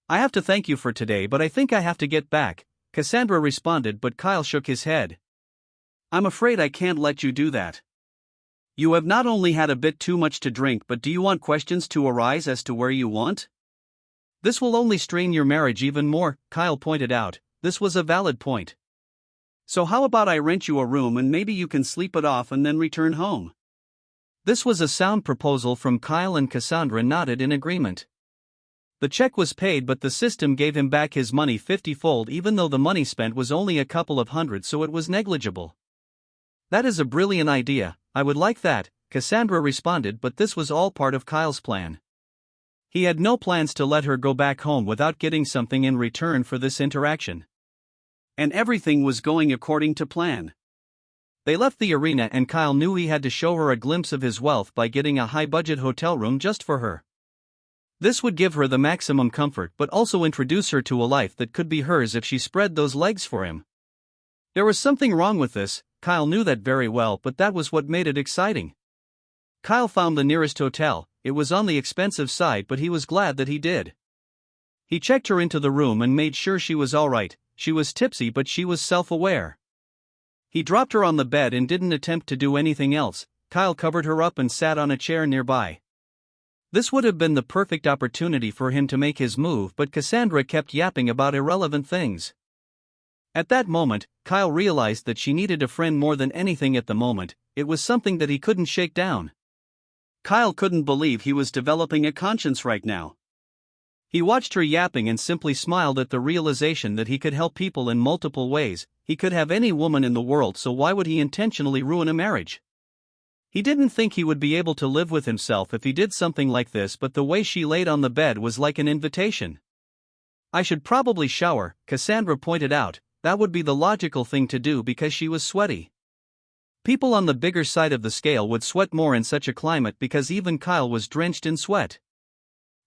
I have to thank you for today, but I think I have to get back, Cassandra responded, but Kyle shook his head. I'm afraid I can't let you do that. You have not only had a bit too much to drink, but do you want questions to arise as to where you want? This will only strain your marriage even more, Kyle pointed out. This was a valid point. So how about I rent you a room and maybe you can sleep it off and then return home? This was a sound proposal from Kyle, and Cassandra nodded in agreement. The check was paid, but the system gave him back his money 50-fold, even though the money spent was only a couple of hundred, so it was negligible. That is a brilliant idea, I would like that, Cassandra responded, but this was all part of Kyle's plan. He had no plans to let her go back home without getting something in return for this interaction. And everything was going according to plan. They left the arena and Kyle knew he had to show her a glimpse of his wealth by getting a high-budget hotel room just for her. This would give her the maximum comfort but also introduce her to a life that could be hers if she spread those legs for him. There was something wrong with this, Kyle knew that very well, but that was what made it exciting. Kyle found the nearest hotel. It was on the expensive side, but he was glad that he did. He checked her into the room and made sure she was all right. she was tipsy but she was self-aware. He dropped her on the bed and didn't attempt to do anything else. Kyle covered her up and sat on a chair nearby. This would have been the perfect opportunity for him to make his move, but Cassandra kept yapping about irrelevant things. At that moment, Kyle realized that she needed a friend more than anything at the moment. It was something that he couldn't shake down. Kyle couldn't believe he was developing a conscience right now. He watched her yapping and simply smiled at the realization that he could help people in multiple ways. He could have any woman in the world, so why would he intentionally ruin a marriage? He didn't think he would be able to live with himself if he did something like this, but the way she laid on the bed was like an invitation. I should probably shower, Cassandra pointed out. That would be the logical thing to do because she was sweaty. People on the bigger side of the scale would sweat more in such a climate because even Kyle was drenched in sweat.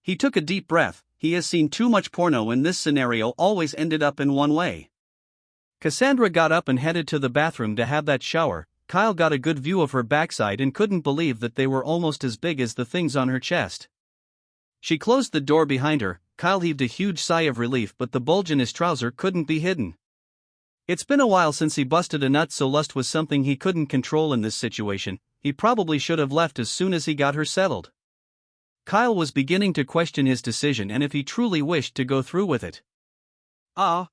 He took a deep breath. He has seen too much porno, in this scenario always ended up in one way. Cassandra got up and headed to the bathroom to have that shower. Kyle got a good view of her backside and couldn't believe that they were almost as big as the things on her chest. She closed the door behind her. Kyle heaved a huge sigh of relief, but the bulge in his trouser couldn't be hidden. It's been a while since he busted a nut, so lust was something he couldn't control in this situation. He probably should have left as soon as he got her settled. Kyle was beginning to question his decision and if he truly wished to go through with it. Ah!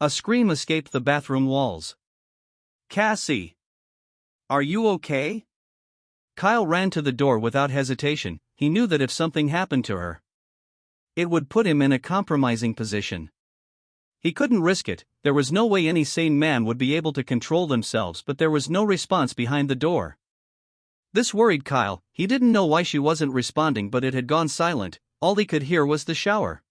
A scream escaped the bathroom walls. Cassie! Are you okay? Kyle ran to the door without hesitation. He knew that if something happened to her, it would put him in a compromising position. He couldn't risk it. There was no way any sane man would be able to control themselves, but there was no response behind the door. This worried Kyle. He didn't know why she wasn't responding, but it had gone silent. All he could hear was the shower.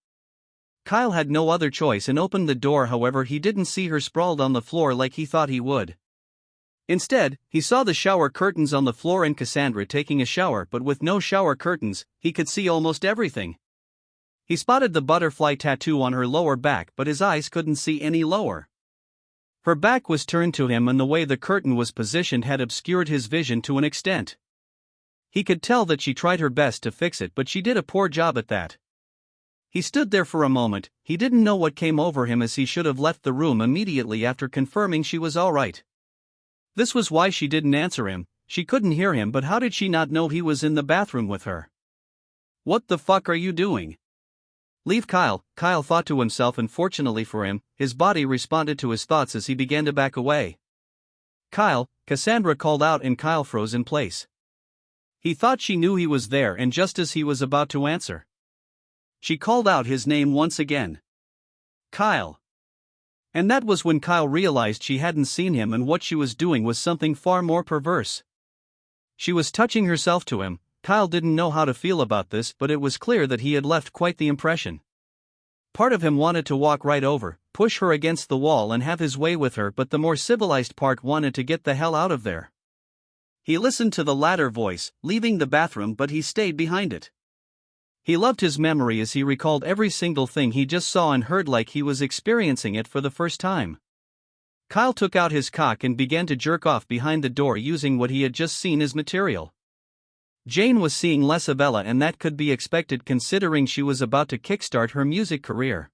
Kyle had no other choice and opened the door. However, he didn't see her sprawled on the floor like he thought he would. Instead, he saw the shower curtains on the floor and Cassandra taking a shower, but with no shower curtains, he could see almost everything. He spotted the butterfly tattoo on her lower back, but his eyes couldn't see any lower. Her back was turned to him and the way the curtain was positioned had obscured his vision to an extent. He could tell that she tried her best to fix it, but she did a poor job at that. He stood there for a moment. He didn't know what came over him, as he should have left the room immediately after confirming she was all right. This was why she didn't answer him. She couldn't hear him, but how did she not know he was in the bathroom with her? What the fuck are you doing? Leave Kyle, Kyle thought to himself, and fortunately for him, his body responded to his thoughts as he began to back away. Kyle, Cassandra called out, and Kyle froze in place. He thought she knew he was there, and just as he was about to answer, she called out his name once again. Kyle. And that was when Kyle realized she hadn't seen him, and what she was doing was something far more perverse. She was touching herself to him. Kyle didn't know how to feel about this, but it was clear that he had left quite the impression. Part of him wanted to walk right over, push her against the wall and have his way with her, but the more civilized part wanted to get the hell out of there. He listened to the latter voice, leaving the bathroom, but he stayed behind it. He loved his memory as he recalled every single thing he just saw and heard like he was experiencing it for the first time. Kyle took out his cock and began to jerk off behind the door using what he had just seen as material. Jane was seeing less of Ella, and that could be expected considering she was about to kickstart her music career.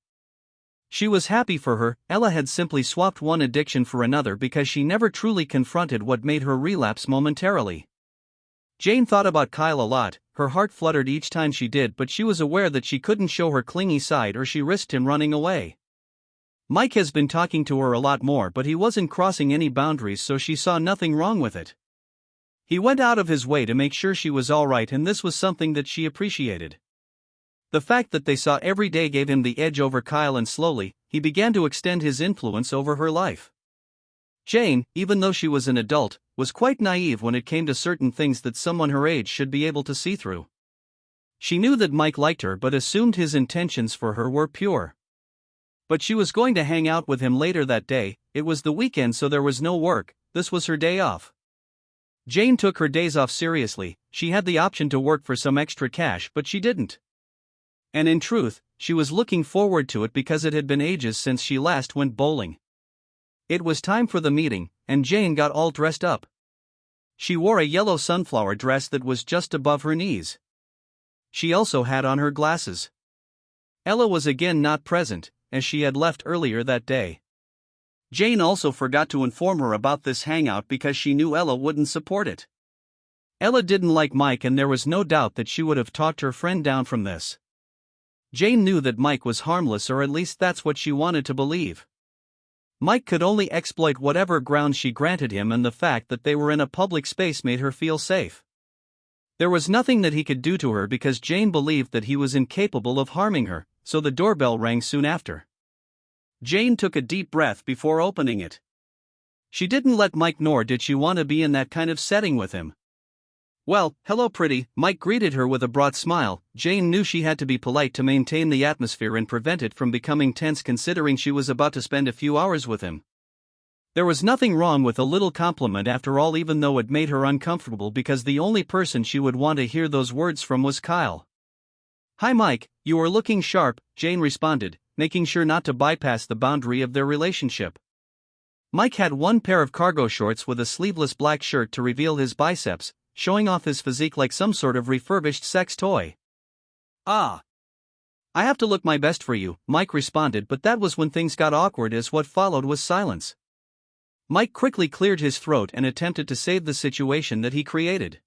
She was happy for her. Ella had simply swapped one addiction for another because she never truly confronted what made her relapse momentarily. Jane thought about Kyle a lot. Her heart fluttered each time she did, but she was aware that she couldn't show her clingy side or she risked him running away. Mike has been talking to her a lot more, but he wasn't crossing any boundaries, so she saw nothing wrong with it. He went out of his way to make sure she was all right, and this was something that she appreciated. The fact that they saw every day gave him the edge over Kyle, and slowly, he began to extend his influence over her life. Jane, even though she was an adult, was quite naive when it came to certain things that someone her age should be able to see through. She knew that Mike liked her but assumed his intentions for her were pure. But she was going to hang out with him later that day. It was the weekend, so there was no work. This was her day off. Jane took her days off seriously. She had the option to work for some extra cash, but she didn't. And in truth, she was looking forward to it because it had been ages since she last went bowling. It was time for the meeting, and Jane got all dressed up. She wore a yellow sunflower dress that was just above her knees. She also had on her glasses. Ella was again not present. as she had left earlier that day. Jane also forgot to inform her about this hangout because she knew Ella wouldn't support it. Ella didn't like Mike, and there was no doubt that she would have talked her friend down from this. Jane knew that Mike was harmless, or at least that's what she wanted to believe. Mike could only exploit whatever grounds she granted him, and the fact that they were in a public space made her feel safe. There was nothing that he could do to her because Jane believed that he was incapable of harming her, so the doorbell rang soon after. Jane took a deep breath before opening it. She didn't let Mike, nor did she want to be in that kind of setting with him. "Well, hello pretty," Mike greeted her with a broad smile. Jane knew she had to be polite to maintain the atmosphere and prevent it from becoming tense, considering she was about to spend a few hours with him. There was nothing wrong with a little compliment after all, even though it made her uncomfortable because the only person she would want to hear those words from was Kyle. "Hi Mike, you are looking sharp," Jane responded, making sure not to bypass the boundary of their relationship. Mike had one pair of cargo shorts with a sleeveless black shirt to reveal his biceps, showing off his physique like some sort of refurbished sex toy. "Ah. I have to look my best for you," Mike responded, but that was when things got awkward, as what followed was silence. Mike quickly cleared his throat and attempted to save the situation that he created.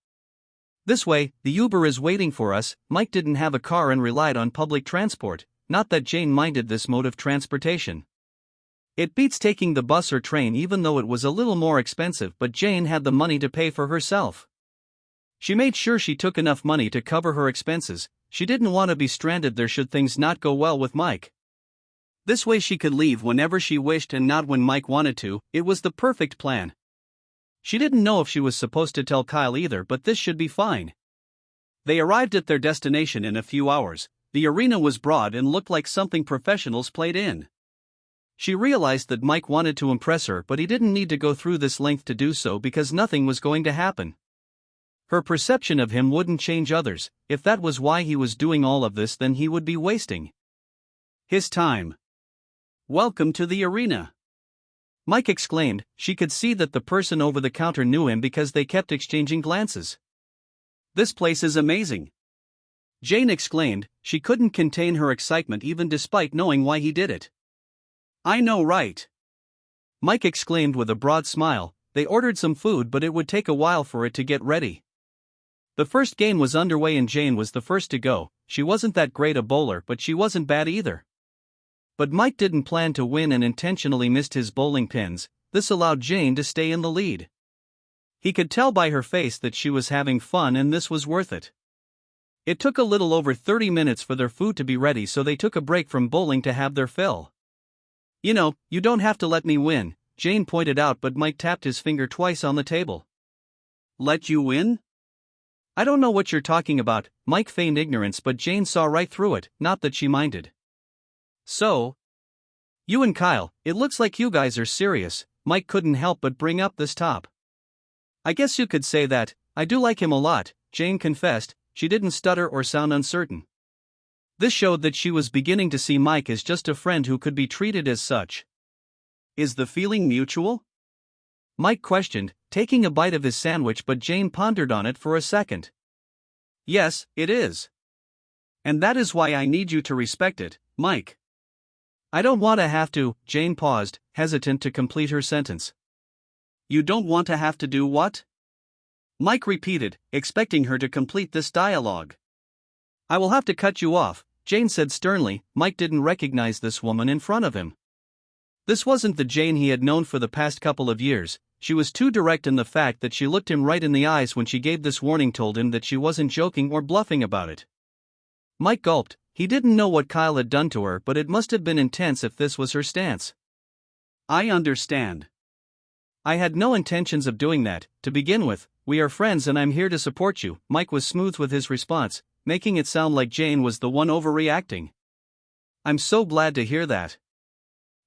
"This way, the Uber is waiting for us." Mike didn't have a car and relied on public transport, not that Jane minded this mode of transportation. It beats taking the bus or train, even though it was a little more expensive, but Jane had the money to pay for herself. She made sure she took enough money to cover her expenses. She didn't want to be stranded there should things not go well with Mike. This way she could leave whenever she wished and not when Mike wanted to. It was the perfect plan. She didn't know if she was supposed to tell Kyle either, but this should be fine. They arrived at their destination in a few hours. The arena was broad and looked like something professionals played in. She realized that Mike wanted to impress her, but he didn't need to go through this length to do so because nothing was going to happen. Her perception of him wouldn't change others. If that was why he was doing all of this, then he would be wasting his time. "Welcome to the arena," Mike exclaimed. She could see that the person over the counter knew him because they kept exchanging glances. "This place is amazing," Jane exclaimed. She couldn't contain her excitement even despite knowing why he did it. "I know, right?" Mike exclaimed with a broad smile. They ordered some food, but it would take a while for it to get ready. The first game was underway and Jane was the first to go. She wasn't that great a bowler, but she wasn't bad either. But Mike didn't plan to win and intentionally missed his bowling pins. This allowed Jane to stay in the lead. He could tell by her face that she was having fun, and this was worth it. It took a little over 30 minutes for their food to be ready, so they took a break from bowling to have their fill. "You know, you don't have to let me win," Jane pointed out, but Mike tapped his finger twice on the table. "Let you win?" "I don't know what you're talking about." Mike feigned ignorance, but Jane saw right through it, not that she minded. "So? You and Kyle, it looks like you guys are serious." Mike couldn't help but bring up this top. "I guess you could say that. I do like him a lot," Jane confessed. She didn't stutter or sound uncertain. This showed that she was beginning to see Mike as just a friend who could be treated as such. "Is the feeling mutual?" Mike questioned, taking a bite of his sandwich, but Jane pondered on it for a second. "Yes, it is. And that is why I need you to respect it, Mike." "I don't want to have to." Jane paused, hesitant to complete her sentence. "You don't want to have to do what?" Mike repeated, expecting her to complete this dialogue. "I will have to cut you off," Jane said sternly. Mike didn't recognize this woman in front of him. This wasn't the Jane he had known for the past couple of years. She was too direct, and the fact that she looked him right in the eyes when she gave this warning told him that she wasn't joking or bluffing about it. Mike gulped. He didn't know what Kyle had done to her, but it must have been intense if this was her stance. "I understand. I had no intentions of doing that, to begin with. We are friends and I'm here to support you." Mike was smooth with his response, making it sound like Jane was the one overreacting. "I'm so glad to hear that,"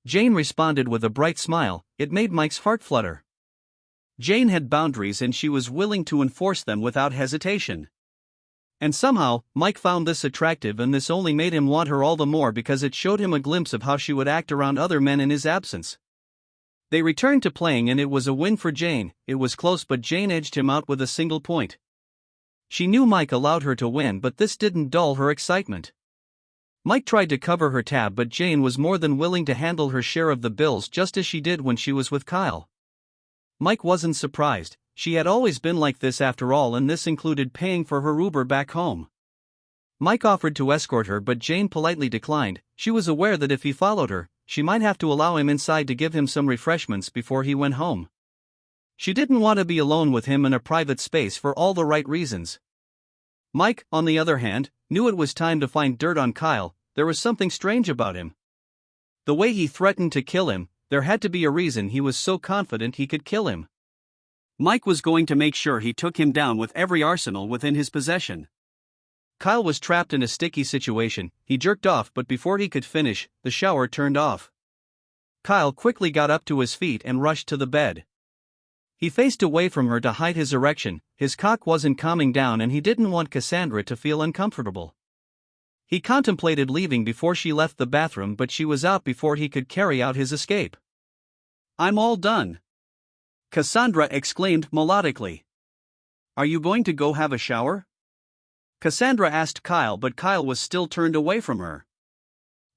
Jane responded with a bright smile. It made Mike's heart flutter. Jane had boundaries and she was willing to enforce them without hesitation. And somehow, Mike found this attractive, and this only made him want her all the more because it showed him a glimpse of how she would act around other men in his absence. They returned to playing and it was a win for Jane. It was close, but Jane edged him out with a single point. She knew Mike allowed her to win, but this didn't dull her excitement. Mike tried to cover her tab, but Jane was more than willing to handle her share of the bills, just as she did when she was with Kyle. Mike wasn't surprised. She had always been like this after all, and this included paying for her Uber back home. Mike offered to escort her, but Jane politely declined. She was aware that if he followed her, she might have to allow him inside to give him some refreshments before he went home. She didn't want to be alone with him in a private space for all the right reasons. Mike, on the other hand, knew it was time to find dirt on Kyle. There was something strange about him. The way he threatened to kill him, there had to be a reason he was so confident he could kill him. Mike was going to make sure he took him down with every arsenal within his possession. Kyle was trapped in a sticky situation. He jerked off, but before he could finish, the shower turned off. Kyle quickly got up to his feet and rushed to the bed. He faced away from her to hide his erection. His cock wasn't calming down and he didn't want Cassandra to feel uncomfortable. He contemplated leaving before she left the bathroom, but she was out before he could carry out his escape. "I'm all done," Cassandra exclaimed melodically. "Are you going to go have a shower?" Cassandra asked Kyle, but Kyle was still turned away from her.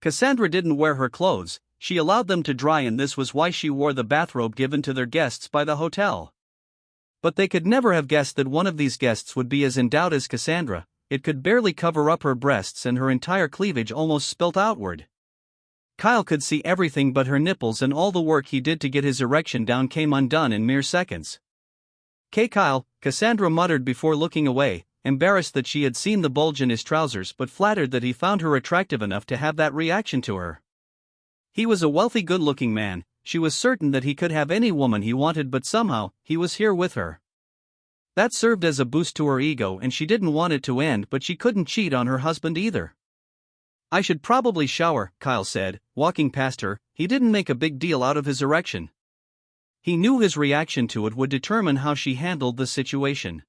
Cassandra didn't wear her clothes. She allowed them to dry, and this was why she wore the bathrobe given to their guests by the hotel. But they could never have guessed that one of these guests would be as endowed as Cassandra. It could barely cover up her breasts and her entire cleavage almost spilt outward. Kyle could see everything but her nipples, and all the work he did to get his erection down came undone in mere seconds. "K Kyle," Cassandra muttered before looking away, embarrassed that she had seen the bulge in his trousers but flattered that he found her attractive enough to have that reaction to her. He was a wealthy, good-looking man. She was certain that he could have any woman he wanted, but somehow, he was here with her. That served as a boost to her ego, and she didn't want it to end, but she couldn't cheat on her husband either. "I should probably shower," Kyle said, walking past her. He didn't make a big deal out of his erection. He knew his reaction to it would determine how she handled the situation.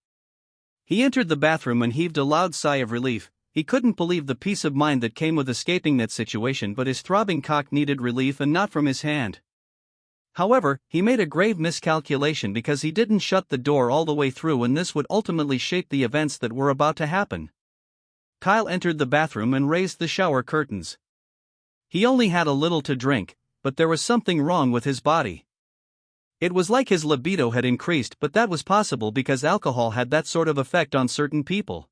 He entered the bathroom and heaved a loud sigh of relief. He couldn't believe the peace of mind that came with escaping that situation, but his throbbing cock needed relief and not from his hand. However, he made a grave miscalculation because he didn't shut the door all the way through, and this would ultimately shape the events that were about to happen. Kyle entered the bathroom and raised the shower curtains. He only had a little to drink, but there was something wrong with his body. It was like his libido had increased, but that was possible because alcohol had that sort of effect on certain people.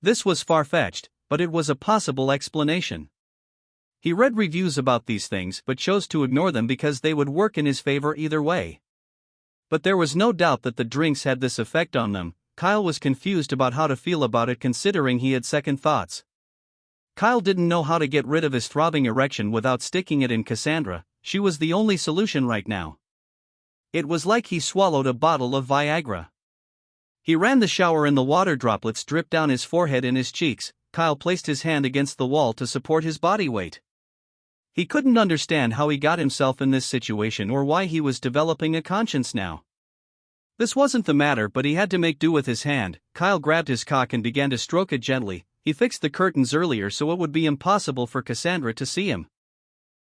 This was far-fetched, but it was a possible explanation. He read reviews about these things but chose to ignore them because they would work in his favor either way. But there was no doubt that the drinks had this effect on them. Kyle was confused about how to feel about it, considering he had second thoughts. Kyle didn't know how to get rid of his throbbing erection without sticking it in Cassandra. She was the only solution right now. It was like he swallowed a bottle of Viagra. He ran the shower and the water droplets dripped down his forehead and his cheeks. Kyle placed his hand against the wall to support his body weight. He couldn't understand how he got himself in this situation or why he was developing a conscience now. This wasn't the matter, but he had to make do with his hand. Kyle grabbed his cock and began to stroke it gently. He fixed the curtains earlier so it would be impossible for Cassandra to see him.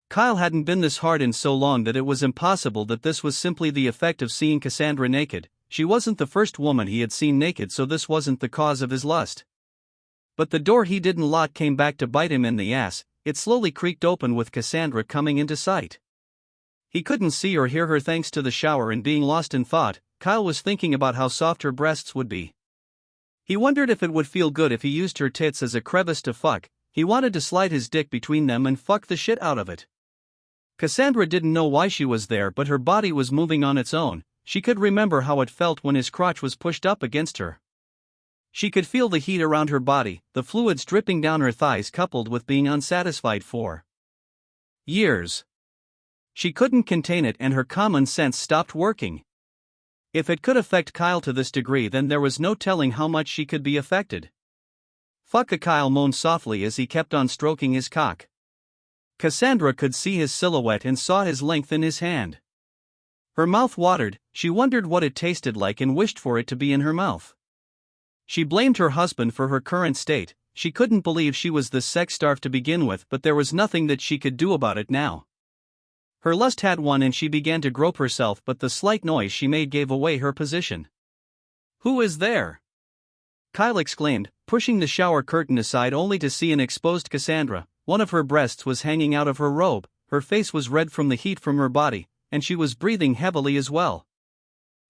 Kyle hadn't been this hard in so long that it was impossible that this was simply the effect of seeing Cassandra naked. She wasn't the first woman he had seen naked, so this wasn't the cause of his lust. But the door he didn't lock came back to bite him in the ass. It slowly creaked open with Cassandra coming into sight. He couldn't see or hear her thanks to the shower, and being lost in thought, Kyle was thinking about how soft her breasts would be. He wondered if it would feel good if he used her tits as a crevice to fuck. He wanted to slide his dick between them and fuck the shit out of it. Cassandra didn't know why she was there, but her body was moving on its own. She could remember how it felt when his crotch was pushed up against her. She could feel the heat around her body, the fluids dripping down her thighs, coupled with being unsatisfied for years. She couldn't contain it, and her common sense stopped working. If it could affect Kyle to this degree, then there was no telling how much she could be affected. "Fuck," Kyle moaned softly as he kept on stroking his cock. Cassandra could see his silhouette and saw his length in his hand. Her mouth watered. She wondered what it tasted like and wished for it to be in her mouth. She blamed her husband for her current state. She couldn't believe she was this sex-starved to begin with, but there was nothing that she could do about it now. Her lust had won and she began to grope herself, but the slight noise she made gave away her position. "Who is there?" Kyle exclaimed, pushing the shower curtain aside only to see an exposed Cassandra. One of her breasts was hanging out of her robe, her face was red from the heat from her body, and she was breathing heavily as well.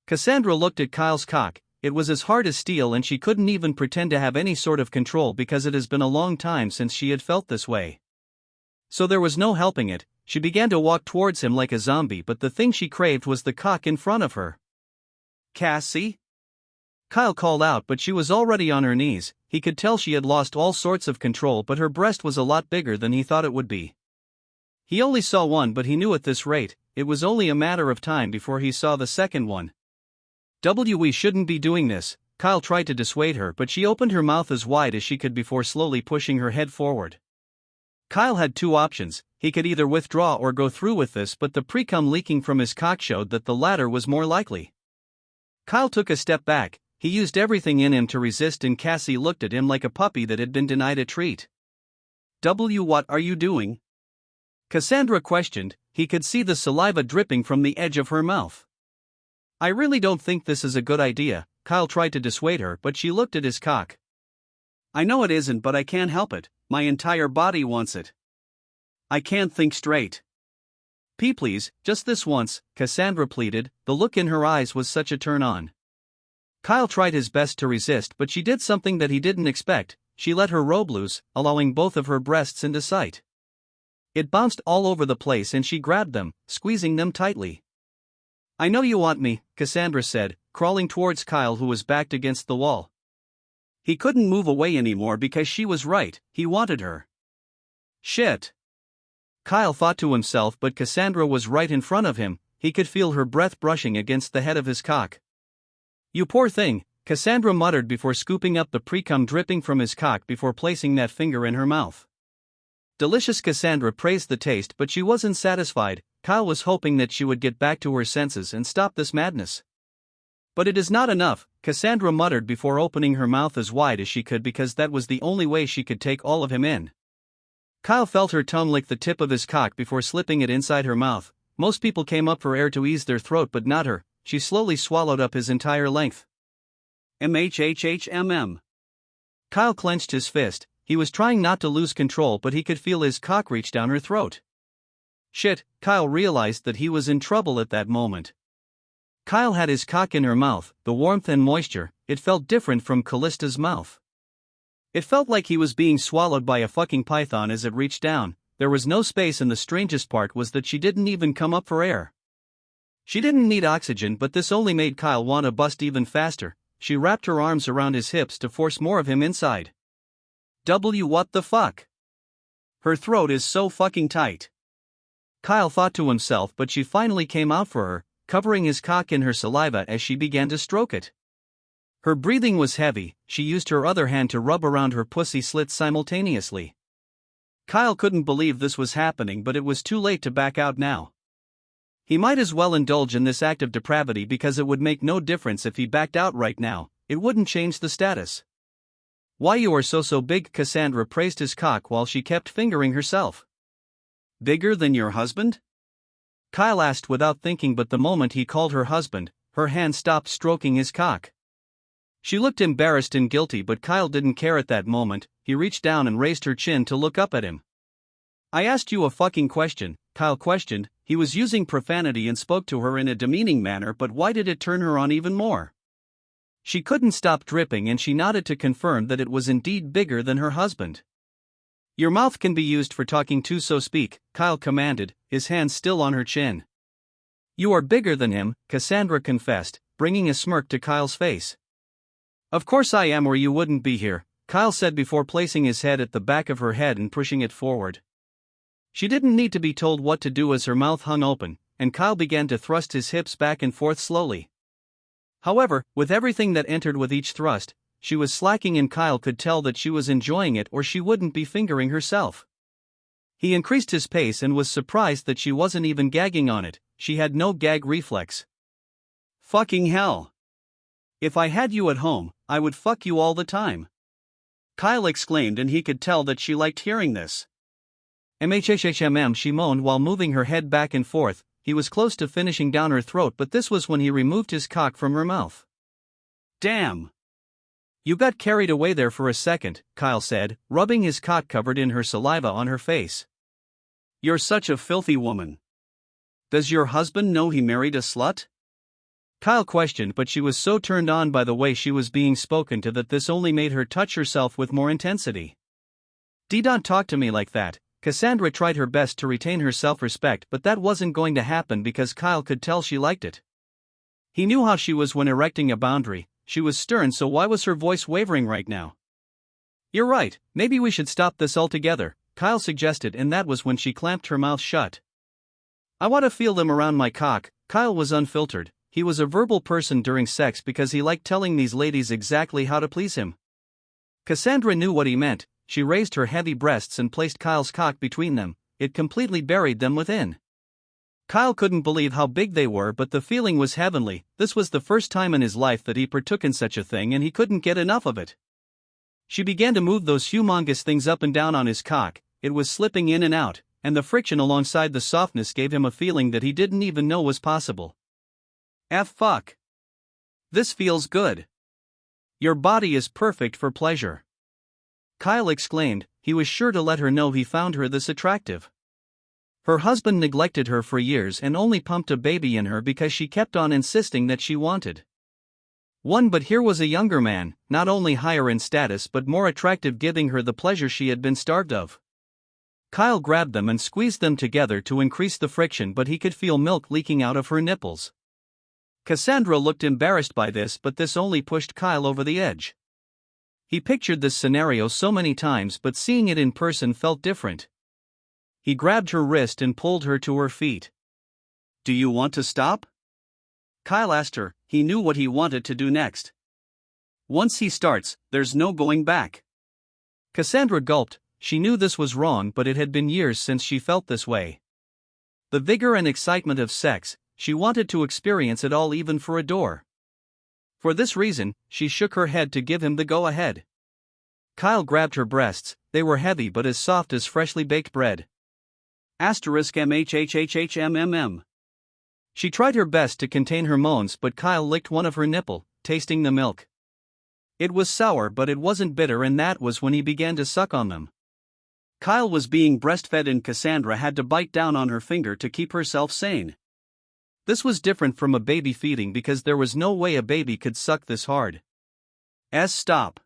Cassandra looked at Kyle's cock. It was as hard as steel and she couldn't even pretend to have any sort of control because it has been a long time since she had felt this way. So there was no helping it, she began to walk towards him like a zombie, but the thing she craved was the cock in front of her. "Cassie?" Kyle called out, but she was already on her knees. He could tell she had lost all sorts of control, but her breast was a lot bigger than he thought it would be. He only saw one, but he knew at this rate, it was only a matter of time before he saw the second one. "We shouldn't be doing this," Kyle tried to dissuade her, but she opened her mouth as wide as she could before slowly pushing her head forward. Kyle had two options, he could either withdraw or go through with this, but the pre-cum leaking from his cock showed that the latter was more likely. Kyle took a step back, he used everything in him to resist, and Cassie looked at him like a puppy that had been denied a treat. What are you doing?" Cassandra questioned. He could see the saliva dripping from the edge of her mouth. "I really don't think this is a good idea," Kyle tried to dissuade her, but she looked at his cock. "I know it isn't, but I can't help it, my entire body wants it. I can't think straight." Please, just this once," Cassandra pleaded, the look in her eyes was such a turn-on. Kyle tried his best to resist, but she did something that he didn't expect, she let her robe loose, allowing both of her breasts into sight. It bounced all over the place and she grabbed them, squeezing them tightly. "I know you want me," Cassandra said, crawling towards Kyle, who was backed against the wall. He couldn't move away anymore because she was right, he wanted her. Shit. Kyle thought to himself, but Cassandra was right in front of him, he could feel her breath brushing against the head of his cock. "You poor thing," Cassandra muttered before scooping up the pre-cum dripping from his cock before placing that finger in her mouth. Delicious. Cassandra praised the taste, but she wasn't satisfied. Kyle was hoping that she would get back to her senses and stop this madness. "But it is not enough," Cassandra muttered before opening her mouth as wide as she could because that was the only way she could take all of him in. Kyle felt her tongue lick the tip of his cock before slipping it inside her mouth. Most people came up for air to ease their throat, but not her. She slowly swallowed up his entire length. "MHHHMM." Kyle clenched his fist. He was trying not to lose control, but he could feel his cock reach down her throat. Shit, Kyle realized that he was in trouble at that moment. Kyle had his cock in her mouth, the warmth and moisture, it felt different from Callista's mouth. It felt like he was being swallowed by a fucking python as it reached down. There was no space, and the strangest part was that she didn't even come up for air. She didn't need oxygen, but this only made Kyle want to bust even faster. She wrapped her arms around his hips to force more of him inside. What the fuck? Her throat is so fucking tight. Kyle thought to himself, but she finally came out for her, covering his cock in her saliva as she began to stroke it. Her breathing was heavy, she used her other hand to rub around her pussy slits simultaneously. Kyle couldn't believe this was happening, but it was too late to back out now. He might as well indulge in this act of depravity because it would make no difference if he backed out right now, it wouldn't change the status. "Why, you are so big," Cassandra praised his cock while she kept fingering herself. "Bigger than your husband?" Kyle asked without thinking, but the moment he called her husband, her hand stopped stroking his cock. She looked embarrassed and guilty, but Kyle didn't care at that moment. He reached down and raised her chin to look up at him. "I asked you a fucking question," Kyle questioned. He was using profanity and spoke to her in a demeaning manner, but why did it turn her on even more? She couldn't stop dripping and she nodded to confirm that it was indeed bigger than her husband. "Your mouth can be used for talking too, so speak," Kyle commanded, his hand still on her chin. "You are bigger than him," Cassandra confessed, bringing a smirk to Kyle's face. "Of course I am, or you wouldn't be here," Kyle said before placing his head at the back of her head and pushing it forward. She didn't need to be told what to do as her mouth hung open, and Kyle began to thrust his hips back and forth slowly. However, with everything that entered with each thrust, she was slacking, and Kyle could tell that she was enjoying it or she wouldn't be fingering herself. He increased his pace and was surprised that she wasn't even gagging on it. She had no gag reflex. "Fucking hell. If I had you at home, I would fuck you all the time," Kyle exclaimed, and he could tell that she liked hearing this. "MHHHMM," she moaned while moving her head back and forth. He was close to finishing down her throat, but this was when he removed his cock from her mouth. "Damn. You got carried away there for a second, Kyle said, rubbing his cock covered in her saliva on her face. You're such a filthy woman. Does your husband know he married a slut? Kyle questioned, but she was so turned on by the way she was being spoken to that this only made her touch herself with more intensity. Don't talk to me like that. Cassandra tried her best to retain her self-respect, but that wasn't going to happen because Kyle could tell she liked it. He knew how she was when erecting a boundary. She was stern, so why was her voice wavering right now? You're right, maybe we should stop this altogether, Kyle suggested, and that was when she clamped her mouth shut. I want to feel them around my cock. Kyle was unfiltered. He was a verbal person during sex because he liked telling these ladies exactly how to please him. Cassandra knew what he meant. She raised her heavy breasts and placed Kyle's cock between them. It completely buried them within. Kyle couldn't believe how big they were, but the feeling was heavenly. This was the first time in his life that he partook in such a thing, and he couldn't get enough of it. She began to move those humongous things up and down on his cock. It was slipping in and out, and the friction alongside the softness gave him a feeling that he didn't even know was possible. Fuck. This feels good. Your body is perfect for pleasure. Kyle exclaimed. He was sure to let her know he found her this attractive. Her husband neglected her for years and only pumped a baby in her because she kept on insisting that she wanted one, but here was a younger man, not only higher in status but more attractive, giving her the pleasure she had been starved of. Kyle grabbed them and squeezed them together to increase the friction, but he could feel milk leaking out of her nipples. Cassandra looked embarrassed by this, but this only pushed Kyle over the edge. He pictured this scenario so many times, but seeing it in person felt different. He grabbed her wrist and pulled her to her feet. Do you want to stop? Kyle asked her. He knew what he wanted to do next. Once he starts, there's no going back. Cassandra gulped. She knew this was wrong, but it had been years since she felt this way. The vigor and excitement of sex, she wanted to experience it all, even for a door. For this reason, she shook her head to give him the go-ahead. Kyle grabbed her breasts. They were heavy but as soft as freshly baked bread. *MHHHHMMM. She tried her best to contain her moans, but Kyle licked one of her nipple, tasting the milk. It was sour, but it wasn't bitter, and that was when he began to suck on them. Kyle was being breastfed and Cassandra had to bite down on her finger to keep herself sane. This was different from a baby feeding because there was no way a baby could suck this hard. Stop.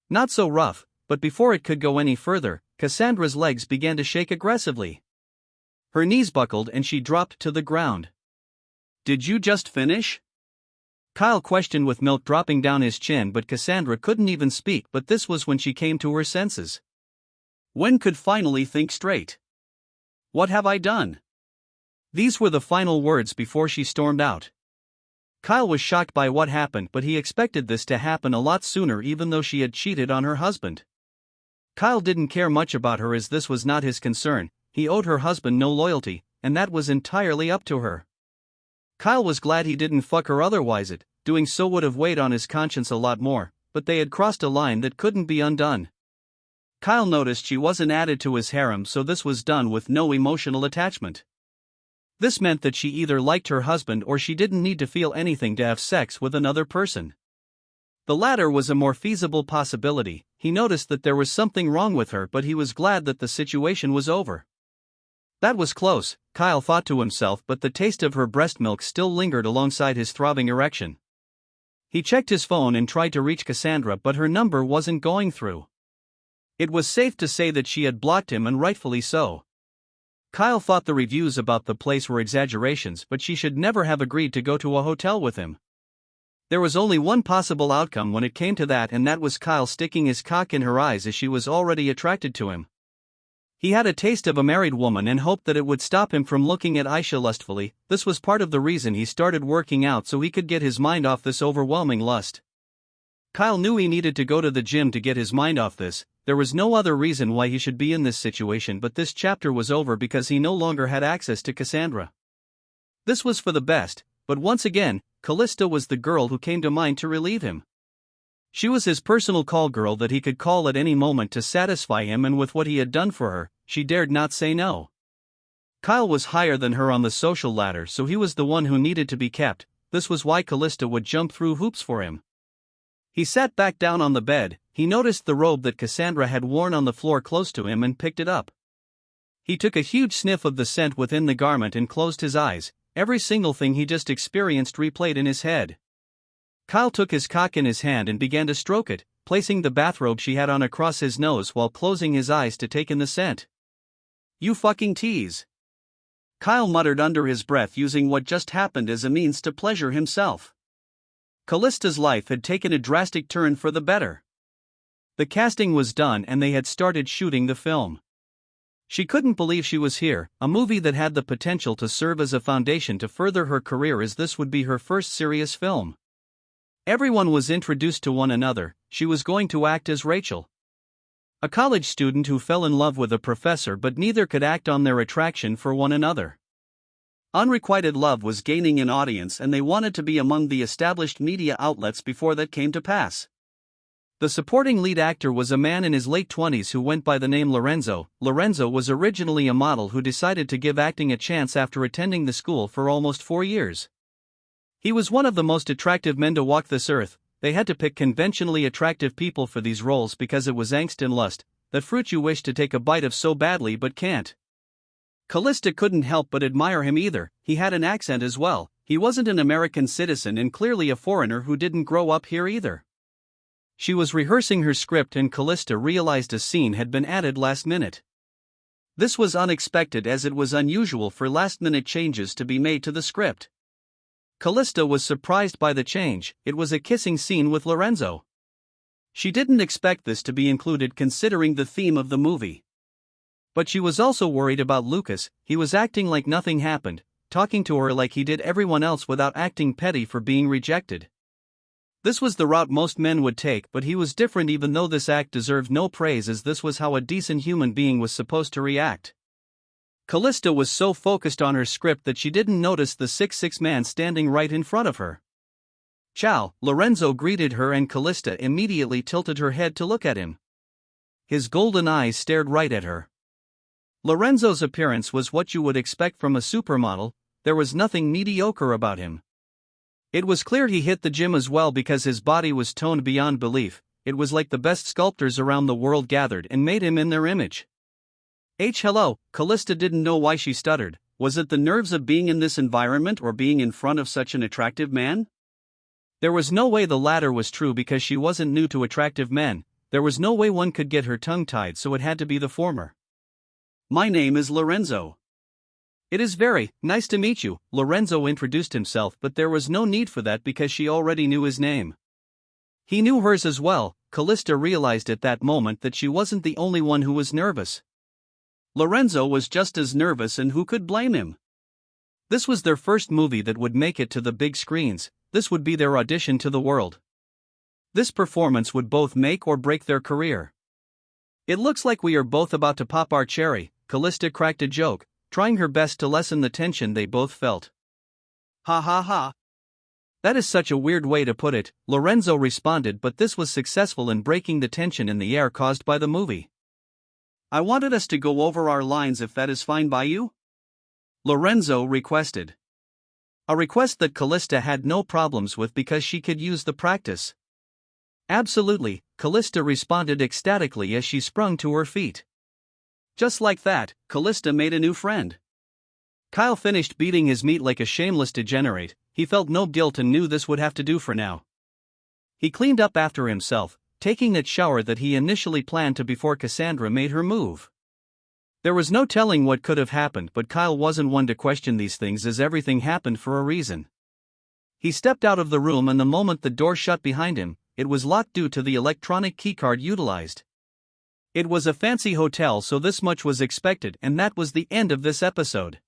Not so rough, but before it could go any further, Cassandra's legs began to shake aggressively. Her knees buckled and she dropped to the ground. Did you just finish? Kyle questioned with milk dropping down his chin, but Cassandra couldn't even speak. But this was when she came to her senses. When could finally think straight? What have I done? These were the final words before she stormed out. Kyle was shocked by what happened, but he expected this to happen a lot sooner, even though she had cheated on her husband. Kyle didn't care much about her, as this was not his concern. He owed her husband no loyalty, and that was entirely up to her. Kyle was glad he didn't fuck her, otherwise doing so would have weighed on his conscience a lot more, but they had crossed a line that couldn't be undone. Kyle noticed she wasn't added to his harem, so this was done with no emotional attachment. This meant that she either liked her husband or she didn't need to feel anything to have sex with another person. The latter was a more feasible possibility. He noticed that there was something wrong with her, but he was glad that the situation was over. That was close, Kyle thought to himself, but the taste of her breast milk still lingered alongside his throbbing erection. He checked his phone and tried to reach Cassandra, but her number wasn't going through. It was safe to say that she had blocked him, and rightfully so. Kyle thought the reviews about the place were exaggerations, but she should never have agreed to go to a hotel with him. There was only one possible outcome when it came to that, and that was Kyle sticking his cock in her eyes, as she was already attracted to him. He had a taste of a married woman and hoped that it would stop him from looking at Aisha lustfully. This was part of the reason he started working out, so he could get his mind off this overwhelming lust. Kyle knew he needed to go to the gym to get his mind off this. There was no other reason why he should be in this situation, but this chapter was over because he no longer had access to Cassandra. This was for the best, but once again, Callista was the girl who came to mind to relieve him. She was his personal call girl that he could call at any moment to satisfy him, and with what he had done for her, she dared not say no. Kyle was higher than her on the social ladder, so he was the one who needed to be kept. This was why Callista would jump through hoops for him. He sat back down on the bed. He noticed the robe that Cassandra had worn on the floor close to him and picked it up. He took a huge sniff of the scent within the garment and closed his eyes. Every single thing he just experienced replayed in his head. Kyle took his cock in his hand and began to stroke it, placing the bathrobe she had on across his nose while closing his eyes to take in the scent. "You fucking tease," Kyle muttered under his breath, using what just happened as a means to pleasure himself. Callista's life had taken a drastic turn for the better. The casting was done and they had started shooting the film. She couldn't believe she was here, a movie that had the potential to serve as a foundation to further her career, as this would be her first serious film. Everyone was introduced to one another. She was going to act as Rachel, a college student who fell in love with a professor, but neither could act on their attraction for one another. Unrequited love was gaining an audience and they wanted to be among the established media outlets before that came to pass. The supporting lead actor was a man in his late 20s who went by the name Lorenzo. Lorenzo was originally a model who decided to give acting a chance after attending the school for almost 4 years. He was one of the most attractive men to walk this earth. They had to pick conventionally attractive people for these roles because it was angst and lust, that fruit you wish to take a bite of so badly but can't. Callista couldn't help but admire him either. He had an accent as well. He wasn't an American citizen and clearly a foreigner who didn't grow up here either. She was rehearsing her script and Callista realized a scene had been added last minute. This was unexpected as it was unusual for last-minute changes to be made to the script. Callista was surprised by the change. It was a kissing scene with Lorenzo. She didn't expect this to be included considering the theme of the movie. But she was also worried about Lucas. He was acting like nothing happened, talking to her like he did everyone else without acting petty for being rejected. This was the route most men would take, but he was different, even though this act deserved no praise, as this was how a decent human being was supposed to react. Callista was so focused on her script that she didn't notice the 6'6" man standing right in front of her. "Ciao," Lorenzo greeted her and Callista immediately tilted her head to look at him. His golden eyes stared right at her. Lorenzo's appearance was what you would expect from a supermodel. There was nothing mediocre about him. It was clear he hit the gym as well because his body was toned beyond belief. It was like the best sculptors around the world gathered and made him in their image. Hello, Callista didn't know why she stuttered. Was it the nerves of being in this environment or being in front of such an attractive man? There was no way the latter was true because she wasn't new to attractive men. There was no way one could get her tongue tied, so it had to be the former. "My name is Lorenzo." "It is very nice to meet you," Lorenzo introduced himself, but there was no need for that because she already knew his name. He knew hers as well. Callista realized at that moment that she wasn't the only one who was nervous. Lorenzo was just as nervous, and who could blame him? This was their first movie that would make it to the big screens. This would be their audition to the world. This performance would both make or break their career. "It looks like we are both about to pop our cherry," Callista cracked a joke, trying her best to lessen the tension they both felt. "Ha ha ha. That is such a weird way to put it," Lorenzo responded, but this was successful in breaking the tension in the air caused by the movie. "I wanted us to go over our lines if that is fine by you?" Lorenzo requested. A request that Callista had no problems with because she could use the practice. "Absolutely," Callista responded ecstatically as she sprung to her feet. Just like that, Callista made a new friend. Kyle finished beating his meat like a shameless degenerate. He felt no guilt and knew this would have to do for now. He cleaned up after himself, taking that shower that he initially planned to before Cassandra made her move. There was no telling what could have happened, but Kyle wasn't one to question these things as everything happened for a reason. He stepped out of the room, and the moment the door shut behind him, it was locked due to the electronic keycard utilized. It was a fancy hotel, so this much was expected, and that was the end of this episode.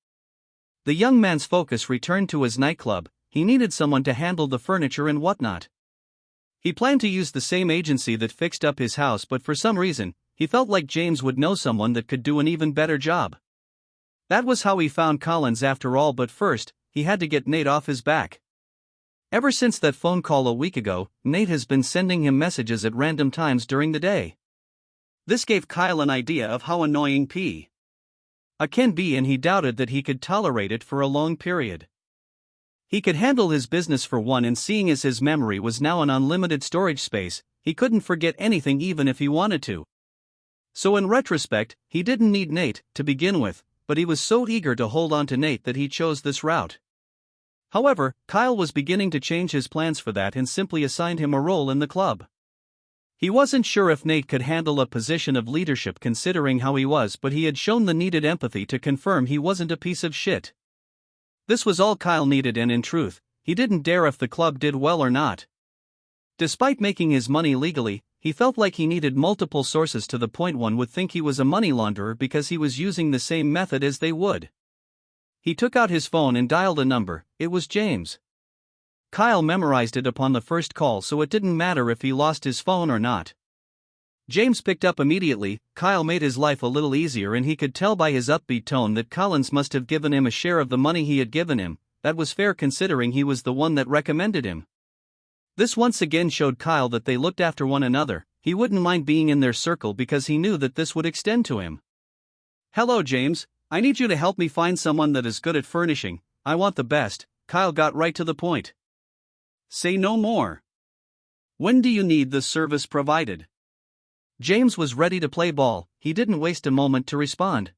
The young man's focus returned to his nightclub. He needed someone to handle the furniture and whatnot. He planned to use the same agency that fixed up his house, but for some reason, he felt like James would know someone that could do an even better job. That was how he found Collins after all, but first, he had to get Nate off his back. Ever since that phone call a week ago, Nate has been sending him messages at random times during the day. This gave Kyle an idea of how annoying P.A. can be, and he doubted that he could tolerate it for a long period. He could handle his business for one, and seeing as his memory was now an unlimited storage space, he couldn't forget anything even if he wanted to. So in retrospect, he didn't need Nate to begin with, but he was so eager to hold on to Nate that he chose this route. However, Kyle was beginning to change his plans for that and simply assigned him a role in the club. He wasn't sure if Nate could handle a position of leadership considering how he was, but he had shown the needed empathy to confirm he wasn't a piece of shit. This was all Kyle needed, and in truth, he didn't dare if the club did well or not. Despite making his money legally, he felt like he needed multiple sources to the point one would think he was a money launderer because he was using the same method as they would. He took out his phone and dialed a number. It was James. Kyle memorized it upon the first call, so it didn't matter if he lost his phone or not. James picked up immediately. Kyle made his life a little easier, and he could tell by his upbeat tone that Collins must have given him a share of the money he had given him. That was fair considering he was the one that recommended him. This once again showed Kyle that they looked after one another. He wouldn't mind being in their circle because he knew that this would extend to him. "Hello, James. I need you to help me find someone that is good at furnishing. I want the best." Kyle got right to the point. "Say no more. When do you need the service provided?" James was ready to play ball. He didn't waste a moment to respond.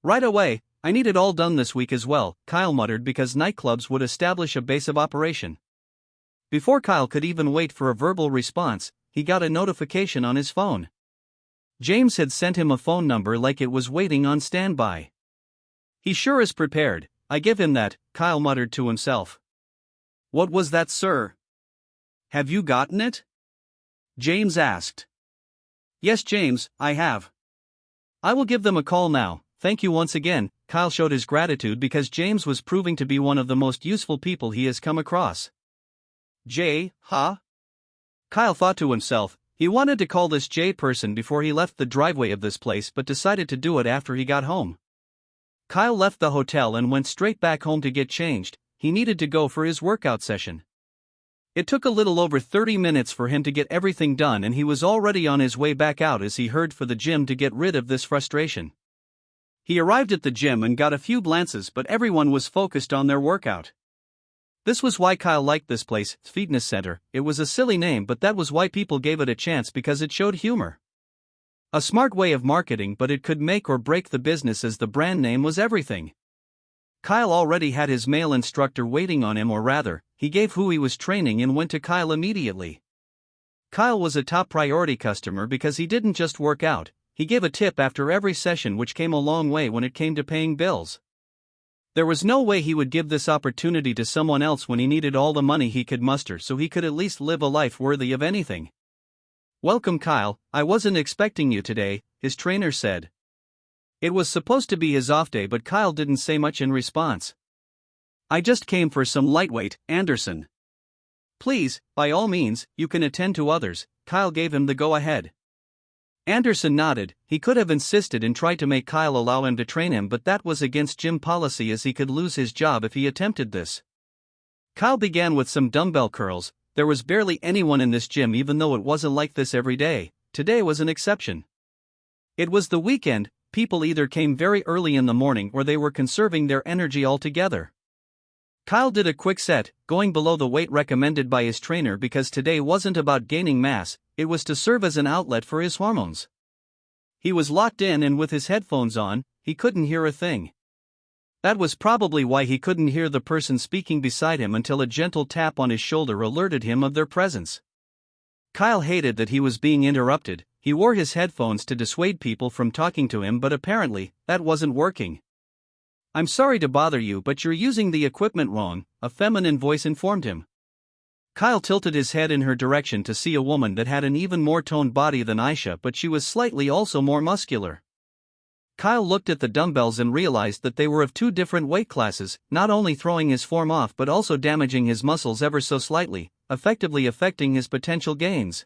"Right away. I need it all done this week as well," Kyle muttered, because nightclubs would establish a base of operation. Before Kyle could even wait for a verbal response, he got a notification on his phone. James had sent him a phone number like it was waiting on standby. "He sure is prepared, I give him that," Kyle muttered to himself. "What was that, sir? Have you gotten it?" James asked. "Yes, James, I have. I will give them a call now. Thank you once again." Kyle showed his gratitude because James was proving to be one of the most useful people he has come across. "Jay, huh?" Kyle thought to himself. He wanted to call this Jay person before he left the driveway of this place, but decided to do it after he got home. Kyle left the hotel and went straight back home to get changed. He needed to go for his workout session. It took a little over 30 minutes for him to get everything done, and he was already on his way back out as he headed for the gym to get rid of this frustration. He arrived at the gym and got a few glances, but everyone was focused on their workout. This was why Kyle liked this place, Fitness Center. It was a silly name, but that was why people gave it a chance, because it showed humor. A smart way of marketing, but it could make or break the business as the brand name was everything. Kyle already had his male instructor waiting on him, or rather, he gave who he was training and went to Kyle immediately. Kyle was a top priority customer because he didn't just work out, he gave a tip after every session, which came a long way when it came to paying bills. There was no way he would give this opportunity to someone else when he needed all the money he could muster so he could at least live a life worthy of anything. "Welcome, Kyle. I wasn't expecting you today," his trainer said. It was supposed to be his off day, but Kyle didn't say much in response. "I just came for some lightweight, Anderson." "Please, by all means, you can attend to others." Kyle gave him the go-ahead. Anderson nodded. He could have insisted and tried to make Kyle allow him to train him, but that was against gym policy, as he could lose his job if he attempted this. Kyle began with some dumbbell curls. There was barely anyone in this gym, even though it wasn't like this every day. Today was an exception. It was the weekend. People either came very early in the morning or they were conserving their energy altogether. Kyle did a quick set, going below the weight recommended by his trainer because today wasn't about gaining mass, it was to serve as an outlet for his hormones. He was locked in, and with his headphones on, he couldn't hear a thing. That was probably why he couldn't hear the person speaking beside him until a gentle tap on his shoulder alerted him of their presence. Kyle hated that he was being interrupted. He wore his headphones to dissuade people from talking to him, but apparently, that wasn't working. "I'm sorry to bother you, but you're using the equipment wrong," a feminine voice informed him. Kyle tilted his head in her direction to see a woman that had an even more toned body than Aisha, but she was slightly also more muscular. Kyle looked at the dumbbells and realized that they were of two different weight classes, not only throwing his form off but also damaging his muscles ever so slightly, effectively affecting his potential gains.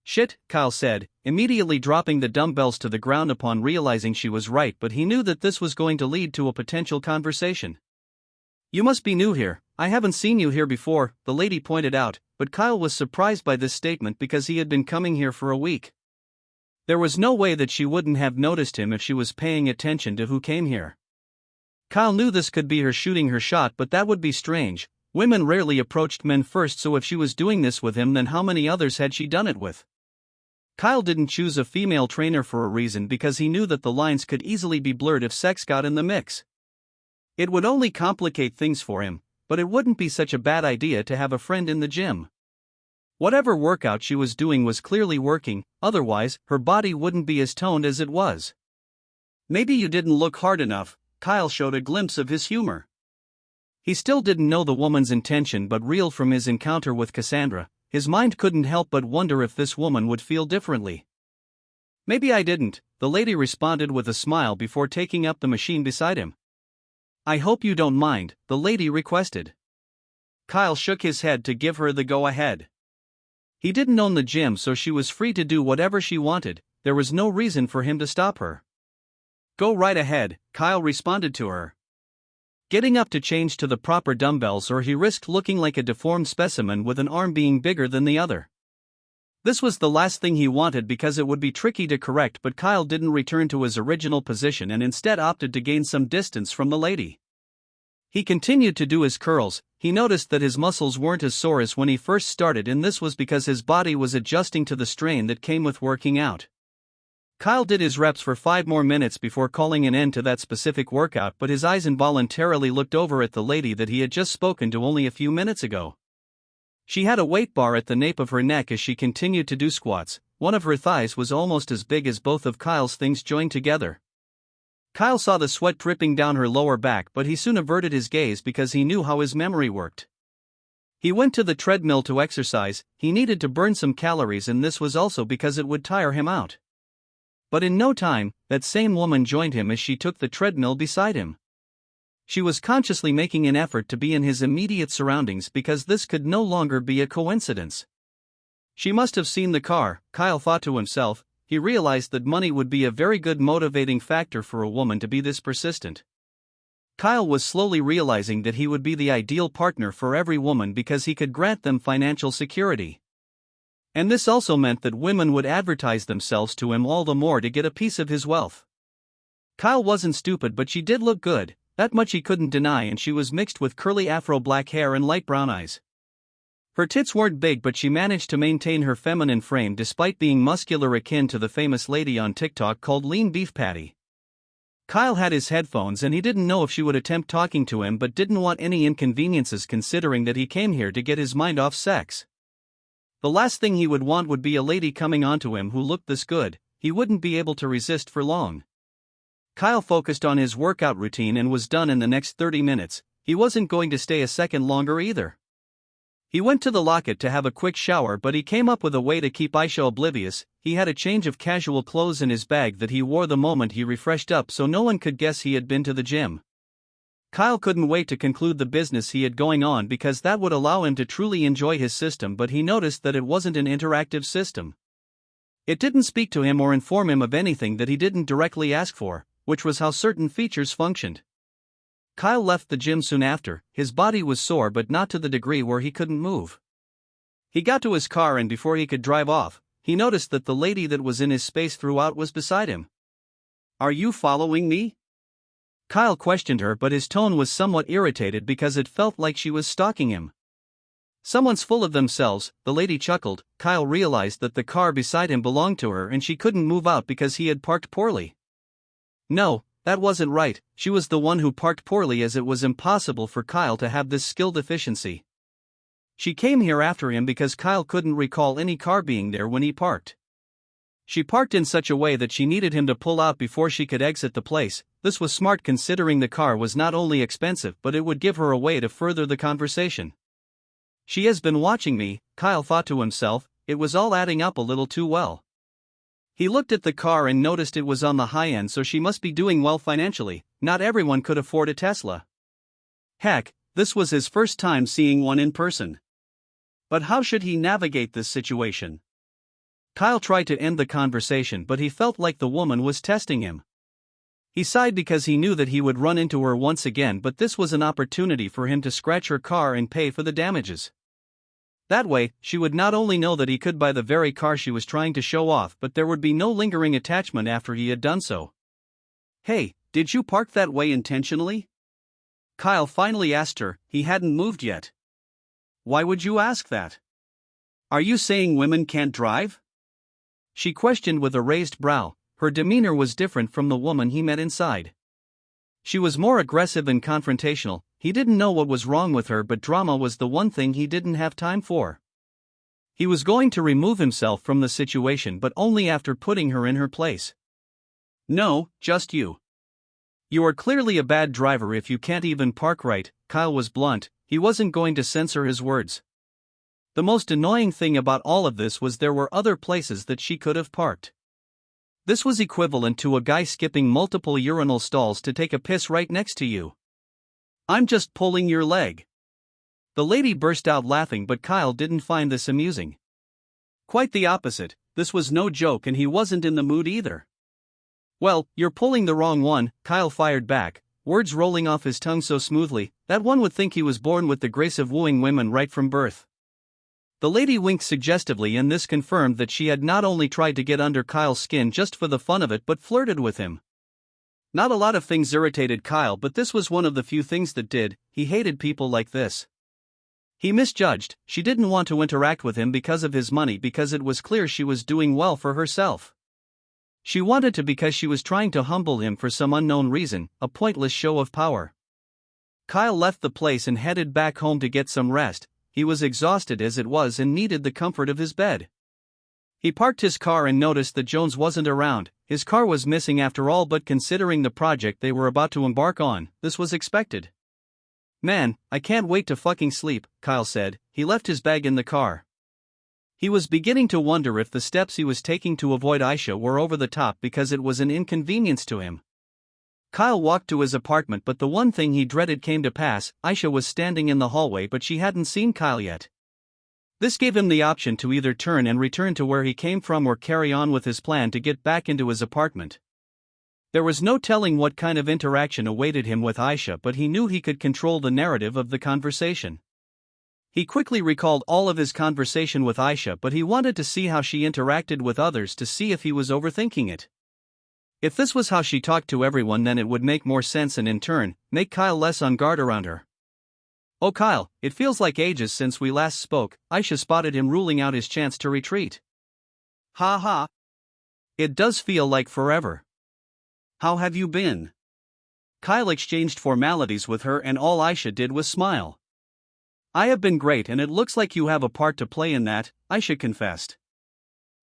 "Shit," Kyle said, immediately dropping the dumbbells to the ground upon realizing she was right, but he knew that this was going to lead to a potential conversation. "You must be new here. I haven't seen you here before," the lady pointed out, but Kyle was surprised by this statement because he had been coming here for a week. There was no way that she wouldn't have noticed him if she was paying attention to who came here. Kyle knew this could be her shooting her shot, but that would be strange. Women rarely approached men first, so if she was doing this with him, then how many others had she done it with? Kyle didn't choose a female trainer for a reason, because he knew that the lines could easily be blurred if sex got in the mix. It would only complicate things for him, but it wouldn't be such a bad idea to have a friend in the gym. Whatever workout she was doing was clearly working, otherwise, her body wouldn't be as toned as it was. Maybe you didn't look hard enough. Kyle showed a glimpse of his humor. He still didn't know the woman's intention, but reeled from his encounter with Cassandra. His mind couldn't help but wonder if this woman would feel differently. Maybe I didn't, the lady responded with a smile before taking up the machine beside him. I hope you don't mind, the lady requested. Kyle shook his head to give her the go-ahead. He didn't own the gym, so she was free to do whatever she wanted. There was no reason for him to stop her. Go right ahead, Kyle responded to her. Getting up to change to the proper dumbbells, or he risked looking like a deformed specimen with an arm being bigger than the other. This was the last thing he wanted because it would be tricky to correct, but Kyle didn't return to his original position and instead opted to gain some distance from the lady. He continued to do his curls. He noticed that his muscles weren't as sore as when he first started, and this was because his body was adjusting to the strain that came with working out. Kyle did his reps for 5 more minutes before calling an end to that specific workout, but his eyes involuntarily looked over at the lady that he had just spoken to only a few minutes ago. She had a weight bar at the nape of her neck as she continued to do squats. One of her thighs was almost as big as both of Kyle's things joined together. Kyle saw the sweat dripping down her lower back, but he soon averted his gaze because he knew how his memory worked. He went to the treadmill to exercise. He needed to burn some calories, and this was also because it would tire him out. But in no time, that same woman joined him as she took the treadmill beside him. She was consciously making an effort to be in his immediate surroundings because this could no longer be a coincidence. She must have seen the car, Kyle thought to himself. He realized that money would be a very good motivating factor for a woman to be this persistent. Kyle was slowly realizing that he would be the ideal partner for every woman because he could grant them financial security. And this also meant that women would advertise themselves to him all the more to get a piece of his wealth. Kyle wasn't stupid, but she did look good, that much he couldn't deny, and she was mixed with curly afro black hair and light brown eyes. Her tits weren't big, but she managed to maintain her feminine frame despite being muscular, akin to the famous lady on TikTok called Lean Beef Patty. Kyle had his headphones and he didn't know if she would attempt talking to him, but didn't want any inconveniences considering that he came here to get his mind off sex. The last thing he would want would be a lady coming onto him who looked this good. He wouldn't be able to resist for long. Kyle focused on his workout routine and was done in the next 30 minutes. He wasn't going to stay a second longer either. He went to the locket to have a quick shower, but he came up with a way to keep Aisha oblivious. He had a change of casual clothes in his bag that he wore the moment he refreshed up, so no one could guess he had been to the gym. Kyle couldn't wait to conclude the business he had going on because that would allow him to truly enjoy his system, but he noticed that it wasn't an interactive system. It didn't speak to him or inform him of anything that he didn't directly ask for, which was how certain features functioned. Kyle left the gym soon after. His body was sore, but not to the degree where he couldn't move. He got to his car, and before he could drive off, he noticed that the lady that was in his space throughout was beside him. "Are you following me?" Kyle questioned her, but his tone was somewhat irritated because it felt like she was stalking him. "Someone's full of themselves," the lady chuckled. Kyle realized that the car beside him belonged to her and she couldn't move out because he had parked poorly. No, that wasn't right. She was the one who parked poorly, as it was impossible for Kyle to have this skill deficiency. She came here after him because Kyle couldn't recall any car being there when he parked. She parked in such a way that she needed him to pull out before she could exit the place. This was smart considering the car was not only expensive, but it would give her a way to further the conversation. She has been watching me, Kyle thought to himself. It was all adding up a little too well. He looked at the car and noticed it was on the high end, so she must be doing well financially. Not everyone could afford a Tesla. Heck, this was his first time seeing one in person. But how should he navigate this situation? Kyle tried to end the conversation, but he felt like the woman was testing him. He sighed because he knew that he would run into her once again, but this was an opportunity for him to scratch her car and pay for the damages. That way, she would not only know that he could buy the very car she was trying to show off, but there would be no lingering attachment after he had done so. "Hey, did you park that way intentionally?" Kyle finally asked her. He hadn't moved yet. Why would you ask that? Are you saying women can't drive? She questioned with a raised brow. Her demeanor was different from the woman he met inside. She was more aggressive and confrontational. He didn't know what was wrong with her, but drama was the one thing he didn't have time for. He was going to remove himself from the situation, but only after putting her in her place. No, just you. You are clearly a bad driver if you can't even park right. Kyle was blunt. He wasn't going to censor his words. The most annoying thing about all of this was there were other places that she could have parked. This was equivalent to a guy skipping multiple urinal stalls to take a piss right next to you. I'm just pulling your leg. The lady burst out laughing, but Kyle didn't find this amusing. Quite the opposite, this was no joke and he wasn't in the mood either. Well, you're pulling the wrong one, Kyle fired back, words rolling off his tongue so smoothly that one would think he was born with the grace of wooing women right from birth. The lady winked suggestively, and this confirmed that she had not only tried to get under Kyle's skin just for the fun of it but flirted with him. Not a lot of things irritated Kyle, but this was one of the few things that did. He hated people like this. He misjudged. She didn't want to interact with him because of his money, because it was clear she was doing well for herself. She wanted to because she was trying to humble him for some unknown reason, a pointless show of power. Kyle left the place and headed back home to get some rest. He was exhausted as it was and needed the comfort of his bed. He parked his car and noticed that Jones wasn't around. His car was missing after all, but considering the project they were about to embark on, this was expected. Man, I can't wait to fucking sleep, Kyle said. He left his bag in the car. He was beginning to wonder if the steps he was taking to avoid Aisha were over the top because it was an inconvenience to him. Kyle walked to his apartment, but the one thing he dreaded came to pass. Aisha was standing in the hallway, but she hadn't seen Kyle yet. This gave him the option to either turn and return to where he came from or carry on with his plan to get back into his apartment. There was no telling what kind of interaction awaited him with Aisha, but he knew he could control the narrative of the conversation. He quickly recalled all of his conversation with Aisha, but he wanted to see how she interacted with others to see if he was overthinking it. If this was how she talked to everyone, then it would make more sense and in turn, make Kyle less on guard around her. Oh Kyle, it feels like ages since we last spoke. Aisha spotted him ruling out his chance to retreat. Ha ha. It does feel like forever. How have you been? Kyle exchanged formalities with her and all Aisha did was smile. I have been great, and it looks like you have a part to play in that, Aisha confessed.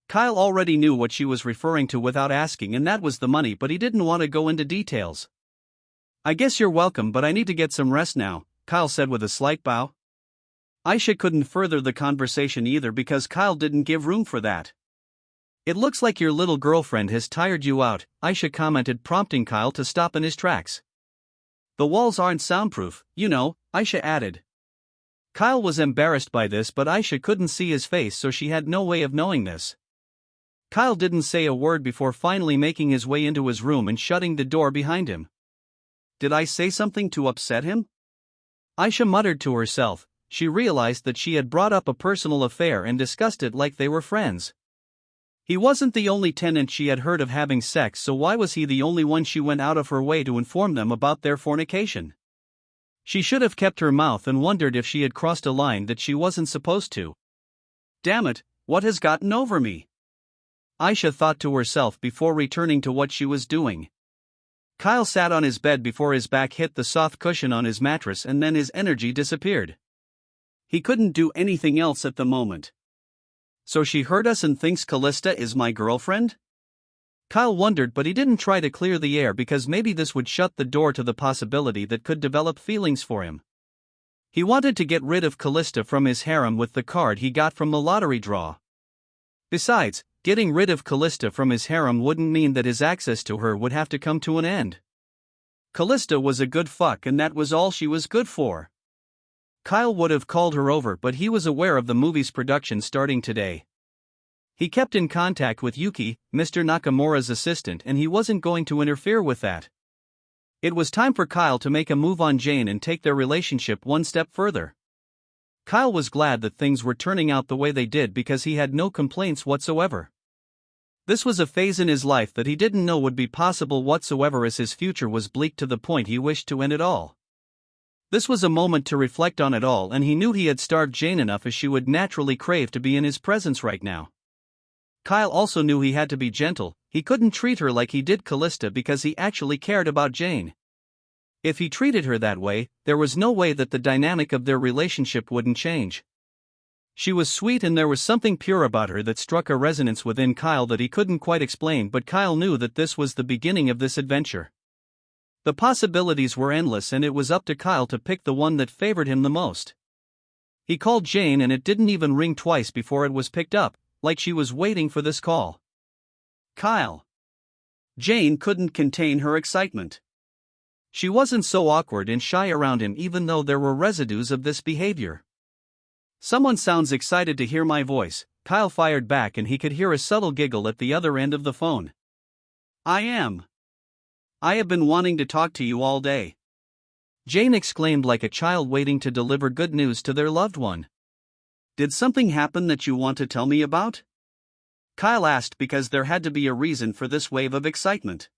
Kyle already knew what she was referring to without asking, and that was the money, but he didn't want to go into details. I guess you're welcome, but I need to get some rest now, Kyle said with a slight bow. Aisha couldn't further the conversation either because Kyle didn't give room for that. It looks like your little girlfriend has tired you out, Aisha commented, prompting Kyle to stop in his tracks. The walls aren't soundproof, you know, Aisha added. Kyle was embarrassed by this, but Aisha couldn't see his face, so she had no way of knowing this. Kyle didn't say a word before finally making his way into his room and shutting the door behind him. Did I say something to upset him? Aisha muttered to herself. She realized that she had brought up a personal affair and discussed it like they were friends. He wasn't the only tenant she had heard of having sex, so why was he the only one she went out of her way to inform them about their fornication? She should have kept her mouth and wondered if she had crossed a line that she wasn't supposed to. Damn it, what has gotten over me? Aisha thought to herself before returning to what she was doing. Kyle sat on his bed before his back hit the soft cushion on his mattress, and then his energy disappeared. He couldn't do anything else at the moment. So she heard us and thinks Callista is my girlfriend? Kyle wondered, but he didn't try to clear the air because maybe this would shut the door to the possibility that could develop feelings for him. He wanted to get rid of Callista from his harem with the card he got from the lottery draw. Besides, getting rid of Callista from his harem wouldn't mean that his access to her would have to come to an end. Callista was a good fuck, and that was all she was good for. Kyle would have called her over, but he was aware of the movie's production starting today. He kept in contact with Yuki, Mr. Nakamura's assistant, and he wasn't going to interfere with that. It was time for Kyle to make a move on Jane and take their relationship one step further. Kyle was glad that things were turning out the way they did because he had no complaints whatsoever. This was a phase in his life that he didn't know would be possible whatsoever, as his future was bleak to the point he wished to end it all. This was a moment to reflect on it all, and he knew he had starved Jane enough as she would naturally crave to be in his presence right now. Kyle also knew he had to be gentle. He couldn't treat her like he did Callista because he actually cared about Jane. If he treated her that way, there was no way that the dynamic of their relationship wouldn't change. She was sweet, and there was something pure about her that struck a resonance within Kyle that he couldn't quite explain, but Kyle knew that this was the beginning of this adventure. The possibilities were endless, and it was up to Kyle to pick the one that favored him the most. He called Jane, and it didn't even ring twice before it was picked up, like she was waiting for this call. Kyle. Jane couldn't contain her excitement. She wasn't so awkward and shy around him, even though there were residues of this behavior. Someone sounds excited to hear my voice, Kyle fired back, and he could hear a subtle giggle at the other end of the phone. I am. I have been wanting to talk to you all day. Jane exclaimed like a child waiting to deliver good news to their loved one. Did something happen that you want to tell me about? Kyle asked, because there had to be a reason for this wave of excitement.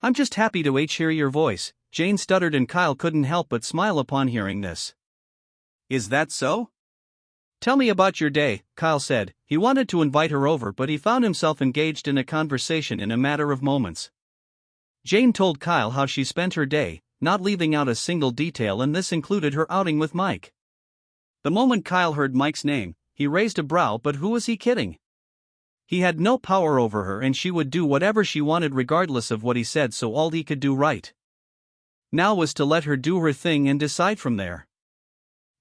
I'm just happy to hear your voice, Jane stuttered, and Kyle couldn't help but smile upon hearing this. Is that so? Tell me about your day, Kyle said. He wanted to invite her over, but he found himself engaged in a conversation in a matter of moments. Jane told Kyle how she spent her day, not leaving out a single detail, and this included her outing with Mike. The moment Kyle heard Mike's name, he raised a brow, but who was he kidding? He had no power over her, and she would do whatever she wanted regardless of what he said, so all he could do right now was to let her do her thing and decide from there.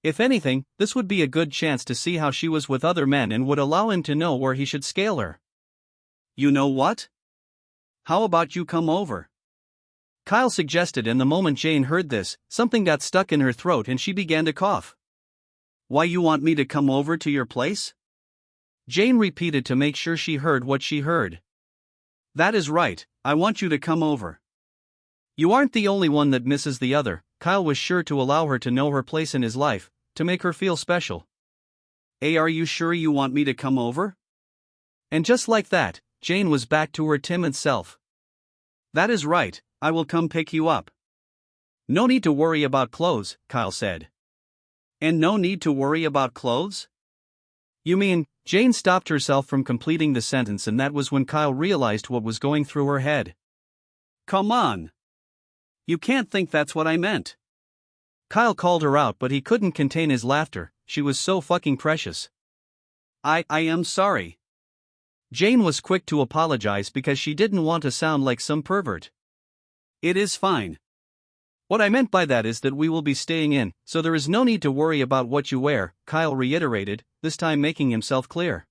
If anything, this would be a good chance to see how she was with other men and would allow him to know where he should scale her. You know what? How about you come over? Kyle suggested, and the moment Jane heard this, something got stuck in her throat and she began to cough. Why, you want me to come over to your place? Jane repeated to make sure she heard what she heard. That is right, I want you to come over. You aren't the only one that misses the other. Kyle was sure to allow her to know her place in his life, to make her feel special. Hey, are you sure you want me to come over? And just like that, Jane was back to her timid self. That is right, I will come pick you up. No need to worry about clothes, Kyle said. And no need to worry about clothes? You mean? Jane stopped herself from completing the sentence, and that was when Kyle realized what was going through her head. Come on. You can't think that's what I meant. Kyle called her out, but he couldn't contain his laughter. She was so fucking precious. I am sorry. Jane was quick to apologize because she didn't want to sound like some pervert. It is fine. What I meant by that is that we will be staying in, so there is no need to worry about what you wear, Kyle reiterated, this time making himself clear.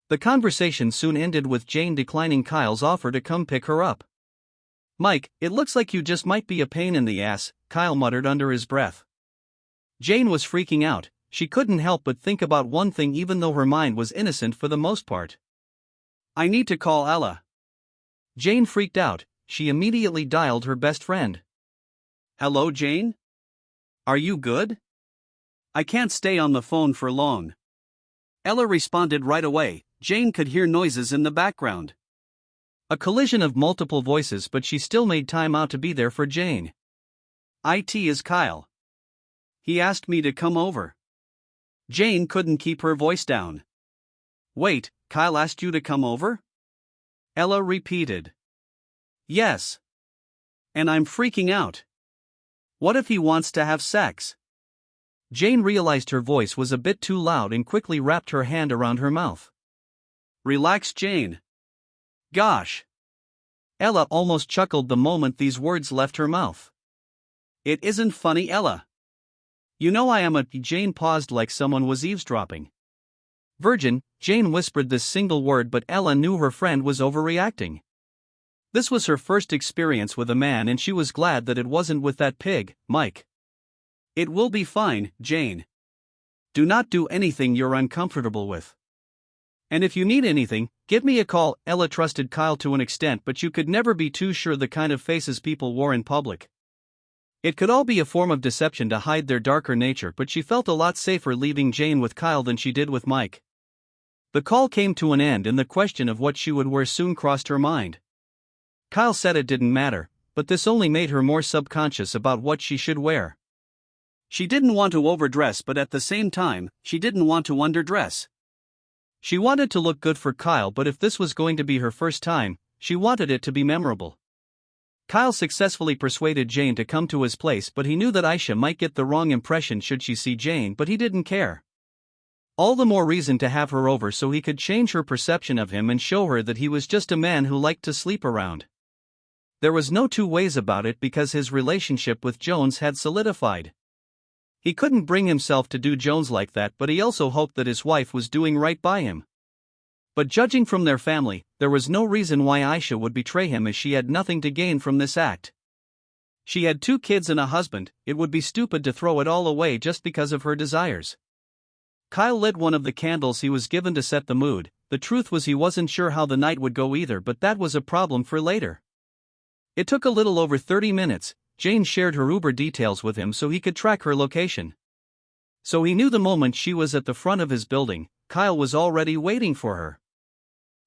The conversation soon ended with Jane declining Kyle's offer to come pick her up. Mike, it looks like you just might be a pain in the ass, Kyle muttered under his breath. Jane was freaking out. She couldn't help but think about one thing, even though her mind was innocent for the most part. I need to call Ella. Jane freaked out. She immediately dialed her best friend. Hello, Jane? Are you good? I can't stay on the phone for long. Ella responded right away. Jane could hear noises in the background. A collision of multiple voices, but she still made time out to be there for Jane. It is Kyle. He asked me to come over. Jane couldn't keep her voice down. Wait, Kyle asked you to come over? Ella repeated. Yes. And I'm freaking out. What if he wants to have sex? Jane realized her voice was a bit too loud and quickly wrapped her hand around her mouth. Relax, Jane. Gosh. Ella almost chuckled the moment these words left her mouth. It isn't funny, Ella. You know I am a. Jane paused like someone was eavesdropping. Virgin, Jane whispered this single word, but Ella knew her friend was overreacting. This was her first experience with a man, and she was glad that it wasn't with that pig, Mike. It will be fine, Jane. Do not do anything you're uncomfortable with. And if you need anything, give me a call. Ella trusted Kyle to an extent, but you could never be too sure the kind of faces people wore in public. It could all be a form of deception to hide their darker nature, but she felt a lot safer leaving Jane with Kyle than she did with Mike. The call came to an end, and the question of what she would wear soon crossed her mind. Kyle said it didn't matter, but this only made her more subconscious about what she should wear. She didn't want to overdress, but at the same time, she didn't want to underdress. She wanted to look good for Kyle, but if this was going to be her first time, she wanted it to be memorable. Kyle successfully persuaded Jane to come to his place, but he knew that Aisha might get the wrong impression should she see Jane, but he didn't care. All the more reason to have her over so he could change her perception of him and show her that he was just a man who liked to sleep around. There was no two ways about it because his relationship with Jones had solidified. He couldn't bring himself to do Jones like that, but he also hoped that his wife was doing right by him. But judging from their family, there was no reason why Aisha would betray him, as she had nothing to gain from this act. She had 2 kids and a husband. It would be stupid to throw it all away just because of her desires. Kyle lit one of the candles he was given to set the mood. The truth was he wasn't sure how the night would go either, but that was a problem for later. It took a little over 30 minutes. Jane shared her Uber details with him so he could track her location. So he knew the moment she was at the front of his building, Kyle was already waiting for her.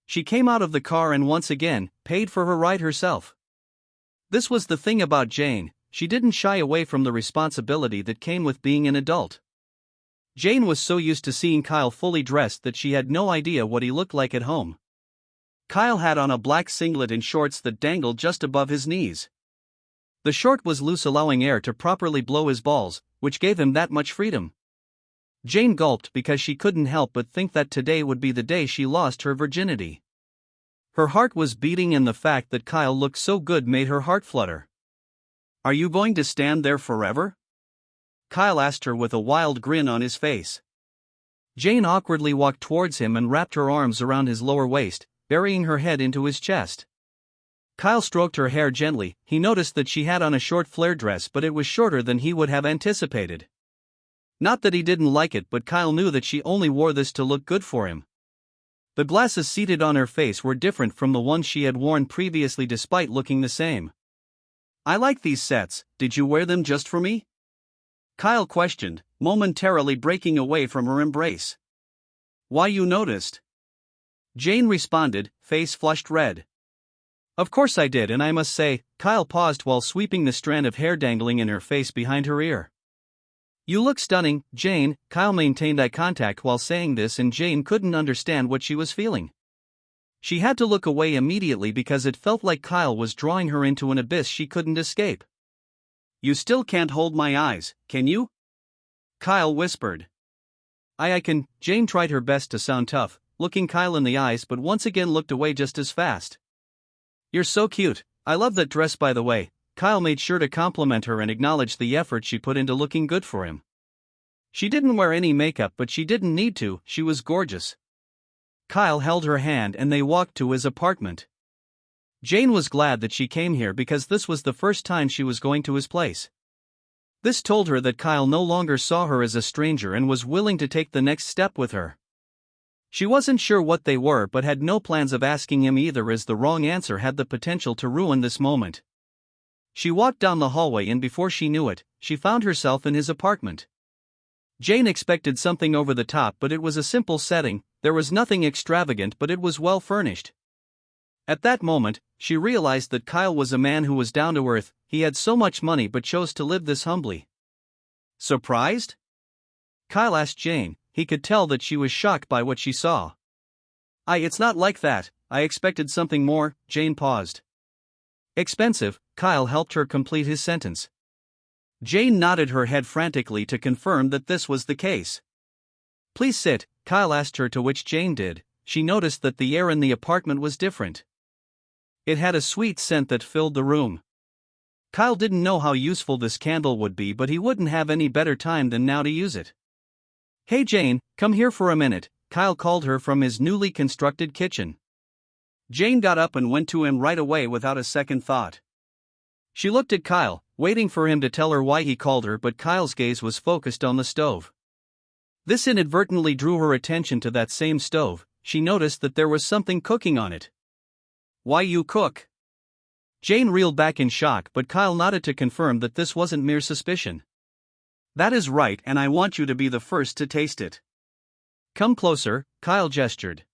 She came out of the car and once again, paid for her ride herself. This was the thing about Jane, she didn't shy away from the responsibility that came with being an adult. Jane was so used to seeing Kyle fully dressed that she had no idea what he looked like at home. Kyle had on a black singlet and shorts that dangled just above his knees. The short was loose, allowing air to properly blow his balls, which gave him that much freedom. Jane gulped because she couldn't help but think that today would be the day she lost her virginity. Her heart was beating and the fact that Kyle looked so good made her heart flutter. "Are you going to stand there forever?" Kyle asked her with a wild grin on his face. Jane awkwardly walked towards him and wrapped her arms around his lower waist, burying her head into his chest. Kyle stroked her hair gently. He noticed that she had on a short flare dress, but it was shorter than he would have anticipated. Not that he didn't like it, but Kyle knew that she only wore this to look good for him. The glasses seated on her face were different from the ones she had worn previously despite looking the same. "I like these sets, did you wear them just for me?" Kyle questioned, momentarily breaking away from her embrace. "Why, you noticed?" Jane responded, face flushed red. "Of course I did, and I must say," Kyle paused while sweeping the strand of hair dangling in her face behind her ear. "You look stunning, Jane." Kyle maintained eye contact while saying this, and Jane couldn't understand what she was feeling. She had to look away immediately because it felt like Kyle was drawing her into an abyss she couldn't escape. "You still can't hold my eyes, can you?" Kyle whispered. I can." Jane tried her best to sound tough, looking Kyle in the eyes, but once again looked away just as fast. "You're so cute. I love that dress, by the way." Kyle made sure to compliment her and acknowledge the effort she put into looking good for him. She didn't wear any makeup, but she didn't need to, she was gorgeous. Kyle held her hand and they walked to his apartment. Jane was glad that she came here because this was the first time she was going to his place. This told her that Kyle no longer saw her as a stranger and was willing to take the next step with her. She wasn't sure what they were but had no plans of asking him either, as the wrong answer had the potential to ruin this moment. She walked down the hallway and before she knew it, she found herself in his apartment. Jane expected something over the top, but it was a simple setting. There was nothing extravagant, but it was well furnished. At that moment, she realized that Kyle was a man who was down to earth. He had so much money but chose to live this humbly. "Surprised?" Kyle asked Jane. He could tell that she was shocked by what she saw. It's not like that. I expected something more." Jane paused. "Expensive," Kyle helped her complete his sentence. Jane nodded her head frantically to confirm that this was the case. "Please sit," Kyle asked her, to which Jane did. She noticed that the air in the apartment was different. It had a sweet scent that filled the room. Kyle didn't know how useful this candle would be, but he wouldn't have any better time than now to use it. "Hey Jane, come here for a minute," Kyle called her from his newly constructed kitchen. Jane got up and went to him right away without a second thought. She looked at Kyle, waiting for him to tell her why he called her, but Kyle's gaze was focused on the stove. This inadvertently drew her attention to that same stove. She noticed that there was something cooking on it. "Why you cook?" Jane reeled back in shock, but Kyle nodded to confirm that this wasn't mere suspicion. "That is right, and I want you to be the first to taste it." "Come closer," Kyle gestured.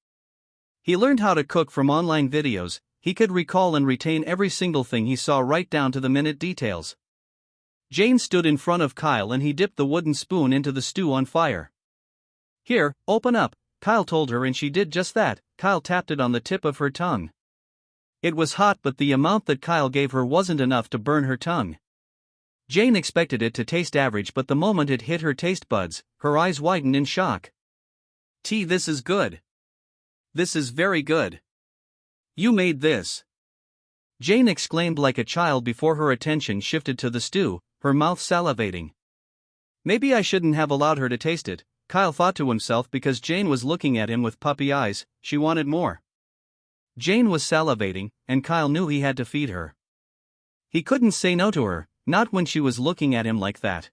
He learned how to cook from online videos. He could recall and retain every single thing he saw right down to the minute details. Jane stood in front of Kyle and he dipped the wooden spoon into the stew on fire. "Here, open up," Kyle told her, and she did just that. Kyle tapped it on the tip of her tongue. It was hot, but the amount that Kyle gave her wasn't enough to burn her tongue. Jane expected it to taste average, but the moment it hit her taste buds, her eyes widened in shock. This is good. This is very good. You made this?" Jane exclaimed like a child before her attention shifted to the stew, her mouth salivating. Maybe I shouldn't have allowed her to taste it, Kyle thought to himself, because Jane was looking at him with puppy eyes. She wanted more. Jane was salivating, and Kyle knew he had to feed her. He couldn't say no to her, not when she was looking at him like that.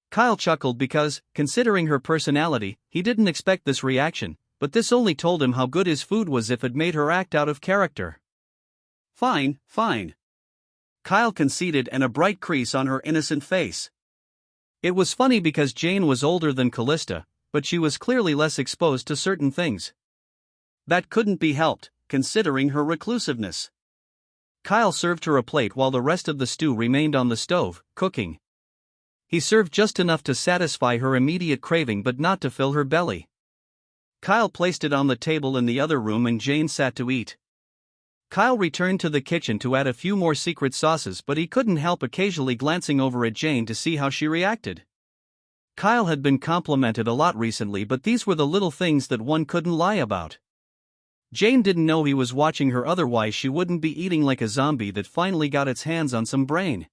Kyle chuckled because, considering her personality, he didn't expect this reaction, but this only told him how good his food was if it made her act out of character. "Fine, fine," Kyle conceded, and a bright crease on her innocent face. It was funny because Jane was older than Callista, but she was clearly less exposed to certain things. That couldn't be helped, considering her reclusiveness. Kyle served her a plate while the rest of the stew remained on the stove, cooking. He served just enough to satisfy her immediate craving but not to fill her belly. Kyle placed it on the table in the other room and Jane sat to eat. Kyle returned to the kitchen to add a few more secret sauces, but he couldn't help occasionally glancing over at Jane to see how she reacted. Kyle had been complimented a lot recently, but these were the little things that one couldn't lie about. Jane didn't know he was watching her, otherwise she wouldn't be eating like a zombie that finally got its hands on some brain.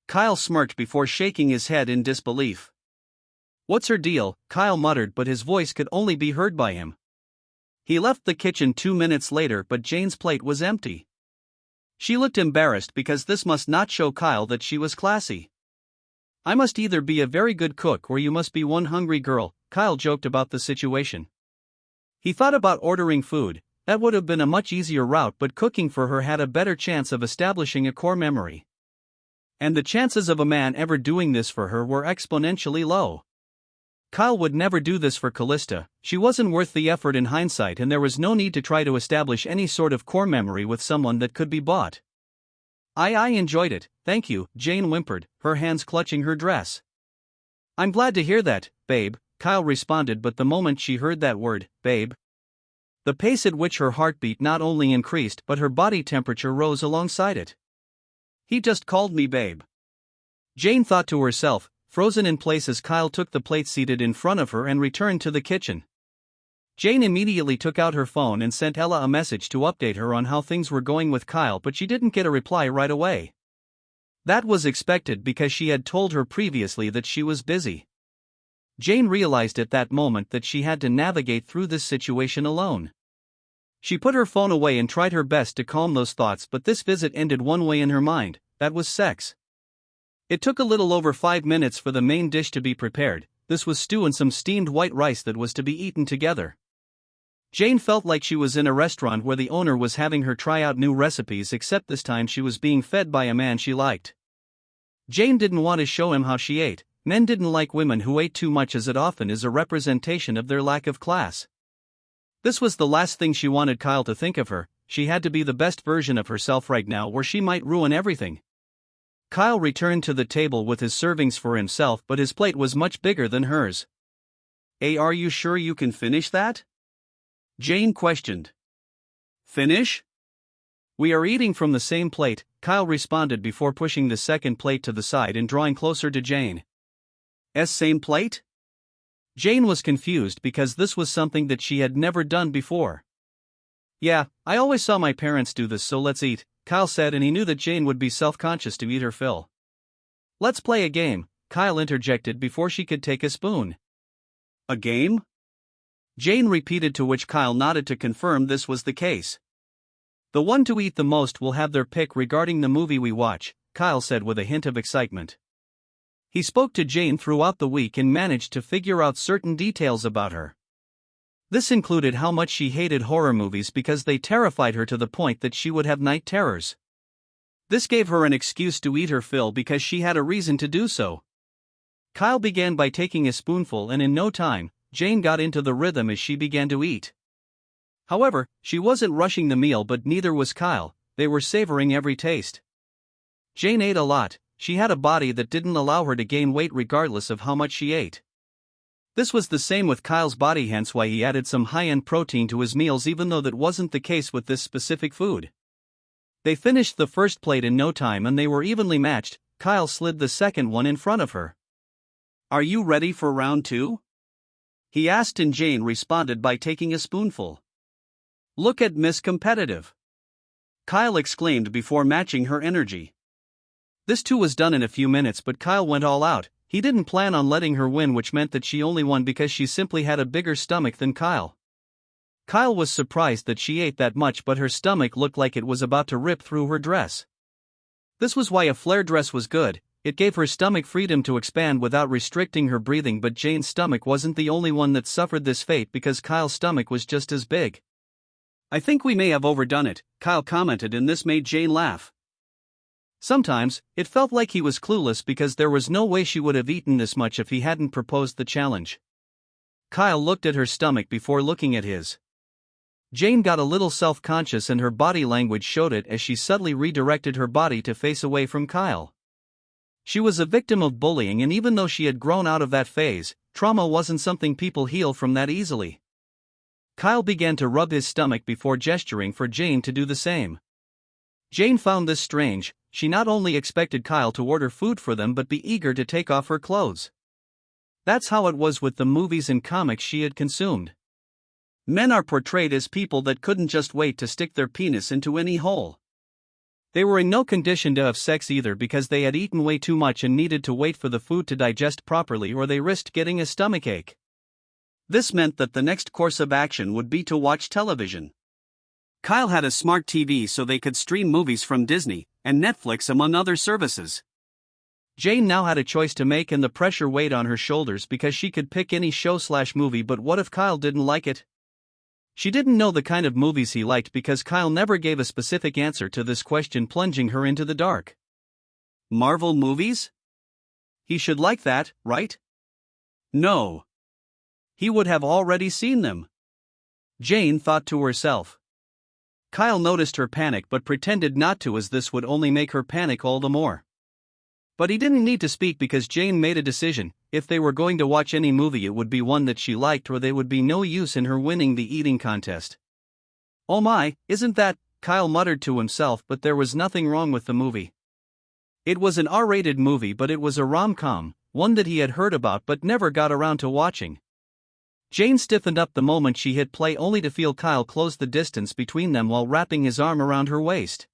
Kyle smirked before shaking his head in disbelief. "What's her deal?" Kyle muttered, but his voice could only be heard by him. He left the kitchen 2 minutes later, but Jane's plate was empty. She looked embarrassed because this must not show Kyle that she was classy. "I must either be a very good cook or you must be one hungry girl," Kyle joked about the situation. He thought about ordering food. That would have been a much easier route, but cooking for her had a better chance of establishing a core memory. And the chances of a man ever doing this for her were exponentially low. Kyle would never do this for Callista. She wasn't worth the effort in hindsight, and there was no need to try to establish any sort of core memory with someone that could be bought. I enjoyed it, thank you," Jane whimpered, her hands clutching her dress. "I'm glad to hear that, babe," Kyle responded, but the moment she heard that word, babe, the pace at which her heartbeat not only increased but her body temperature rose alongside it. "He just called me babe," Jane thought to herself, frozen in place as Kyle took the plate seated in front of her and returned to the kitchen. Jane immediately took out her phone and sent Ella a message to update her on how things were going with Kyle, but she didn't get a reply right away. That was expected because she had told her previously that she was busy. Jane realized at that moment that she had to navigate through this situation alone. She put her phone away and tried her best to calm those thoughts, but this visit ended one way in her mind, that was sex. It took a little over 5 minutes for the main dish to be prepared. This was stew and some steamed white rice that was to be eaten together. Jane felt like she was in a restaurant where the owner was having her try out new recipes, except this time she was being fed by a man she liked. Jane didn't want to show him how she ate. Men didn't like women who ate too much, as it often is a representation of their lack of class. This was the last thing she wanted Kyle to think of her. She had to be the best version of herself right now, or she might ruin everything. Kyle returned to the table with his servings for himself, but his plate was much bigger than hers. Are you sure you can finish that?" Jane questioned. "Finish? We are eating from the same plate," Kyle responded before pushing the second plate to the side and drawing closer to Jane. Same plate?" Jane was confused because this was something that she had never done before. "Yeah, I always saw my parents do this, so let's eat," Kyle said, and he knew that Jane would be self-conscious to eat her fill. "Let's play a game," Kyle interjected before she could take a spoon. "A game?" Jane repeated, to which Kyle nodded to confirm this was the case. "The one to eat the most will have their pick regarding the movie we watch," Kyle said with a hint of excitement. He spoke to Jane throughout the week and managed to figure out certain details about her. This included how much she hated horror movies because they terrified her to the point that she would have night terrors. This gave her an excuse to eat her fill because she had a reason to do so. Kyle began by taking a spoonful, and in no time, Jane got into the rhythm as she began to eat. However, she wasn't rushing the meal, but neither was Kyle. They were savoring every taste. Jane ate a lot. she had a body that didn't allow her to gain weight regardless of how much she ate. This was the same with Kyle's body, hence why he added some high-end protein to his meals even though that wasn't the case with this specific food. They finished the first plate in no time and they were evenly matched. Kyle slid the second one in front of her. "Are you ready for round 2? He asked, and Jane responded by taking a spoonful. "Look at Miss Competitive!" Kyle exclaimed before matching her energy. This too was done in a few minutes, but Kyle went all out. He didn't plan on letting her win, which meant that she only won because she simply had a bigger stomach than Kyle. Kyle was surprised that she ate that much, but her stomach looked like it was about to rip through her dress. This was why a flare dress was good. It gave her stomach freedom to expand without restricting her breathing, but Jane's stomach wasn't the only one that suffered this fate because Kyle's stomach was just as big. "I think we may have overdone it," Kyle commented, and this made Jane laugh. Sometimes, it felt like he was clueless because there was no way she would have eaten this much if he hadn't proposed the challenge. Kyle looked at her stomach before looking at his. Jane got a little self-conscious and her body language showed it as she subtly redirected her body to face away from Kyle. She was a victim of bullying, and even though she had grown out of that phase, trauma wasn't something people heal from that easily. Kyle began to rub his stomach before gesturing for Jane to do the same. Jane found this strange. She not only expected Kyle to order food for them but be eager to take off her clothes. That's how it was with the movies and comics she had consumed. Men are portrayed as people that couldn't just wait to stick their penis into any hole. They were in no condition to have sex either because they had eaten way too much and needed to wait for the food to digest properly, or they risked getting a stomachache. This meant that the next course of action would be to watch television. Kyle had a smart TV so they could stream movies from Disney and Netflix among other services. Jane now had a choice to make, and the pressure weighed on her shoulders because she could pick any show/movie, but what if Kyle didn't like it? She didn't know the kind of movies he liked because Kyle never gave a specific answer to this question, plunging her into the dark. Marvel movies? He should like that, right? No. He would have already seen them. Jane thought to herself. Kyle noticed her panic but pretended not to, as this would only make her panic all the more. But he didn't need to speak because Jane made a decision. If they were going to watch any movie, it would be one that she liked, or there would be no use in her winning the eating contest. "Oh my, isn't that," Kyle muttered to himself, but there was nothing wrong with the movie. It was an R-rated movie, but it was a rom-com, one that he had heard about but never got around to watching. Jane stiffened up the moment she hit play, only to feel Kyle close the distance between them while wrapping his arm around her waist.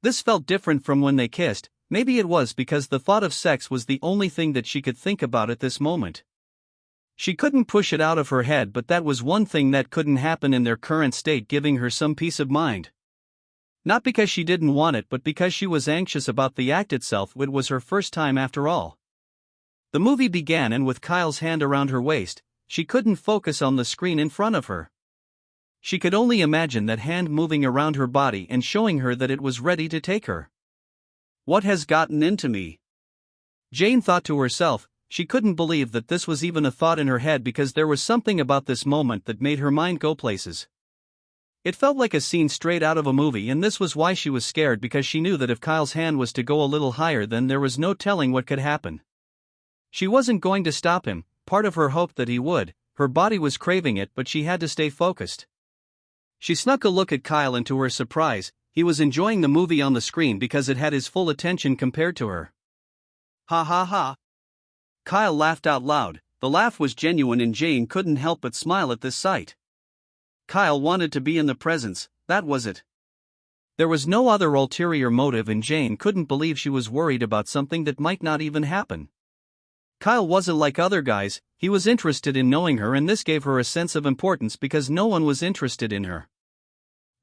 This felt different from when they kissed. Maybe it was because the thought of sex was the only thing that she could think about at this moment. She couldn't push it out of her head, but that was one thing that couldn't happen in their current state, giving her some peace of mind. Not because she didn't want it, but because she was anxious about the act itself. It was her first time after all. The movie began, and with Kyle's hand around her waist, she couldn't focus on the screen in front of her. She could only imagine that hand moving around her body and showing her that it was ready to take her. "What has gotten into me?" Jane thought to herself. She couldn't believe that this was even a thought in her head because there was something about this moment that made her mind go places. It felt like a scene straight out of a movie, and this was why she was scared, because she knew that if Kyle's hand was to go a little higher, then there was no telling what could happen. She wasn't going to stop him. Part of her hoped that he would. Her body was craving it, but she had to stay focused. She snuck a look at Kyle, and to her surprise, he was enjoying the movie on the screen because it had his full attention compared to her. "Ha ha ha." Kyle laughed out loud. The laugh was genuine, and Jane couldn't help but smile at this sight. Kyle wanted to be in the presence, that was it. There was no other ulterior motive, and Jane couldn't believe she was worried about something that might not even happen. Kyle wasn't like other guys. He was interested in knowing her, and this gave her a sense of importance because no one was interested in her.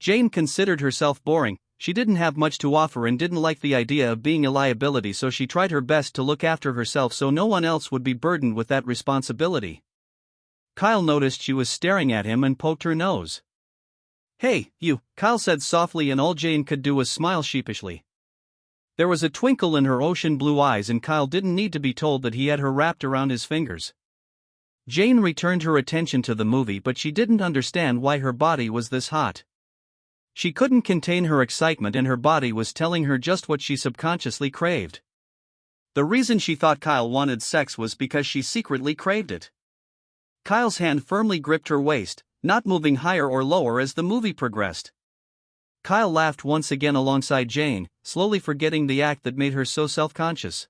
Jane considered herself boring. She didn't have much to offer and didn't like the idea of being a liability, so she tried her best to look after herself so no one else would be burdened with that responsibility. Kyle noticed she was staring at him and poked her nose. "Hey, you," Kyle said softly, and all Jane could do was smile sheepishly. There was a twinkle in her ocean blue eyes, and Kyle didn't need to be told that he had her wrapped around his fingers. Jane returned her attention to the movie, but she didn't understand why her body was this hot. She couldn't contain her excitement, and her body was telling her just what she subconsciously craved. The reason she thought Kyle wanted sex was because she secretly craved it. Kyle's hand firmly gripped her waist, not moving higher or lower as the movie progressed. Kyle laughed once again alongside Jane, slowly forgetting the act that made her so self-conscious.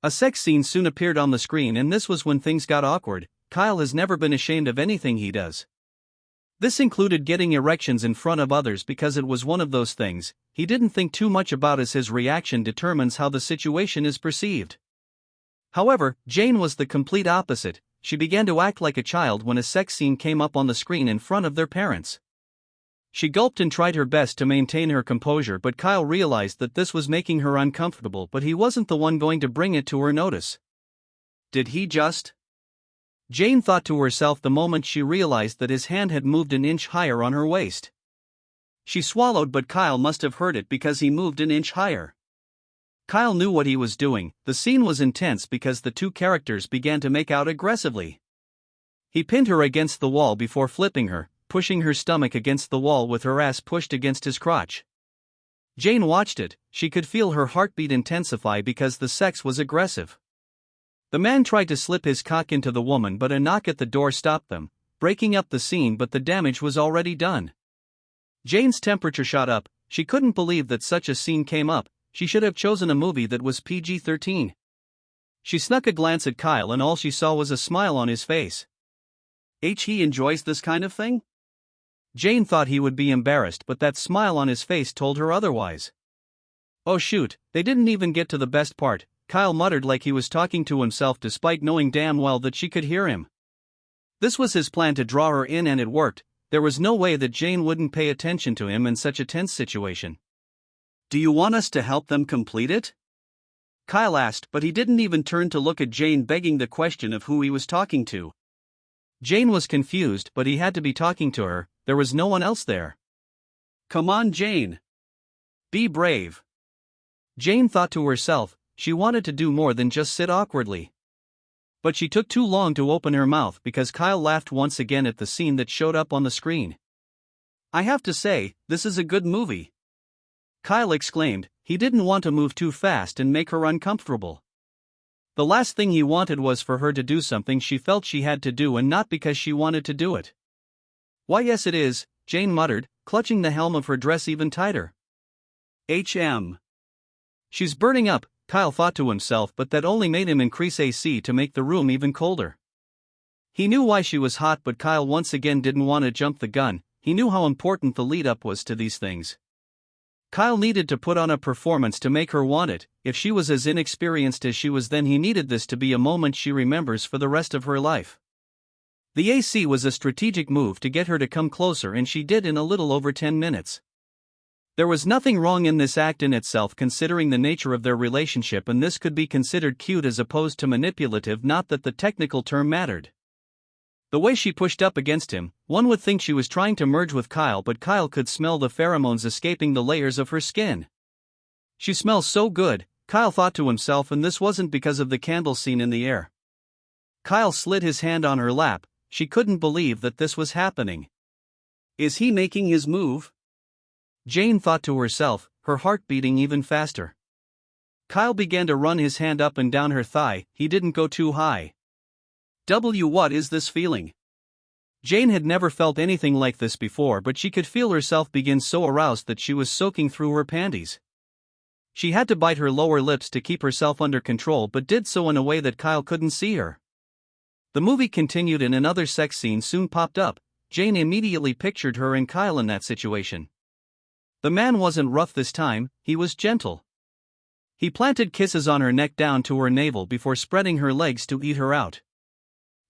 A sex scene soon appeared on the screen, and this was when things got awkward. Kyle has never been ashamed of anything he does. This included getting erections in front of others because it was one of those things he didn't think too much about, as his reaction determines how the situation is perceived. However, Jane was the complete opposite. She began to act like a child when a sex scene came up on the screen in front of their parents. She gulped and tried her best to maintain her composure, but Kyle realized that this was making her uncomfortable, but he wasn't the one going to bring it to her notice. Did he just? Jane thought to herself the moment she realized that his hand had moved an inch higher on her waist. She swallowed, but Kyle must have heard it because he moved an inch higher. Kyle knew what he was doing. The scene was intense because the two characters began to make out aggressively. He pinned her against the wall before flipping her, pushing her stomach against the wall with her ass pushed against his crotch. Jane watched it. She could feel her heartbeat intensify because the sex was aggressive. The man tried to slip his cock into the woman, but a knock at the door stopped them, breaking up the scene, but the damage was already done. Jane's temperature shot up. She couldn't believe that such a scene came up. She should have chosen a movie that was PG-13. She snuck a glance at Kyle, and all she saw was a smile on his face. He enjoys this kind of thing? Jane thought he would be embarrassed, but that smile on his face told her otherwise. Oh shoot, they didn't even get to the best part, Kyle muttered like he was talking to himself despite knowing damn well that she could hear him. This was his plan to draw her in, and it worked. There was no way that Jane wouldn't pay attention to him in such a tense situation. Do you want us to help them complete it? Kyle asked, but he didn't even turn to look at Jane, begging the question of who he was talking to. Jane was confused, but he had to be talking to her. There was no one else there. Come on, Jane. Be brave. Jane thought to herself. She wanted to do more than just sit awkwardly. But she took too long to open her mouth because Kyle laughed once again at the scene that showed up on the screen. I have to say, this is a good movie. Kyle exclaimed. He didn't want to move too fast and make her uncomfortable. The last thing he wanted was for her to do something she felt she had to do, and not because she wanted to do it. Why, yes it is, Jane muttered, clutching the helm of her dress even tighter. She's burning up, Kyle thought to himself, but that only made him increase AC to make the room even colder. He knew why she was hot, but Kyle once again didn't want to jump the gun. He knew how important the lead-up was to these things. Kyle needed to put on a performance to make her want it. If she was as inexperienced as she was, then he needed this to be a moment she remembers for the rest of her life. The AC was a strategic move to get her to come closer, and she did in a little over 10 minutes. There was nothing wrong in this act in itself, considering the nature of their relationship, and this could be considered cute as opposed to manipulative, not that the technical term mattered. The way she pushed up against him, one would think she was trying to merge with Kyle, but Kyle could smell the pheromones escaping the layers of her skin. She smells so good, Kyle thought to himself, and this wasn't because of the candle scene in the air. Kyle slid his hand on her lap. She couldn't believe that this was happening. Is he making his move? Jane thought to herself, her heart beating even faster. Kyle began to run his hand up and down her thigh. He didn't go too high. What is this feeling? Jane had never felt anything like this before, but she could feel herself begin so aroused that she was soaking through her panties. She had to bite her lower lips to keep herself under control, but did so in a way that Kyle couldn't see her. The movie continued and another sex scene soon popped up. Jane immediately pictured her and Kyle in that situation. The man wasn't rough this time, he was gentle. He planted kisses on her neck down to her navel before spreading her legs to eat her out.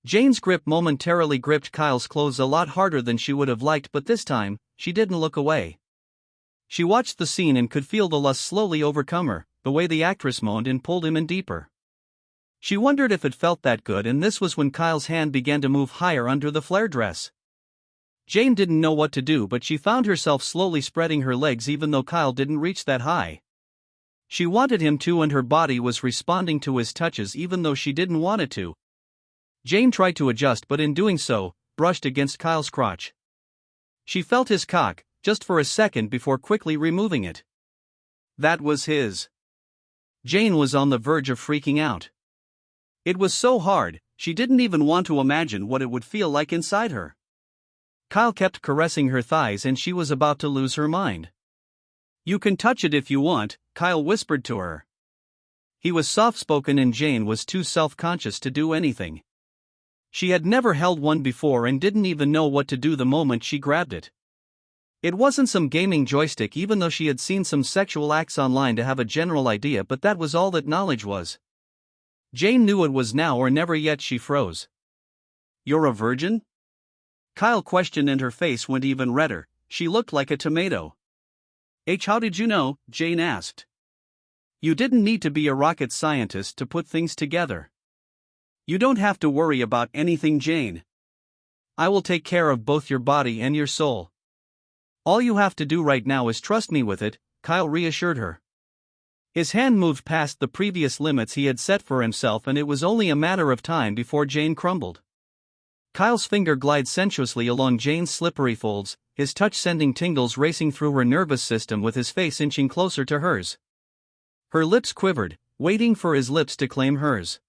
Jane's grip momentarily gripped Kyle's clothes a lot harder than she would have liked, but this time, she didn't look away. She watched the scene and could feel the lust slowly overcome her, the way the actress moaned and pulled him in deeper. She wondered if it felt that good, and this was when Kyle's hand began to move higher under the flare dress. Jane didn't know what to do, but she found herself slowly spreading her legs even though Kyle didn't reach that high. She wanted him to, and her body was responding to his touches even though she didn't want it to. Jane tried to adjust, but in doing so, brushed against Kyle's crotch. She felt his cock, just for a second before quickly removing it. That was his. Jane was on the verge of freaking out. It was so hard, she didn't even want to imagine what it would feel like inside her. Kyle kept caressing her thighs and she was about to lose her mind. "You can touch it if you want," Kyle whispered to her. He was soft-spoken and Jane was too self-conscious to do anything. She had never held one before and didn't even know what to do the moment she grabbed it. It wasn't some gaming joystick, even though she had seen some sexual acts online to have a general idea, but that was all that knowledge was. Jane knew it was now or never, yet she froze. "You're a virgin?" Kyle questioned and her face went even redder. She looked like a tomato. "How did you know?" Jane asked. "You didn't need to be a rocket scientist to put things together. You don't have to worry about anything, Jane. I will take care of both your body and your soul. All you have to do right now is trust me with it," Kyle reassured her. His hand moved past the previous limits he had set for himself, and it was only a matter of time before Jane crumbled. Kyle's finger glided sensuously along Jane's slippery folds, his touch sending tingles racing through her nervous system with his face inching closer to hers. Her lips quivered, waiting for his lips to claim hers.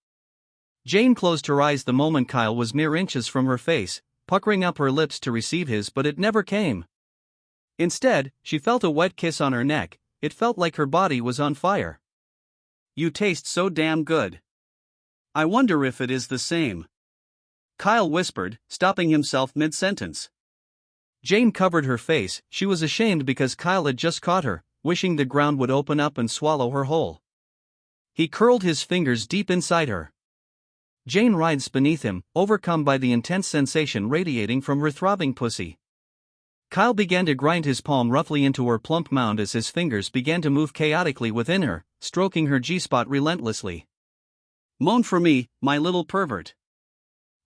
Jane closed her eyes the moment Kyle was mere inches from her face, puckering up her lips to receive his, but it never came. Instead, she felt a wet kiss on her neck. It felt like her body was on fire. "You taste so damn good. I wonder if it is the same," Kyle whispered, stopping himself mid-sentence. Jane covered her face. She was ashamed because Kyle had just caught her, wishing the ground would open up and swallow her whole. He curled his fingers deep inside her. Jane writhed beneath him, overcome by the intense sensation radiating from her throbbing pussy. Kyle began to grind his palm roughly into her plump mound as his fingers began to move chaotically within her, stroking her G-spot relentlessly. "Moan for me, my little pervert.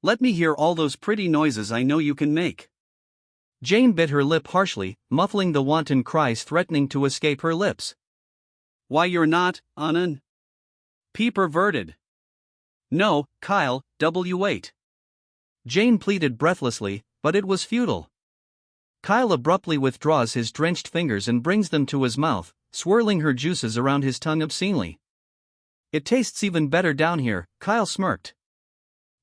Let me hear all those pretty noises I know you can make." Jane bit her lip harshly, muffling the wanton cries threatening to escape her lips. "Why, you're not, Annan? Perverted." "No, Kyle, W8." Jane pleaded breathlessly, but it was futile. Kyle abruptly withdraws his drenched fingers and brings them to his mouth, swirling her juices around his tongue obscenely. "It tastes even better down here," Kyle smirked.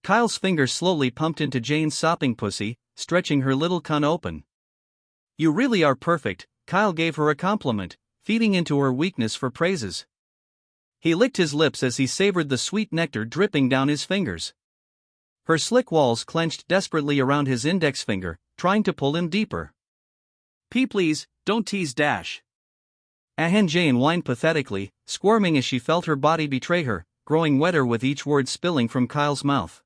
Kyle's fingers slowly pumped into Jane's sopping pussy, stretching her little cunt open. "You really are perfect," Kyle gave her a compliment, feeding into her weakness for praises. He licked his lips as he savored the sweet nectar dripping down his fingers. Her slick walls clenched desperately around his index finger, trying to pull him deeper. Please, don't tease Dash." Jane whined pathetically, squirming as she felt her body betray her, growing wetter with each word spilling from Kyle's mouth.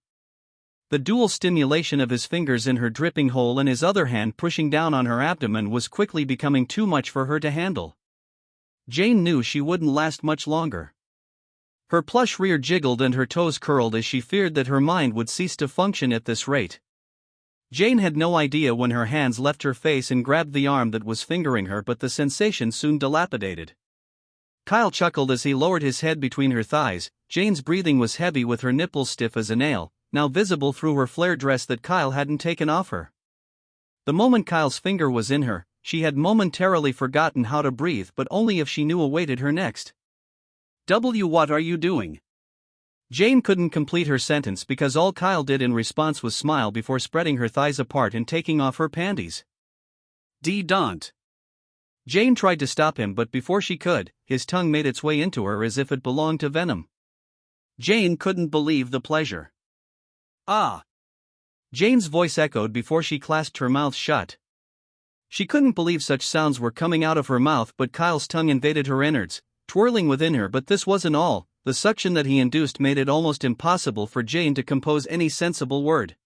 The dual stimulation of his fingers in her dripping hole and his other hand pushing down on her abdomen was quickly becoming too much for her to handle. Jane knew she wouldn't last much longer. Her plush rear jiggled and her toes curled as she feared that her mind would cease to function at this rate. Jane had no idea when her hands left her face and grabbed the arm that was fingering her, but the sensation soon dilapidated. Kyle chuckled as he lowered his head between her thighs. Jane's breathing was heavy with her nipples stiff as a nail, now visible through her flare dress that Kyle hadn't taken off her. The moment Kyle's finger was in her, she had momentarily forgotten how to breathe, but only if she knew awaited her next. What are you doing?" Jane couldn't complete her sentence because all Kyle did in response was smile before spreading her thighs apart and taking off her panties. Don't. Jane tried to stop him, but before she could, his tongue made its way into her as if it belonged to venom. Jane couldn't believe the pleasure. "Ah!" Jane's voice echoed before she clasped her mouth shut. She couldn't believe such sounds were coming out of her mouth, but Kyle's tongue invaded her innards, twirling within her. But this wasn't all. The suction that he induced made it almost impossible for Jane to compose any sensible word.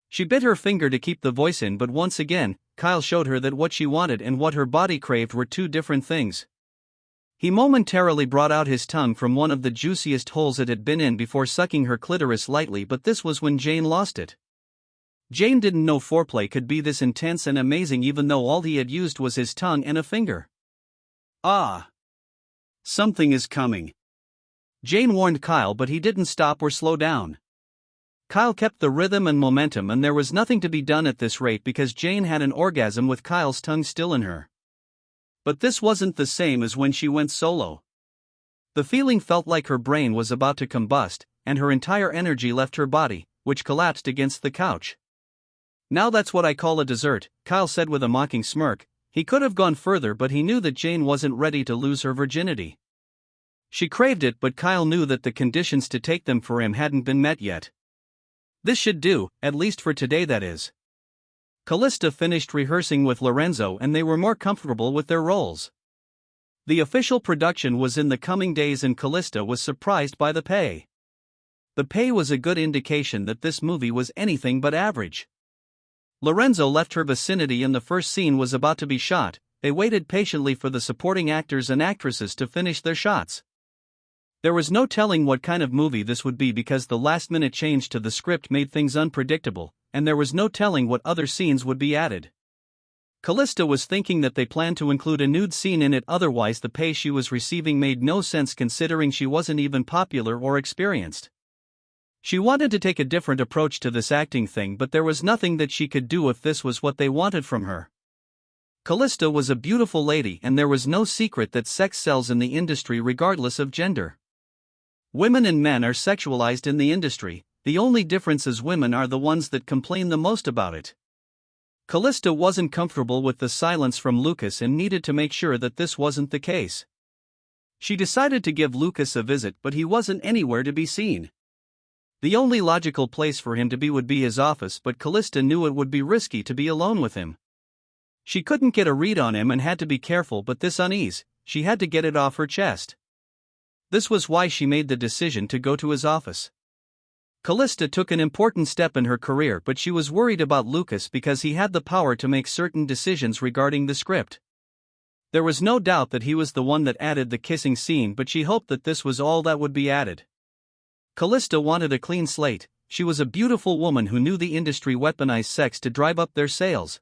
She bit her finger to keep the voice in, but once again, Kyle showed her that what she wanted and what her body craved were two different things. He momentarily brought out his tongue from one of the juiciest holes it had been in before sucking her clitoris lightly, but this was when Jane lost it. Jane didn't know foreplay could be this intense and amazing, even though all he had used was his tongue and a finger. "Ah! Something is coming," Jane warned Kyle, but he didn't stop or slow down. Kyle kept the rhythm and momentum, and there was nothing to be done at this rate because Jane had an orgasm with Kyle's tongue still in her. But this wasn't the same as when she went solo. The feeling felt like her brain was about to combust, and her entire energy left her body, which collapsed against the couch. "Now that's what I call a dessert," Kyle said with a mocking smirk. He could have gone further, but he knew that Jane wasn't ready to lose her virginity. She craved it, but Kyle knew that the conditions to take them for him hadn't been met yet. This should do, at least for today, that is. Callista finished rehearsing with Lorenzo and they were more comfortable with their roles. The official production was in the coming days and Callista was surprised by the pay. The pay was a good indication that this movie was anything but average. Lorenzo left her vicinity and the first scene was about to be shot. They waited patiently for the supporting actors and actresses to finish their shots. There was no telling what kind of movie this would be because the last-minute change to the script made things unpredictable, and there was no telling what other scenes would be added. Callista was thinking that they planned to include a nude scene in it, otherwise the pay she was receiving made no sense considering she wasn't even popular or experienced. She wanted to take a different approach to this acting thing, but there was nothing that she could do if this was what they wanted from her. Callista was a beautiful lady and there was no secret that sex sells in the industry regardless of gender. Women and men are sexualized in the industry, the only difference is women are the ones that complain the most about it. Callista wasn't comfortable with the silence from Lucas and needed to make sure that this wasn't the case. She decided to give Lucas a visit, but he wasn't anywhere to be seen. The only logical place for him to be would be his office, but Callista knew it would be risky to be alone with him. She couldn't get a read on him and had to be careful, but this unease, she had to get it off her chest. This was why she made the decision to go to his office. Callista took an important step in her career, but she was worried about Lucas because he had the power to make certain decisions regarding the script. There was no doubt that he was the one that added the kissing scene, but she hoped that this was all that would be added. Callista wanted a clean slate. She was a beautiful woman who knew the industry weaponized sex to drive up their sales.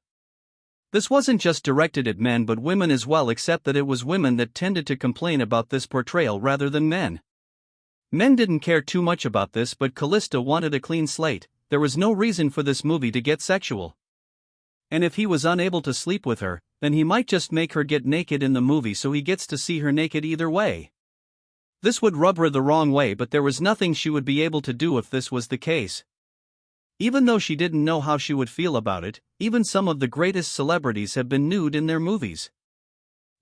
This wasn't just directed at men but women as well, except that it was women that tended to complain about this portrayal rather than men. Men didn't care too much about this, but Callista wanted a clean slate. There was no reason for this movie to get sexual. And if he was unable to sleep with her, then he might just make her get naked in the movie so he gets to see her naked either way. This would rub her the wrong way, but there was nothing she would be able to do if this was the case. Even though she didn't know how she would feel about it, even some of the greatest celebrities have been nude in their movies.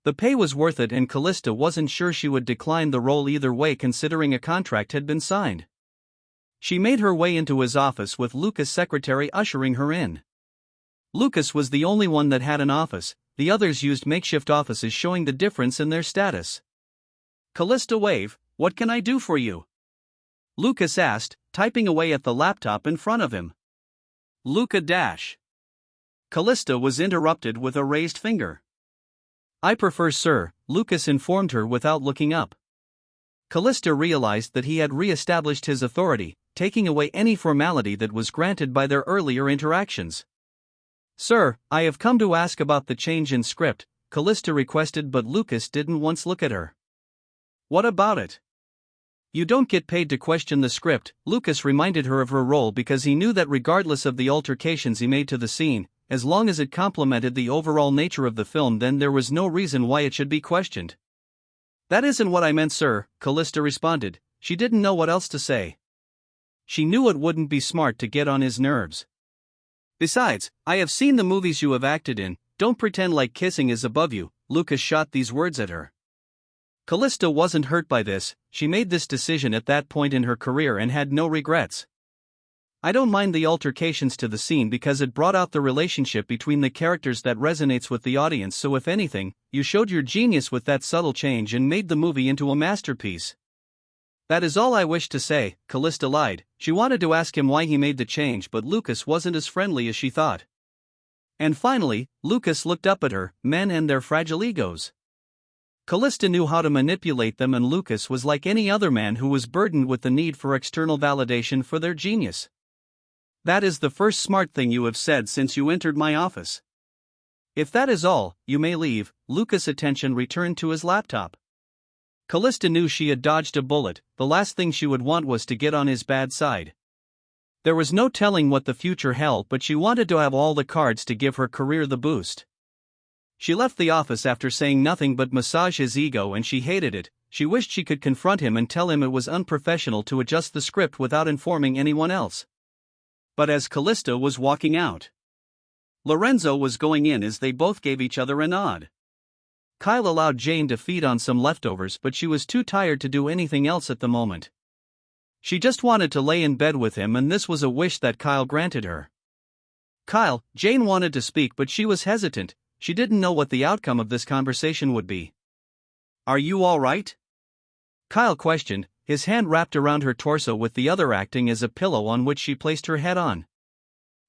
The pay was worth it and Callista wasn't sure she would decline the role either way considering a contract had been signed. She made her way into his office with Lucas' secretary ushering her in. Lucas was the only one that had an office, the others used makeshift offices, showing the difference in their status. Callista waved. "What can I do for you?" Lucas asked, typing away at the laptop in front of him. Luca dash. Callista was interrupted with a raised finger. "I prefer sir," Lucas informed her without looking up. Callista realized that he had re-established his authority, taking away any formality that was granted by their earlier interactions. "Sir, I have come to ask about the change in script," Callista requested, but Lucas didn't once look at her. "What about it?" "You don't get paid to question the script," Lucas reminded her of her role because he knew that regardless of the altercations he made to the scene, as long as it complemented the overall nature of the film, then there was no reason why it should be questioned. "That isn't what I meant, sir," Callista responded. She didn't know what else to say. She knew it wouldn't be smart to get on his nerves. "Besides, I have seen the movies you have acted in, don't pretend like kissing is above you," Lucas shot these words at her. Callista wasn't hurt by this. She made this decision at that point in her career and had no regrets. "I don't mind the altercations to the scene because it brought out the relationship between the characters that resonates with the audience, so if anything, you showed your genius with that subtle change and made the movie into a masterpiece." "That is all I wish to say," Callista lied. She wanted to ask him why he made the change, but Lucas wasn't as friendly as she thought. And finally, Lucas looked up at her. Men and their fragile egos. Callista knew how to manipulate them, and Lucas was like any other man who was burdened with the need for external validation for their genius. "That is the first smart thing you have said since you entered my office. If that is all, you may leave." Lucas' attention returned to his laptop. Callista knew she had dodged a bullet. The last thing she would want was to get on his bad side. There was no telling what the future held, but she wanted to have all the cards to give her career the boost. She left the office after saying nothing but massage his ego, and she hated it. she wished she could confront him and tell him it was unprofessional to adjust the script without informing anyone else. But as Callista was walking out, Lorenzo was going in as they both gave each other a nod. Kyle allowed Jane to feed on some leftovers, but she was too tired to do anything else at the moment. She just wanted to lay in bed with him, and this was a wish that Kyle granted her. Kyle, Jane wanted to speak, but she was hesitant. She didn't know what the outcome of this conversation would be. "Are you all right?" Kyle questioned, his hand wrapped around her torso with the other acting as a pillow on which she placed her head on.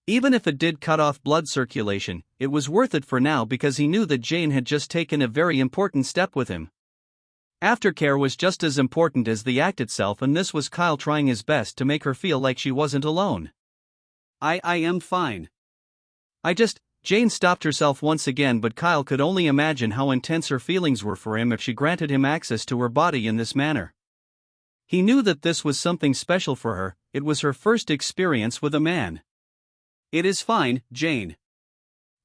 Even if it did cut off blood circulation, it was worth it for now because he knew that Jane had just taken a very important step with him. Aftercare was just as important as the act itself, and this was Kyle trying his best to make her feel like she wasn't alone. I am fine. Jane stopped herself once again, but Kyle could only imagine how intense her feelings were for him if she granted him access to her body in this manner. He knew that this was something special for her, it was her first experience with a man. "It is fine, Jane.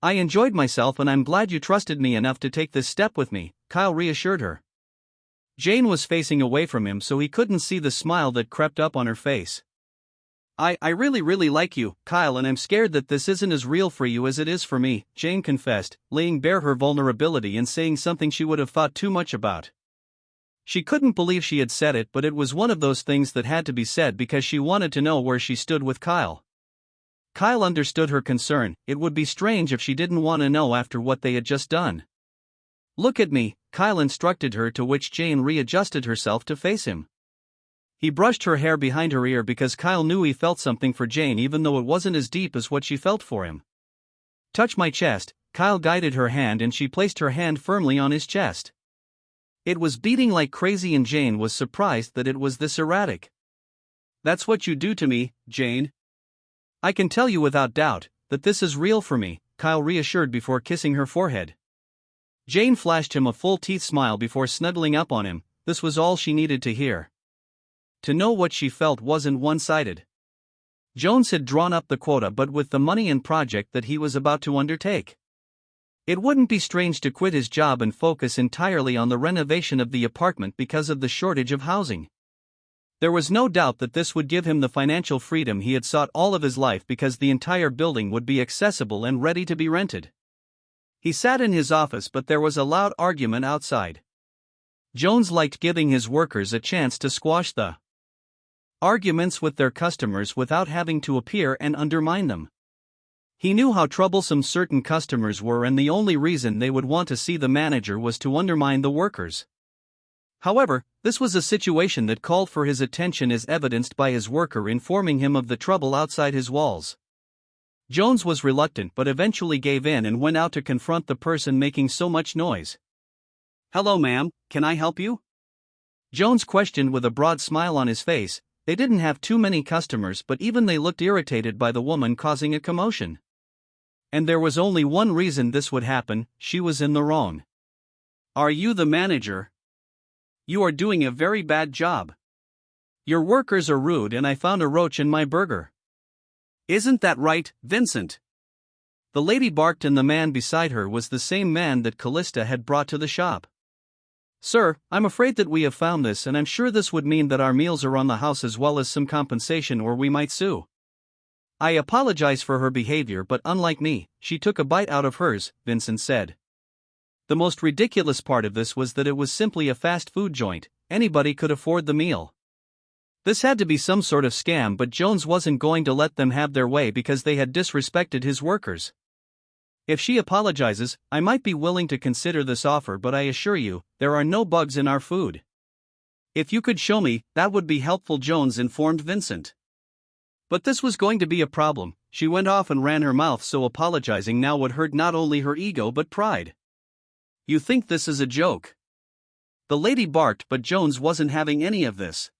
I enjoyed myself and I'm glad you trusted me enough to take this step with me," Kyle reassured her. Jane was facing away from him so he couldn't see the smile that crept up on her face. I really like you, Kyle, and I'm scared that this isn't as real for you as it is for me," Jane confessed, laying bare her vulnerability and saying something she would have thought too much about. She couldn't believe she had said it, but it was one of those things that had to be said because she wanted to know where she stood with Kyle. Kyle understood her concern. It would be strange if she didn't want to know after what they had just done. "Look at me," Kyle instructed her, to which Jane readjusted herself to face him. He brushed her hair behind her ear because Kyle knew he felt something for Jane even though it wasn't as deep as what she felt for him. "Touch my chest," Kyle guided her hand and she placed her hand firmly on his chest. It was beating like crazy and Jane was surprised that it was this erratic. "That's what you do to me, Jane. I can tell you without doubt that this is real for me," Kyle reassured before kissing her forehead. Jane flashed him a full-teeth smile before snuggling up on him. This was all she needed to hear. To know what she felt wasn't one-sided. Jones had drawn up the quota, but with the money and project that he was about to undertake, it wouldn't be strange to quit his job and focus entirely on the renovation of the apartment because of the shortage of housing. There was no doubt that this would give him the financial freedom he had sought all of his life because the entire building would be accessible and ready to be rented. He sat in his office, but there was a loud argument outside. Jones liked giving his workers a chance to squash the arguments with their customers without having to appear and undermine them. He knew how troublesome certain customers were, and the only reason they would want to see the manager was to undermine the workers. However, this was a situation that called for his attention, as evidenced by his worker informing him of the trouble outside his walls. Jones was reluctant but eventually gave in and went out to confront the person making so much noise. "Hello, ma'am, can I help you?" Jones questioned with a broad smile on his face. They didn't have too many customers, but even they looked irritated by the woman causing a commotion. And there was only one reason this would happen: she was in the wrong. "Are you the manager? You are doing a very bad job. Your workers are rude and I found a roach in my burger. Isn't that right, Vincent?" The lady barked, and the man beside her was the same man that Callista had brought to the shop. "Sir, I'm afraid that we have found this, and I'm sure this would mean that our meals are on the house as well as some compensation, or we might sue." "I apologize for her behavior, but unlike me, she took a bite out of hers," Vincent said. The most ridiculous part of this was that it was simply a fast food joint. Anybody could afford the meal. This had to be some sort of scam, but Jones wasn't going to let them have their way because they had disrespected his workers. "If she apologizes, I might be willing to consider this offer, but I assure you, there are no bugs in our food." "If you could show me, that would be helpful," Jones informed Vincent. But this was going to be a problem. She went off and ran her mouth, so apologizing now would hurt not only her ego but pride. "You think this is a joke?" The lady barked, but Jones wasn't having any of this.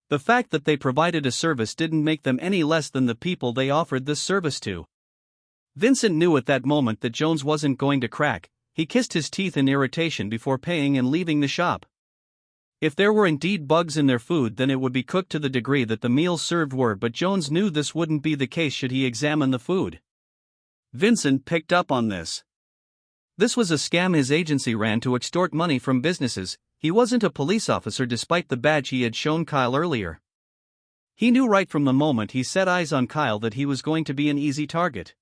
The fact that they provided a service didn't make them any less than the people they offered this service to. Vincent knew at that moment that Jones wasn't going to crack. He kissed his teeth in irritation before paying and leaving the shop. If there were indeed bugs in their food, then it would be cooked to the degree that the meals served were, but Jones knew this wouldn't be the case should he examine the food. Vincent picked up on this. This was a scam his agency ran to extort money from businesses. he wasn't a police officer despite the badge he had shown Kyle earlier. He knew right from the moment he set eyes on Kyle that he was going to be an easy target.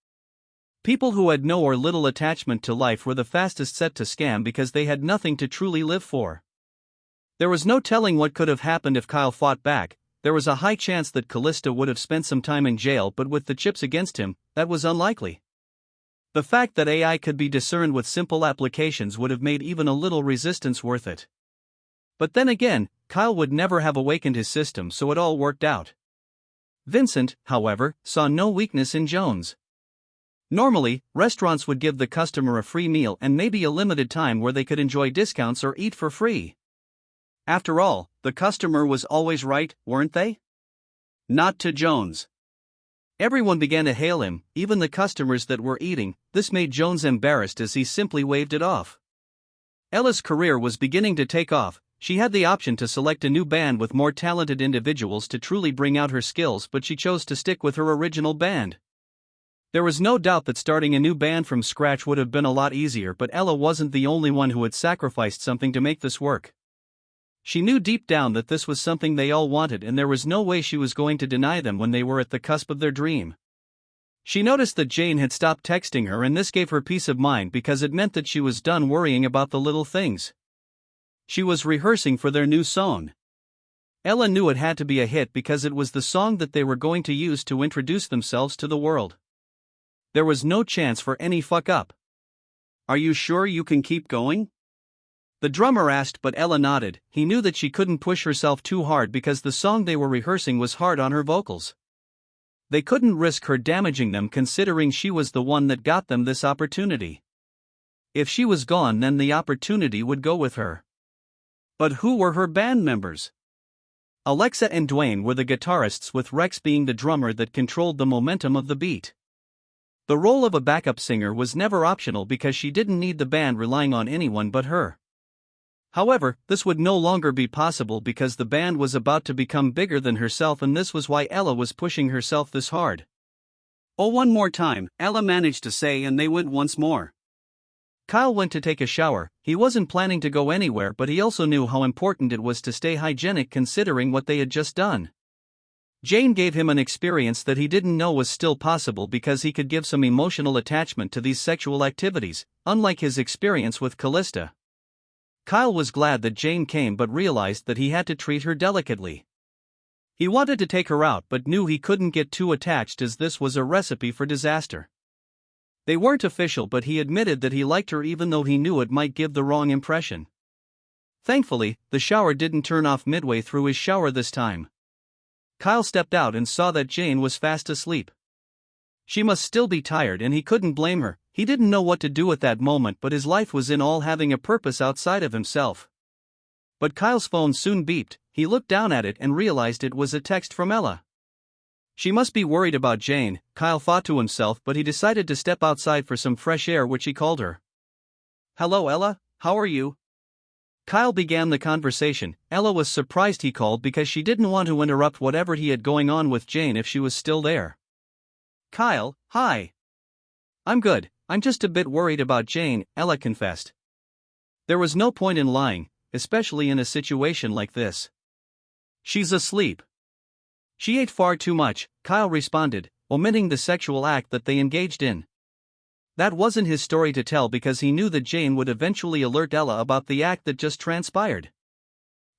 People who had no or little attachment to life were the fastest set to scam because they had nothing to truly live for. There was no telling what could have happened if Kyle fought back. There was a high chance that Callista would have spent some time in jail, but with the chips against him, that was unlikely. The fact that AI could be discerned with simple applications would have made even a little resistance worth it. But then again, Kyle would never have awakened his system, so it all worked out. Vincent, however, saw no weakness in Jones. Normally, restaurants would give the customer a free meal and maybe a limited time where they could enjoy discounts or eat for free. After all, the customer was always right, weren't they? Not to Jones. Everyone began to hail him, even the customers that were eating. This made Jones embarrassed as he simply waved it off. Ella's career was beginning to take off. She had the option to select a new band with more talented individuals to truly bring out her skills, but she chose to stick with her original band. There was no doubt that starting a new band from scratch would have been a lot easier, but Ella wasn't the only one who had sacrificed something to make this work. She knew deep down that this was something they all wanted, and there was no way she was going to deny them when they were at the cusp of their dream. She noticed that Jane had stopped texting her, and this gave her peace of mind because it meant that she was done worrying about the little things. She was rehearsing for their new song. Ella knew it had to be a hit because it was the song that they were going to use to introduce themselves to the world. There was no chance for any fuck-up. "Are you sure you can keep going?" the drummer asked, but Ella nodded. He knew that she couldn't push herself too hard because the song they were rehearsing was hard on her vocals. They couldn't risk her damaging them considering she was the one that got them this opportunity. If she was gone, then the opportunity would go with her. But who were her band members? Alexa and Dwayne were the guitarists, with Rex being the drummer that controlled the momentum of the beat. The role of a backup singer was never optional because she didn't need the band relying on anyone but her. However, this would no longer be possible because the band was about to become bigger than herself, and this was why Ella was pushing herself this hard. "Oh, one more time," Ella managed to say, and they went once more. Kyle went to take a shower. He wasn't planning to go anywhere, but he also knew how important it was to stay hygienic considering what they had just done. Jane gave him an experience that he didn't know was still possible because he could give some emotional attachment to these sexual activities, unlike his experience with Callista. Kyle was glad that Jane came but realized that he had to treat her delicately. He wanted to take her out but knew he couldn't get too attached as this was a recipe for disaster. They weren't official, but he admitted that he liked her even though he knew it might give the wrong impression. Thankfully, the shower didn't turn off midway through his shower this time. Kyle stepped out and saw that Jane was fast asleep. She must still be tired, and he couldn't blame her. He didn't know what to do at that moment, but his life was in all having a purpose outside of himself. But Kyle's phone soon beeped. He looked down at it and realized it was a text from Ella. She must be worried about Jane, Kyle thought to himself, but he decided to step outside for some fresh air, which he called her. "Hello Ella, how are you?" Kyle began the conversation. Ella was surprised he called because she didn't want to interrupt whatever he had going on with Jane if she was still there. "Kyle, hi." "I'm good, I'm just a bit worried about Jane," Ella confessed. There was no point in lying, especially in a situation like this. "She's asleep. She ate far too much," Kyle responded, omitting the sexual act that they engaged in. That wasn't his story to tell because he knew that Jane would eventually alert Ella about the act that just transpired.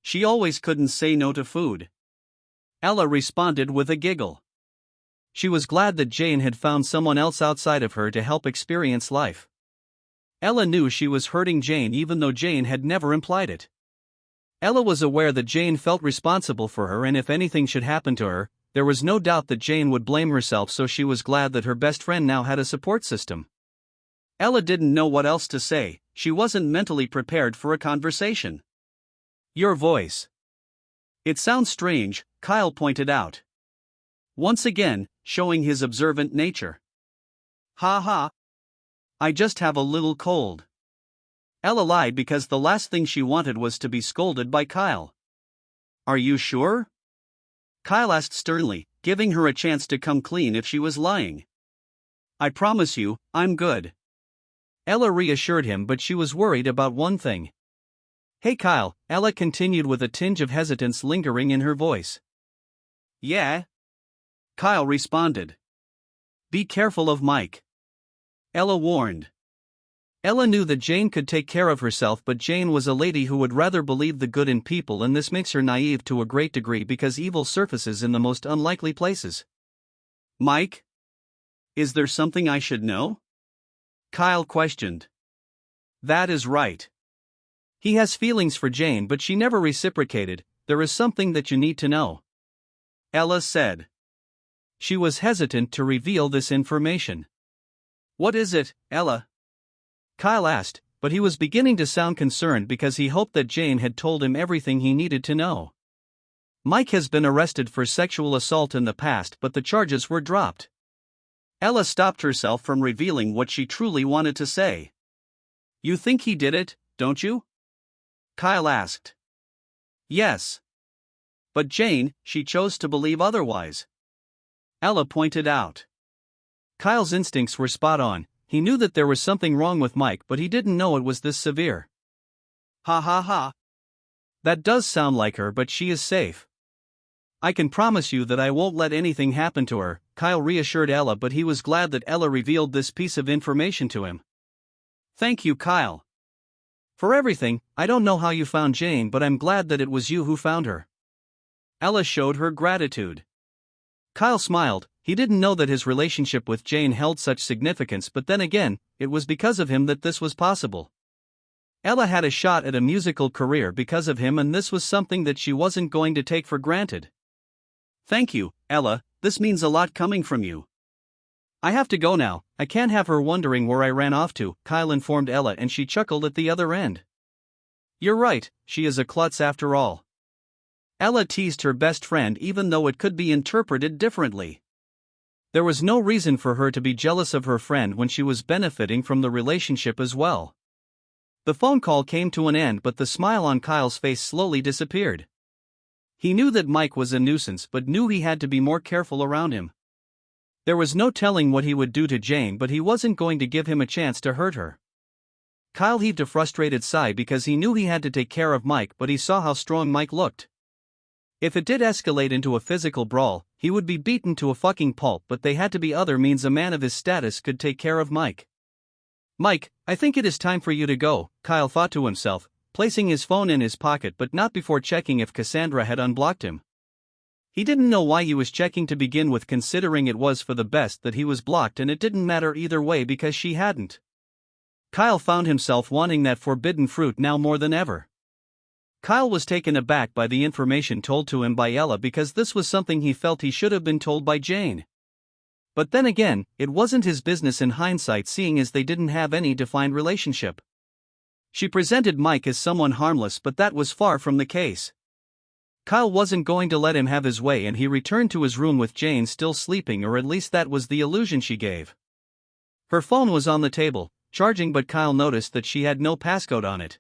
"She always couldn't say no to food." Ella responded with a giggle. She was glad that Jane had found someone else outside of her to help experience life. Ella knew she was hurting Jane even though Jane had never implied it. Ella was aware that Jane felt responsible for her, and if anything should happen to her, there was no doubt that Jane would blame herself, so she was glad that her best friend now had a support system. Ella didn't know what else to say. She wasn't mentally prepared for a conversation. "Your voice. It sounds strange," Kyle pointed out. Once again, showing his observant nature. "Ha ha. I just have a little cold." Ella lied because the last thing she wanted was to be scolded by Kyle. "Are you sure?" Kyle asked sternly, giving her a chance to come clean if she was lying. "I promise you, I'm good." Ella reassured him, but she was worried about one thing. Hey Kyle, Ella continued with a tinge of hesitance lingering in her voice. Yeah? Kyle responded. Be careful of Mike. Ella warned. Ella knew that Jane could take care of herself, but Jane was a lady who would rather believe the good in people, and this makes her naive to a great degree because evil surfaces in the most unlikely places. Mike? Is there something I should know? Kyle questioned. That is right. He has feelings for Jane, but she never reciprocated. There is something that you need to know, Ella said. She was hesitant to reveal this information. What is it, Ella? Kyle asked, but he was beginning to sound concerned because he hoped that Jane had told him everything he needed to know. Mike has been arrested for sexual assault in the past, but the charges were dropped. Ella stopped herself from revealing what she truly wanted to say. You think he did it, don't you? Kyle asked. Yes. But Jane, she chose to believe otherwise. Ella pointed out. Kyle's instincts were spot on. He knew that there was something wrong with Mike, but he didn't know it was this severe. Ha ha ha. That does sound like her, but she is safe. I can promise you that I won't let anything happen to her, Kyle reassured Ella, but he was glad that Ella revealed this piece of information to him. Thank you, Kyle. For everything. I don't know how you found Jane, but I'm glad that it was you who found her. Ella showed her gratitude. Kyle smiled. He didn't know that his relationship with Jane held such significance, but then again, it was because of him that this was possible. Ella had a shot at a musical career because of him, and this was something that she wasn't going to take for granted. Thank you, Ella, this means a lot coming from you. I have to go now. I can't have her wondering where I ran off to, Kyle informed Ella, and she chuckled at the other end. You're right, she is a klutz after all. Ella teased her best friend even though it could be interpreted differently. There was no reason for her to be jealous of her friend when she was benefiting from the relationship as well. The phone call came to an end, but the smile on Kyle's face slowly disappeared. He knew that Mike was a nuisance, but knew he had to be more careful around him. There was no telling what he would do to Jane, but he wasn't going to give him a chance to hurt her. Kyle heaved a frustrated sigh because he knew he had to take care of Mike, but he saw how strong Mike looked. If it did escalate into a physical brawl, he would be beaten to a fucking pulp, but they had to be other means a man of his status could take care of Mike. Mike, I think it is time for you to go, Kyle thought to himself, placing his phone in his pocket but not before checking if Cassandra had unblocked him. He didn't know why he was checking to begin with, considering it was for the best that he was blocked and it didn't matter either way because she hadn't. Kyle found himself wanting that forbidden fruit now more than ever. Kyle was taken aback by the information told to him by Ella because this was something he felt he should have been told by Jane. But then again, it wasn't his business in hindsight, seeing as they didn't have any defined relationship. She presented Mike as someone harmless, but that was far from the case. Kyle wasn't going to let him have his way, and he returned to his room with Jane still sleeping, or at least that was the illusion she gave. Her phone was on the table, charging, but Kyle noticed that she had no passcode on it.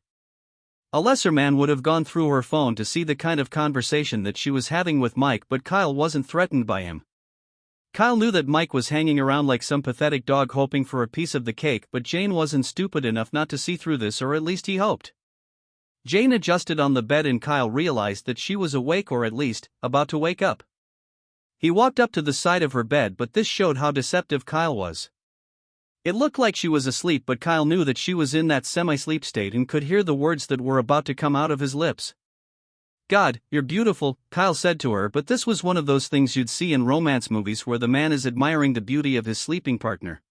A lesser man would have gone through her phone to see the kind of conversation that she was having with Mike, but Kyle wasn't threatened by him. Kyle knew that Mike was hanging around like some pathetic dog hoping for a piece of the cake, but Jane wasn't stupid enough not to see through this, or at least he hoped. Jane adjusted on the bed and Kyle realized that she was awake, or at least, about to wake up. He walked up to the side of her bed, but this showed how deceptive Kyle was. It looked like she was asleep, but Kyle knew that she was in that semi-sleep state and could hear the words that were about to come out of his lips. God, you're beautiful, Kyle said to her, but this was one of those things you'd see in romance movies where the man is admiring the beauty of his sleeping partner.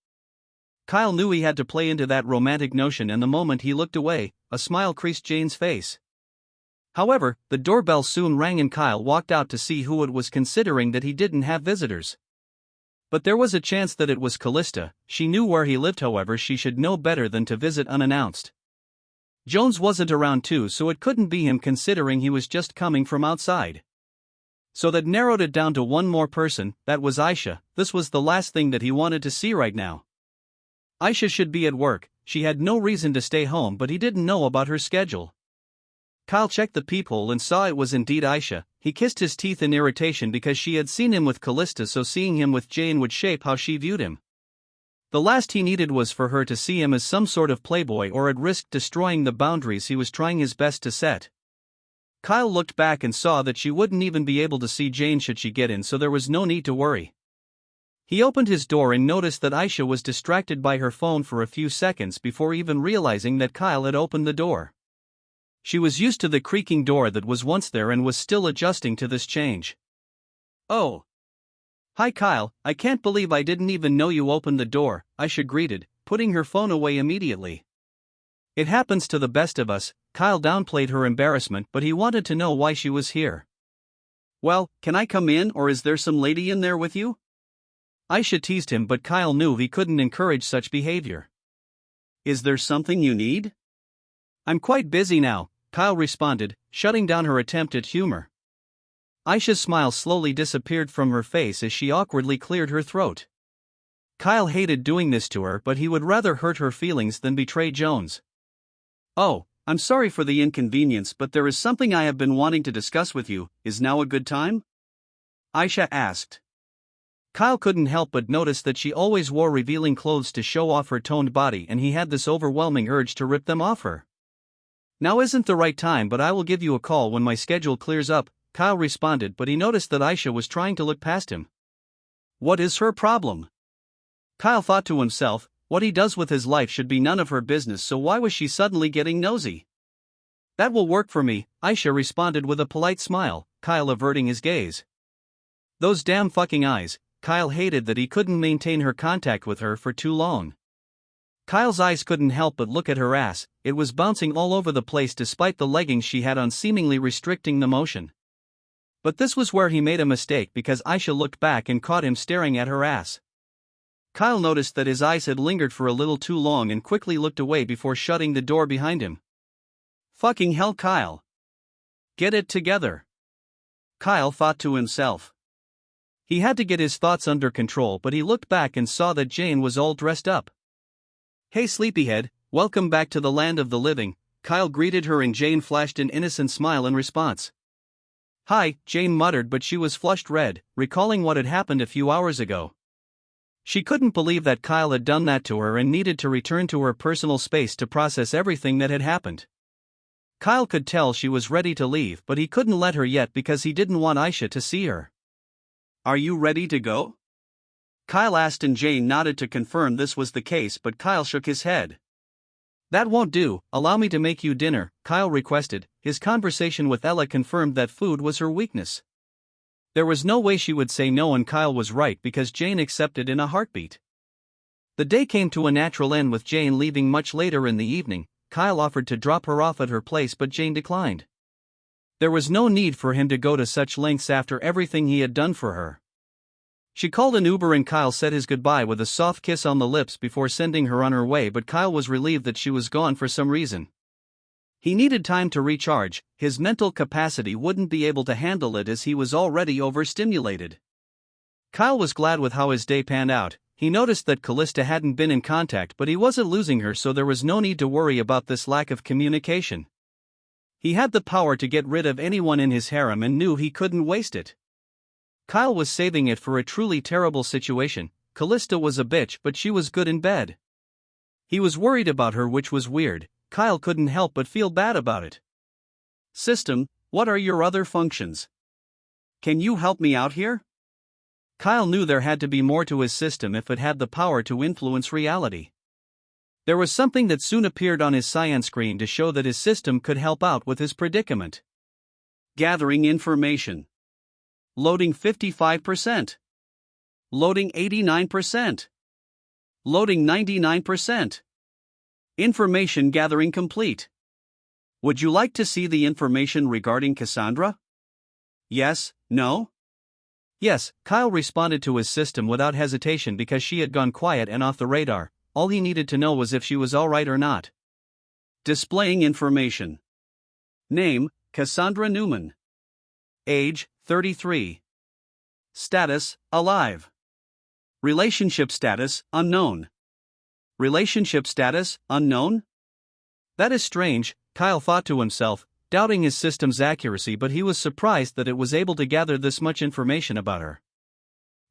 Kyle knew he had to play into that romantic notion, and the moment he looked away, a smile creased Jane's face. However, the doorbell soon rang and Kyle walked out to see who it was, considering that he didn't have visitors. But there was a chance that it was Callista. She knew where he lived, however she should know better than to visit unannounced. Jones wasn't around too, so it couldn't be him, considering he was just coming from outside. So that narrowed it down to one more person, that was Aisha. This was the last thing that he wanted to see right now. Aisha should be at work, she had no reason to stay home, but he didn't know about her schedule. Kyle checked the peephole and saw it was indeed Aisha. He kissed his teeth in irritation because she had seen him with Callista, so seeing him with Jane would shape how she viewed him. The last he needed was for her to see him as some sort of playboy or at risk destroying the boundaries he was trying his best to set. Kyle looked back and saw that she wouldn't even be able to see Jane should she get in, so there was no need to worry. He opened his door and noticed that Aisha was distracted by her phone for a few seconds before even realizing that Kyle had opened the door. She was used to the creaking door that was once there and was still adjusting to this change. "Oh. Hi Kyle, I can't believe I didn't even know you opened the door," Aisha greeted, putting her phone away immediately. "It happens to the best of us." Kyle downplayed her embarrassment, but he wanted to know why she was here. "Well, can I come in, or is there some lady in there with you?" Aisha teased him, but Kyle knew he couldn't encourage such behavior. "Is there something you need?" "I'm quite busy now," Kyle responded, shutting down her attempt at humor. Aisha's smile slowly disappeared from her face as she awkwardly cleared her throat. Kyle hated doing this to her, but he would rather hurt her feelings than betray Jones. "Oh, I'm sorry for the inconvenience, but there is something I have been wanting to discuss with you. Is now a good time?" Aisha asked. Kyle couldn't help but notice that she always wore revealing clothes to show off her toned body, and he had this overwhelming urge to rip them off her. "Now isn't the right time, but I will give you a call when my schedule clears up," Kyle responded, but he noticed that Aisha was trying to look past him. What is her problem? Kyle thought to himself, what he does with his life should be none of her business, so why was she suddenly getting nosy? "That will work for me," Aisha responded with a polite smile, Kyle averting his gaze. Those damn fucking eyes. Kyle hated that he couldn't maintain her contact with her for too long. Kyle's eyes couldn't help but look at her ass. It was bouncing all over the place despite the leggings she had on seemingly restricting the motion. But this was where he made a mistake, because Aisha looked back and caught him staring at her ass. Kyle noticed that his eyes had lingered for a little too long and quickly looked away before shutting the door behind him. Fucking hell, Kyle. Get it together. Kyle thought to himself. He had to get his thoughts under control, but he looked back and saw that Jane was all dressed up. "Hey sleepyhead, welcome back to the land of the living," Kyle greeted her, and Jane flashed an innocent smile in response. "Hi," Jane muttered, but she was flushed red, recalling what had happened a few hours ago. She couldn't believe that Kyle had done that to her and needed to return to her personal space to process everything that had happened. Kyle could tell she was ready to leave, but he couldn't let her yet because he didn't want Aisha to see her. "Are you ready to go?" Kyle asked, and Jane nodded to confirm this was the case, but Kyle shook his head. "That won't do, allow me to make you dinner," Kyle requested. His conversation with Ella confirmed that food was her weakness. There was no way she would say no, and Kyle was right because Jane accepted in a heartbeat. The day came to a natural end with Jane leaving much later in the evening. Kyle offered to drop her off at her place, but Jane declined. There was no need for him to go to such lengths after everything he had done for her. She called an Uber and Kyle said his goodbye with a soft kiss on the lips before sending her on her way, but Kyle was relieved that she was gone for some reason. He needed time to recharge. His mental capacity wouldn't be able to handle it as he was already overstimulated. Kyle was glad with how his day panned out. He noticed that Callista hadn't been in contact, but he wasn't losing her, so there was no need to worry about this lack of communication. He had the power to get rid of anyone in his harem and knew he couldn't waste it. Kyle was saving it for a truly terrible situation. Callista was a bitch, but she was good in bed. He was worried about her, which was weird. Kyle couldn't help but feel bad about it. "System, what are your other functions? Can you help me out here?" Kyle knew there had to be more to his system if it had the power to influence reality. There was something that soon appeared on his cyan screen to show that his system could help out with his predicament. Gathering information. Loading 55%. Loading 89%. Loading 99%. Information gathering complete. Would you like to see the information regarding Cassandra? Yes, no? Yes, Kyle responded to his system without hesitation because she had gone quiet and off the radar. All he needed to know was if she was alright or not. Displaying information. Name, Cassandra Newman. Age, 33. Status, alive. Relationship status, unknown. Relationship status, unknown? That is strange, Kyle thought to himself, doubting his system's accuracy, but he was surprised that it was able to gather this much information about her.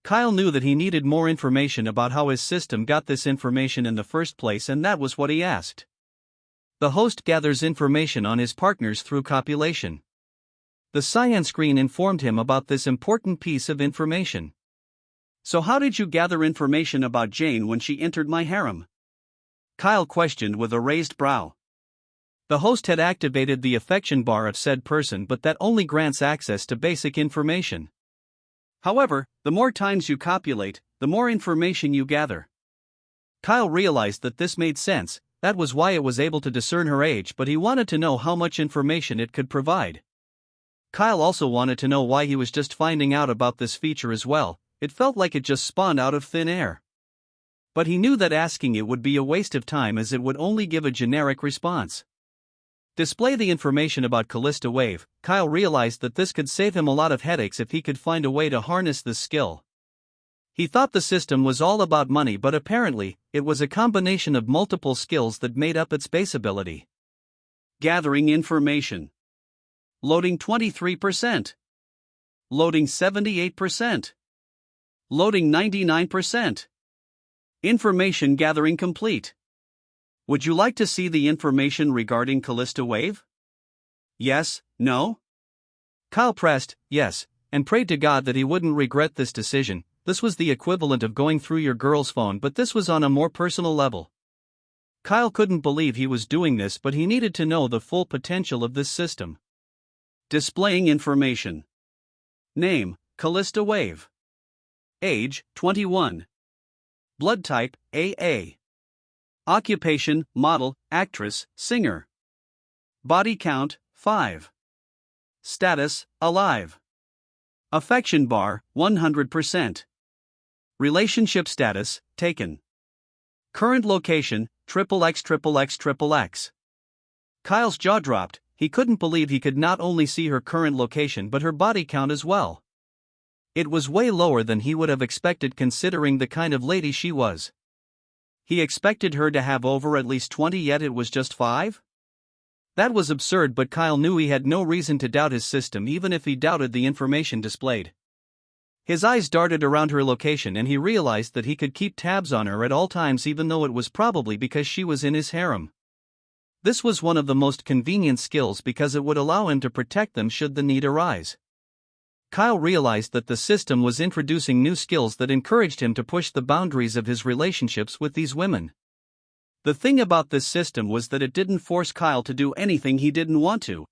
Kyle knew that he needed more information about how his system got this information in the first place, and that was what he asked. The host gathers information on his partners through copulation. The cyan screen informed him about this important piece of information. So how did you gather information about Jane when she entered my harem? Kyle questioned with a raised brow. The host had activated the affection bar of said person, but that only grants access to basic information. However, the more times you copulate, the more information you gather. Kyle realized that this made sense. That was why it was able to discern her age, but he wanted to know how much information it could provide. Kyle also wanted to know why he was just finding out about this feature as well. It felt like it just spawned out of thin air. But he knew that asking it would be a waste of time, as it would only give a generic response. Display the information about Goddeess.I. Kyle realized that this could save him a lot of headaches if he could find a way to harness this skill. He thought the system was all about money, but apparently, it was a combination of multiple skills that made up its base ability. Gathering information. Loading 23%. Loading 78%. Loading 99%. Information gathering complete. Would you like to see the information regarding Goddeess.I? Yes, no? Kyle pressed yes, and prayed to God that he wouldn't regret this decision. This was the equivalent of going through your girl's phone, but this was on a more personal level. Kyle couldn't believe he was doing this, but he needed to know the full potential of this system. Displaying information. Name, Goddeess.I. Age, 21. Blood type, AA. Occupation, model, actress, singer. Body count, 5. Status, alive. Affection bar, 100%. Relationship status, taken. Current location, XXX. Kyle's jaw dropped. He couldn't believe he could not only see her current location but her body count as well. It was way lower than he would have expected considering the kind of lady she was. He expected her to have over at least 20, yet it was just 5? That was absurd, but Kyle knew he had no reason to doubt his system, even if he doubted the information displayed. His eyes darted around her location and he realized that he could keep tabs on her at all times, even though it was probably because she was in his harem. This was one of the most convenient skills because it would allow him to protect them should the need arise. Kyle realized that the system was introducing new skills that encouraged him to push the boundaries of his relationships with these women. The thing about this system was that it didn't force Kyle to do anything he didn't want to.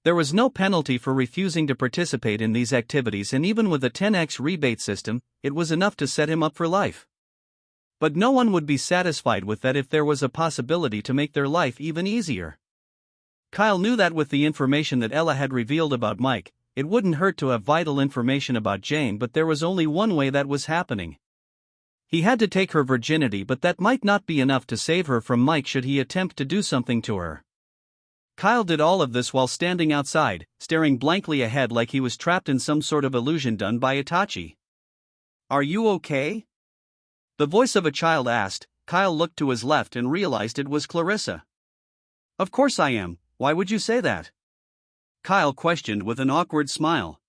There was no penalty for refusing to participate in these activities, and even with a 10x rebate system, it was enough to set him up for life. But no one would be satisfied with that if there was a possibility to make their life even easier. Kyle knew that with the information that Ella had revealed about Mike, it wouldn't hurt to have vital information about Jane, but there was only one way that was happening. He had to take her virginity, but that might not be enough to save her from Mike should he attempt to do something to her. Kyle did all of this while standing outside, staring blankly ahead like he was trapped in some sort of illusion done by Itachi. "Are you okay?" The voice of a child asked. Kyle looked to his left and realized it was Clarissa. "Of course I am, why would you say that?" Kyle questioned with an awkward smile.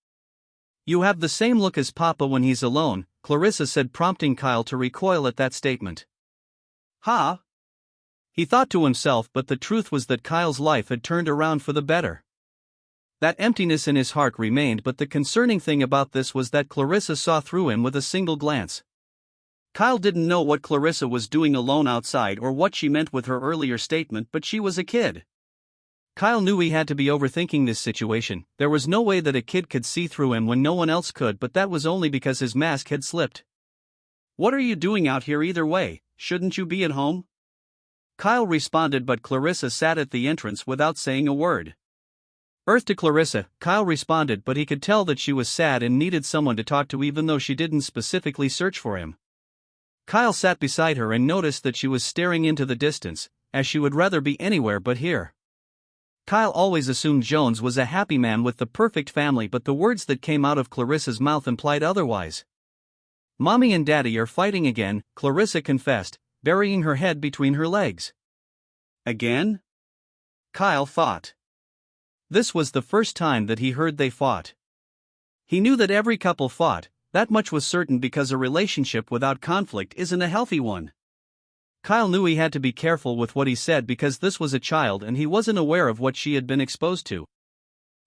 "You have the same look as Papa when he's alone," Clarissa said, prompting Kyle to recoil at that statement. "Huh?" He thought to himself, but the truth was that Kyle's life had turned around for the better. That emptiness in his heart remained, but the concerning thing about this was that Clarissa saw through him with a single glance. Kyle didn't know what Clarissa was doing alone outside or what she meant with her earlier statement, but she was a kid. Kyle knew he had to be overthinking this situation. There was no way that a kid could see through him when no one else could, but that was only because his mask had slipped. "What are you doing out here either way? Shouldn't you be at home?" Kyle responded, but Clarissa sat at the entrance without saying a word. "Earth to Clarissa," Kyle responded, but he could tell that she was sad and needed someone to talk to, even though she didn't specifically search for him. Kyle sat beside her and noticed that she was staring into the distance, as she would rather be anywhere but here. Kyle always assumed Jones was a happy man with the perfect family, but the words that came out of Clarissa's mouth implied otherwise. "Mommy and Daddy are fighting again," Clarissa confessed, burying her head between her legs. "Again?" Kyle thought. This was the first time that he heard they fought. He knew that every couple fought, that much was certain because a relationship without conflict isn't a healthy one. Kyle knew he had to be careful with what he said because this was a child and he wasn't aware of what she had been exposed to.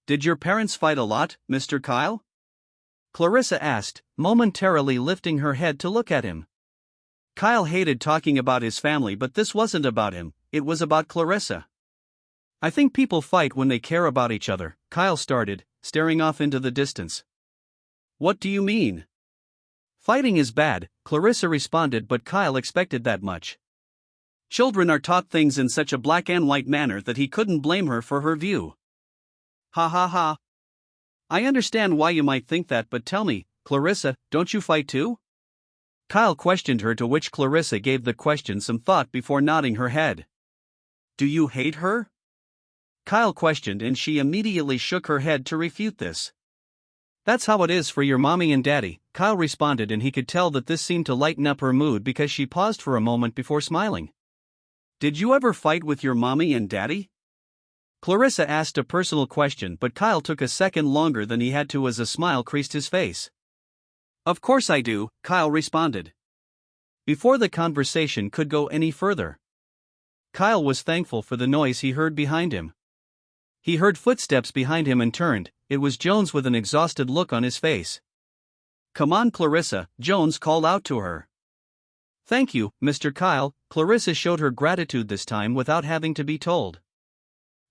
"Did your parents fight a lot, Mr. Kyle?" Clarissa asked, momentarily lifting her head to look at him. Kyle hated talking about his family, but this wasn't about him, it was about Clarissa. "I think people fight when they care about each other," Kyle started, staring off into the distance. "What do you mean?" "Fighting is bad," Clarissa responded, but Kyle expected that much. Children are taught things in such a black and white manner that he couldn't blame her for her view. "Ha ha ha. I understand why you might think that, but tell me, Clarissa, don't you fight too?" Kyle questioned her, to which Clarissa gave the question some thought before nodding her head. "Do you hate her?" Kyle questioned, and she immediately shook her head to refute this. "That's how it is for your mommy and daddy," Kyle responded, and he could tell that this seemed to lighten up her mood because she paused for a moment before smiling. "Did you ever fight with your mommy and daddy?" Clarissa asked a personal question, but Kyle took a second longer than he had to as a smile creased his face. "Of course I do," Kyle responded. Before the conversation could go any further, Kyle was thankful for the noise he heard behind him. He heard footsteps behind him and turned. It was Jones with an exhausted look on his face. "Come on, Clarissa," Jones called out to her. "Thank you, Mr. Kyle." Clarissa showed her gratitude this time without having to be told.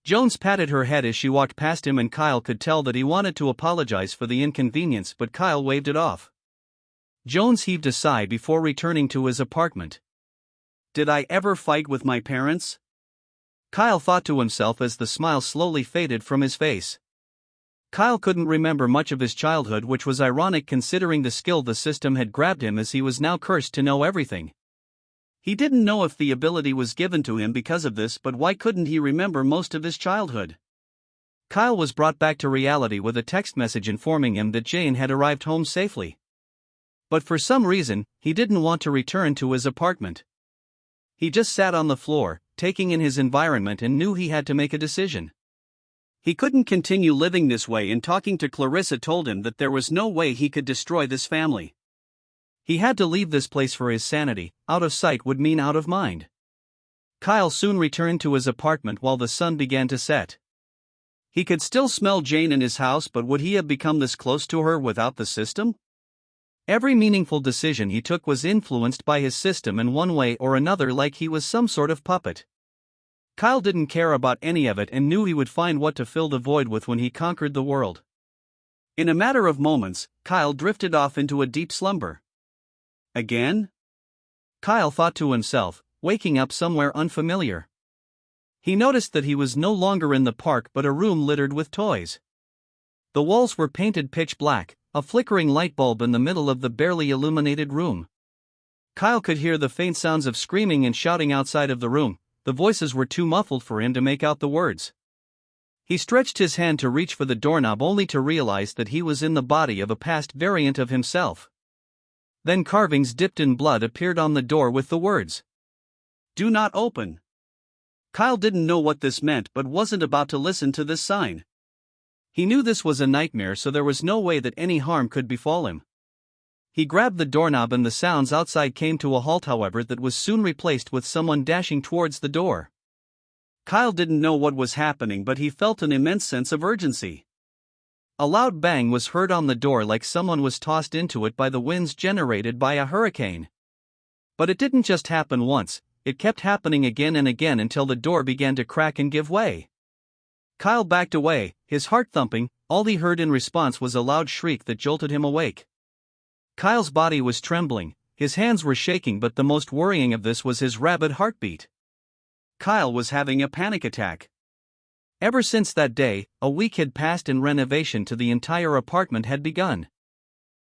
Jones patted her head as she walked past him, and Kyle could tell that he wanted to apologize for the inconvenience, but Kyle waved it off. Jones heaved a sigh before returning to his apartment. "Did I ever fight with my parents?" Kyle thought to himself as the smile slowly faded from his face. Kyle couldn't remember much of his childhood, which was ironic considering the skill the system had grabbed him, as he was now cursed to know everything. He didn't know if the ability was given to him because of this, but why couldn't he remember most of his childhood? Kyle was brought back to reality with a text message informing him that Jane had arrived home safely. But for some reason, he didn't want to return to his apartment. He just sat on the floor, taking in his environment, and knew he had to make a decision. He couldn't continue living this way, and talking to Clarissa told him that there was no way he could destroy this family. He had to leave this place for his sanity. Out of sight would mean out of mind. Kyle soon returned to his apartment while the sun began to set. He could still smell Jane in his house, but would he have become this close to her without the system? Every meaningful decision he took was influenced by his system in one way or another, like he was some sort of puppet. Kyle didn't care about any of it and knew he would find what to fill the void with when he conquered the world. In a matter of moments, Kyle drifted off into a deep slumber. Again? Kyle thought to himself, waking up somewhere unfamiliar. He noticed that he was no longer in the park but a room littered with toys. The walls were painted pitch black, a flickering light bulb in the middle of the barely illuminated room. Kyle could hear the faint sounds of screaming and shouting outside of the room. The voices were too muffled for him to make out the words. He stretched his hand to reach for the doorknob, only to realize that he was in the body of a past variant of himself. Then carvings dipped in blood appeared on the door with the words, "Do not open." Kyle didn't know what this meant but wasn't about to listen to this sign. He knew this was a nightmare, so there was no way that any harm could befall him. He grabbed the doorknob and the sounds outside came to a halt, however, that was soon replaced with someone dashing towards the door. Kyle didn't know what was happening, but he felt an immense sense of urgency. A loud bang was heard on the door, like someone was tossed into it by the winds generated by a hurricane. But it didn't just happen once, it kept happening again and again until the door began to crack and give way. Kyle backed away, his heart thumping. All he heard in response was a loud shriek that jolted him awake. Kyle's body was trembling, his hands were shaking, but the most worrying of this was his rapid heartbeat. Kyle was having a panic attack. Ever since that day, a week had passed and renovation to the entire apartment had begun.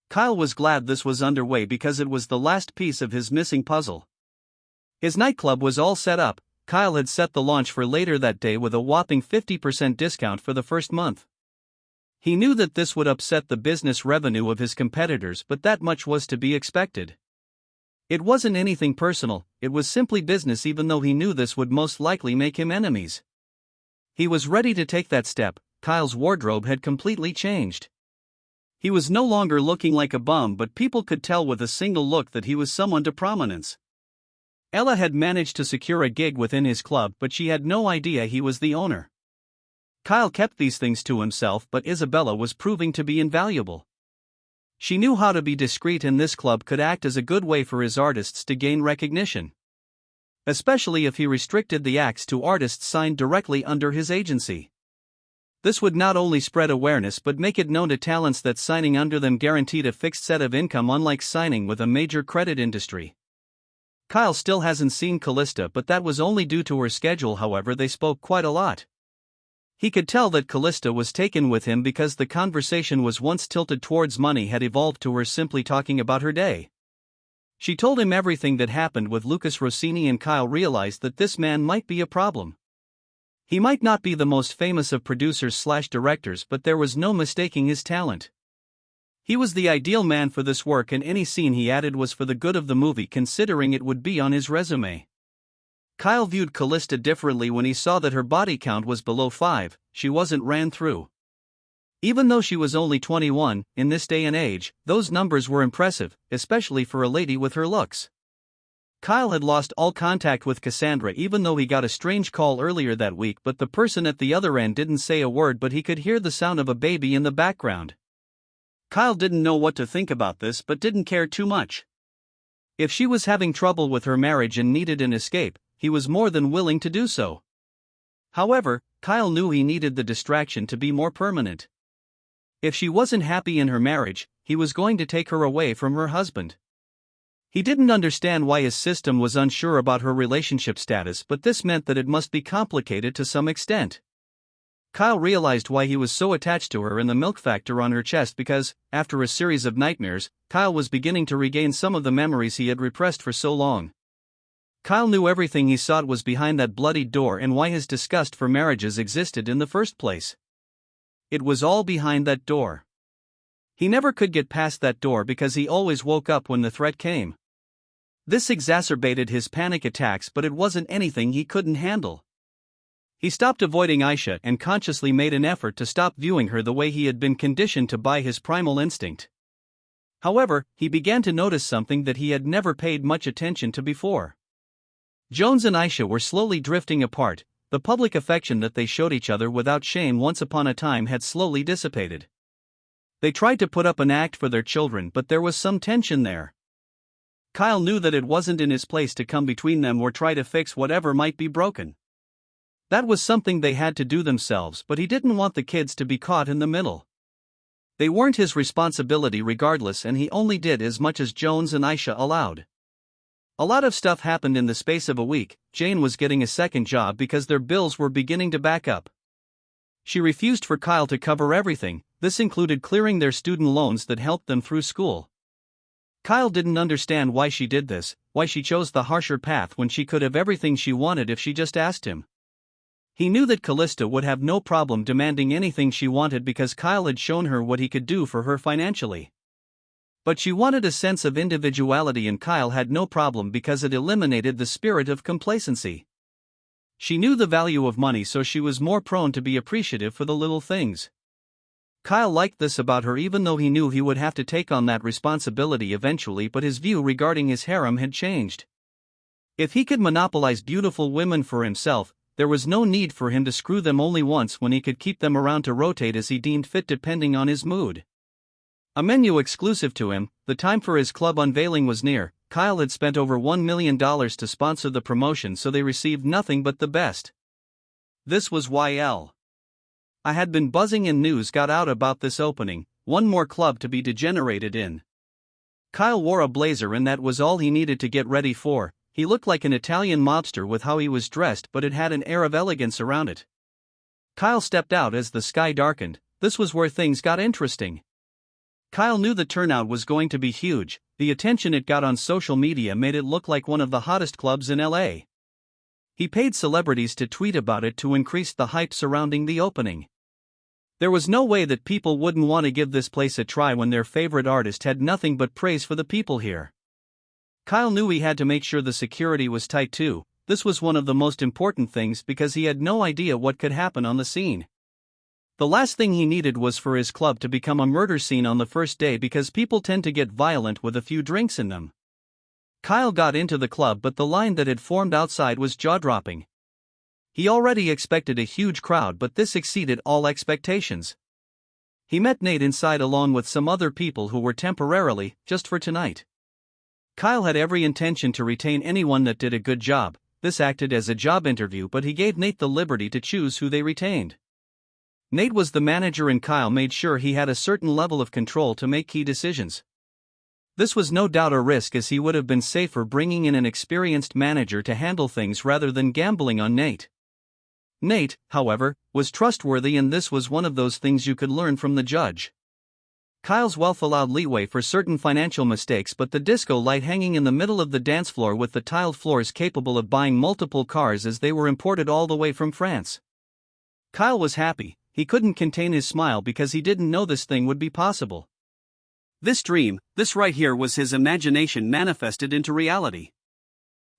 Kyle was glad this was underway because it was the last piece of his missing puzzle. His nightclub was all set up. Kyle had set the launch for later that day with a whopping 50% discount for the first month. He knew that this would upset the business revenue of his competitors, but that much was to be expected. It wasn't anything personal, it was simply business, even though he knew this would most likely make him enemies. He was ready to take that step. Kyle's wardrobe had completely changed. He was no longer looking like a bum, but people could tell with a single look that he was someone to prominence. Ella had managed to secure a gig within his club, but she had no idea he was the owner. Kyle kept these things to himself, but Isabella was proving to be invaluable. She knew how to be discreet, and this club could act as a good way for his artists to gain recognition. Especially if he restricted the acts to artists signed directly under his agency. This would not only spread awareness but make it known to talents that signing under them guaranteed a fixed set of income, unlike signing with a major credit industry. Kyle still hasn't seen Callista, but that was only due to her schedule. However, they spoke quite a lot. He could tell that Callista was taken with him because the conversation was once tilted towards money had evolved to her simply talking about her day. She told him everything that happened with Lucas Rossini, and Kyle realized that this man might be a problem. He might not be the most famous of producers/directors, but there was no mistaking his talent. He was the ideal man for this work, and any scene he added was for the good of the movie, considering it would be on his resume. Kyle viewed Callista differently when he saw that her body count was below 5, she wasn't ran through. Even though she was only 21, in this day and age, those numbers were impressive, especially for a lady with her looks. Kyle had lost all contact with Cassandra, even though he got a strange call earlier that week, but the person at the other end didn't say a word, but he could hear the sound of a baby in the background. Kyle didn't know what to think about this, but didn't care too much. If she was having trouble with her marriage and needed an escape, he was more than willing to do so. However, Kyle knew he needed the distraction to be more permanent. If she wasn't happy in her marriage, he was going to take her away from her husband. He didn't understand why his system was unsure about her relationship status, but this meant that it must be complicated to some extent. Kyle realized why he was so attached to her and the milk factor on her chest, because, after a series of nightmares, Kyle was beginning to regain some of the memories he had repressed for so long. Kyle knew everything he sought was behind that bloodied door and why his disgust for marriages existed in the first place. It was all behind that door. He never could get past that door because he always woke up when the threat came. This exacerbated his panic attacks, but it wasn't anything he couldn't handle. He stopped avoiding Aisha and consciously made an effort to stop viewing her the way he had been conditioned to by his primal instinct. However, he began to notice something that he had never paid much attention to before. Jones and Aisha were slowly drifting apart. The public affection that they showed each other without shame once upon a time had slowly dissipated. They tried to put up an act for their children, but there was some tension there. Kyle knew that it wasn't in his place to come between them or try to fix whatever might be broken. That was something they had to do themselves, but he didn't want the kids to be caught in the middle. They weren't his responsibility regardless, and he only did as much as Jones and Aisha allowed. A lot of stuff happened in the space of a week. Jane was getting a second job because their bills were beginning to back up. She refused for Kyle to cover everything. This included clearing their student loans that helped them through school. Kyle didn't understand why she did this, why she chose the harsher path when she could have everything she wanted if she just asked him. He knew that Callista would have no problem demanding anything she wanted because Kyle had shown her what he could do for her financially. But she wanted a sense of individuality, and Kyle had no problem because it eliminated the spirit of complacency. She knew the value of money, so she was more prone to be appreciative for the little things. Kyle liked this about her, even though he knew he would have to take on that responsibility eventually, but his view regarding his harem had changed. If he could monopolize beautiful women for himself, there was no need for him to screw them only once when he could keep them around to rotate as he deemed fit depending on his mood. A menu exclusive to him. The time for his club unveiling was near. Kyle had spent over $1 million to sponsor the promotion, so they received nothing but the best. This was I had been buzzing and news got out about this opening, one more club to be degenerated in. Kyle wore a blazer and that was all he needed to get ready for. He looked like an Italian mobster with how he was dressed, but it had an air of elegance around it. Kyle stepped out as the sky darkened. This was where things got interesting. Kyle knew the turnout was going to be huge. The attention it got on social media made it look like one of the hottest clubs in LA. He paid celebrities to tweet about it to increase the hype surrounding the opening. There was no way that people wouldn't want to give this place a try when their favorite artist had nothing but praise for the people here. Kyle knew he had to make sure the security was tight too. This was one of the most important things because he had no idea what could happen on the scene. The last thing he needed was for his club to become a murder scene on the first day because people tend to get violent with a few drinks in them. Kyle got into the club, but the line that had formed outside was jaw-dropping. He already expected a huge crowd, but this exceeded all expectations. He met Nate inside along with some other people who were temporarily, just for tonight. Kyle had every intention to retain anyone that did a good job. This acted as a job interview, but he gave Nate the liberty to choose who they retained. Nate was the manager and Kyle made sure he had a certain level of control to make key decisions. This was no doubt a risk, as he would have been safer bringing in an experienced manager to handle things rather than gambling on Nate. Nate, however, was trustworthy, and this was one of those things you could learn from the judge. Kyle's wealth allowed leeway for certain financial mistakes, but the disco light hanging in the middle of the dance floor with the tiled floors capable of buying multiple cars as they were imported all the way from France. Kyle was happy. He couldn't contain his smile because he didn't know this thing would be possible. This dream, this right here, was his imagination manifested into reality.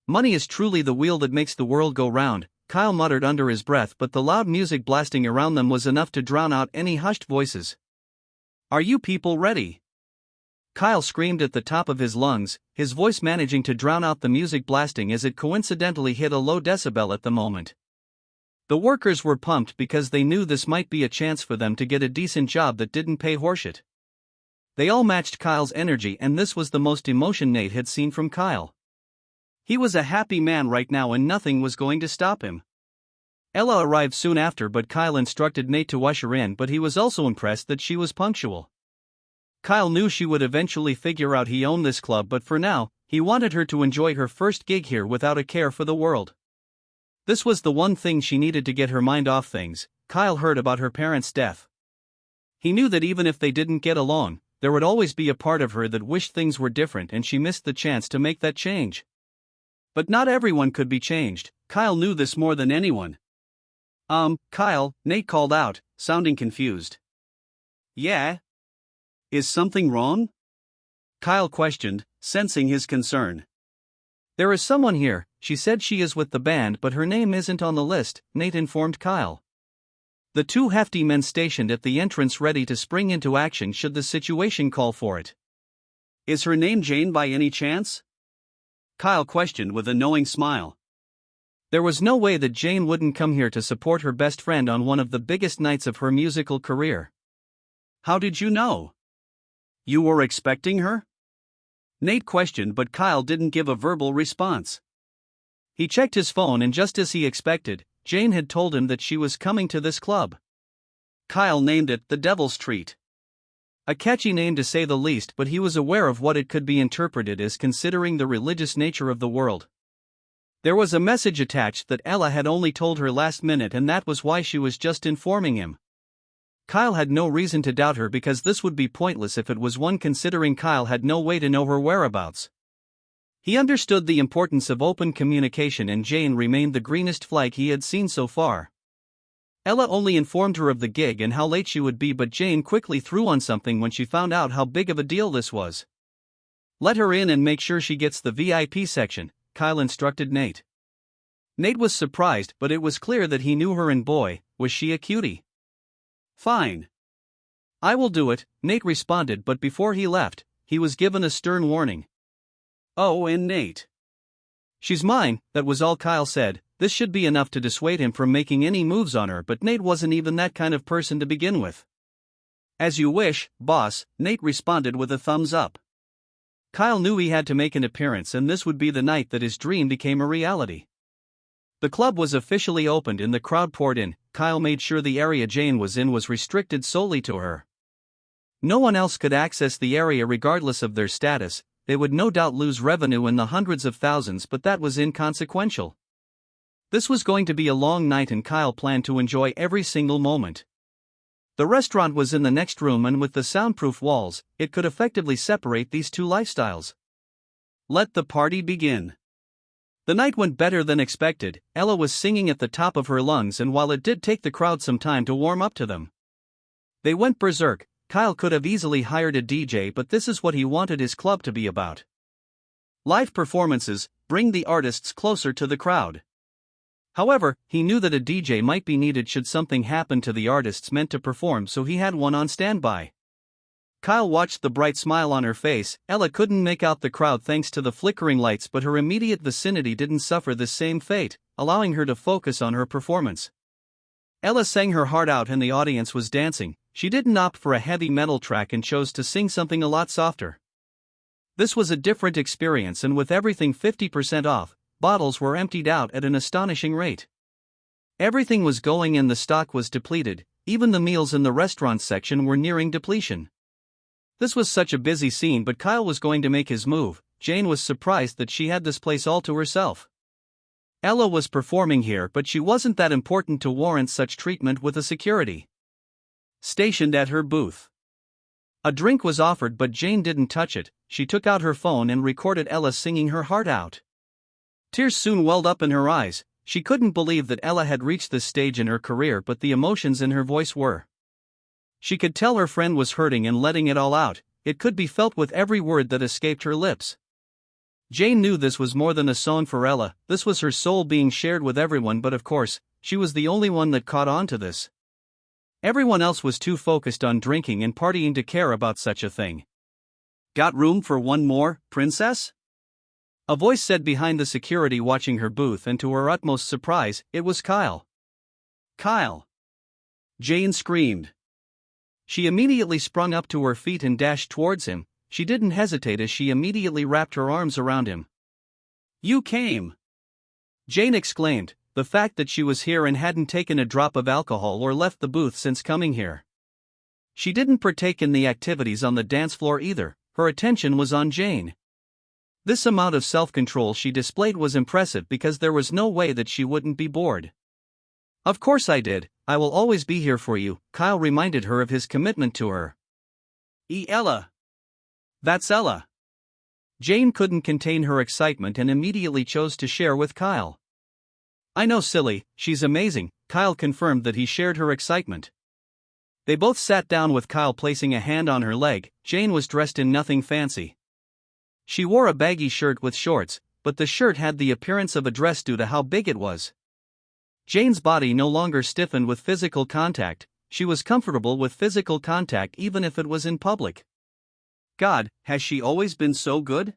Money is truly the wheel that makes the world go round, Kyle muttered under his breath, but the loud music blasting around them was enough to drown out any hushed voices. Are you people ready? Kyle screamed at the top of his lungs, his voice managing to drown out the music blasting as it coincidentally hit a low decibel at the moment. The workers were pumped because they knew this might be a chance for them to get a decent job that didn't pay horseshit. They all matched Kyle's energy, and this was the most emotion Nate had seen from Kyle. He was a happy man right now and nothing was going to stop him. Ella arrived soon after, but Kyle instructed Nate to usher in, but he was also impressed that she was punctual. Kyle knew she would eventually figure out he owned this club, but for now, he wanted her to enjoy her first gig here without a care for the world. This was the one thing she needed to get her mind off things. Kyle heard about her parents' death. He knew that even if they didn't get along, there would always be a part of her that wished things were different, and she missed the chance to make that change. But not everyone could be changed. Kyle knew this more than anyone. Kyle, Nate called out, sounding confused. Yeah? Is something wrong? Kyle questioned, sensing his concern. There is someone here. She said she is with the band, but her name isn't on the list, Nate informed Kyle. The two hefty men stationed at the entrance ready to spring into action should the situation call for it. Is her name Jane by any chance? Kyle questioned with a knowing smile. There was no way that Jane wouldn't come here to support her best friend on one of the biggest nights of her musical career. How did you know? You were expecting her? Nate questioned, but Kyle didn't give a verbal response. He checked his phone, and just as he expected, Jane had told him that she was coming to this club. Kyle named it the Devil's Treat. A catchy name to say the least, but he was aware of what it could be interpreted as considering the religious nature of the world. There was a message attached that Ella had only told her last minute, and that was why she was just informing him. Kyle had no reason to doubt her because this would be pointless if it was one, considering Kyle had no way to know her whereabouts. He understood the importance of open communication, and Jane remained the greenest flag he had seen so far. Ella only informed her of the gig and how late she would be, but Jane quickly threw on something when she found out how big of a deal this was. Let her in and make sure she gets the VIP section, Kyle instructed Nate. Nate was surprised, but it was clear that he knew her, and boy, was she a cutie. Fine. I will do it, Nate responded, but before he left, he was given a stern warning. Oh, and Nate. She's mine, that was all Kyle said. This should be enough to dissuade him from making any moves on her, but Nate wasn't even that kind of person to begin with. As you wish, boss, Nate responded with a thumbs up. Kyle knew he had to make an appearance, and this would be the night that his dream became a reality. The club was officially opened and the crowd poured in. Kyle made sure the area Jane was in was restricted solely to her. No one else could access the area regardless of their status. They would no doubt lose revenue in the hundreds of thousands, but that was inconsequential. This was going to be a long night, and Kyle planned to enjoy every single moment. The restaurant was in the next room, and with the soundproof walls, it could effectively separate these two lifestyles. Let the party begin. The night went better than expected. Ella was singing at the top of her lungs, and while it did take the crowd some time to warm up to them, they went berserk. Kyle could have easily hired a DJ, but this is what he wanted his club to be about. Live performances, bring the artists closer to the crowd. However, he knew that a DJ might be needed should something happen to the artists meant to perform, so he had one on standby. Kyle watched the bright smile on her face. Ella couldn't make out the crowd thanks to the flickering lights, but her immediate vicinity didn't suffer the same fate, allowing her to focus on her performance. Ella sang her heart out and the audience was dancing. She didn't opt for a heavy metal track and chose to sing something a lot softer. This was a different experience, and with everything 50% off, bottles were emptied out at an astonishing rate. Everything was going and the stock was depleted. Even the meals in the restaurant section were nearing depletion. This was such a busy scene, but Kyle was going to make his move. Jane was surprised that she had this place all to herself. Ella was performing here, but she wasn't that important to warrant such treatment with a security stationed at her booth. A drink was offered, but Jane didn't touch it. She took out her phone and recorded Ella singing her heart out. Tears soon welled up in her eyes. She couldn't believe that Ella had reached this stage in her career, but the emotions in her voice were. She could tell her friend was hurting and letting it all out. It could be felt with every word that escaped her lips. Jane knew this was more than a song for Ella. This was her soul being shared with everyone, but of course, she was the only one that caught on to this. Everyone else was too focused on drinking and partying to care about such a thing. "Got room for one more, princess?" A voice said behind the security watching her booth, and to her utmost surprise, it was Kyle. "Kyle!" Jane screamed. She immediately sprung up to her feet and dashed towards him. She didn't hesitate as she immediately wrapped her arms around him. "You came!" Jane exclaimed, the fact that she was here and hadn't taken a drop of alcohol or left the booth since coming here. She didn't partake in the activities on the dance floor either. Her attention was on Jane. This amount of self-control she displayed was impressive because there was no way that she wouldn't be bored. "Of course I did. I will always be here for you," Kyle reminded her of his commitment to her. Ella. That's Ella." Jane couldn't contain her excitement and immediately chose to share with Kyle. "I know, silly, she's amazing," Kyle confirmed that he shared her excitement. They both sat down with Kyle placing a hand on her leg. Jane was dressed in nothing fancy. She wore a baggy shirt with shorts, but the shirt had the appearance of a dress due to how big it was. Jane's body no longer stiffened with physical contact. She was comfortable with physical contact even if it was in public. God, has she always been so good?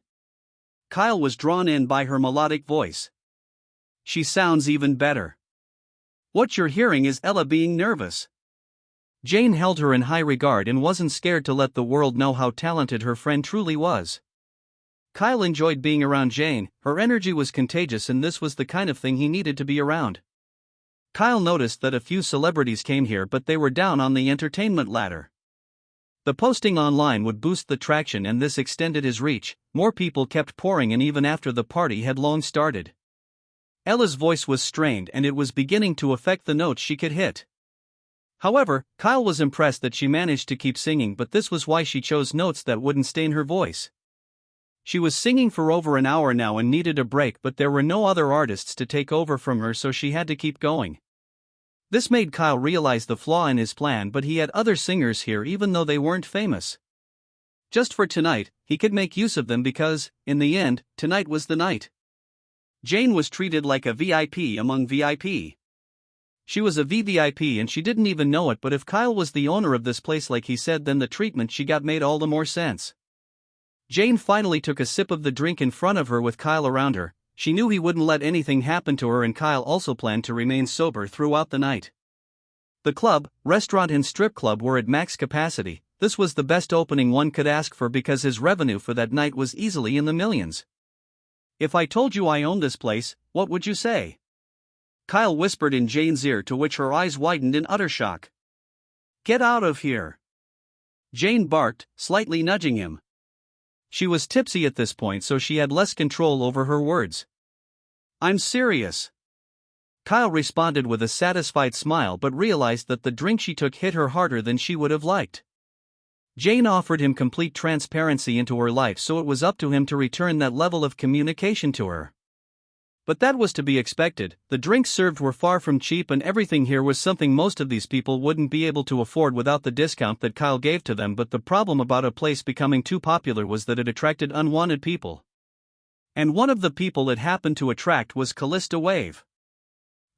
Kyle was drawn in by her melodic voice. She sounds even better. What you're hearing is Ella being nervous. Jane held her in high regard and wasn't scared to let the world know how talented her friend truly was. Kyle enjoyed being around Jane. Her energy was contagious, and this was the kind of thing he needed to be around. Kyle noticed that a few celebrities came here, but they were down on the entertainment ladder. The posting online would boost the traction, and this extended his reach. More people kept pouring in even after the party had long started. Ella's voice was strained and it was beginning to affect the notes she could hit. However, Kyle was impressed that she managed to keep singing, but this was why she chose notes that wouldn't stain her voice. She was singing for over an hour now and needed a break, but there were no other artists to take over from her, so she had to keep going. This made Kyle realize the flaw in his plan, but he had other singers here even though they weren't famous. Just for tonight, he could make use of them because, in the end, tonight was the night. Jane was treated like a VIP among VIP. She was a VVIP and she didn't even know it, but if Kyle was the owner of this place like he said, then the treatment she got made all the more sense. Jane finally took a sip of the drink in front of her with Kyle around her. She knew he wouldn't let anything happen to her, and Kyle also planned to remain sober throughout the night. The club, restaurant and strip club were at max capacity. This was the best opening one could ask for because his revenue for that night was easily in the millions. "If I told you I owned this place, what would you say?" Kyle whispered in Jane's ear, to which her eyes widened in utter shock. "Get out of here!" Jane barked, slightly nudging him. She was tipsy at this point, so she had less control over her words. "I'm serious." Kyle responded with a satisfied smile, but realized that the drink she took hit her harder than she would have liked. Jane offered him complete transparency into her life, so it was up to him to return that level of communication to her. But that was to be expected. The drinks served were far from cheap, and everything here was something most of these people wouldn't be able to afford without the discount that Kyle gave to them. But the problem about a place becoming too popular was that it attracted unwanted people. And one of the people it happened to attract was Callista Wave.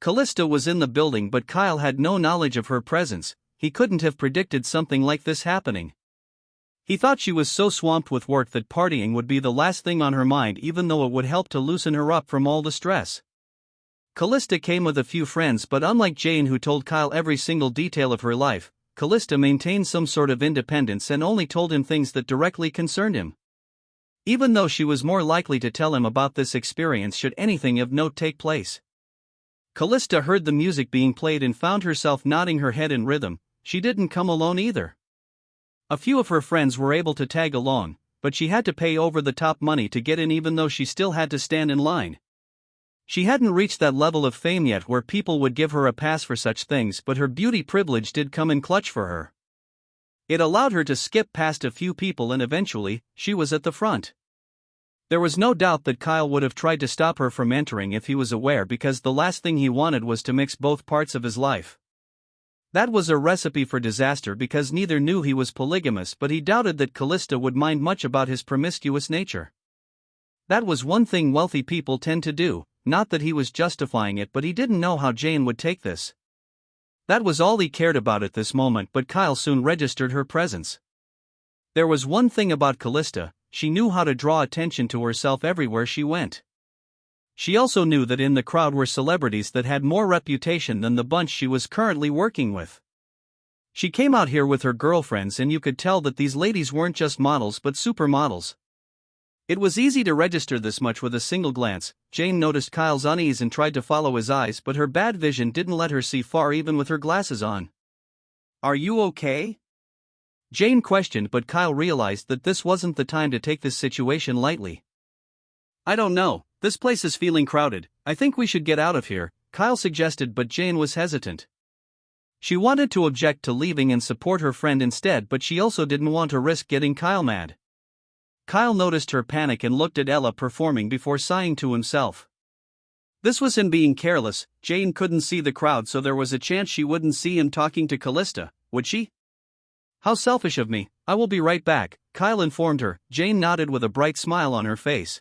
Callista was in the building, but Kyle had no knowledge of her presence. He couldn't have predicted something like this happening. He thought she was so swamped with work that partying would be the last thing on her mind, even though it would help to loosen her up from all the stress. Callista came with a few friends, but unlike Jane, who told Kyle every single detail of her life, Callista maintained some sort of independence and only told him things that directly concerned him. Even though she was more likely to tell him about this experience should anything of note take place. Callista heard the music being played and found herself nodding her head in rhythm. She didn't come alone either. A few of her friends were able to tag along, but she had to pay over-the-top money to get in, even though she still had to stand in line. She hadn't reached that level of fame yet where people would give her a pass for such things, but her beauty privilege did come in clutch for her. It allowed her to skip past a few people and eventually, she was at the front. There was no doubt that Kyle would have tried to stop her from entering if he was aware, because the last thing he wanted was to mix both parts of his life. That was a recipe for disaster, because neither knew he was polygamous, but he doubted that Callista would mind much about his promiscuous nature. That was one thing wealthy people tend to do, not that he was justifying it, but he didn't know how Jane would take this. That was all he cared about at this moment, but Kyle soon registered her presence. There was one thing about Callista: she knew how to draw attention to herself everywhere she went. She also knew that in the crowd were celebrities that had more reputation than the bunch she was currently working with. She came out here with her girlfriends, and you could tell that these ladies weren't just models but supermodels. It was easy to register this much with a single glance. Jane noticed Kyle's unease and tried to follow his eyes, but her bad vision didn't let her see far even with her glasses on. "Are you okay?" Jane questioned, but Kyle realized that this wasn't the time to take this situation lightly. "I don't know, this place is feeling crowded. I think we should get out of here," Kyle suggested, but Jane was hesitant. She wanted to object to leaving and support her friend instead, but she also didn't want to risk getting Kyle mad. Kyle noticed her panic and looked at Ella performing before sighing to himself. This was him being careless. Jane couldn't see the crowd, so there was a chance she wouldn't see him talking to Callista, would she? "How selfish of me. I will be right back," Kyle informed her. Jane nodded with a bright smile on her face.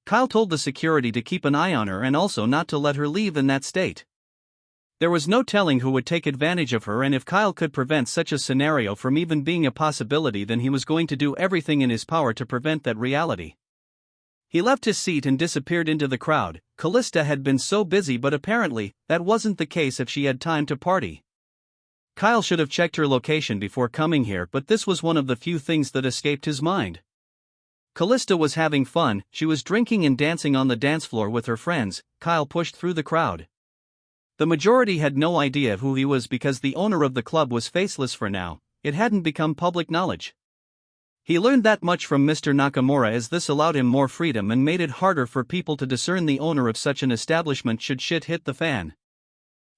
Kyle told the security to keep an eye on her and also not to let her leave in that state. There was no telling who would take advantage of her, and if Kyle could prevent such a scenario from even being a possibility, then he was going to do everything in his power to prevent that reality. He left his seat and disappeared into the crowd. Callista had been so busy, but apparently, that wasn't the case if she had time to party. Kyle should have checked her location before coming here, but this was one of the few things that escaped his mind. Callista was having fun. She was drinking and dancing on the dance floor with her friends. Kyle pushed through the crowd. The majority had no idea who he was because the owner of the club was faceless for now. It hadn't become public knowledge. He learned that much from Mr. Nakamura, as this allowed him more freedom and made it harder for people to discern the owner of such an establishment should shit hit the fan.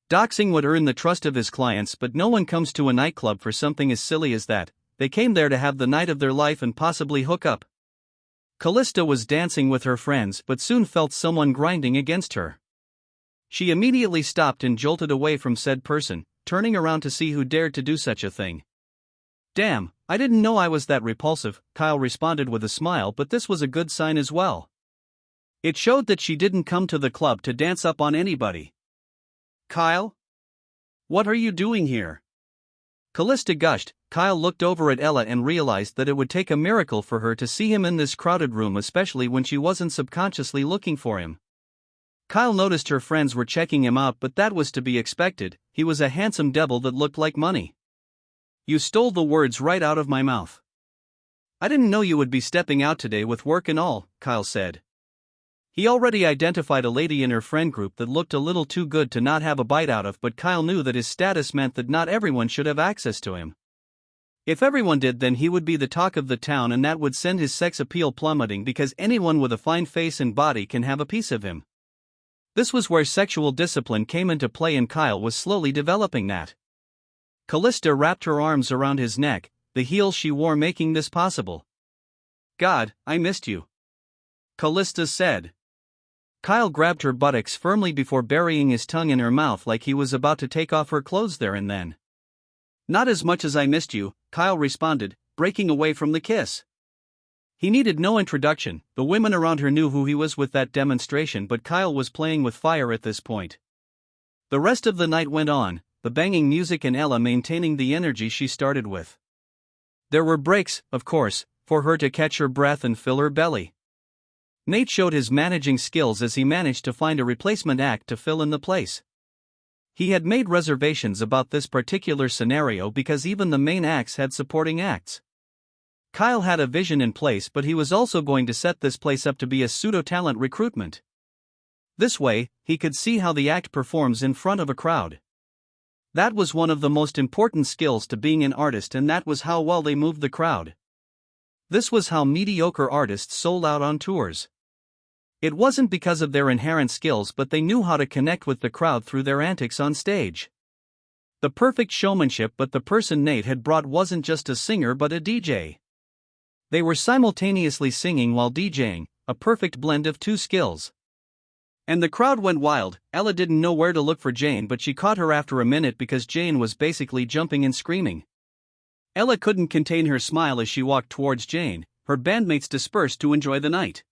Doxing would earn the trust of his clients, but no one comes to a nightclub for something as silly as that. They came there to have the night of their life and possibly hook up. Callista was dancing with her friends, but soon felt someone grinding against her. She immediately stopped and jolted away from said person, turning around to see who dared to do such a thing. "Damn, I didn't know I was that repulsive," Kyle responded with a smile, but this was a good sign as well. It showed that she didn't come to the club to dance up on anybody. "Kyle? What are you doing here?" Callista gushed. Kyle looked over at Ella and realized that it would take a miracle for her to see him in this crowded room, especially when she wasn't subconsciously looking for him. Kyle noticed her friends were checking him out, but that was to be expected. He was a handsome devil that looked like money. "You stole the words right out of my mouth. I didn't know you would be stepping out today with work and all," Kyle said. He already identified a lady in her friend group that looked a little too good to not have a bite out of, but Kyle knew that his status meant that not everyone should have access to him. If everyone did, then he would be the talk of the town, and that would send his sex appeal plummeting, because anyone with a fine face and body can have a piece of him. This was where sexual discipline came into play, and Kyle was slowly developing that. Callista wrapped her arms around his neck, the heels she wore making this possible. "God, I missed you," Callista said. Kyle grabbed her buttocks firmly before burying his tongue in her mouth like he was about to take off her clothes there and then. "Not as much as I missed you," Kyle responded, breaking away from the kiss. He needed no introduction. The women around her knew who he was with that demonstration, but Kyle was playing with fire at this point. The rest of the night went on, the banging music and Ella maintaining the energy she started with. There were breaks, of course, for her to catch her breath and fill her belly. Nate showed his managing skills as he managed to find a replacement act to fill in the place. He had made reservations about this particular scenario because even the main acts had supporting acts. Kyle had a vision in place, but he was also going to set this place up to be a pseudo-talent recruitment. This way, he could see how the act performs in front of a crowd. That was one of the most important skills to being an artist, and that was how well they moved the crowd. This was how mediocre artists sold out on tours. It wasn't because of their inherent skills, but they knew how to connect with the crowd through their antics on stage. The perfect showmanship, but the person Nate had brought wasn't just a singer but a DJ. They were simultaneously singing while DJing, a perfect blend of two skills. And the crowd went wild. Ella didn't know where to look for Jane, but she caught her after a minute because Jane was basically jumping and screaming. Ella couldn't contain her smile as she walked towards Jane. Her bandmates dispersed to enjoy the night.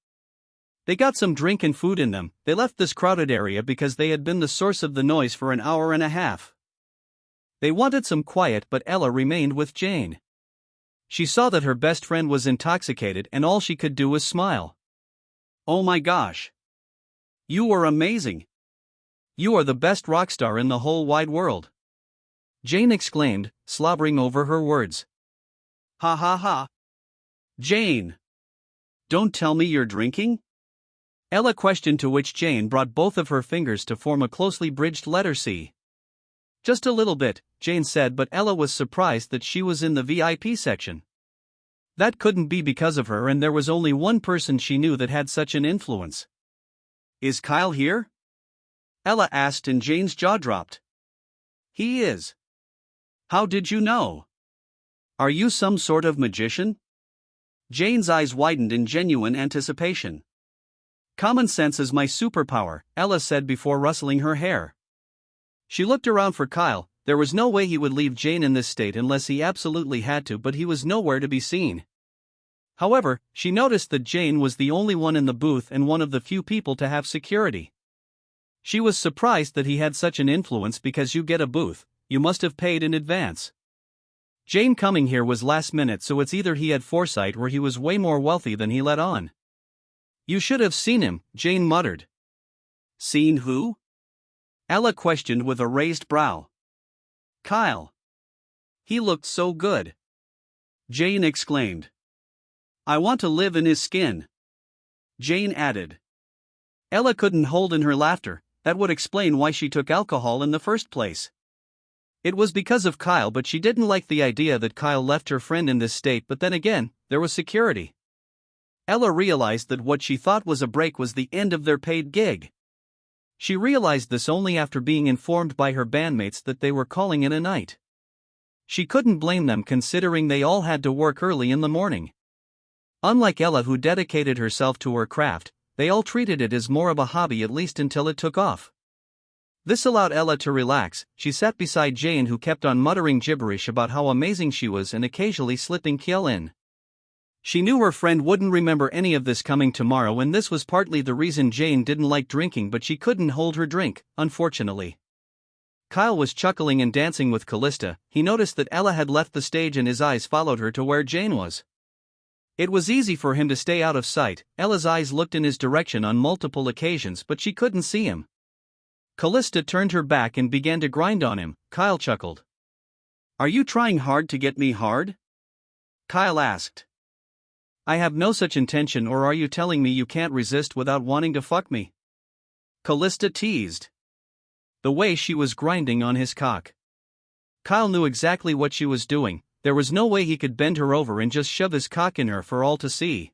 They got some drink and food in them. They left this crowded area because they had been the source of the noise for an hour and a half. They wanted some quiet, but Ella remained with Jane. She saw that her best friend was intoxicated, and all she could do was smile. "Oh my gosh. You were amazing. You are the best rock star in the whole wide world," Jane exclaimed, slobbering over her words. Ha ha ha. Jane. Don't tell me you're drinking? Ella questioned, to which Jane brought both of her fingers to form a closely bridged letter C. "Just a little bit," Jane said, but Ella was surprised that she was in the VIP section. That couldn't be because of her, and there was only one person she knew that had such an influence. "Is Kyle here?" Ella asked, and Jane's jaw dropped. "He is. How did you know? Are you some sort of magician?" Jane's eyes widened in genuine anticipation. "Common sense is my superpower," Ella said before rustling her hair. She looked around for Kyle. There was no way he would leave Jane in this state unless he absolutely had to, but he was nowhere to be seen. However, she noticed that Jane was the only one in the booth and one of the few people to have security. She was surprised that he had such an influence because you get a booth, you must have paid in advance. Jane coming here was last minute, so it's either he had foresight or he was way more wealthy than he let on. "You should have seen him," Jane muttered. "Seen who?" Ella questioned with a raised brow. "Kyle. He looked so good," Jane exclaimed. "I want to live in his skin," Jane added. Ella couldn't hold in her laughter. That would explain why she took alcohol in the first place. It was because of Kyle, but she didn't like the idea that Kyle left her friend in this state, but then again, there was security. Ella realized that what she thought was a break was the end of their paid gig. She realized this only after being informed by her bandmates that they were calling it a night. She couldn't blame them, considering they all had to work early in the morning. Unlike Ella, who dedicated herself to her craft, they all treated it as more of a hobby, at least until it took off. This allowed Ella to relax. She sat beside Jane, who kept on muttering gibberish about how amazing she was and occasionally slipping Kiel in. She knew her friend wouldn't remember any of this coming tomorrow, and this was partly the reason Jane didn't like drinking, but she couldn't hold her drink, unfortunately. Kyle was chuckling and dancing with Callista. He noticed that Ella had left the stage and his eyes followed her to where Jane was. It was easy for him to stay out of sight. Ella's eyes looked in his direction on multiple occasions, but she couldn't see him. Callista turned her back and began to grind on him. Kyle chuckled. "Are you trying hard to get me hard?" Kyle asked. "I have no such intention, or are you telling me you can't resist without wanting to fuck me?" Callista teased. The way she was grinding on his cock. Kyle knew exactly what she was doing. There was no way he could bend her over and just shove his cock in her for all to see.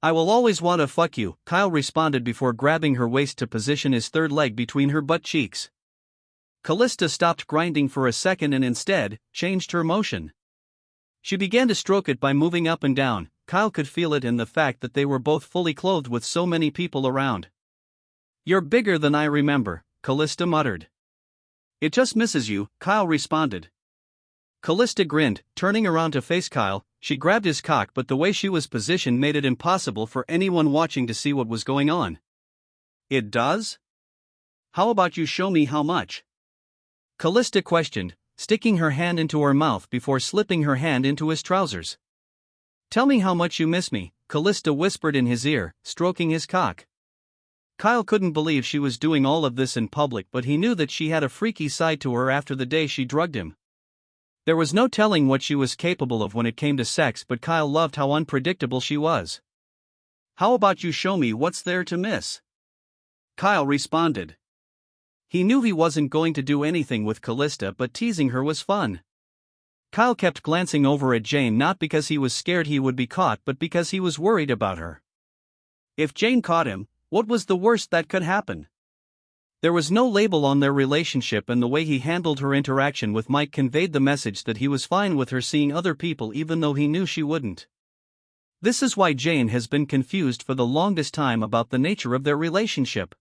"I will always want to fuck you," Kyle responded before grabbing her waist to position his third leg between her butt cheeks. Callista stopped grinding for a second and instead changed her motion. She began to stroke it by moving up and down. Kyle could feel it in the fact that they were both fully clothed with so many people around. "You're bigger than I remember," Callista muttered. "It just misses you," Kyle responded. Callista grinned, turning around to face Kyle. She grabbed his cock, but the way she was positioned made it impossible for anyone watching to see what was going on. "It does?" How about you show me how much? Callista questioned, sticking her hand into her mouth before slipping her hand into his trousers. Tell me how much you miss me, Callista whispered in his ear, stroking his cock. Kyle couldn't believe she was doing all of this in public, but he knew that she had a freaky side to her after the day she drugged him. There was no telling what she was capable of when it came to sex, but Kyle loved how unpredictable she was. How about you show me what's there to miss? Kyle responded. He knew he wasn't going to do anything with Callista, but teasing her was fun. Kyle kept glancing over at Jane, not because he was scared he would be caught, but because he was worried about her. If Jane caught him, what was the worst that could happen? There was no label on their relationship, and the way he handled her interaction with Mike conveyed the message that he was fine with her seeing other people even though he knew she wouldn't. This is why Jane has been confused for the longest time about the nature of their relationship.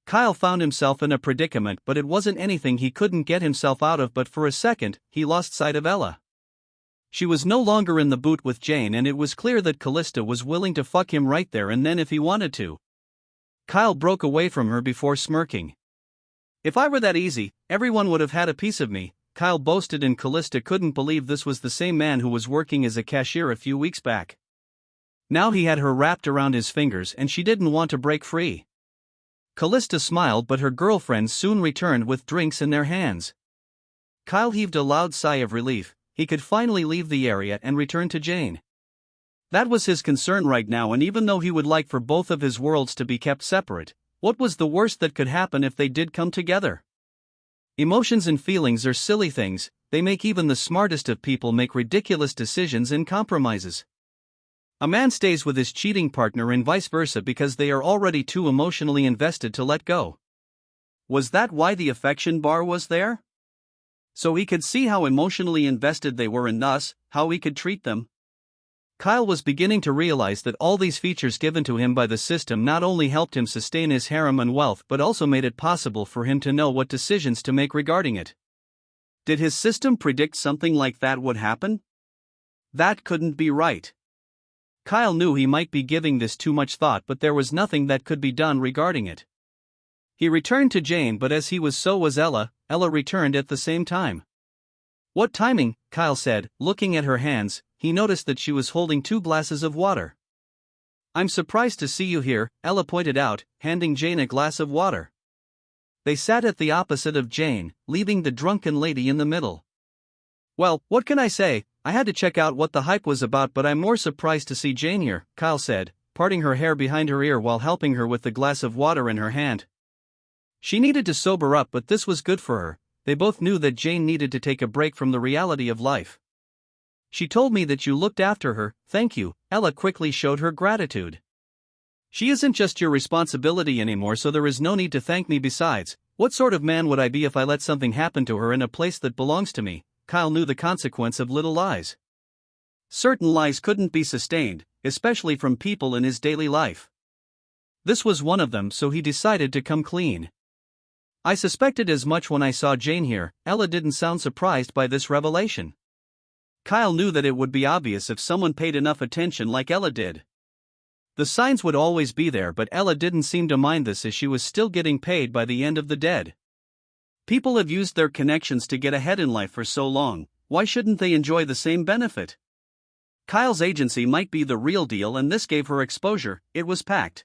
Kyle found himself in a predicament, but it wasn't anything he couldn't get himself out of. But for a second, he lost sight of Ella. She was no longer in the boot with Jane, and it was clear that Callista was willing to fuck him right there and then if he wanted to. Kyle broke away from her before smirking. If I were that easy, everyone would have had a piece of me, Kyle boasted, and Callista couldn't believe this was the same man who was working as a cashier a few weeks back. Now he had her wrapped around his fingers and she didn't want to break free. Callista smiled, but her girlfriends soon returned with drinks in their hands. Kyle heaved a loud sigh of relief. He could finally leave the area and return to Jane. That was his concern right now, and even though he would like for both of his worlds to be kept separate, what was the worst that could happen if they did come together? Emotions and feelings are silly things. They make even the smartest of people make ridiculous decisions and compromises. A man stays with his cheating partner and vice versa because they are already too emotionally invested to let go. Was that why the affection bar was there? So he could see how emotionally invested they were and thus, how he could treat them? Kyle was beginning to realize that all these features given to him by the system not only helped him sustain his harem and wealth but also made it possible for him to know what decisions to make regarding it. Did his system predict something like that would happen? That couldn't be right. Kyle knew he might be giving this too much thought, but there was nothing that could be done regarding it. He returned to Jane, but as he was, so was Ella. Ella returned at the same time. What timing, Kyle said, looking at her hands. He noticed that she was holding 2 glasses of water. I'm surprised to see you here, Ella pointed out, handing Jane a glass of water. They sat at the opposite of Jane, leaving the drunken lady in the middle. Well, what can I say? I had to check out what the hype was about, but I'm more surprised to see Jane here, Kyle said, parting her hair behind her ear while helping her with the glass of water in her hand. She needed to sober up, but this was good for her. They both knew that Jane needed to take a break from the reality of life. She told me that you looked after her. Thank you. Ella quickly showed her gratitude. She isn't just your responsibility anymore, so there is no need to thank me. Besides, what sort of man would I be if I let something happen to her in a place that belongs to me? Kyle knew the consequence of little lies. Certain lies couldn't be sustained, especially from people in his daily life. This was one of them, so he decided to come clean. I suspected as much when I saw Jane here. Ella didn't sound surprised by this revelation. Kyle knew that it would be obvious if someone paid enough attention like Ella did. The signs would always be there, but Ella didn't seem to mind this as she was still getting paid by the end of the dead. People have used their connections to get ahead in life for so long, why shouldn't they enjoy the same benefit? Kyle's agency might be the real deal, and this gave her exposure. It was packed.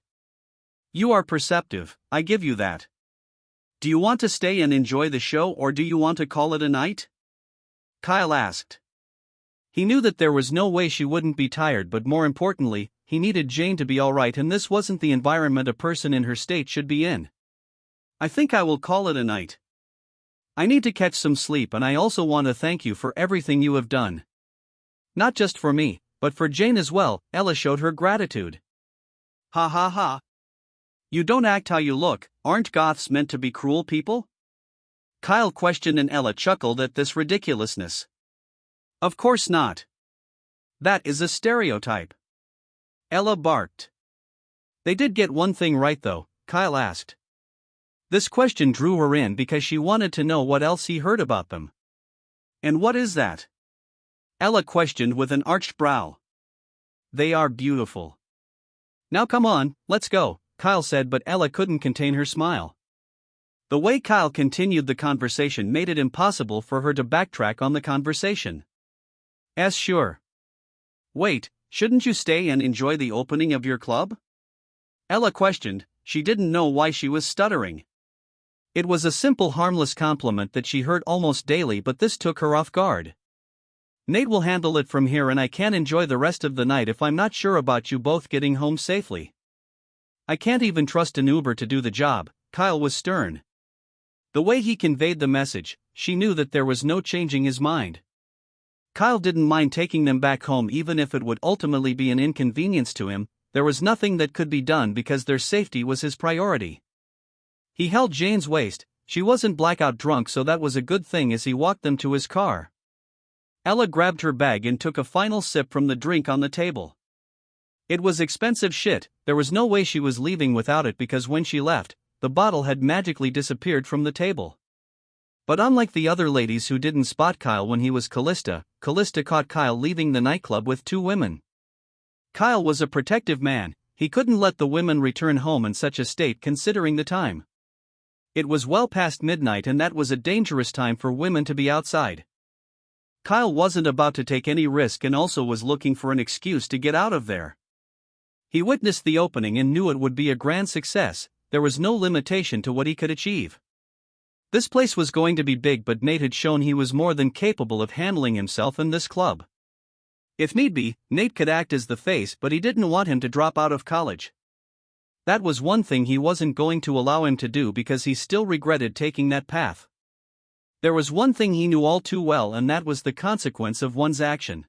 You are perceptive, I give you that. Do you want to stay and enjoy the show, or do you want to call it a night? Kyle asked. He knew that there was no way she wouldn't be tired, but more importantly, he needed Jane to be alright, and this wasn't the environment a person in her state should be in. I think I will call it a night. I need to catch some sleep, and I also want to thank you for everything you have done. Not just for me, but for Jane as well. Ella showed her gratitude. Ha ha ha. You don't act how you look. Aren't goths meant to be cruel people? Kyle questioned, and Ella chuckled at this ridiculousness. Of course not. That is a stereotype. Ella barked. They did get one thing right though, Kyle asked. This question drew her in because she wanted to know what else he heard about them. And what is that? Ella questioned with an arched brow. They are beautiful. Now come on, let's go, Kyle said, but Ella couldn't contain her smile. The way Kyle continued the conversation made it impossible for her to backtrack on the conversation. Sure. Wait, shouldn't you stay and enjoy the opening of your club? Ella questioned. She didn't know why she was stuttering. It was a simple harmless compliment that she heard almost daily, but this took her off guard. Nate will handle it from here and I can't enjoy the rest of the night if I'm not sure about you both getting home safely. I can't even trust an Uber to do the job. Kyle was stern. The way he conveyed the message, she knew that there was no changing his mind. Kyle didn't mind taking them back home even if it would ultimately be an inconvenience to him. There was nothing that could be done because their safety was his priority. He held Jane's waist. She wasn't blackout drunk, so that was a good thing as he walked them to his car. Ella grabbed her bag and took a final sip from the drink on the table. It was expensive shit. There was no way she was leaving without it because when she left, the bottle had magically disappeared from the table. But unlike the other ladies who didn't spot Kyle when he was Callista caught Kyle leaving the nightclub with 2 women. Kyle was a protective man. He couldn't let the women return home in such a state considering the time. It was well past midnight and that was a dangerous time for women to be outside. Kyle wasn't about to take any risk and also was looking for an excuse to get out of there. He witnessed the opening and knew it would be a grand success. There was no limitation to what he could achieve. This place was going to be big, but Nate had shown he was more than capable of handling himself in this club. If need be, Nate could act as the face, but he didn't want him to drop out of college. That was one thing he wasn't going to allow him to do because he still regretted taking that path. There was one thing he knew all too well, and that was the consequence of one's action.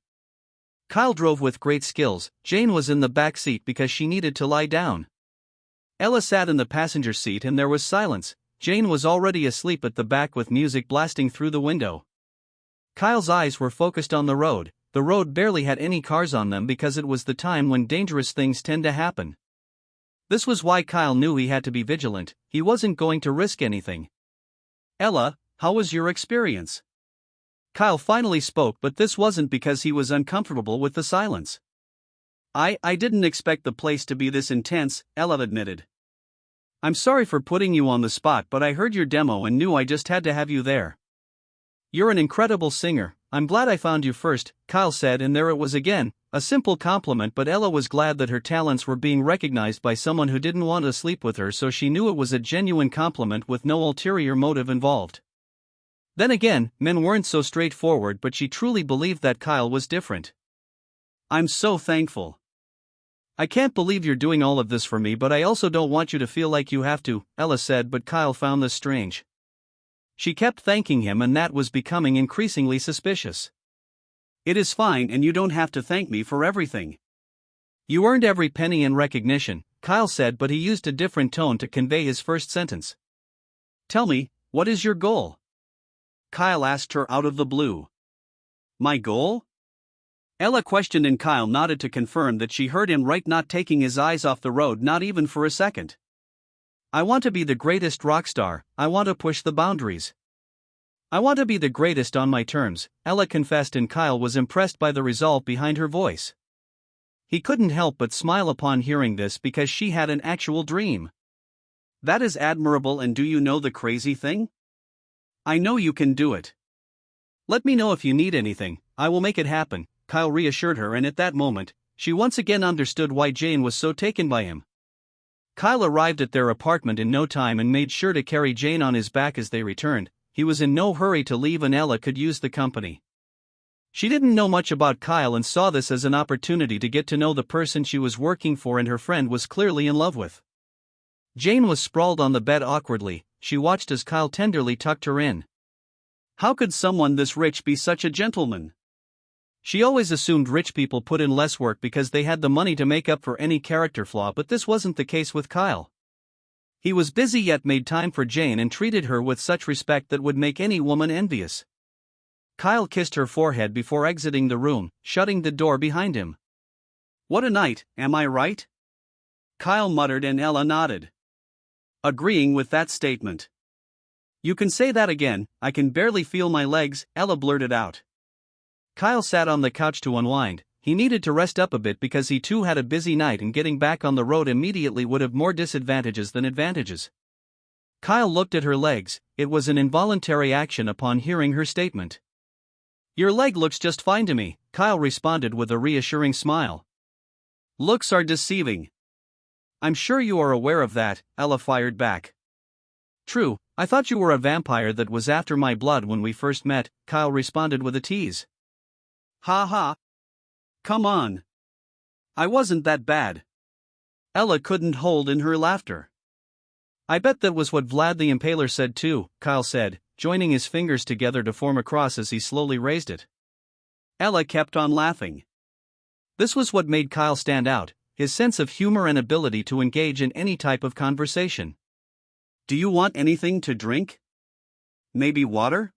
Kyle drove with great skills. Jane was in the back seat because she needed to lie down. Ella sat in the passenger seat and there was silence. Jane was already asleep at the back with music blasting through the window. Kyle's eyes were focused on the road. The road barely had any cars on them because it was the time when dangerous things tend to happen. This was why Kyle knew he had to be vigilant. He wasn't going to risk anything. Ella, how was your experience? Kyle finally spoke, but this wasn't because he was uncomfortable with the silence. I didn't expect the place to be this intense, Ella admitted. I'm sorry for putting you on the spot, but I heard your demo and knew I just had to have you there. You're an incredible singer. I'm glad I found you first, Kyle said, and there it was again, a simple compliment, but Ella was glad that her talents were being recognized by someone who didn't want to sleep with her, so she knew it was a genuine compliment with no ulterior motive involved. Then again, men weren't so straightforward, but she truly believed that Kyle was different. I'm so thankful. I can't believe you're doing all of this for me, but I also don't want you to feel like you have to, Ella said, but Kyle found this strange. She kept thanking him and that was becoming increasingly suspicious. It is fine and you don't have to thank me for everything. You earned every penny in recognition, Kyle said, but he used a different tone to convey his first sentence. Tell me, what is your goal? Kyle asked her out of the blue. My goal? Ella questioned and Kyle nodded to confirm that she heard him right, not taking his eyes off the road, not even for a second. I want to be the greatest rock star. I want to push the boundaries. I want to be the greatest on my terms, Ella confessed, and Kyle was impressed by the resolve behind her voice. He couldn't help but smile upon hearing this because she had an actual dream. That is admirable, and do you know the crazy thing? I know you can do it. Let me know if you need anything, I will make it happen, Kyle reassured her, and at that moment, she once again understood why Jane was so taken by him. Kyle arrived at their apartment in no time and made sure to carry Jane on his back as they returned. He was in no hurry to leave and Ella could use the company. She didn't know much about Kyle and saw this as an opportunity to get to know the person she was working for and her friend was clearly in love with. Jane was sprawled on the bed awkwardly. She watched as Kyle tenderly tucked her in. How could someone this rich be such a gentleman? She always assumed rich people put in less work because they had the money to make up for any character flaw, but this wasn't the case with Kyle. He was busy yet made time for Jane and treated her with such respect that would make any woman envious. Kyle kissed her forehead before exiting the room, shutting the door behind him. What a night, am I right? Kyle muttered and Ella nodded, agreeing with that statement. You can say that again, I can barely feel my legs, Ella blurted out. Kyle sat on the couch to unwind. He needed to rest up a bit because he too had a busy night and getting back on the road immediately would have more disadvantages than advantages. Kyle looked at her legs. It was an involuntary action upon hearing her statement. "Your leg looks just fine to me," Kyle responded with a reassuring smile. "Looks are deceiving. "I'm sure you are aware of that," Ella fired back. "True, I thought you were a vampire that was after my blood when we first met," Kyle responded with a tease. "Ha ha. Come on. I wasn't that bad." Ella couldn't hold in her laughter. "I bet that was what Vlad the Impaler said too," Kyle said, joining his fingers together to form a cross as he slowly raised it. Ella kept on laughing. This was what made Kyle stand out, his sense of humor and ability to engage in any type of conversation. "Do you want anything to drink? Maybe water?"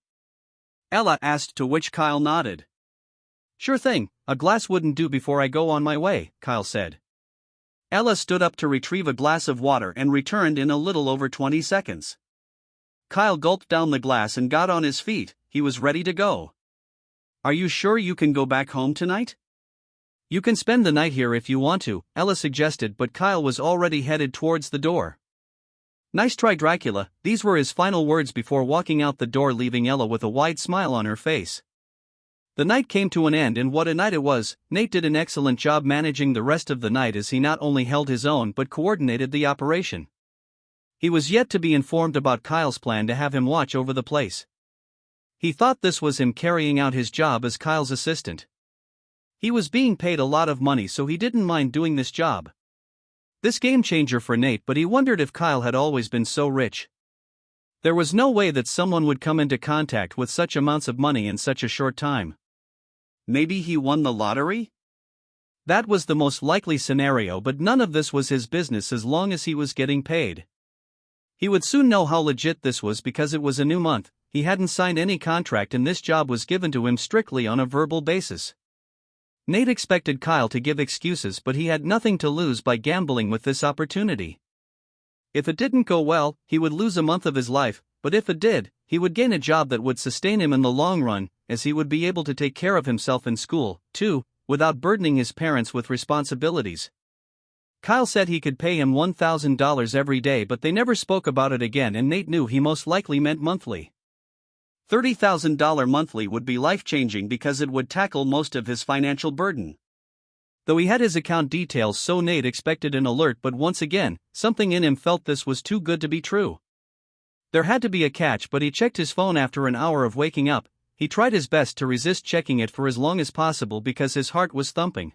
Ella asked, to which Kyle nodded. "Sure thing, a glass wouldn't do before I go on my way," Kyle said. Ella stood up to retrieve a glass of water and returned in a little over 20 seconds. Kyle gulped down the glass and got on his feet. He was ready to go. "Are you sure you can go back home tonight?" "You can spend the night here if you want to," Ella suggested, but Kyle was already headed towards the door. "Nice try, Dracula," these were his final words before walking out the door, leaving Ella with a wide smile on her face. The night came to an end, and what a night it was. Nate did an excellent job managing the rest of the night as he not only held his own but coordinated the operation. He was yet to be informed about Kyle's plan to have him watch over the place. He thought this was him carrying out his job as Kyle's assistant. He was being paid a lot of money, so he didn't mind doing this job. This game changer for Nate, but he wondered if Kyle had always been so rich. There was no way that someone would come into contact with such amounts of money in such a short time. Maybe he won the lottery? That was the most likely scenario, but none of this was his business as long as he was getting paid. He would soon know how legit this was because it was a new month, he hadn't signed any contract, and this job was given to him strictly on a verbal basis. Nate expected Kyle to give excuses, but he had nothing to lose by gambling with this opportunity. If it didn't go well, he would lose a month of his life, but if it did, he would gain a job that would sustain him in the long run, as he would be able to take care of himself in school, too, without burdening his parents with responsibilities. Kyle said he could pay him $1,000 every day, but they never spoke about it again, and Nate knew he most likely meant monthly. $30,000 monthly would be life-changing because it would tackle most of his financial burden. Though he had his account details, so Nate expected an alert, but once again, something in him felt this was too good to be true. There had to be a catch, but he checked his phone after an hour of waking up. He tried his best to resist checking it for as long as possible because his heart was thumping.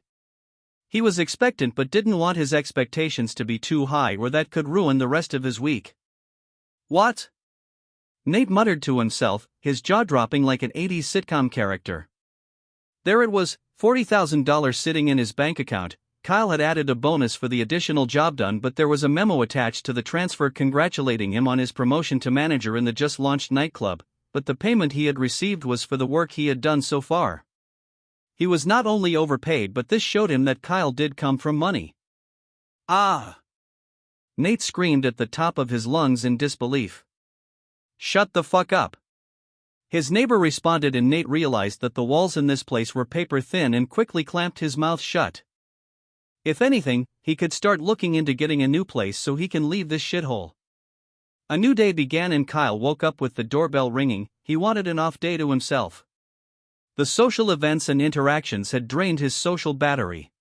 He was expectant but didn't want his expectations to be too high, or that could ruin the rest of his week. "What?" Nate muttered to himself, his jaw dropping like an 80s sitcom character. There it was, $40,000 sitting in his bank account. Kyle had added a bonus for the additional job done, but there was a memo attached to the transfer congratulating him on his promotion to manager in the just-launched nightclub, but the payment he had received was for the work he had done so far. He was not only overpaid, but this showed him that Kyle did come from money. "Ah!" Nate screamed at the top of his lungs in disbelief. "Shut the fuck up." His neighbor responded, and Nate realized that the walls in this place were paper thin and quickly clamped his mouth shut. If anything, he could start looking into getting a new place so he can leave this shithole. A new day began and Kyle woke up with the doorbell ringing. He wanted an off day to himself. The social events and interactions had drained his social battery.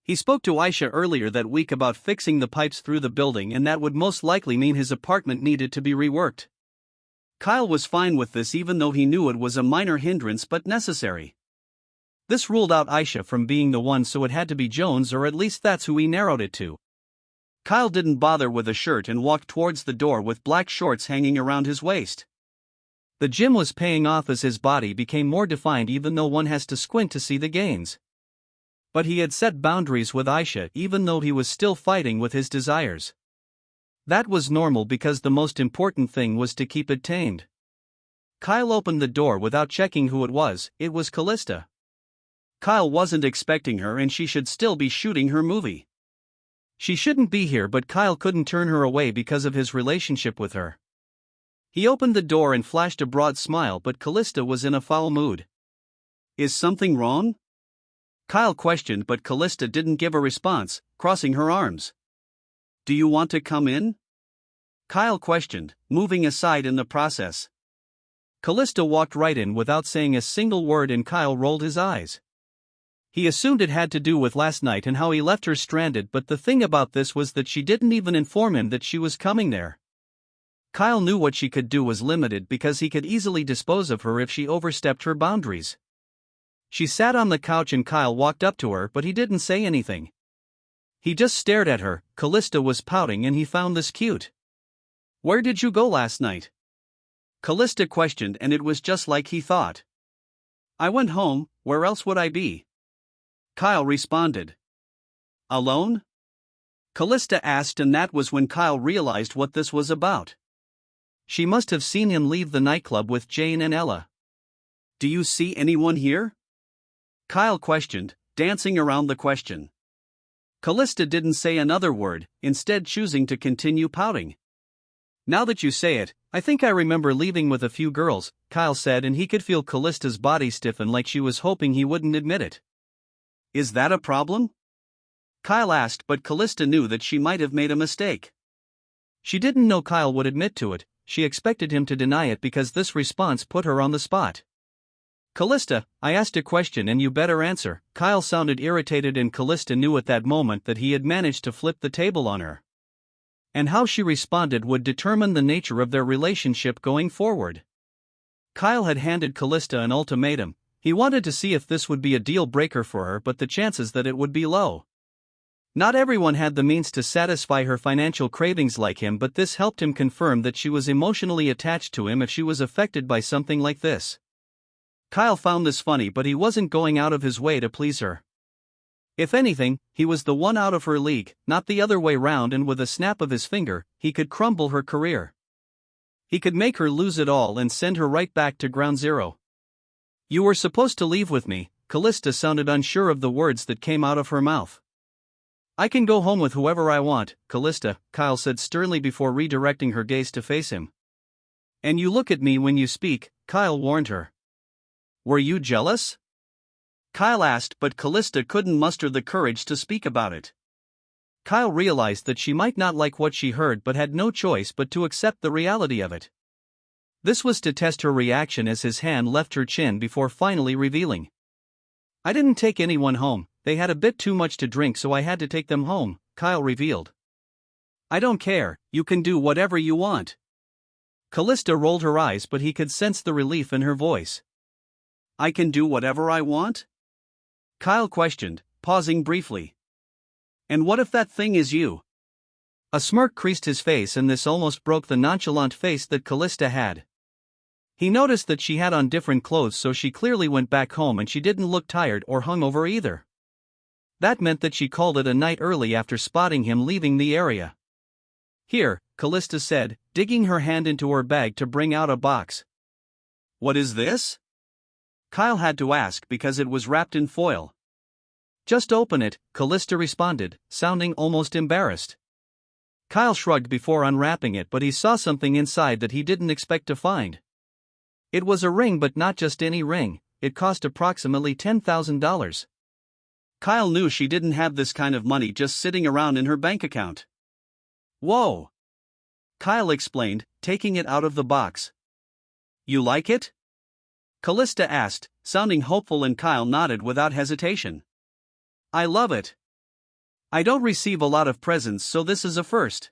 He spoke to Aisha earlier that week about fixing the pipes through the building, and that would most likely mean his apartment needed to be reworked. Kyle was fine with this, even though he knew it was a minor hindrance but necessary. This ruled out Aisha from being the one, so it had to be Jones, or at least that's who he narrowed it to. Kyle didn't bother with a shirt and walked towards the door with black shorts hanging around his waist. The gym was paying off as his body became more defined, even though one has to squint to see the gains. But he had set boundaries with Aisha, even though he was still fighting with his desires. That was normal because the most important thing was to keep it tamed. Kyle opened the door without checking who it was. It was Callista. Kyle wasn't expecting her, and she should still be shooting her movie. She shouldn't be here, but Kyle couldn't turn her away because of his relationship with her. He opened the door and flashed a broad smile, but Callista was in a foul mood. "Is something wrong?" Kyle questioned, but Callista didn't give a response, crossing her arms. "Do you want to come in?" Kyle questioned, moving aside in the process. Callista walked right in without saying a single word and Kyle rolled his eyes. He assumed it had to do with last night and how he left her stranded, but the thing about this was that she didn't even inform him that she was coming there. Kyle knew what she could do was limited because he could easily dispose of her if she overstepped her boundaries. She sat on the couch and Kyle walked up to her, but he didn't say anything. He just stared at her. Callista was pouting and he found this cute. "Where did you go last night?" Callista questioned, and it was just like he thought. "I went home, where else would I be?" Kyle responded. "Alone?" Callista asked, and that was when Kyle realized what this was about. She must have seen him leave the nightclub with Jane and Ella. "Do you see anyone here?" Kyle questioned, dancing around the question. Callista didn't say another word, instead choosing to continue pouting. "Now that you say it, I think I remember leaving with a few girls," Kyle said, and he could feel Callista's body stiffen like she was hoping he wouldn't admit it. "Is that a problem?" Kyle asked, but Callista knew that she might have made a mistake. She didn't know Kyle would admit to it. She expected him to deny it because this response put her on the spot. "Callista, I asked a question and you better answer." Kyle sounded irritated, and Callista knew at that moment that he had managed to flip the table on her. And how she responded would determine the nature of their relationship going forward. Kyle had handed Callista an ultimatum. He wanted to see if this would be a deal breaker for her, but the chances that it would be low. Not everyone had the means to satisfy her financial cravings like him, but this helped him confirm that she was emotionally attached to him if she was affected by something like this. Kyle found this funny, but he wasn't going out of his way to please her. If anything, he was the one out of her league, not the other way round, and with a snap of his finger, he could crumble her career. He could make her lose it all and send her right back to ground zero. "You were supposed to leave with me." Callista sounded unsure of the words that came out of her mouth. "I can go home with whoever I want, Callista," Kyle said sternly before redirecting her gaze to face him. "And you look at me when you speak," Kyle warned her. "Were you jealous?" Kyle asked, but Callista couldn't muster the courage to speak about it. Kyle realized that she might not like what she heard but had no choice but to accept the reality of it. This was to test her reaction as his hand left her chin before finally revealing. "I didn't take anyone home, they had a bit too much to drink so I had to take them home," Kyle revealed. "I don't care, you can do whatever you want." Callista rolled her eyes, but he could sense the relief in her voice. "I can do whatever I want?" Kyle questioned, pausing briefly. "And what if that thing is you?" A smirk creased his face, and this almost broke the nonchalant face that Callista had. He noticed that she had on different clothes, so she clearly went back home, and she didn't look tired or hungover either. That meant that she called it a night early after spotting him leaving the area. "Here," Callista said, digging her hand into her bag to bring out a box. "What is this?" Kyle had to ask because it was wrapped in foil. "Just open it," Callista responded, sounding almost embarrassed. Kyle shrugged before unwrapping it, but he saw something inside that he didn't expect to find. It was a ring, but not just any ring. It cost approximately $10,000. Kyle knew she didn't have this kind of money just sitting around in her bank account. "Whoa!" Kyle explained, taking it out of the box. "You like it?" Callista asked, sounding hopeful, and Kyle nodded without hesitation. "I love it. I don't receive a lot of presents, so this is a first."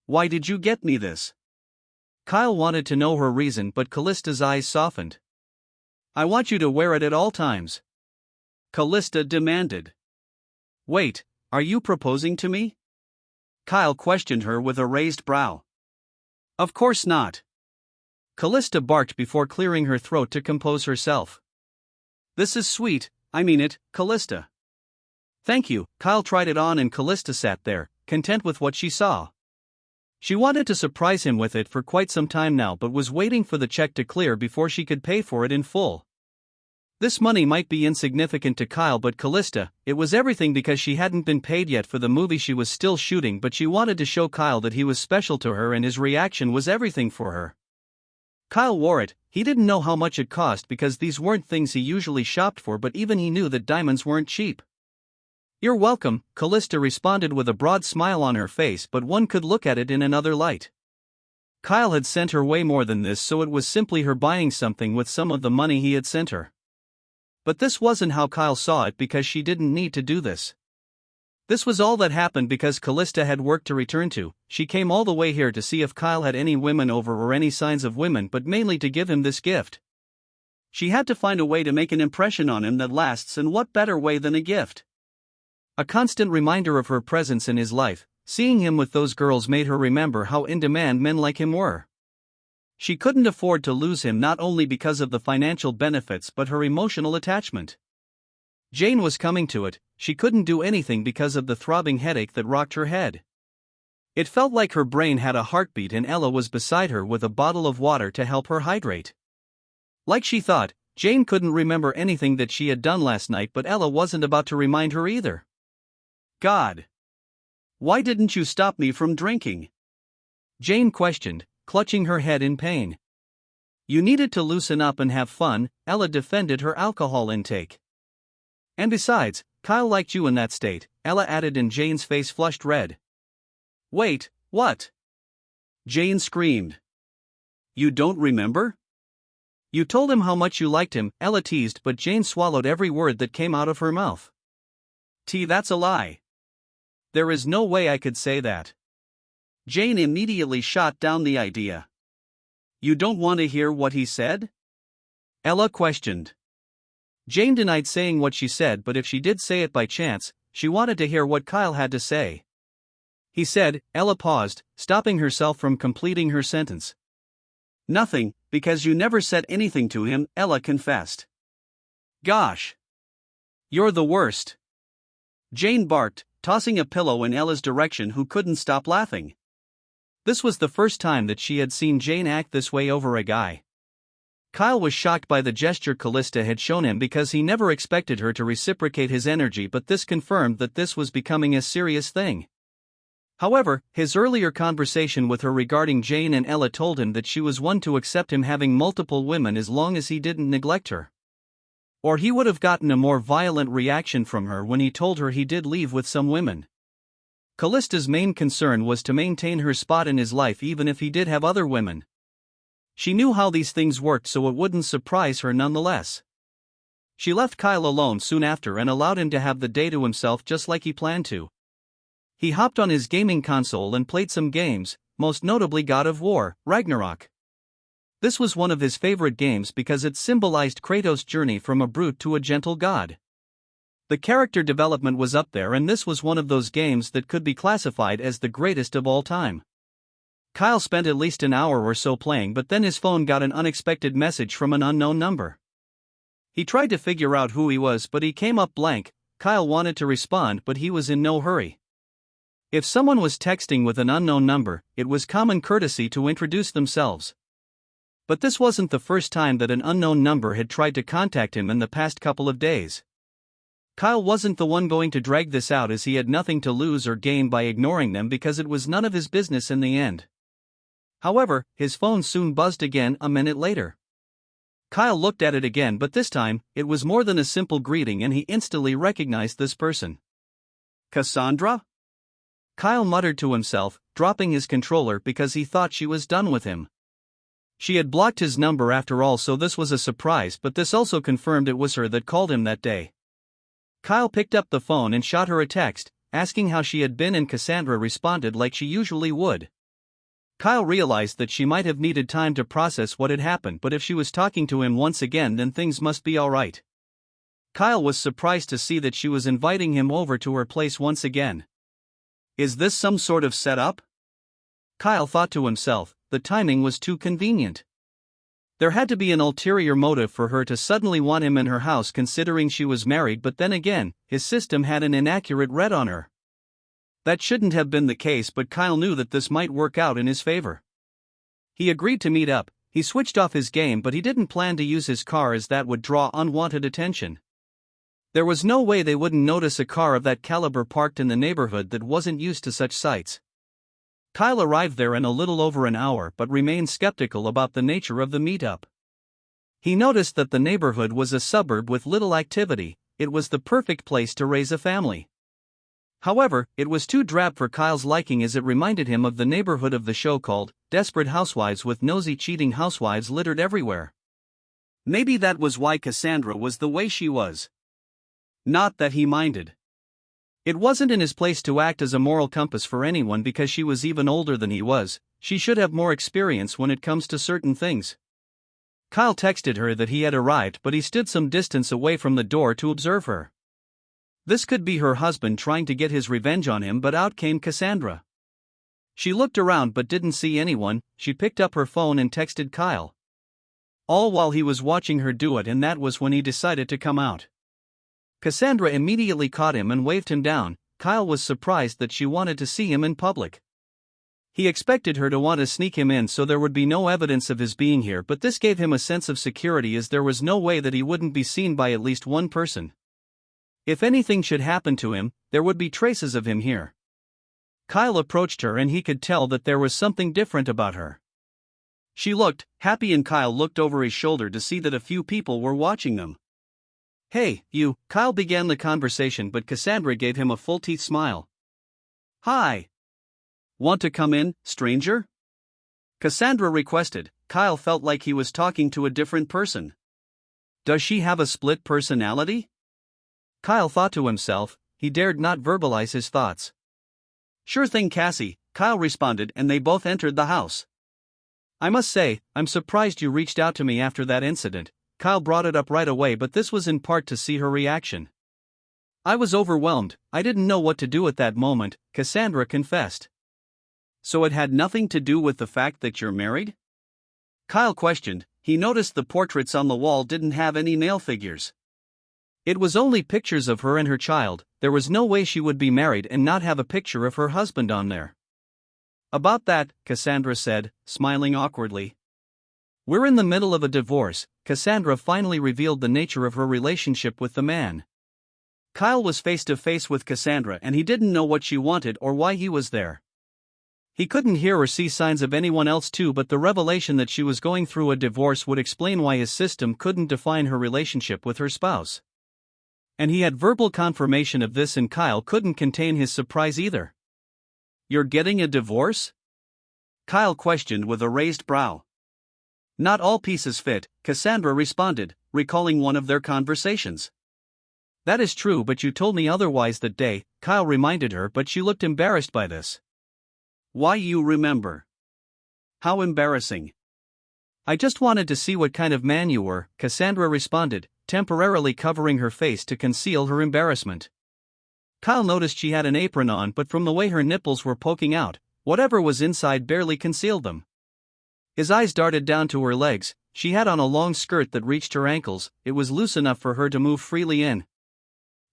"Why did you get me this?" Kyle wanted to know her reason, but Callista's eyes softened. "I want you to wear it at all times," Callista demanded. "Wait, are you proposing to me?" Kyle questioned her with a raised brow. "Of course not." Callista barked before clearing her throat to compose herself. "This is sweet, I mean it, Callista." "Thank you." Kyle tried it on, and Callista sat there, content with what she saw. She wanted to surprise him with it for quite some time now, but was waiting for the check to clear before she could pay for it in full. This money might be insignificant to Kyle, but Callista, it was everything because she hadn't been paid yet for the movie she was still shooting, but she wanted to show Kyle that he was special to her, and his reaction was everything for her. Kyle wore it. He didn't know how much it cost because these weren't things he usually shopped for, but even he knew that diamonds weren't cheap. "You're welcome," Callista responded with a broad smile on her face, but one could look at it in another light. Kyle had sent her way more than this, so it was simply her buying something with some of the money he had sent her. But this wasn't how Kyle saw it, because she didn't need to do this. This was all that happened because Callista had work to return to. She came all the way here to see if Kyle had any women over or any signs of women, but mainly to give him this gift. She had to find a way to make an impression on him that lasts, and what better way than a gift? A constant reminder of her presence in his life. Seeing him with those girls made her remember how in demand men like him were. She couldn't afford to lose him, not only because of the financial benefits but her emotional attachment. Jane was coming to it. She couldn't do anything because of the throbbing headache that rocked her head. It felt like her brain had a heartbeat, and Ella was beside her with a bottle of water to help her hydrate. Like she thought, Jane couldn't remember anything that she had done last night, but Ella wasn't about to remind her either. God! Why didn't you stop me from drinking? Jane questioned, clutching her head in pain. You needed to loosen up and have fun, Ella defended her alcohol intake. And besides, Kyle liked you in that state, Ella added, and Jane's face flushed red. Wait, what? Jane screamed. You don't remember? You told him how much you liked him, Ella teased, but Jane swallowed every word that came out of her mouth. That's a lie. There is no way I could say that. Jane immediately shot down the idea. You don't want to hear what he said? Ella questioned. Jane denied saying what she said, but if she did say it by chance, she wanted to hear what Kyle had to say. He said. Ella paused, stopping herself from completing her sentence. Nothing, because you never said anything to him, Ella confessed. Gosh! You're the worst! Jane barked, tossing a pillow in Ella's direction, who couldn't stop laughing. This was the first time that she had seen Jane act this way over a guy. Kyle was shocked by the gesture Callista had shown him because he never expected her to reciprocate his energy, but this confirmed that this was becoming a serious thing. However, his earlier conversation with her regarding Jane and Ella told him that she was one to accept him having multiple women as long as he didn't neglect her. Or he would have gotten a more violent reaction from her when he told her he did leave with some women. Callista's main concern was to maintain her spot in his life even if he did have other women. She knew how these things worked, so it wouldn't surprise her nonetheless. She left Kyle alone soon after and allowed him to have the day to himself just like he planned to. He hopped on his gaming console and played some games, most notably God of War, Ragnarok. This was one of his favorite games because it symbolized Kratos' journey from a brute to a gentle god. The character development was up there, and this was one of those games that could be classified as the greatest of all time. Kyle spent at least an hour or so playing, but then his phone got an unexpected message from an unknown number. He tried to figure out who he was, but he came up blank. Kyle wanted to respond, but he was in no hurry. If someone was texting with an unknown number, it was common courtesy to introduce themselves. But this wasn't the first time that an unknown number had tried to contact him in the past couple of days. Kyle wasn't the one going to drag this out, as he had nothing to lose or gain by ignoring them because it was none of his business in the end. However, his phone soon buzzed again a minute later. Kyle looked at it again, but this time, it was more than a simple greeting, and he instantly recognized this person. Cassandra? Kyle muttered to himself, dropping his controller because he thought she was done with him. She had blocked his number after all, so this was a surprise, but this also confirmed it was her that called him that day. Kyle picked up the phone and shot her a text, asking how she had been, and Cassandra responded like she usually would. Kyle realized that she might have needed time to process what had happened, but if she was talking to him once again, then things must be alright. Kyle was surprised to see that she was inviting him over to her place once again. Is this some sort of setup? Kyle thought to himself. The timing was too convenient. There had to be an ulterior motive for her to suddenly want him in her house, considering she was married, but then again, his system had an inaccurate read on her. That shouldn't have been the case, but Kyle knew that this might work out in his favor. He agreed to meet up. He switched off his game, but he didn't plan to use his car, as that would draw unwanted attention. There was no way they wouldn't notice a car of that caliber parked in the neighborhood that wasn't used to such sights. Kyle arrived there in a little over an hour, but remained skeptical about the nature of the meetup. He noticed that the neighborhood was a suburb with little activity. It was the perfect place to raise a family. However, it was too drab for Kyle's liking, as it reminded him of the neighborhood of the show called desperate housewives with nosy cheating housewives littered everywhere. Maybe that was why Cassandra was the way she was. Not that he minded. It wasn't in his place to act as a moral compass for anyone because she was even older than he was. She should have more experience when it comes to certain things. Kyle texted her that he had arrived, but he stood some distance away from the door to observe her. This could be her husband trying to get his revenge on him, but out came Cassandra. She looked around but didn't see anyone. She picked up her phone and texted Kyle. All while he was watching her do it, and that was when he decided to come out. Cassandra immediately caught him and waved him down. Kyle was surprised that she wanted to see him in public. He expected her to want to sneak him in so there would be no evidence of his being here, but this gave him a sense of security as there was no way that he wouldn't be seen by at least one person. If anything should happen to him, there would be traces of him here. Kyle approached her and he could tell that there was something different about her. She looked happy and Kyle looked over his shoulder to see that a few people were watching them. "Hey, you," Kyle began the conversation, but Cassandra gave him a full-teeth smile. "Hi. Want to come in, stranger?" Cassandra requested. Kyle felt like he was talking to a different person. Does she have a split personality? Kyle thought to himself. He dared not verbalize his thoughts. "Sure thing, Cassie," Kyle responded, and they both entered the house. "I must say, I'm surprised you reached out to me after that incident." Kyle brought it up right away, but this was in part to see her reaction. "I was overwhelmed, I didn't know what to do at that moment," Cassandra confessed. "So it had nothing to do with the fact that you're married?" Kyle questioned. He noticed the portraits on the wall didn't have any male figures. It was only pictures of her and her child. There was no way she would be married and not have a picture of her husband on there. "About that," Cassandra said, smiling awkwardly. "We're in the middle of a divorce." Cassandra finally revealed the nature of her relationship with the man. Kyle was face to face with Cassandra and he didn't know what she wanted or why he was there. He couldn't hear or see signs of anyone else too, but the revelation that she was going through a divorce would explain why his system couldn't define her relationship with her spouse. And he had verbal confirmation of this, and Kyle couldn't contain his surprise either. "You're getting a divorce?" Kyle questioned with a raised brow. "Not all pieces fit," Cassandra responded, recalling one of their conversations. "That is true, but you told me otherwise that day," Kyle reminded her, but she looked embarrassed by this. "Why, you remember? How embarrassing." "I just wanted to see what kind of man you were," Cassandra responded, temporarily covering her face to conceal her embarrassment. Kyle noticed she had an apron on, but from the way her nipples were poking out, whatever was inside barely concealed them. His eyes darted down to her legs. She had on a long skirt that reached her ankles. It was loose enough for her to move freely in.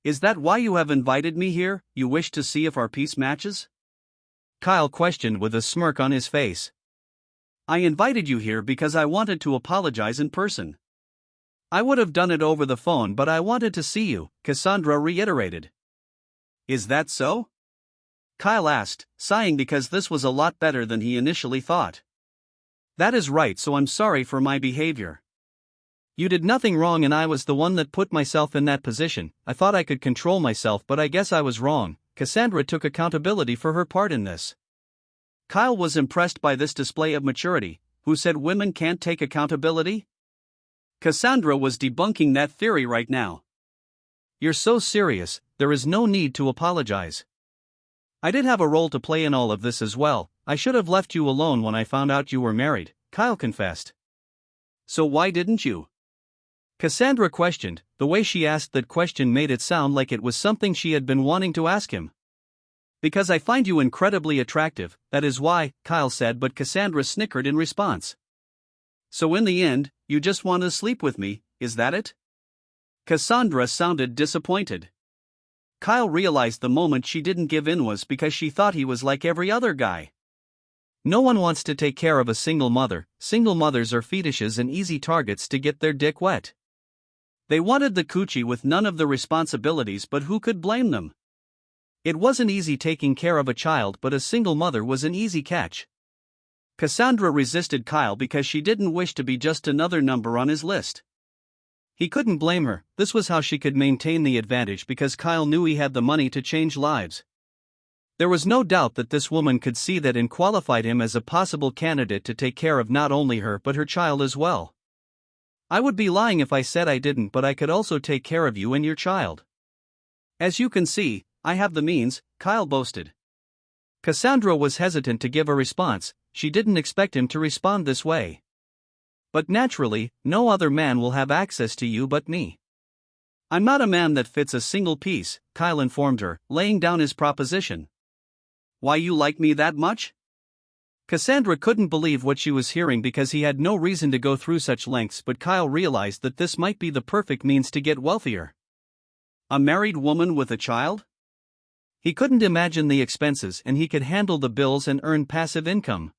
"Is that why you have invited me here? You wish to see if our piece matches?" Kyle questioned with a smirk on his face. "I invited you here because I wanted to apologize in person. I would have done it over the phone, but I wanted to see you," Cassandra reiterated. "Is that so?" Kyle asked, sighing because this was a lot better than he initially thought. "That is right, so I'm sorry for my behavior. You did nothing wrong and I was the one that put myself in that position. I thought I could control myself, but I guess I was wrong." Cassandra took accountability for her part in this. Kyle was impressed by this display of maturity. Who said women can't take accountability? Cassandra was debunking that theory right now. "You're so serious, there is no need to apologize. I did have a role to play in all of this as well. I should have left you alone when I found out you were married," Kyle confessed. "So why didn't you?" Cassandra questioned. The way she asked that question made it sound like it was something she had been wanting to ask him. "Because I find you incredibly attractive, that is why," Kyle said, but Cassandra snickered in response. "So in the end, you just want to sleep with me, is that it?" Cassandra sounded disappointed. Kyle realized the moment she didn't give in was because she thought he was like every other guy. No one wants to take care of a single mother. Single mothers are fetishes and easy targets to get their dick wet. They wanted the coochie with none of the responsibilities, but who could blame them? It wasn't easy taking care of a child, but a single mother was an easy catch. Cassandra resisted Kyle because she didn't wish to be just another number on his list. He couldn't blame her. This was how she could maintain the advantage because Kyle knew he had the money to change lives. There was no doubt that this woman could see that and qualified him as a possible candidate to take care of not only her but her child as well. I would be lying if I said I didn't, but I could also take care of you and your child. As you can see, I have the means, Kyle boasted. Cassandra was hesitant to give a response. She didn't expect him to respond this way. But naturally, no other man will have access to you but me. I'm not a man that fits a single piece, Kyle informed her, laying down his proposition. Why, you like me that much? Cassandra couldn't believe what she was hearing because he had no reason to go through such lengths, but Kyle realized that this might be the perfect means to get wealthier. A married woman with a child? He couldn't imagine the expenses, and he could handle the bills and earn passive income.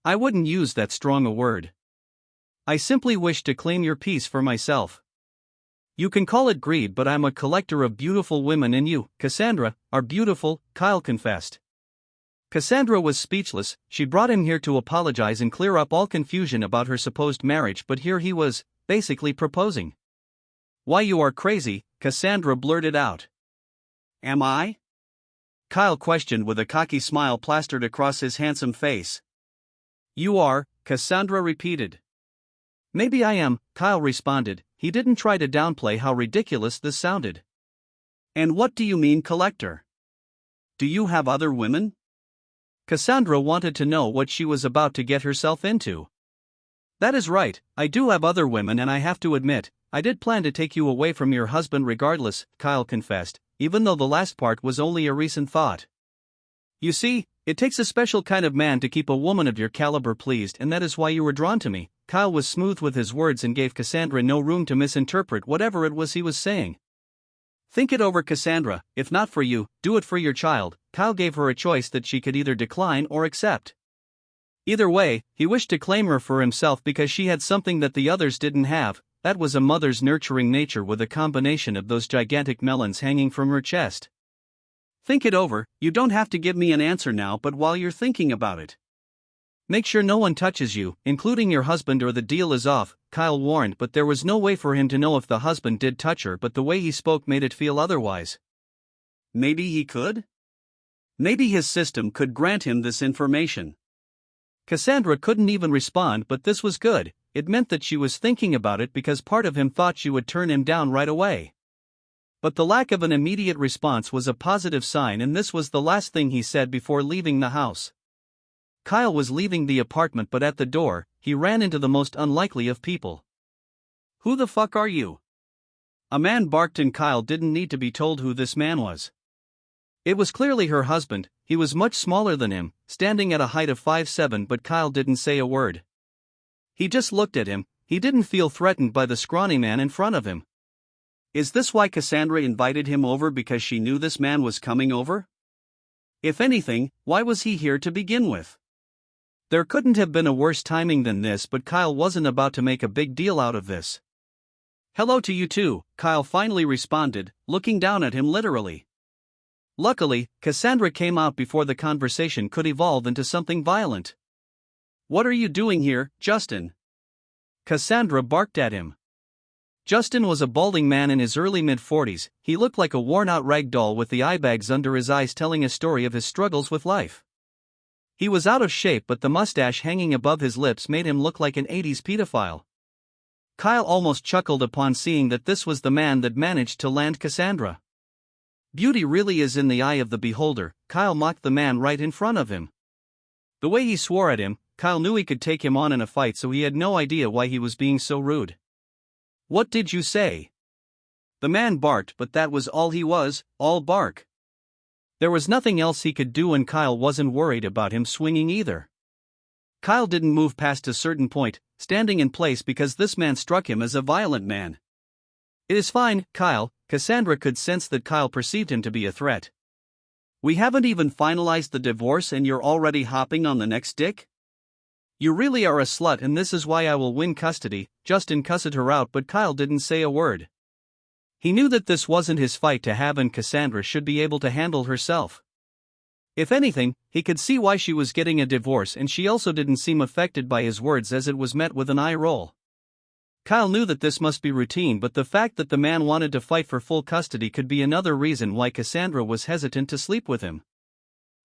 I wouldn't use that strong a word. I simply wish to claim your piece for myself. You can call it greed, but I'm a collector of beautiful women, and you, Cassandra, are beautiful, Kyle confessed. Cassandra was speechless. She brought him here to apologize and clear up all confusion about her supposed marriage, but here he was, basically proposing. Why, you are crazy, Cassandra blurted out. Am I? Kyle questioned with a cocky smile plastered across his handsome face. You are, Cassandra repeated. Maybe I am, Kyle responded. He didn't try to downplay how ridiculous this sounded. And what do you mean, collector? Do you have other women? Cassandra wanted to know what she was about to get herself into. That is right, I do have other women, and I have to admit, I did plan to take you away from your husband regardless, Kyle confessed, even though the last part was only a recent thought. You see, it takes a special kind of man to keep a woman of your caliber pleased, and that is why you were drawn to me. Kyle was smooth with his words and gave Cassandra no room to misinterpret whatever it was he was saying. Think it over, Cassandra. If not for you, do it for your child. Kyle gave her a choice that she could either decline or accept. Either way, he wished to claim her for himself because she had something that the others didn't have. That was a mother's nurturing nature with a combination of those gigantic melons hanging from her chest. Think it over. You don't have to give me an answer now, but while you're thinking about it, make sure no one touches you, including your husband, or the deal is off, Kyle warned, but there was no way for him to know if the husband did touch her, but the way he spoke made it feel otherwise. Maybe he could? Maybe his system could grant him this information. Cassandra couldn't even respond, but this was good. It meant that she was thinking about it because part of him thought she would turn him down right away. But the lack of an immediate response was a positive sign, and this was the last thing he said before leaving the house. Kyle was leaving the apartment, but at the door, he ran into the most unlikely of people. Who the fuck are you? A man barked, and Kyle didn't need to be told who this man was. It was clearly her husband. He was much smaller than him, standing at a height of 5'7", but Kyle didn't say a word. He just looked at him. He didn't feel threatened by the scrawny man in front of him. Is this why Cassandra invited him over, because she knew this man was coming over? If anything, why was he here to begin with? There couldn't have been a worse timing than this, but Kyle wasn't about to make a big deal out of this. Hello to you too, Kyle finally responded, looking down at him literally. Luckily, Cassandra came out before the conversation could evolve into something violent. What are you doing here, Justin? Cassandra barked at him. Justin was a balding man in his early mid-40s. He looked like a worn-out rag doll with the eye bags under his eyes, telling a story of his struggles with life. He was out of shape, but the mustache hanging above his lips made him look like an 80s pedophile. Kyle almost chuckled upon seeing that this was the man that managed to land Cassandra. Beauty really is in the eye of the beholder, Kyle mocked the man right in front of him. The way he swore at him, Kyle knew he could take him on in a fight, so he had no idea why he was being so rude. What did you say? The man barked, but that was all he was, all bark. There was nothing else he could do, and Kyle wasn't worried about him swinging either. Kyle didn't move past a certain point, standing in place because this man struck him as a violent man. It is fine, Kyle. Cassandra could sense that Kyle perceived him to be a threat. We haven't even finalized the divorce and you're already hopping on the next dick? You really are a slut, and this is why I will win custody. Justin cussed her out, but Kyle didn't say a word. He knew that this wasn't his fight to have, and Cassandra should be able to handle herself. If anything, he could see why she was getting a divorce, and she also didn't seem affected by his words, as it was met with an eye roll. Kyle knew that this must be routine, but the fact that the man wanted to fight for full custody could be another reason why Cassandra was hesitant to sleep with him.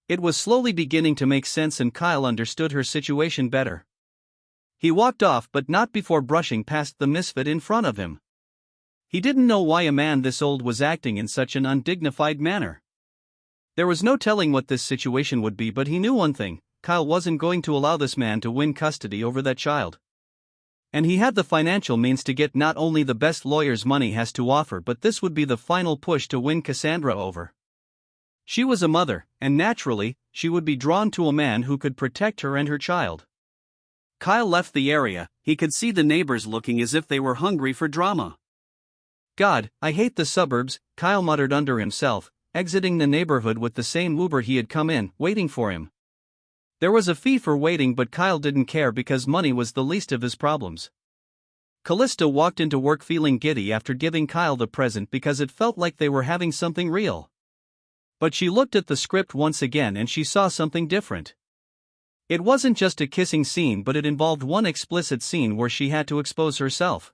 It was slowly beginning to make sense and Kyle understood her situation better. He walked off but not before brushing past the misfit in front of him. He didn't know why a man this old was acting in such an undignified manner. There was no telling what this situation would be, but he knew one thing: Kyle wasn't going to allow this man to win custody over that child. And he had the financial means to get not only the best lawyers money has to offer, but this would be the final push to win Cassandra over. She was a mother, and naturally, she would be drawn to a man who could protect her and her child. Kyle left the area. He could see the neighbors looking as if they were hungry for drama. God, I hate the suburbs, Kyle muttered under himself, exiting the neighborhood with the same Uber he had come in, waiting for him. There was a fee for waiting, but Kyle didn't care because money was the least of his problems. Callista walked into work feeling giddy after giving Kyle the present because it felt like they were having something real. But she looked at the script once again and she saw something different. It wasn't just a kissing scene, but it involved one explicit scene where she had to expose herself.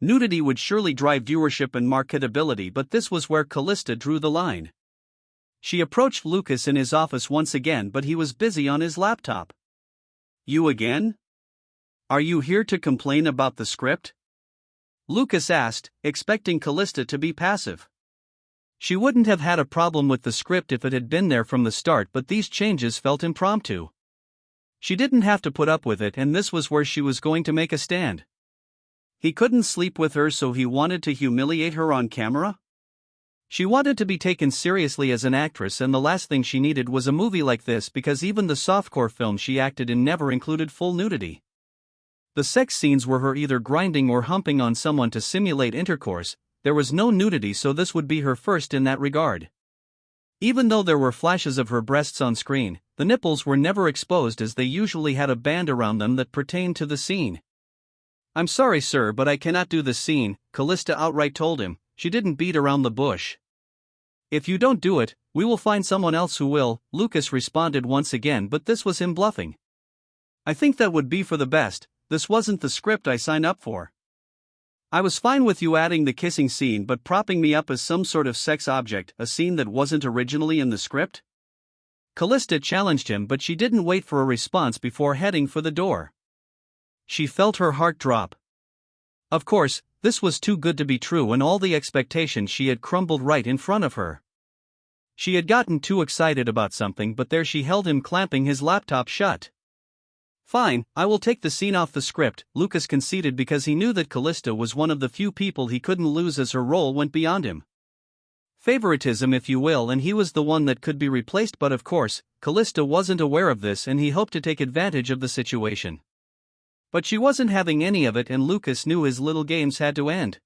Nudity would surely drive viewership and marketability, but this was where Callista drew the line. She approached Lucas in his office once again, but he was busy on his laptop. "You again? Are you here to complain about the script?" Lucas asked, expecting Callista to be passive. She wouldn't have had a problem with the script if it had been there from the start, but these changes felt impromptu. She didn't have to put up with it, and this was where she was going to make a stand. He couldn't sleep with her, so he wanted to humiliate her on camera? She wanted to be taken seriously as an actress, and the last thing she needed was a movie like this, because even the softcore films she acted in never included full nudity. The sex scenes were her either grinding or humping on someone to simulate intercourse. There was no nudity, so this would be her first in that regard. Even though there were flashes of her breasts on screen, the nipples were never exposed as they usually had a band around them that pertained to the scene. "I'm sorry, sir, but I cannot do this scene," Callista outright told him. She didn't beat around the bush. "If you don't do it, we will find someone else who will," Lucas responded once again, but this was him bluffing. "I think that would be for the best. This wasn't the script I signed up for. I was fine with you adding the kissing scene, but propping me up as some sort of sex object, a scene that wasn't originally in the script?" Callista challenged him, but she didn't wait for a response before heading for the door. She felt her heart drop. Of course, this was too good to be true, and all the expectations she had crumbled right in front of her. She had gotten too excited about something, but there she held him, clamping his laptop shut. "Fine, I will take the scene off the script," Lucas conceded, because he knew that Callista was one of the few people he couldn't lose as her role went beyond him. Favoritism, if you will, and he was the one that could be replaced, but of course, Callista wasn't aware of this and he hoped to take advantage of the situation. But she wasn't having any of it, and Lucas knew his little games had to end.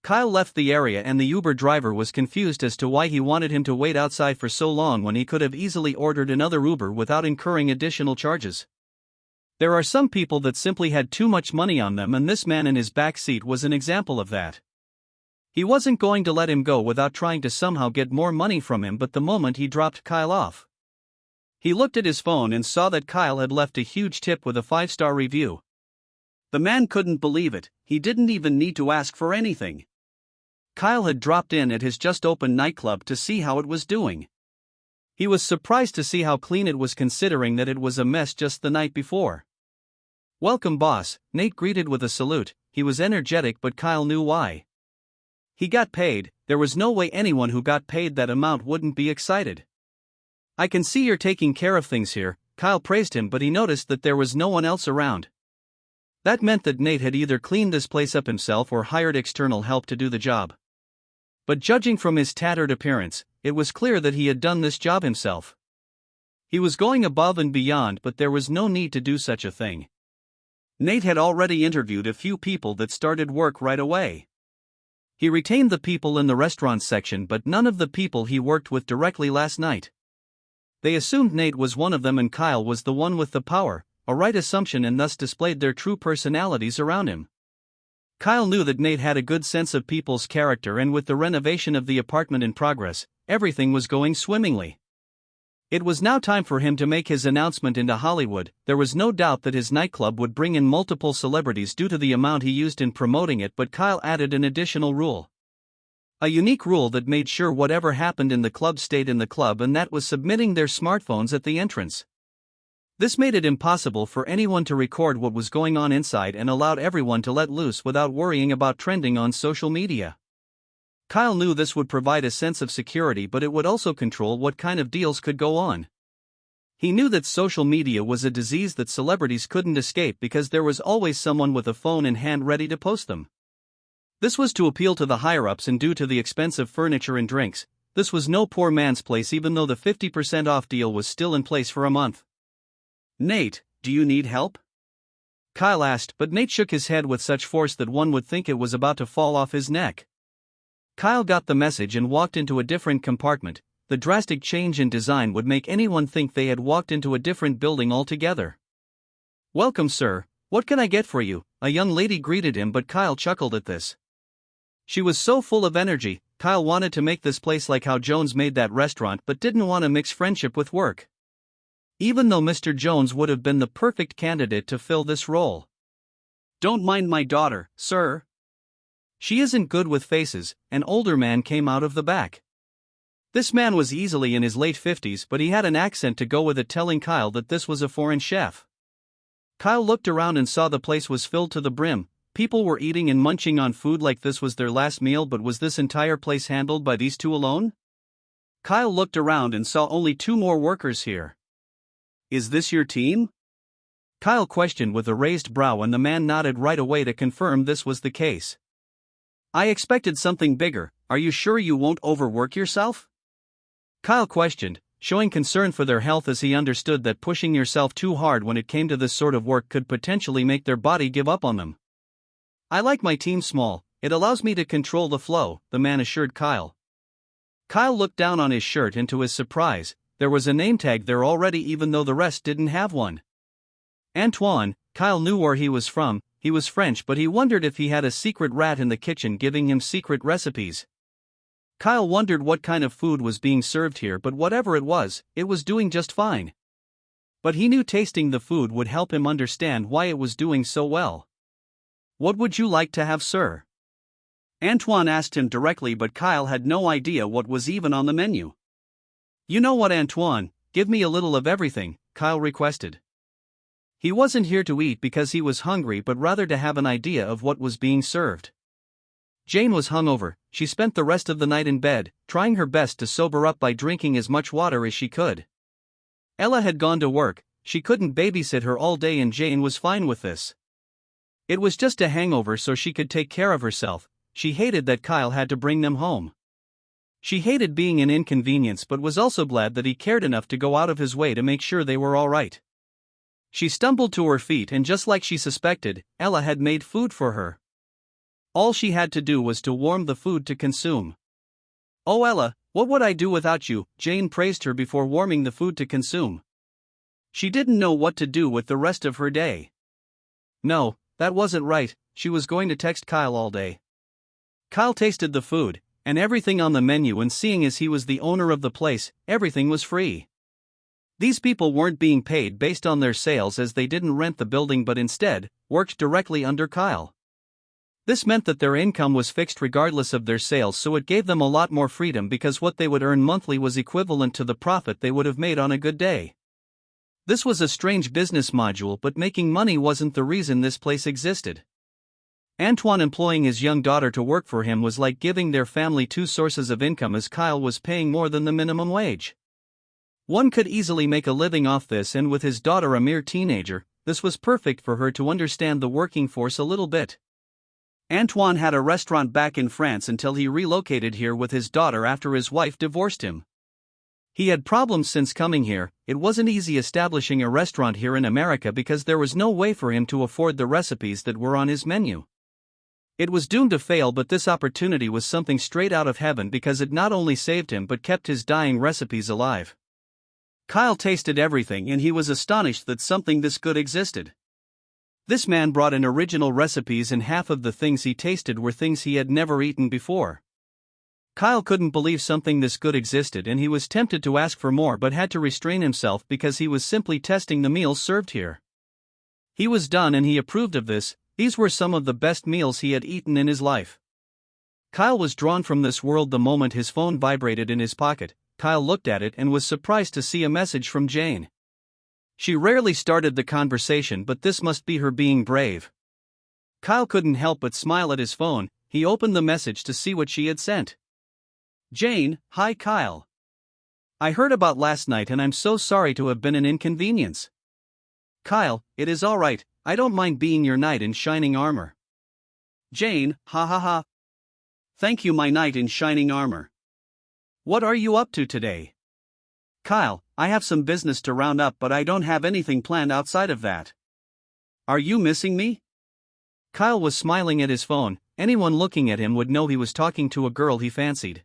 Kyle left the area and the Uber driver was confused as to why he wanted him to wait outside for so long when he could have easily ordered another Uber without incurring additional charges. There are some people that simply had too much money on them, and this man in his back seat was an example of that. He wasn't going to let him go without trying to somehow get more money from him, but the moment he dropped Kyle off, he looked at his phone and saw that Kyle had left a huge tip with a 5-star review. The man couldn't believe it. He didn't even need to ask for anything. Kyle had dropped in at his just-opened nightclub to see how it was doing. He was surprised to see how clean it was, considering that it was a mess just the night before. "Welcome, boss," Nate greeted with a salute. He was energetic, but Kyle knew why. He got paid. There was no way anyone who got paid that amount wouldn't be excited. "I can see you're taking care of things here," Kyle praised him, but he noticed that there was no one else around. That meant that Nate had either cleaned this place up himself or hired external help to do the job. But judging from his tattered appearance, it was clear that he had done this job himself. He was going above and beyond, but there was no need to do such a thing. Nate had already interviewed a few people that started work right away. He retained the people in the restaurant section, but none of the people he worked with directly last night. They assumed Nate was one of them and Kyle was the one with the power, a right assumption, and thus displayed their true personalities around him. Kyle knew that Nate had a good sense of people's character, and with the renovation of the apartment in progress, everything was going swimmingly. It was now time for him to make his announcement into Hollywood. There was no doubt that his nightclub would bring in multiple celebrities due to the amount he used in promoting it, but Kyle added an additional rule. A unique rule that made sure whatever happened in the club stayed in the club, and that was submitting their smartphones at the entrance. This made it impossible for anyone to record what was going on inside and allowed everyone to let loose without worrying about trending on social media. Kyle knew this would provide a sense of security, but it would also control what kind of deals could go on. He knew that social media was a disease that celebrities couldn't escape because there was always someone with a phone in hand ready to post them. This was to appeal to the higher-ups, and due to the expensive furniture and drinks, this was no poor man's place, even though the 50% off deal was still in place for a month. Nate, do you need help? Kyle asked, but Nate shook his head with such force that one would think it was about to fall off his neck. Kyle got the message and walked into a different compartment. The drastic change in design would make anyone think they had walked into a different building altogether. "Welcome, sir. What can I get for you?" a young lady greeted him, but Kyle chuckled at this. She was so full of energy. Kyle wanted to make this place like how Jones made that restaurant, but didn't want to mix friendship with work. Even though Mr. Jones would have been the perfect candidate to fill this role. "Don't mind my daughter, sir. She isn't good with faces," an older man came out of the back. This man was easily in his late 50s, but he had an accent to go with it, telling Kyle that this was a foreign chef. Kyle looked around and saw the place was filled to the brim. People were eating and munching on food like this was their last meal, but was this entire place handled by these two alone? Kyle looked around and saw only 2 more workers here. "Is this your team?" Kyle questioned with a raised brow, and the man nodded right away to confirm this was the case. "I expected something bigger. Are you sure you won't overwork yourself?" Kyle questioned, showing concern for their health, as he understood that pushing yourself too hard when it came to this sort of work could potentially make their body give up on them. "I like my team small. It allows me to control the flow," the man assured Kyle. Kyle looked down on his shirt, and to his surprise, there was a name tag there already, even though the rest didn't have one. Antoine. Kyle knew where he was from. He was French, but he wondered if he had a secret rat in the kitchen giving him secret recipes. Kyle wondered what kind of food was being served here, but whatever it was doing just fine. But he knew tasting the food would help him understand why it was doing so well. "What would you like to have, sir?" Antoine asked him directly, but Kyle had no idea what was even on the menu. "You know what, Antoine, give me a little of everything," Kyle requested. He wasn't here to eat because he was hungry, but rather to have an idea of what was being served. Jane was hungover. She spent the rest of the night in bed, trying her best to sober up by drinking as much water as she could. Ella had gone to work. She couldn't babysit her all day, and Jane was fine with this. It was just a hangover, so she could take care of herself. She hated that Kyle had to bring them home. She hated being an inconvenience, but was also glad that he cared enough to go out of his way to make sure they were all right. She stumbled to her feet, and just like she suspected, Ella had made food for her. All she had to do was to warm the food to consume. "Oh, Ella, what would I do without you?" Jane praised her before warming the food to consume. She didn't know what to do with the rest of her day. No, that wasn't right. She was going to text Kyle all day. Kyle tasted the food and everything on the menu, and seeing as he was the owner of the place, everything was free. These people weren't being paid based on their sales, as they didn't rent the building but instead worked directly under Kyle. This meant that their income was fixed regardless of their sales, so it gave them a lot more freedom because what they would earn monthly was equivalent to the profit they would have made on a good day. This was a strange business module, but making money wasn't the reason this place existed. Antoine employing his young daughter to work for him was like giving their family 2 sources of income, as Kyle was paying more than the minimum wage. One could easily make a living off this, and with his daughter a mere teenager, this was perfect for her to understand the working force a little bit. Antoine had a restaurant back in France until he relocated here with his daughter after his wife divorced him. He had problems since coming here. It wasn't easy establishing a restaurant here in America because there was no way for him to afford the recipes that were on his menu. It was doomed to fail, but this opportunity was something straight out of heaven because it not only saved him but kept his dying recipes alive. Kyle tasted everything, and he was astonished that something this good existed. This man brought in original recipes, and half of the things he tasted were things he had never eaten before. Kyle couldn't believe something this good existed, and he was tempted to ask for more but had to restrain himself because he was simply testing the meals served here. He was done, and he approved of this. These were some of the best meals he had eaten in his life. Kyle was drawn from this world the moment his phone vibrated in his pocket. Kyle looked at it and was surprised to see a message from Jane. She rarely started the conversation, but this must be her being brave. Kyle couldn't help but smile at his phone. He opened the message to see what she had sent. Jane, hi Kyle. I heard about last night and I'm so sorry to have been an inconvenience. Kyle, it is alright, I don't mind being your knight in shining armor. Jane, ha ha ha. Thank you, my knight in shining armor. What are you up to today? Kyle, I have some business to round up, but I don't have anything planned outside of that. Are you missing me? Kyle was smiling at his phone. Anyone looking at him would know he was talking to a girl he fancied.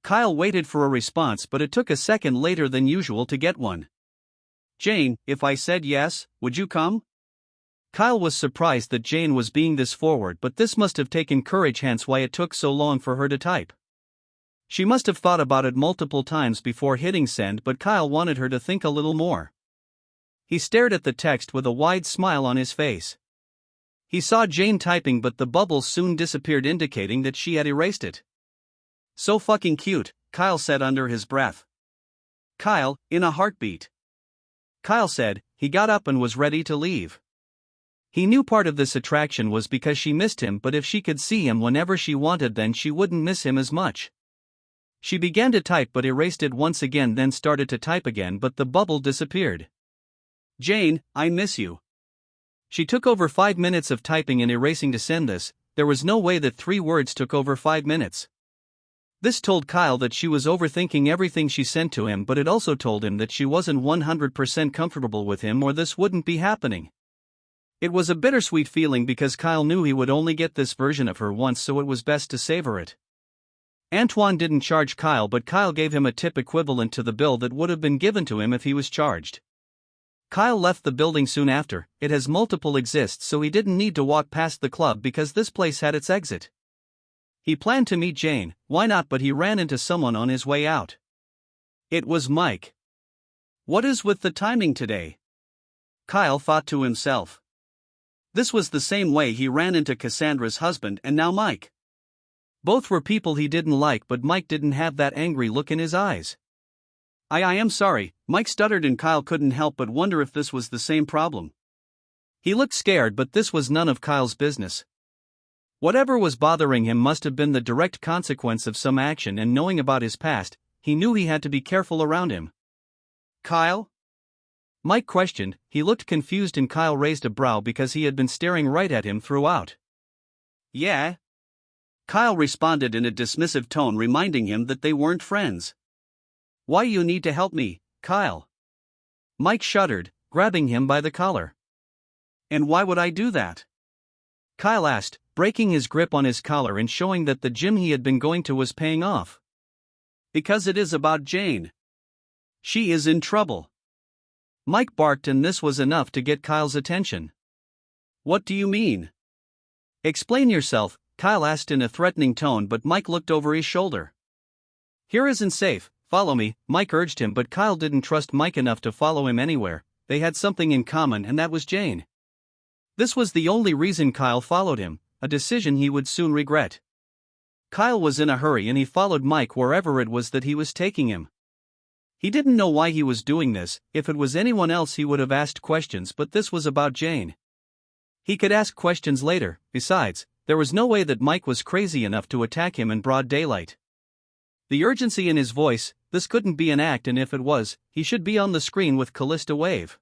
Kyle waited for a response, but it took a second later than usual to get one. Jane, if I said yes, would you come? Kyle was surprised that Jane was being this forward, but this must have taken courage, hence why it took so long for her to type. She must have thought about it multiple times before hitting send, but Kyle wanted her to think a little more. He stared at the text with a wide smile on his face. He saw Jane typing, but the bubbles soon disappeared, indicating that she had erased it. So fucking cute, Kyle said under his breath. Kyle, in a heartbeat. Kyle said. He got up and was ready to leave. He knew part of this attraction was because she missed him, but if she could see him whenever she wanted, then she wouldn't miss him as much. She began to type but erased it once again, then started to type again, but the bubble disappeared. Jane, I miss you. She took over 5 minutes of typing and erasing to send this. There was no way that 3 words took over 5 minutes. This told Kyle that she was overthinking everything she sent to him, but it also told him that she wasn't 100% comfortable with him, or this wouldn't be happening. It was a bittersweet feeling because Kyle knew he would only get this version of her once, so it was best to savor it. Antoine didn't charge Kyle, but Kyle gave him a tip equivalent to the bill that would have been given to him if he was charged. Kyle left the building soon after. It has multiple exits, so he didn't need to walk past the club because this place had its exit. He planned to meet Jane, why not, but he ran into someone on his way out. It was Mike. What is with the timing today? Kyle thought to himself. This was the same way he ran into Cassandra's husband and now Mike. Both were people he didn't like, but Mike didn't have that angry look in his eyes. I am sorry, Mike stuttered, and Kyle couldn't help but wonder if this was the same problem. He looked scared, but this was none of Kyle's business. Whatever was bothering him must have been the direct consequence of some action, and knowing about his past, he knew he had to be careful around him. Kyle? Mike questioned. He looked confused and Kyle raised a brow because he had been staring right at him throughout. Yeah? Kyle responded in a dismissive tone, reminding him that they weren't friends. Why you need to help me, Kyle? Mike shuddered, grabbing him by the collar. And why would I do that? Kyle asked, breaking his grip on his collar and showing that the gym he had been going to was paying off. Because it is about Jane. She is in trouble. Mike barked, and this was enough to get Kyle's attention. What do you mean? Explain yourself, Kyle asked in a threatening tone, but Mike looked over his shoulder. Here isn't safe, follow me, Mike urged him, but Kyle didn't trust Mike enough to follow him anywhere. They had something in common, and that was Jane. This was the only reason Kyle followed him, a decision he would soon regret. Kyle was in a hurry and he followed Mike wherever it was that he was taking him. He didn't know why he was doing this. If it was anyone else he would have asked questions, but this was about Jane. He could ask questions later. Besides, there was no way that Mike was crazy enough to attack him in broad daylight. The urgency in his voice, this couldn't be an act, and if it was, he should be on the screen with Callista Wave.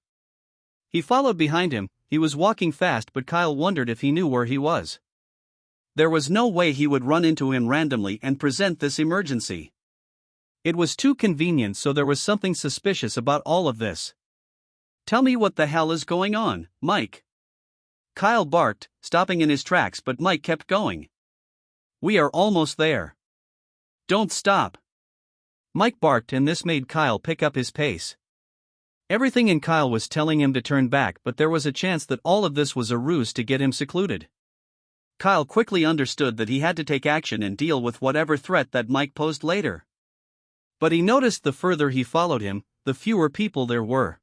He followed behind him. He was walking fast, but Kyle wondered if he knew where he was. There was no way he would run into him randomly and present this emergency. It was too convenient, so there was something suspicious about all of this. Tell me what the hell is going on, Mike? Kyle barked, stopping in his tracks, but Mike kept going. We are almost there. Don't stop. Mike barked, and this made Kyle pick up his pace. Everything in Kyle was telling him to turn back, but there was a chance that all of this was a ruse to get him secluded. Kyle quickly understood that he had to take action and deal with whatever threat that Mike posed later. But he noticed the further he followed him, the fewer people there were.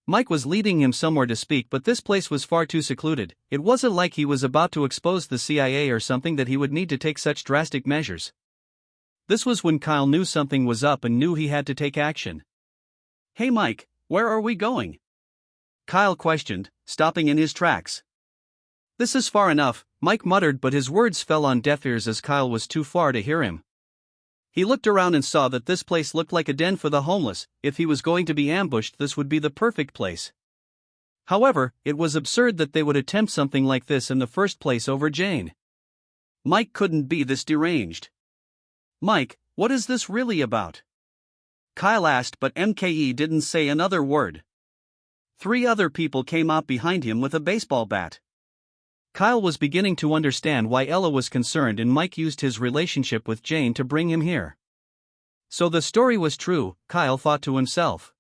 Mike was leading him somewhere to speak, but this place was far too secluded. It wasn't like he was about to expose the CIA or something that he would need to take such drastic measures. This was when Kyle knew something was up and knew he had to take action. "Hey Mike, where are we going?" Kyle questioned, stopping in his tracks. "This is far enough," Mike muttered, but his words fell on deaf ears as Kyle was too far to hear him. He looked around and saw that this place looked like a den for the homeless. If he was going to be ambushed, this would be the perfect place. However, it was absurd that they would attempt something like this in the first place over Jane. Mike couldn't be this deranged. "Mike, what is this really about?" Kyle asked, but MKE didn't say another word. 3 other people came out behind him with a baseball bat. Kyle was beginning to understand why Ella was concerned, and Mike used his relationship with Jane to bring him here. So the story was true, Kyle thought to himself.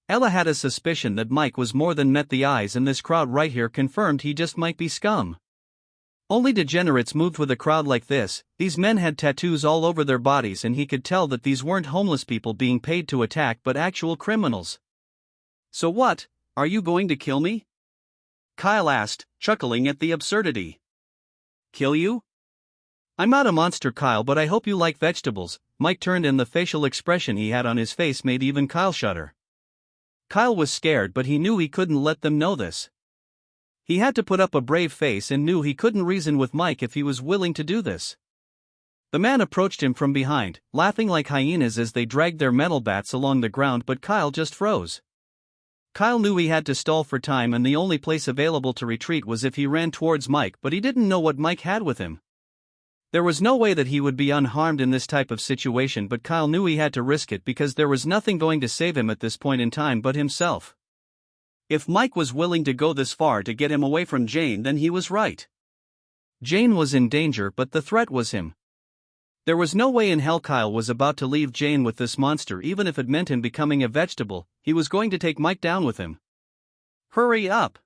Ella had a suspicion that Mike was more than met the eyes, and this crowd right here confirmed he just might be scum. Only degenerates moved with a crowd like this. These men had tattoos all over their bodies, and he could tell that these weren't homeless people being paid to attack but actual criminals. "So what, are you going to kill me?" Kyle asked, chuckling at the absurdity. "Kill you? I'm not a monster, Kyle, but I hope you like vegetables." Mike turned, and the facial expression he had on his face made even Kyle shudder. Kyle was scared, but he knew he couldn't let them know this. He had to put up a brave face and knew he couldn't reason with Mike if he was willing to do this. The man approached him from behind, laughing like hyenas as they dragged their metal bats along the ground, but Kyle just froze. Kyle knew he had to stall for time, and the only place available to retreat was if he ran towards Mike, but he didn't know what Mike had with him. There was no way that he would be unharmed in this type of situation, but Kyle knew he had to risk it because there was nothing going to save him at this point in time but himself. If Mike was willing to go this far to get him away from Jane, then he was right. Jane was in danger, but the threat was him. There was no way in hell Kyle was about to leave Jane with this monster, even if it meant him becoming a vegetable. He was going to take Mike down with him. "Hurry up!"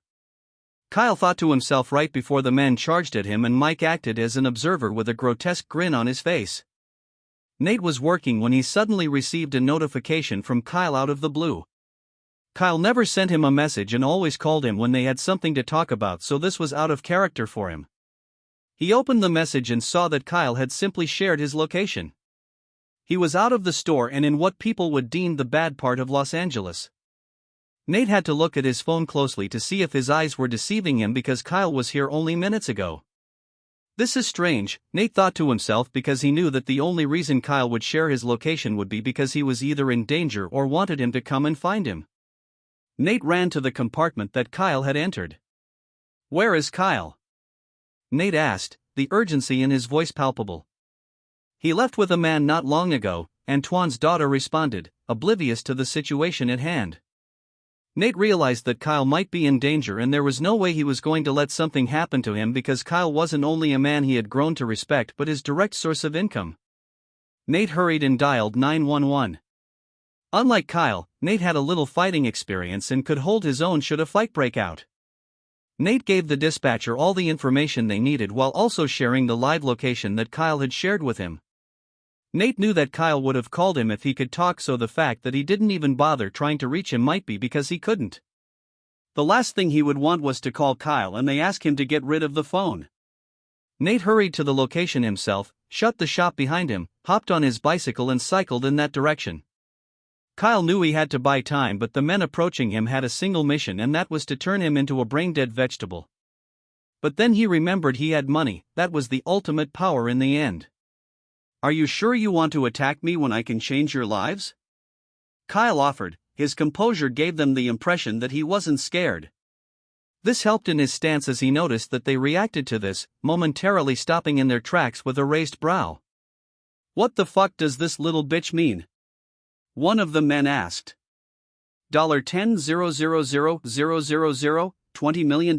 Kyle thought to himself right before the men charged at him, and Mike acted as an observer with a grotesque grin on his face. Nate was working when he suddenly received a notification from Kyle out of the blue. Kyle never sent him a message and always called him when they had something to talk about, so this was out of character for him. He opened the message and saw that Kyle had simply shared his location. He was out of the store and in what people would deem the bad part of Los Angeles. Nate had to look at his phone closely to see if his eyes were deceiving him, because Kyle was here only minutes ago. This is strange, Nate thought to himself, because he knew that the only reason Kyle would share his location would be because he was either in danger or wanted him to come and find him. Nate ran to the compartment that Kyle had entered. "Where is Kyle?" Nate asked, the urgency in his voice palpable. "He left with a man not long ago," Antoine's daughter responded, oblivious to the situation at hand. Nate realized that Kyle might be in danger, and there was no way he was going to let something happen to him, because Kyle wasn't only a man he had grown to respect but his direct source of income. Nate hurried and dialed 911. Unlike Kyle, Nate had a little fighting experience and could hold his own should a fight break out. Nate gave the dispatcher all the information they needed while also sharing the live location that Kyle had shared with him. Nate knew that Kyle would have called him if he could talk, so the fact that he didn't even bother trying to reach him might be because he couldn't. The last thing he would want was to call Kyle and they ask him to get rid of the phone. Nate hurried to the location himself, shut the shop behind him, hopped on his bicycle and cycled in that direction. Kyle knew he had to buy time, but the men approaching him had a single mission, and that was to turn him into a brain-dead vegetable. But then he remembered he had money. That was the ultimate power in the end. "Are you sure you want to attack me when I can change your lives?" Kyle offered. His composure gave them the impression that he wasn't scared. This helped in his stance as he noticed that they reacted to this, momentarily stopping in their tracks with a raised brow. "What the fuck does this little bitch mean?" one of the men asked. $10,000,000, $20 million?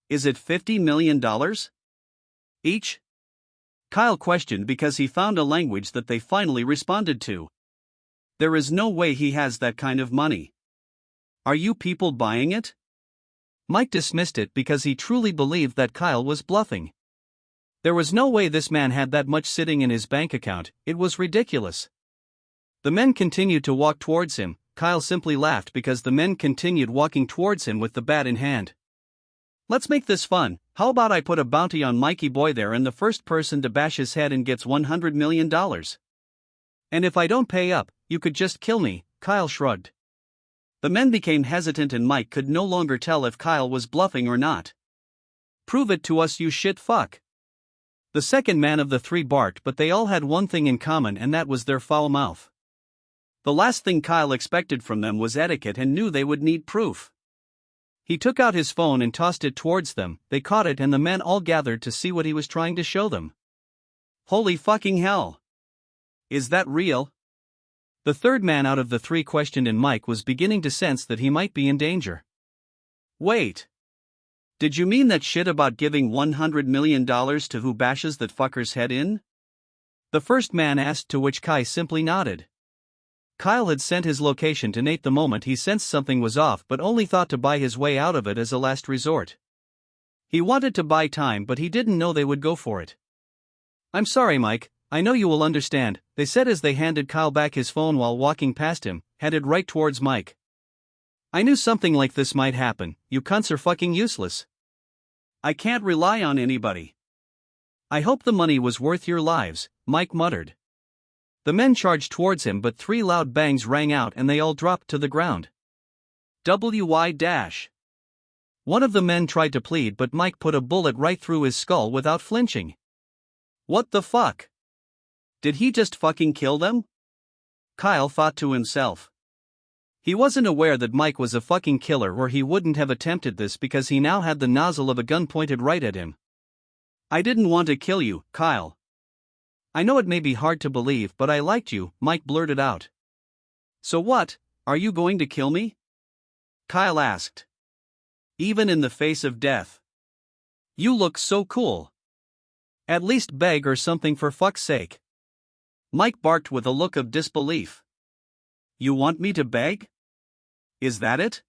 Is it $50 million? Each? Kyle questioned because he found a language that they finally responded to. There is no way he has that kind of money. Are you people buying it? Mike dismissed it because he truly believed that Kyle was bluffing. There was no way this man had that much sitting in his bank account. It was ridiculous. The men continued to walk towards him. Kyle simply laughed because the men continued walking towards him with the bat in hand. Let's make this fun. How about I put a bounty on Mikey Boy there and the first person to bash his head in gets $100 million? And if I don't pay up, you could just kill me, Kyle shrugged. The men became hesitant and Mike could no longer tell if Kyle was bluffing or not. Prove it to us, you shit fuck. The second man of the three barked, but they all had one thing in common, and that was their foul mouth. The last thing Kyle expected from them was etiquette and knew they would need proof. He took out his phone and tossed it towards them. They caught it and the men all gathered to see what he was trying to show them. Holy fucking hell! Is that real? The third man out of the three questioned and Mike was beginning to sense that he might be in danger. Wait. Did you mean that shit about giving $100 million to who bashes that fucker's head in? The first man asked, to which Kai simply nodded. Kyle had sent his location to Nate the moment he sensed something was off, but only thought to buy his way out of it as a last resort. He wanted to buy time, but he didn't know they would go for it. I'm sorry, Mike, I know you will understand, they said as they handed Kyle back his phone while walking past him, headed right towards Mike. I knew something like this might happen. You cunts are fucking useless. I can't rely on anybody. I hope the money was worth your lives, Mike muttered. The men charged towards him, but three loud bangs rang out and they all dropped to the ground. WY-. One of the men tried to plead, but Mike put a bullet right through his skull without flinching. What the fuck? Did he just fucking kill them? Kyle thought to himself. He wasn't aware that Mike was a fucking killer, or he wouldn't have attempted this because he now had the nozzle of a gun pointed right at him. I didn't want to kill you, Kyle. I know it may be hard to believe, but I liked you, Mike blurted out. So what, are you going to kill me? Kyle asked. Even in the face of death. You look so cool. At least beg or something for fuck's sake. Mike barked with a look of disbelief. You want me to beg? Is that it?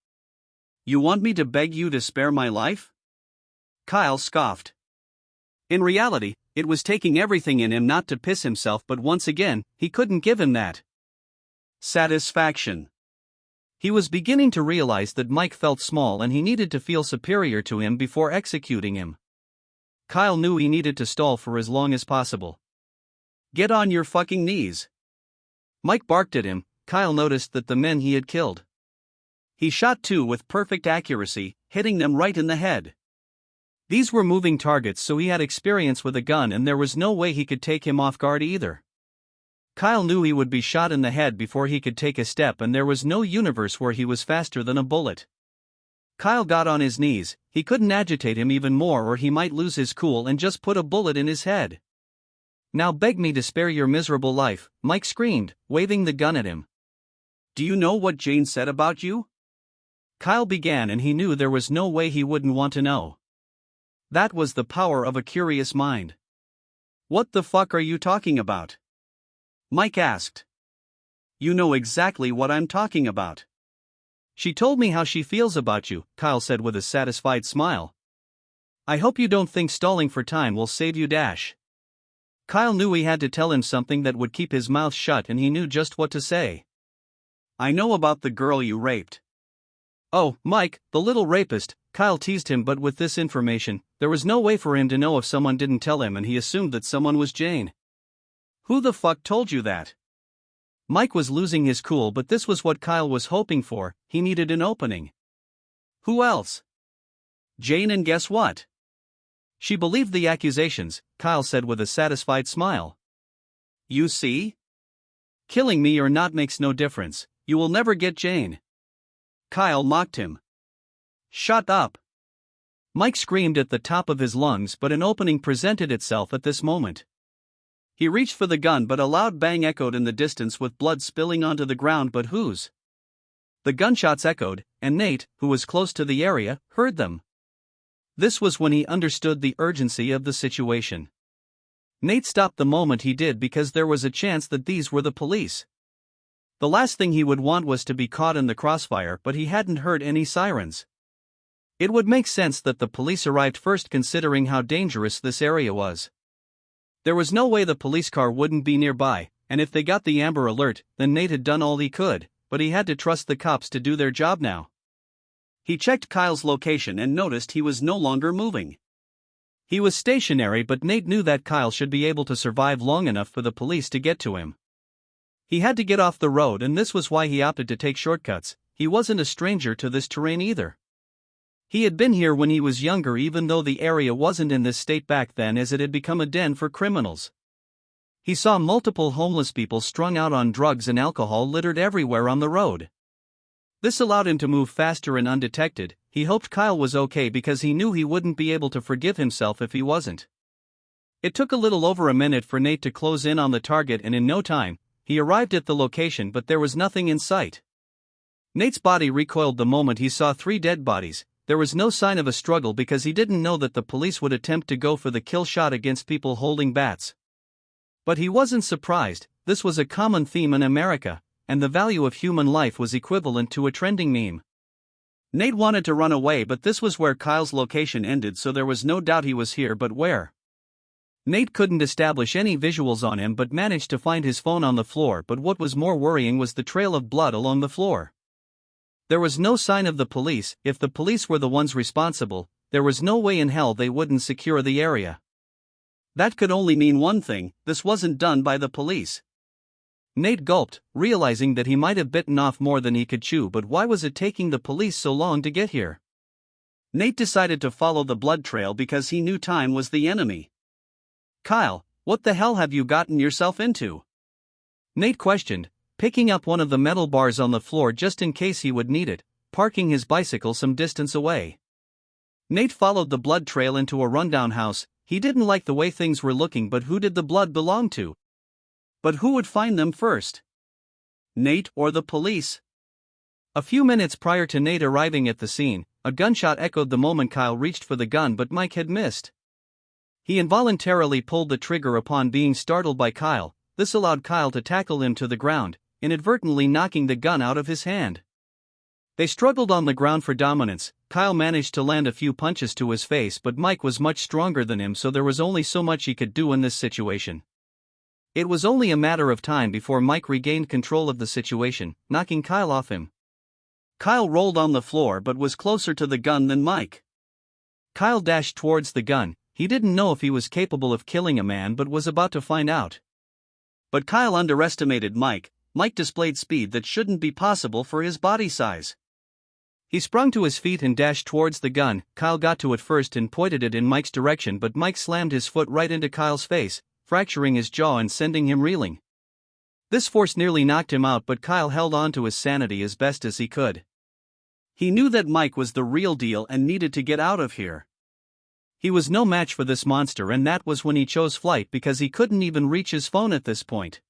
You want me to beg you to spare my life? Kyle scoffed. In reality, it was taking everything in him not to piss himself, but once again, he couldn't give him that satisfaction. He was beginning to realize that Mike felt small and he needed to feel superior to him before executing him. Kyle knew he needed to stall for as long as possible. Get on your fucking knees. Mike barked at him. Kyle noticed that the men he had killed. He shot two with perfect accuracy, hitting them right in the head. These were moving targets, so he had experience with a gun and there was no way he could take him off guard either. Kyle knew he would be shot in the head before he could take a step, and there was no universe where he was faster than a bullet. Kyle got on his knees. He couldn't agitate him even more or he might lose his cool and just put a bullet in his head. Now beg me to spare your miserable life, Mike screamed, waving the gun at him. Do you know what Jane said about you? Kyle began, and he knew there was no way he wouldn't want to know. That was the power of a curious mind. What the fuck are you talking about? Mike asked. You know exactly what I'm talking about. She told me how she feels about you, Kyle said with a satisfied smile. I hope you don't think stalling for time will save you. Kyle knew he had to tell him something that would keep his mouth shut, and he knew just what to say. I know about the girl you raped. Oh, Mike, the little rapist, Kyle teased him, but with this information, there was no way for him to know if someone didn't tell him, and he assumed that someone was Jane. Who the fuck told you that? Mike was losing his cool, but this was what Kyle was hoping for. He needed an opening. Who else? Jane, and guess what? She believed the accusations, Kyle said with a satisfied smile. You see? Killing me or not makes no difference. You will never get Jane. Kyle mocked him. Shut up. Mike screamed at the top of his lungs, but an opening presented itself at this moment. He reached for the gun, but a loud bang echoed in the distance with blood spilling onto the ground. But whose? The gunshots echoed, and Nate, who was close to the area, heard them. This was when he understood the urgency of the situation. Nate stopped the moment he did because there was a chance that these were the police. The last thing he would want was to be caught in the crossfire, but he hadn't heard any sirens. It would make sense that the police arrived first, considering how dangerous this area was. There was no way the police car wouldn't be nearby, and if they got the Amber Alert, then Nate had done all he could. but he had to trust the cops to do their job now. He checked Kyle's location and noticed he was no longer moving. He was stationary, but Nate knew that Kyle should be able to survive long enough for the police to get to him. He had to get off the road, and this was why he opted to take shortcuts. He wasn't a stranger to this terrain either. He had been here when he was younger, even though the area wasn't in this state back then, as it had become a den for criminals. He saw multiple homeless people strung out on drugs and alcohol littered everywhere on the road. This allowed him to move faster and undetected. He hoped Kyle was okay because he knew he wouldn't be able to forgive himself if he wasn't. It took a little over a minute for Nate to close in on the target, and in no time, he arrived at the location, but there was nothing in sight. Nate's body recoiled the moment he saw 3 dead bodies. There was no sign of a struggle because he didn't know that the police would attempt to go for the kill shot against people holding bats. But he wasn't surprised. This was a common theme in America, and the value of human life was equivalent to a trending meme. Nate wanted to run away, but this was where Kyle's location ended, so there was no doubt he was here, but where? Nate couldn't establish any visuals on him but managed to find his phone on the floor, but what was more worrying was the trail of blood along the floor. There was no sign of the police. If the police were the ones responsible, there was no way in hell they wouldn't secure the area. That could only mean one thing: this wasn't done by the police. Nate gulped, realizing that he might have bitten off more than he could chew, but why was it taking the police so long to get here? Nate decided to follow the blood trail because he knew time was the enemy. "Kyle, what the hell have you gotten yourself into?" Nate questioned, picking up one of the metal bars on the floor just in case he would need it, parking his bicycle some distance away. Nate followed the blood trail into a rundown house. He didn't like the way things were looking, but who did the blood belong to? But who would find them first? Nate or the police? A few minutes prior to Nate arriving at the scene, a gunshot echoed the moment Kyle reached for the gun, but Mike had missed. He involuntarily pulled the trigger upon being startled by Kyle. This allowed Kyle to tackle him to the ground, inadvertently knocking the gun out of his hand. They struggled on the ground for dominance. Kyle managed to land a few punches to his face, but Mike was much stronger than him, so there was only so much he could do in this situation. It was only a matter of time before Mike regained control of the situation, knocking Kyle off him. Kyle rolled on the floor but was closer to the gun than Mike. Kyle dashed towards the gun. He didn't know if he was capable of killing a man but was about to find out. But Kyle underestimated Mike. Mike displayed speed that shouldn't be possible for his body size. He sprung to his feet and dashed towards the gun. Kyle got to it first and pointed it in Mike's direction, but Mike slammed his foot right into Kyle's face, fracturing his jaw and sending him reeling. This force nearly knocked him out, but Kyle held on to his sanity as best as he could. He knew that Mike was the real deal and needed to get out of here. He was no match for this monster, and that was when he chose flight because he couldn't even reach his phone at this point.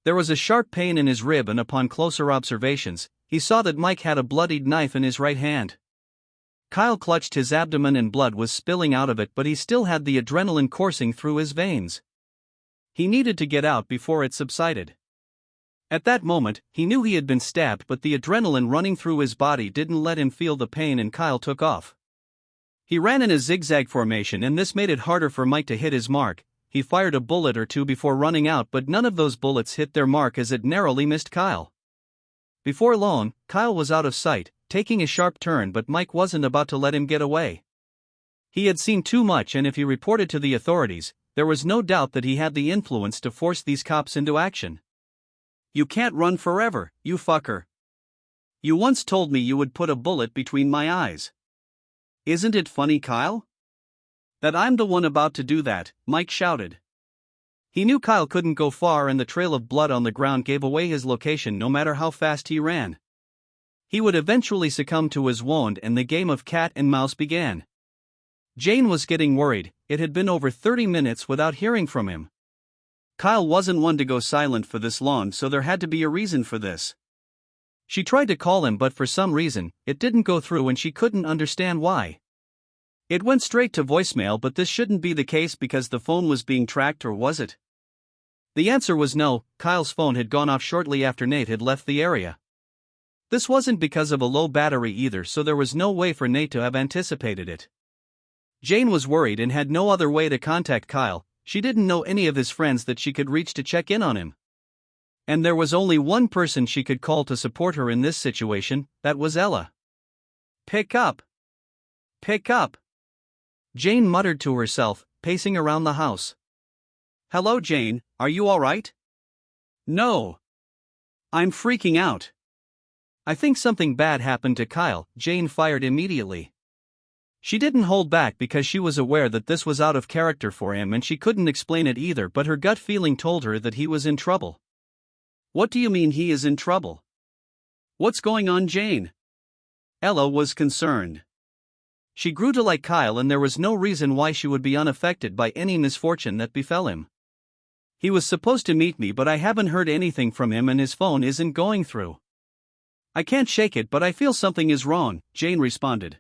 There was a sharp pain in his rib, and upon closer observations, he saw that Mike had a bloodied knife in his right hand. Kyle clutched his abdomen and blood was spilling out of it, but he still had the adrenaline coursing through his veins. He needed to get out before it subsided. At that moment, he knew he had been stabbed, but the adrenaline running through his body didn't let him feel the pain, and Kyle took off. He ran in a zigzag formation, and this made it harder for Mike to hit his mark. He fired a bullet or two before running out, but none of those bullets hit their mark as it narrowly missed Kyle. Before long, Kyle was out of sight, taking a sharp turn, but Mike wasn't about to let him get away. He had seen too much, and if he reported to the authorities, there was no doubt that he had the influence to force these cops into action. "You can't run forever, you fucker. You once told me you would put a bullet between my eyes. Isn't it funny, Kyle? That I'm the one about to do that," Mike shouted. He knew Kyle couldn't go far, and the trail of blood on the ground gave away his location no matter how fast he ran. He would eventually succumb to his wound, and the game of cat and mouse began. Jane was getting worried. It had been over 30 minutes without hearing from him. Kyle wasn't one to go silent for this long, so there had to be a reason for this. She tried to call him, but for some reason, it didn't go through, and she couldn't understand why. It went straight to voicemail, but this shouldn't be the case because the phone was being tracked, or was it? The answer was no. Kyle's phone had gone off shortly after Nate had left the area. This wasn't because of a low battery either, so there was no way for Nate to have anticipated it. Jane was worried and had no other way to contact Kyle. She didn't know any of his friends that she could reach to check in on him. And there was only one person she could call to support her in this situation, that was Ella. Pick up. Pick up. Jane muttered to herself, pacing around the house. Hello, Jane, are you alright? No. I'm freaking out. I think something bad happened to Kyle, Jane fired immediately. She didn't hold back because she was aware that this was out of character for him and she couldn't explain it either, but her gut feeling told her that he was in trouble. What do you mean he is in trouble? What's going on, Jane? Ella was concerned. She grew to like Kyle and there was no reason why she would be unaffected by any misfortune that befell him. He was supposed to meet me, but I haven't heard anything from him and his phone isn't going through. I can't shake it, but I feel something is wrong, Jane responded.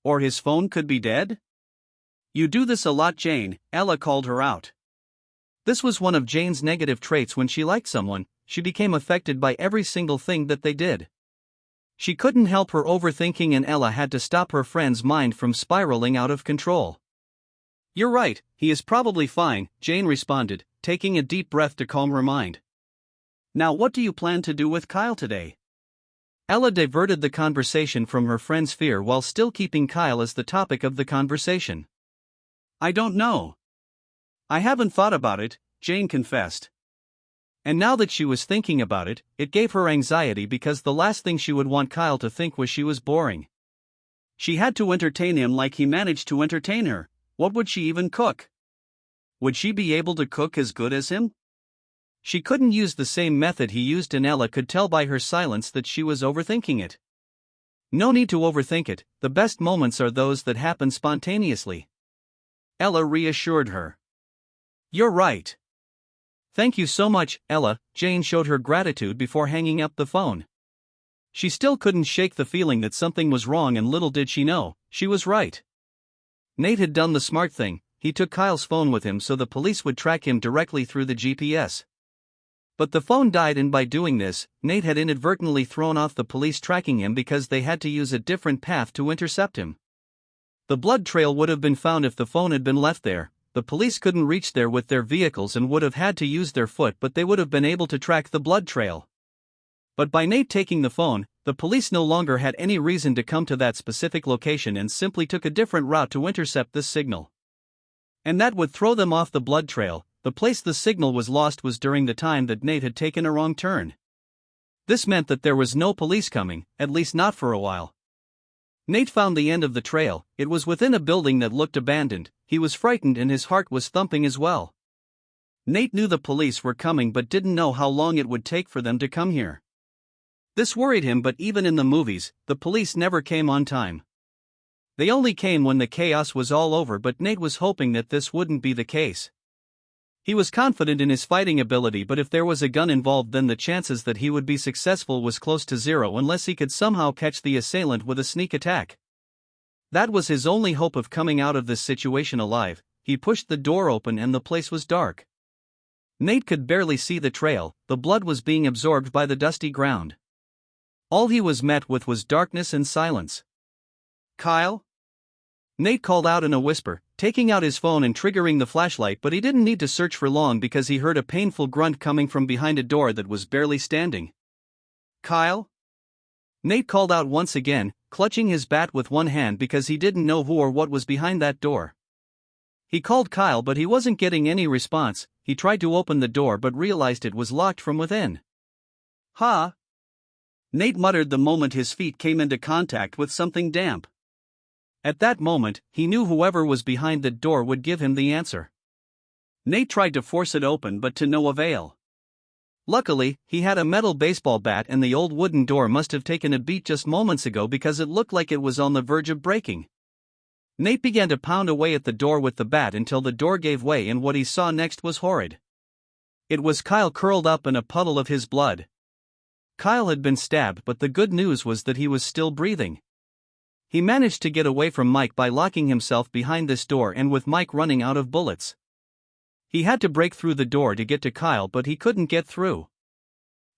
Or his phone could be dead? You do this a lot, Jane, Ella called her out. This was one of Jane's negative traits. When she liked someone, she became affected by every single thing that they did. She couldn't help her overthinking and Ella had to stop her friend's mind from spiraling out of control. You're right, he is probably fine, Jane responded, taking a deep breath to calm her mind. Now what do you plan to do with Kyle today? Ella diverted the conversation from her friend's fear while still keeping Kyle as the topic of the conversation. I don't know. I haven't thought about it, Jane confessed. And now that she was thinking about it, it gave her anxiety because the last thing she would want Kyle to think was she was boring. She had to entertain him like he managed to entertain her. What would she even cook? Would she be able to cook as good as him? She couldn't use the same method he used and Ella could tell by her silence that she was overthinking it. No need to overthink it, the best moments are those that happen spontaneously. Ella reassured her. You're right. Thank you so much, Ella, Jane showed her gratitude before hanging up the phone. She still couldn't shake the feeling that something was wrong and little did she know, she was right. Nate had done the smart thing, he took Kyle's phone with him so the police would track him directly through the GPS. But the phone died and by doing this, Nate had inadvertently thrown off the police tracking him because they had to use a different path to intercept him. The blood trail would have been found if the phone had been left there. The police couldn't reach there with their vehicles and would have had to use their foot, but they would have been able to track the blood trail. But by Nate taking the phone, the police no longer had any reason to come to that specific location and simply took a different route to intercept this signal. And that would throw them off the blood trail. The place the signal was lost was during the time that Nate had taken a wrong turn. This meant that there was no police coming, at least not for a while. Nate found the end of the trail. It was within a building that looked abandoned. He was frightened and his heart was thumping as well. Nate knew the police were coming but didn't know how long it would take for them to come here. This worried him, but even in the movies, the police never came on time. They only came when the chaos was all over, but Nate was hoping that this wouldn't be the case. He was confident in his fighting ability, but if there was a gun involved then the chances that he would be successful was close to zero unless he could somehow catch the assailant with a sneak attack. That was his only hope of coming out of this situation alive. He pushed the door open and the place was dark. Nate could barely see the trail, the blood was being absorbed by the dusty ground. All he was met with was darkness and silence. Kyle? Nate called out in a whisper, taking out his phone and triggering the flashlight, but he didn't need to search for long because he heard a painful grunt coming from behind a door that was barely standing. Kyle? Nate called out once again, clutching his bat with one hand because he didn't know who or what was behind that door. He called Kyle but he wasn't getting any response. He tried to open the door but realized it was locked from within. Huh? Nate muttered the moment his feet came into contact with something damp. At that moment, he knew whoever was behind the door would give him the answer. Nate tried to force it open but to no avail. Luckily, he had a metal baseball bat and the old wooden door must have taken a beat just moments ago because it looked like it was on the verge of breaking. Nate began to pound away at the door with the bat until the door gave way, and what he saw next was horrid. It was Kyle curled up in a puddle of his blood. Kyle had been stabbed, but the good news was that he was still breathing. He managed to get away from Mike by locking himself behind this door and with Mike running out of bullets. He had to break through the door to get to Kyle but he couldn't get through.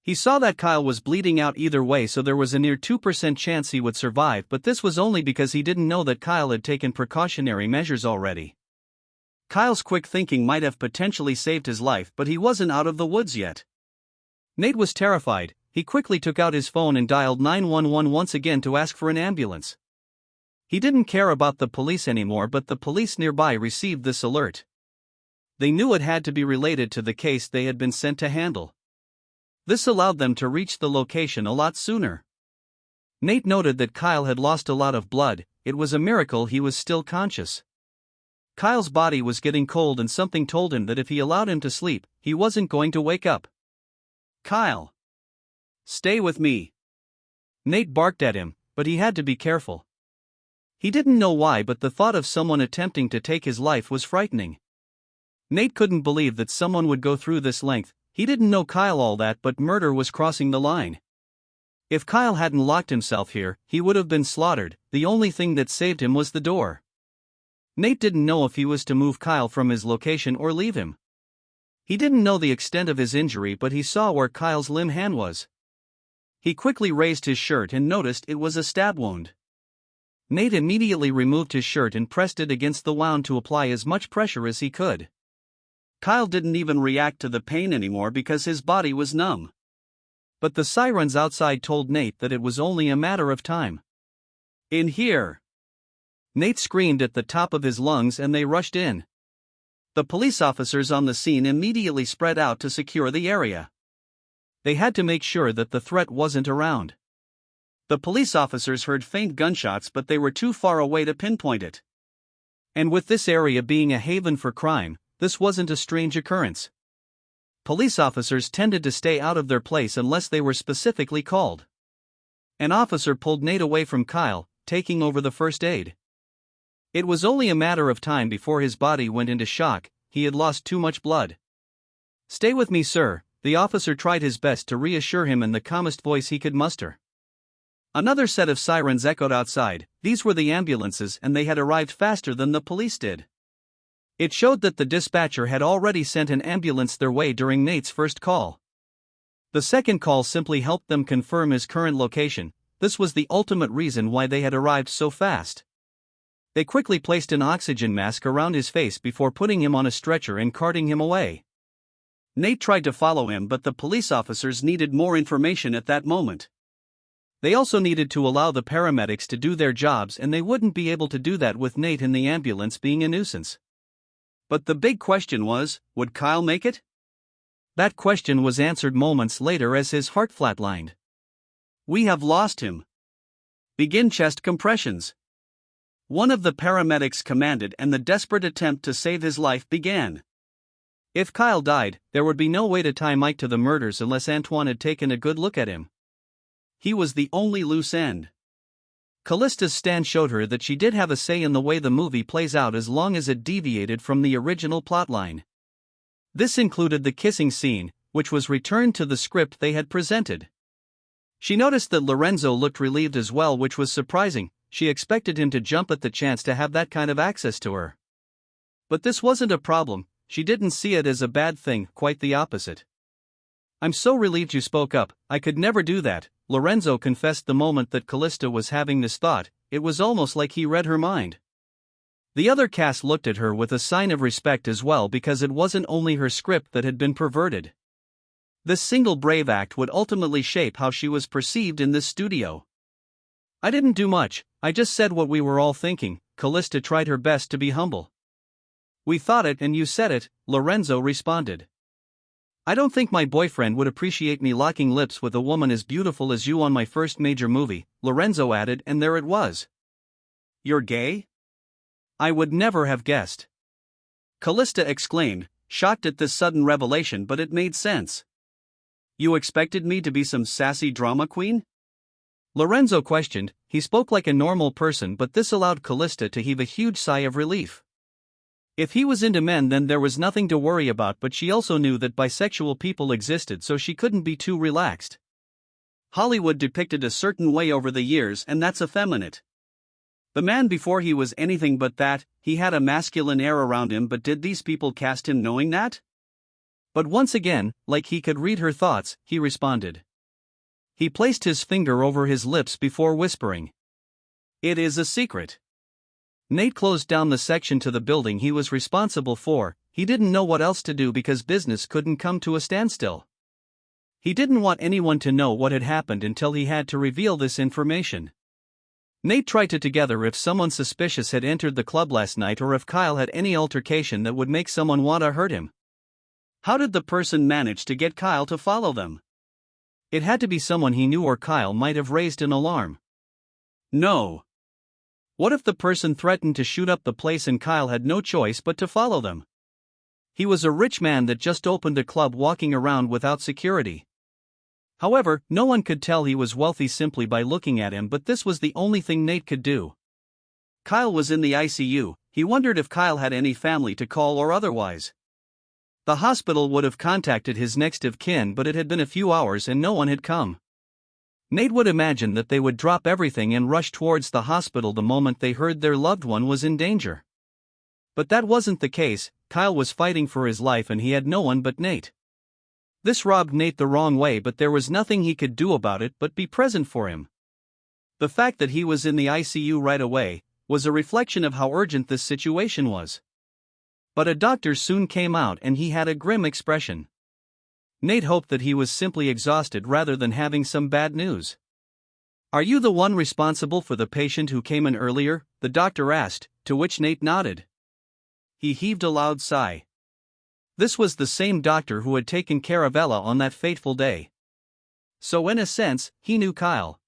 He saw that Kyle was bleeding out either way, so there was a near 2% chance he would survive, but this was only because he didn't know that Kyle had taken precautionary measures already. Kyle's quick thinking might have potentially saved his life, but he wasn't out of the woods yet. Nate was terrified. He quickly took out his phone and dialed 911 once again to ask for an ambulance. He didn't care about the police anymore, but the police nearby received this alert. They knew it had to be related to the case they had been sent to handle. This allowed them to reach the location a lot sooner. Nate noted that Kyle had lost a lot of blood. It was a miracle he was still conscious. Kyle's body was getting cold and something told him that if he allowed him to sleep, he wasn't going to wake up. Kyle! Stay with me! Nate barked at him, but he had to be careful. He didn't know why, but the thought of someone attempting to take his life was frightening. Nate couldn't believe that someone would go through this length. He didn't know Kyle all that, but murder was crossing the line. If Kyle hadn't locked himself here, he would have been slaughtered. The only thing that saved him was the door. Nate didn't know if he was to move Kyle from his location or leave him. He didn't know the extent of his injury, but he saw where Kyle's limb hand was. He quickly raised his shirt and noticed it was a stab wound. Nate immediately removed his shirt and pressed it against the wound to apply as much pressure as he could. Kyle didn't even react to the pain anymore because his body was numb. But the sirens outside told Nate that it was only a matter of time. In here! Nate screamed at the top of his lungs and they rushed in. The police officers on the scene immediately spread out to secure the area. They had to make sure that the threat wasn't around. The police officers heard faint gunshots, but they were too far away to pinpoint it. And with this area being a haven for crime, this wasn't a strange occurrence. Police officers tended to stay out of their place unless they were specifically called. An officer pulled Nate away from Kyle, taking over the first aid. It was only a matter of time before his body went into shock. He had lost too much blood. "Stay with me, sir," the officer tried his best to reassure him in the calmest voice he could muster. Another set of sirens echoed outside. These were the ambulances, and they had arrived faster than the police did. It showed that the dispatcher had already sent an ambulance their way during Nate's first call. The second call simply helped them confirm his current location. This was the ultimate reason why they had arrived so fast. They quickly placed an oxygen mask around his face before putting him on a stretcher and carting him away. Nate tried to follow him, but the police officers needed more information at that moment. They also needed to allow the paramedics to do their jobs, and they wouldn't be able to do that with Nate in the ambulance being a nuisance. But the big question was, would Kyle make it? That question was answered moments later as his heart flatlined. "We have lost him. Begin chest compressions." One of the paramedics commanded, and the desperate attempt to save his life began. If Kyle died, there would be no way to tie Mike to the murders unless Antoine had taken a good look at him. He was the only loose end. Callista's stand showed her that she did have a say in the way the movie plays out as long as it deviated from the original plotline. This included the kissing scene, which was returned to the script they had presented. She noticed that Lorenzo looked relieved as well, which was surprising. She expected him to jump at the chance to have that kind of access to her. But this wasn't a problem. She didn't see it as a bad thing, quite the opposite. "I'm so relieved you spoke up. I could never do that," Lorenzo confessed the moment that Callista was having this thought. It was almost like he read her mind. The other cast looked at her with a sign of respect as well, because it wasn't only her script that had been perverted. This single brave act would ultimately shape how she was perceived in this studio. "I didn't do much, I just said what we were all thinking," Callista tried her best to be humble. "We thought it and you said it," Lorenzo responded. "I don't think my boyfriend would appreciate me locking lips with a woman as beautiful as you on my first major movie," Lorenzo added, and there it was. "You're gay?" "I would never have guessed," Callista exclaimed, shocked at this sudden revelation, but it made sense. "You expected me to be some sassy drama queen?" Lorenzo questioned. He spoke like a normal person, but this allowed Callista to heave a huge sigh of relief. If he was into men, then there was nothing to worry about, but she also knew that bisexual people existed, so she couldn't be too relaxed. Hollywood depicted a certain way over the years, and that's effeminate. The man before he was anything but that. He had a masculine air around him, but did these people cast him knowing that? But once again, like he could read her thoughts, he responded. He placed his finger over his lips before whispering, "It is a secret." Nate closed down the section to the building he was responsible for. He didn't know what else to do because business couldn't come to a standstill. He didn't want anyone to know what had happened until he had to reveal this information. Nate tried to gather if someone suspicious had entered the club last night or if Kyle had any altercation that would make someone want to hurt him. How did the person manage to get Kyle to follow them? It had to be someone he knew, or Kyle might have raised an alarm. No. What if the person threatened to shoot up the place and Kyle had no choice but to follow them? He was a rich man that just opened a club, walking around without security. However, no one could tell he was wealthy simply by looking at him, but this was the only thing Nate could do. Kyle was in the ICU. He wondered if Kyle had any family to call or otherwise. The hospital would have contacted his next of kin, but it had been a few hours and no one had come. Nate would imagine that they would drop everything and rush towards the hospital the moment they heard their loved one was in danger. But that wasn't the case. Kyle was fighting for his life and he had no one but Nate. This rubbed Nate the wrong way, but there was nothing he could do about it but be present for him. The fact that he was in the ICU right away was a reflection of how urgent this situation was. But a doctor soon came out and he had a grim expression. Nate hoped that he was simply exhausted rather than having some bad news. "Are you the one responsible for the patient who came in earlier?" the doctor asked, to which Nate nodded. He heaved a loud sigh. This was the same doctor who had taken care of Ella on that fateful day. So in a sense, he knew Kyle.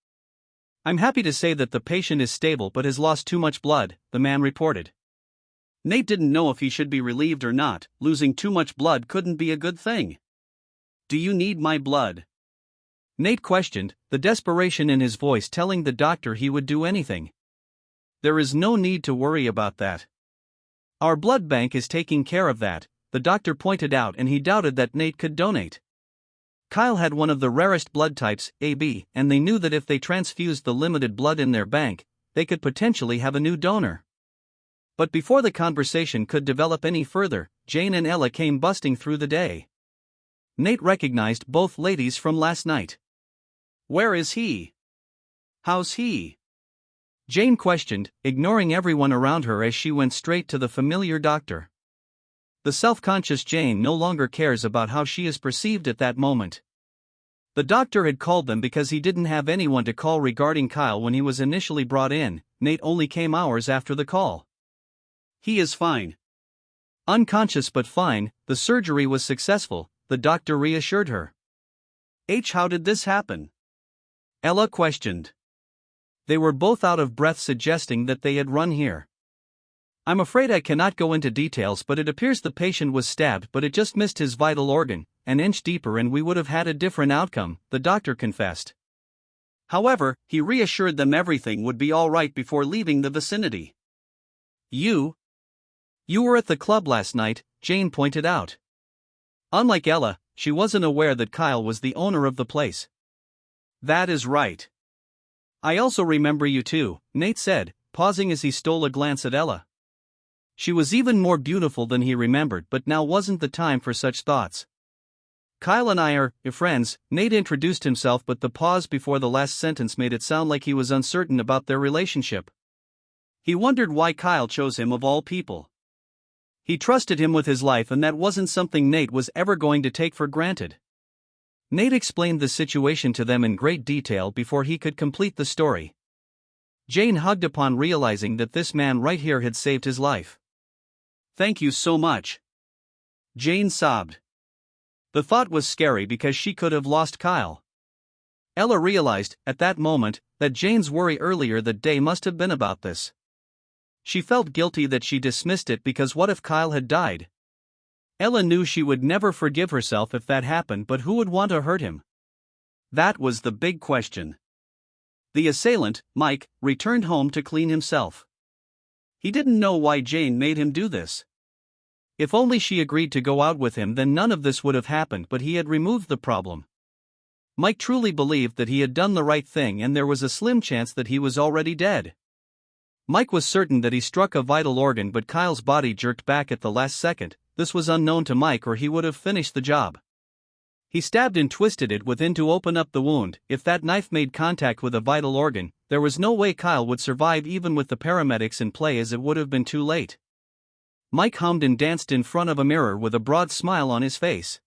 "I'm happy to say that the patient is stable but has lost too much blood," the man reported. Nate didn't know if he should be relieved or not. Losing too much blood couldn't be a good thing. "Do you need my blood?" Nate questioned, the desperation in his voice telling the doctor he would do anything. "There is no need to worry about that. Our blood bank is taking care of that," the doctor pointed out, and he doubted that Nate could donate. Kyle had one of the rarest blood types, AB, and they knew that if they transfused the limited blood in their bank, they could potentially have a new donor. But before the conversation could develop any further, Jane and Ella came busting through the day. Nate recognized both ladies from last night. "Where is he? How's he?" Jane questioned, ignoring everyone around her as she went straight to the familiar doctor. The self-conscious Jane no longer cares about how she is perceived at that moment. The doctor had called them because he didn't have anyone to call regarding Kyle when he was initially brought in. Nate only came hours after the call. "He is fine. Unconscious but fine. The surgery was successful," the doctor reassured her. How did this happen?" Ella questioned. They were both out of breath, suggesting that they had run here. "I'm afraid I cannot go into details, but it appears the patient was stabbed, but it just missed his vital organ. An inch deeper and we would have had a different outcome," the doctor confessed. However, he reassured them everything would be all right before leaving the vicinity. You were at the club last night," Jane pointed out. Unlike Ella, she wasn't aware that Kyle was the owner of the place. "That is right. I also remember you too," Nate said, pausing as he stole a glance at Ella. She was even more beautiful than he remembered, but now wasn't the time for such thoughts. "Kyle and I are friends," Nate introduced himself, but the pause before the last sentence made it sound like he was uncertain about their relationship. He wondered why Kyle chose him of all people. He trusted him with his life, and that wasn't something Nate was ever going to take for granted. Nate explained the situation to them in great detail before he could complete the story. Jane hugged upon realizing that this man right here had saved his life. "Thank you so much," Jane sobbed. The thought was scary because she could have lost Kyle. Ella realized, at that moment, that Jane's worry earlier that day must have been about this. She felt guilty that she dismissed it, because what if Kyle had died? Ella knew she would never forgive herself if that happened, but who would want to hurt him? That was the big question. The assailant, Mike, returned home to clean himself. He didn't know why Jane made him do this. If only she agreed to go out with him, then none of this would have happened, but he had removed the problem. Mike truly believed that he had done the right thing, and there was a slim chance that he was already dead. Mike was certain that he struck a vital organ, but Kyle's body jerked back at the last second. This was unknown to Mike, or he would have finished the job. He stabbed and twisted it within to open up the wound. If that knife made contact with a vital organ, there was no way Kyle would survive even with the paramedics in play, as it would have been too late. Mike hummed and danced in front of a mirror with a broad smile on his face.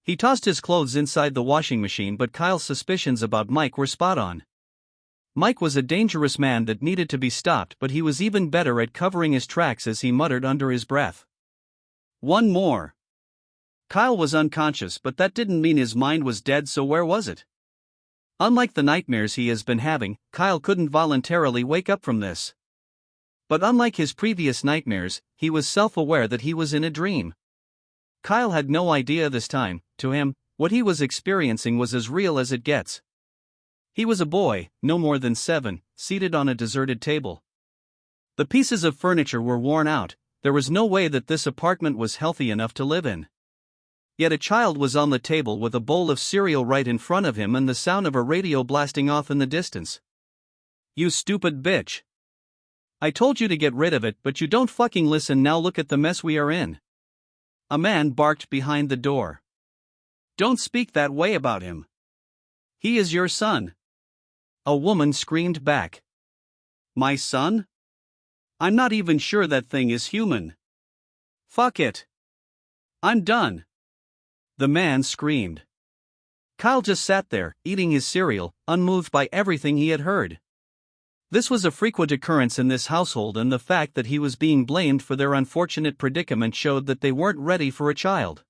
He tossed his clothes inside the washing machine, but Kyle's suspicions about Mike were spot on. Mike was a dangerous man that needed to be stopped, but he was even better at covering his tracks as he muttered under his breath. One more. Kyle was unconscious, but that didn't mean his mind was dead, so where was it? Unlike the nightmares he has been having, Kyle couldn't voluntarily wake up from this. But unlike his previous nightmares, he was self-aware that he was in a dream. Kyle had no idea this time. To him, what he was experiencing was as real as it gets. He was a boy, no more than 7, seated on a deserted table. The pieces of furniture were worn out. There was no way that this apartment was healthy enough to live in. Yet a child was on the table with a bowl of cereal right in front of him and the sound of a radio blasting off in the distance. "You stupid bitch. I told you to get rid of it, but you don't fucking listen. Now look at the mess we are in." A man barked behind the door. "Don't speak that way about him. He is your son." A woman screamed back. "My son? I'm not even sure that thing is human. Fuck it. I'm done." The man screamed. Kyle just sat there, eating his cereal, unmoved by everything he had heard. This was a frequent occurrence in this household, and the fact that he was being blamed for their unfortunate predicament showed that they weren't ready for a child.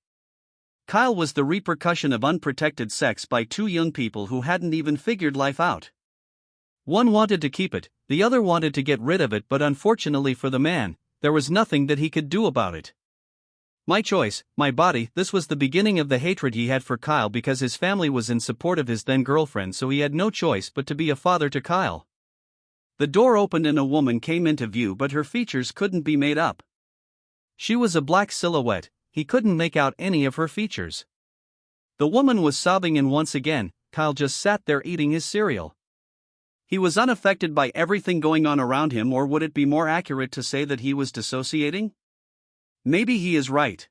Kyle was the repercussion of unprotected sex by two young people who hadn't even figured life out. One wanted to keep it, the other wanted to get rid of it, but unfortunately for the man, there was nothing that he could do about it. "My choice, my body." This was the beginning of the hatred he had for Kyle because his family was in support of his then-girlfriend, so he had no choice but to be a father to Kyle. The door opened and a woman came into view, but her features couldn't be made up. She was a black silhouette. He couldn't make out any of her features. The woman was sobbing, and once again, Kyle just sat there eating his cereal. He was unaffected by everything going on around him, or would it be more accurate to say that he was dissociating? Maybe he is right.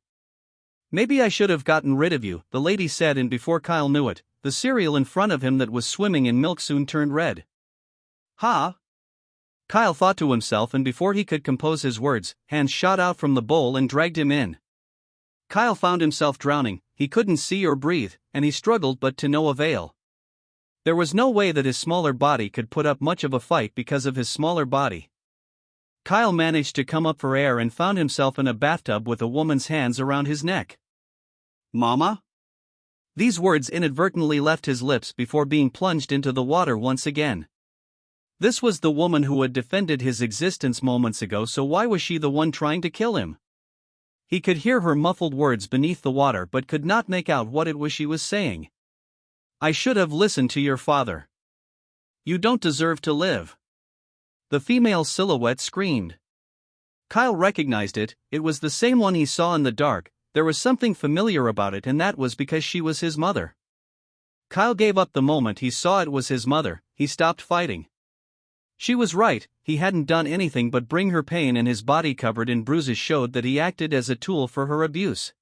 "Maybe I should have gotten rid of you," the lady said, and before Kyle knew it, the cereal in front of him that was swimming in milk soon turned red. "Huh?" Kyle thought to himself, and before he could compose his words, hands shot out from the bowl and dragged him in. Kyle found himself drowning. He couldn't see or breathe, and he struggled, but to no avail. There was no way that his smaller body could put up much of a fight because of his smaller body. Kyle managed to come up for air and found himself in a bathtub with a woman's hands around his neck. "Mama?" These words inadvertently left his lips before being plunged into the water once again. This was the woman who had defended his existence moments ago, so why was she the one trying to kill him? He could hear her muffled words beneath the water but could not make out what it was she was saying. "I should have listened to your father. You don't deserve to live." The female silhouette screamed. Kyle recognized it. It was the same one he saw in the dark. There was something familiar about it, and that was because she was his mother. Kyle gave up the moment he saw it was his mother. He stopped fighting. She was right. He hadn't done anything but bring her pain, and his body covered in bruises showed that he acted as a tool for her abuse.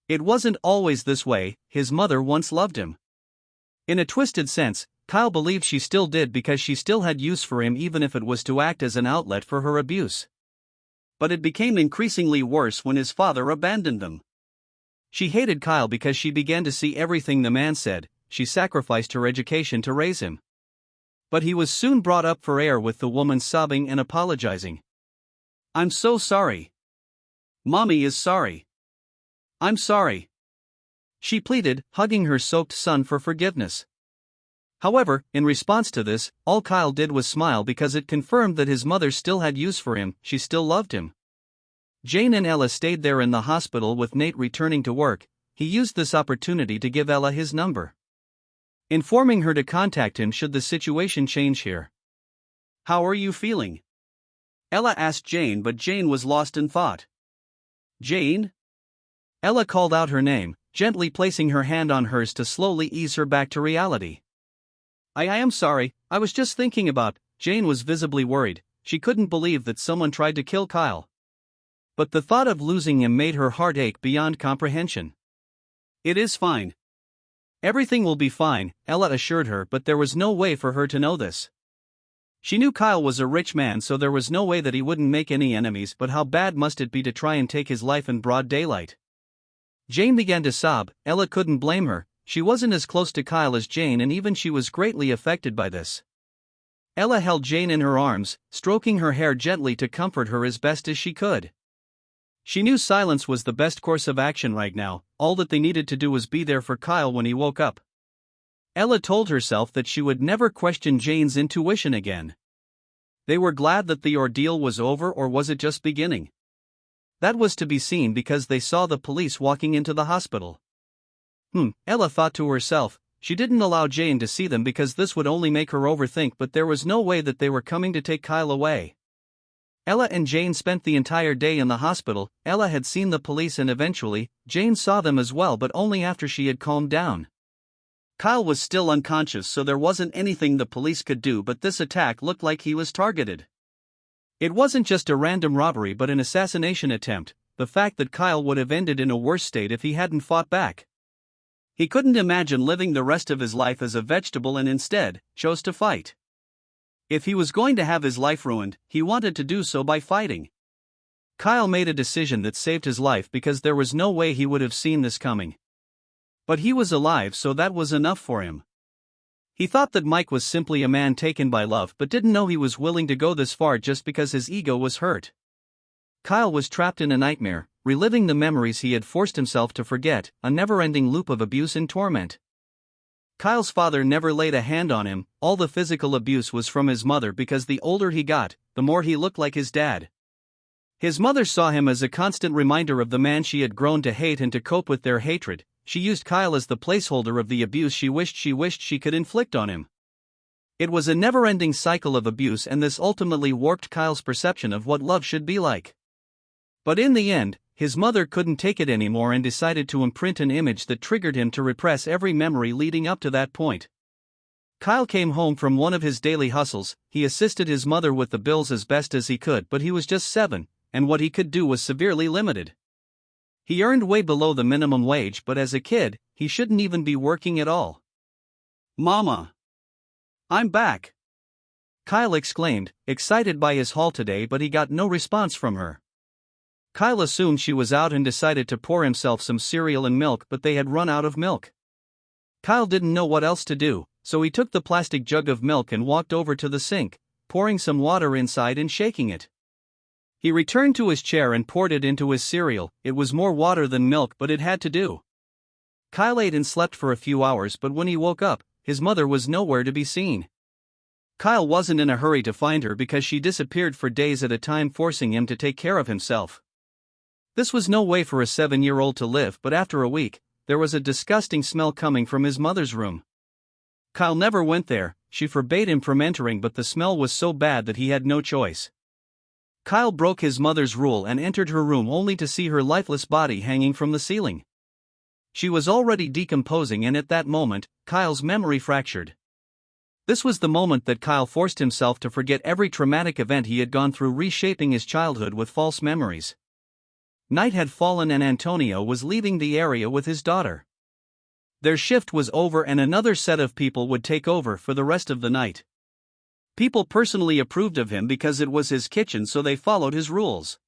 It wasn't always this way. His mother once loved him. In a twisted sense, Kyle believed she still did, because she still had use for him, even if it was to act as an outlet for her abuse. But it became increasingly worse when his father abandoned them. She hated Kyle because she began to see everything the man said. She sacrificed her education to raise him. But he was soon brought up for air with the woman sobbing and apologizing. "I'm so sorry. Mommy is sorry. I'm sorry," she pleaded, hugging her soaked son for forgiveness. However, in response to this, all Kyle did was smile because it confirmed that his mother still had use for him. She still loved him. Jane and Ella stayed there in the hospital with Nate returning to work. He used this opportunity to give Ella his number, informing her to contact him should the situation change here. "How are you feeling?" Ella asked Jane, but Jane was lost in thought. "Jane?" Ella called out her name, gently placing her hand on hers to slowly ease her back to reality. I am sorry, I was just thinking about." Jane was visibly worried. She couldn't believe that someone tried to kill Kyle. But the thought of losing him made her heart ache beyond comprehension. "It is fine. Everything will be fine," Ella assured her, but there was no way for her to know this. She knew Kyle was a rich man, so there was no way that he wouldn't make any enemies, but how bad must it be to try and take his life in broad daylight? Jane began to sob. Ella couldn't blame her, she wasn't as close to Kyle as Jane and even she was greatly affected by this. Ella held Jane in her arms, stroking her hair gently to comfort her as best as she could. She knew silence was the best course of action right now, all that they needed to do was be there for Kyle when he woke up. Ella told herself that she would never question Jane's intuition again. They were glad that the ordeal was over, or was it just beginning? That was to be seen because they saw the police walking into the hospital. Ella thought to herself. She didn't allow Jane to see them because this would only make her overthink, but there was no way that they were coming to take Kyle away. Ella and Jane spent the entire day in the hospital. Ella had seen the police and eventually, Jane saw them as well, but only after she had calmed down. Kyle was still unconscious, so there wasn't anything the police could do, but this attack looked like he was targeted. It wasn't just a random robbery but an assassination attempt, the fact that Kyle would have ended in a worse state if he hadn't fought back. He couldn't imagine living the rest of his life as a vegetable and instead, chose to fight. If he was going to have his life ruined, he wanted to do so by fighting. Kyle made a decision that saved his life because there was no way he would have seen this coming. But he was alive, so that was enough for him. He thought that Mike was simply a man taken by love but didn't know he was willing to go this far just because his ego was hurt. Kyle was trapped in a nightmare, reliving the memories he had forced himself to forget, a never-ending loop of abuse and torment. Kyle's father never laid a hand on him, all the physical abuse was from his mother because the older he got, the more he looked like his dad. His mother saw him as a constant reminder of the man she had grown to hate, and to cope with their hatred, she used Kyle as the placeholder of the abuse she wished she could inflict on him. It was a never-ending cycle of abuse, and this ultimately warped Kyle's perception of what love should be like. But in the end, his mother couldn't take it anymore and decided to imprint an image that triggered him to repress every memory leading up to that point. Kyle came home from one of his daily hustles. He assisted his mother with the bills as best as he could, but he was just 7, and what he could do was severely limited. He earned way below the minimum wage, but as a kid, he shouldn't even be working at all. "Mama! I'm back!" Kyle exclaimed, excited by his haul today, but he got no response from her. Kyle assumed she was out and decided to pour himself some cereal and milk, but they had run out of milk. Kyle didn't know what else to do, so he took the plastic jug of milk and walked over to the sink, pouring some water inside and shaking it. He returned to his chair and poured it into his cereal. It was more water than milk, but it had to do. Kyle ate and slept for a few hours, but when he woke up, his mother was nowhere to be seen. Kyle wasn't in a hurry to find her because she disappeared for days at a time, forcing him to take care of himself. This was no way for a 7-year-old to live, but after a week, there was a disgusting smell coming from his mother's room. Kyle never went there, she forbade him from entering, but the smell was so bad that he had no choice. Kyle broke his mother's rule and entered her room only to see her lifeless body hanging from the ceiling. She was already decomposing, and at that moment, Kyle's memory fractured. This was the moment that Kyle forced himself to forget every traumatic event he had gone through, reshaping his childhood with false memories. Night had fallen and Antonio was leaving the area with his daughter. Their shift was over and another set of people would take over for the rest of the night. People personally approved of him because it was his kitchen, so they followed his rules.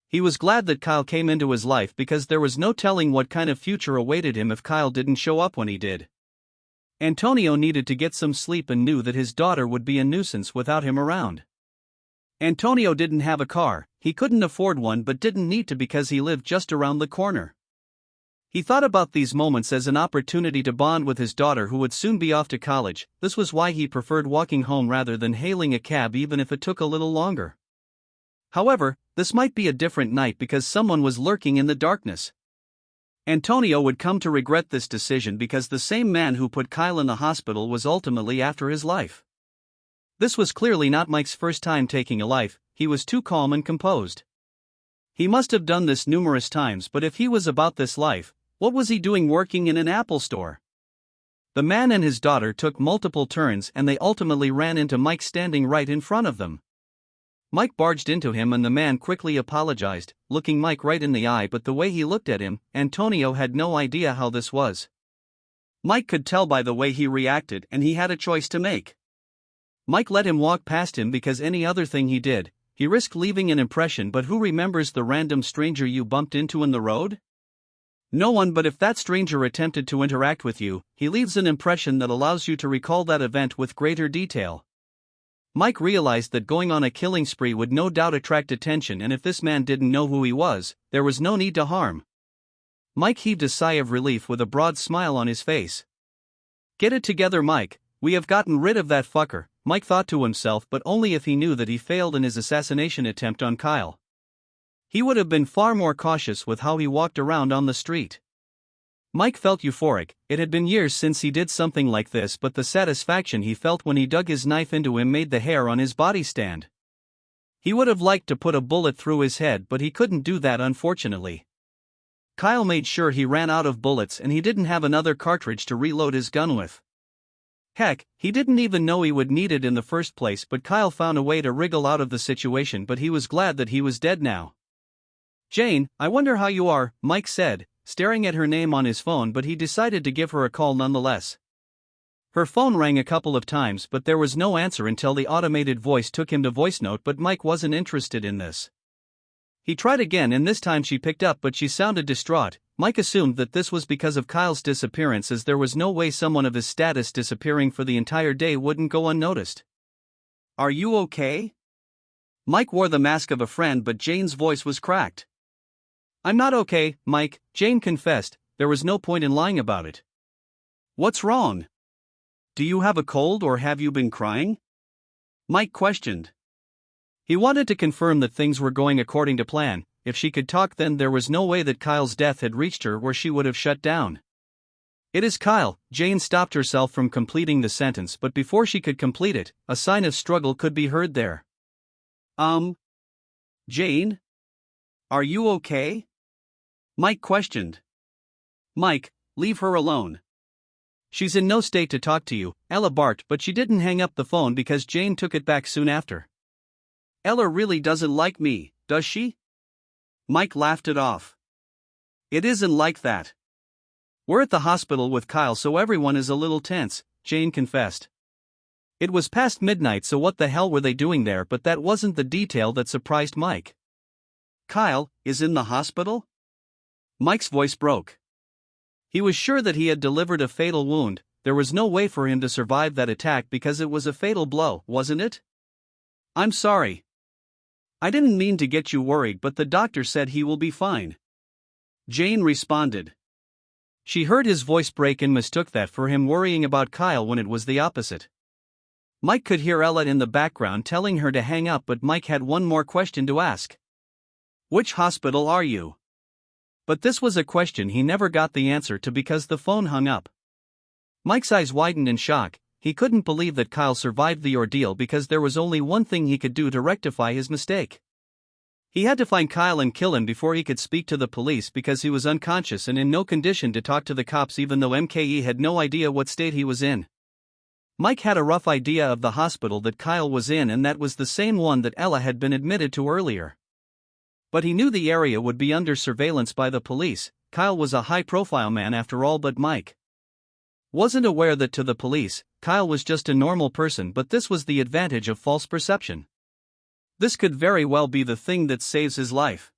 He was glad that Kyle came into his life because there was no telling what kind of future awaited him if Kyle didn't show up when he did. Antonio needed to get some sleep and knew that his daughter would be a nuisance without him around. Antonio didn't have a car, he couldn't afford one, but didn't need to because he lived just around the corner. He thought about these moments as an opportunity to bond with his daughter, who would soon be off to college. This was why he preferred walking home rather than hailing a cab, even if it took a little longer. However, this might be a different night because someone was lurking in the darkness. Antonio would come to regret this decision because the same man who put Kyle in the hospital was ultimately after his life. This was clearly not Mike's first time taking a life. He was too calm and composed. He must have done this numerous times, but if he was about this life, what was he doing working in an Apple store? The man and his daughter took multiple turns and they ultimately ran into Mike standing right in front of them. Mike barged into him and the man quickly apologized, looking Mike right in the eye, but the way he looked at him, Antonio had no idea how this was. Mike could tell by the way he reacted, and he had a choice to make. Mike let him walk past him because any other thing he did, he risked leaving an impression, but who remembers the random stranger you bumped into in the road? No one, but if that stranger attempted to interact with you, he leaves an impression that allows you to recall that event with greater detail. Mike realized that going on a killing spree would no doubt attract attention, and if this man didn't know who he was, there was no need to harm. Mike heaved a sigh of relief with a broad smile on his face. Get it together, Mike, we have gotten rid of that fucker, Mike thought to himself, but only if he knew that he failed in his assassination attempt on Kyle. He would have been far more cautious with how he walked around on the street. Mike felt euphoric. It had been years since he did something like this, but the satisfaction he felt when he dug his knife into him made the hair on his body stand. He would have liked to put a bullet through his head, but he couldn't do that, unfortunately. Kyle made sure he ran out of bullets and he didn't have another cartridge to reload his gun with. Heck, he didn't even know he would need it in the first place, but Kyle found a way to wriggle out of the situation, but he was glad that he was dead now. Jane, I wonder how you are, Mike said, staring at her name on his phone, but he decided to give her a call nonetheless. Her phone rang a couple of times, but there was no answer until the automated voice took him to voice note, but Mike wasn't interested in this. He tried again, and this time she picked up, but she sounded distraught. Mike assumed that this was because of Kyle's disappearance, as there was no way someone of his status disappearing for the entire day wouldn't go unnoticed. Are you okay? Mike wore the mask of a friend, but Jane's voice was cracked. I'm not okay, Mike, Jane confessed. There was no point in lying about it. What's wrong? Do you have a cold or have you been crying? Mike questioned. He wanted to confirm that things were going according to plan. If she could talk, then there was no way that Kyle's death had reached her where she would have shut down. It is Kyle. Jane stopped herself from completing the sentence, but before she could complete it, a sign of struggle could be heard there. Jane? Are you okay? Mike questioned. Mike, leave her alone. She's in no state to talk to you, Ella barked, but she didn't hang up the phone because Jane took it back soon after. Ella really doesn't like me, does she? Mike laughed it off. It isn't like that. We're at the hospital with Kyle, so everyone is a little tense, Jane confessed. It was past midnight, so what the hell were they doing there? But that wasn't the detail that surprised Mike. Kyle is in the hospital? Mike's voice broke. He was sure that he had delivered a fatal wound. There was no way for him to survive that attack because it was a fatal blow, wasn't it? I'm sorry. I didn't mean to get you worried, but the doctor said he will be fine. Jane responded. She heard his voice break and mistook that for him worrying about Kyle when it was the opposite. Mike could hear Ella in the background telling her to hang up, but Mike had one more question to ask. Which hospital are you? But this was a question he never got the answer to because the phone hung up. Mike's eyes widened in shock. He couldn't believe that Kyle survived the ordeal because there was only one thing he could do to rectify his mistake. He had to find Kyle and kill him before he could speak to the police because he was unconscious and in no condition to talk to the cops, even though MKE had no idea what state he was in. Mike had a rough idea of the hospital that Kyle was in, and that was the same one that Ella had been admitted to earlier. But he knew the area would be under surveillance by the police. Kyle was a high-profile man after all, but Mike wasn't aware that to the police, Kyle was just a normal person, but this was the advantage of false perception. This could very well be the thing that saves his life.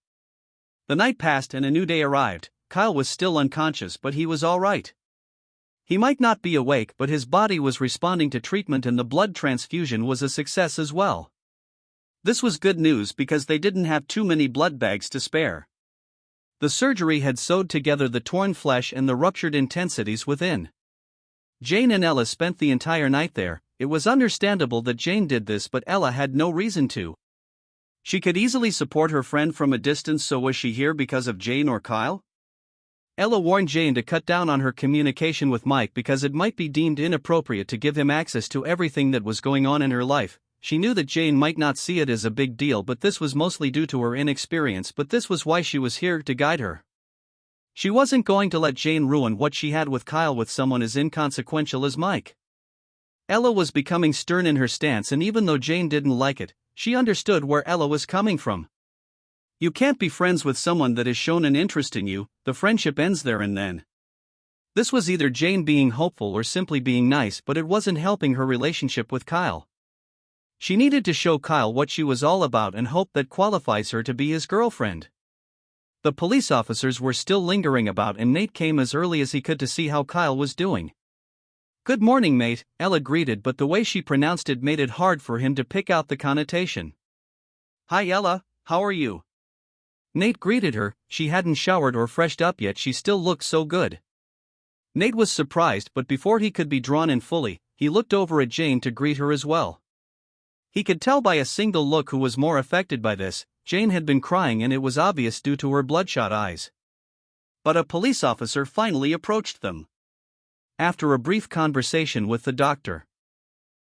The night passed and a new day arrived. Kyle was still unconscious, but he was all right. He might not be awake, but his body was responding to treatment and the blood transfusion was a success as well. This was good news because they didn't have too many blood bags to spare. The surgery had sewed together the torn flesh and the ruptured intensities within. Jane and Ella spent the entire night there. It was understandable that Jane did this, but Ella had no reason to. She could easily support her friend from a distance, so was she here because of Jane or Kyle? Ella warned Jane to cut down on her communication with Mike because it might be deemed inappropriate to give him access to everything that was going on in her life. She knew that Jane might not see it as a big deal, but this was mostly due to her inexperience, but this was why she was here to guide her. She wasn't going to let Jane ruin what she had with Kyle with someone as inconsequential as Mike. Ella was becoming stern in her stance, and even though Jane didn't like it, she understood where Ella was coming from. You can't be friends with someone that has shown an interest in you. The friendship ends there and then. This was either Jane being hopeful or simply being nice, but it wasn't helping her relationship with Kyle. She needed to show Kyle what she was all about and hope that qualifies her to be his girlfriend. The police officers were still lingering about, and Nate came as early as he could to see how Kyle was doing. "Good morning, mate," Ella greeted, but the way she pronounced it made it hard for him to pick out the connotation. "Hi Ella, how are you?" Nate greeted her. She hadn't showered or freshed up yet, she still looked so good. Nate was surprised, but before he could be drawn in fully, he looked over at Jane to greet her as well. He could tell by a single look who was more affected by this. Jane had been crying, and it was obvious due to her bloodshot eyes. But a police officer finally approached them. After a brief conversation with the doctor,